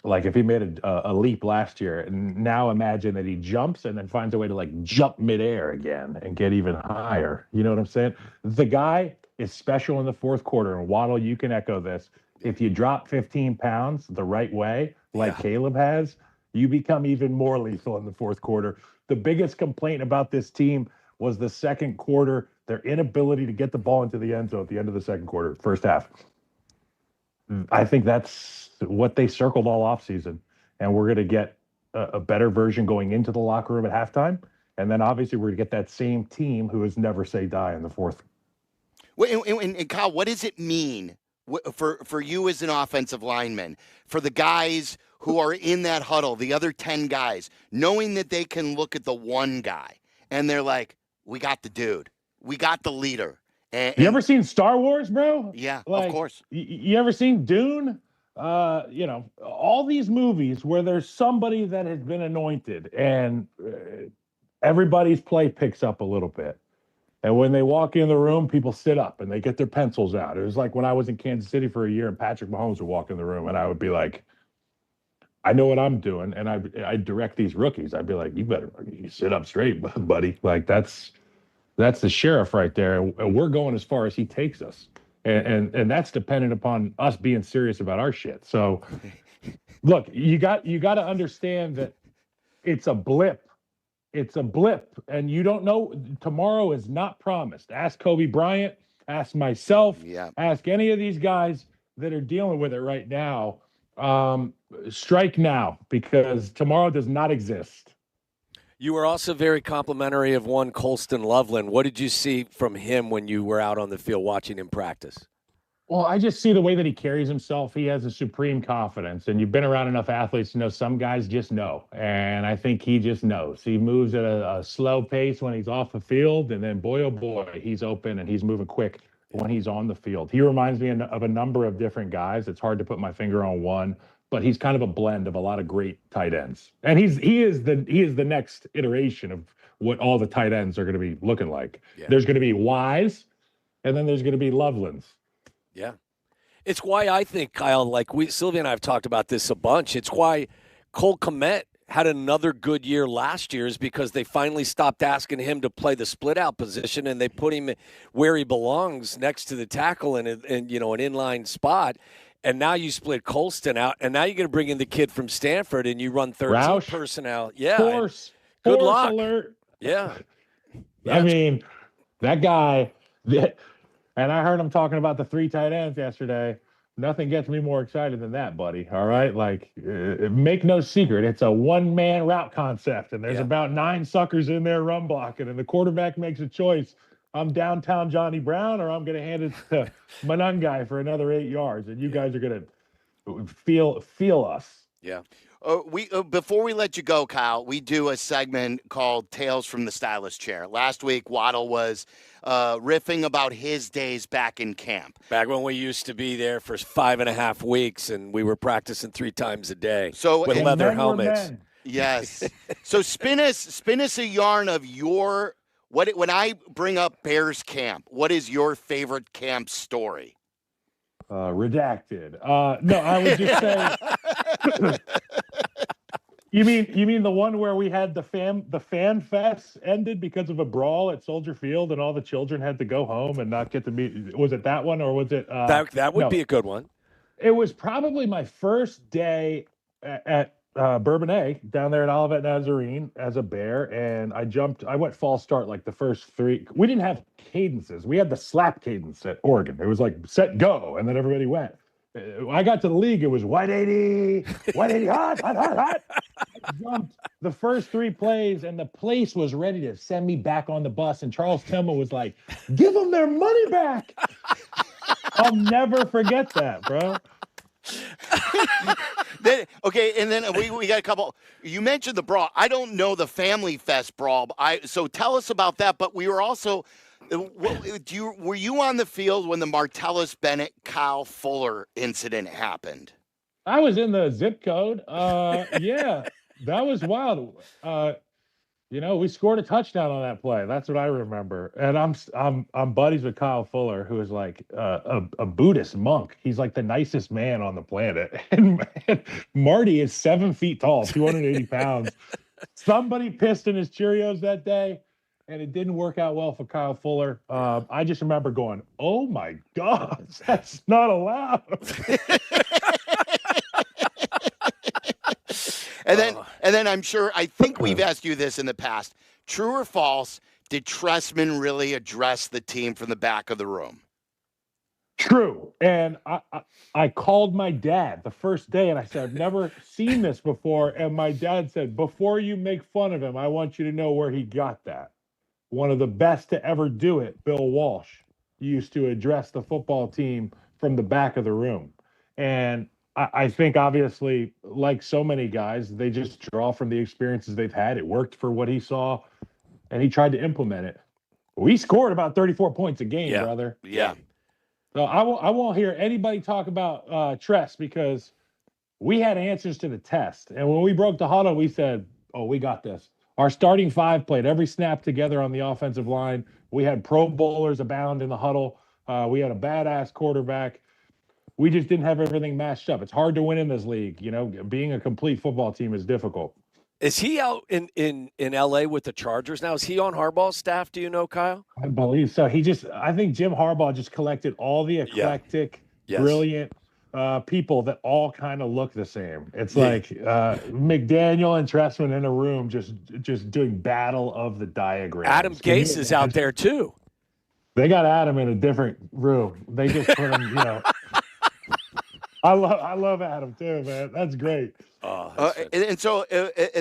Like if he made a leap last year, and now imagine that he jumps and then finds a way to like jump midair again and get even higher. You know what I'm saying? The guy is special in the fourth quarter. And Waddle, you can echo this. If you drop 15 pounds the right way, like Caleb has, you become even more lethal in the fourth quarter. The biggest complaint about this team was the second quarter, their inability to get the ball into the end zone at the end of the second quarter, first half. I think that's what they circled all offseason, and we're going to get a better version going into the locker room at halftime, and then obviously we're going to get that same team who is never say die in the fourth. And Kyle, what does it mean for you as an offensive lineman, for the guys who are in that huddle, the other 10 guys, knowing that they can look at the one guy, and they're like, we got the dude, we got the leader. You ever seen Star Wars, bro? Yeah, like, of course. You ever seen Dune? You know, all these movies where there's somebody that has been anointed and everybody's play picks up a little bit. And when they walk in the room, people sit up and they get their pencils out. It was like when I was in Kansas City for a year and Patrick Mahomes would walk in the room and I would be like, I know what I'm doing. And I direct these rookies. I'd be like, you sit up straight, buddy. Like that's the sheriff right there. And we're going as far as he takes us. And that's dependent upon us being serious about our shit. So look, you got to understand that it's a blip. It's a blip. And you don't know, tomorrow is not promised. Ask Kobe Bryant, ask myself, ask any of these guys that are dealing with it right now. Strike now, because tomorrow does not exist. You were also very complimentary of one Colston Loveland. What did you see from him when you were out on the field watching him practice? Well, I just see the way that he carries himself. He has a supreme confidence, and you've been around enough athletes to know some guys just know, and I think he just knows. He moves at a slow pace when he's off the field, and then boy, oh boy, he's open and he's moving quick when he's on the field. He reminds me of a number of different guys. It's hard to put my finger on one, but he's kind of a blend of a lot of great tight ends. And he is the next iteration of what all the tight ends are going to be looking like. Yeah. There's going to be Wise, and then there's going to be Lovelands. Yeah. It's why I think, Kyle, like Sylvia and I have talked about this a bunch. It's why Cole Kmet had another good year last year, is because they finally stopped asking him to play the split out position and they put him where he belongs, next to the tackle in an inline spot. And now you split Colston out, and now you're going to bring in the kid from Stanford, and you run 13 Roush. personnel. Yeah. Force. Good Force luck. alert. Yeah. I mean, that guy, and I heard him talking about the 3 tight ends yesterday. Nothing gets me more excited than that, buddy. All right? Like, make no secret, it's a one-man route concept, and there's about 9 suckers in there run blocking, and the quarterback makes a choice. I'm downtown Johnny Brown, or I'm going to hand it to Monungai for another 8 yards, and you guys are going to feel us. Yeah. We before we let you go, Kyle, we do a segment called Tales from the Stylist Chair. Last week, Waddle was riffing about his days back in camp. Back when we used to be there for 5.5 weeks, and we were practicing 3 times a day with leather helmets. Yes. So spin us a yarn of your when I bring up Bears camp. What is your favorite camp story? Redacted. No, I would just say. You mean the one where we had the fan fest ended because of a brawl at Soldier Field and all the children had to go home and not get to meet? Was it that one or was it? That would be a good one. It was probably my first day at Bourbonnais down there at Olivet Nazarene as a Bear, and I went false start like the first 3. We didn't have cadences. We had the slap cadence at Oregon. It was like set, go, and then everybody went. I got to the league, it was 180, 180, hot. I jumped the first 3 plays, and the place was ready to send me back on the bus, and Charles Tillman was like, give them their money back. I'll never forget that, bro. And then we got a couple. You mentioned the brawl. I don't know the Family Fest brawl. So tell us about that. But we were also, were you on the field when the Martellus Bennett Kyle Fuller incident happened? I was in the zip code. Yeah, that was wild. We scored a touchdown on that play. That's what I remember. And I'm buddies with Kyle Fuller, who is like a Buddhist monk. He's like the nicest man on the planet. And Marty is 7 feet tall, 280 pounds. Somebody pissed in his Cheerios that day, and it didn't work out well for Kyle Fuller. I just remember going, "Oh my God, that's not allowed." And then I think we've asked you this in the past. True or false, did Tressman really address the team from the back of the room? True. And I called my dad the first day and I said, I've never seen this before. And my dad said, before you make fun of him, I want you to know where he got that. One of the best to ever do it, Bill Walsh, used to address the football team from the back of the room. And I think, obviously, like so many guys, they just draw from the experiences they've had. It worked for what he saw, and he tried to implement it. We scored about 34 points a game, brother. Yeah. So I won't hear anybody talk about Tress because we had answers to the test. And when we broke the huddle, we said, oh, we got this. Our starting 5 played every snap together on the offensive line. We had Pro Bowlers abound in the huddle. We had a badass quarterback. We just didn't have everything matched up. It's hard to win in this league. Being a complete football team is difficult. Is he out in L.A. with the Chargers now? Is he on Harbaugh's staff? Do you know, Kyle? I believe so. I think Jim Harbaugh just collected all the eclectic, brilliant people that all kind of look the same. It's like McDaniel and Tressman in a room just doing battle of the diagrams. Adam Gase is out there, too. They got Adam in a different room. They just put him, I love Adam too, man. That's great. And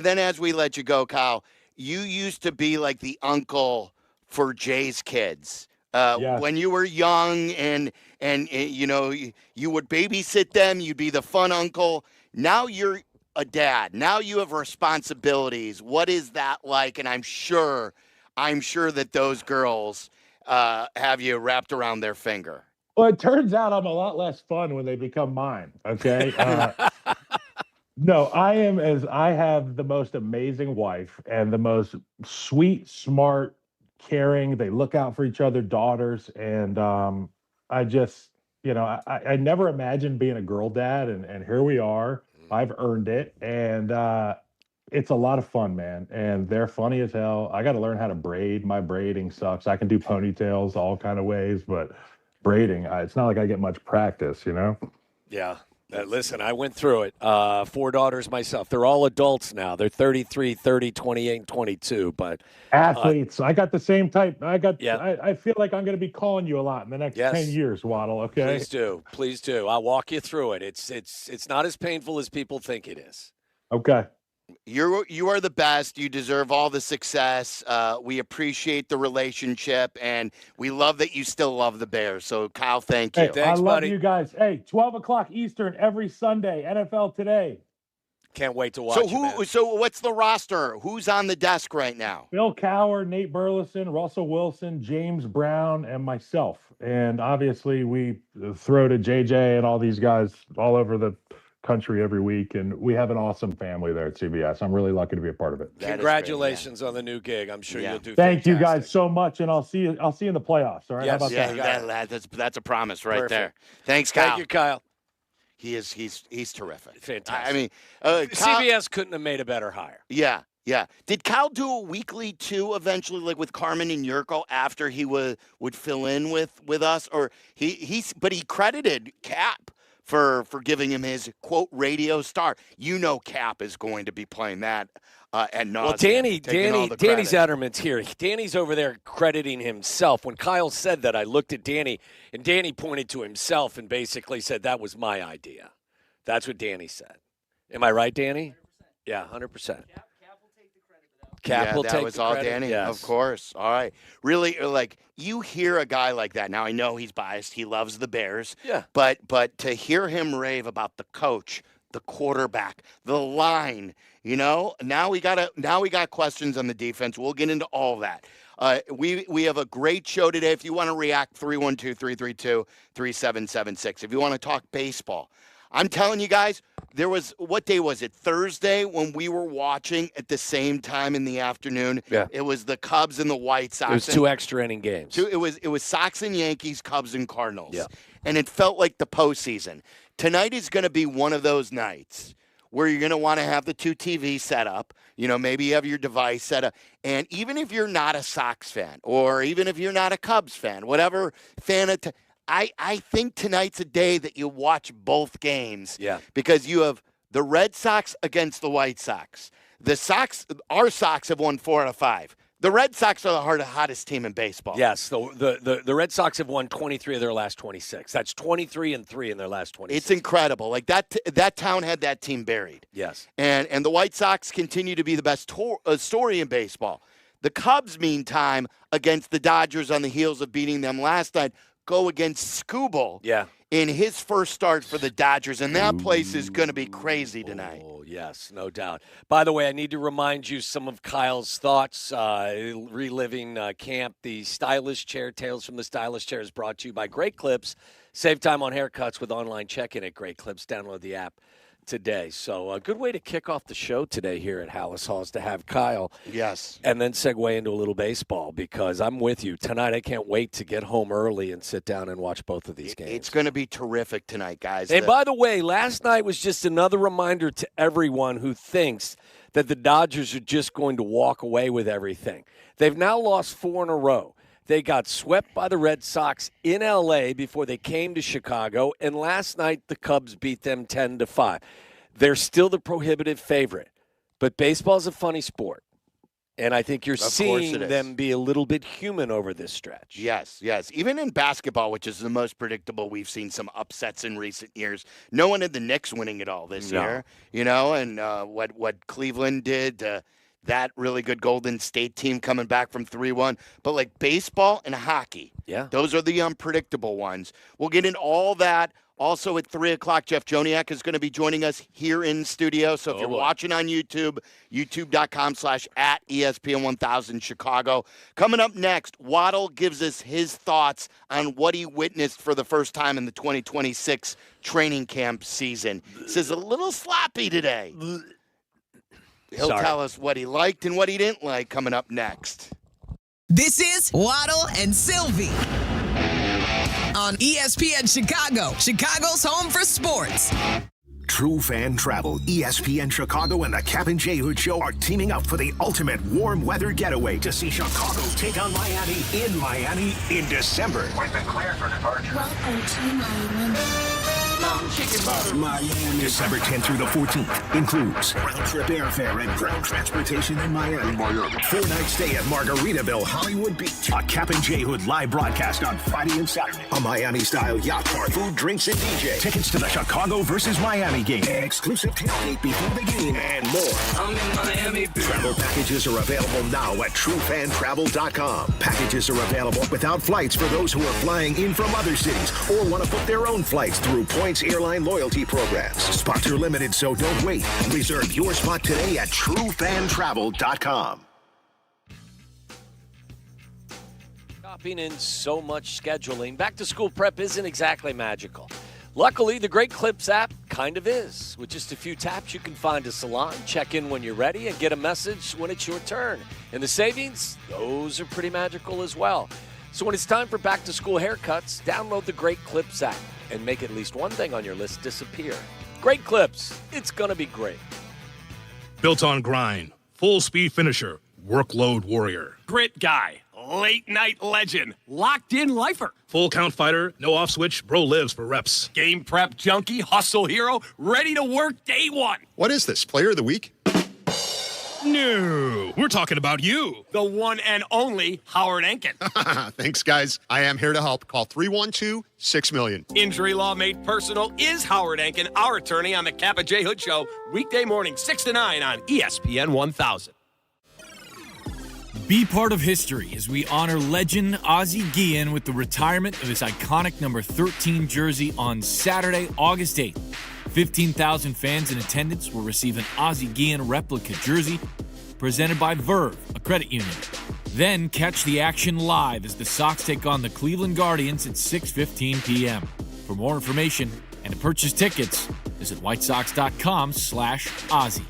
then as we let you go, Kyle, you used to be like the uncle for Jay's kids. When you were young and you would babysit them, you'd be the fun uncle. Now you're a dad. Now you have responsibilities. What is that like? And I'm sure that those girls have you wrapped around their finger. Well, it turns out I'm a lot less fun when they become mine. Okay. No, I have the most amazing wife and the most sweet, smart, caring. They look out for each other, daughters. And I just, I never imagined being a girl dad. And here we are. I've earned it. And it's a lot of fun, man. And they're funny as hell. I got to learn how to braid. My braiding sucks. I can do ponytails all kind of ways, but braiding, it's not like I get much practice, Yeah. Listen, I went through it. 4 daughters myself. They're all adults now. They're 33, 30, 28, and 22. But athletes. I got the same type. I feel like I'm going to be calling you a lot in the next 10 years, Waddle. Okay. Please do. I'll walk you through it. It's not as painful as people think it is. Okay. You are the best. You deserve all the success. We appreciate the relationship, and we love that you still love the Bears. So, Kyle, thank you. Hey, Thanks, I love buddy. you guys. Hey, 12 o'clock Eastern every Sunday, NFL Today. Can't wait to watch So what's the roster? Who's on the desk right now? Bill Cowher, Nate Burleson, Russell Wilson, James Brown, and myself. And obviously, we throw to JJ and all these guys all over the country every week, and we have an awesome family there at CBS. I'm really lucky to be a part of it. Congratulations on the new gig. I'm sure you'll do. Thank you guys so much, and I'll see you in the playoffs. All right. Yes, How about that? That's a promise right there. Perfect. Thanks, Kyle. Thank you, Kyle. He's terrific. Fantastic. I mean, CBS couldn't have made a better hire. Yeah. Did Kyle do a weekly too eventually, like with Carmen and Jurko after he would fill in with us, or but he credited Kap for giving him his quote radio star. You know, Kap is going to be playing that at nauseam. Well, Danny Zetterman's here. Danny's over there crediting himself. When Kyle said that, I looked at Danny, and Danny pointed to himself and basically said, that was my idea. That's what Danny said. Am I right, Danny? 100%. Yeah, 100%. Kap will take the credit. That was all Danny, yes. Of course. All right. Really, like, you hear a guy like that. Now, I know he's biased. He loves the Bears. Yeah. But to hear him rave about the coach, the quarterback, the line, now we got questions on the defense. We'll get into all that. We have a great show today. If you want to react, 312-332-3776. If you want to talk baseball, I'm telling you guys, what day was it? Thursday when we were watching at the same time in the afternoon. Yeah. It was the Cubs and the White Sox. It was 2 extra inning games. It was Sox and Yankees, Cubs and Cardinals. Yeah. And it felt like the postseason. Tonight is going to be one of those nights where you're going to want to have the 2 TVs set up. Maybe you have your device set up. And even if you're not a Sox fan, or even if you're not a Cubs fan, whatever fan of I think tonight's a day that you watch both games. Yeah. Because you have the Red Sox against the White Sox. Our Sox have won 4 out of 5. The Red Sox are the hottest team in baseball. Yes, the Red Sox have won 23 of their last 26. That's 23-3 in their last 26. It's incredible. Like that town had that team buried. Yes. And the White Sox continue to be the best story in baseball. The Cubs, meantime, against the Dodgers on the heels of beating them last night, go against Skubal in his first start for the Dodgers, and that place is going to be crazy tonight. Oh, yes, no doubt. By the way, I need to remind you some of Kyle's thoughts, reliving camp. The Stylish Chair, Tales from the Stylish Chair, is brought to you by Great Clips. Save time on haircuts with online check-in at Great Clips. Download the app today. So a good way to kick off the show today here at Hallis Hall is to have Kyle. Yes. And then segue into a little baseball, because I'm with you. Tonight I can't wait to get home early and sit down and watch both of these games. It's going to be terrific tonight, guys. And by the way, last night was just another reminder to everyone who thinks that the Dodgers are just going to walk away with everything. They've now lost 4 in a row. They got swept by the Red Sox in L.A. before they came to Chicago, and last night the Cubs beat them 10-5. They're still the prohibitive favorite, but baseball's a funny sport, and I think you're seeing them be a little bit human over this stretch. Yes. Even in basketball, which is the most predictable, we've seen some upsets in recent years. No one had the Knicks winning it all this year, and what Cleveland did that really good Golden State team coming back from 3-1. But like baseball and hockey, those are the unpredictable ones. We'll get into all that. Also at 3 o'clock, Jeff Joniak is going to be joining us here in studio. So if you're watching on YouTube, youtube.com/@ESPN1000 Chicago. Coming up next, Waddle gives us his thoughts on what he witnessed for the first time in the 2026 training camp season. Says a little sloppy today. He'll tell us what he liked and what he didn't like coming up next. This is Waddle and Silvy on ESPN Chicago, Chicago's home for sports. True Fan Travel, ESPN Chicago, and the Kap J Hood Show are teaming up for the ultimate warm weather getaway to see Chicago take on Miami in December. We've been cleared for departure. Welcome to Miami. long chicken butter. Miami. December 10th through the 14th includes round-trip airfare and ground transportation in Miami. 4-night stay at Margaritaville, Hollywood Beach. A Kap and J Hood live broadcast on Friday and Saturday. A Miami-style yacht party, food, drinks, and DJ. Tickets to the Chicago versus Miami game. An exclusive tailgate before the game, and more. I'm in Miami. Travel packages are available now at truefantravel.com. Packages are available without flights for those who are flying in from other cities or want to book their own flights through Points Airline loyalty programs. Spots are limited, so don't wait. Reserve your spot today at truefantravel.com. Shopping and so much scheduling. Back to school prep isn't exactly magical. Luckily, the Great Clips app kind of is. With just a few taps, you can find a salon, check in when you're ready, and get a message when it's your turn. And the savings, those are pretty magical as well. So when it's time for back-to-school haircuts, download the Great Clips app and make at least one thing on your list disappear. Great Clips, it's going to be great. Built on grind, full-speed finisher, workload warrior. Grit guy, late night legend, locked in lifer. Full count fighter, no off switch, bro lives for reps. Game prep junkie, hustle hero, ready to work day one. What is this, player of the week? No, we're talking about you. The one and only Howard Enkin. Thanks, guys. I am here to help. Call 312-6-million. Injury law made personal is Howard Enkin, our attorney on the Kap J Hood Show, weekday morning 6 to 9 on ESPN 1000. Be part of history as we honor legend Ozzie Guillen with the retirement of his iconic number 13 jersey on Saturday, August 8th. 15,000 fans in attendance will receive an Ozzie Guillen replica jersey presented by Verve, a credit union. Then catch the action live as the Sox take on the Cleveland Guardians at 6:15 p.m. For more information and to purchase tickets, visit whitesox.com/Ozzie.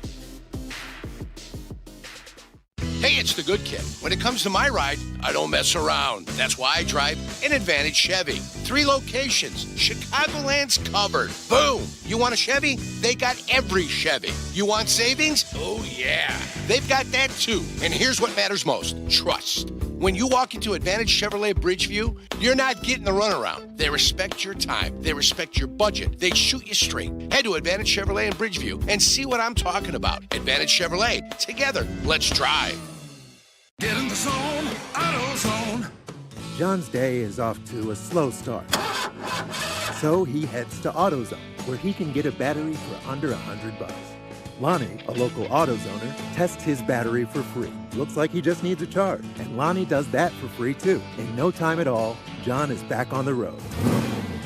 Hey, it's the good kid. When it comes to my ride, I don't mess around. That's why I drive an Advantage Chevy. 3 locations. Chicagoland's covered. Boom. You want a Chevy? They got every Chevy. You want savings? Oh, yeah. They've got that, too. And here's what matters most. Trust. When you walk into Advantage Chevrolet Bridgeview, you're not getting the runaround. They respect your time. They respect your budget. They shoot you straight. Head to Advantage Chevrolet in Bridgeview and see what I'm talking about. Advantage Chevrolet. Together, let's drive. Get in the zone, AutoZone. John's day is off to a slow start. So he heads to AutoZone, where he can get a battery for under $100. Lonnie, a local AutoZoner, tests his battery for free. Looks like he just needs a charge. And Lonnie does that for free too. In no time at all, John is back on the road.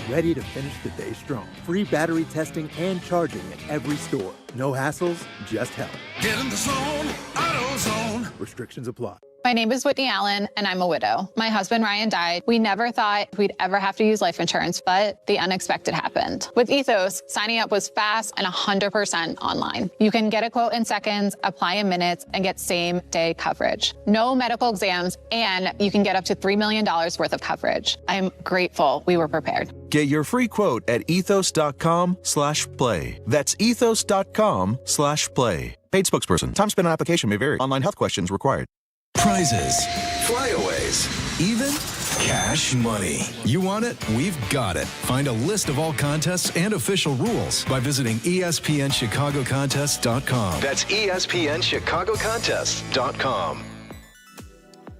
Ready to finish the day strong. Free battery testing and charging at every store. No hassles, just help. Get in the zone, AutoZone. Restrictions apply. My name is Whitney Allen, and I'm a widow. My husband, Ryan, died. We never thought we'd ever have to use life insurance, but the unexpected happened. With Ethos, signing up was fast and 100% online. You can get a quote in seconds, apply in minutes, and get same-day coverage. No medical exams, and you can get up to $3 million worth of coverage. I'm grateful we were prepared. Get your free quote at ethos.com/play. That's ethos.com/play. Paid spokesperson. Time spent on application may vary. Online health questions required. Prizes, flyaways, even cash money. You want it? We've got it. Find a list of all contests and official rules by visiting ESPNChicagoContests.com. That's ESPNChicagoContests.com.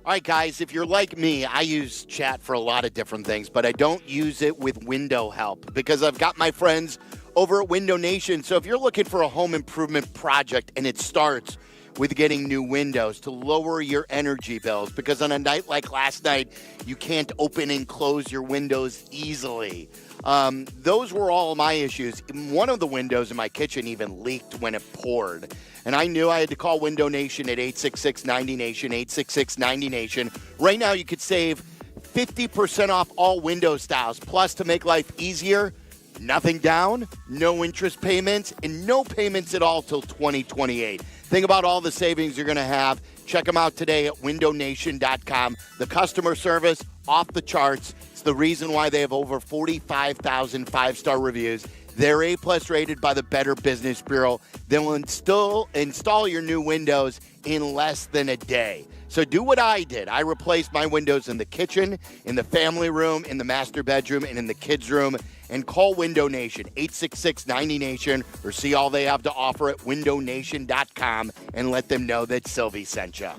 All right, guys, if you're like me, I use chat for a lot of different things, but I don't use it with window help because I've got my friends over at Window Nation. So if you're looking for a home improvement project and it starts with getting new windows to lower your energy bills, because on a night like last night, you can't open and close your windows easily. Those were all my issues. One of the windows in my kitchen even leaked when it poured. And I knew I had to call Window Nation at 866-90-NATION, 866-90-NATION. Right now, you could save 50% off all window styles. Plus, to make life easier, nothing down, no interest payments, and no payments at all till 2028. Think about all the savings you're going to have. Check them out today at windownation.com. The customer service, off the charts. It's the reason why they have over 45,000 five-star reviews. They're A-plus rated by the Better Business Bureau. They'll install your new windows in less than a day. So do what I did. I replaced my windows in the kitchen, in the family room, in the master bedroom, and in the kids' room. And call Window Nation, 866-90Nation, or see all they have to offer at windownation.com and let them know that Silvy sent you.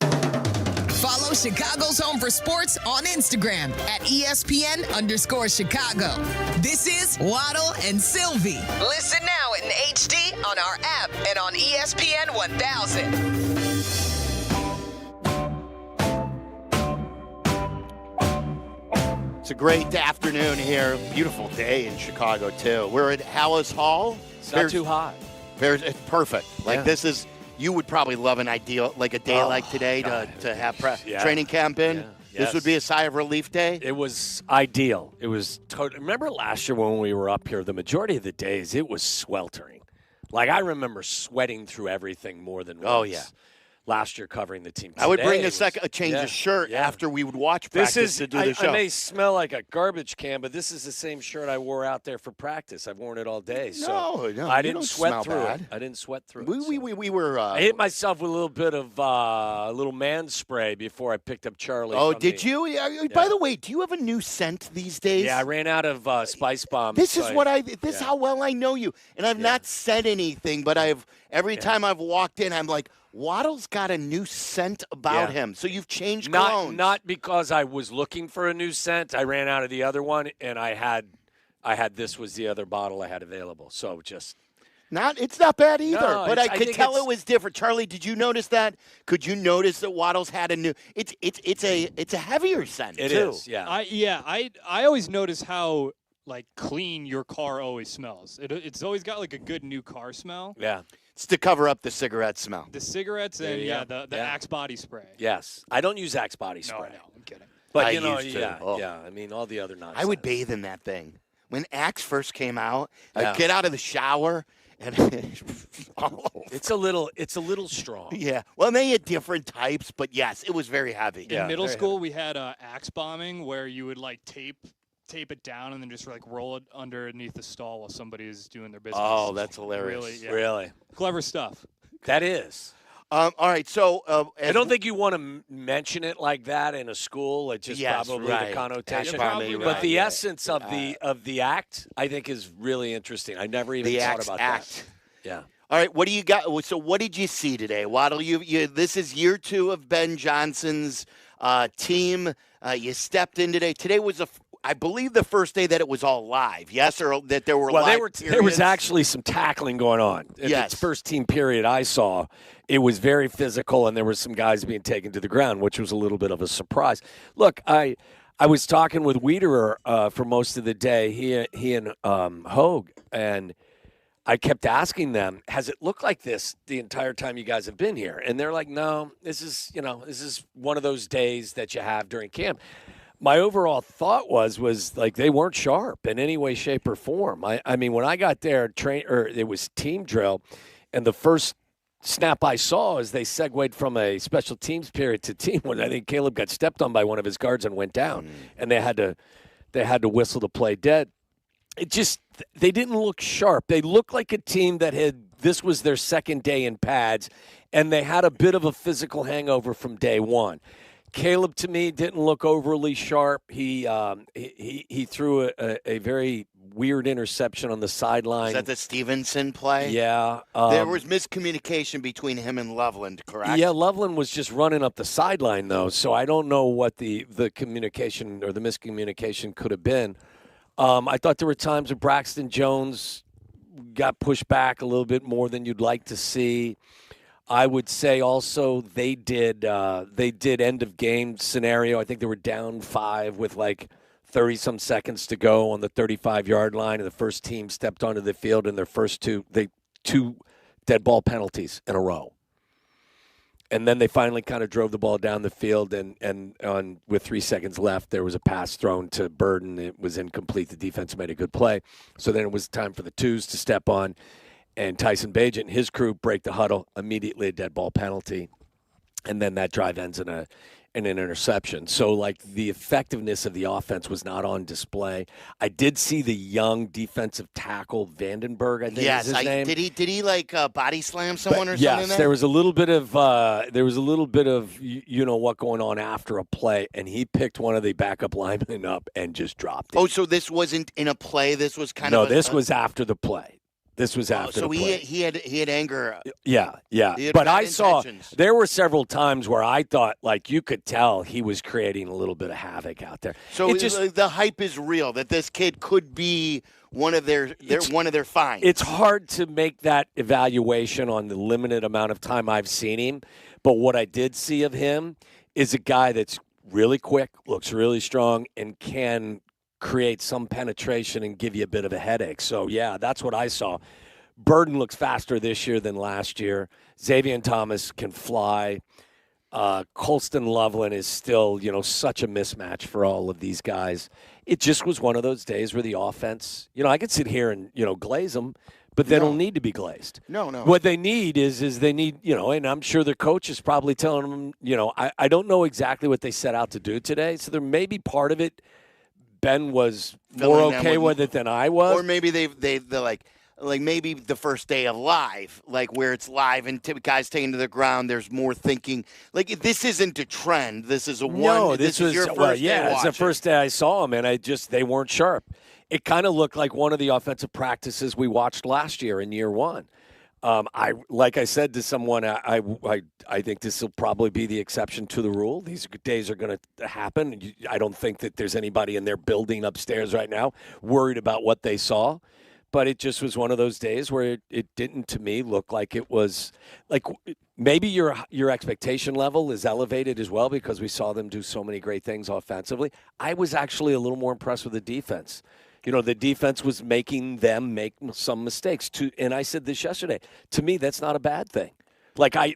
Follow Chicago's Home for Sports on Instagram at ESPN_Chicago. This is Waddle and Silvy. Listen now in HD on our app and on ESPN 1000. It's a great afternoon here. Beautiful day in Chicago, too. We're at Hallis Hall. It's not too hot. It's perfect. This is, you would probably love an ideal, like a day like today to have training camp in. Yeah. This would be a sigh of relief day. It was ideal. It was remember last year when we were up here, the majority of the days it was sweltering. Like I remember sweating through everything more than once. Oh, yeah. Last year covering the team. I would bring a change of shirt after we would watch practice to do the show. I may smell like a garbage can, but this is the same shirt I wore out there for practice. I've worn it all day. So no, I didn't sweat through it. I didn't sweat through it. We were. I hit myself with a little bit of a little man spray before I picked up Charlie. Oh, did you? By the way, do you have a new scent these days? Yeah, I ran out of Spice Bomb. This is how well I know you, and I've not said anything, but every time I've walked in, I'm like, Waddle's got a new scent about him. So you've changed colognes. Not because I was looking for a new scent. I ran out of the other one, and I had this was the other bottle I had available. So just it's not bad either. No, but I could tell it was different. Charlie, did you notice that? Could you notice that Waddle's had a new? It's a heavier scent too. It is. Yeah. I always notice how clean your car always smells. It's always got a good new car smell. Yeah. It's to cover up the cigarette smell. The cigarettes and the Axe body spray. Yes. I don't use Axe body spray. No, I'm kidding. But I you know, used to. Oh. I mean, all the other nonsense. I would bathe in that thing. When Axe first came out, I'd get out of the shower and all over. It's a little strong. Yeah. Well, they had different types, but yes, it was very heavy. In middle school, we had Axe bombing where you would tape it down and then just roll it underneath the stall while somebody is doing their business. Oh, that's hilarious. Really clever stuff. That is. All right, so I don't think you want to mention it like that in a school. It's just probably the connotation. But the essence of the act, I think, is really interesting. I never even thought about that. Yeah. All right, what do you got? So, what did you see today, Waddle? You this is year 2 of Ben Johnson's team. You stepped in today. Today was I believe the first day that it was all live. Yes, or that there were live periods? There was actually some tackling going on. Its first team period I saw, it was very physical, and there were some guys being taken to the ground, which was a little bit of a surprise. Look, I was talking with Wiederer for most of the day, he and Hogue, and I kept asking them, has it looked like this the entire time you guys have been here? And they're like, no, this is one of those days that you have during camp. My overall thought was they weren't sharp in any way, shape, or form. I mean, when I got there, it was team drill, and the first snap I saw is they segued from a special teams period to team when I think Caleb got stepped on by one of his guards and went down, and they had to whistle the play dead. They didn't look sharp. They looked like a team that this was their second day in pads, and they had a bit of a physical hangover from day one. Caleb, to me, didn't look overly sharp. He threw a very weird interception on the sideline. Is that the Stevenson play? Yeah. There was miscommunication between him and Loveland, correct? Yeah, Loveland was just running up the sideline, though, so I don't know what the communication or the miscommunication could have been. I thought there were times where Braxton Jones got pushed back a little bit more than you'd like to see. I would say also they did end of game scenario. I think they were down 5 with 30-some seconds to go on the 35-yard line, and the first team stepped onto the field in their first two dead ball penalties in a row. And then they finally kind of drove the ball down the field, and with 3 seconds left, there was a pass thrown to Burden. It was incomplete. The defense made a good play. So then it was time for the twos to step on, and Tyson Bagent and his crew break the huddle, immediately a dead ball penalty. and then that drive ends in an interception. So, like, the effectiveness of the offense was not on display. I did see the young defensive tackle Vandenberg, I think is his name. Did he like body slam someone or yes, something? Yes, there was a little bit of you know what going on after a play, and he picked one of the backup linemen up and just dropped it. Oh, so this wasn't in a play. This was kind of no. This was after the play. This was after the play. So he had anger. Yeah. But I saw there were several times where I thought, like, you could tell he was creating a little bit of havoc out there. So the hype is real that this kid could be one of their finds. It's hard to make that evaluation on the limited amount of time I've seen him, but what I did see of him is a guy that's really quick, looks really strong, and can create some penetration and give you a bit of a headache. So, yeah, that's what I saw. Burden looks faster this year than last year. Xavier Thomas can fly. Colston Loveland is still, such a mismatch for all of these guys. It just was one of those days where the offense, I could sit here and, glaze them, but they don't need to be glazed. No. What they need is they need, and I'm sure their coach is probably telling them, I don't know exactly what they set out to do today. So there may be part of it Ben was more okay with it than I was. Or maybe they're like maybe the first day of live, like where it's live and guys taking to the ground, there's more thinking. Like, this isn't a trend. This is this was your first day it's the first day I saw them, and they weren't sharp. It kind of looked like one of the offensive practices we watched last year in year one. Like I said to someone, I think this will probably be the exception to the rule. These days are going to happen. I don't think that there's anybody in their building upstairs right now worried about what they saw. But it just was one of those days where it didn't, to me, look like it was like maybe your expectation level is elevated as well because we saw them do so many great things offensively. I was actually a little more impressed with the defense. The defense was making them make some mistakes. And I said this yesterday. To me, that's not a bad thing.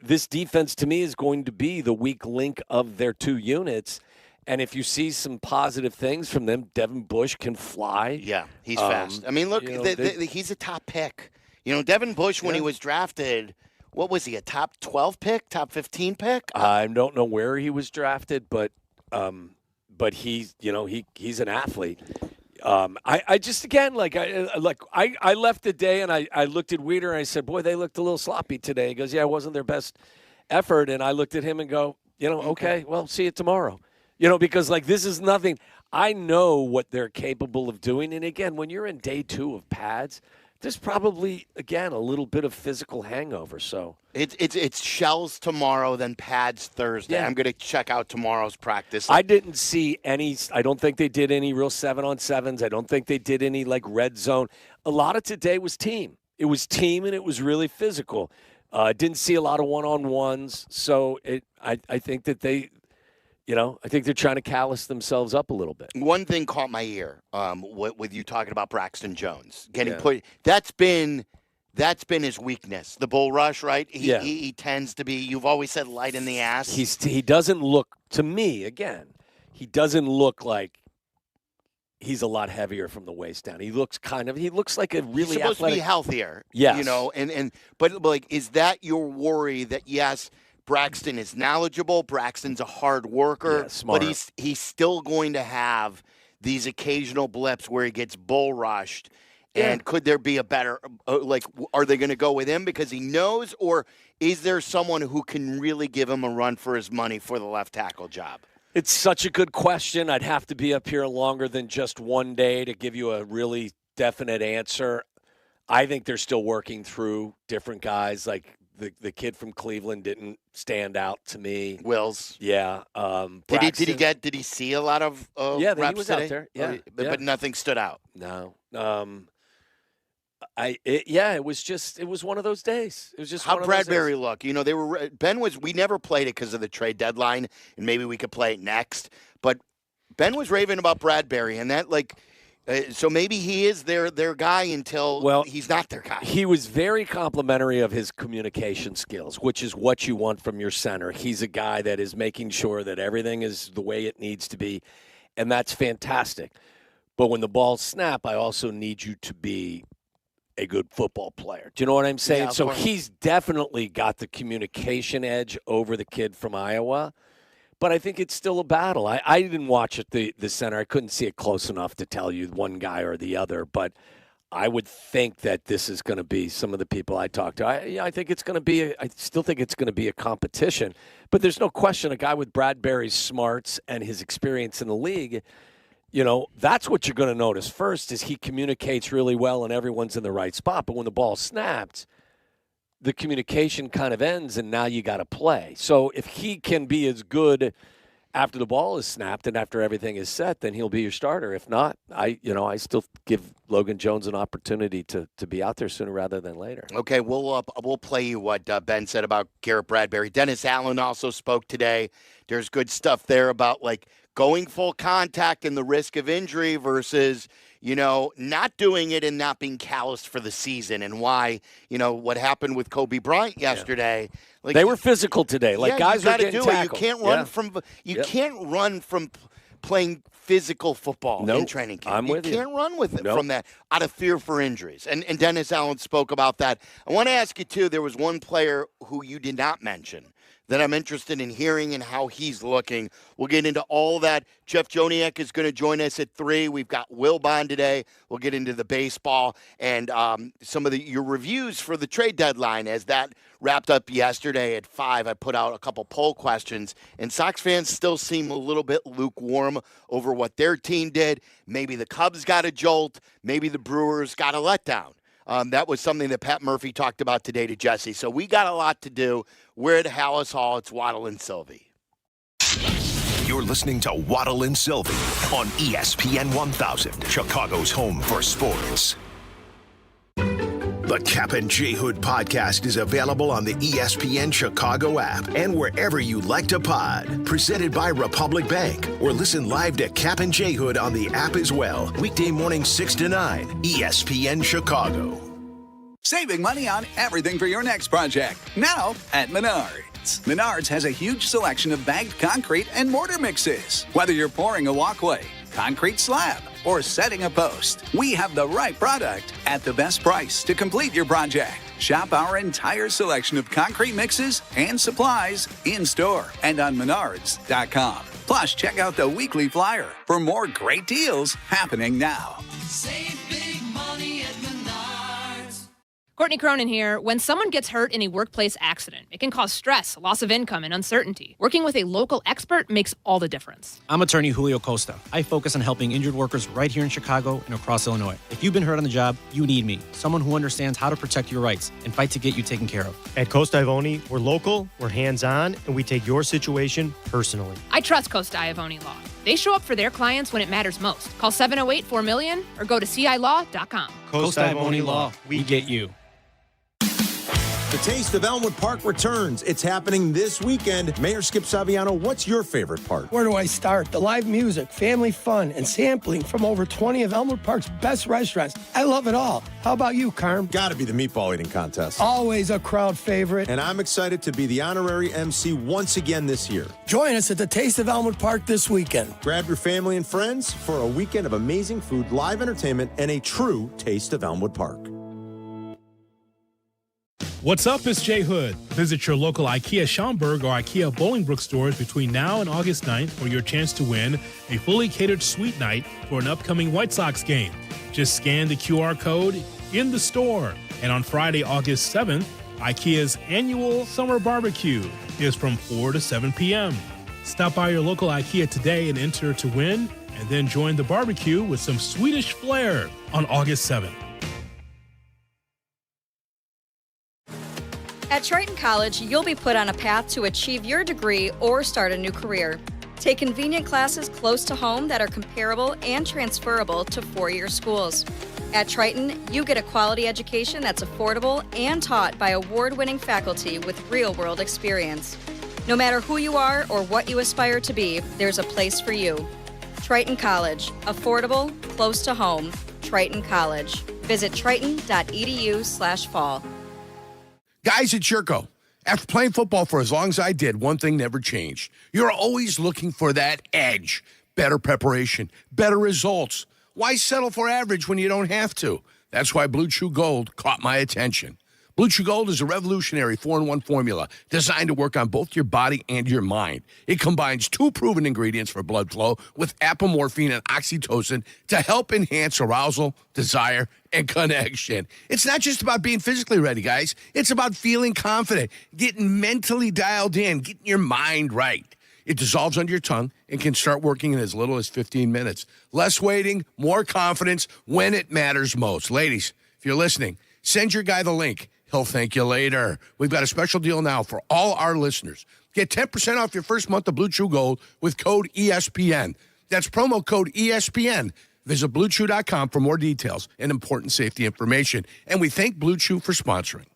This defense, to me, is going to be the weak link of their two units. And if you see some positive things from them, Devin Bush can fly. Yeah, he's fast. I mean, look, he's a top pick. Devin Bush, when he was drafted, what was he, a top 12 pick, top 15 pick? I don't know where he was drafted, but he's, he's an athlete. I just, again, I left the day and I looked at Weeder and I said, boy, they looked a little sloppy today. He goes, yeah, it wasn't their best effort. And I looked at him and go, okay, well, see you tomorrow. Because this is nothing. I know what they're capable of doing. And again, when you're in day 2 of pads, there's probably, again, a little bit of physical hangover. So it's shells tomorrow, then pads Thursday. Yeah. I'm going to check out tomorrow's practice. I didn't see any. I don't think they did any real 7-on-7s. I don't think they did any red zone. A lot of today was team. It was team, and it was really physical. Didn't see a lot of one-on-ones. So I think that they. I think they're trying to callous themselves up a little bit. One thing caught my ear with you talking about Braxton Jones getting put. That's been his weakness, the bull rush, right? He tends to be. You've always said light in the ass. He doesn't look to me again. He doesn't look like he's a lot heavier from the waist down. He looks like a really he's supposed athletic. To be healthier. Yes. But is that your worry that yes? Braxton is knowledgeable. Braxton's a hard worker, smart. But he's still going to have these occasional blips where he gets bull rushed. And could there be a better are they going to go with him because he knows, or is there someone who can really give him a run for his money for the left tackle job? It's such a good question. I'd have to be up here longer than just one day to give you a really definite answer. I think they're still working through different guys The kid from Cleveland didn't stand out to me. Wills. Yeah. Did he see a lot of yeah, reps he was today? out there. Yeah. But nothing stood out. No. It was one of those days. It was just how Bradbury look. We never played it because of the trade deadline, and maybe we could play it next. But Ben was raving about Bradbury, and that so maybe he is their guy until he's not their guy. He was very complimentary of his communication skills, which is what you want from your center. He's a guy that is making sure that everything is the way it needs to be, and that's fantastic. But when the balls snap, I also need you to be a good football player. Do you know what I'm saying? Yeah, So course. he's definitely got the communication edge over the kid from Iowa. But I think it's still a battle. I didn't watch it, the center. I couldn't see it close enough to tell you one guy or the other. But I would think that this is going to be some of the people I talked to. I think it's going to be. I still think it's going to be a competition. But there's no question a guy with Bradbury's smarts and his experience in the league, that's what you're going to notice first is he communicates really well and everyone's in the right spot. But when the ball snaps, the communication kind of ends, and now you got to play. So if he can be as good after the ball is snapped and after everything is set, then he'll be your starter. If not, I still give Logan Jones an opportunity to be out there sooner rather than later. Okay, we'll play you what Ben said about Garrett Bradbury. Dennis Allen also spoke today. There's good stuff there about going full contact and the risk of injury versus not doing it and not being calloused for the season, and why what happened with Kobe Bryant yesterday. Yeah. They were physical today. Guys are getting tackled. You can't run from can't run from playing physical football in training camp. I'm with you. You can't run with it from that out of fear for injuries. And Dennis Allen spoke about that. I want to ask you too. There was one player who you did not mention that I'm interested in hearing and how he's looking. We'll get into all that. Jeff Joniak is going to join us at 3. We've got Will Bond today. We'll get into the baseball and some of your reviews for the trade deadline. As that wrapped up yesterday at 5, I put out a couple poll questions, and Sox fans still seem a little bit lukewarm over what their team did. Maybe the Cubs got a jolt. Maybe the Brewers got a letdown. That was something that Pat Murphy talked about today to Jesse. So we got a lot to do. We're at Hallis Hall. It's Waddle and Silvy. You're listening to Waddle and Silvy on ESPN 1000, Chicago's home for sports. The Kap J Hood podcast is available on the ESPN Chicago app and wherever you like to pod. Presented by Republic Bank. Or listen live to Kap J Hood on the app as well. Weekday morning 6 to 9, ESPN Chicago. Saving money on everything for your next project. Now at Menards. Menards has a huge selection of bagged concrete and mortar mixes. Whether you're pouring a walkway, concrete slab, or setting a post, we have the right product at the best price to complete your project. Shop our entire selection of concrete mixes and supplies in-store and on Menards.com. Plus, check out the weekly flyer for more great deals happening now. Save big money at Menards. Courtney Cronin here. When someone gets hurt in a workplace accident, it can cause stress, loss of income, and uncertainty. Working with a local expert makes all the difference. I'm attorney Julio Costa. I focus on helping injured workers right here in Chicago and across Illinois. If you've been hurt on the job, you need me. Someone who understands how to protect your rights and fight to get you taken care of. At Costa Ivoni, we're local, we're hands-on, and we take your situation personally. I trust Costa Iavoni Law. They show up for their clients when it matters most. Call 708-4million or go to cilaw.com. Costa Ivoni Law. We get you. The Taste of Elmwood Park returns. It's happening this weekend. Mayor Skip Saviano, what's your favorite part? Where do I start? The live music, family fun, and sampling from over 20 of Elmwood Park's best restaurants. I love it all. How about you, Carm? Gotta be the meatball eating contest. Always a crowd favorite. And I'm excited to be the honorary MC once again this year. Join us at the Taste of Elmwood Park this weekend. Grab your family and friends for a weekend of amazing food, live entertainment, and a true Taste of Elmwood Park. What's up? It's J Hood. Visit your local IKEA Schaumburg or IKEA Bolingbrook stores between now and August 9th for your chance to win a fully catered suite night for an upcoming White Sox game. Just scan the QR code in the store. And on Friday, August 7th, IKEA's annual summer barbecue is from 4 to 7 p.m. Stop by your local IKEA today and enter to win, and then join the barbecue with some Swedish flair on August 7th. At Triton College, you'll be put on a path to achieve your degree or start a new career. Take convenient classes close to home that are comparable and transferable to four-year schools. At Triton, you get a quality education that's affordable and taught by award-winning faculty with real-world experience. No matter who you are or what you aspire to be, there's a place for you. Triton College. Affordable, close to home. Triton College. Visit triton.edu/fall. Guys at Jurko, after playing football for as long as I did, one thing never changed. You're always looking for that edge. Better preparation, better results. Why settle for average when you don't have to? That's why Blue Chew Gold caught my attention. Blue Chew Gold is a revolutionary 4-in-1 formula designed to work on both your body and your mind. It combines 2 proven ingredients for blood flow with apomorphine and oxytocin to help enhance arousal, desire, and connection. It's not just about being physically ready, guys. It's about feeling confident, getting mentally dialed in, getting your mind right. It dissolves under your tongue and can start working in as little as 15 minutes. Less waiting, more confidence when it matters most. Ladies, if you're listening, send your guy the link. He'll thank you later. We've got a special deal now for all our listeners. Get 10% off your first month of Blue Chew Gold with code ESPN. That's promo code ESPN. Visit BlueChew.com for more details and important safety information. And we thank Blue Chew for sponsoring.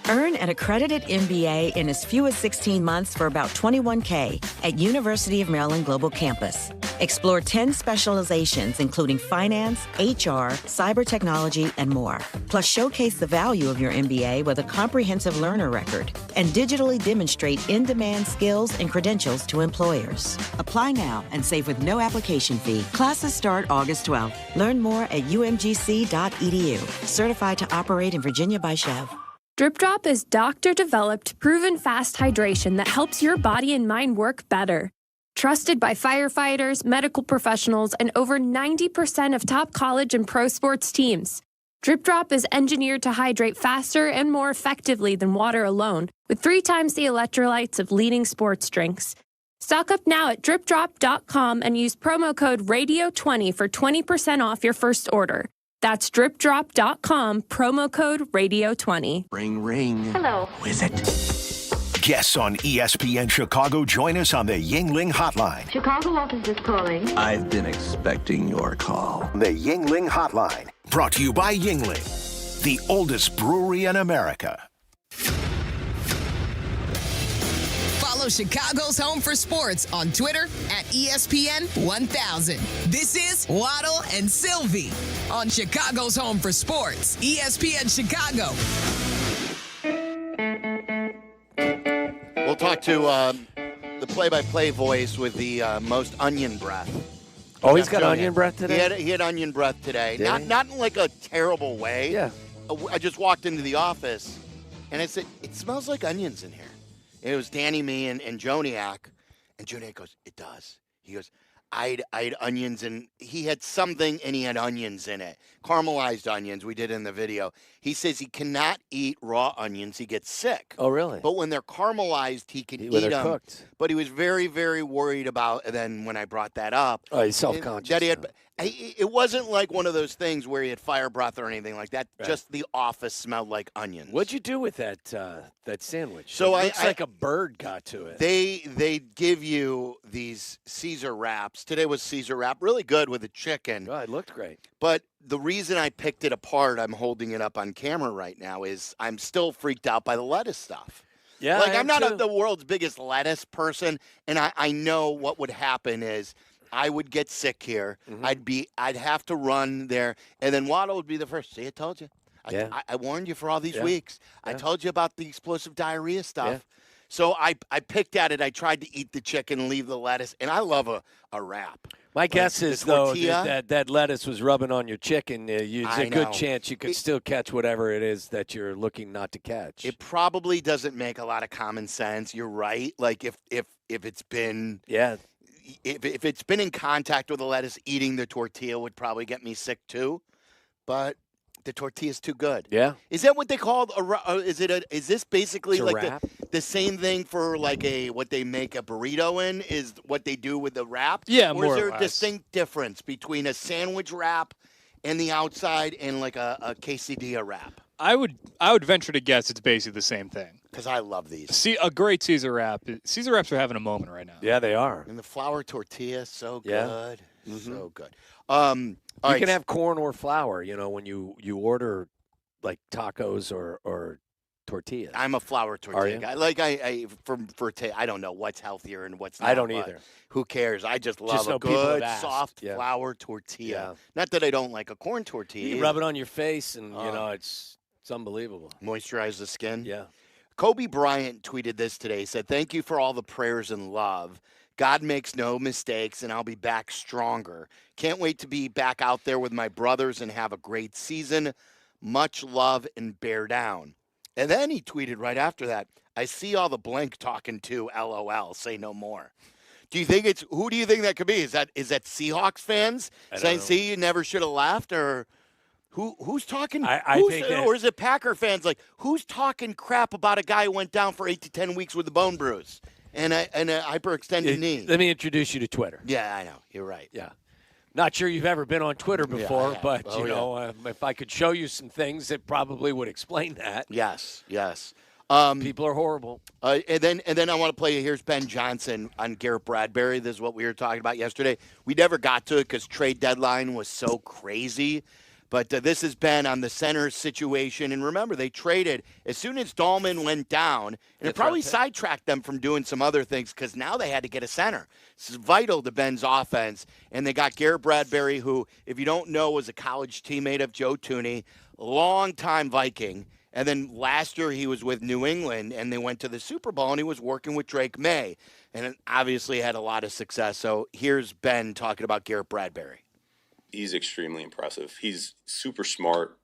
Earn an accredited MBA in as few as 16 months for about $21K at University of Maryland Global Campus. Explore 10 specializations, including finance, HR, cyber technology, and more. Plus, showcase the value of your MBA with a comprehensive learner record and digitally demonstrate in-demand skills and credentials to employers. Apply now and save with no application fee. Classes start August 12th. Learn more at umgc.edu. Certified to operate in Virginia by Chev. Drip Drop is doctor-developed, proven fast hydration that helps your body and mind work better. Trusted by firefighters, medical professionals, and over 90% of top college and pro sports teams. Drip Drop is engineered to hydrate faster and more effectively than water alone, with 3 times the electrolytes of leading sports drinks. Stock up now at dripdrop.com and use promo code RADIO20 for 20% off your first order. That's dripdrop.com, promo code RADIO20. Ring, ring. Hello. Who is it? Guests on ESPN Chicago join us on the Yingling Hotline. Chicago office is calling. I've been expecting your call. The Yingling Hotline. Brought to you by Yingling, the oldest brewery in America. Follow Chicago's Home for Sports on Twitter at ESPN 1000. This is Waddle and Silvy on Chicago's Home for Sports, ESPN Chicago. We'll talk to the play-by-play voice with the most onion breath. Oh, he's got onion breath today? He had onion breath today. Did he? Not in like a terrible way. Yeah. I just walked into the office, and I said, it smells like onions in here. And it was Danny, me, and Joniak. And Joniak goes, it does. He goes, I had onions, and he had something, and he had onions in it. Caramelized onions, we did in the video. He says he cannot eat raw onions. He gets sick. Oh, really? But when they're caramelized, he can When eat they're them. cooked. But he was very, very worried about, and then when I brought that up. Oh, he's self-conscious. That he had, it wasn't like one of those things where he had fire breath or anything like that. Right. Just the office smelled like onions. What'd you do with that that sandwich? So it looks like a bird got to it. They give you these Caesar wraps. Today was Caesar wrap, really good with the chicken. Oh, it looked great. But the reason I picked it apart, I'm holding it up on camera right now, is I'm still freaked out by the lettuce stuff. Yeah, like I I'm am not too. the world's biggest lettuce person, and I know what would happen is I would get sick here. Mm-hmm. I'd have to run there, and then Waddle would be the first. See, I told you. I warned you for all these weeks. I told you about the explosive diarrhea stuff. Yeah. So I picked at it. I tried to eat the chicken and leave the lettuce, and I love a wrap. My guess the is, though, tortilla. that lettuce was rubbing on your chicken. There's I a good know. chance you could still catch whatever it is that you're looking not to catch. It probably doesn't make a lot of common sense. You're right. Like if it's been if it's been in contact with the lettuce, eating the tortilla would probably get me sick too. But the tortilla's too good. Yeah. Is that what they call is this basically It's a like wrap? the same thing for like what they make a burrito in is what they do with the wrap? Yeah, or more is or there a less. distinct difference between a sandwich wrap and the outside and like a quesadilla wrap? I would venture to guess it's basically the same thing. Because I love these. See, a great Caesar wrap. Caesar wraps are having a moment right now. Yeah, they are. And the flour tortilla, so Yeah. good. Mm-hmm. So good. You can have corn or flour, when you order like tacos or tortillas. I'm a flour Are tortilla you? guy. Like I don't know what's healthier and what's not. I don't but either. Who cares? I just love know a people have good asked. soft Yeah. flour tortilla. Yeah. Not that I don't like a corn tortilla. You can rub it on your face, and it's unbelievable. Moisturize the skin. Yeah. Kobe Bryant tweeted this today. He said, "Thank you for all the prayers and love. God makes no mistakes, and I'll be back stronger. Can't wait to be back out there with my brothers and have a great season. Much love and bear down. And then he tweeted right after that, I see all the blank talking to LOL, say no more. Do you think who do you think that could be? Is that Seahawks fans saying, see, you never should have left? Or who's talking? Or is it Packer fans? Like, who's talking crap about a guy who went down for 8 to 10 weeks with a bone bruise and a hyperextended knee? Let me introduce you to Twitter. Yeah, I know. You're right. Yeah. Not sure you've ever been on Twitter before, but, if I could show you some things, it probably would explain that. Yes. People are horrible. And then I want to play you. Here's Ben Johnson on Garrett Bradbury. This is what we were talking about yesterday. We never got to it because trade deadline was so crazy. But this has been on the center situation. And remember, they traded as soon as Dahlman went down. And it probably sidetracked them from doing some other things because now they had to get a center. This is vital to Ben's offense. And they got Garrett Bradbury, who, if you don't know, was a college teammate of Joe Thuney, longtime Viking. And then last year he was with New England, and they went to the Super Bowl, and he was working with Drake May. And obviously had a lot of success. So here's Ben talking about Garrett Bradbury. He's extremely impressive. He's super smart.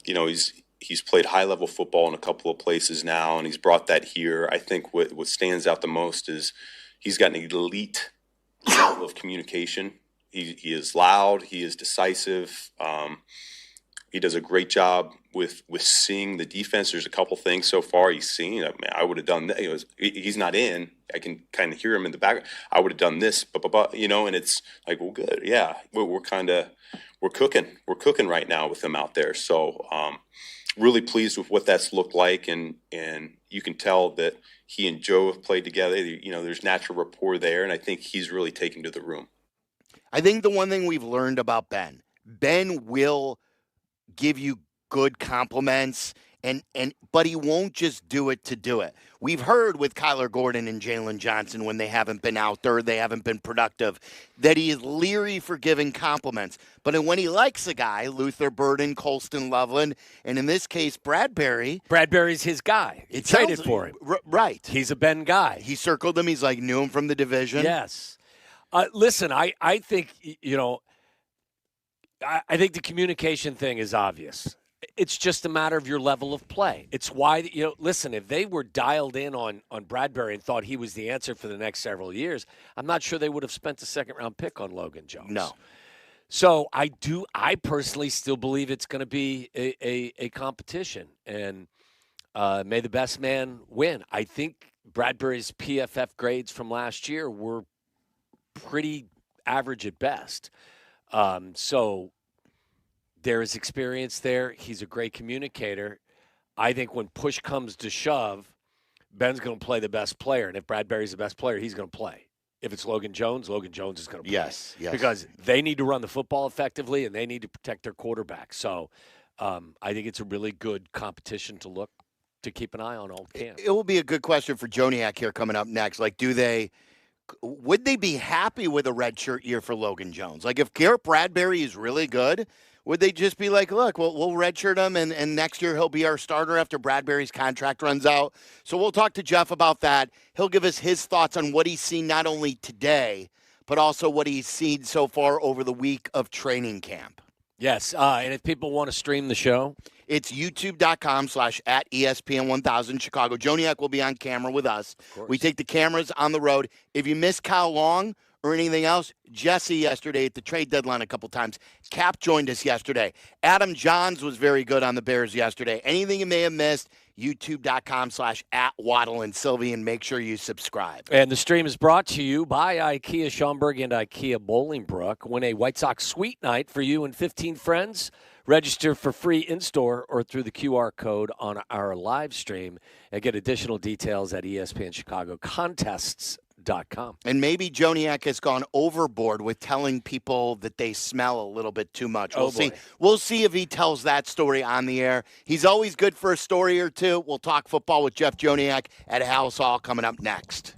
He's played high-level football in a couple of places now, and he's brought that here. I think what stands out the most is he's got an elite level of communication. He is loud. He is decisive. He does a great job with seeing the defense. There's a couple things so far he's seen. I mean, I would have done that. He's not in. I can kind of hear him in the back. I would have done this, and it's like, well, good. Yeah, we're cooking. We're cooking right now with him out there. So really pleased with what that's looked like, and you can tell that he and Joe have played together. There's natural rapport there, and I think he's really taken to the room. I think the one thing we've learned about Ben will give you good compliments, but he won't just do it to do it. We've heard with Kyler Gordon and Jalen Johnson when they haven't been out there, they haven't been productive, that he is leery for giving compliments. But when he likes a guy, Luther Burden, Colston Loveland, and in this case, Bradbury's his guy. He traded for him. Right. He's a Ben guy. He circled him. He's like, knew him from the division. Yes. Listen, I think, I think the communication thing is obvious. It's just a matter of your level of play. It's why, listen, if they were dialed in on Bradbury and thought he was the answer for the next several years, I'm not sure they would have spent a second-round pick on Logan Jones. No. So I personally still believe it's going to be a competition, and may the best man win. I think Bradbury's PFF grades from last year were pretty average at best. So there is experience there. He's a great communicator. I think when push comes to shove, Ben's going to play the best player. And if Bradbury's the best player, he's going to play. If it's Logan Jones is going to play. Yes. Because they need to run the football effectively, and they need to protect their quarterback. So I think it's a really good competition to keep an eye on all camp. It will be a good question for Joniak here coming up next. Like, would they be happy with a redshirt year for Logan Jones? Like, if Garrett Bradbury is really good, would they just be like, look, we'll redshirt him, and next year he'll be our starter after Bradbury's contract runs out? So we'll talk to Jeff about that. He'll give us his thoughts on what he's seen not only today, but also what he's seen so far over the week of training camp. Yes, and if people want to stream the show, it's youtube.com/@ESPN1000 Chicago. Joniak will be on camera with us. We take the cameras on the road. If you missed Kyle Long or anything else, Jesse yesterday at the trade deadline a couple times. Kap joined us yesterday. Adam Johns was very good on the Bears yesterday. Anything you may have missed, youtube.com/@Waddle and Silvy, and make sure you subscribe. And the stream is brought to you by IKEA Schaumburg and IKEA Bolingbrook. Win a White Sox Sweet Night for you and 15 friends. Register for free in-store or through the QR code on our live stream and get additional details at ESPN Chicago Contests.com. And maybe Joniak has gone overboard with telling people that they smell a little bit too much. We'll see. We'll see if he tells that story on the air. He's always good for a story or two. We'll talk football with Jeff Joniak at House Hall coming up next.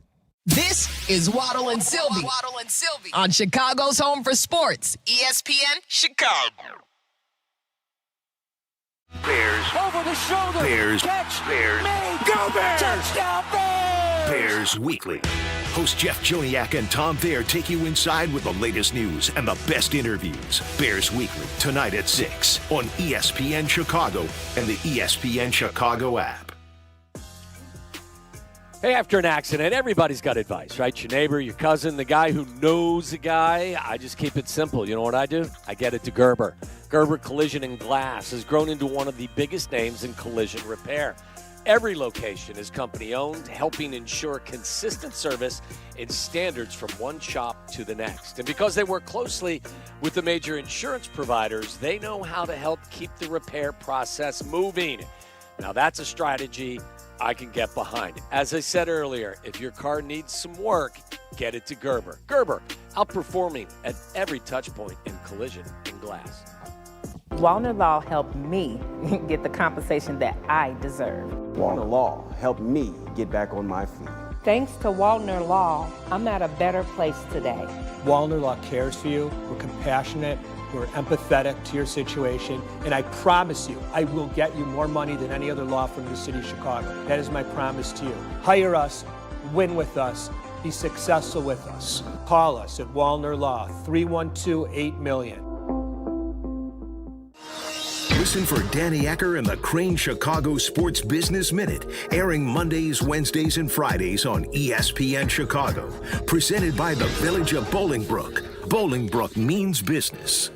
This is Waddle and Silvy. On Chicago's home for sports, ESPN Chicago. Bears. Over the shoulder. Bears. Catch. Bears. Made. Go Bears! Touchdown Bears! Bears Weekly. Host Jeff Joniak and Tom Thayer take you inside with the latest news and the best interviews. Bears Weekly, tonight at 6 on ESPN Chicago and the ESPN Chicago app. Hey, after an accident, everybody's got advice, right? Your neighbor, your cousin, the guy who knows the guy. I just keep it simple. You know what I do? I get it to Gerber. Gerber Collision and Glass has grown into one of the biggest names in collision repair. Every location is company-owned, helping ensure consistent service and standards from one shop to the next. And because they work closely with the major insurance providers, they know how to help keep the repair process moving. Now, that's a strategy I can get behind. As I said earlier, if your car needs some work, get it to Gerber. Gerber, outperforming at every touch point in collision and glass. Waldner Law helped me get the compensation that I deserve. Waldner Law helped me get back on my feet. Thanks to Waldner Law, I'm at a better place today. Waldner Law cares for you. We're compassionate. We're empathetic to your situation. And I promise you, I will get you more money than any other law firm in the city of Chicago. That is my promise to you. Hire us, win with us, be successful with us. Call us at Waldner Law, 312-8-million. Listen for Danny Ecker and the Crane Chicago Sports Business Minute, airing Mondays, Wednesdays, and Fridays on ESPN Chicago. Presented by the Village of Bolingbrook. Bolingbrook means business.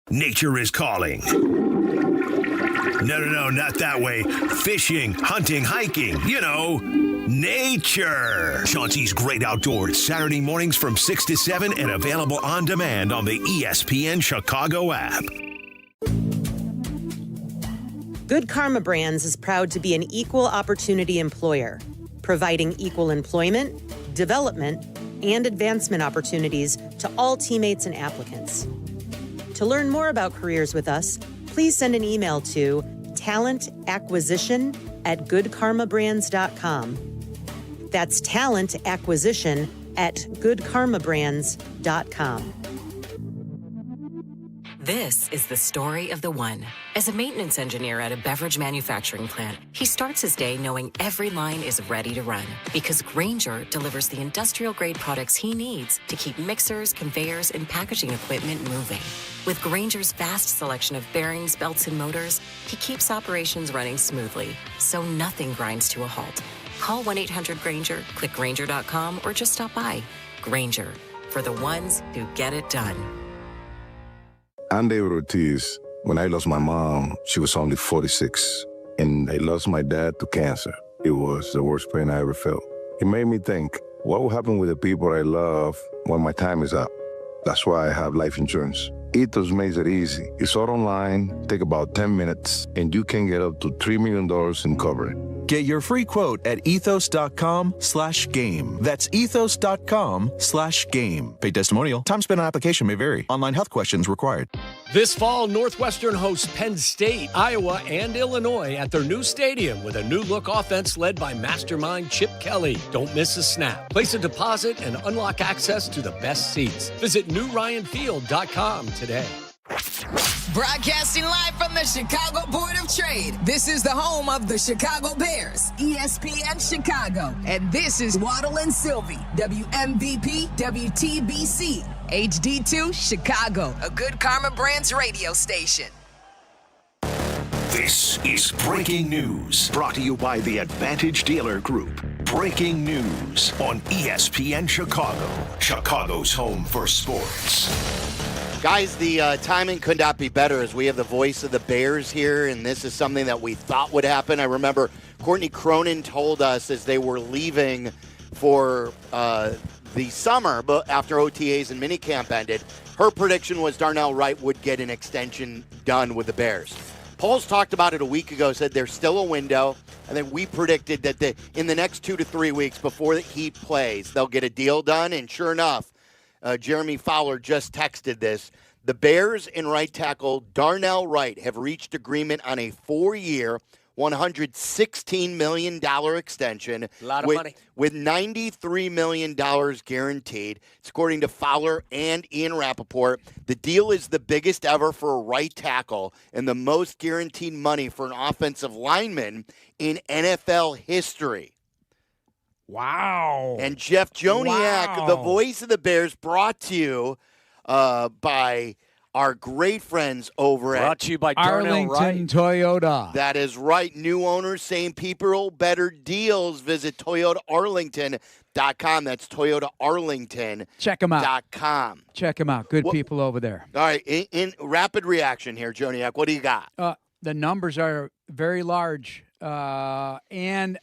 Nature is calling. No, not that way. Fishing, hunting, hiking, nature. Chauncey's Great Outdoors, Saturday mornings from 6 to 7 and available on demand on the ESPN Chicago app. Good Karma Brands is proud to be an equal opportunity employer, providing equal employment, development, and advancement opportunities to all teammates and applicants. To learn more about careers with us, please send an email to talentacquisition@goodkarmabrands.com. That's talentacquisition@goodkarmabrands.com. This is the story of the one. As a maintenance engineer at a beverage manufacturing plant, he starts his day knowing every line is ready to run because Grainger delivers the industrial-grade products he needs to keep mixers, conveyors, and packaging equipment moving. With Grainger's vast selection of bearings, belts, and motors, he keeps operations running smoothly, so nothing grinds to a halt. Call 1-800-GRAINGER, click Grainger.com, or just stop by. Grainger, for the ones who get it done. I'm David Ortiz. When I lost my mom, she was only 46, and I lost my dad to cancer. It was the worst pain I ever felt. It made me think, what will happen with the people I love when my time is up? That's why I have life insurance. Ethos makes it easy. It's all online, take about 10 minutes, and you can get up to $3 million in coverage. Get your free quote at ethos.com/game. That's ethos.com/game. Paid testimonial. Time spent on application may vary. Online health questions required. This fall, Northwestern hosts Penn State, Iowa, and Illinois at their new stadium with a new-look offense led by mastermind Chip Kelly. Don't miss a snap. Place a deposit and unlock access to the best seats. Visit newryanfield.com today. Broadcasting live from the Chicago Board of Trade. This is the home of the Chicago Bears, ESPN Chicago. And this is Waddle and Silvy, WMVP, WTBC, HD2, Chicago, a Good Karma Brands radio station. This is Breaking News, brought to you by the Advantage Dealer Group. Breaking news on ESPN Chicago, Chicago's home for sports. Guys, the timing could not be better as we have the voice of the Bears here, and this is something that we thought would happen. I remember Courtney Cronin told us as they were leaving for the summer, but after OTAs and minicamp ended, her prediction was Darnell Wright would get an extension done with the Bears. Paul's talked about it a week ago, said there's still a window, and then we predicted that in the next 2 to 3 weeks before the Heat plays, they'll get a deal done, and sure enough, Jeremy Fowler just texted this. The Bears and right tackle Darnell Wright have reached agreement on a 4-year, $116 million extension. A lot of money. With $93 million guaranteed. It's according to Fowler and Ian Rappaport. The deal is the biggest ever for a right tackle and the most guaranteed money for an offensive lineman in NFL history. Wow. And Jeff Joniak, the voice of the Bears, brought to you by our great friends over Brought to you by Arlington Wright. Toyota. That is right. New owners, same people, better deals. Visit ToyotaArlington.com. That's ToyotaArlington.com. Check them out. Check them out. Good people over there. All right. In rapid reaction here, Joniak, what do you got? The numbers are very large. And,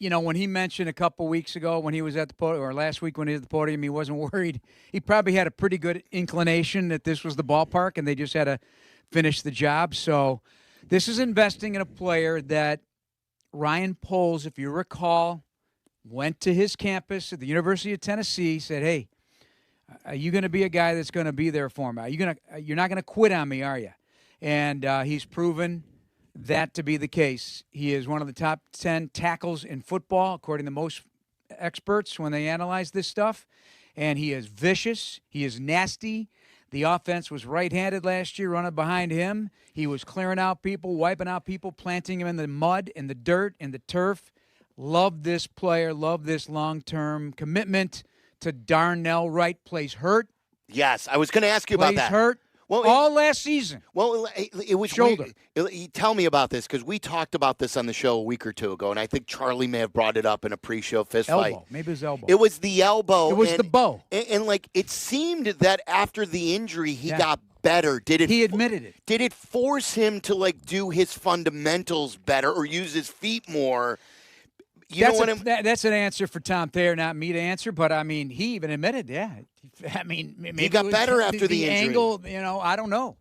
when he mentioned a couple weeks ago when he was at the podium, or last week when he was at the podium, he wasn't worried. He probably had a pretty good inclination that this was the ballpark and they just had to finish the job. So this is investing in a player that Ryan Poles, if you recall, went to his campus at the University of Tennessee, said, hey, are you going to be a guy that's going to be there for me? You're not going to quit on me, are you? And he's proven that to be the case. He is one of the top 10 tackles in football, according to most experts when they analyze this stuff. And he is vicious. He is nasty. The offense was right-handed last year, running behind him. He was clearing out people, wiping out people, planting him in the mud, in the dirt, in the turf. Love this player. Love this long-term commitment to Darnell Wright. Plays hurt. Yes, I was going to ask you about that. Plays hurt. Well, all last season. Well, it was shoulder. Tell me about this, because we talked about this on the show a week or two ago, and I think Charlie may have brought it up in a pre-show fist fight. Maybe it was elbow. It was the elbow. It was the bow. And it seemed that after the injury, he got better. He admitted it. Did it force him to, do his fundamentals better or use his feet more? That's an answer for Tom Thayer, not me to answer. But, he even admitted, maybe he got better after the injury. Angle, I don't know.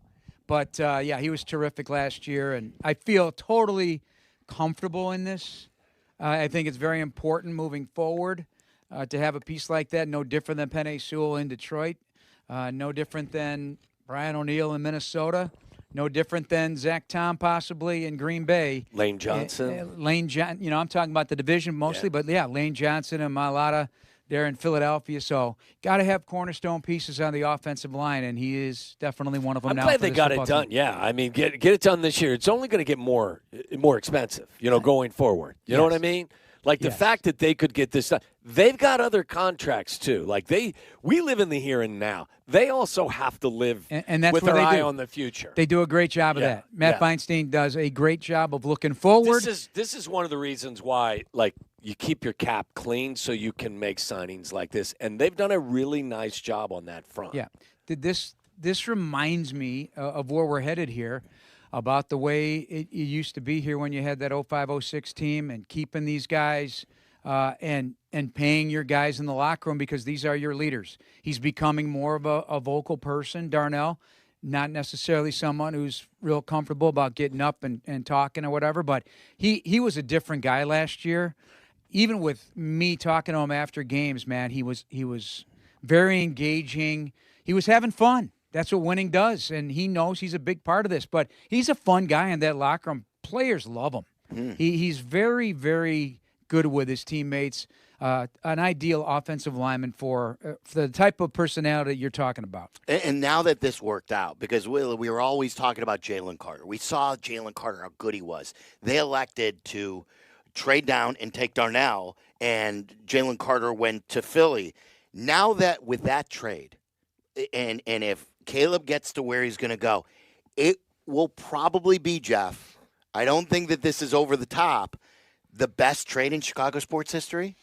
But, he was terrific last year, and I feel totally comfortable in this. I think it's very important moving forward to have a piece like that, no different than Penei Sewell in Detroit, no different than Brian O'Neill in Minnesota, no different than Zach Tom possibly in Green Bay. Lane Johnson. I'm talking about the division mostly, but Lane Johnson and Mailata there in Philadelphia. So got to have cornerstone pieces on the offensive line, and he is definitely one of them. I'm glad they got it done. Team. Yeah, get it done this year. It's only going to get more expensive, going forward. You know what I mean? The fact that they could get this done. They've got other contracts too. We live in the here and now. They also have to live and that's with their eye do. on the future. They do a great job of that. Matt Feinstein does a great job of looking forward. This is one of the reasons why you keep your cap clean so you can make signings like this, and they've done a really nice job on that front. Yeah. This reminds me of where we're headed here. About the way it used to be here when you had that 05-06 team and keeping these guys and paying your guys in the locker room because these are your leaders. He's becoming more of a vocal person, Darnell, not necessarily someone who's real comfortable about getting up and talking or whatever, but he was a different guy last year. Even with me talking to him after games, man, he was very engaging. He was having fun. That's what winning does, and he knows he's a big part of this. But he's a fun guy in that locker room. Players love him. He's very, very good with his teammates. An ideal offensive lineman for the type of personality you're talking about. And now that this worked out, because we were always talking about Jalen Carter. We saw Jalen Carter, how good he was. They elected to trade down and take Darnell, and Jalen Carter went to Philly. Now that with that trade, and if Caleb gets to where he's going to go, it will probably be, Jeff, I don't think that this is over the top, the best trade in Chicago sports history.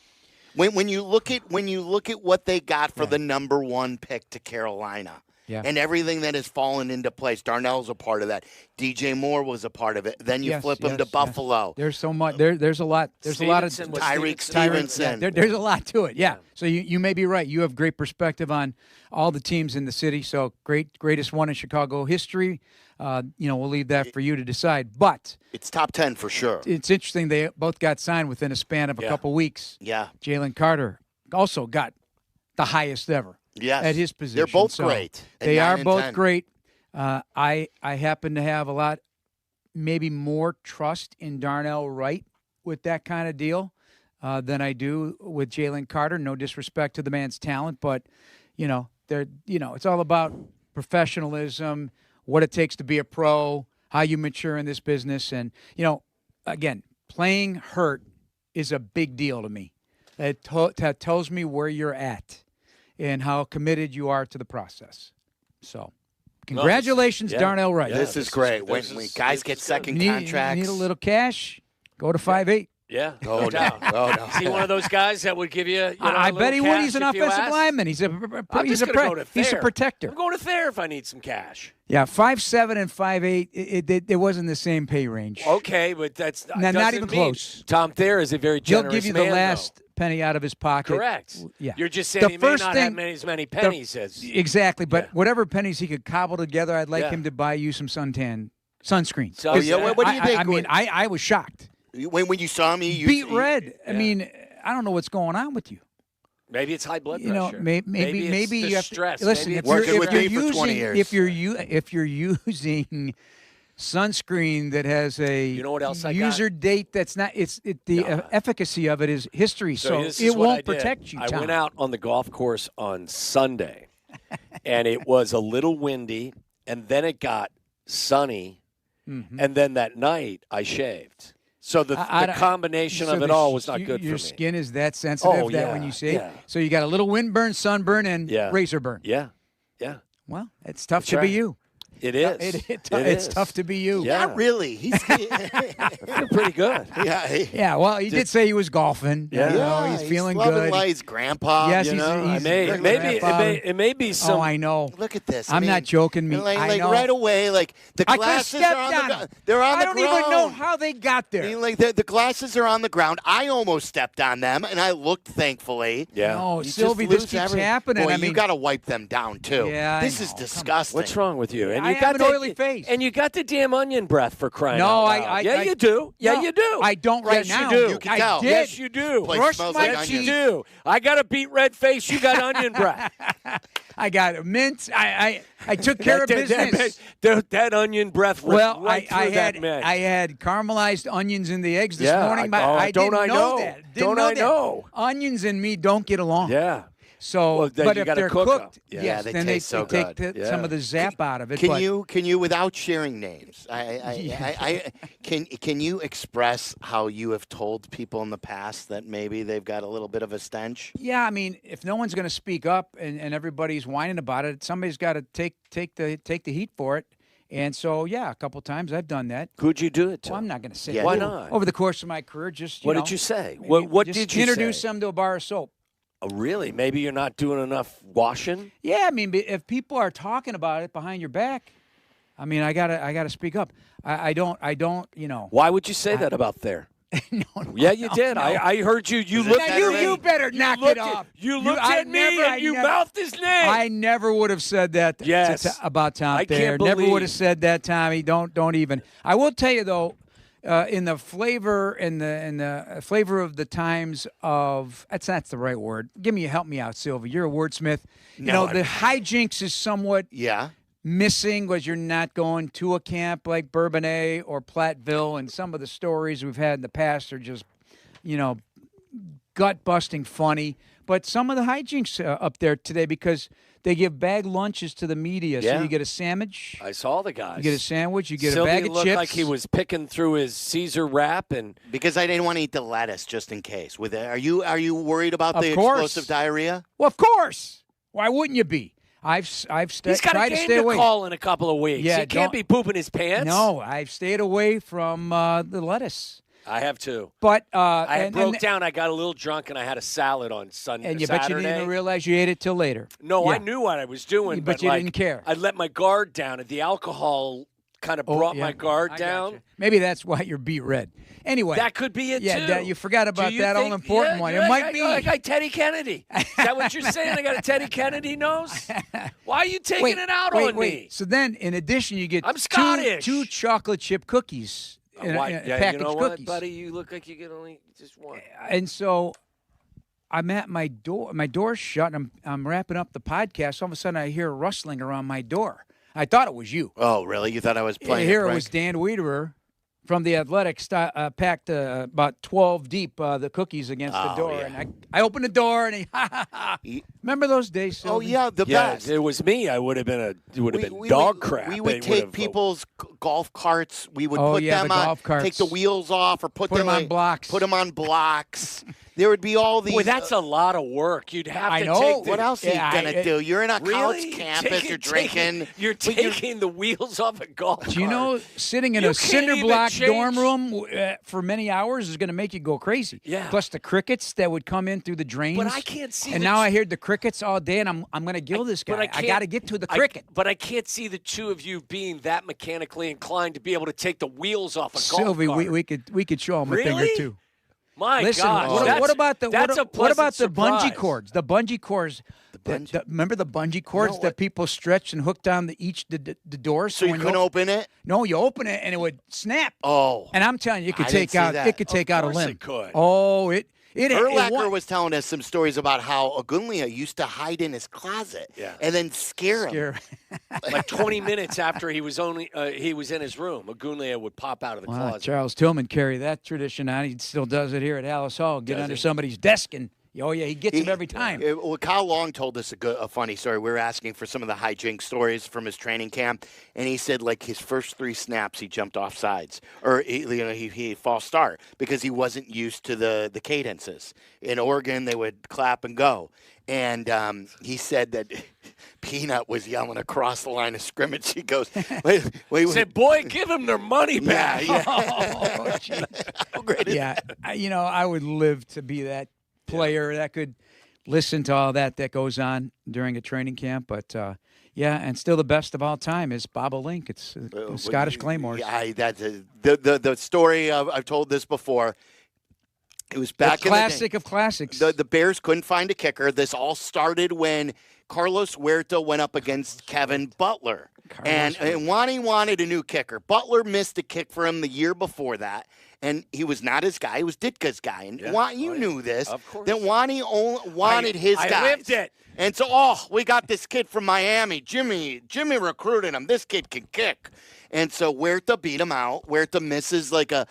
When you look at what they got for the number one pick to Carolina, and everything that has fallen into place. Darnell's a part of that. DJ Moore was a part of it. Then you flip him to Buffalo. There's so much. There's a lot. There's a lot of Tyreek Stevenson. There's a lot to it. Yeah. So you may be right. You have great perspective on all the teams in the city. So greatest one in Chicago history. We'll leave that for you to decide. But it's top 10 for sure. It's interesting. They both got signed within a span of a couple weeks. Yeah. Jalen Carter also got the highest ever. Yes. At his position. They're both great. They are both great. I happen to have a lot, maybe more trust in Darnell Wright with that kind of deal than I do with Jalen Carter. No disrespect to the man's talent, but it's all about professionalism, what it takes to be a pro, how you mature in this business, and again, playing hurt is a big deal to me. That tells me where you're at and how committed you are to the process. So, congratulations, Darnell Wright. This is great. When guys get second contracts. You need a little cash, go to 5'8". Yeah. Oh, no. Is he one of those guys that would give you? I bet he would. He's an offensive lineman. He's a he's a protector. I'm going to Thayer if I need some cash. Yeah, 5'7" and 5'8". It wasn't the same pay range. Okay, but that's not even close. Tom Thayer is a very He'll generous give you the man, last penny out of his pocket. Correct. Yeah. You're just saying he may not have as many pennies as. Exactly, but whatever pennies he could cobble together, I'd like him to buy you some sunscreen. So, what do you think? I mean, I was shocked. When you saw me, you beat red. I mean, I don't know what's going on with you. Maybe it's high blood You know, pressure. maybe it's you have stress. to listen. Maybe If for 20 years. if you're using sunscreen that has a what else I user date that's not efficacy of it is history, so this it is what won't I did. protect you. I Tom. went out on the golf course on Sunday, and it was a little windy, and then it got sunny, and then that night I shaved. So the combination of it all was not good for me. Your skin is that sensitive that when you shave. So you got a little windburn, sunburn, and razor burn. Yeah. Well, it's tough to be you. It is. It's tough to be you. Not really. He's I feel pretty good. Yeah, well, he did say he was golfing. Yeah, You know, he's feeling loving good. life. He's grandpa. Yes, you he's know? It may be some. Oh, I know. Look at this. I'm not joking. I Like know. right away, like the I could've glasses stepped are on on the him. they're on I the don't ground. even know how they got there. I mean, like the glasses are on the ground. I almost stepped on them, and I looked thankfully. Yeah. No, You Sylvie, just this lose keeps everything. happening. Boy, I mean, you got to wipe them down too. Yeah, I this is know. disgusting. What's wrong with you? And I you got have an that, oily face. And you got the damn onion breath for crying No, out loud. I you do. Yeah, no, you do. I don't right yes, now. You do. You can tell. I did. Yes, you do. Place Brush smells my like Yes, you onions. do. I got a beet red face. You got onion breath. I got mint. I took care of business. That onion breath. Well, right I through that mint. had caramelized onions in the eggs this Yeah, morning, but I- I don't didn't I know know? that. Didn't Don't know I that. know? Onions and me don't get along. Yeah. So, Well, then but you if gotta they're cook 'em. cooked, Yeah, yes, they then taste so take good. some of the zap out of it. Can but you without sharing names? Can you express how you have told people in the past that maybe they've got a little bit of a stench? Yeah, I mean, if no one's going to speak up and everybody's whining about it, somebody's got to take the heat for it. And so, yeah, a couple times I've done that. Who'd you do it to? Well, I'm not going to say. Yeah, Why who. not? Over the course of my career, just What know, did you say? maybe What just did you introduce say? them to a bar of soap? Oh, really? Maybe you're not doing enough washing? Yeah, I mean, if people are talking about it behind your back, I mean, I gotta speak up. I don't, you know. Why would you say that about there? No, Yeah, you did. no. I heard you. You looked Now, at me. you better knock it off. You looked at me and you mouthed his name. I never would have said that Yes. about Tom I Thayer. can't Never believe- would have said that, Tommy. Don't even. I will tell you though, in the flavor the flavor of the times of that's the right word. Help me out, Sylvie. You're a wordsmith. You know, the hijinks is somewhat missing was you're not going to a camp like Bourbonnais or Platteville, and some of the stories we've had in the past are just, gut-busting funny. But some of the hijinks up there today because they give bag lunches to the media. Yeah. So you get a sandwich. I saw the guys. You get a sandwich. You get Sylvie a bag of looked chips. like he was picking through his Caesar wrap and Because I didn't want to eat the lettuce just in case. Are you worried about Of the course. explosive diarrhea? Well, of course. Why wouldn't you be? he's got tried a to game stay to away. call in a couple of weeks. Yeah, he can't be pooping his pants. No, I've stayed away from the lettuce. I have too. But I broke down. I got a little drunk, and I had a salad on Sunday. And you bet you didn't even realize you ate it till later. No, Yeah. I knew what I was doing, But you didn't care. I let my guard down. The alcohol kind of brought my guard down. Gotcha. Maybe that's why you're beat red. Anyway, That could be it yeah, too. you forgot about Do you that think- all-important yeah, one. yeah, It might I be. got Teddy Kennedy. Is that what you're saying? I got a Teddy Kennedy nose? Why are you taking it out on me? So then, in addition, you get I'm Scottish. two chocolate chip cookies. In a packaged you know what, cookies. buddy? You look like you get only just one. And so I'm at my door. My door's shut. And I'm wrapping up the podcast. All of a sudden, I hear rustling around my door. I thought it was you. Oh, really? You thought I was playing? Here it was Dan Wiederer from the Athletics, packed about 12 deep the cookies against the door. yeah. And I opened the door, and he remember those days, Oh, Sylvie? yeah, the best. If it was me, I would have been dog crap. We would They take would've- golf carts. We would Oh, put yeah, them the on, golf carts. take the wheels off, or put them on like- blocks. Put them on blocks. there would be all these. Boy, that's a lot of work. You'd have I to know. take. What else are you gonna do? You're in a college Really? campus. You're drinking. You're taking the wheels off a golf cart. Do you know sitting in You a can't cinder even block change- dorm room for many hours is going to make you go crazy? Yeah. Plus the crickets that would come in through the drains. But I can't see. And the now two- I heard the crickets all day, and I'm going to kill this but guy. I got to get to the cricket. But I can't see the two of you being that mechanically inclined to be able to take the wheels off a Sylvie, golf cart. we could show him a thing or Really? two. My Listen, gosh, what about the that's a what about the pleasant bungee surprise. cords? The bungee cords. Remember the bungee cords No, that people stretched and hooked on the doors? So you when couldn't open it? No, you open it and it would snap. Oh. And I'm telling you, it could I didn't take see out that. it could take out a course limb. it could. Oh, it Urlacher was telling us some stories about how Ogunlea used to hide in his closet and then scare him. Like 20 minutes after he was in his room, Ogunlea would pop out of the Wow, closet. Charles Tillman carried that tradition on. He still does it here at Alice Hall. Get Does under he? somebody's desk and he gets him every time. Well, Kyle Long told us a funny story. We were asking for some of the hijink stories from his training camp, and he said like his first 3 snaps he jumped off sides, or he false start because he wasn't used to the cadences. In Oregon, they would clap and go, and he said that Peanut was yelling across the line of scrimmage. He goes, "Wait!" He said, "Boy, give them their money back." Oh, gee. Yeah, I would live to be that player that could listen to all that goes on during a training camp. But and still the best of all time is Bob O'Link. It's Scottish Claymores. That's the story. I've told this before. It was back in the classic of classics. The Bears couldn't find a kicker. This all started when Carlos Huerta went up against Kevin Butler. And Wani wanted a new kicker. Butler missed a kick for him the year before that. And he was not his guy. He was Ditka's guy. And you knew this. Of course. That Wani wanted his guy. I lived it. And so, we got this kid from Miami. Jimmy recruited him. This kid can kick. And so Huerta beat him out. Huerta misses like a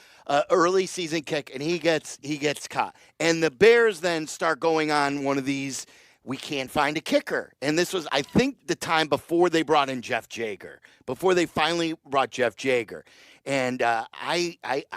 early season kick, and he gets caught. And the Bears then start going on one of these, we can't find a kicker. And this was, I think, the time before they brought in Jeff Jager, before they finally brought Jeff Jager. And I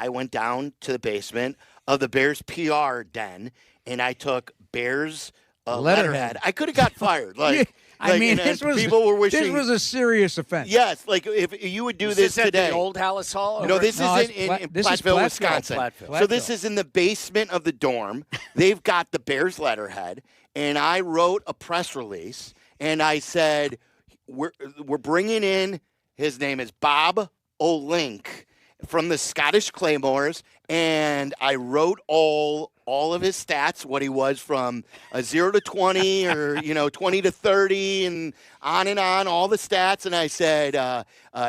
went down to the basement of the Bears PR den, and I took Bears letterhead. I could have got fired. People were wishing. This was a serious offense. Yes, like if you would do this at today. the old Alice Hall? No, this is in Platteville, Wisconsin. Platteville. So this is in the basement of the dorm. They've got the Bears letterhead, and I wrote a press release, and I said, we're bringing in, his name is Bob O'Link from the Scottish Claymores, and I wrote all of his stats, what he was from 0 to 20 or 20 to 30 and on, all the stats. And I said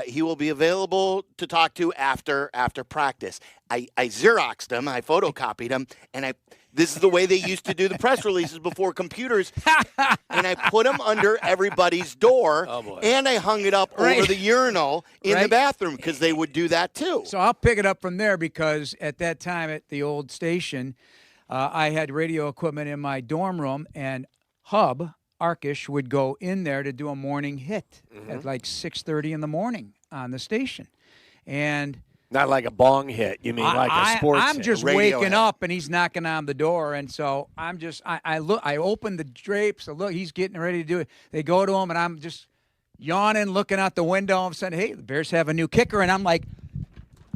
he will be available to talk to after practice. I Xeroxed him, I photocopied him, and this is the way they used to do the press releases before computers. And I put them under everybody's door, and I hung it up over the urinal in the bathroom because they would do that too. So I'll pick it up from there because at that time at the old station, I had radio equipment in my dorm room, and Hub Arkish would go in there to do a morning hit at like 6:30 in the morning on the station. And not like a bong hit. You mean like a sports I'm hit, just waking up, and he's knocking on the door. And so I'm just, I look, I open the drapes. I look, he's getting ready to do it. They go to him, and I'm just yawning, looking out the window. All of a sudden, hey, the Bears have a new kicker. And I'm like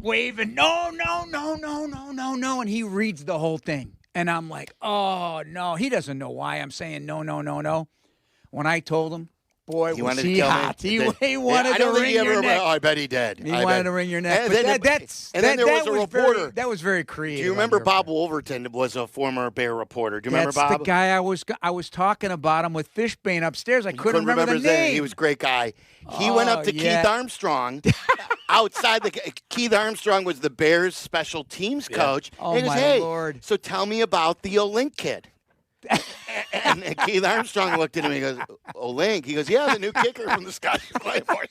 waving, no. And he reads the whole thing. And I'm like, oh, no. He doesn't know why I'm saying no. When I told him, boy, was he hot. He wanted to wring your neck. I bet he did. He wanted to wring your neck. And But then there was a reporter. That was very creative. Do you remember Bob Wolverton was a former Bear reporter? Do you remember Bob? That's the guy I was talking about him with Fishbane upstairs. I couldn't remember the his name. He was a great guy. He went up to Keith Armstrong outside Keith Armstrong was the Bears special teams coach. Oh, and he goes, my hey, Lord. So tell me about the O'Link kid. and Keith Armstrong looked at him and he goes, O'Link? He goes, yeah, the new kicker from the Scottish Claymores.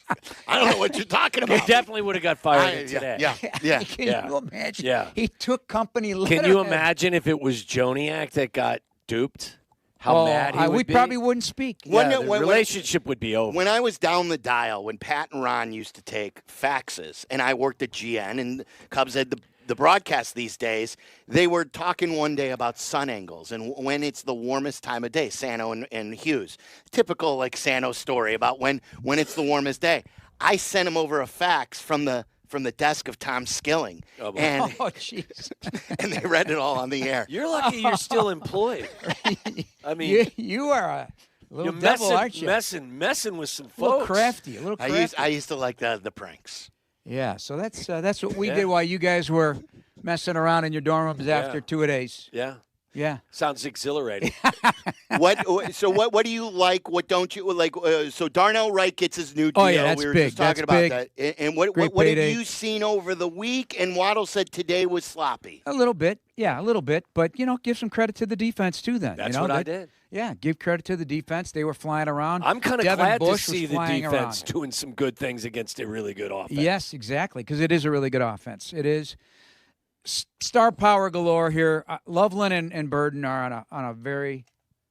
I don't know what you're talking about. He definitely would have got fired today. Yeah. Can you imagine? Yeah. He took company letterhead. Can you imagine if it was Joniak that got duped? How mad he would we be? probably wouldn't speak. The relationship would be over. When I was down the dial, when Pat and Ron used to take faxes, and I worked at GN, and Cubs had the broadcast these days, they were talking one day about sun angles and when it's the warmest time of day, Sano and Hughes. Typical like Sano story about when it's the warmest day. I sent him over a fax from the desk of Tom Skilling. And jeez. and they read it all on the air. You're lucky you're still employed. I mean, you are a little you're devil, aren't you? messing with some A little folks. crafty, a little crafty. I used to like the pranks. Yeah, so that's what we did while you guys were messing around in your dorm rooms after 2 days. Yeah. Yeah. Sounds exhilarating. What do you like? What don't you like? So Darnell Wright gets his new deal. Oh, yeah, that's we were big. just talking That's about big. that. And what have payday. you seen over the week? And Waddle said today was sloppy. A little bit. Yeah, a little bit. But, give some credit to the defense, too, then. That's what I did. Yeah, give credit to the defense. They were flying around. I'm kind of Devin glad Bush to see was the flying defense around. doing some good things against a really good offense. Yes, exactly, because it is a really good offense. It is. Star power galore here. Loveland and Burden are on a very,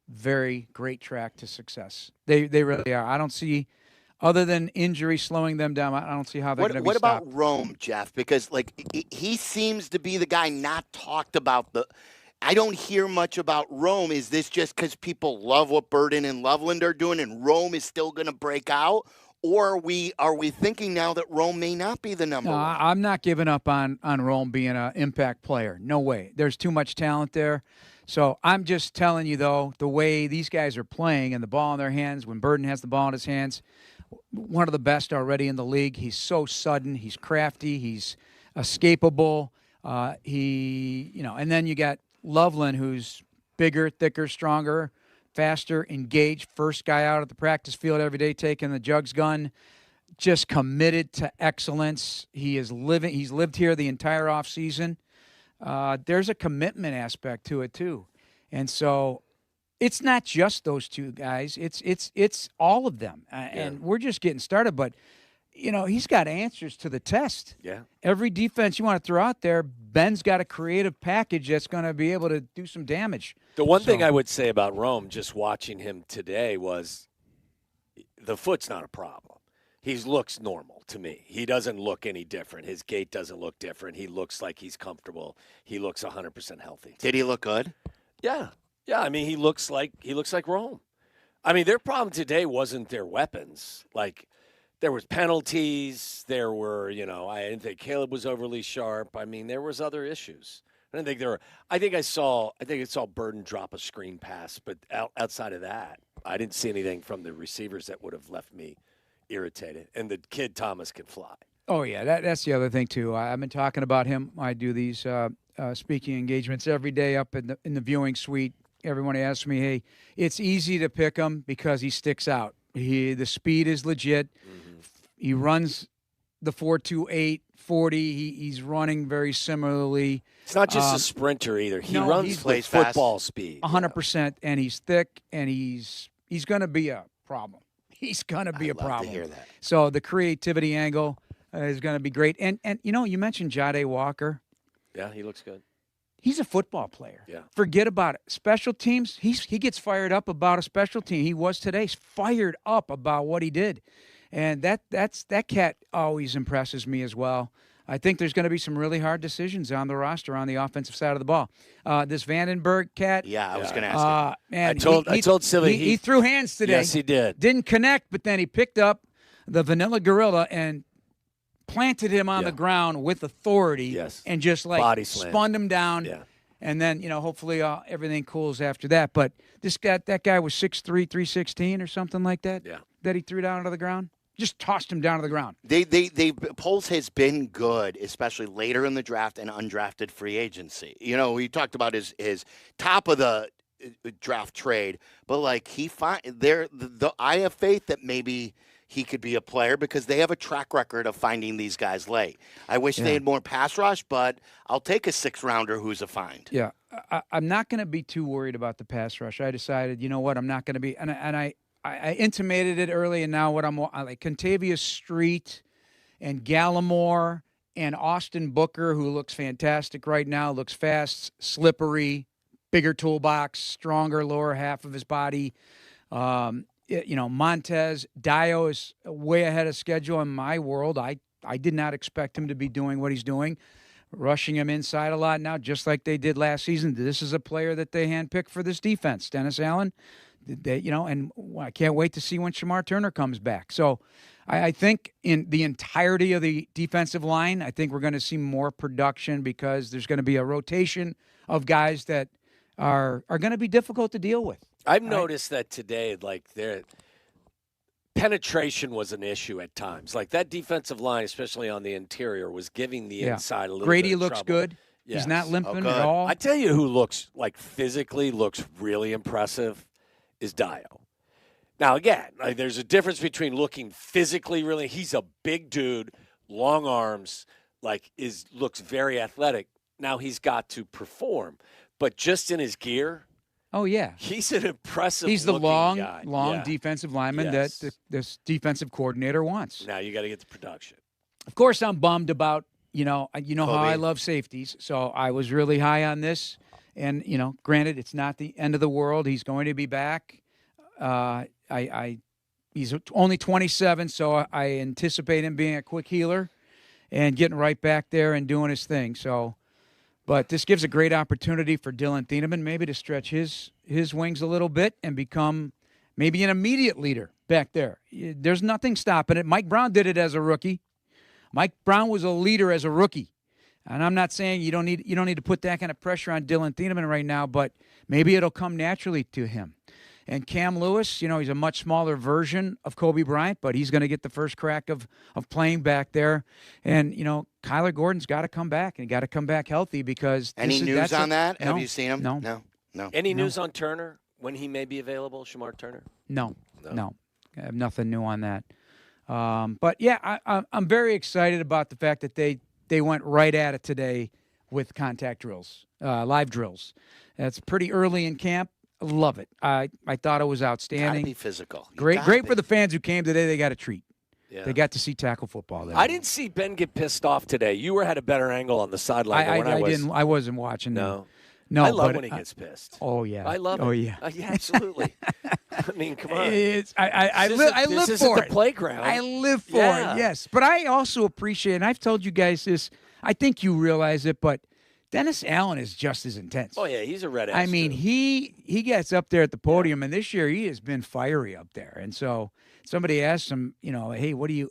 very great track to success. They really are. I don't see, other than injury slowing them down, I don't see how they're going to be What stopped. about Rome, Jeff? Because he seems to be the guy not talked about. I don't hear much about Rome. Is this just because people love what Burden and Loveland are doing, and Rome is still going to break out? Or are we thinking now that Rome may not be the number one? I'm not giving up on Rome being an impact player. No way. There's too much talent there. So I'm just telling you, though, the way these guys are playing and the ball in their hands, when Burden has the ball in his hands, one of the best already in the league. He's so sudden. He's crafty. He's escapable. And then you got Loveland, who's bigger, thicker, stronger, faster, engaged, first guy out at the practice field every day taking the jugs gun, just committed to excellence. He's lived here the entire offseason. There's a commitment aspect to it too. And so it's not just those two guys. It's all of them. And we're just getting started, but he's got answers to the test. Yeah. Every defense you want to throw out there, Ben's got a creative package that's going to be able to do some damage. The one thing I would say about Rome, just watching him today, was the foot's not a problem. He looks normal to me. He doesn't look any different. His gait doesn't look different. He looks like he's comfortable. He looks 100% healthy. Did he look good? Yeah. Yeah, I mean, he looks like Rome. I mean, their problem today wasn't their weapons. Like, there was penalties. There were, I didn't think Caleb was overly sharp. I mean, there was other issues. I didn't think there were. I think I saw Burden drop a screen pass, but outside of that, I didn't see anything from the receivers that would have left me irritated. And the kid Thomas can fly. Oh yeah, that's the other thing too. I've been talking about him. I do these speaking engagements every day up in the viewing suite. Everyone asks me, "Hey, it's easy to pick him because he sticks out. The speed is legit. Mm-hmm. He runs the 4.28 40. He's running very similarly. It's not just a sprinter either. He runs with football speed. 100%, and he's thick, and he's going to be a problem. He's going to be a problem. To hear that. So the creativity angle is going to be great. And you mentioned Jade Walker. Yeah, he looks good. He's a football player. Yeah. Forget about it. Special teams, he gets fired up about a special team. He was today. He's fired up about what he did. And that cat always impresses me as well. I think there's going to be some really hard decisions on the roster on the offensive side of the ball. This Vandenberg cat. Yeah, I was going to ask you. Man, I told Silly he threw hands today. Yes, he did. Didn't connect, but then he picked up the vanilla gorilla and planted him on the ground with authority. Yes. And just Body slam. spun him down. Yeah. And then, hopefully everything cools after that. But that guy was 6'3", 316 or something like that. Yeah. That he threw down to the ground. Just tossed him down to the ground. Poles has been good, especially later in the draft and undrafted free agency. We talked about his top of the draft trade, but I have faith that maybe he could be a player because they have a track record of finding these guys late. I wish they had more pass rush, but I'll take a 6th-rounder who's a find. Yeah, I'm not going to be too worried about the pass rush. I decided, you know what, I'm not going to be, and I intimated it early, and now what I like Contavious Street and Gallimore and Austin Booker, who looks fantastic right now, looks fast, slippery, bigger toolbox, stronger lower half of his body. Montez, Dio is way ahead of schedule in my world. I did not expect him to be doing what he's doing. rushing him inside a lot now, just like they did last season. This is a player that they handpicked for this defense, Dennis Allen. And I can't wait to see when Shamar Turner comes back. So I think in the entirety of the defensive line, I think we're going to see more production because there's going to be a rotation of guys that are going to be difficult to deal with. I've noticed that today, like their penetration was an issue at times. Like that defensive line, especially on the interior, was giving the inside a little Grady bit of looks trouble. good. Yes. He's not limping at all. I tell you who looks like physically looks really impressive is Dio. Now, again, like, there's a difference between looking physically really. He's a big dude, long arms, looks very athletic. Now he's got to perform. But just in his gear, oh, yeah. He's an impressive He's the looking guy. long defensive lineman that this defensive coordinator wants. Now you got to get the production. Of course, I'm bummed about, how I love safeties. So I was really high on this. And, granted, it's not the end of the world. He's going to be back. He's only 27, so I anticipate him being a quick healer and getting right back there and doing his thing. So, but this gives a great opportunity for Dylan Thieneman maybe to stretch his wings a little bit and become maybe an immediate leader back there. There's nothing stopping it. Mike Brown did it as a rookie. Mike Brown was a leader as a rookie. And I'm not saying you don't need to put that kind of pressure on Dylan Thieneman right now, but maybe it'll come naturally to him. And Cam Lewis, he's a much smaller version of Kobe Bryant, but he's going to get the first crack of playing back there. And, Kyler Gordon's got to come back and got to come back healthy because Any news on that? No, Have you seen him? No. Any news on Turner when he may be available, Shamar Turner? No. I have nothing new on that. But, yeah, I'm very excited about the fact that they went right at it today with contact drills, live drills. That's pretty early in camp. Love it. I thought it was outstanding. Gotta be physical. Great for the fans who came today. They got a treat. Yeah. They got to see tackle football there. I didn't see Ben get pissed off today. You had a better angle on the sideline than when I was. I wasn't watching. No. No, I love when he gets pissed. Oh yeah. I love it. Oh yeah. Yeah, absolutely. I mean, come on. I live this for isn't it. the playground. I live for it. Yes, but I also appreciate, and I've told you guys this. I think you realize it, but Dennis Allen is just as intense. Oh, yeah, he's a red ass. I mean, he gets up there at the podium, and this year he has been fiery up there. And so somebody asked him, hey, what do you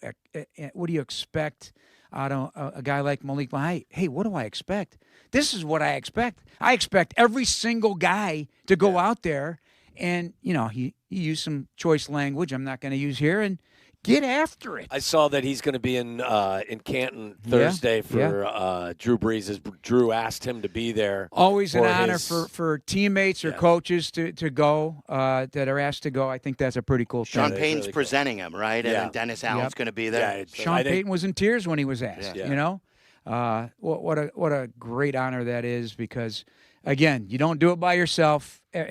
expect out of a guy like Malik? Well, hey, what do I expect? This is what I expect. I expect every single guy to go out there and, he used some choice language I'm not going to use here, and get after it. I saw that he's going to be in Canton Thursday for Drew Brees. As Drew asked him to be there. Always an honor for teammates or coaches to go that are asked to go. I think that's a pretty cool thing. Sean Payton's really presenting him, right? And then Dennis Allen's going to be there. Yeah, Sean Payton was in tears when he was asked. What a great honor that is, because again, you don't do it by yourself. You're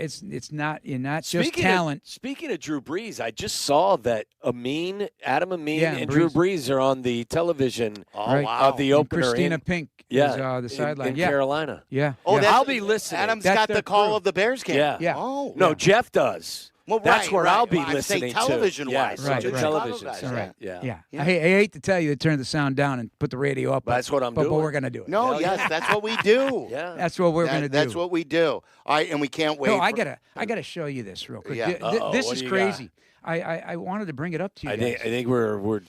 not just talent. Speaking of Drew Brees, I just saw that Adam Amin, and Brees. Drew Brees are on the television of the And opener. Christina Pink is the sideline. In Carolina. Yeah. I'll be listening. Adam's got the call of the Bears game. Yeah. Oh. No, Jeff does. Well, that's where I'll be listening television-wise. to. Right. Television. Right. Yeah. I hate to tell you to turn the sound down and put the radio up. That's what I'm doing. But we're going to do it. No, that's what we do. Yeah. That's what we're going to do. That's what we do. All right, and we can't wait. No, I gotta show you this real quick. Yeah. This is crazy. I wanted to bring it up to you. I think we're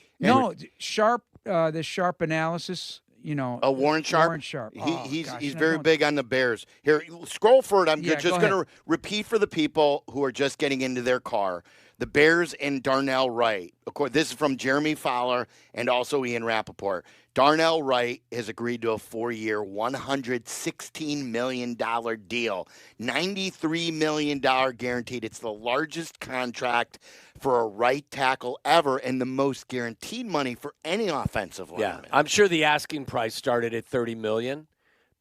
Sharp. This Sharp analysis. Warren Sharp. Warren Sharp. He's very big on the Bears. Here, scroll for it. I'm just going to repeat for the people who are just getting into their car. The Bears and Darnell Wright. Of course, this is from Jeremy Fowler and also Ian Rappaport. Darnell Wright has agreed to a 4-year, $116 million deal, $93 million guaranteed. It's the largest contract for a right tackle ever and the most guaranteed money for any offensive lineman. Yeah, I'm sure the asking price started at $30 million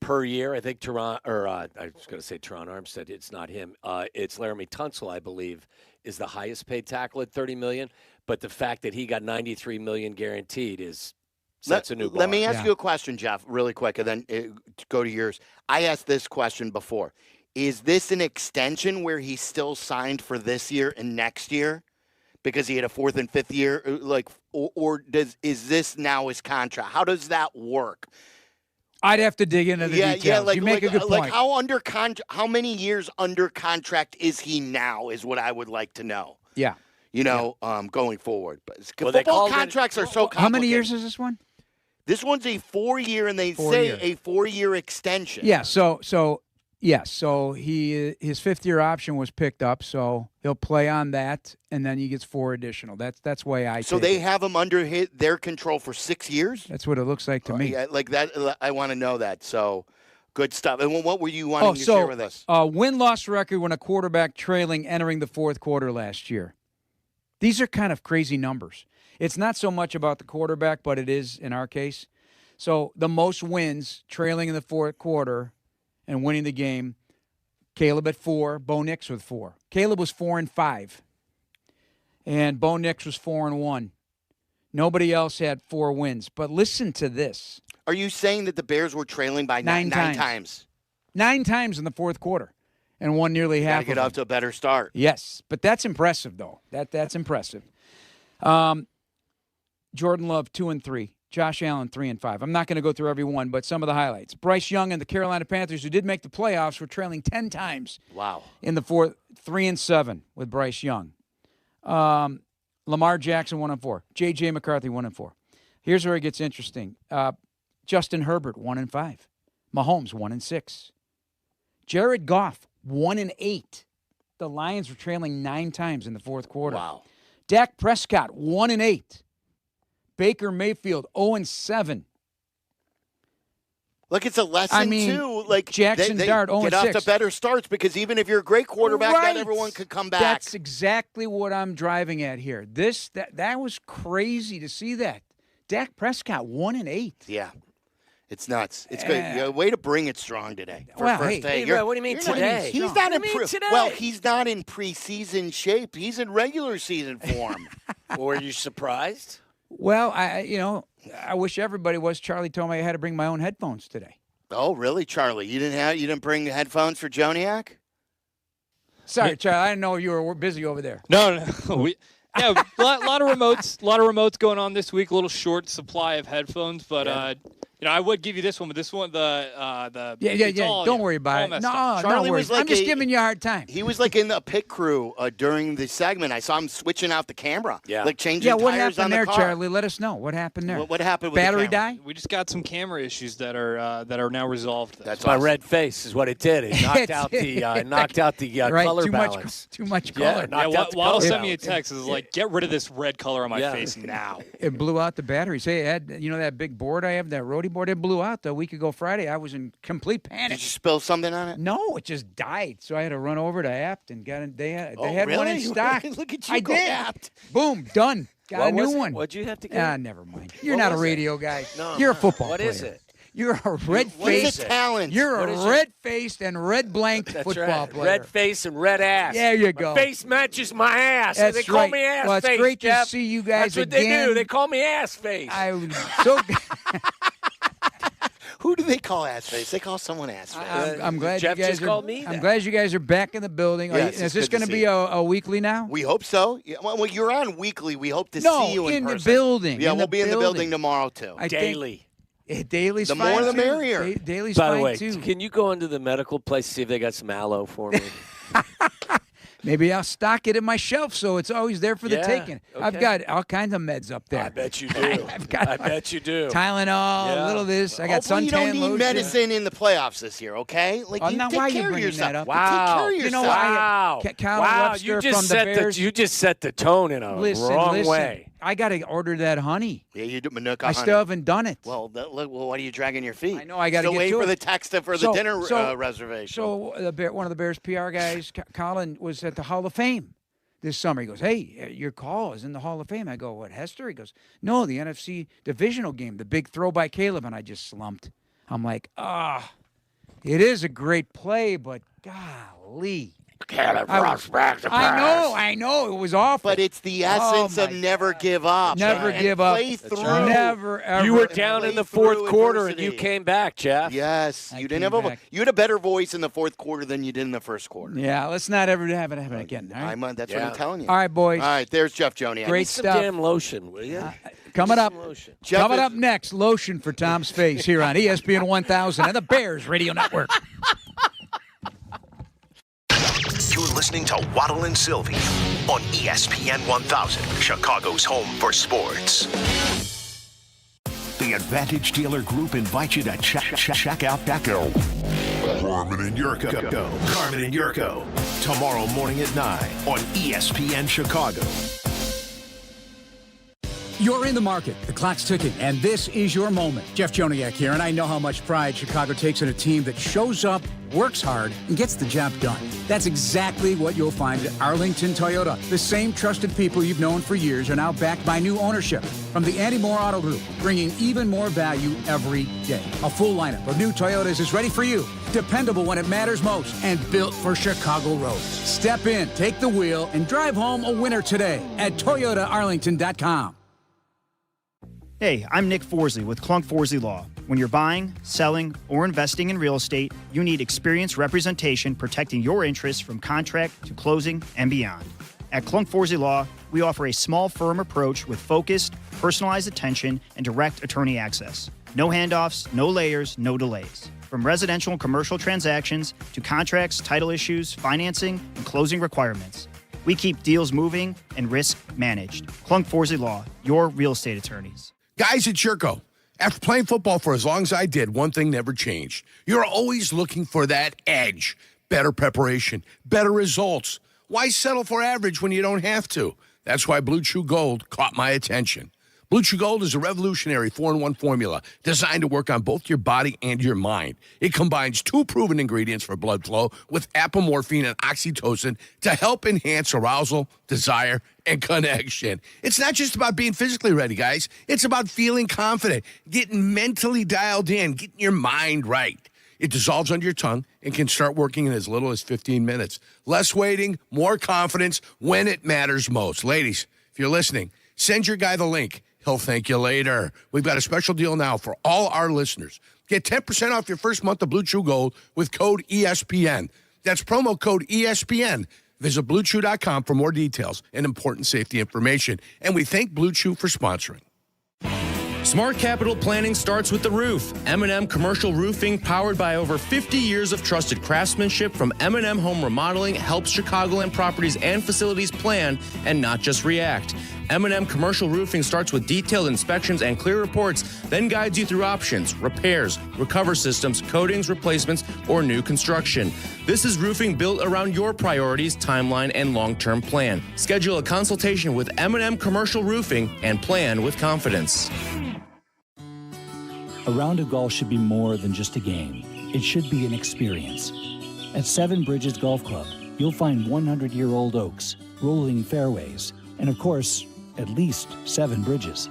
per year. I think I was going to say Teron Armstead. It's not him. It's Laramie Tunsil, I believe, is the highest paid tackle at $30 million. But the fact that he got $93 million guaranteed sets a new bar. Let me ask you a question, Jeff, really quick, and then go to yours. I asked this question before. Is this an extension where he's still signed for this year and next year because he had a 4th and 5th year? Or is this now his contract? How does that work? I'd have to dig into the details. Yeah, like, you make a good point. How many years under contract is he now is what I would like to know. Yeah. Going forward. But Well, they football called contracts are so complicated. How many years is this one? This one's a 4-year, and they 4 say year. a 4-year extension. Yeah, so his 5th-year option was picked up, so he'll play on that, and then he gets 4 additional. That's why I. So they have him under their control for 6 years. That's what it looks like to me. Yeah, like that. I want to know that. So good stuff. And what were you wanting to share with us? Win-loss record when a quarterback trailing entering the fourth quarter last year. These are kind of crazy numbers. It's not so much about the quarterback, but it is in our case. So the most wins trailing in the fourth quarter and winning the game, Caleb at 4, Bo Nix with 4. Caleb was 4-5, and Bo Nix was 4-1. Nobody else had 4 wins. But listen to this. Are you saying that the Bears were trailing by 9 times? 9 times in the fourth quarter, and won nearly half. Got to get off to a better start. Yes, but that's impressive, though. That's impressive. Jordan Love 2-3. Josh Allen 3-5. I'm not going to go through every one, but some of the highlights. Bryce Young and the Carolina Panthers, who did make the playoffs, were trailing 10 times. Wow. In the fourth, 3-7 with Bryce Young. Lamar Jackson 1-4. J.J. McCarthy 1-4. Here's where it gets interesting. Justin Herbert 1-5. Mahomes 1-6. Jared Goff 1-8. The Lions were trailing 9 times in the fourth quarter. Wow. Dak Prescott 1-8. Baker Mayfield 0-7. Look, it's a lesson, too. Like Jackson Dart 0-6. Get off to better starts because even if you're a great quarterback, right. not everyone could come back. That's exactly what I'm driving at here. That was crazy to see that. Dak Prescott 1-8. Yeah. It's nuts. It's good. Way to bring it strong today. For first day. What do you mean today? He's not in Well, he's not in preseason shape. He's in regular season form. Were you surprised? Well, I wish everybody was. Charlie told me I had to bring my own headphones today. Oh, really, Charlie? You didn't bring headphones for Joniak? Sorry, Charlie. I didn't know you were busy over there. No. A lot of remotes going on this week. A little short supply of headphones, but I would give you this one. But this one, Don't worry about it. No, Charlie was like I'm just giving you a hard time. He was like in the pit crew during the segment. I saw him switching out the camera, like changing tires what on happened the there, car. Charlie? Let us know what happened there. What happened with battery the camera? die? We just got some camera issues that are now resolved. That's my red face is what it did. It knocked out the right, color too balance. Too much color. Waddle sent me a text. It was like, get rid of this red color on my face now. It blew out the batteries. Hey, Ed, that big board I have, that roadie board, it blew out a week ago Friday. I was in complete panic. Did you spill something on it? No, it just died. So I had to run over to Apt and got it. They had really? one in stock. Look at you, I go did. Apt. Boom, done. Got a new one. What'd you have to get? Never mind. You're not a radio guy. No, You're a football player. What is it? You're a red-faced talent. You're a red-faced and red-blanked football player. Red face and red ass. There you go. My face matches my ass. That's they call right. me ass Well, face. it's great Jeff. to see you guys That's what again. they do. They call me ass face. Who do they call ass face? They call someone ass face. I'm glad Jeff you guys just called me I'm that. glad you guys are back in the building. Yes, Is this going to be a weekly now? We hope so. Yeah, well, you're on weekly. We hope to see you in person. the building. Yeah, we'll be in the building tomorrow too. Daily. Daily's the fine more the too. merrier. Daily's By the fine way, too. can you go into the medical place see if they got some aloe for me? Maybe I'll stock it in my shelf so it's always there for the taking. Okay. I've got all kinds of meds up there. I bet you do. I bet you do. Tylenol, a little of this. I got Hopefully suntan you don't need lotion. medicine in the playoffs this year, okay? Like, you now take why are care you of bringing yourself. that up? Wow. Take care of yourself. Wow. Kyle wow. Webster You just from the set Bears. you just set the tone in a wrong way. I got to order that honey. Yeah, you do Manuka I honey. still haven't done it. Well, what are you dragging your feet? I know I got to Still get waiting to for it. the text for the dinner reservation. So one of the Bears PR guys, Colin, was at the Hall of Fame this summer. He goes, "Hey, your call is in the Hall of Fame." I go, "What, Hester?" He goes, "No, the NFC divisional game, the big throw by Caleb," and I just slumped. I'm like, it is a great play, but golly. Caleb rush back to pass. I know. It was awful. But it's the essence of never give up. Never and give up. Play through. Never, ever. You were down in the fourth quarter adversity. and you came back, Jeff. Yes. You came didn't have back. you had a better voice in the fourth quarter than you did in the first quarter. Yeah, let's not ever have it happen again. All right? That's what I'm telling you. All right, boys. All right, there's Jeff Joniak. Great Some stuff. damn lotion, will you? Coming up, lotion. coming up next, lotion for Tom's face here on ESPN 1000 and the Bears Radio Network. You're listening to Waddle and Silvy on ESPN 1000, Chicago's home for sports. The Advantage Dealer Group invites you to check out Carmen and Jurko. Carmen and Jurko. Tomorrow morning at 9 on ESPN Chicago. You're in the market. The clock's ticking, and this is your moment. Jeff Joniak here, and I know how much pride Chicago takes in a team that shows up, works hard, and gets the job done. That's exactly what you'll find at Arlington Toyota. The same trusted people you've known for years are now backed by new ownership from the Andy Moore Auto Group, bringing even more value every day. A full lineup of new Toyotas is ready for you. Dependable when it matters most, and built for Chicago roads. Step in, take the wheel, and drive home a winner today at ToyotaArlington.com. Hey, I'm Nick Forsley with Klunk Forsley Law. When you're buying, selling, or investing in real estate, you need experienced representation protecting your interests from contract to closing and beyond. At Klunk Forsley Law, we offer a small firm approach with focused, personalized attention and direct attorney access. No handoffs, no layers, no delays. From residential and commercial transactions to contracts, title issues, financing, and closing requirements. We keep deals moving and risk managed. Klunk Forsley Law, your real estate attorneys. Guys, it's Jurko. After playing football for as long as I did, one thing never changed. You're always looking for that edge. Better preparation, better results. Why settle for average when you don't have to? That's why Blue Chew Gold caught my attention. Blue Chew Gold is a revolutionary 4-in-1 formula designed to work on both your body and your mind. It combines 2 proven ingredients for blood flow with apomorphine and oxytocin to help enhance arousal, desire, and connection. It's not just about being physically ready, guys. It's about feeling confident, getting mentally dialed in, getting your mind right. It dissolves under your tongue and can start working in as little as 15 minutes. Less waiting, more confidence when it matters most. Ladies, if you're listening, send your guy the link. He'll thank you later. We've got a special deal now for all our listeners. Get 10% off your first month of Blue Chew Gold with code ESPN. That's promo code ESPN. Visit BlueChew.com for more details and important safety information. And we thank Blue Chew for sponsoring. Smart capital planning starts with the roof. M&M Commercial Roofing, powered by over 50 years of trusted craftsmanship from M&M Home Remodeling, helps Chicagoland properties and facilities plan and not just react. M&M Commercial Roofing starts with detailed inspections and clear reports, then guides you through options, repairs, recover systems, coatings, replacements, or new construction. This is roofing built around your priorities, timeline, and long-term plan. Schedule a consultation with M&M Commercial Roofing and plan with confidence. A round of golf should be more than just a game. It should be an experience. At Seven Bridges Golf Club, you'll find 100-year-old oaks, rolling fairways, and of course, at least 7 bridges.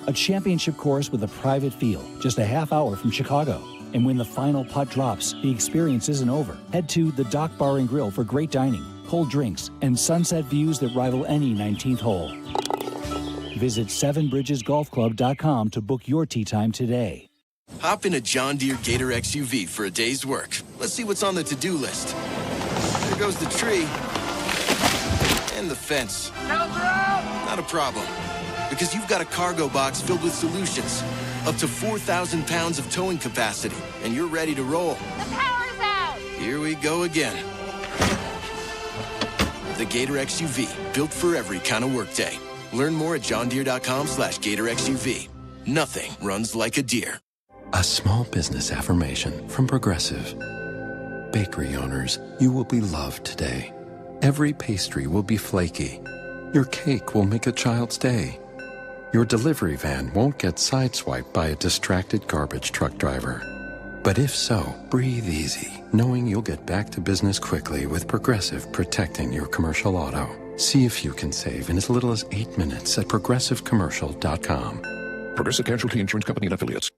A championship course with a private field, just a half hour from Chicago. And when the final putt drops, the experience isn't over. Head to the Dock Bar and Grill for great dining, cold drinks, and sunset views that rival any 19th hole. Visit sevenbridgesgolfclub.com to book your tee time today. Hop in a John Deere Gator XUV for a day's work. Let's see what's on the to-do list. There goes the tree. And the fence. Not a problem. Because you've got a cargo box filled with solutions. Up to 4,000 pounds of towing capacity. And you're ready to roll. The power's out! Here we go again. The Gator XUV. Built for every kind of workday. Learn more at johndeere.com/Gator XUV. Nothing runs like a deer. A small business affirmation from Progressive. Bakery owners, you will be loved today. Every pastry will be flaky. Your cake will make a child's day. Your delivery van won't get sideswiped by a distracted garbage truck driver. But if so, breathe easy, knowing you'll get back to business quickly with Progressive protecting your commercial auto. See if you can save in as little as 8 minutes at progressivecommercial.com. Progressive Casualty Insurance Company and Affiliates.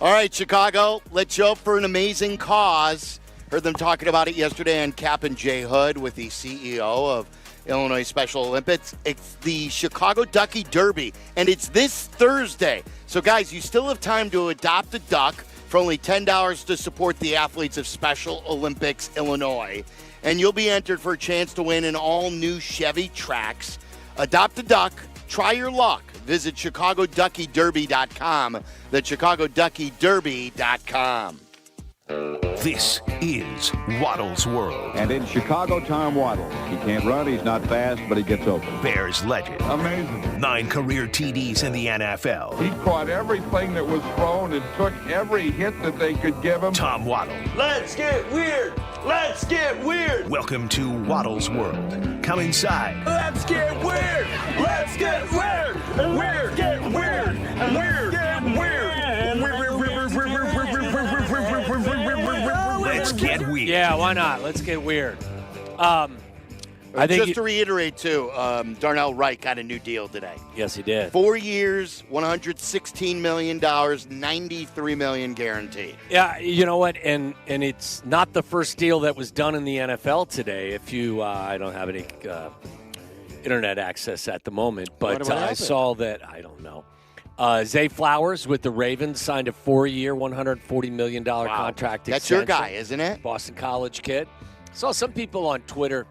All right, Chicago, let's show up for an amazing cause. Heard them talking about it yesterday on Kap J Hood with the CEO of Illinois Special Olympics. It's the Chicago Ducky Derby, and it's this Thursday. So, guys, you still have time to adopt a duck for only $10 to support the athletes of Special Olympics Illinois. And you'll be entered for a chance to win an all-new Chevy Trax. Adopt a duck. Try your luck. Visit ChicagoDuckyDerby.com. That's ChicagoDuckyDerby.com. This is Waddle's World. And in Chicago, Tom Waddle. He can't run, he's not fast, but he gets open. Bears legend. Amazing. 9 career TDs in the NFL. He caught everything that was thrown and took every hit that they could give him. Tom Waddle. Let's get weird. Let's get weird. Welcome to Waddle's World. Come inside. Let's get weird. Let's get weird. Weird. Get weird. Weird. Get weird. Let's get weird. Yeah, why not? Let's get weird. I think just to reiterate, too, Darnell Wright got a new deal today. Yes, he did. 4 years, $116 million, $93 million guaranteed. Yeah, you know what? And it's not the first deal that was done in the NFL today. If you, I don't have any internet access at the moment, but I saw that, I don't know. Zay Flowers with the Ravens signed a 4-year, $140 million contract extension. That's your guy, isn't it? Boston College kid. Saw some people on Twitter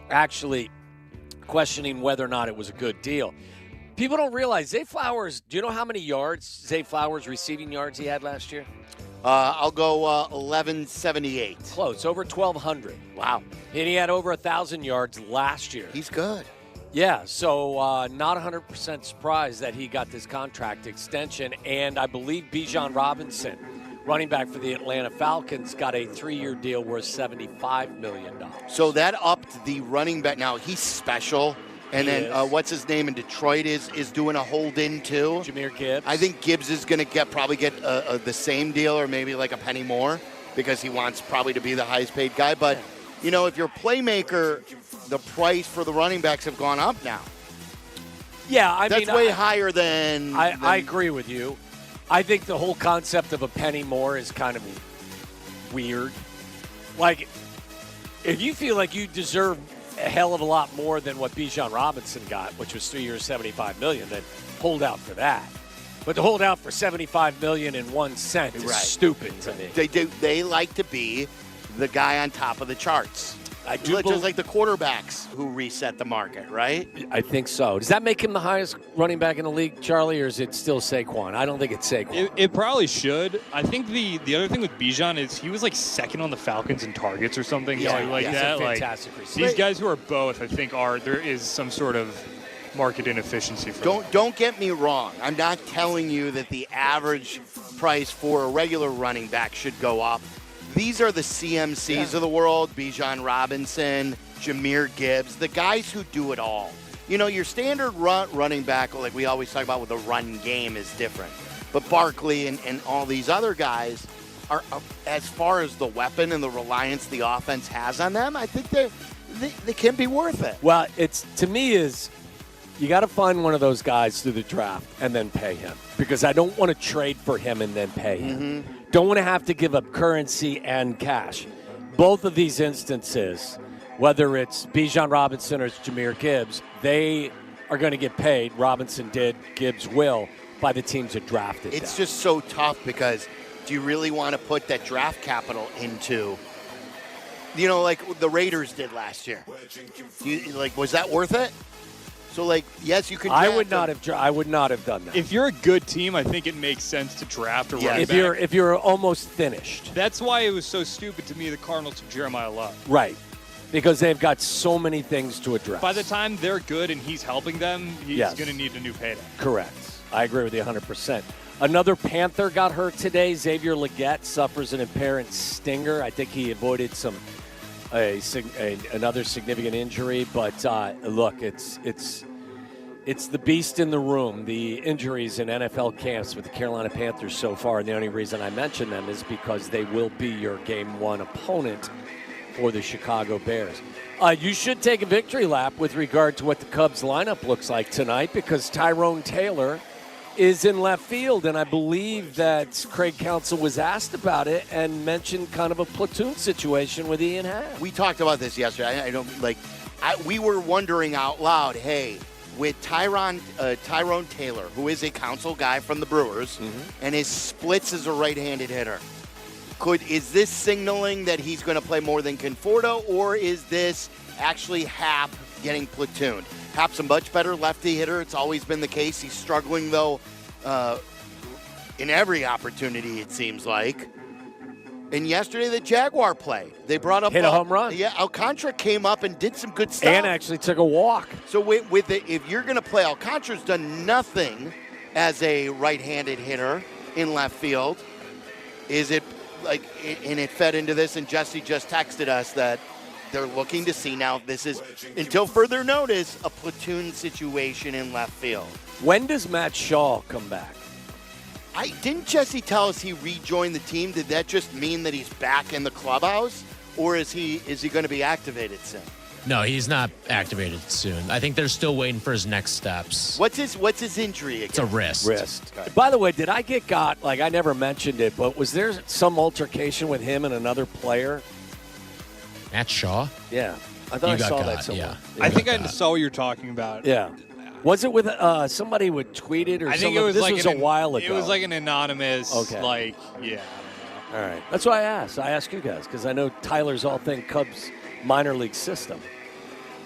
actually questioning whether or not it was a good deal. People don't realize Zay Flowers, do you know how many yards, Zay Flowers receiving yards he had last year? I'll go 1178. Close, over 1,200. Wow. And he had over 1,000 yards last year. He's good. Yeah, so not 100% surprised that he got this contract extension. And I believe Bijan Robinson, running back for the Atlanta Falcons, got a 3-year deal worth $75 million. So that upped the running back. Now, he's special. And then what's his name in Detroit is doing a hold-in, too. Jahmyr Gibbs. I think Gibbs is going to probably get the same deal or maybe like a penny more because he wants probably to be the highest-paid guy. But, you know, if you're a playmaker, the price for the running backs have gone up now. Yeah, I mean. That's way higher than I agree with you. I think the whole concept of a penny more is kind of weird. Like, if you feel like you deserve a hell of a lot more than what Bijan Robinson got, which was 3 years, $75 million, then hold out for that. But to hold out for $75 million in 1 cent is stupid to me. They like to be the guy on top of the charts. I do just like the quarterbacks who reset the market, right? I think so. Does that make him the highest running back in the league, Charlie, or is it still Saquon? I don't think it's Saquon. It probably should. I think the other thing with Bijan is he was like second on the Falcons in targets or something. Yeah, like he's that. A fantastic like receiver. these guys who are both, I think, there is some sort of market inefficiency for them. Don't get me wrong. I'm not telling you that the average price for a regular running back should go up. These are the CMCs of the world, Bijan Robinson, Jahmyr Gibbs, the guys who do it all. You know, your standard running back, like we always talk about with the run game, is different. But Barkley and all these other guys are, as far as the weapon and the reliance the offense has on them, I think they can be worth it. Well, to me is you got to find one of those guys through the draft and then pay him, because I don't want to trade for him and then pay him. Mm-hmm. Don't want to have to give up currency and cash. Both of these instances, whether it's Bijan Robinson or it's Jahmyr Gibbs, they are going to get paid. Robinson did, Gibbs will, by the teams that drafted them. It's just so tough because do you really want to put that draft capital into, you know, like the Raiders did last year? Was that worth it? So, like, yes, you could. I would not have done that. If you're a good team, I think it makes sense to draft a running back. If you're almost finished. That's why it was so stupid to me the Cardinals took Jeremiah Love. Right. Because they've got so many things to address. By the time they're good and he's helping them, he's going to need a new payday. Correct. I agree with you 100%. Another Panther got hurt today. Xavier Legette suffers an apparent stinger. I think he avoided another significant injury. But look, it's the beast in the room. The injuries in NFL camps with the Carolina Panthers so far, and the only reason I mention them is because they will be your Game 1 opponent for the Chicago Bears. You should take a victory lap with regard to what the Cubs lineup looks like tonight, because Tyrone Taylor is in left field, and I believe that Craig Counsell was asked about it and mentioned kind of a platoon situation with Ian Happ. We talked about this yesterday. We were wondering out loud, hey, with Tyrone Taylor, who is a Counsell guy from the Brewers, and his splits as a right-handed hitter, is this signaling that he's going to play more than Conforto, or is this actually Happ getting platooned. Hap's a much better lefty hitter. It's always been the case. He's struggling, though, in every opportunity, it seems like. And yesterday, the Jaguar play. They brought up hit a home run. Yeah, Alcantara came up and did some good stuff. And actually took a walk. So if you're going to play, Alcantara's done nothing as a right-handed hitter in left field. Is it like, and it fed into this, and Jesse just texted us that they're looking to see now if this is, until further notice, a platoon situation in left field. When does Matt Shaw come back? Didn't Jesse tell us he rejoined the team? Did that just mean that he's back in the clubhouse, or is he going to be activated soon? No, he's not activated soon. I think they're still waiting for his next steps. What's his injury again? It's a wrist. Okay. By the way, did I get got, like I never mentioned it, but was there some altercation with him and another player? Matt Shaw? Yeah. I thought I saw that somewhere. Yeah. I think I saw what you're talking about. Yeah. Was it with somebody would tweet it or I something? think it was this like was a while ago. It was like an anonymous, Okay. like, yeah. All right. That's why I asked. I asked you guys because I know Tyler's all thing Cubs minor league system.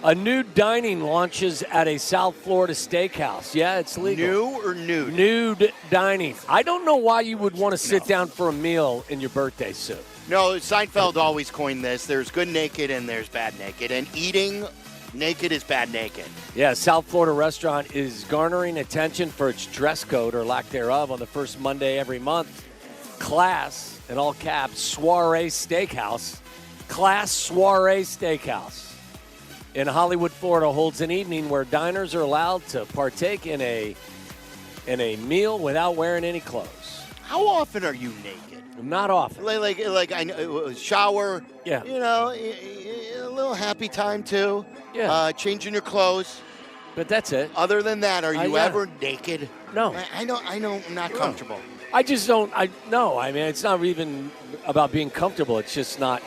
A new dining launches at a South Florida steakhouse. Yeah, it's legal. New or nude? Nude dining. I don't know why you would want to sit down for a meal in your birthday suit. No, Seinfeld always coined this. There's good naked and there's bad naked. And eating naked is bad naked. Yeah, South Florida restaurant is garnering attention for its dress code or lack thereof on the first Monday every month. Class, in all caps, Soiree Steakhouse. Class Soiree Steakhouse in Hollywood, Florida holds an evening where diners are allowed to partake in a meal without wearing any clothes. How often are you naked? Not often. Like I know, shower. Yeah. You know, a little happy time too. Yeah. Changing your clothes. But that's it. Other than that, are you yeah. ever naked? No. I know. I'm not comfortable. I just don't. No. I mean, it's not even about being comfortable. It's just not.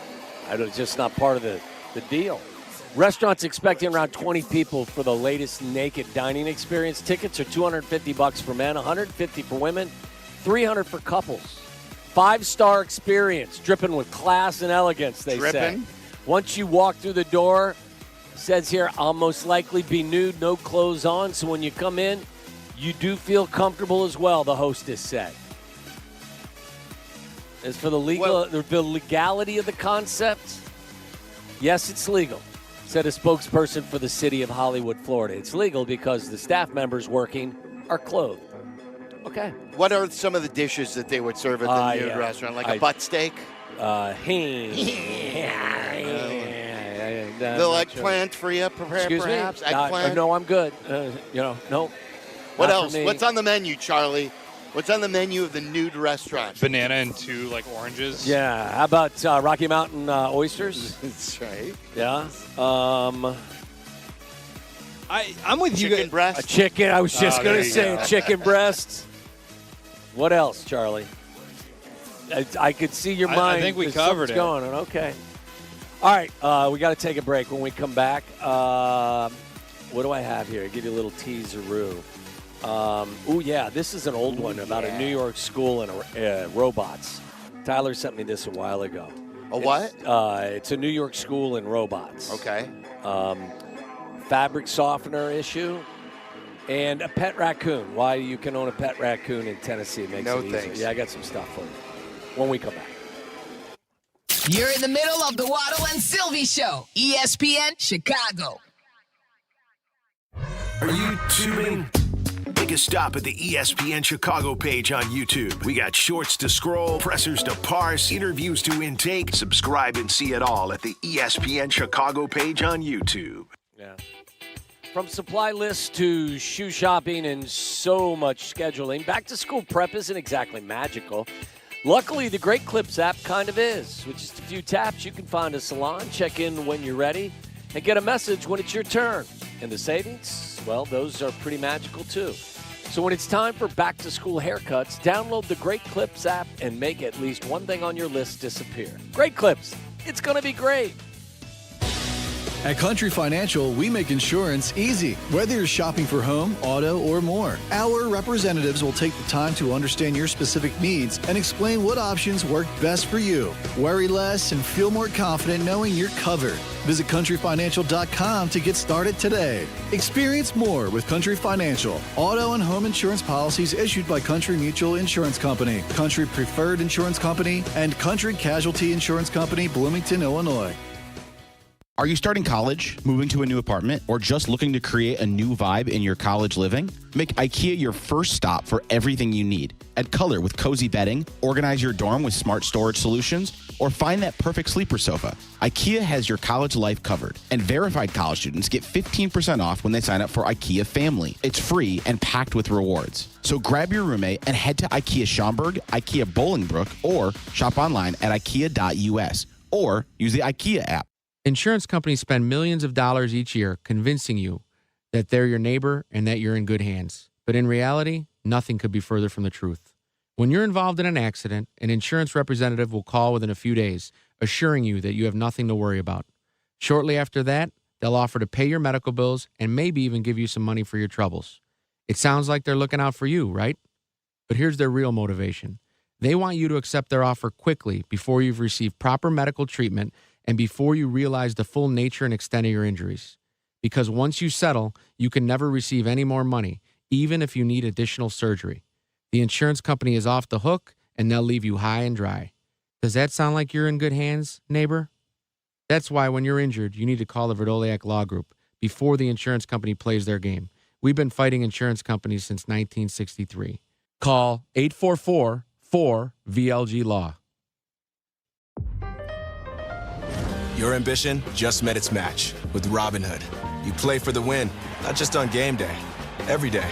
It's just not part of the deal. Restaurants expecting around 20 people for the latest naked dining experience. Tickets are $250 for men, $150 for women, $300 for couples. 5-star experience, dripping with class and elegance, they say. Once you walk through the door, it says here, I'll most likely be nude, no clothes on, so when you come in, you do feel comfortable as well, the hostess said. As for the legality of the concept, yes, it's legal, said a spokesperson for the city of Hollywood, Florida. It's legal because the staff members working are clothed. Okay. What are some of the dishes that they would serve at the nude restaurant? Like a butt steak? The eggplant for you, perhaps? Me? Eggplant? No, I'm good. No. What else? What's on the menu, Charlie? What's on the menu of the nude restaurant? Banana and 2 oranges. Yeah. How about Rocky Mountain oysters? That's right. Yeah. I'm with you. Chicken breast? A chicken. I was just going to say chicken breast. What else, Charlie? I could see your mind. I think we covered it. Going on. Okay. All right. We got to take a break. When we come back, what do I have here? I'll give you a little teaser-oo. This is an old one about a New York school and robots. Tyler sent me this a while ago. A what? It's a New York school and robots. Okay. Fabric softener issue. And a pet raccoon. Why you can own a pet raccoon in Tennessee makes it easier. Thanks. Yeah, I got some stuff for you when we come back. You're in the middle of the Waddle and Silvy Show, ESPN Chicago. Are you tuning? Take a stop at the ESPN Chicago page on YouTube. We got shorts to scroll, pressers to parse, interviews to intake. Subscribe and see it all at the ESPN Chicago page on YouTube. Yeah. From supply lists to shoe shopping and so much scheduling, back to school prep isn't exactly magical. Luckily, the Great Clips app kind of is. With just a few taps, you can find a salon, check in when you're ready, and get a message when it's your turn. And the savings, well, those are pretty magical too. So when it's time for back-to-school haircuts, download the Great Clips app and make at least one thing on your list disappear. Great Clips. It's going to be great. At Country Financial, we make insurance easy, whether you're shopping for home, auto, or more. Our representatives will take the time to understand your specific needs and explain what options work best for you. Worry less and feel more confident knowing you're covered. Visit countryfinancial.com to get started today. Experience more with Country Financial. Auto and home insurance policies issued by Country Mutual Insurance Company, Country Preferred Insurance Company, and Country Casualty Insurance Company, Bloomington, Illinois. Are you starting college, moving to a new apartment, or just looking to create a new vibe in your college living? Make IKEA your first stop for everything you need. Add color with cozy bedding, organize your dorm with smart storage solutions, or find that perfect sleeper sofa. IKEA has your college life covered, and verified college students get 15% off when they sign up for IKEA Family. It's free and packed with rewards. So grab your roommate and head to IKEA Schaumburg, IKEA Bolingbrook, or shop online at ikea.us, or use the IKEA app. Insurance companies spend millions of dollars each year convincing you that they're your neighbor and that you're in good hands. But in reality, nothing could be further from the truth. When you're involved in an accident, an insurance representative will call within a few days, assuring you that you have nothing to worry about. Shortly after that, they'll offer to pay your medical bills and maybe even give you some money for your troubles. It sounds like they're looking out for you, right? But here's their real motivation. They want you to accept their offer quickly before you've received proper medical treatment and before you realize the full nature and extent of your injuries. Because once you settle, you can never receive any more money, even if you need additional surgery. The insurance company is off the hook, and they'll leave you high and dry. Does that sound like you're in good hands, neighbor? That's why when you're injured, you need to call the Verdoliak Law Group before the insurance company plays their game. We've been fighting insurance companies since 1963. Call 844-4VLG-LAW. Your ambition just met its match with Robinhood. You play for the win, not just on game day, every day.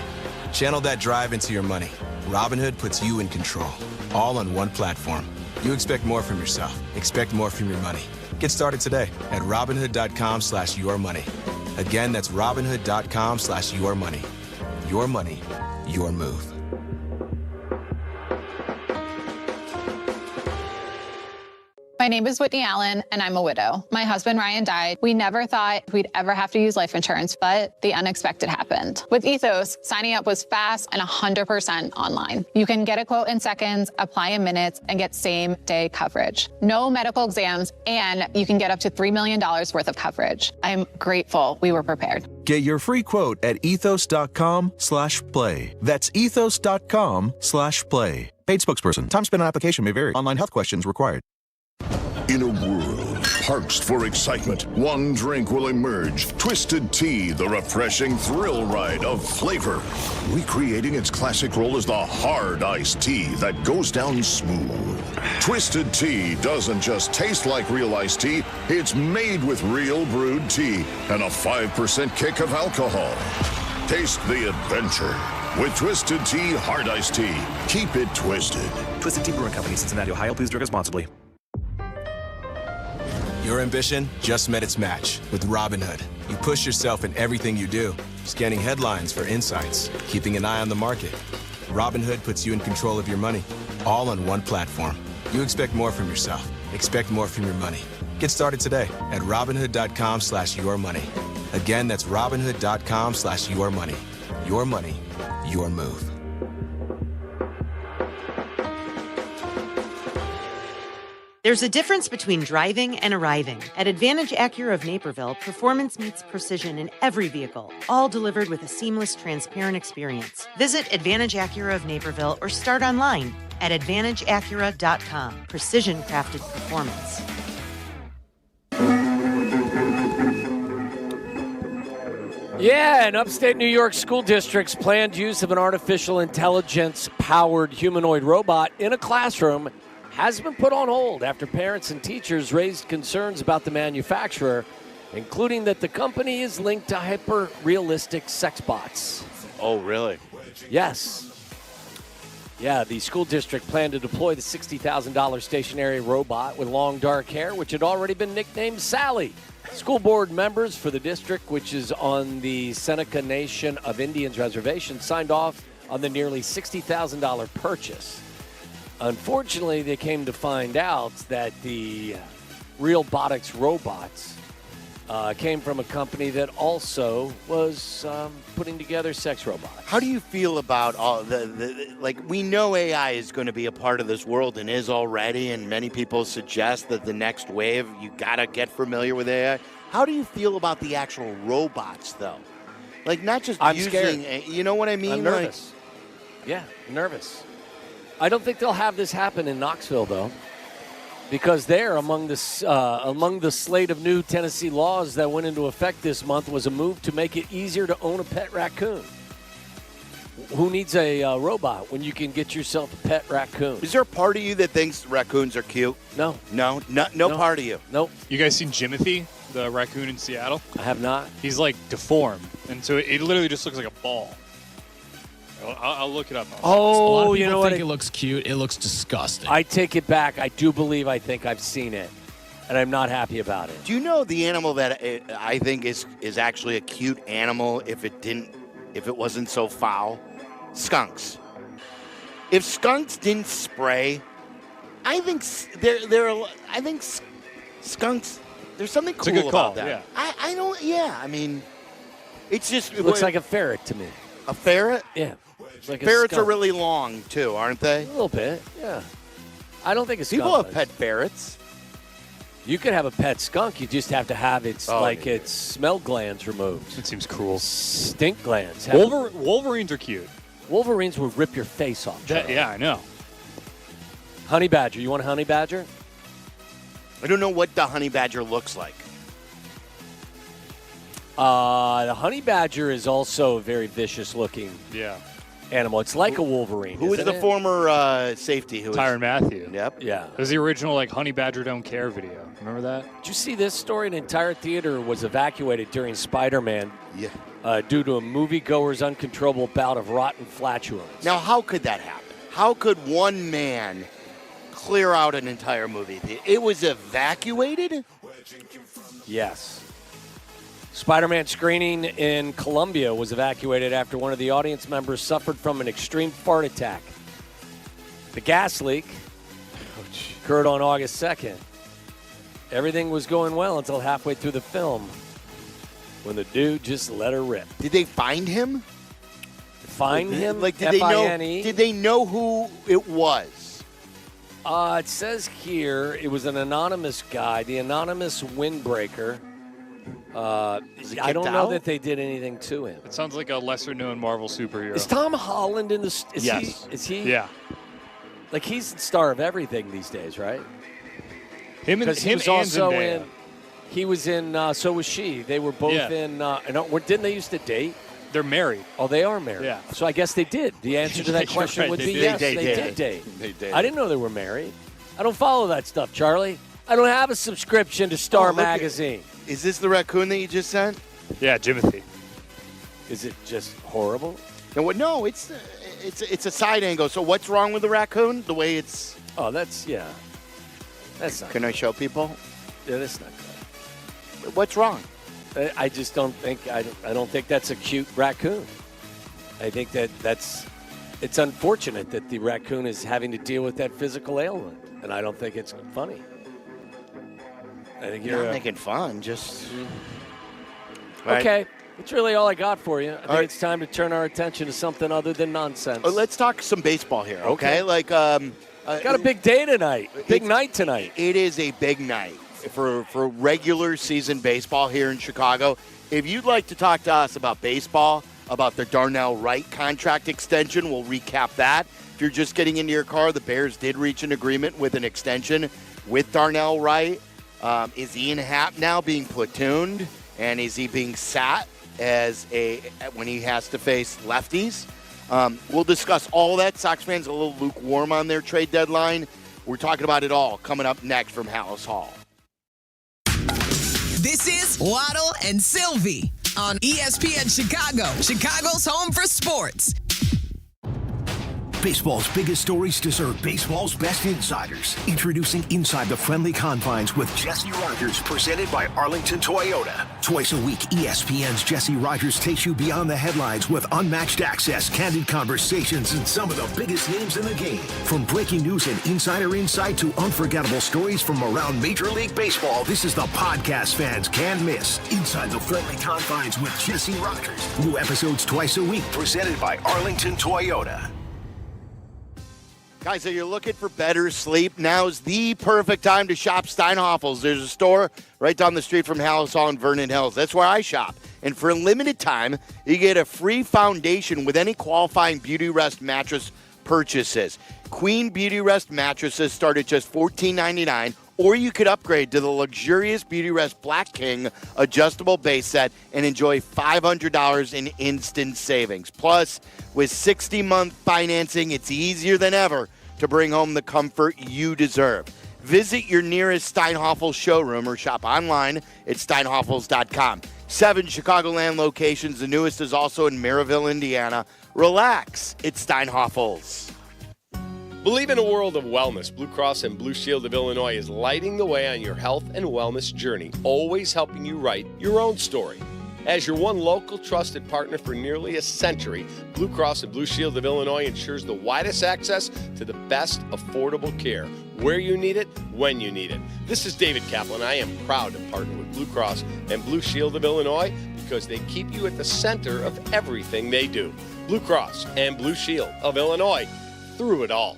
Channel that drive into your money. Robinhood puts you in control, all on one platform. You expect more from yourself. Expect more from your money. Get started today at Robinhood.com/yourmoney. Again, that's Robinhood.com/yourmoney. Your money, your move. My name is Whitney Allen, and I'm a widow. My husband, Ryan, died. We never thought we'd ever have to use life insurance, but the unexpected happened. With Ethos, signing up was fast and 100% online. You can get a quote in seconds, apply in minutes, and get same-day coverage. No medical exams, and you can get up to $3 million worth of coverage. I'm grateful we were prepared. Get your free quote at ethos.com/play. That's ethos.com/play. Paid spokesperson. Time spent on application may vary. Online health questions required. In a world parched for excitement, one drink will emerge. Twisted Tea, the refreshing thrill ride of flavor. Recreating its classic role as the hard iced tea that goes down smooth. Twisted Tea doesn't just taste like real iced tea, it's made with real brewed tea and a 5% kick of alcohol. Taste the adventure with Twisted Tea Hard Iced Tea. Keep it twisted. Twisted Tea Brewing Company, Cincinnati, Ohio. Please drink responsibly. Your ambition just met its match with Robinhood. You push yourself in everything you do, scanning headlines for insights, keeping an eye on the market. Robinhood puts you in control of your money, all on one platform. You expect more from yourself. Expect more from your money. Get started today at Robinhood.com/yourmoney. Again, that's Robinhood.com/yourmoney. Your money, your move. There's a difference between driving and arriving. At Advantage Acura of Naperville, performance meets precision in every vehicle, all delivered with a seamless, transparent experience. Visit Advantage Acura of Naperville or start online at AdvantageAcura.com. Precision-crafted performance. Yeah, an upstate New York school district's planned use of an artificial intelligence-powered humanoid robot in a classroom has been put on hold after parents and teachers raised concerns about the manufacturer, including that the company is linked to hyper-realistic sex bots. Oh, really? Yes. Yeah, the school district planned to deploy the $60,000 stationary robot with long dark hair, which had already been nicknamed Sally. School board members for the district, which is on the Seneca Nation of Indians Reservation, signed off on the nearly $60,000 purchase. Unfortunately, they came to find out that the Realbotics robots came from a company that also was putting together sex robots. How do you feel about all like, we know AI is going to be a part of this world and is already, and many people suggest that the next wave, you got to get familiar with AI. How do you feel about the actual robots, though? Like, not just I'm using, scared. You know what I mean? I'm nervous. Nervous. I don't think they'll have this happen in Knoxville, though, because there, among the slate of new Tennessee laws that went into effect this month was a move to make it easier to own a pet raccoon. Who needs a robot when you can get yourself a pet raccoon? Is there a part of you that thinks raccoons are cute? No. No part of you. Nope. You guys seen Jimothy, the raccoon in Seattle? I have not. He's like deformed, and so it literally just looks like a ball. I'll look it up. Oh, a lot of you people know think what? it looks cute. It looks disgusting. I take it back. I do believe I think I've seen it, and I'm not happy about it. Do you know the animal that I think is actually a cute animal if it wasn't so foul? Skunks. If skunks didn't spray, I think skunks. There's something It's a cool good call, about that. yeah. I don't. Yeah, I mean, it's just It looks like a ferret to me. a ferret. Yeah. Like a Ferrets are skunk. really long too, aren't they? A little bit, yeah. I don't think a skunk People have does. pet ferrets. You could have a pet skunk. You just have to have its its smell glands removed. It seems cruel. Stink glands. Wolverines are cute. Wolverines will rip your face off. Charlie. Yeah, I know. Honey badger. You want a honey badger? I don't know what the honey badger looks like. The honey badger is also a very vicious looking animal. It's like a wolverine. Who was isn't the it? former safety? Who was Tyrann Mathieu. Yep. Yeah. It was the original Honey Badger Don't Care video. Remember that? Did you see this story? An entire theater was evacuated during Spider-Man. Yeah. Due to a moviegoer's uncontrollable bout of rotten flatulence. Now, how could that happen? How could one man clear out an entire movie theater? It was evacuated? Yes. Spider-Man screening in Colombia was evacuated after one of the audience members suffered from an extreme fart attack. The gas leak occurred on August 2nd. Everything was going well until halfway through the film when the dude just let her rip. Did they find him? Find him? Like, did they know? F-I-N-E? Did they know who it was? It says here it was an anonymous guy, the anonymous windbreaker. I don't know that they did anything to him. It sounds like a lesser-known Marvel superhero. Is Tom Holland in the? Yes. Is he? Yeah. Like, he's the star of everything these days, right? Him and he was also Zendaya. in. He was in. So was she. They were both in. Didn't they used to date? They're married. Oh, they are married. Yeah. So I guess they did. The answer to that You're question right, would they be did. yes. They They did. did date. They did. I didn't know they were married. I don't follow that stuff, Charlie. I don't have a subscription to Star look at- Magazine. Is this the raccoon that you just sent? Yeah, Jimothy. Is it just horrible? No, it's a side angle. So what's wrong with the raccoon? The way it's. Oh, that's That's not. Can I show people? Yeah, that's not good. What's wrong? I just don't think I don't think that's a cute raccoon. I think it's unfortunate that the raccoon is having to deal with that physical ailment, and I don't think it's funny. I think You're not making fun. Just okay. That's really all I got for you. I think it's time to turn our attention to something other than nonsense. Let's talk some baseball here, okay? Like, got a big day tonight. Big night tonight. It is a big night for regular season baseball here in Chicago. If you'd like to talk to us about baseball, about the Darnell Wright contract extension, we'll recap that. If you're just getting into your car, the Bears did reach an agreement with an extension with Darnell Wright. Is Ian Happ now being platooned, and is he being sat when he has to face lefties? We'll discuss all that. Sox fans a little lukewarm on their trade deadline. We're talking about it all coming up next from Hallis Hall. This is Waddle and Silvy on ESPN Chicago, Chicago's home for sports. Baseball's biggest stories deserve baseball's best insiders. Introducing Inside the Friendly Confines with Jesse Rogers, presented by Arlington Toyota. Twice a week, ESPN's Jesse Rogers takes you beyond the headlines with unmatched access, candid conversations, and some of the biggest names in the game. From breaking news and insider insight to unforgettable stories from around Major League Baseball, this is the podcast fans can't miss. Inside the Friendly Confines with Jesse Rogers. New episodes twice a week, presented by Arlington Toyota. Guys, are you looking for better sleep? Now's the perfect time to shop Steinhoffel's. There's a store right down the street from Hallis Hall in Vernon Hills. That's where I shop. And for a limited time, you get a free foundation with any qualifying Beauty Rest mattress purchases. Queen Beauty Rest mattresses start at just $14.99, or you could upgrade to the luxurious Beauty Rest Black King adjustable base set and enjoy $500 in instant savings. Plus, with 60-month financing, it's easier than ever to bring home the comfort you deserve. Visit your nearest Steinhoffel showroom or shop online at steinhoffels.com. 7 Chicagoland locations. The newest is also in Maryville, Indiana. Relax. It's Steinhoffels. Believe in a world of wellness. Blue Cross and Blue Shield of Illinois is lighting the way on your health and wellness journey, always helping you write your own story. As your one local trusted partner for nearly a century, Blue Cross and Blue Shield of Illinois ensures the widest access to the best affordable care, where you need it, when you need it. This is David Kaplan. I am proud to partner with Blue Cross and Blue Shield of Illinois because they keep you at the center of everything they do. Blue Cross and Blue Shield of Illinois, through it all.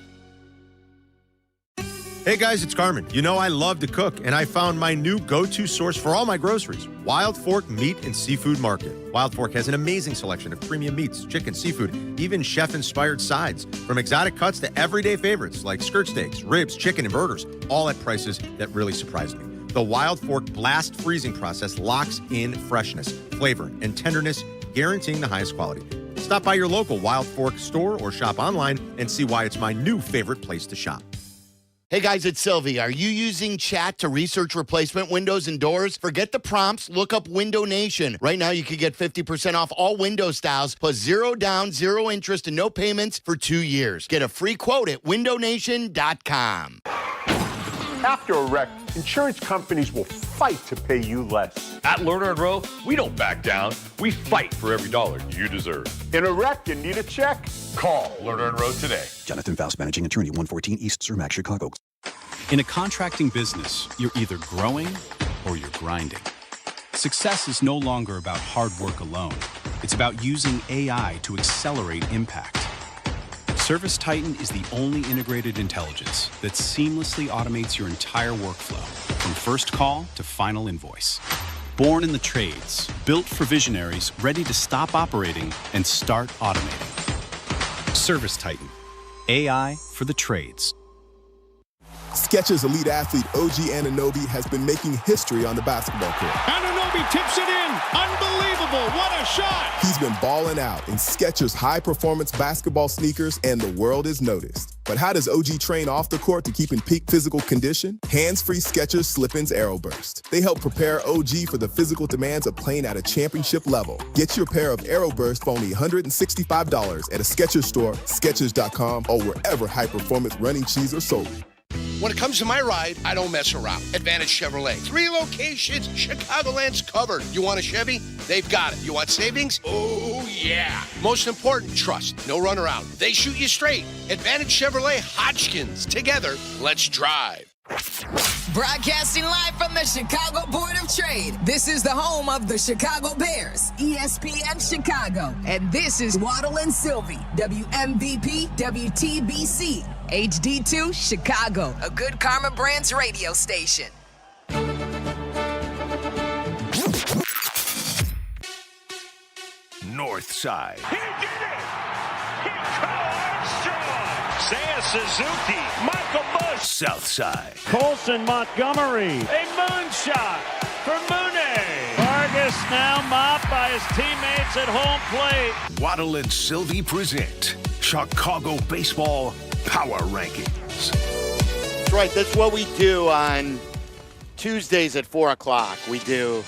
Hey guys, it's Carmen. You know I love to cook, and I found my new go-to source for all my groceries, Wild Fork Meat and Seafood Market. Wild Fork has an amazing selection of premium meats, chicken, seafood, even chef-inspired sides, from exotic cuts to everyday favorites like skirt steaks, ribs, chicken, and burgers, all at prices that really surprised me. The Wild Fork blast freezing process locks in freshness, flavor, and tenderness, guaranteeing the highest quality. Stop by your local Wild Fork store or shop online and see why it's my new favorite place to shop. Hey guys, it's Silvy. Are you using chat to research replacement windows and doors? Forget the prompts. Look up Window Nation. Right now, you can get 50% off all window styles, plus 0 down, 0 interest, and no payments for 2 years. Get a free quote at windownation.com. After a wreck, insurance companies will fight to pay you less. At Lerner & Rowe, we don't back down. We fight for every dollar you deserve. In a wreck, you need a check? Call Lerner & Rowe today. Jonathan Faust, Managing Attorney, 114 East Cermak, Chicago. In a contracting business, you're either growing or you're grinding. Success is no longer about hard work alone. It's about using AI to accelerate impact. ServiceTitan is the only integrated intelligence that seamlessly automates your entire workflow, from first call to final invoice. Born in the trades, built for visionaries ready to stop operating and start automating. ServiceTitan, AI for the trades. Skechers elite athlete OG Anunoby has been making history on the basketball court. Anunoby tips it in. Unbelievable. What a shot. He's been balling out in Skechers high-performance basketball sneakers, and the world is noticed. But how does OG train off the court to keep in peak physical condition? Hands-free Skechers Slip-ins Aeroburst. They help prepare OG for the physical demands of playing at a championship level. Get your pair of Aeroburst for only $165 at a Skechers store, Skechers.com, or wherever high-performance running shoes are sold. When it comes to my ride, I don't mess around. Advantage Chevrolet. 3 locations, Chicagoland's covered. You want a Chevy? They've got it. You want savings? Oh, yeah. Most important, trust. No runaround. They shoot you straight. Advantage Chevrolet Hodgkins. Together, let's drive. Broadcasting live from the Chicago Board of Trade. This is the home of the Chicago Bears, ESPN Chicago. And this is Waddle and Silvy, WMVP, WTBC, HD2 Chicago, a good Karma Brands radio station. North Side. He did it! Seiya Suzuki, Michael Bush. South Side. Colson Montgomery. A moonshot for Mooney. Vargas now mopped by his teammates at home plate. Waddle and Silvy present Chicago Baseball Power Rankings. That's right. That's what we do on Tuesdays at 4 o'clock. We do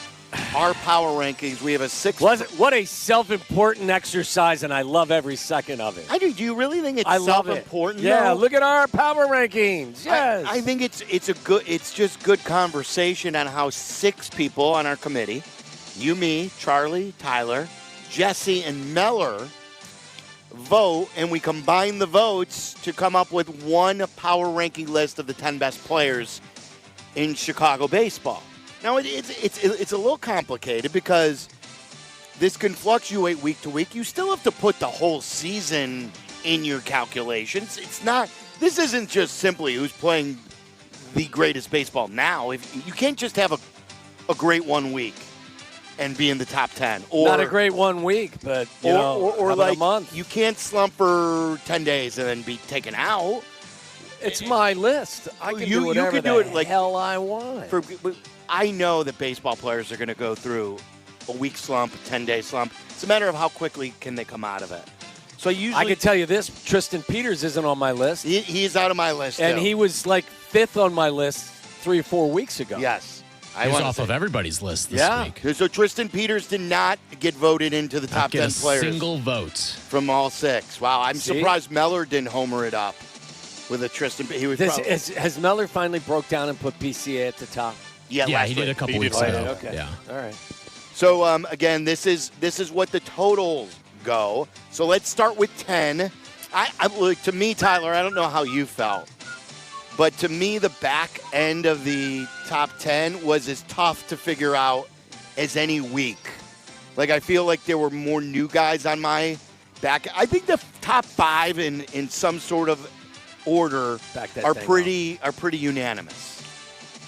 our power rankings. We have a 6. What a self-important exercise, and I love every second of it. I do. Do you really think it's self-important? Yeah, though? look at our power rankings. Yes. I think it's just good conversation on how 6 people on our committee, you, me, Charlie, Tyler, Jesse, and Meller, vote, and we combine the votes to come up with one power ranking list of the 10 best players in Chicago baseball. Now, it's a little complicated because this can fluctuate week to week. You still have to put the whole season in your calculations. This isn't just simply who's playing the greatest baseball now. If you can't just have a great 1 week and be in the top 10. Or not a great 1 week, but or like a month. You can't slump for 10 days and then be taken out. It's my list. I can do whatever the hell I want. I know that baseball players are going to go through a week slump, a 10-day slump. It's a matter of how quickly can they come out of it. So I can tell you this: Tristan Peters isn't on my list. He's out of my list, and too. he was like 5th on my list 3 or 4 weeks ago. Yes. He's off of everybody's list this week. So Tristan Peters did not get voted into the top 10 players. Single vote from all 6. Wow, I'm surprised Meller didn't homer it up with a Tristan. Has Meller finally broke down and put PCA at the top? Yeah, he did a couple weeks ago. Okay. Yeah. All right. So again, this is what the totals go. So let's start with 10. To me, Tyler, I don't know how you felt. But to me, the back end of the top 10 was as tough to figure out as any week. Like, I feel like there were more new guys on my back. I think the top 5 in some sort of order are pretty unanimous.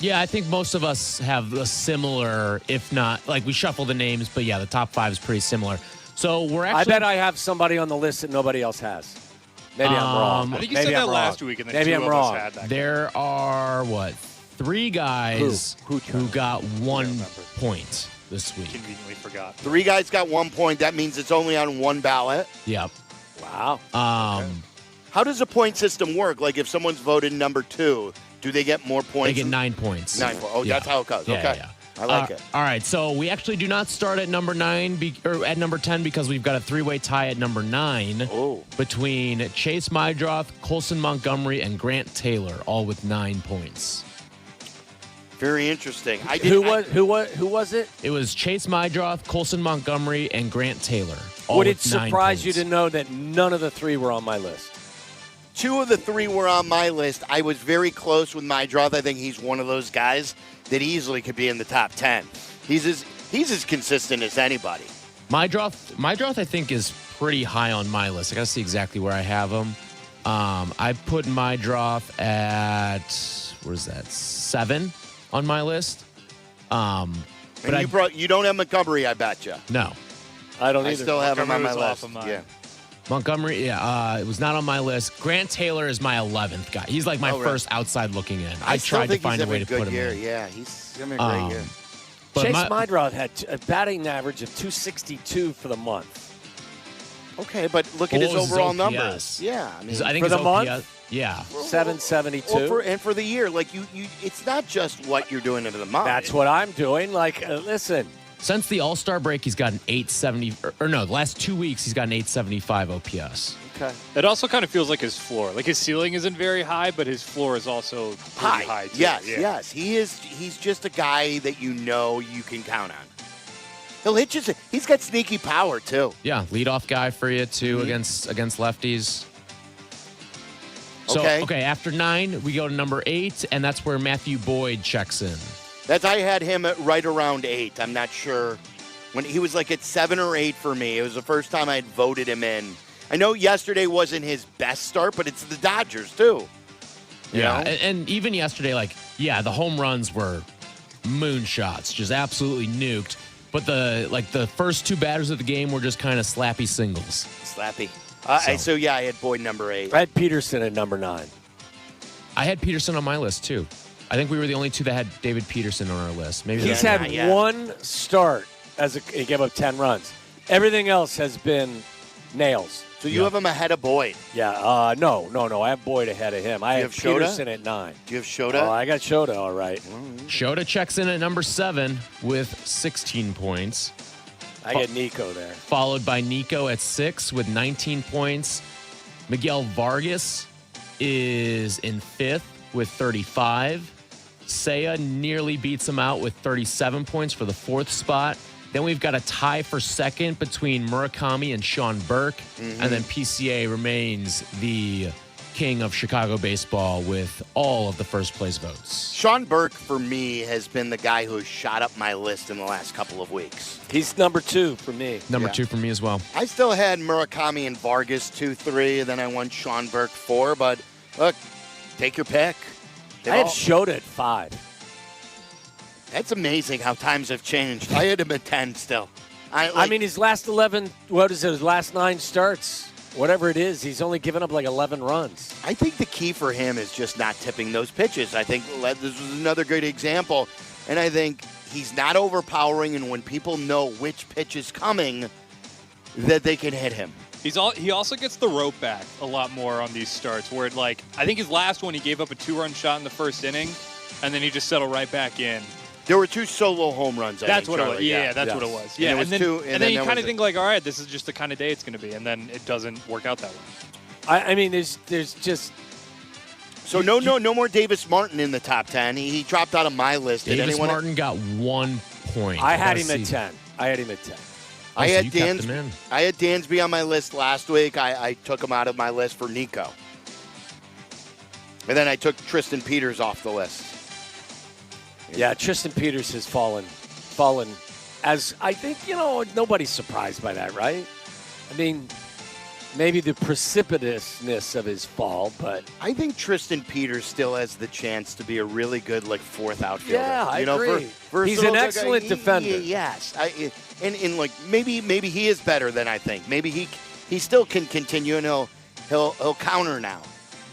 Yeah, I think most of us have a similar, if not, like we shuffle the names, but yeah, the top 5 is pretty similar. So we're actually. I bet I have somebody on the list that nobody else has. Maybe I'm wrong. I think you said that last week, and then Maybe 2 I'm of wrong. us had that. There are, 3 guys who got 1 point this week. Conveniently forgot. 3 guys got 1 point. That means it's only on 1 ballot. Yep. Wow. How does a point system work? Like, if someone's voted number 2, do they get more points? They get 9 points. 9 points. Oh, that's how it goes. Yeah, okay. yeah. I like it. All right, so we actually do not start at number 9 or at number 10 because we've got a 3-way tie at number 9 between Chase Mydroth, Colson Montgomery, and Grant Taylor, all with 9 points. Very interesting. Who was it? It was Chase Mydroth, Colson Montgomery, and Grant Taylor. Would it surprise you to know that none of the 3 were on my list? 2 of the 3 were on my list. I was very close with Mydroth. I think he's one of those guys that easily could be in the top 10. He's as consistent as anybody. Mydroth, I think, is pretty high on my list. I got to see exactly where I have him. I put Mydroth at, 7 on my list. But you don't have Montgomery, I bet you. No. I don't either. I still have him on my list. Yeah. Montgomery, it was not on my list. Grant Taylor is my 11th guy. He's like my first outside looking in. I tried to find a way to put him in. Yeah, he's having a great year. Chase Mydroth had a batting average of 262 for the month. Okay, but look at his overall numbers. Yeah, I think for the OPS, month, yeah, 772. And for the year, like you, it's not just what you're doing into the month. That's what I'm doing. Like, listen. Since the All-Star break, he's got an 870, the last 2 weeks, he's got an 875 OPS. Okay. It also kind of feels like his floor. Like his ceiling isn't very high, but his floor is also pretty high too. Yes. He's just a guy that you can count on. He'll hit you. He's got sneaky power, too. Yeah, leadoff guy for you, too, against lefties. So, Okay. After 9, we go to number 8, and that's where Matthew Boyd checks in. I had him at right around 8. I'm not sure. When he was like at 7 or 8 for me. It was the first time I'd voted him in. I know yesterday wasn't his best start, but it's the Dodgers, too. Yeah, and even yesterday, the home runs were moonshots, just absolutely nuked. But the first 2 batters of the game were just kind of slappy singles. Slappy. So I had Boyd number 8. I had Peterson at number 9. I had Peterson on my list, too. I think we were the only 2 that had David Peterson on our list. Maybe he's had 1 start he gave up 10 runs. Everything else has been Nails. So you have him ahead of Boyd? Yeah. No. I have Boyd ahead of him. I have Peterson at 9. Do you have Shota? Oh, I got Shota, all right. Shota checks in at number 7 with 16 points. I get Nico there. Followed by Nico at 6 with 19 points. Miguel Vargas is in 5th with 35. Seiya nearly beats him out with 37 points for the 4th spot. Then we've got a tie for 2nd between Murakami and Sean Burke. And then PCA remains the king of Chicago baseball with all of the first place votes. Sean Burke, for me, has been the guy who has shot up my list in the last couple of weeks. He's number 2 for me. Number 2 for me as well. I still had Murakami and Vargas 2, 3, and then I won Sean Burke 4. But look, take your pick. I have Shota at 5. That's amazing how times have changed. I had him at 10 still. I mean, his last 11, his last 9 starts, whatever it is, he's only given up like 11 runs. I think the key for him is just not tipping those pitches. I think this was another great example. And I think he's not overpowering, and when people know which pitch is coming, that they can hit him. He also gets the rope back a lot more on these starts, where I think his last one he gave up a 2-run shot in the first inning, and then he just settled right back in. There were 2 solo home runs. That's what it was. Yeah, that's what it was. Yeah, and then you kind of think like, all right, this is just the kind of day it's going to be, and then it doesn't work out that way. I mean, there's just so no more Davis Martin in the top 10. He dropped out of my list. Davis Martin got 1 point. I had him at 10. I had had Dansby on my list last week. I took him out of my list for Nico. And then I took Tristan Peters off the list. Yeah, Tristan Peters has fallen as I think, nobody's surprised by that, right? I mean, maybe the precipitousness of his fall, but I think Tristan Peters still has the chance to be a really good 4th outfielder. Yeah, I agree. He's an excellent defender. Yes. And maybe he is better than I think. Maybe he still can continue, and he'll counter now.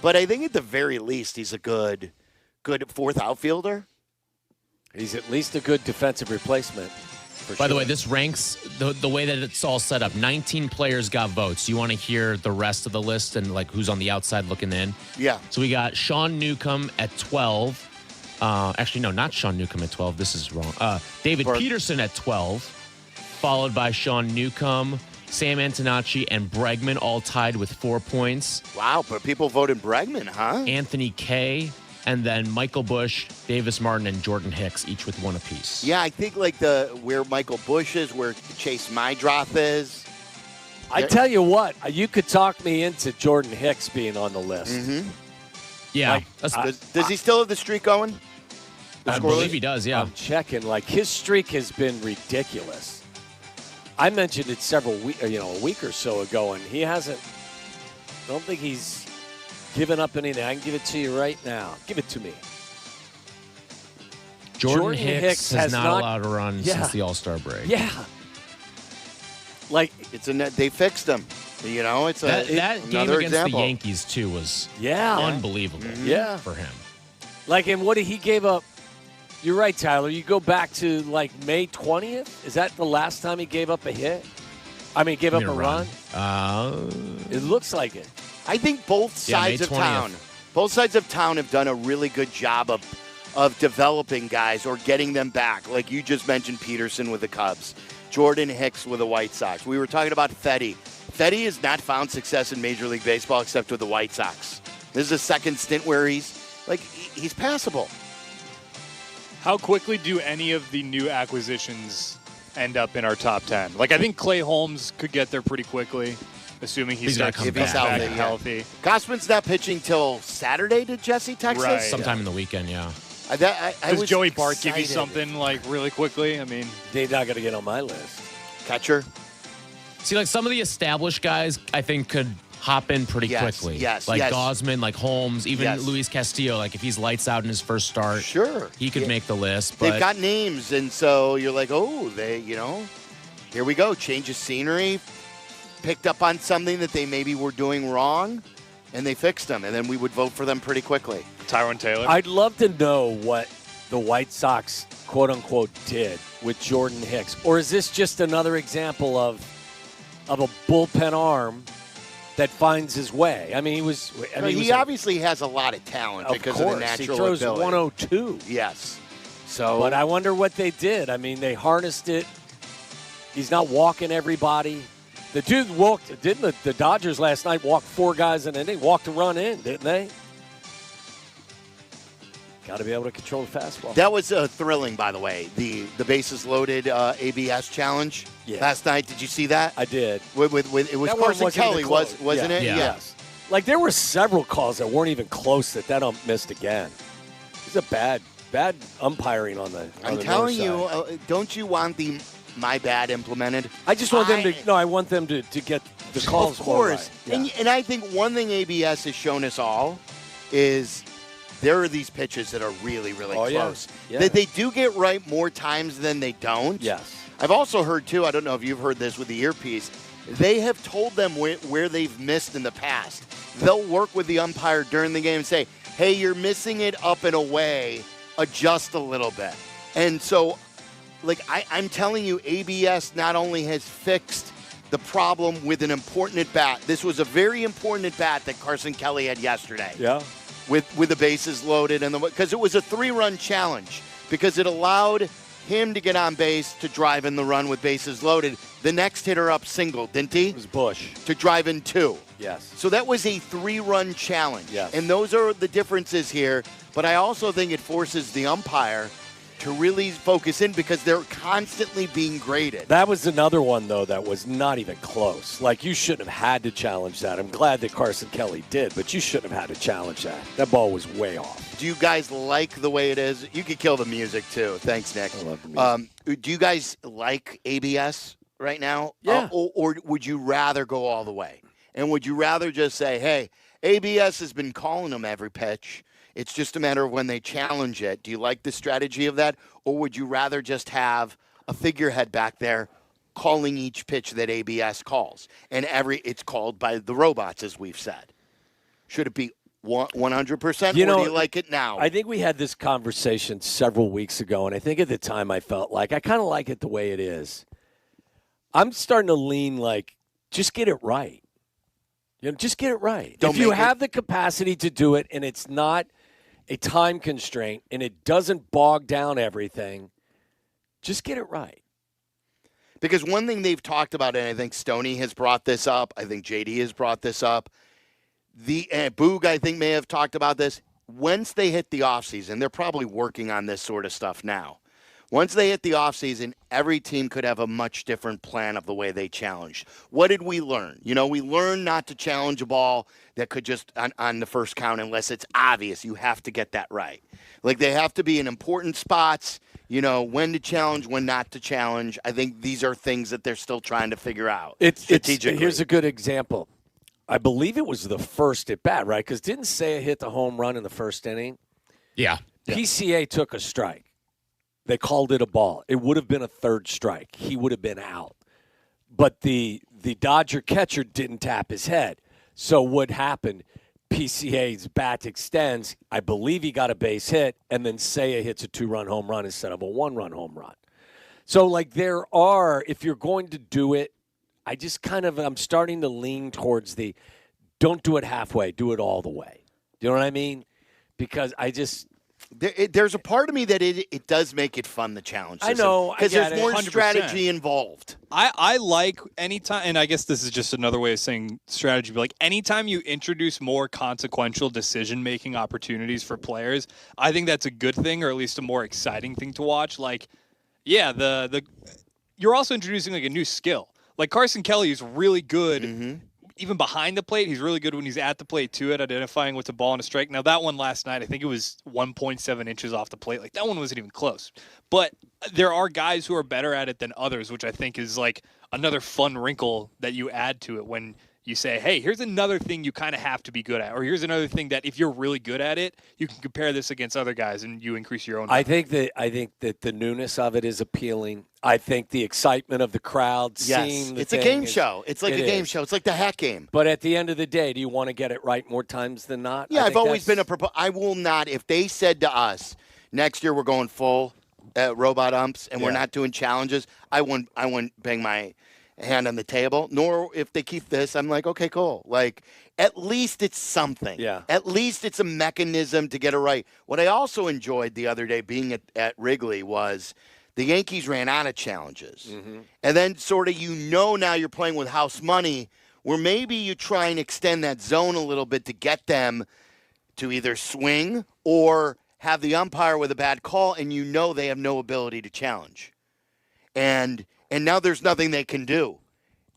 But I think at the very least he's a good 4th outfielder. He's at least a good defensive replacement. By the way, this ranks the way that it's all set up. 19 players got votes. You want to hear the rest of the list and who's on the outside looking in? Yeah. So we got Sean Newcomb at 12. Actually, no, not Sean Newcomb at 12. This is wrong. David Peterson at 12, followed by Sean Newcomb, Sam Antonacci, and Bregman all tied with 4 points. Wow, but people voted Bregman, huh? Anthony Kay. And then Michael Bush, Davis Martin, and Jordan Hicks, each with 1 apiece. Yeah, I think where Michael Bush is, where Chase Mydroth is. I tell you what, you could talk me into Jordan Hicks being on the list. Mm-hmm. Yeah. Does he still have the streak going? I believe he does, yeah. I'm checking. His streak has been ridiculous. I mentioned it a week or so ago, and he hasn't. I don't think he's given up anything. I can give it to you right now. Give it to me. Jordan Hicks has not allowed a run since the All-Star break. Yeah. They fixed him. It's that game against example. The Yankees too was unbelievable. Yeah. For him. And what did he gave up? You're right, Tyler. You go back to May 20th. Is that the last time he gave up a hit? Gave up a run? It looks like it. I think both sides of town have done a really good job of developing guys or getting them back. Like you just mentioned Peterson with the Cubs, Jordan Hicks with the White Sox. We were talking about Fetty. Fetty has not found success in Major League Baseball except with the White Sox. This is a second stint where he's passable. How quickly do any of the new acquisitions end up in our top 10? I think Clay Holmes could get there pretty quickly. Assuming he's back healthy. Gausman's not pitching till Saturday, did Jesse text us? Sometime in the weekend, yeah. Does Joey Bart give you something really quickly? They're not going to get on my list. Catcher? See, some of the established guys, I think, could hop in pretty quickly. Yes. Gausman, Holmes, even Luis Castillo. If he's lights out in his first start, sure, he could make the list. But they've got names, and so you're here we go, change of scenery. Picked up on something that they maybe were doing wrong, and they fixed them, and then we would vote for them pretty quickly. Tyrone Taylor? I'd love to know what the White Sox, quote-unquote, did with Jordan Hicks. Or is this just another example of of a bullpen arm that finds his way. I mean, he was. He obviously has a lot of talent because of the natural he throws ability. 102. Yes. So, but I wonder what they did. I mean, they harnessed it. He's not walking everybody. The dude walked. Didn't the Dodgers last night walk 4 guys in an inning? Walked a run in, didn't they? Got to be able to control the fastball. That was thrilling, by the way. The bases loaded ABS challenge last night. Did you see that? I did. It was Carson Kelly, wasn't it? Yeah. Yes. Like there were several calls that weren't even close that ump missed again. It's a bad umpiring on the. I'm telling you, don't you want the my bad implemented? I just want them to. No, I want them to get the calls. Of course, more right. And I think one thing ABS has shown us all is. There are these pitches that are really, really close. Yeah. That they do get right more times than they don't. Yes. I've also heard, too, I don't know if you've heard this with the earpiece, they have told them where they've missed in the past. They'll work with the umpire during the game and say, hey, you're missing it up and away. Adjust a little bit. And so, like, I'm telling you, ABS not only has fixed the problem with an important at-bat. This was a very important at-bat that Carson Kelly had yesterday. Yeah. With the bases loaded and because it was a 3-run challenge because it allowed him to get on base to drive in the run with bases loaded. The next hitter up singled, didn't he? It was Bush. To drive in 2. Yes. So that was a 3-run challenge. Yes. And those are the differences here. But I also think it forces the umpire to really focus in because they're constantly being graded. That was another one, though, that was not even close. Like, you shouldn't have had to challenge that. I'm glad that Carson Kelly did, but you shouldn't have had to challenge that. That ball was way off. Do you guys like the way it is? You could kill the music, too. Thanks, Nick. I love the music. Do you guys like ABS right now? Yeah. Or would you rather go all the way? And would you rather just say, hey, ABS has been calling them every pitch. It's just a matter of when they challenge it. Do you like the strategy of that? Or would you rather just have a figurehead back there calling each pitch that ABS calls? And it's called by the robots, as we've said. Should it be 100%, or do you like it now? I think we had this conversation several weeks ago, and I think at the time I felt like I kind of like it the way it is. I'm starting to lean like, just get it right. Just get it right. If you have the capacity to do it and it's not a time constraint, and it doesn't bog down everything, just get it right. Because one thing they've talked about, and I think Stoney has brought this up, I think JD has brought this up, Boog, I think, may have talked about this. Once they hit the offseason, they're probably working on this sort of stuff now. Once they hit the offseason, every team could have a much different plan of the way they challenge. What did we learn? We learned not to challenge a ball that could just on the first count unless it's obvious. You have to get that right. Like they have to be in important spots, when to challenge, when not to challenge. I think these are things that they're still trying to figure out strategically. Here's a good example. I believe it was the first at bat, right? Because didn't Seiya hit the home run in the first inning? Yeah. PCA took a strike. They called it a ball. It would have been a third strike. He would have been out. But the Dodger catcher didn't tap his head. So what happened? PCA's bat extends. I believe he got a base hit, and then Seiya hits a 2-run home run instead of a 1-run home run. So, there are, if you're going to do it, I'm starting to lean towards don't do it halfway, do it all the way. Do you know what I mean? Because there's a part of me that it does make it fun, the challenge system. I know. Because there's more 100%. strategy involved. I like anytime, and I guess this is just another way of saying strategy, but anytime you introduce more consequential decision-making opportunities for players, I think that's a good thing, or at least a more exciting thing to watch. You're also introducing a new skill. Like Carson Kelly is really good even behind the plate. He's really good when he's at the plate, too, at identifying what's a ball and a strike. Now, that one last night, I think it was 1.7 inches off the plate. That one wasn't even close. But there are guys who are better at it than others, which I think is another fun wrinkle that you add to it when you say, hey, here's another thing you kind of have to be good at. Or here's another thing that if you're really good at it, you can compare this against other guys and you increase your own. I think that the newness of it is appealing. I think the excitement of the crowd seeing the it's a game show. It's like a game show. It's like the hat game. But at the end of the day, do you want to get it right more times than not? Yeah, I've always been I will not. If they said to us, next year we're going full robot umps and we're not doing challenges, I wouldn't bang my hand on the table. Nor if they keep this, I'm like, okay, cool. Like, at least it's something. Yeah. At least it's a mechanism to get it right. What I also enjoyed the other day being at Wrigley was the Yankees ran out of challenges. Mm-hmm. And then sort of now you're playing with house money where maybe you try and extend that zone a little bit to get them to either swing or have the umpire with a bad call, and they have no ability to challenge. And now there's nothing they can do.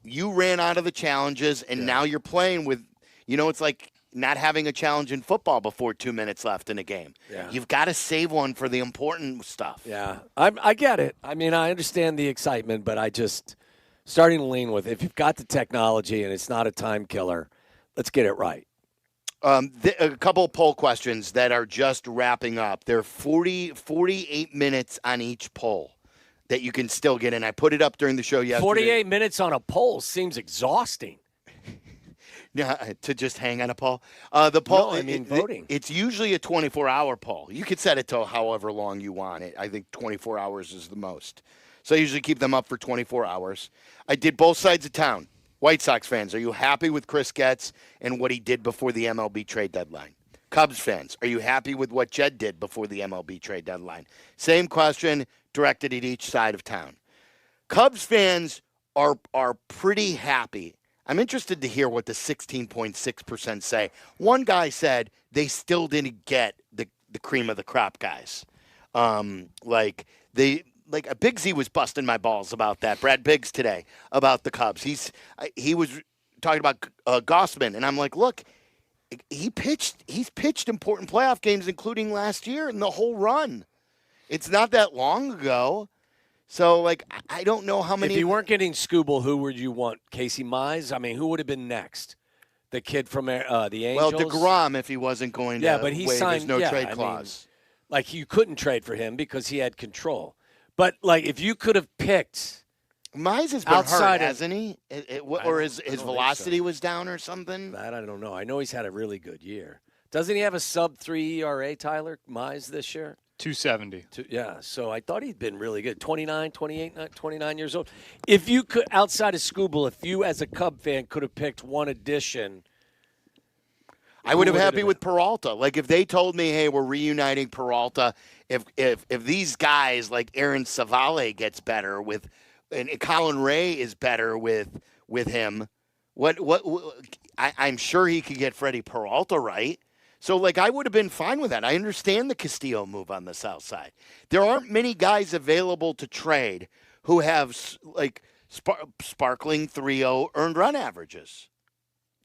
You ran out of the challenges, and now you're playing with, it's like not having a challenge in football before 2 minutes left in a game. Yeah. You've got to save one for the important stuff. Yeah, I get it. I mean, I understand the excitement, but I just starting to lean with if you've got the technology and it's not a time killer, let's get it right. A couple of poll questions that are just wrapping up. There are 48 minutes on each poll that you can still get in. I put it up during the show yesterday. 48 minutes on a poll seems exhausting. Yeah, to just hang on a poll. The poll, voting. It's usually a 24-hour poll. You could set it to however long you want it. I think 24 hours is the most. So I usually keep them up for 24 hours. I did both sides of town. White Sox fans, are you happy with Chris Getz and what he did before the MLB trade deadline? Cubs fans, are you happy with what Jed did before the MLB trade deadline? Same question directed at each side of town. Cubs fans are pretty happy. I'm interested to hear what the 16.6% say. One guy said they still didn't get the cream of the crop guys. Like Big Z was busting my balls about that. Brad Biggs today about the Cubs. He was talking about Gossman, and I'm like, look, he's pitched important playoff games, including last year and the whole run. It's not that long ago. So, I don't know how many. If you weren't getting Scooble, who would you want? Casey Mize? I mean, who would have been next? The kid from the Angels? Well, DeGrom, if he wasn't going to but he waive signed his no-trade clause. You couldn't trade for him because he had control. But, if you could have picked Mize has been hurt, hasn't he? Or his velocity was down or something? That I don't know. I know he's had a really good year. Doesn't he have a sub-3 ERA, Tyler Mize, this year? 270. Yeah, so I thought he'd been really good. 29 years old. If you could, outside of Scooble, if you as a Cub fan could have picked one addition, I would have been happy with Peralta. If they told me, hey, we're reuniting Peralta, if these guys like Aaron Savale gets better and Colin Ray is better with him, I'm sure he could get Freddie Peralta right. So, I would have been fine with that. I understand the Castillo move on the south side. There aren't many guys available to trade who have, sparkling 3.0 earned run averages.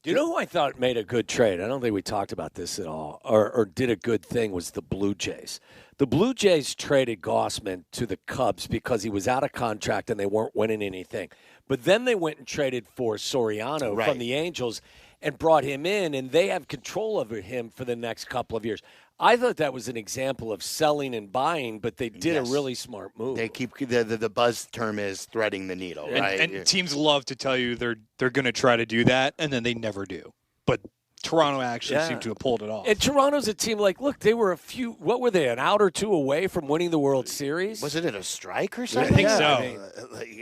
Do you know who I thought made a good trade? I don't think we talked about this at all, or did a good thing, was the Blue Jays. The Blue Jays traded Gossman to the Cubs because he was out of contract and they weren't winning anything. But then they went and traded for Soriano from the Angels and brought him in, and they have control over him for the next couple of years. I thought that was an example of selling and buying, but they did a really smart move. They keep the buzz term is threading the needle, right? And teams love to tell you they're going to try to do that, and then they never do. But Toronto actually seemed to have pulled it off. And Toronto's a team look, they were an out or two away from winning the World Series? Was it at a strike or something? I think so.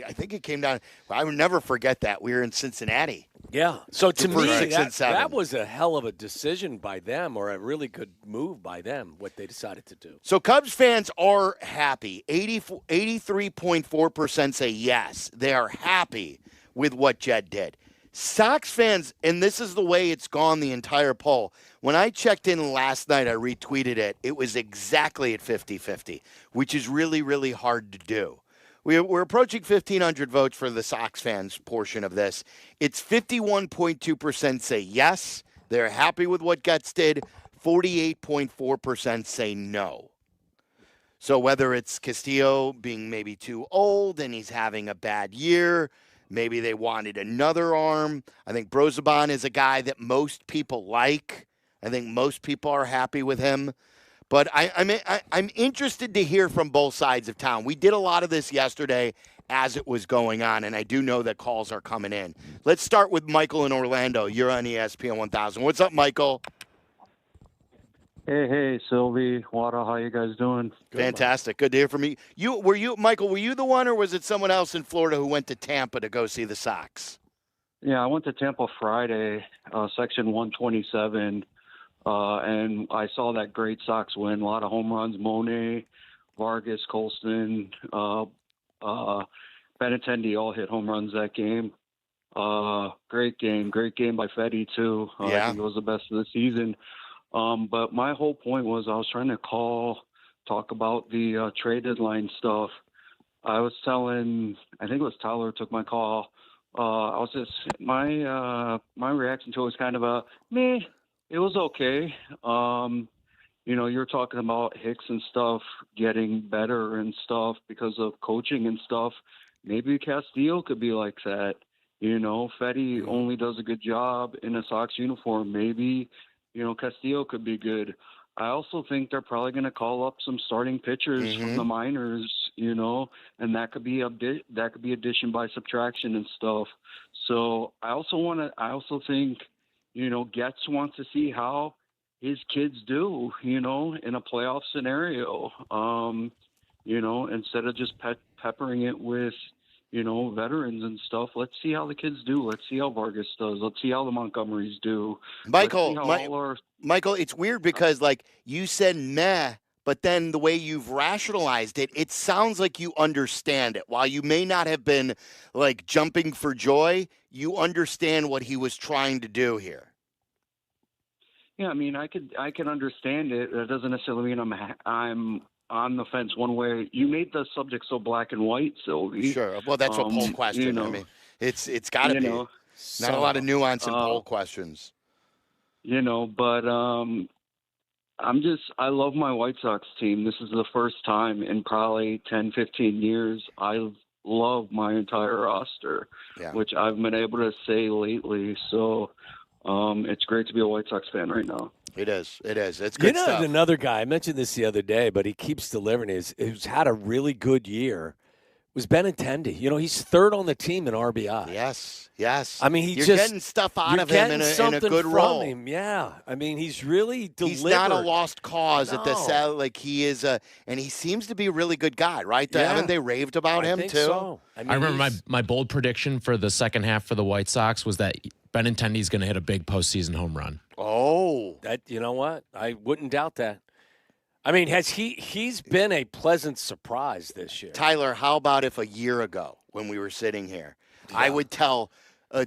I think it came down. I would never forget that. We were in Cincinnati. Yeah. So to me, that that was a hell of a decision by them, or a really good move by them, what they decided to do. So Cubs fans are happy. 83.4% say yes. They are happy with what Jed did. Sox fans, and this is the way it's gone the entire poll. When I checked in last night, I retweeted it. It was exactly at 50-50, which is really, really hard to do. We're approaching 1,500 votes for the Sox fans portion of this. It's 51.2% say yes. They're happy with what Getz did. 48.4% say no. So whether it's Castillo being maybe too old and he's having a bad year, maybe they wanted another arm. I think Brosabon is a guy that most people like. I think most people are happy with him. But I'm interested to hear from both sides of town. We did a lot of this yesterday as it was going on, and I do know that calls are coming in. Let's start with Michael in Orlando. You're on ESPN 1000. What's up, Michael? Hey, Silvy, Waddle, how you guys doing? Fantastic. Good to hear from you. Michael, were you the one, or was it someone else in Florida who went to Tampa to go see the Sox? Yeah, I went to Tampa Friday, section 127, and I saw that great Sox win. A lot of home runs, Monet, Vargas, Colston, Benintendi all hit home runs that game. Great game by Fetty, too. I think it was the best of the season. But my whole point was I was trying to talk about the trade deadline stuff. I was telling, I think it was Tyler took my call. I was just, my reaction to it was kind of a meh. It was okay. You know, you're talking about Hicks and stuff getting better and stuff because of coaching and stuff. Maybe Castillo could be like that. You know, Fetty only does a good job in a Sox uniform. Maybe, you know, Castillo could be good. I also think they're probably going to call up some starting pitchers from the minors, you know, and that could be addition by subtraction and stuff. So I also think, you know, Getz wants to see how his kids do, you know, in a playoff scenario, you know, instead of just peppering it with, you know, veterans and stuff. Let's see how the kids do. Let's see how Vargas does. Let's see how the Montgomerys do. Michael, it's weird because, like, you said meh, but then the way you've rationalized it, it sounds like you understand it. While you may not have been, like, jumping for joy, you understand what he was trying to do here. Yeah, I mean, I can understand it. That doesn't necessarily mean I'm on the fence one way. You made the subject so black and white, Sylvie. Sure. Well, that's a poll question. You know, I mean, it's got to be. Not a lot of nuance in poll questions. You know, but I love my White Sox team. This is the first time in probably 10, 15 years I love my entire roster, which I've been able to say lately. So it's great to be a White Sox fan right now. It is. It's good stuff. Another guy, I mentioned this the other day, but he keeps delivering, who's had a really good year, was Benintendi. You know, he's third on the team in RBI. Yes. I mean, you're getting stuff out of him in a good role. Him. Yeah. I mean, he's really delivered. He's not a lost cause at the cell. Like, he is and he seems to be a really good guy, right? Haven't they raved about him, think too? So. I remember my bold prediction for the second half for the White Sox was that Benintendi's going to hit a big postseason home run. Oh. You know what? I wouldn't doubt that. I mean, he's been a pleasant surprise this year. Tyler, how about if a year ago when we were sitting here, I would tell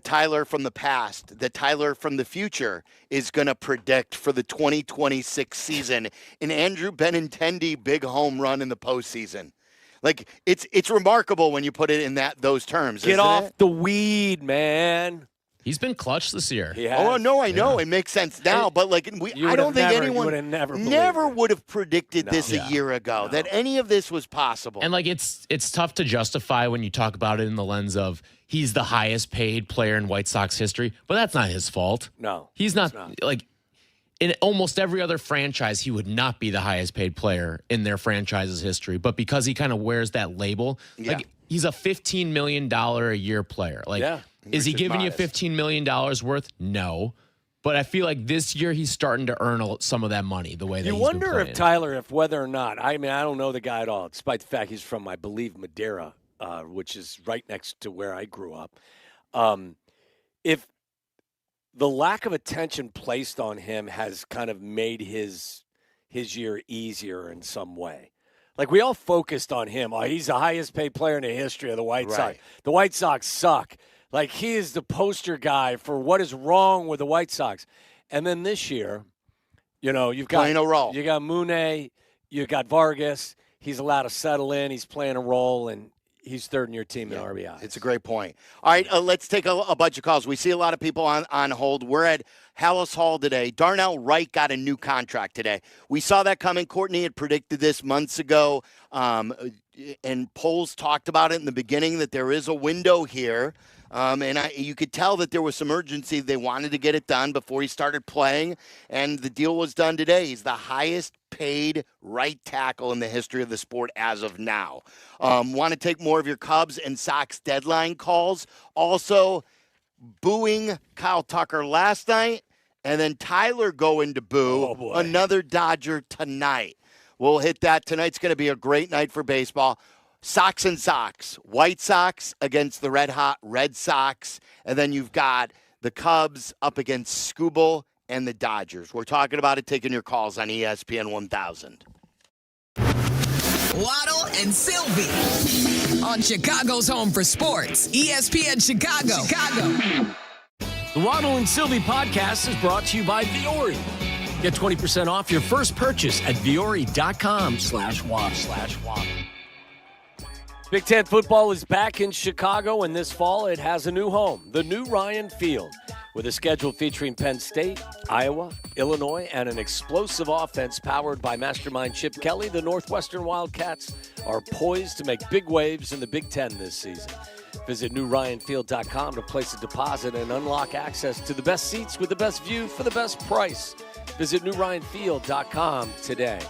Tyler from the past that Tyler from the future is going to predict for the 2026 season an Andrew Benintendi big home run in the postseason. Like, it's remarkable when you put it in those terms. Get off the weed, man. He's been clutch this year. Oh, no, I know. It makes sense now. But, like, I don't think anyone never would have predicted this a year ago, that any of this was possible. And, like, it's tough to justify when you talk about it in the lens of he's the highest paid player in White Sox history. But that's not his fault. No. He's not. Like, in almost every other franchise, he would not be the highest paid player in their franchise's history. But because he kind of wears that label, like, he's a $15 million a year player. Like, is he giving you $15 million worth? No. But I feel like this year he's starting to earn some of that money the way that he's been playing. You wonder if Tyler, whether or not, I mean, I don't know the guy at all, despite the fact he's from, I believe, Madeira, which is right next to where I grew up. If the lack of attention placed on him has kind of made his year easier in some way. Like, we all focused on him. Oh, he's the highest paid player in the history of the White Sox. The White Sox suck. Like, he is the poster guy for what is wrong with the White Sox. And then this year, you know, you've got playing a role. You got Monet, you got Vargas. He's allowed to settle in. He's playing a role, and he's third in your team in RBI. It's a great point. All right, let's take a bunch of calls. We see a lot of people on hold. We're at Hallis Hall today. Darnell Wright got a new contract today. We saw that coming. Courtney had predicted this months ago, and polls talked about it in the beginning that there is a window here. And you could tell that there was some urgency. They wanted to get it done before he started playing, and the deal was done today. He's the highest paid right tackle in the history of the sport as of now. Want to take more of your Cubs and Sox deadline calls. Also, booing Kyle Tucker last night And then Tyler going to boo, another Dodger tonight. We'll hit that. Tonight's going to be a great night for baseball. Sox and Sox. White Sox against the red-hot Red Sox. And then you've got the Cubs up against Skubal and the Dodgers. We're talking about it, taking your calls on ESPN 1000. Waddle and Silvy on Chicago's home for sports, ESPN Chicago. The Waddle and Silvy podcast is brought to you by Viore. Get 20% off your first purchase at Viore.com/waddle. Big Ten football is back in Chicago, and this fall it has a new home, the new Ryan Field. With a schedule featuring Penn State, Iowa, Illinois, and an explosive offense powered by mastermind Chip Kelly, the Northwestern Wildcats are poised to make big waves in the Big Ten this season. Visit newryanfield.com to place a deposit and unlock access to the best seats with the best view for the best price. Visit newryanfield.com today.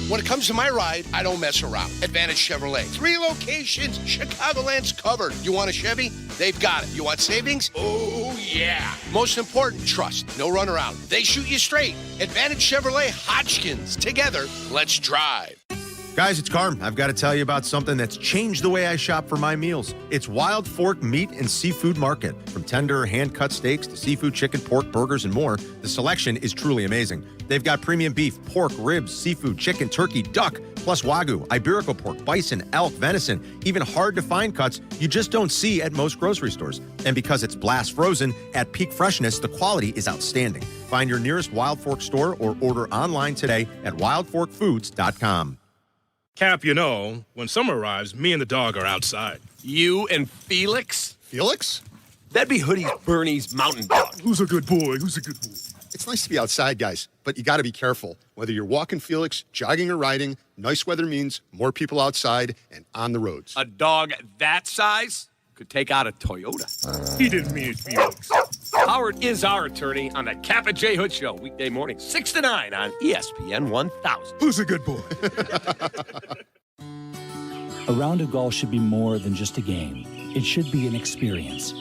When it comes to my ride, I don't mess around. Advantage Chevrolet. 3 locations. Chicagoland's covered. You want a Chevy? They've got it. You want savings? Oh, yeah. Most important, trust. No runaround. They shoot you straight. Advantage Chevrolet Hodgkins. Together, let's drive. Guys, it's Carm. I've got to tell you about something that's changed the way I shop for my meals. It's Wild Fork Meat and Seafood Market. From tender, hand-cut steaks to seafood, chicken, pork, burgers, and more, the selection is truly amazing. They've got premium beef, pork, ribs, seafood, chicken, turkey, duck, plus Wagyu, Iberico pork, bison, elk, venison, even hard-to-find cuts you just don't see at most grocery stores. And because it's blast frozen at peak freshness, the quality is outstanding. Find your nearest Wild Fork store or order online today at wildforkfoods.com. Cap, you know, when summer arrives, me and the dog are outside. You and Felix? Felix? That'd be Hoodie's Bernie's mountain dog. Who's a good boy? Who's a good boy? It's nice to be outside, guys, but you got to be careful. Whether you're walking Felix, jogging or riding, nice weather means more people outside and on the roads. A dog that size could take out a Toyota. He didn't mean it, Felix. Howard is our attorney on the Kap J Hood Show, weekday morning, 6 to 9 on ESPN 1000. Who's a good boy? A round of golf should be more than just a game. It should be an experience.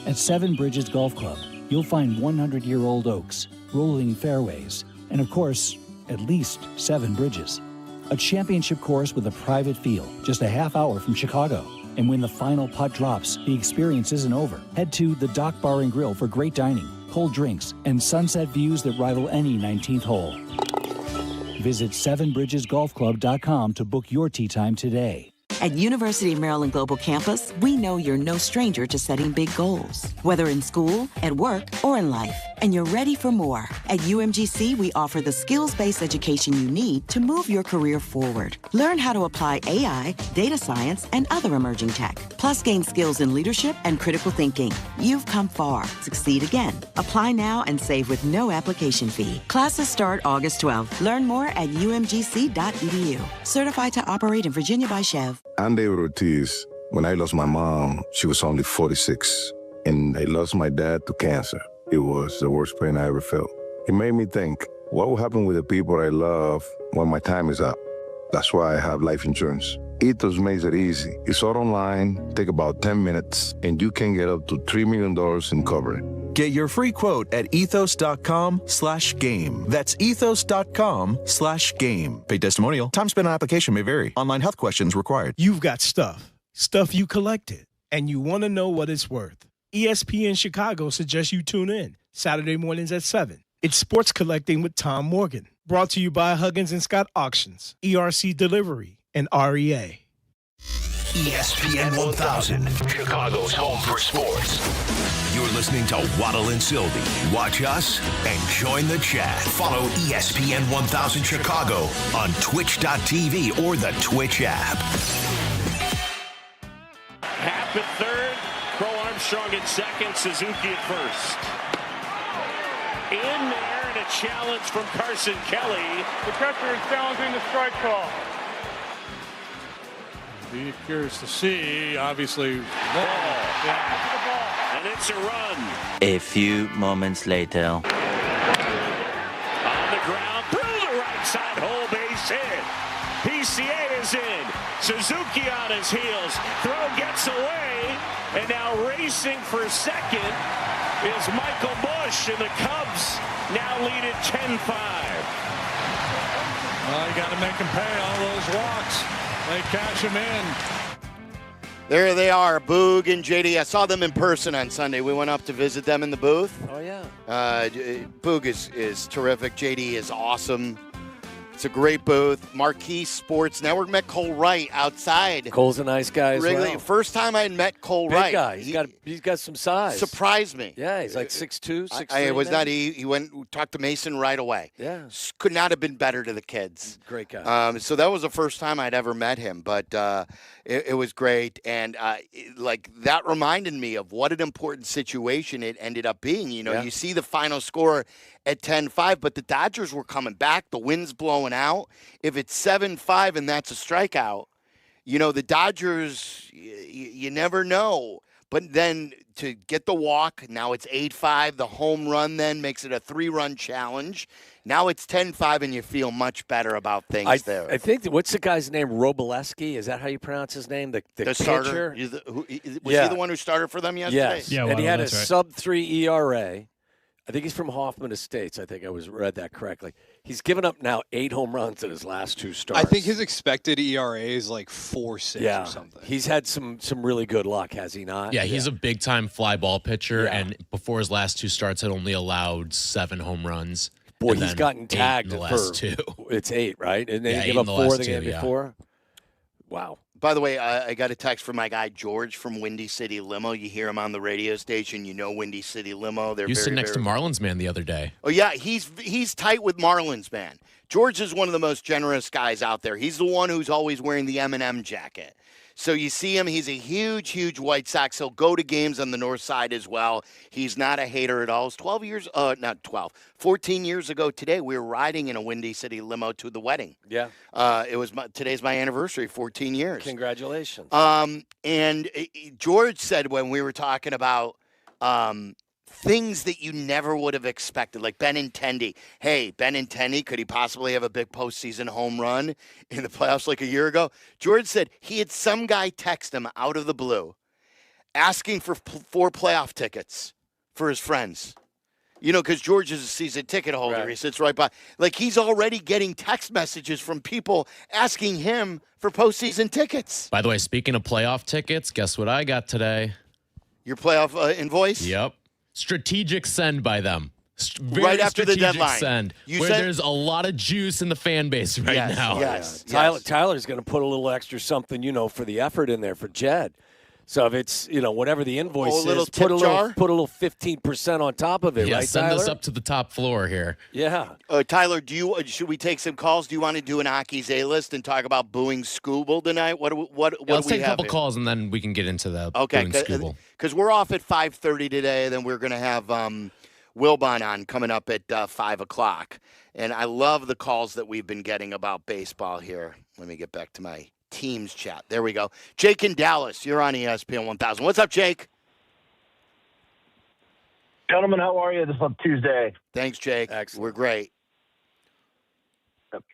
At Seven Bridges Golf Club, you'll find 100-year-old oaks, rolling fairways, and of course, at least 7 bridges. A championship course with a private field, just a half hour from Chicago. And when the final putt drops, the experience isn't over. Head to the Dock Bar and Grill for great dining, cold drinks, and sunset views that rival any 19th hole. Visit sevenbridgesgolfclub.com to book your tee time today. At University of Maryland Global Campus, we know you're no stranger to setting big goals, whether in school, at work, or in life, and you're ready for more. At UMGC, we offer the skills-based education you need to move your career forward. Learn how to apply AI, data science, and other emerging tech, plus gain skills in leadership and critical thinking. You've come far. Succeed again. Apply now and save with no application fee. Classes start August 12th. Learn more at umgc.edu. Certified to operate in Virginia by Chev. I'm David Ortiz. When I lost my mom, she was only 46. And I lost my dad to cancer. It was the worst pain I ever felt. It made me think, what will happen with the people I love when my time is up? That's why I have life insurance. Ethos makes it easy. It's all online, take about 10 minutes, and you can get up to $3 million in coverage. Get your free quote at ethos.com/game. That's ethos.com/game. Paid testimonial. Time spent on application may vary. Online health questions required. You've got stuff you collected, and you want to know what it's worth. ESPN Chicago suggests you tune in Saturday mornings at 7. It's Sports Collecting with Tom Morgan. Brought to you by Huggins & Scott Auctions, ERC Delivery, and REA. ESPN 1000, Chicago's home for sports. You're listening to Waddle and Silvy. Watch us and join the chat. Follow ESPN 1000 Chicago on twitch.tv or the Twitch app. Hap at third, Crow Armstrong at second, Suzuki at first. In there, and a challenge from Carson Kelly. The catcher is challenging the strike call. Be curious to see, obviously. Yeah. And it's a run. A few moments later. On the ground, through the right side, whole base hit. PCA is in. Suzuki on his heels. Throw gets away. And now racing for second is Michael Bush. push, and the Cubs now lead at 10-5. Well, you got to make them pay all those walks. They cash them in. There they are, Boog and JD. I saw them in person on Sunday. We went up to visit them in the booth. Oh, yeah. Boog is terrific. JD is awesome. It's a great booth. Marquee Sports Network. Met Cole Wright outside. Cole's a nice guy as well. First time I had met Cole Big Wright. guy. He's got some size. Surprised me. Yeah, he's like 6'2", 6'3". I was not. He went talked to Mason right away. Yeah. Could not have been better to the kids. Great guy. So that was the first time I'd ever met him, but it was great. And that reminded me of what an important situation it ended up being. You see the final score at 10-5, but the Dodgers were coming back. The wind's blowing out. If it's 7-5 and that's a strikeout, the Dodgers, you never know. But then to get the walk, now it's 8-5. The home run then makes it a 3-run challenge. Now it's 10-5, and you feel much better about things there. I think, what's the guy's name? Roboleski? Is that how you pronounce his name? The starter? pitcher? Was he the one who started for them yesterday? Yes. Yeah, and he had a sub-3 ERA. I think he's from Hoffman Estates. I think I read that correctly. He's given up now 8 home runs in his last 2 starts. I think his expected ERA is like 4.6 or something. He's had some really good luck, has he not? Yeah, he's a big-time fly ball pitcher, and before his last 2 starts had only allowed 7 home runs. Boy, he's gotten tagged in the last 2. It's 8, right? And then he gave up 4 the game before? Wow. By the way, I got a text from my guy George from Windy City Limo. You hear him on the radio station. Windy City Limo. They're you sit next to Marlins Man the other day. Oh yeah, he's tight with Marlins Man. George is one of the most generous guys out there. He's the one who's always wearing the M&M jacket. So you see him. He's a huge, huge White Sox. He'll go to games on the north side as well. He's not a hater at all. It's 14 years ago today, we were riding in a Windy City limo to the wedding. Yeah. Today's my anniversary, 14 years. Congratulations. And George said when we were talking about things that you never would have expected, like Benintendi. Hey, Benintendi, could he possibly have a big postseason home run in the playoffs like a year ago? George said he had some guy text him out of the blue asking for 4 playoff tickets for his friends. Because George is a season ticket holder. Right. He sits right by. Like, he's already getting text messages from people asking him for postseason tickets. By the way, speaking of playoff tickets, guess what I got today? Your playoff invoice? Yep. Strategic send by them. Right after the deadline. Send, there's a lot of juice in the fan base right now. Yes. Tyler's going to put a little extra something, for the effort in there for Jed. So if it's, whatever the invoice is, put a little 15% on top of it, right, send Tyler? us up to the top floor here. Yeah. Tyler, should we take some calls? Do you want to do an Aki's A-list and talk about booing Scooble tonight? What Let's take a couple calls, and then we can get into the booing Scooble. Because we're off at 5:30 today, then we're going to have Wilbon on coming up at 5 o'clock. And I love the calls that we've been getting about baseball here. Let me get back to my Teams chat. There we go. Jake in Dallas, you're on ESPN 1000. What's up, Jake? Gentlemen, how are you this on Tuesday? Thanks, Jake. Excellent. We're great.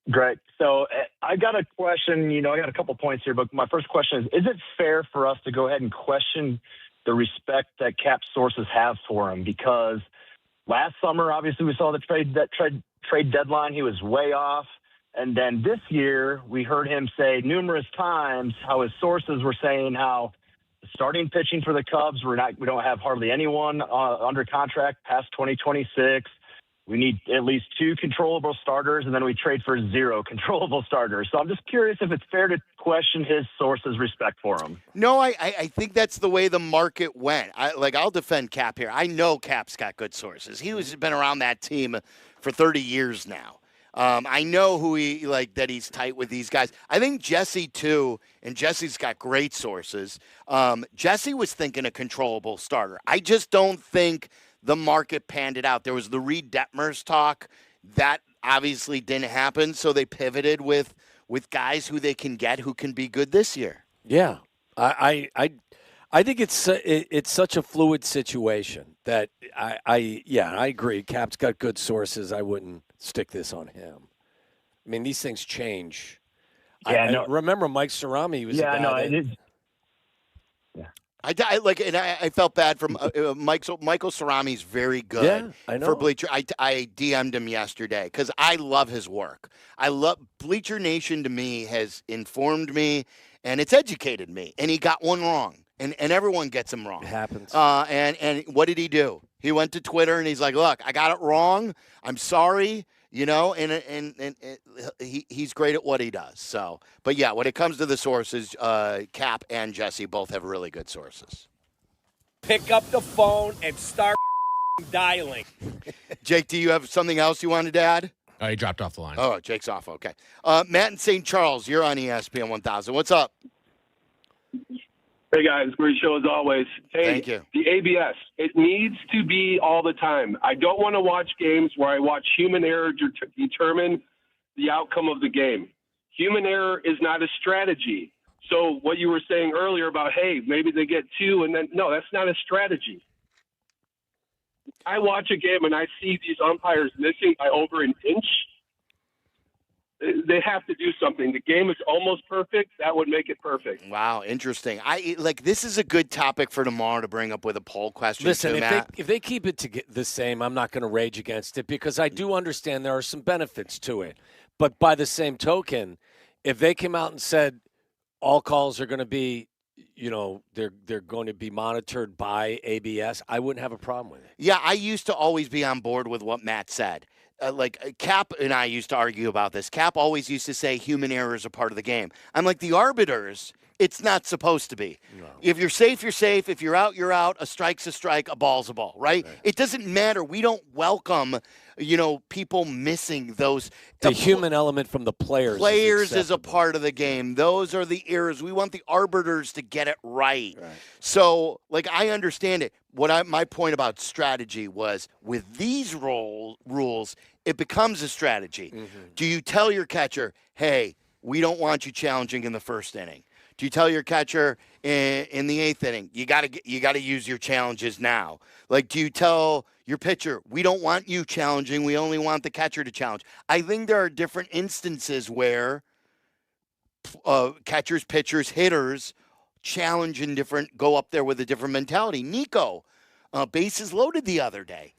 Great. So I got a question. I got a couple points here, but my first question is it fair for us to go ahead and question the respect that Cap sources have for him? Because last summer, obviously, we saw the trade deadline. He was way off. And then this year, we heard him say numerous times how his sources were saying how starting pitching for the Cubs, we don't have hardly anyone under contract past 2026. We need at least 2 controllable starters, and then we trade for 0 controllable starters. So I'm just curious if it's fair to question his sources' respect for him. No, I think that's the way the market went. I'll defend Cap here. I know Cap's got good sources. He's been around that team for 30 years now. I know that he's tight with these guys. I think Jesse, too, and Jesse's got great sources. Jesse was thinking a controllable starter. I just don't think the market panned it out. There was the Reed Detmers talk. That obviously didn't happen, so they pivoted with guys who they can get who can be good this year. Yeah. I think it's such a fluid situation that I agree. Cap's got good sources. I wouldn't stick this on him. I mean, these things change. Yeah, I remember Mike Cerami was I felt bad from Michael Cerami's very good. Yeah, I know. For Bleacher. I DM'd him yesterday because I love his work. I love Bleacher Nation. To me, has informed me and it's educated me. And he got one wrong, and everyone gets him wrong. It happens. And what did he do? He went to Twitter and he's like, "Look, I got it wrong. I'm sorry." You know, and he's great at what he does. So, but yeah, when it comes to the sources, Kap and Jesse both have really good sources. Pick up the phone and start dialing. Jake, do you have something else you wanted to add? He dropped off the line. Oh, Jake's off. Okay. Matt in St. Charles, you're on ESPN 1000. What's up? Hey, guys. Great show as always. Hey, Thank you. The ABS, it needs to be all the time. I don't want to watch games where I watch human error determine the outcome of the game. Human error is not a strategy. So what you were saying earlier about, hey, maybe they get two, and then, no, that's not a strategy. I watch a game and I see these umpires missing by over an inch. They have to do something. The game is almost perfect. That would make it perfect. Wow, interesting. This is a good topic for tomorrow to bring up with a poll question. Listen, too, Matt. if they keep it the same, I'm not going to rage against it because I do understand there are some benefits to it. But by the same token, if they came out and said all calls are going to be, they're going to be monitored by ABS, I wouldn't have a problem with it. Yeah, I used to always be on board with what Matt said. Kap and I used to argue about this. Kap always used to say human error is a part of the game. I'm like, the arbiters, it's not supposed to be. No. If you're safe, you're safe. If you're out, you're out. A strike's a strike. A ball's a ball, right? It doesn't matter. We don't welcome, people missing those. The human element from the players. Players is a part of the game. Those are the errors. We want the arbiters to get it right. So, I understand it. My point about strategy was with these rules, it becomes a strategy. Mm-hmm. Do you tell your catcher, hey, we don't want you challenging in the first inning? Do you tell your catcher in the eighth inning, you got to use your challenges now? Do you tell your pitcher, we don't want you challenging, we only want the catcher to challenge? I think there are different instances where catchers, pitchers, hitters challenge go up there with a different mentality. Nico, bases loaded the other day.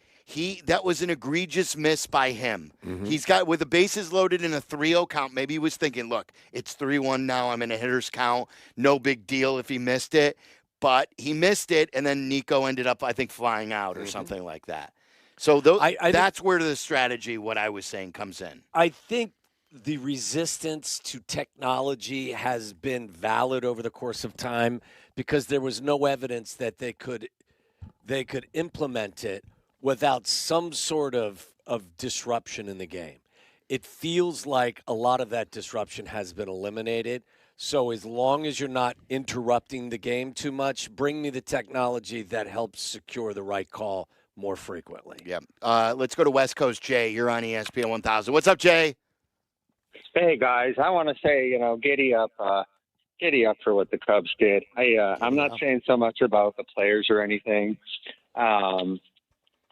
That was an egregious miss by him. Mm-hmm. He's got with the bases loaded in a 3-0 count. Maybe he was thinking, look, it's 3-1 now. I'm in a hitter's count. No big deal if he missed it. But he missed it, and then Nico ended up, I think, flying out or something like that. So that's where the strategy, what I was saying, comes in. I think the resistance to technology has been valid over the course of time because there was no evidence that they could implement it without some sort of disruption in the game. It feels like a lot of that disruption has been eliminated. So as long as you're not interrupting the game too much, bring me the technology that helps secure the right call more frequently. Yeah. Let's go to West Coast. Jay, you're on ESPN 1000. What's up, Jay? Hey, guys. I want to say, giddy up for what the Cubs did. I'm not saying so much about the players or anything.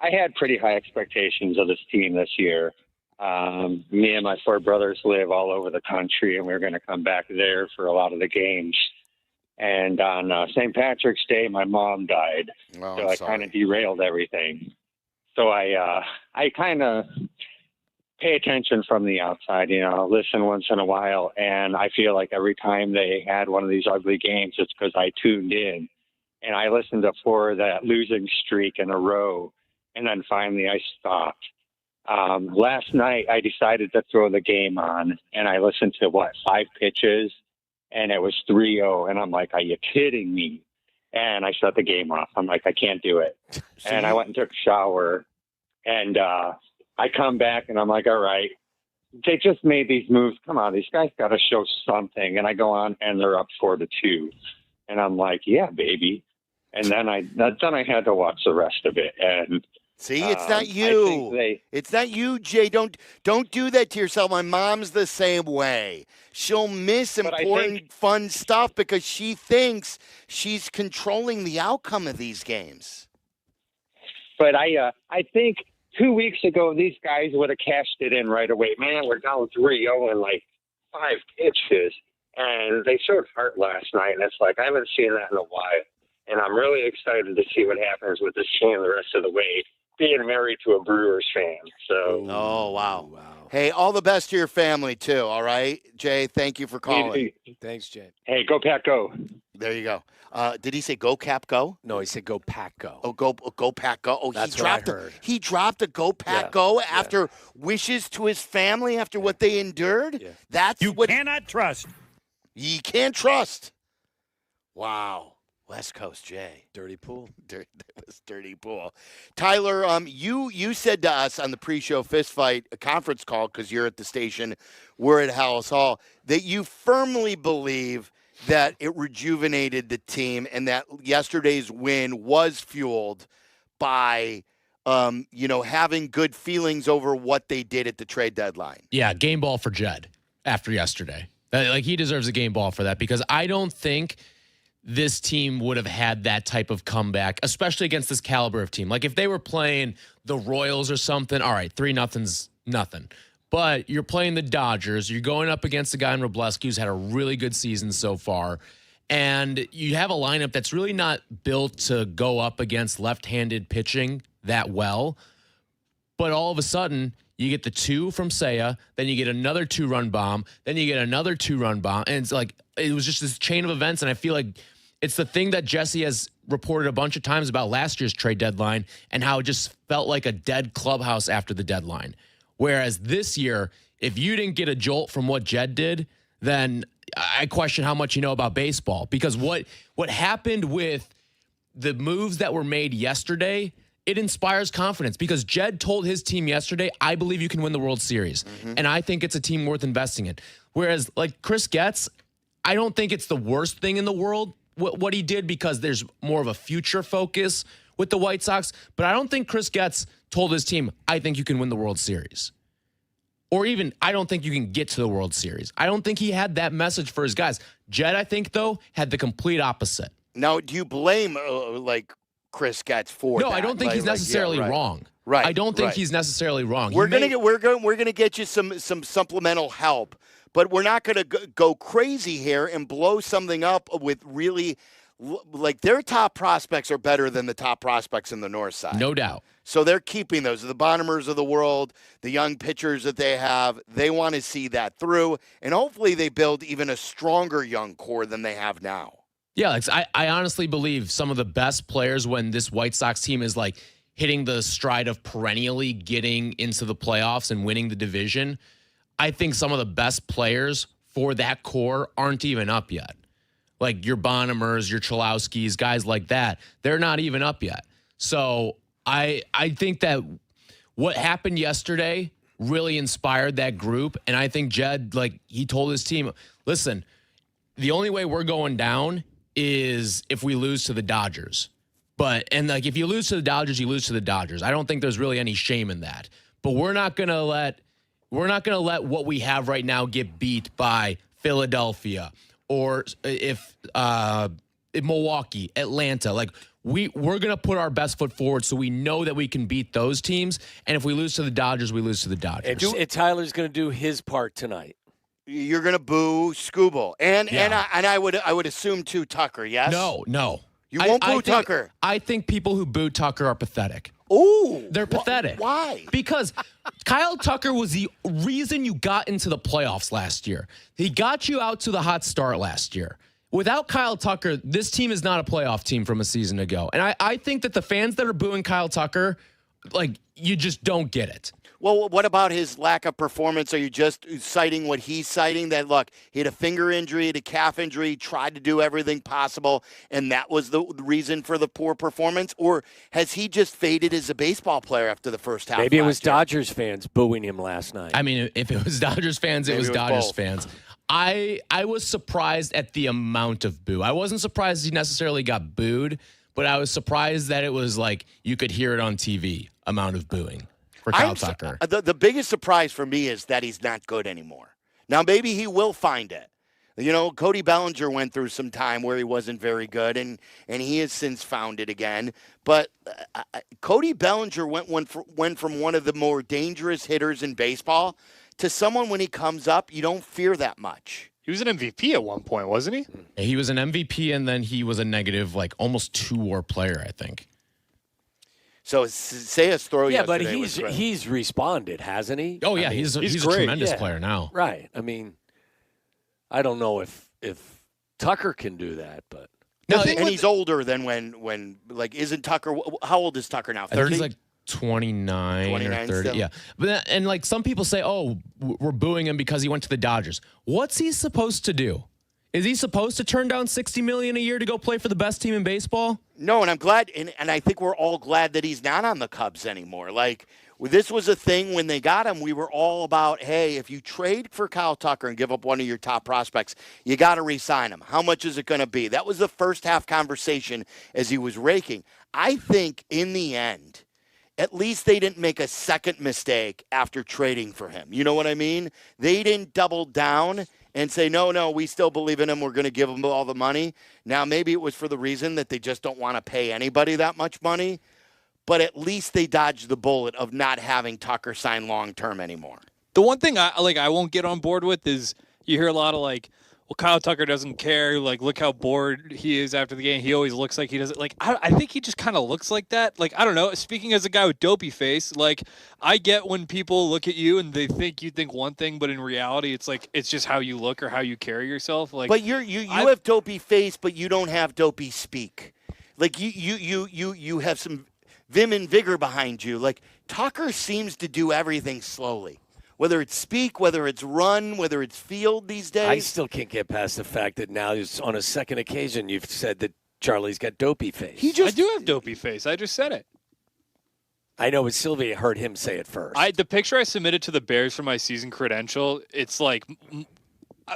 I had pretty high expectations of this team this year. Me and my 4 brothers live all over the country, and we were going to come back there for a lot of the games. And on St. Patrick's Day, my mom died, so I kind of derailed everything. So I kind of pay attention from the outside, listen once in a while, and I feel like every time they had one of these ugly games, it's because I tuned in. And I listened to 4 of that losing streak in a row, and then finally I stopped. Last night I decided to throw the game on, and I listened to 5 pitches, and it was 3-0, and I'm like, are you kidding me? And I shut the game off. I'm like, I can't do it. And I went and took a shower, and I come back, and I'm like, all right, they just made these moves. Come on, these guys got to show something. And I go on, and they're up 4-2. And I'm like, yeah, baby. And then I had to watch the rest of it. And see, it's not you. It's not you, Jay. Don't do that to yourself. My mom's the same way. She'll miss important, fun stuff because she thinks she's controlling the outcome of these games. But I think 2 weeks ago, these guys would have cashed it in right away. Man, we're down 3-0 in 5 pitches. And they showed heart last night, and it's like, I haven't seen that in a while. And I'm really excited to see what happens with this team the rest of the way, being married to a Brewers fan. So. Oh, wow. Hey, all the best to your family, too, all right? Jay, thank you for calling. Thanks, Jay. Hey, go Pack, go. There you go. Did he say go Cap go? No, he said go Pack go. Oh, go Pack go. Oh, That's he what I dropped heard. He dropped a go Pack go after wishes to his family after what they endured? Yeah. That's You what cannot trust. you can't trust. Wow. West Coast Jay. Dirty pool. That was dirty pool. Tyler, you said to us on the pre-show fist fight conference call, because you're at the station, we're at Hallis Hall, that you firmly believe that it rejuvenated the team and that yesterday's win was fueled by having good feelings over what they did at the trade deadline. Yeah, game ball for Jed after yesterday. Like, he deserves a game ball for that, because I don't think this team would have had that type of comeback, especially against this caliber of team. Like, if they were playing the Royals or something, all right, 3-0's nothing. But you're playing the Dodgers. You're going up against a guy in Robleski who's had a really good season so far. And you have a lineup that's really not built to go up against left-handed pitching that well. But all of a sudden, you get the 2 from Seiya, then you get another 2-run bomb, then you get another 2-run bomb. And it's like, it was just this chain of events. And I feel like it's the thing that Jesse has reported a bunch of times about last year's trade deadline and how it just felt like a dead clubhouse after the deadline. Whereas this year, if you didn't get a jolt from what Jed did, then I question how much you know about baseball. Because what happened with the moves that were made yesterday, it inspires confidence. Because Jed told his team yesterday, I believe you can win the World Series. Mm-hmm. And I think it's a team worth investing in. Whereas, like, Chris Getz, I don't think it's the worst thing in the world what he did, because there's more of a future focus with the White Sox. But I don't think Chris Getz told his team, I think you can win the World Series. Or even, I don't think you can get to the World Series. I don't think he had that message for his guys. Jed, I think, though, had the complete opposite. Now, do you blame, Chris Getz for that? No, I don't think he's necessarily wrong. Right. I don't think he's necessarily wrong. We're gonna get you some supplemental help, but we're not gonna go crazy here and blow something up with really, like, their top prospects are better than the top prospects in the north side. No doubt. So they're keeping those. The Bonnemers of the world, the young pitchers that they have, they want to see that through, and hopefully they build even a stronger young core than they have now. Yeah, I honestly believe some of the best players, when this White Sox team is like hitting the stride of perennially getting into the playoffs and winning the division, I think some of the best players for that core aren't even up yet. Like your Bonnemers, your Chalowskis, guys like that, they're not even up yet. So I think that what happened yesterday really inspired that group. And I think Jed, like, he told his team, listen, the only way we're going down is if we lose to the Dodgers. And if you lose to the Dodgers, you lose to the Dodgers. I don't think there's really any shame in that. But we're not gonna let what we have right now get beat by Philadelphia or if Milwaukee, Atlanta. Like, we're gonna put our best foot forward so we know that we can beat those teams. And if we lose to the Dodgers, we lose to the Dodgers. And Tyler's gonna do his part tonight. You're gonna boo Scooble and I would assume too Tucker. Yes. No. You won't boo Tucker. I think people who boo Tucker are pathetic. Ooh, they're pathetic. Why? Because Kyle Tucker was the reason you got into the playoffs last year. He got you out to the hot start last year. Without Kyle Tucker, this team is not a playoff team from a season ago. And I think that the fans that are booing Kyle Tucker, like, you just don't get it. Well, what about his lack of performance? Are you just citing what he's citing? That, look, he had a finger injury, he had a calf injury, tried to do everything possible, and that was the reason for the poor performance? Or has he just faded as a baseball player after the first half? Maybe it was Dodgers fans booing him last night. I mean, if it was Dodgers fans, it was Dodgers both. fans. I was surprised at the amount of boo. I wasn't surprised he necessarily got booed, but I was surprised that it was like you could hear it on TV, amount of booing. Kyle Tucker. The biggest surprise for me is that he's not good anymore. Now, maybe he will find it. You know, Cody Bellinger went through some time where he wasn't very good, and he has since found it again. But Cody Bellinger went from one of the more dangerous hitters in baseball to someone, when he comes up, you don't fear that much. He was an MVP at one point, wasn't he? He was an MVP, and then he was a negative, almost 2-WAR player, I think. So Sayas throw but yesterday he's responded, hasn't he? Oh, yeah, he's a tremendous player now. Right. I mean, I don't know if Tucker can do that, but. No, and he's older than when isn't Tucker? How old is Tucker now? 30. He's 29 or 30. Still? Yeah, but some people say, "Oh, we're booing him because he went to the Dodgers." What's he supposed to do? Is he supposed to turn down $60 million a year to go play for the best team in baseball? No, and I'm glad, and I think we're all glad that he's not on the Cubs anymore. This was a thing when they got him. We were all about, hey, if you trade for Kyle Tucker and give up one of your top prospects, you got to re-sign him. How much is it going to be? That was the first half conversation as he was raking. I think in the end, at least they didn't make a second mistake after trading for him. You know what I mean? They didn't double down and say, no, we still believe in him. We're going to give him all the money. Now, maybe it was for the reason that they just don't want to pay anybody that much money. But at least they dodged the bullet of not having Tucker sign long-term anymore. The one thing I won't get on board with is you hear a lot of Kyle Tucker doesn't care. Look how bored he is after the game. He always looks like he doesn't. I think he just kind of looks like that. I don't know. Speaking as a guy with dopey face, I get when people look at you and they think you think one thing, but in reality, it's just how you look or how you carry yourself. But you have dopey face, but you don't have dopey speak. You have some vim and vigor behind you. Tucker seems to do everything slowly. Whether it's speak, whether it's run, whether it's field these days. I still can't get past the fact that now on a second occasion you've said that Charlie's got dopey face. I do have dopey face. I just said it. I know, but Sylvia heard him say it first. The picture I submitted to the Bears for my season credential, it's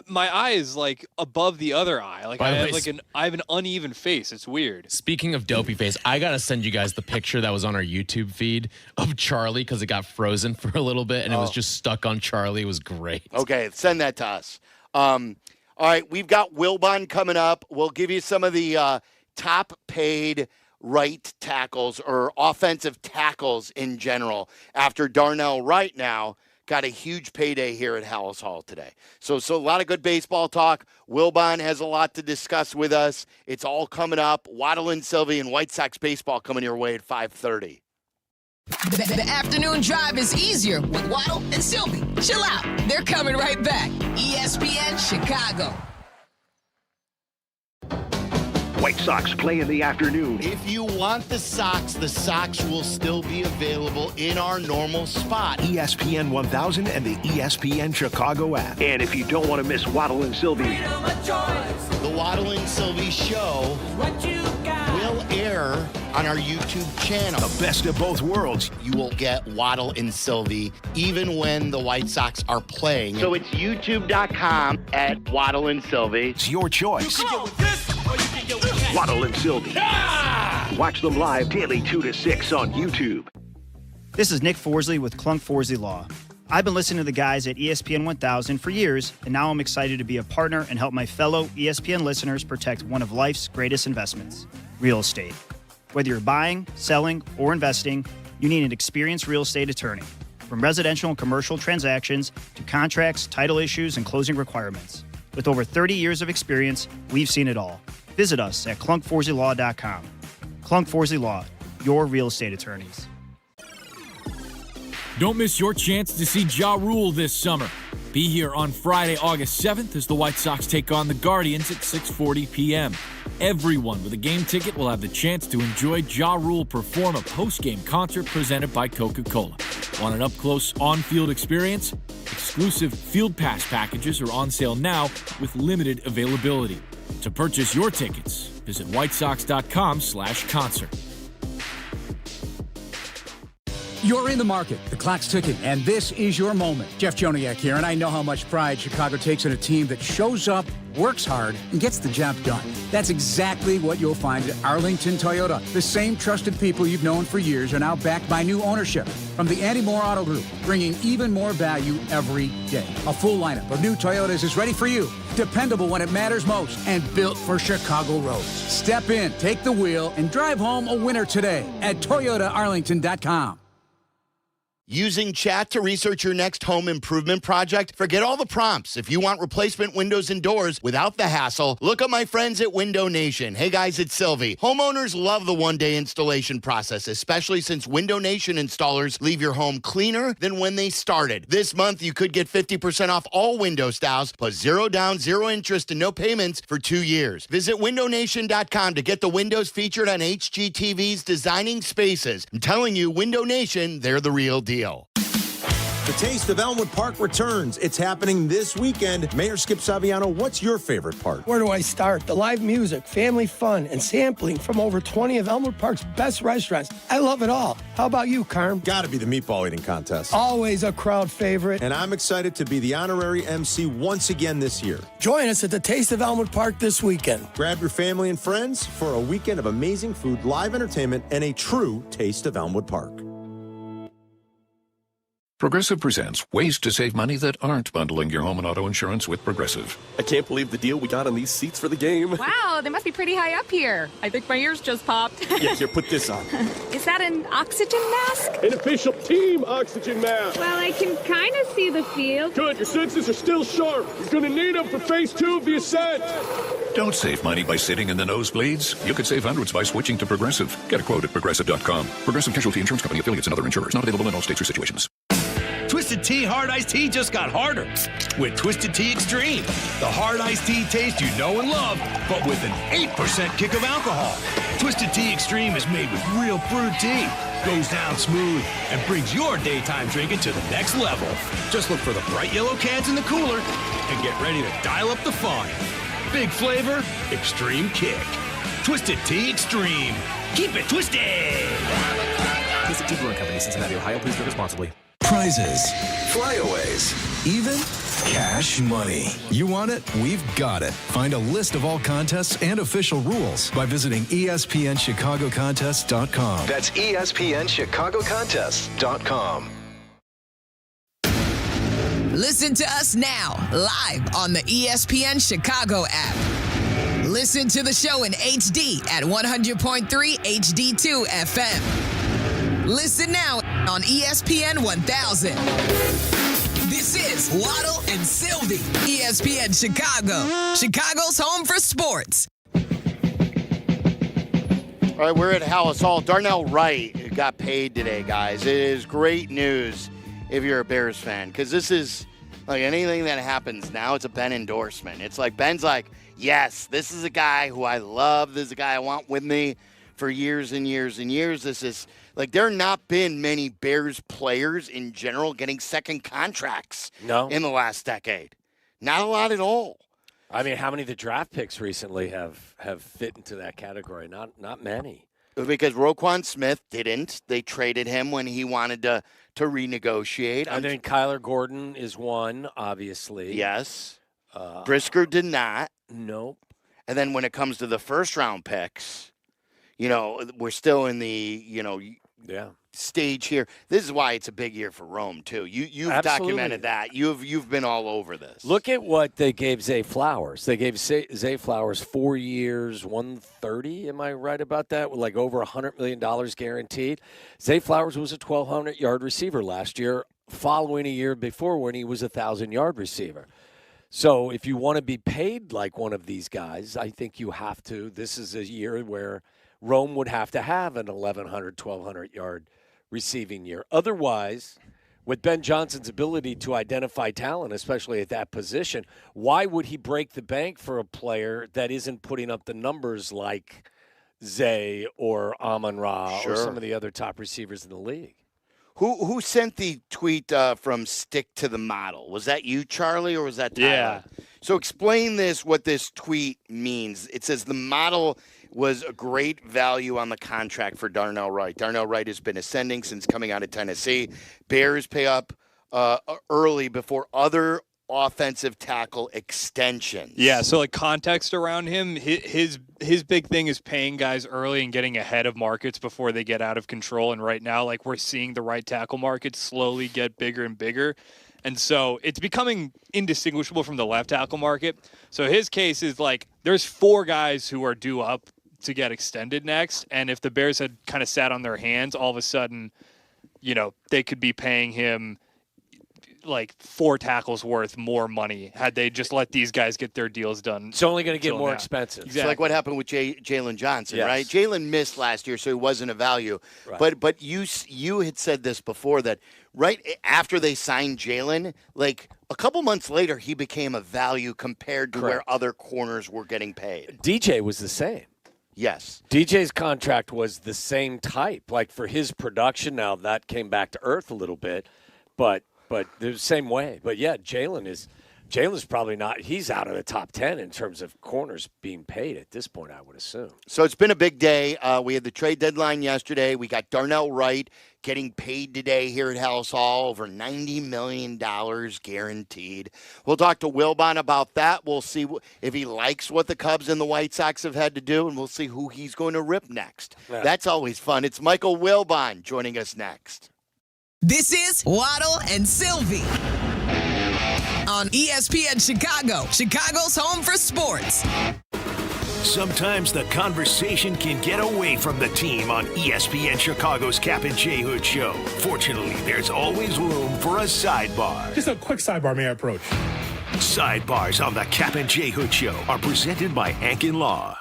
my eye is above the other eye. I have an uneven face. It's weird. Speaking of dopey face, I gotta send you guys the picture that was on our YouTube feed of Charlie because it got frozen for a little bit and it was just stuck on Charlie. It was great. Okay, send that to us. All right, we've got Wilbon coming up. We'll give you some of the top paid right tackles or offensive tackles in general after Darnell Wright now got a huge payday here at Hallis Hall today. So a lot of good baseball talk. Wilbon has a lot to discuss with us. It's all coming up. Waddle and Silvy and White Sox baseball coming your way at 5:30. The afternoon drive is easier with Waddle and Silvy. Chill out. They're coming right back. ESPN Chicago. White Sox play in the afternoon. If you want the Sox will still be available in our normal spot. ESPN 1000 and the ESPN Chicago app. And if you don't want to miss Waddle and Silvy, the Waddle and Silvy show will air on our YouTube channel. The best of both worlds. You will get Waddle and Silvy even when the White Sox are playing. So it's youtube.com at Waddle and Silvy. It's your choice. Waddle and Silvy. Watch them live daily 2 to 6 on YouTube. This is Nick Forsley with Clunk Forsley Law. I've been listening to the guys at ESPN 1000 for years, and now I'm excited to be a partner and help my fellow ESPN listeners protect one of life's greatest investments, real estate. Whether you're buying, selling, or investing, you need an experienced real estate attorney. From residential and commercial transactions to contracts, title issues, and closing requirements. With over 30 years of experience, we've seen it all. Visit us at clunkforsleylaw.com. Clunk Forsley Law, your real estate attorneys. Don't miss your chance to see Ja Rule this summer. Be here on Friday, August 7th as the White Sox take on the Guardians at 6:40 p.m. Everyone with a game ticket will have the chance to enjoy Ja Rule perform a post-game concert presented by Coca-Cola. Want an up-close on-field experience? Exclusive Field Pass packages are on sale now with limited availability. To purchase your tickets, visit whitesox.com/concert. You're in the market, the clock's ticking, and this is your moment. Jeff Joniak here, and I know how much pride Chicago takes in a team that shows up, works hard, and gets the job done. That's exactly what you'll find at Arlington Toyota. The same trusted people you've known for years are now backed by new ownership. From the Andy Moore Auto Group, bringing even more value every day. A full lineup of new Toyotas is ready for you. Dependable when it matters most, and built for Chicago roads. Step in, take the wheel, and drive home a winner today at ToyotaArlington.com. Using chat to research your next home improvement project? Forget all the prompts. If you want replacement windows and doors without the hassle, look at my friends at Window Nation. Hey guys, it's Silvy. Homeowners love the one-day installation process, especially since Window Nation installers leave your home cleaner than when they started. This month, you could get 50% off all window styles, plus 0 down, 0 interest, and no payments for 2 years. Visit windownation.com to get the windows featured on HGTV's Designing Spaces. I'm telling you, Window Nation, they're the real deal. The Taste of Elmwood Park returns. It's happening this weekend. Mayor Skip Saviano, what's your favorite part? Where do I start? The live music, family fun, and sampling from over 20 of Elmwood Park's best restaurants. I love it all. How about you, Carm? Gotta be the meatball eating contest. Always a crowd favorite. And I'm excited to be the honorary MC once again this year. Join us at the Taste of Elmwood Park this weekend. Grab your family and friends for a weekend of amazing food, live entertainment, and a true Taste of Elmwood Park. Progressive presents ways to save money that aren't bundling your home and auto insurance with Progressive. I can't believe the deal we got on these seats for the game. Wow, they must be pretty high up here. I think my ears just popped. Yeah, here, put this on. Is that an oxygen mask? An official team oxygen mask. Well, I can kind of see the field. Good, your senses are still sharp. You're going to need them for phase 2 of the ascent. Don't save money by sitting in the nosebleeds. You could save hundreds by switching to Progressive. Get a quote at Progressive.com. Progressive Casualty Insurance Company, affiliates, and other insurers. Not available in all states or situations. Twisted Tea Hard Iced Tea just got harder with Twisted Tea Extreme. The hard iced tea taste you know and love, but with an 8% kick of alcohol. Twisted Tea Extreme is made with real brewed tea, goes down smooth, and brings your daytime drinking to the next level. Just look for the bright yellow cans in the cooler and get ready to dial up the fun. Big flavor, extreme kick. Twisted Tea Extreme. Keep it twisted. Twisted Tea Brewing Company, Cincinnati, Ohio. Please drink responsibly. Prizes, flyaways, even cash money. You want it? We've got it. Find a list of all contests and official rules by visiting ESPNChicagoContests.com. That's ESPNChicagoContests.com. Listen to us now, live on the ESPN Chicago app. Listen to the show in HD at 100.3 HD2 FM. Listen now on ESPN 1000. This is Waddle and Silvy, ESPN Chicago, Chicago's home for sports. All right, we're at Hallis Hall. Darnell Wright got paid today, guys. It is great news if you're a Bears fan, because this is like anything that happens now, it's a Ben endorsement. It's like Ben's like, yes, this is a guy who I love. This is a guy I want with me for years and years and years. This is like there have not been many Bears players in general getting second contracts in the last decade. Not a lot at all. I mean, how many of the draft picks recently have fit into that category? Not many. Because Roquan Smith didn't. They traded him when he wanted to renegotiate. And then Kyler Gordon is one, obviously. Yes. Brisker did not. Nope. And then when it comes to the first-round picks, you know, we're still in the, you know, stage here. This is why it's a big year for Rome, too. You've documented that. You've been all over this. Look at what they gave Zay Flowers. They gave Zay Flowers 4 years, $130. Am I right about that? With like over $100 million guaranteed. Zay Flowers was a 1,200-yard receiver last year, following a year before when he was a 1,000-yard receiver. So if you want to be paid like one of these guys, I think you have to. This is a year where Rome would have to have an 1,100, 1,200-yard receiving year. Otherwise, with Ben Johnson's ability to identify talent, especially at that position, why would he break the bank for a player that isn't putting up the numbers like Zay or Amon-Ra or some of the other top receivers in the league? Who sent the tweet from Stick to the Model? Was that you, Charlie, or was that Tyler? Yeah. So explain what this tweet means. It says the model was a great value on the contract for Darnell Wright. Darnell Wright has been ascending since coming out of Tennessee. Bears pay up early before other offensive tackle extensions. Yeah, so like context around him, his big thing is paying guys early and getting ahead of markets before they get out of control. And right now, like we're seeing the right tackle market slowly get bigger and bigger. And so it's becoming indistinguishable from the left tackle market. So his case is like there's 4 guys who are due up to get extended next. And if the Bears had kind of sat on their hands, all of a sudden they could be paying him like 4 tackles worth more money had they just let these guys get their deals done. It's only going to get more expensive. Exactly. It's like what happened with Jalen Johnson, Yes. right? Jalen missed last year, so he wasn't a value. Right. But you had said this before that right after they signed Jalen, like a couple months later, he became a value compared to where other corners were getting paid. DJ was the same. Yes. DJ's contract was the same type. Like for his production, now that came back to earth a little bit, but the same way. But yeah, Jalen's probably not. He's out of the top 10 in terms of corners being paid at this point, I would assume. So it's been a big day. We had the trade deadline yesterday. We got Darnell Wright getting paid today here at House Hall, over $90 million guaranteed. We'll talk to Wilbon about that. We'll see if he likes what the Cubs and the White Sox have had to do, and we'll see who he's going to rip next. Yeah. That's always fun. It's Michael Wilbon joining us next. This is Waddle and Silvy on ESPN Chicago, Chicago's home for sports. Sometimes the conversation can get away from the team on ESPN Chicago's Kap J Hood show. Fortunately, there's always room for a sidebar. Just a quick sidebar, may I approach? Sidebars on the Kap J Hood show are presented by Ankin Law.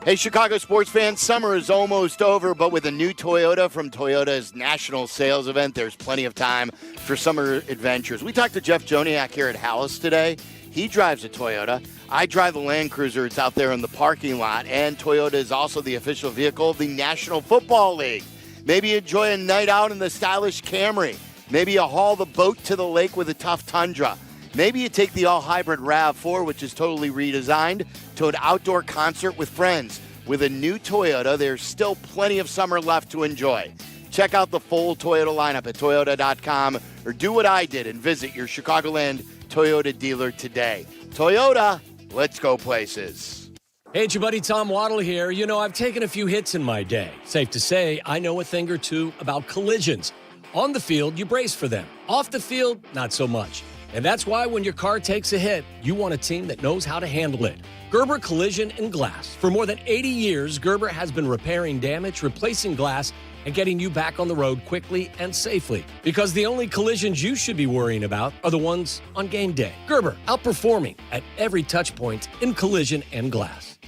Hey, Chicago sports fans, summer is almost over, but with a new Toyota from Toyota's national sales event, there's plenty of time for summer adventures. We talked to Jeff Joniak here at Hallis today. He drives a Toyota. I drive the Land Cruiser. It's out there in the parking lot. And Toyota is also the official vehicle of the National Football League. Maybe enjoy a night out in the stylish Camry. Maybe you haul the boat to the lake with a tough Tundra. Maybe you take the all-hybrid RAV4, which is totally redesigned, to an outdoor concert with friends. With a new Toyota, there's still plenty of summer left to enjoy. Check out the full Toyota lineup at Toyota.com or do what I did and visit your Chicagoland Toyota dealer today. Toyota, let's go places. Hey, it's your buddy Tom Waddle here. You know, I've taken a few hits in my day. Safe to say, I know a thing or two about collisions. On the field, you brace for them. Off the field, not so much. And that's why when your car takes a hit, you want a team that knows how to handle it. Gerber Collision and Glass. For more than 80 years, Gerber has been repairing damage, replacing glass, and getting you back on the road quickly and safely. Because the only collisions you should be worrying about are the ones on game day. Gerber, outperforming at every touch point in collision and glass.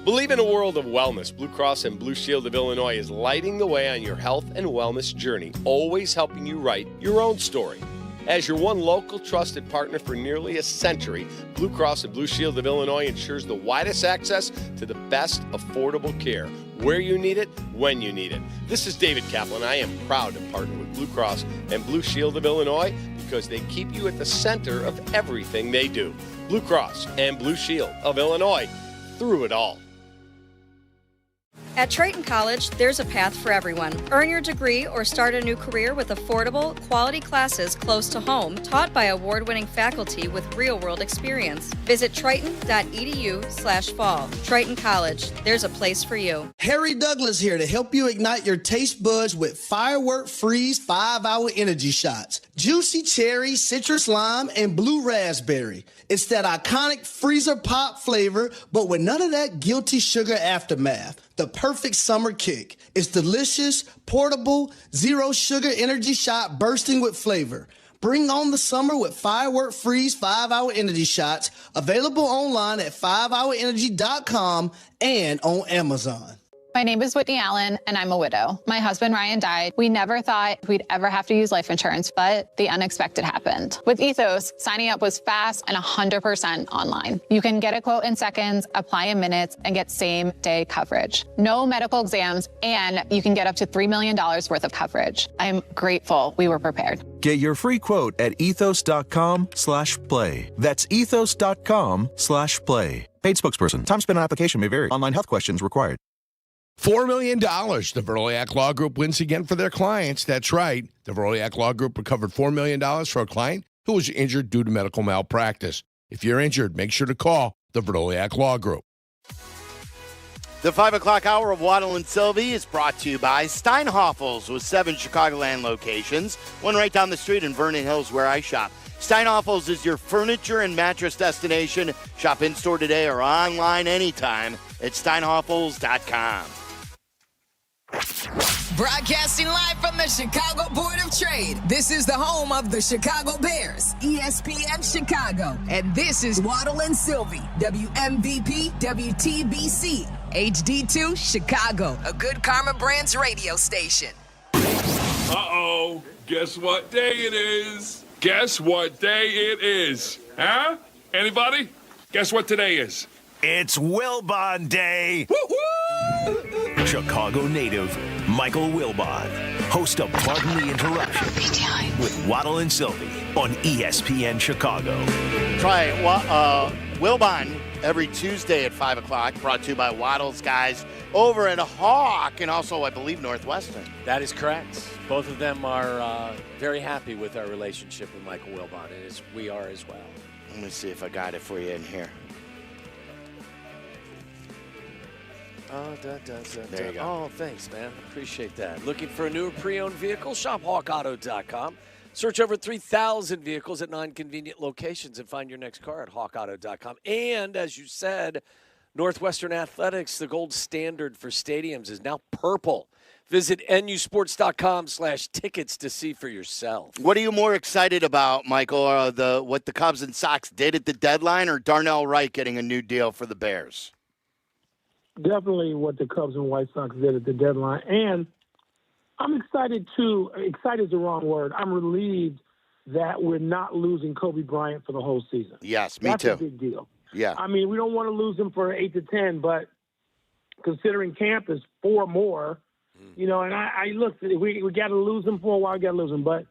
Believe in a world of wellness. Blue Cross and Blue Shield of Illinois is lighting the way on your health and wellness journey, always helping you write your own story. As your one local trusted partner for nearly a century, Blue Cross and Blue Shield of Illinois ensures the widest access to the best affordable care, where you need it, when you need it. This is David Kaplan. I am proud to partner with Blue Cross and Blue Shield of Illinois because they keep you at the center of everything they do. Blue Cross and Blue Shield of Illinois, through it all. At Triton College, there's a path for everyone. Earn your degree or start a new career with affordable, quality classes close to home, taught by award-winning faculty with real-world experience. Visit triton.edu/fall. Triton College, there's a place for you. Harry Douglas here to help you ignite your taste buds with Firework Freeze 5-hour energy shots. Juicy cherry, citrus lime, and blue raspberry. It's that iconic freezer pop flavor, but with none of that guilty sugar aftermath. The perfect summer kick. It's delicious, portable, zero sugar energy shot bursting with flavor. Bring on the summer with Firework Freeze 5-hour energy shots, available online at 5hourenergy.com and on Amazon. My name is Whitney Allen, and I'm a widow. My husband, Ryan, died. We never thought we'd ever have to use life insurance, but the unexpected happened. With Ethos, signing up was fast and 100% online. You can get a quote in seconds, apply in minutes, and get same-day coverage. No medical exams, and you can get up to $3 million worth of coverage. I'm grateful we were prepared. Get your free quote at ethos.com/play. That's ethos.com/play. Paid spokesperson. Time spent on application may vary. Online health questions required. $4 million. The Veroliak Law Group wins again for their clients. That's right. The Veroliak Law Group recovered $4 million for a client who was injured due to medical malpractice. If you're injured, make sure to call the Veroliak Law Group. The 5 o'clock hour of Waddle and Silvy is brought to you by Steinhoffels with 7 Chicagoland locations. One right down the street in Vernon Hills where I shop. Steinhoffels is your furniture and mattress destination. Shop in-store today or online anytime at steinhoffels.com. Broadcasting live from the Chicago Board of Trade. This is the home of the Chicago Bears, ESPN Chicago. And this is Waddle and Silvy, WMVP, WTBC, HD2 Chicago, a good Karma Brands radio station. Uh-oh. Guess what day it is? Guess what day it is? Huh? Anybody? Guess what today is? It's Wilbon Day. Woo-hoo! Chicago native Michael Wilbon, host of Pardon the Interruption with Waddle and Silvy on ESPN Chicago. Try Wilbon every Tuesday at 5 o'clock, brought to you by Waddle's guys over at Hawk and also, I believe, Northwestern. That is correct. Both of them are very happy with our relationship with Michael Wilbon, and we are as well. Let me see if I got it for you in here. There you go. Oh, thanks, man. Appreciate that. Looking for a new pre-owned vehicle? Shop hawkauto.com. Search over 3,000 vehicles at 9 convenient locations and find your next car at hawkauto.com. And, as you said, Northwestern Athletics, the gold standard for stadiums, is now purple. Visit nusports.com/tickets to see for yourself. What are you more excited about, Michael? What the Cubs and Sox did at the deadline, or Darnell Wright getting a new deal for the Bears? Definitely what the Cubs and White Sox did at the deadline. And I'm excited, too. Excited is the wrong word. I'm relieved that we're not losing Kobe Bryant for the whole season. Yes, me That's too. That's a big deal. Yeah. I mean, we don't want to lose him for 8 to 10, but considering camp is 4 more, and I look, we got to lose him for a while, got to lose him. But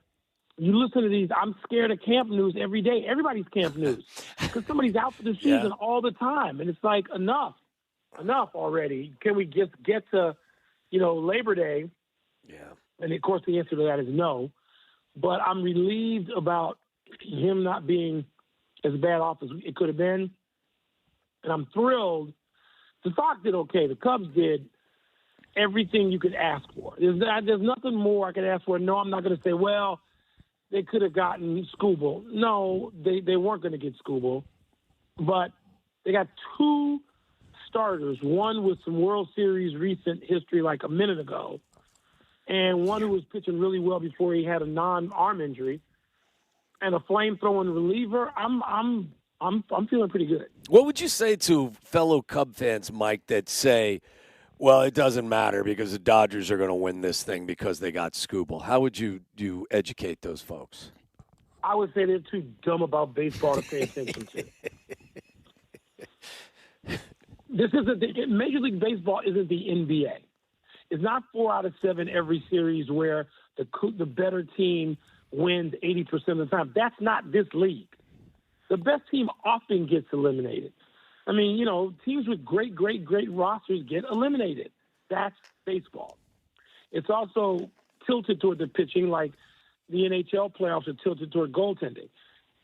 you listen to these, I'm scared of camp news every day. Everybody's camp news because somebody's out for the season all the time. And it's like, enough already. Can we just get to, Labor Day? Yeah. And, of course, the answer to that is no. But I'm relieved about him not being as bad off as it could have been. And I'm thrilled. The Sox did okay. The Cubs did everything you could ask for. There's nothing more I could ask for. No, I'm not going to say, well, they could have gotten Skubal. No, they weren't going to get Skubal. But they got 2 starters, one with some World Series recent history like a minute ago, and one who was pitching really well before he had a non-arm injury, and a flame-throwing reliever. I'm feeling pretty good. What would you say to fellow Cub fans, Mike, that say, well, it doesn't matter because the Dodgers are going to win this thing because they got Skubal? How would you educate those folks? I would say they're too dumb about baseball to pay attention to. Major League Baseball isn't the NBA. It's not 4 out of 7 every series where the better team wins 80% of the time. That's not this league. The best team often gets eliminated. I mean, teams with great rosters get eliminated. That's baseball. It's also tilted toward the pitching, like the NHL playoffs are tilted toward goaltending.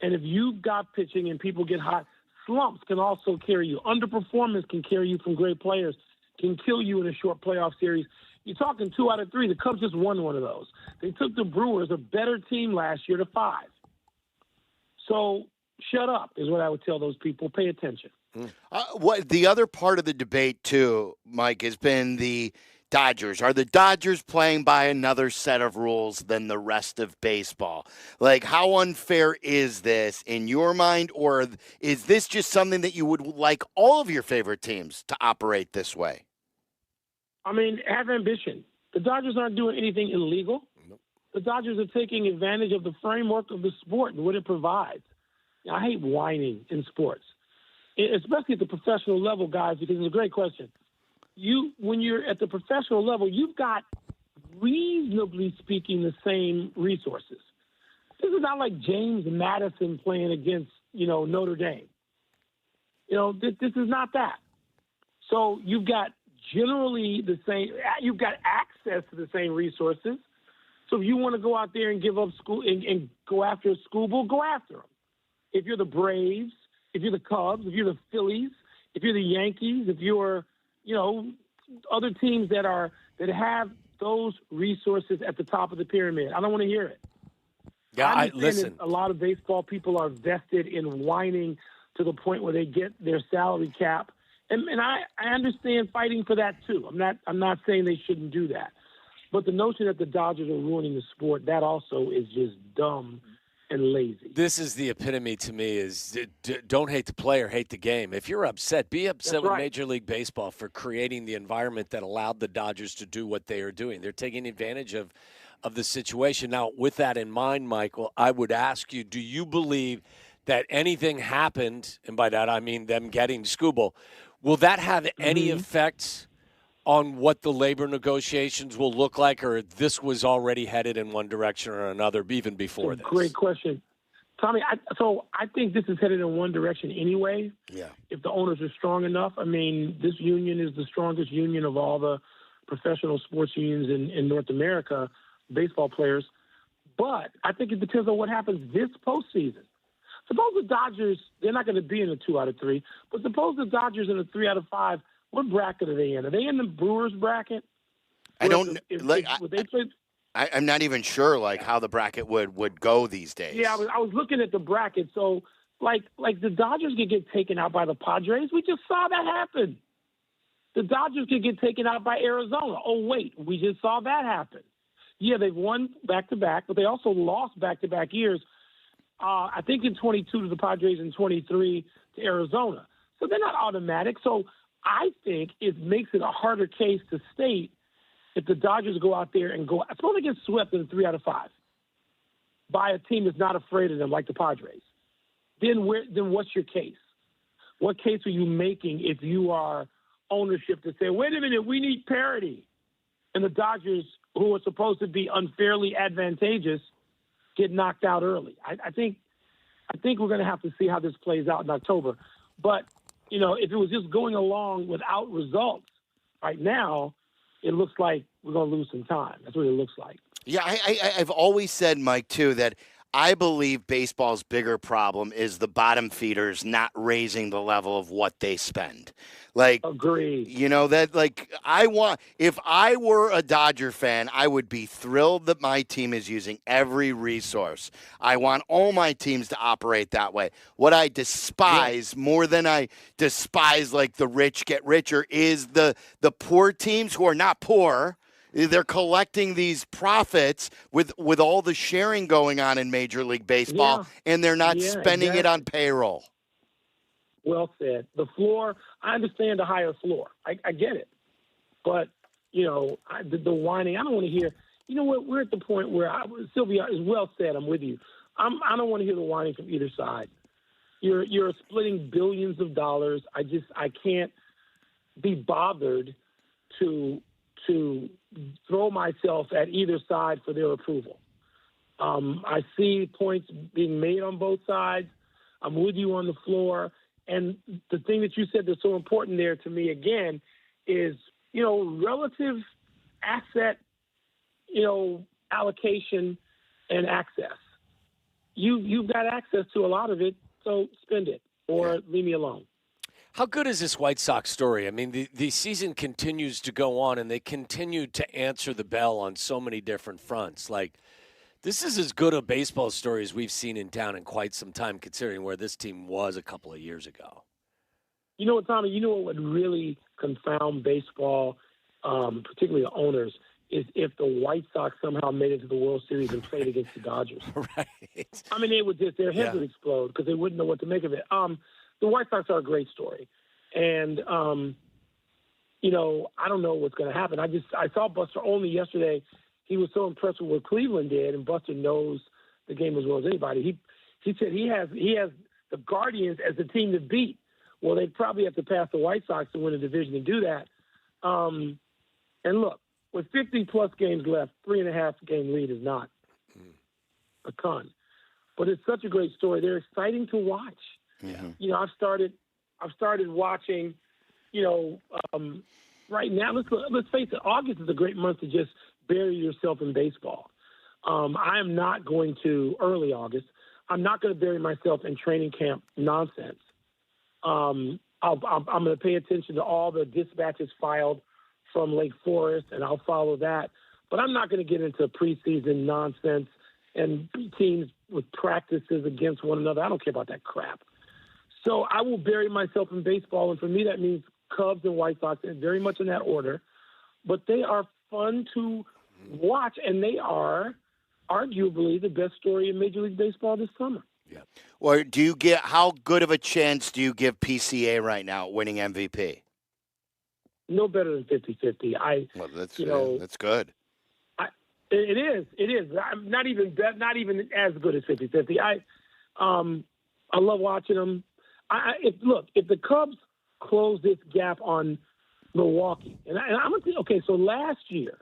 And if you've got pitching and people get hot, slumps can also carry you. Underperformance can carry you from great players, can kill you in a short playoff series. You're talking 2 out of 3. The Cubs just won one of those. They took the Brewers, a better team last year, to 5. So shut up is what I would tell those people. Pay attention. What the other part of the debate, too, Mike, has been the Dodgers. Are the Dodgers playing by another set of rules than the rest of baseball? Like, how unfair is this in your mind, or is this just something that you would like all of your favorite teams to operate this way? I mean, have ambition. The Dodgers aren't doing anything illegal. Nope. The Dodgers are taking advantage of the framework of the sport and what it provides. I hate whining in sports, especially at the professional level, guys, because it's a great question. When you're at the professional level, you've got, reasonably speaking, the same resources. This is not like James Madison playing against, Notre Dame. This is not that. So you've got generally the same, you've got access to the same resources. So if you want to go out there and give up school and go after Skubal, go after him. If you're the Braves, if you're the Cubs, if you're the Phillies, if you're the Yankees, if you're other teams that have those resources at the top of the pyramid. I don't want to hear it. Yeah, listen. A lot of baseball people are vested in whining to the point where they get their salary cap, and I understand fighting for that too. I'm not saying they shouldn't do that, But the notion that the Dodgers are ruining the sport, that also is just dumb and lazy. This is the epitome to me is don't hate the player, hate the game. If you're upset, be upset That's with right. Major League Baseball for creating the environment that allowed the Dodgers to do what they are doing. They're taking advantage of the situation. Now, with that in mind, Michael, I would ask you, do you believe that anything happened, and by that I mean them getting Skubal, will that have any effect on what the labor negotiations will look like, or this was already headed in one direction or another even before this? Great question. Tommy, I think this is headed in one direction anyway. Yeah. If the owners are strong enough. I mean, this union is the strongest union of all the professional sports unions in North America, baseball players. But I think it depends on what happens this postseason. Suppose the Dodgers, they're not going to be in a 2 out of 3, but suppose the Dodgers in a 3 out of 5, what bracket are they in? Are they in the Brewers bracket? I don't Would they play? I'm not even sure how the bracket would go these days. Yeah, I was looking at the bracket. So, like the Dodgers could get taken out by the Padres. We just saw that happen. The Dodgers could get taken out by Arizona. Oh, wait, we just saw that happen. Yeah, they've won back-to-back, but they also lost back-to-back years. I think in 22 to the Padres and 23 to Arizona. So they're not automatic. So I think it makes it a harder case to state if the Dodgers go out there and go – suppose they get swept in a 3 out of 5 by a team that's not afraid of them like the Padres. Then what's your case? What case are you making if you are ownership to say, wait a minute, we need parity? And the Dodgers, who are supposed to be unfairly advantageous, get knocked out early. I think we're going to have to see how this plays out in October. But, if it was just going along without results right now, it looks like we're going to lose some time. That's what it looks like. Yeah, I've always said, Mike, too, that I believe baseball's bigger problem is the bottom feeders not raising the level of what they spend. Agreed. If I were a Dodger fan, I would be thrilled that my team is using every resource. I want all my teams to operate that way. What I despise more than I despise the rich get richer is the poor teams who are not poor. They're collecting these profits with all the sharing going on in Major League Baseball, and they're not spending it on payroll. Well said. The floor, I understand the higher floor. I get it. But, the whining, I don't want to hear, you know what, we're at the point where, Sylvia is well said, I'm with you. I don't want to hear the whining from either side. You're splitting billions of dollars. I can't be bothered to throw myself at either side for their approval. I see points being made on both sides. I'm with you on the floor. And the thing that you said that's so important there to me, again, is, relative asset, allocation and access. You've got access to a lot of it, so spend it or leave me alone. How good is this White Sox story? I mean, the season continues to go on, and they continue to answer the bell on so many different fronts. This is as good a baseball story as we've seen in town in quite some time, considering where this team was a couple of years ago. You know what, Tommy? You know what would really confound baseball, particularly the owners, is if the White Sox somehow made it to the World Series and played against the Dodgers. Right. I mean, they would their heads would explode because they wouldn't know what to make of it. The White Sox are a great story. And, I don't know what's going to happen. I saw Buster Olney yesterday. He was so impressed with what Cleveland did, and Buster knows the game as well as anybody. He said he has the Guardians as the team to beat. Well, they'd probably have to pass the White Sox to win a division and do that. And look, with 50-plus games left, 3.5-game lead is not a ton. But it's such a great story. They're exciting to watch. Yeah. I've started watching, right now, let's face it, August is a great month to just bury yourself in baseball. I am not going to, early August, I'm not going to bury myself in training camp nonsense. I'm going to pay attention to all the dispatches filed from Lake Forest, and I'll follow that. But I'm not going to get into preseason nonsense and teams with practices against one another. I don't care about that crap. So I will bury myself in baseball, and for me that means Cubs and White Sox, and very much in that order. But they are fun to watch, and they are arguably the best story in Major League Baseball this summer. Yeah. Or how good of a chance do you give PCA right now at winning MVP? No better than 50-50. Well, that's good. It is. I'm not even as good as 50-50. I love watching them. If the Cubs close this gap on Milwaukee, and I'm going to say, okay, so last year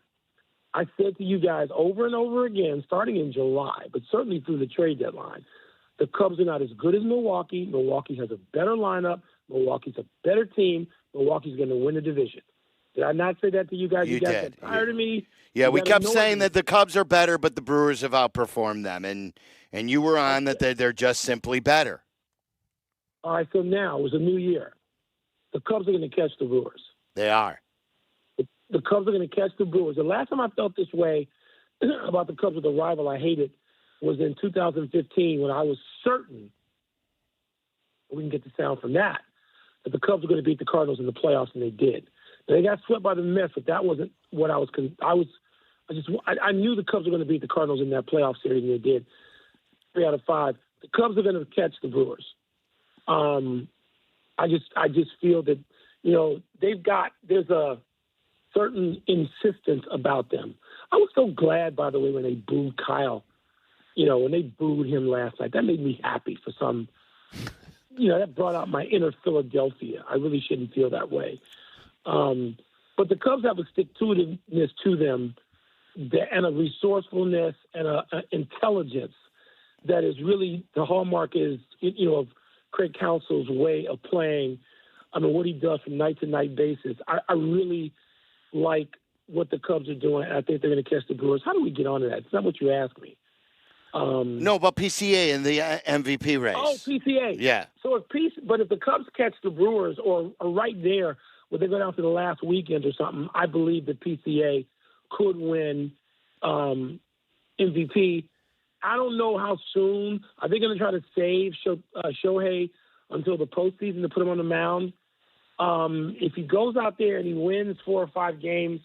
I said to you guys over and over again, starting in July, but certainly through the trade deadline, the Cubs are not as good as Milwaukee. Milwaukee has a better lineup. Milwaukee's a better team. Milwaukee's going to win the division. Did I not say that to you guys? You guys did. got tired of me? Yeah, we kept saying me. that the Cubs are better, but the Brewers have outperformed them, and you were on that they're just simply better. All right, so now it was a new year. The Cubs are going to catch the Brewers. They are. The Cubs are going to catch the Brewers. The last time I felt this way about the Cubs with a rival I hated was in 2015 when I was certain, we can get the sound from that the Cubs were going to beat the Cardinals in the playoffs, and they did. They got swept by the Mets, but that wasn't what I knew the Cubs were going to beat the Cardinals in that playoff series, and they did. 3 out of 5. The Cubs are going to catch the Brewers. I just feel that, there's a certain insistence about them. I was so glad, by the way, when they booed Kyle, when they booed him last night. That made me happy for some, that brought out my inner Philadelphia. I really shouldn't feel that way. But the Cubs have a stick-to-itiveness to them and a resourcefulness and an intelligence that is really the hallmark of Craig Counsell's way of playing. I mean, what he does from night-to-night basis. I really like what the Cubs are doing. I think they're going to catch the Brewers. How do we get onto that? It's not what you asked me. No, but PCA in the MVP race. Oh, PCA. Yeah. So if the Cubs catch the Brewers or are right there, where they go down to the last weekend or something, I believe that PCA could win MVP. I don't know how soon. Are they going to try to save Shohei until the postseason to put him on the mound? If he goes out there and he wins 4 or 5 games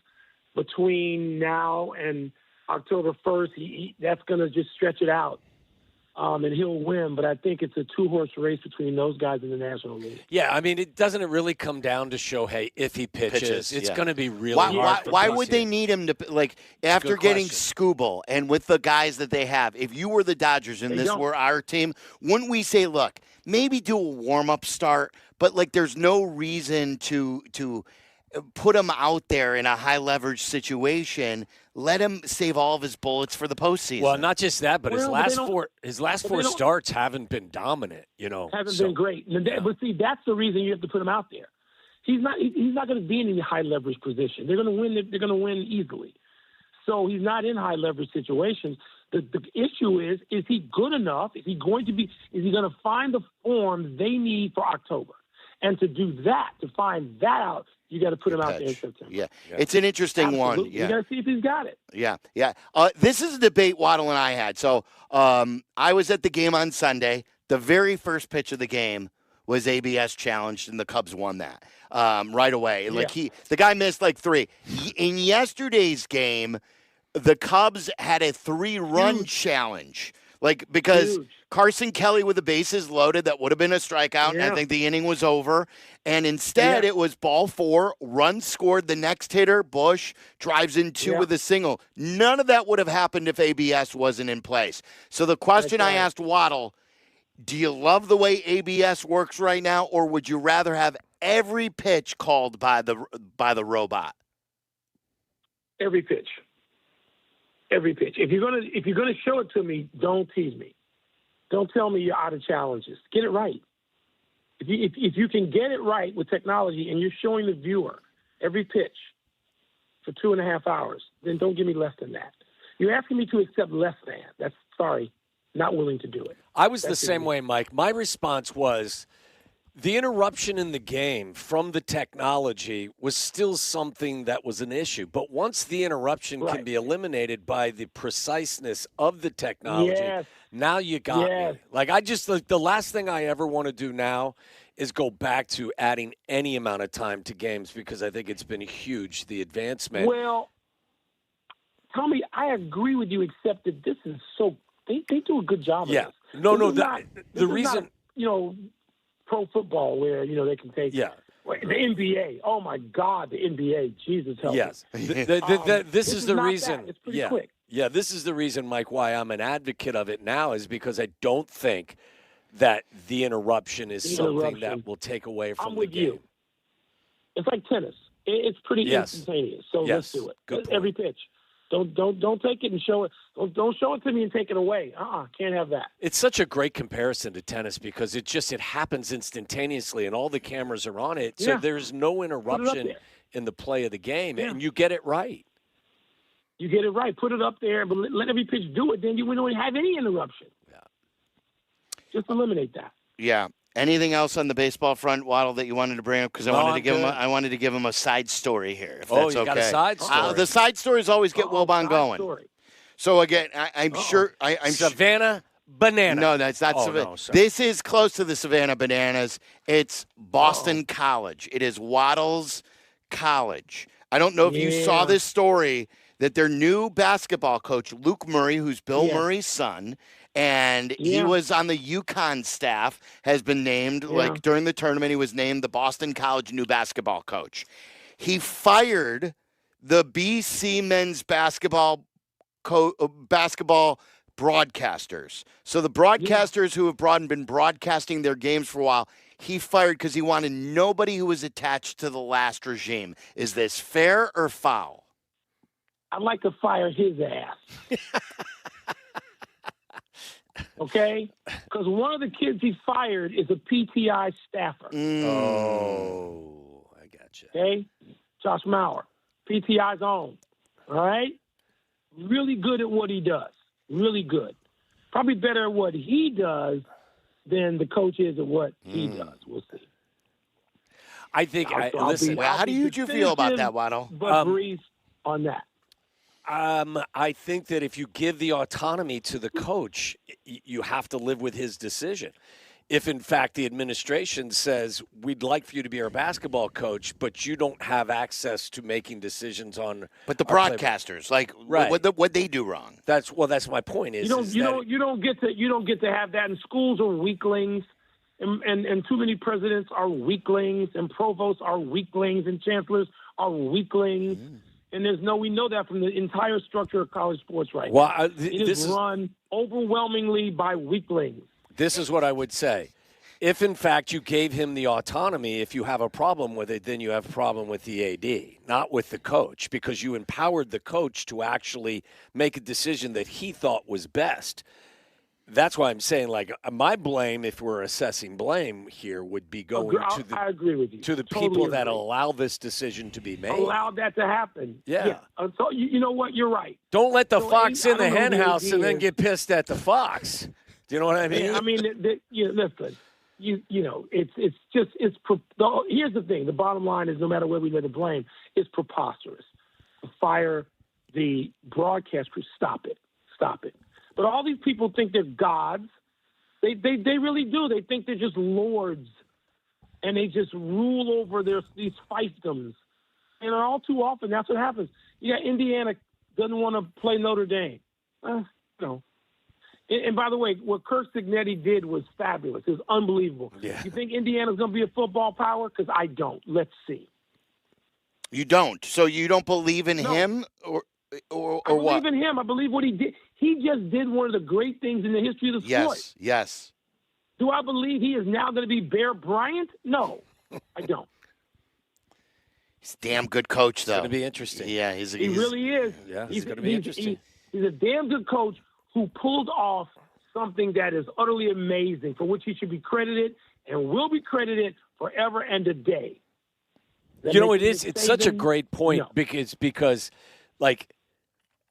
between now and October 1st, that's going to just stretch it out. And he'll win, but I think it's a 2-horse race between those guys in the National League. Yeah, I mean, it doesn't really come down to Shohei if he pitches. It's going to be really hard. Why would they need him to, after getting Skubal and with the guys that they have, if you were the Dodgers and this were our team, wouldn't we say, look, maybe do a warm-up start, but, there's no reason to put him out there in a high-leverage situation. Let him save all of his bullets for the postseason. Well, not just that, but his last four starts haven't been dominant. Haven't been great. But see, that's the reason you have to put him out there. He's not going to be in any high-leverage position. They're going to win. They're going to win easily. So he's not in high-leverage situations. The issue is he good enough? Is he going to find the form they need for October? And to do that, to find that out, you got to put him out there in September. Yeah. It's an interesting one. Yeah. You got to see if he's got it. Yeah. This is a debate Waddle and I had. So I was at the game on Sunday. The very first pitch of the game was ABS challenged, and the Cubs won that right away. The guy missed 3. In yesterday's game, the Cubs had a 3-run challenge. Because Carson Kelly with the bases loaded, that would have been a strikeout, and I think the inning was over. And instead, it was ball 4, run scored, the next hitter, Bush, drives in 2 with a single. None of that would have happened if ABS wasn't in place. So the question I asked Waddle, do you love the way ABS works right now, or would you rather have every pitch called by the robot? Every pitch. Every pitch. If you're gonna show it to me, don't tease me. Don't tell me you're out of challenges. Get it right. If you can get it right with technology and you're showing the viewer every pitch for 2.5 hours, then don't give me less than that. You're asking me to accept less than. That's not willing to do it. I was the same way, Mike. My response was, the interruption in the game from the technology was still something that was an issue. But once the interruption can be eliminated by the preciseness of the technology, now you got me. The last thing I ever want to do now is go back to adding any amount of time to games because I think it's been huge, the advancement. Well, Tommy, I agree with you, except that this is so they do a good job. Yeah. Of this. No, This no. is not, The this is reason, not, pro football where they can take. Yeah. The NBA. Oh my God, the NBA. Jesus help yes. me. This is the not reason. that. It's pretty Yeah. quick. Yeah. This is the reason, Mike, why I'm an advocate of it now is because I don't think that the interruption is something that will take away from I'm the with game. you. It's like tennis. It's pretty instantaneous. So let's do it. Good point. Every pitch. Don't take it and show it. Don't show it to me and take it away. Can't have that. It's such a great comparison to tennis because it happens instantaneously and all the cameras are on it. So Yeah. there's no interruption in the play of the game and you get it right. You get it right. Put it up there, but let every pitch do it. Then you wouldn't have any interruption. Yeah. Just eliminate that. Yeah. Anything else on the baseball front, Waddle, that you wanted to bring up? Because I wanted to give him a side story here. If that's you okay. got a side story. The side stories always get Wilbon going. Story. So again, I'm sure Savannah Banana. No, that's not Savannah. No, sorry. This is close to the Savannah Bananas. It's Boston College. It is Waddle's college. I don't know if you saw this story that their new basketball coach, Luke Murray, who's Bill Murray's son, and he was on the UConn staff, has been named, like during the tournament, he was named the Boston College new basketball coach. He fired the BC men's basketball broadcasters. So the broadcasters who have been broadcasting their games for a while, he fired because he wanted nobody who was attached to the last regime. Is this fair or foul? I'd like to fire his ass. Okay? Because one of the kids he fired is a PTI staffer. Oh, I got you. Okay? Josh Mauer, PTI's own. All right? Really good at what he does. Really good. Probably better at what he does than the coach is at what he does. We'll see. I think, listen. How do you feel about that, Waddle? But Breeze on that. I think that if you give the autonomy to the coach, you have to live with his decision. If, in fact, the administration says, we'd like for you to be our basketball coach, but you don't have access to making decisions on. But the broadcasters, what they do wrong? That's my point. Is You don't get to have that. And schools are weaklings, and too many presidents are weaklings, and provosts are weaklings, and chancellors are weaklings. And we know that from the entire structure of college sports right now. It is run overwhelmingly by weaklings. This is what I would say. If, in fact, you gave him the autonomy, if you have a problem with it, then you have a problem with the AD, not with the coach, because you empowered the coach to actually make a decision that he thought was best. That's why I'm saying, my blame, if we're assessing blame here, would be going I agree with you. to the Totally people agree. that allow this decision to be made. Allowed that to happen. Yeah. So you know what? You're right. Don't let the So fox I in the don't know hen who the house AD and then is. get pissed at the fox. Do you know what I mean? I mean, listen. Here's the thing. The bottom line is, no matter where we lay the blame, it's preposterous. Fire the broadcast crew. Stop it. But all these people think they're gods. They really do. They think they're just lords, and they just rule over these fiefdoms. And all too often, that's what happens. You got Indiana doesn't want to play Notre Dame. No. And by the way, what Kirk Signetti did was fabulous. It was unbelievable. Yeah. You think Indiana's going to be a football power? Because I don't. Let's see. You don't. So you don't believe in him, or I believe in him. I believe what he did. He just did one of the great things in the history of the sport. Yes. Do I believe he is now going to be Bear Bryant? No, I don't. He's a damn good coach, though. It's going to be interesting. Yeah, He really is. Yeah, he's going to be interesting. He's a damn good coach who pulled off something that is utterly amazing, for which he should be credited and will be credited forever and a day. It's such a great point because that's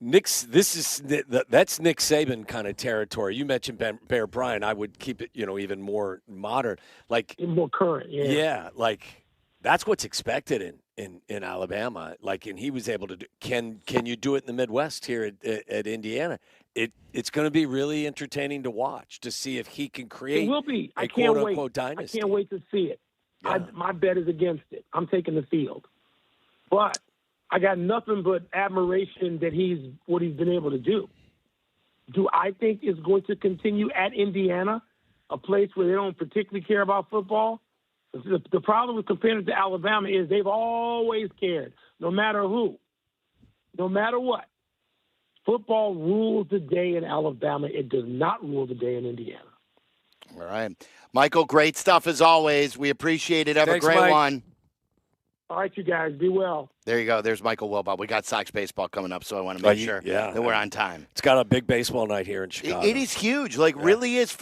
Nick Saban kind of territory. You mentioned Bear Bryant. I would keep it, even more modern, more current. Yeah, that's what's expected in Alabama. And he was able to do. Can you do it in the Midwest here at Indiana? It's going to be really entertaining to watch to see if he can create. It will be. a quote-unquote dynasty. I can't wait to see it. Yeah. My bet is against it. I'm taking the field, but I got nothing but admiration that what he's been able to do. Do I think it's going to continue at Indiana, a place where they don't particularly care about football? The problem with comparing it to Alabama is they've always cared, no matter who, no matter what. Football rules the day in Alabama. It does not rule the day in Indiana. All right. Michael, great stuff as always. We appreciate it. Have Thanks, a great Mike. one. All right, you guys, be well. There you go. There's Michael Wilbot. We got Sox baseball coming up, so I want to make sure that we're on time. It's got a big baseball night here in Chicago. It is huge. Really is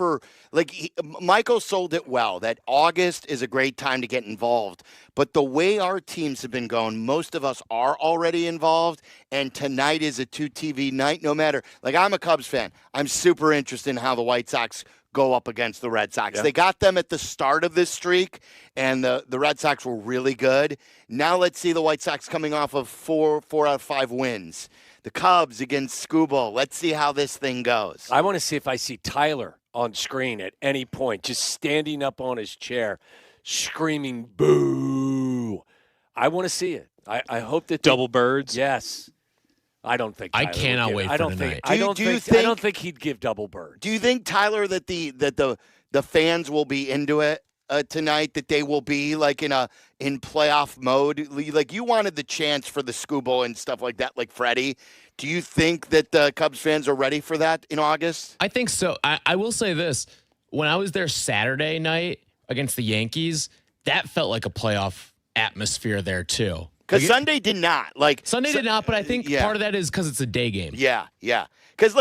Michael sold it well, that August is a great time to get involved. But the way our teams have been going, most of us are already involved, and tonight is a 2TV night no matter. I'm a Cubs fan. I'm super interested in how the White Sox go up against the Red Sox. Yeah. They got them at the start of this streak, and the Red Sox were really good. Now let's see the White Sox coming off of four out of 5 wins. The Cubs against Scooble. Let's see how this thing goes. I want to see if I see Tyler on screen at any point, just standing up on his chair, screaming, boo. I want to see it. I hope that double birds. Yes. I don't think Tyler I cannot wait for tonight. I don't think he'd give double birds. Do you think, Tyler, that the fans will be into it tonight? That they will be in playoff mode? You wanted the chance for the Scooble and stuff like that, like Freddie. Do you think that the Cubs fans are ready for that in August? I think so. I will say this: when I was there Saturday night against the Yankees, that felt like a playoff atmosphere there too. Because Sunday did not. Sunday did not, but I think part of that is because it's a day game. Yeah. Because,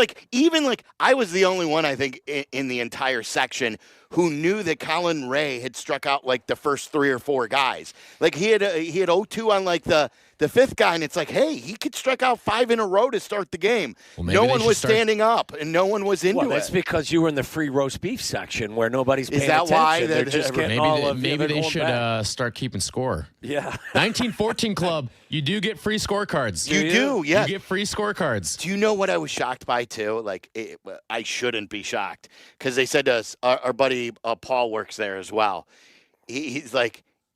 I was the only one, I think, in the entire section who knew that Colin Ray had struck out, the first 3 or 4 guys. He had 0-2 on, the 5th guy, and it's hey, he could strike out 5 in a row to start the game. Well, no one was standing up, and no one was into it. That's because you were in the free roast beef section where nobody's paying attention. Is that why? They're just getting maybe they should start keeping score. Yeah. 1914 Club, you do get free scorecards. You do, yeah. You get free scorecards. Do you know what I was shocked by, too? I shouldn't be shocked. Because they said to us, our buddy Paul works there as well. He's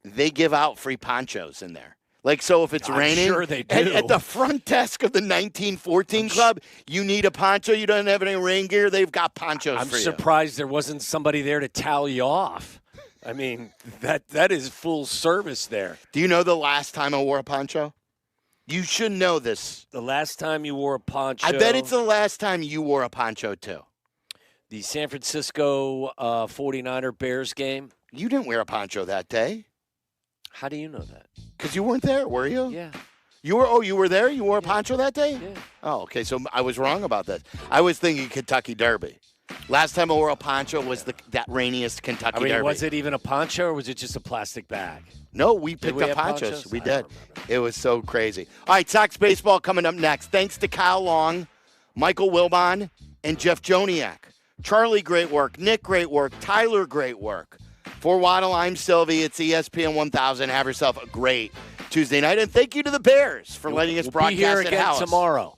they give out free ponchos in there. So if it's raining, sure they do. At the front desk of the 1914 Club, you need a poncho. You don't have any rain gear. They've got ponchos for you. I'm surprised there wasn't somebody there to towel you off. I mean, that is full service there. Do you know the last time I wore a poncho? You should know this. The last time you wore a poncho. I bet it's the last time you wore a poncho, too. The San Francisco 49er Bears game. You didn't wear a poncho that day. How do you know that? Because you weren't there, were you? Yeah. You were. Oh, you were there? You wore a poncho that day? Yeah. Oh, okay. So I was wrong about that. I was thinking Kentucky Derby. Last time I wore a poncho was that rainiest Kentucky Derby. Was it even a poncho or was it just a plastic bag? No, we picked up ponchos. We did. It was so crazy. All right, Sox baseball coming up next. Thanks to Kyle Long, Michael Wilbon, and Jeff Joniak. Charlie, great work. Nick, great work. Tyler, great work. For Waddle, I'm Silvy. It's ESPN 1000. Have yourself a great Tuesday night. And thank you to the Bears for letting us broadcast be here at again house tomorrow.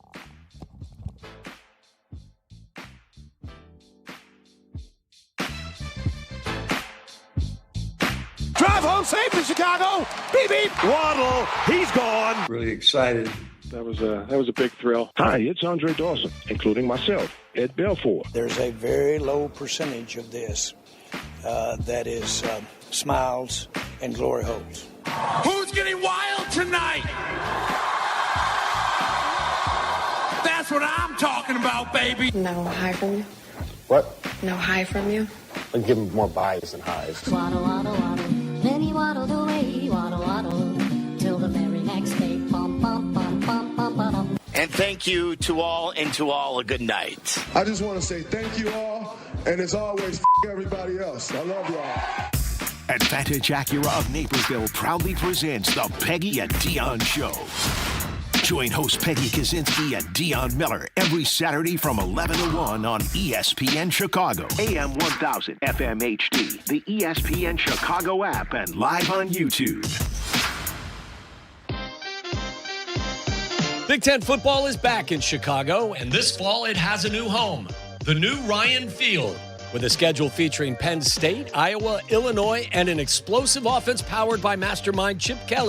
Drive home safe in Chicago. Beep, beep. Waddle. He's gone. Really excited. That was a big thrill. Hi, it's Andre Dawson, including myself, Ed Belfour. There's a very low percentage of this that is smiles and glory holes. Who's getting wild tonight? That's what I'm talking about, baby. No high from you? What? No high from you? I'll give him more buys than highs. Waddle, waddle, waddle. Then he waddled away, waddle, waddle, till the very next day. Bum, bum, bum, bum, bum, bum. And thank you to all, and to all a good night. I just want to say thank you all, and as always, everybody else. I love y'all. Advantage Acura of Naperville proudly presents the Peggy and Dion Show. Join host Peggy Kaczynski and Dion Miller every Saturday from 11 to 1 on ESPN Chicago, AM 1000, FM HD, the ESPN Chicago app, and live on YouTube. Big Ten football is back in Chicago, and this fall it has a new home, the new Ryan Field. With a schedule featuring Penn State, Iowa, Illinois, and an explosive offense powered by mastermind Chip Kelly.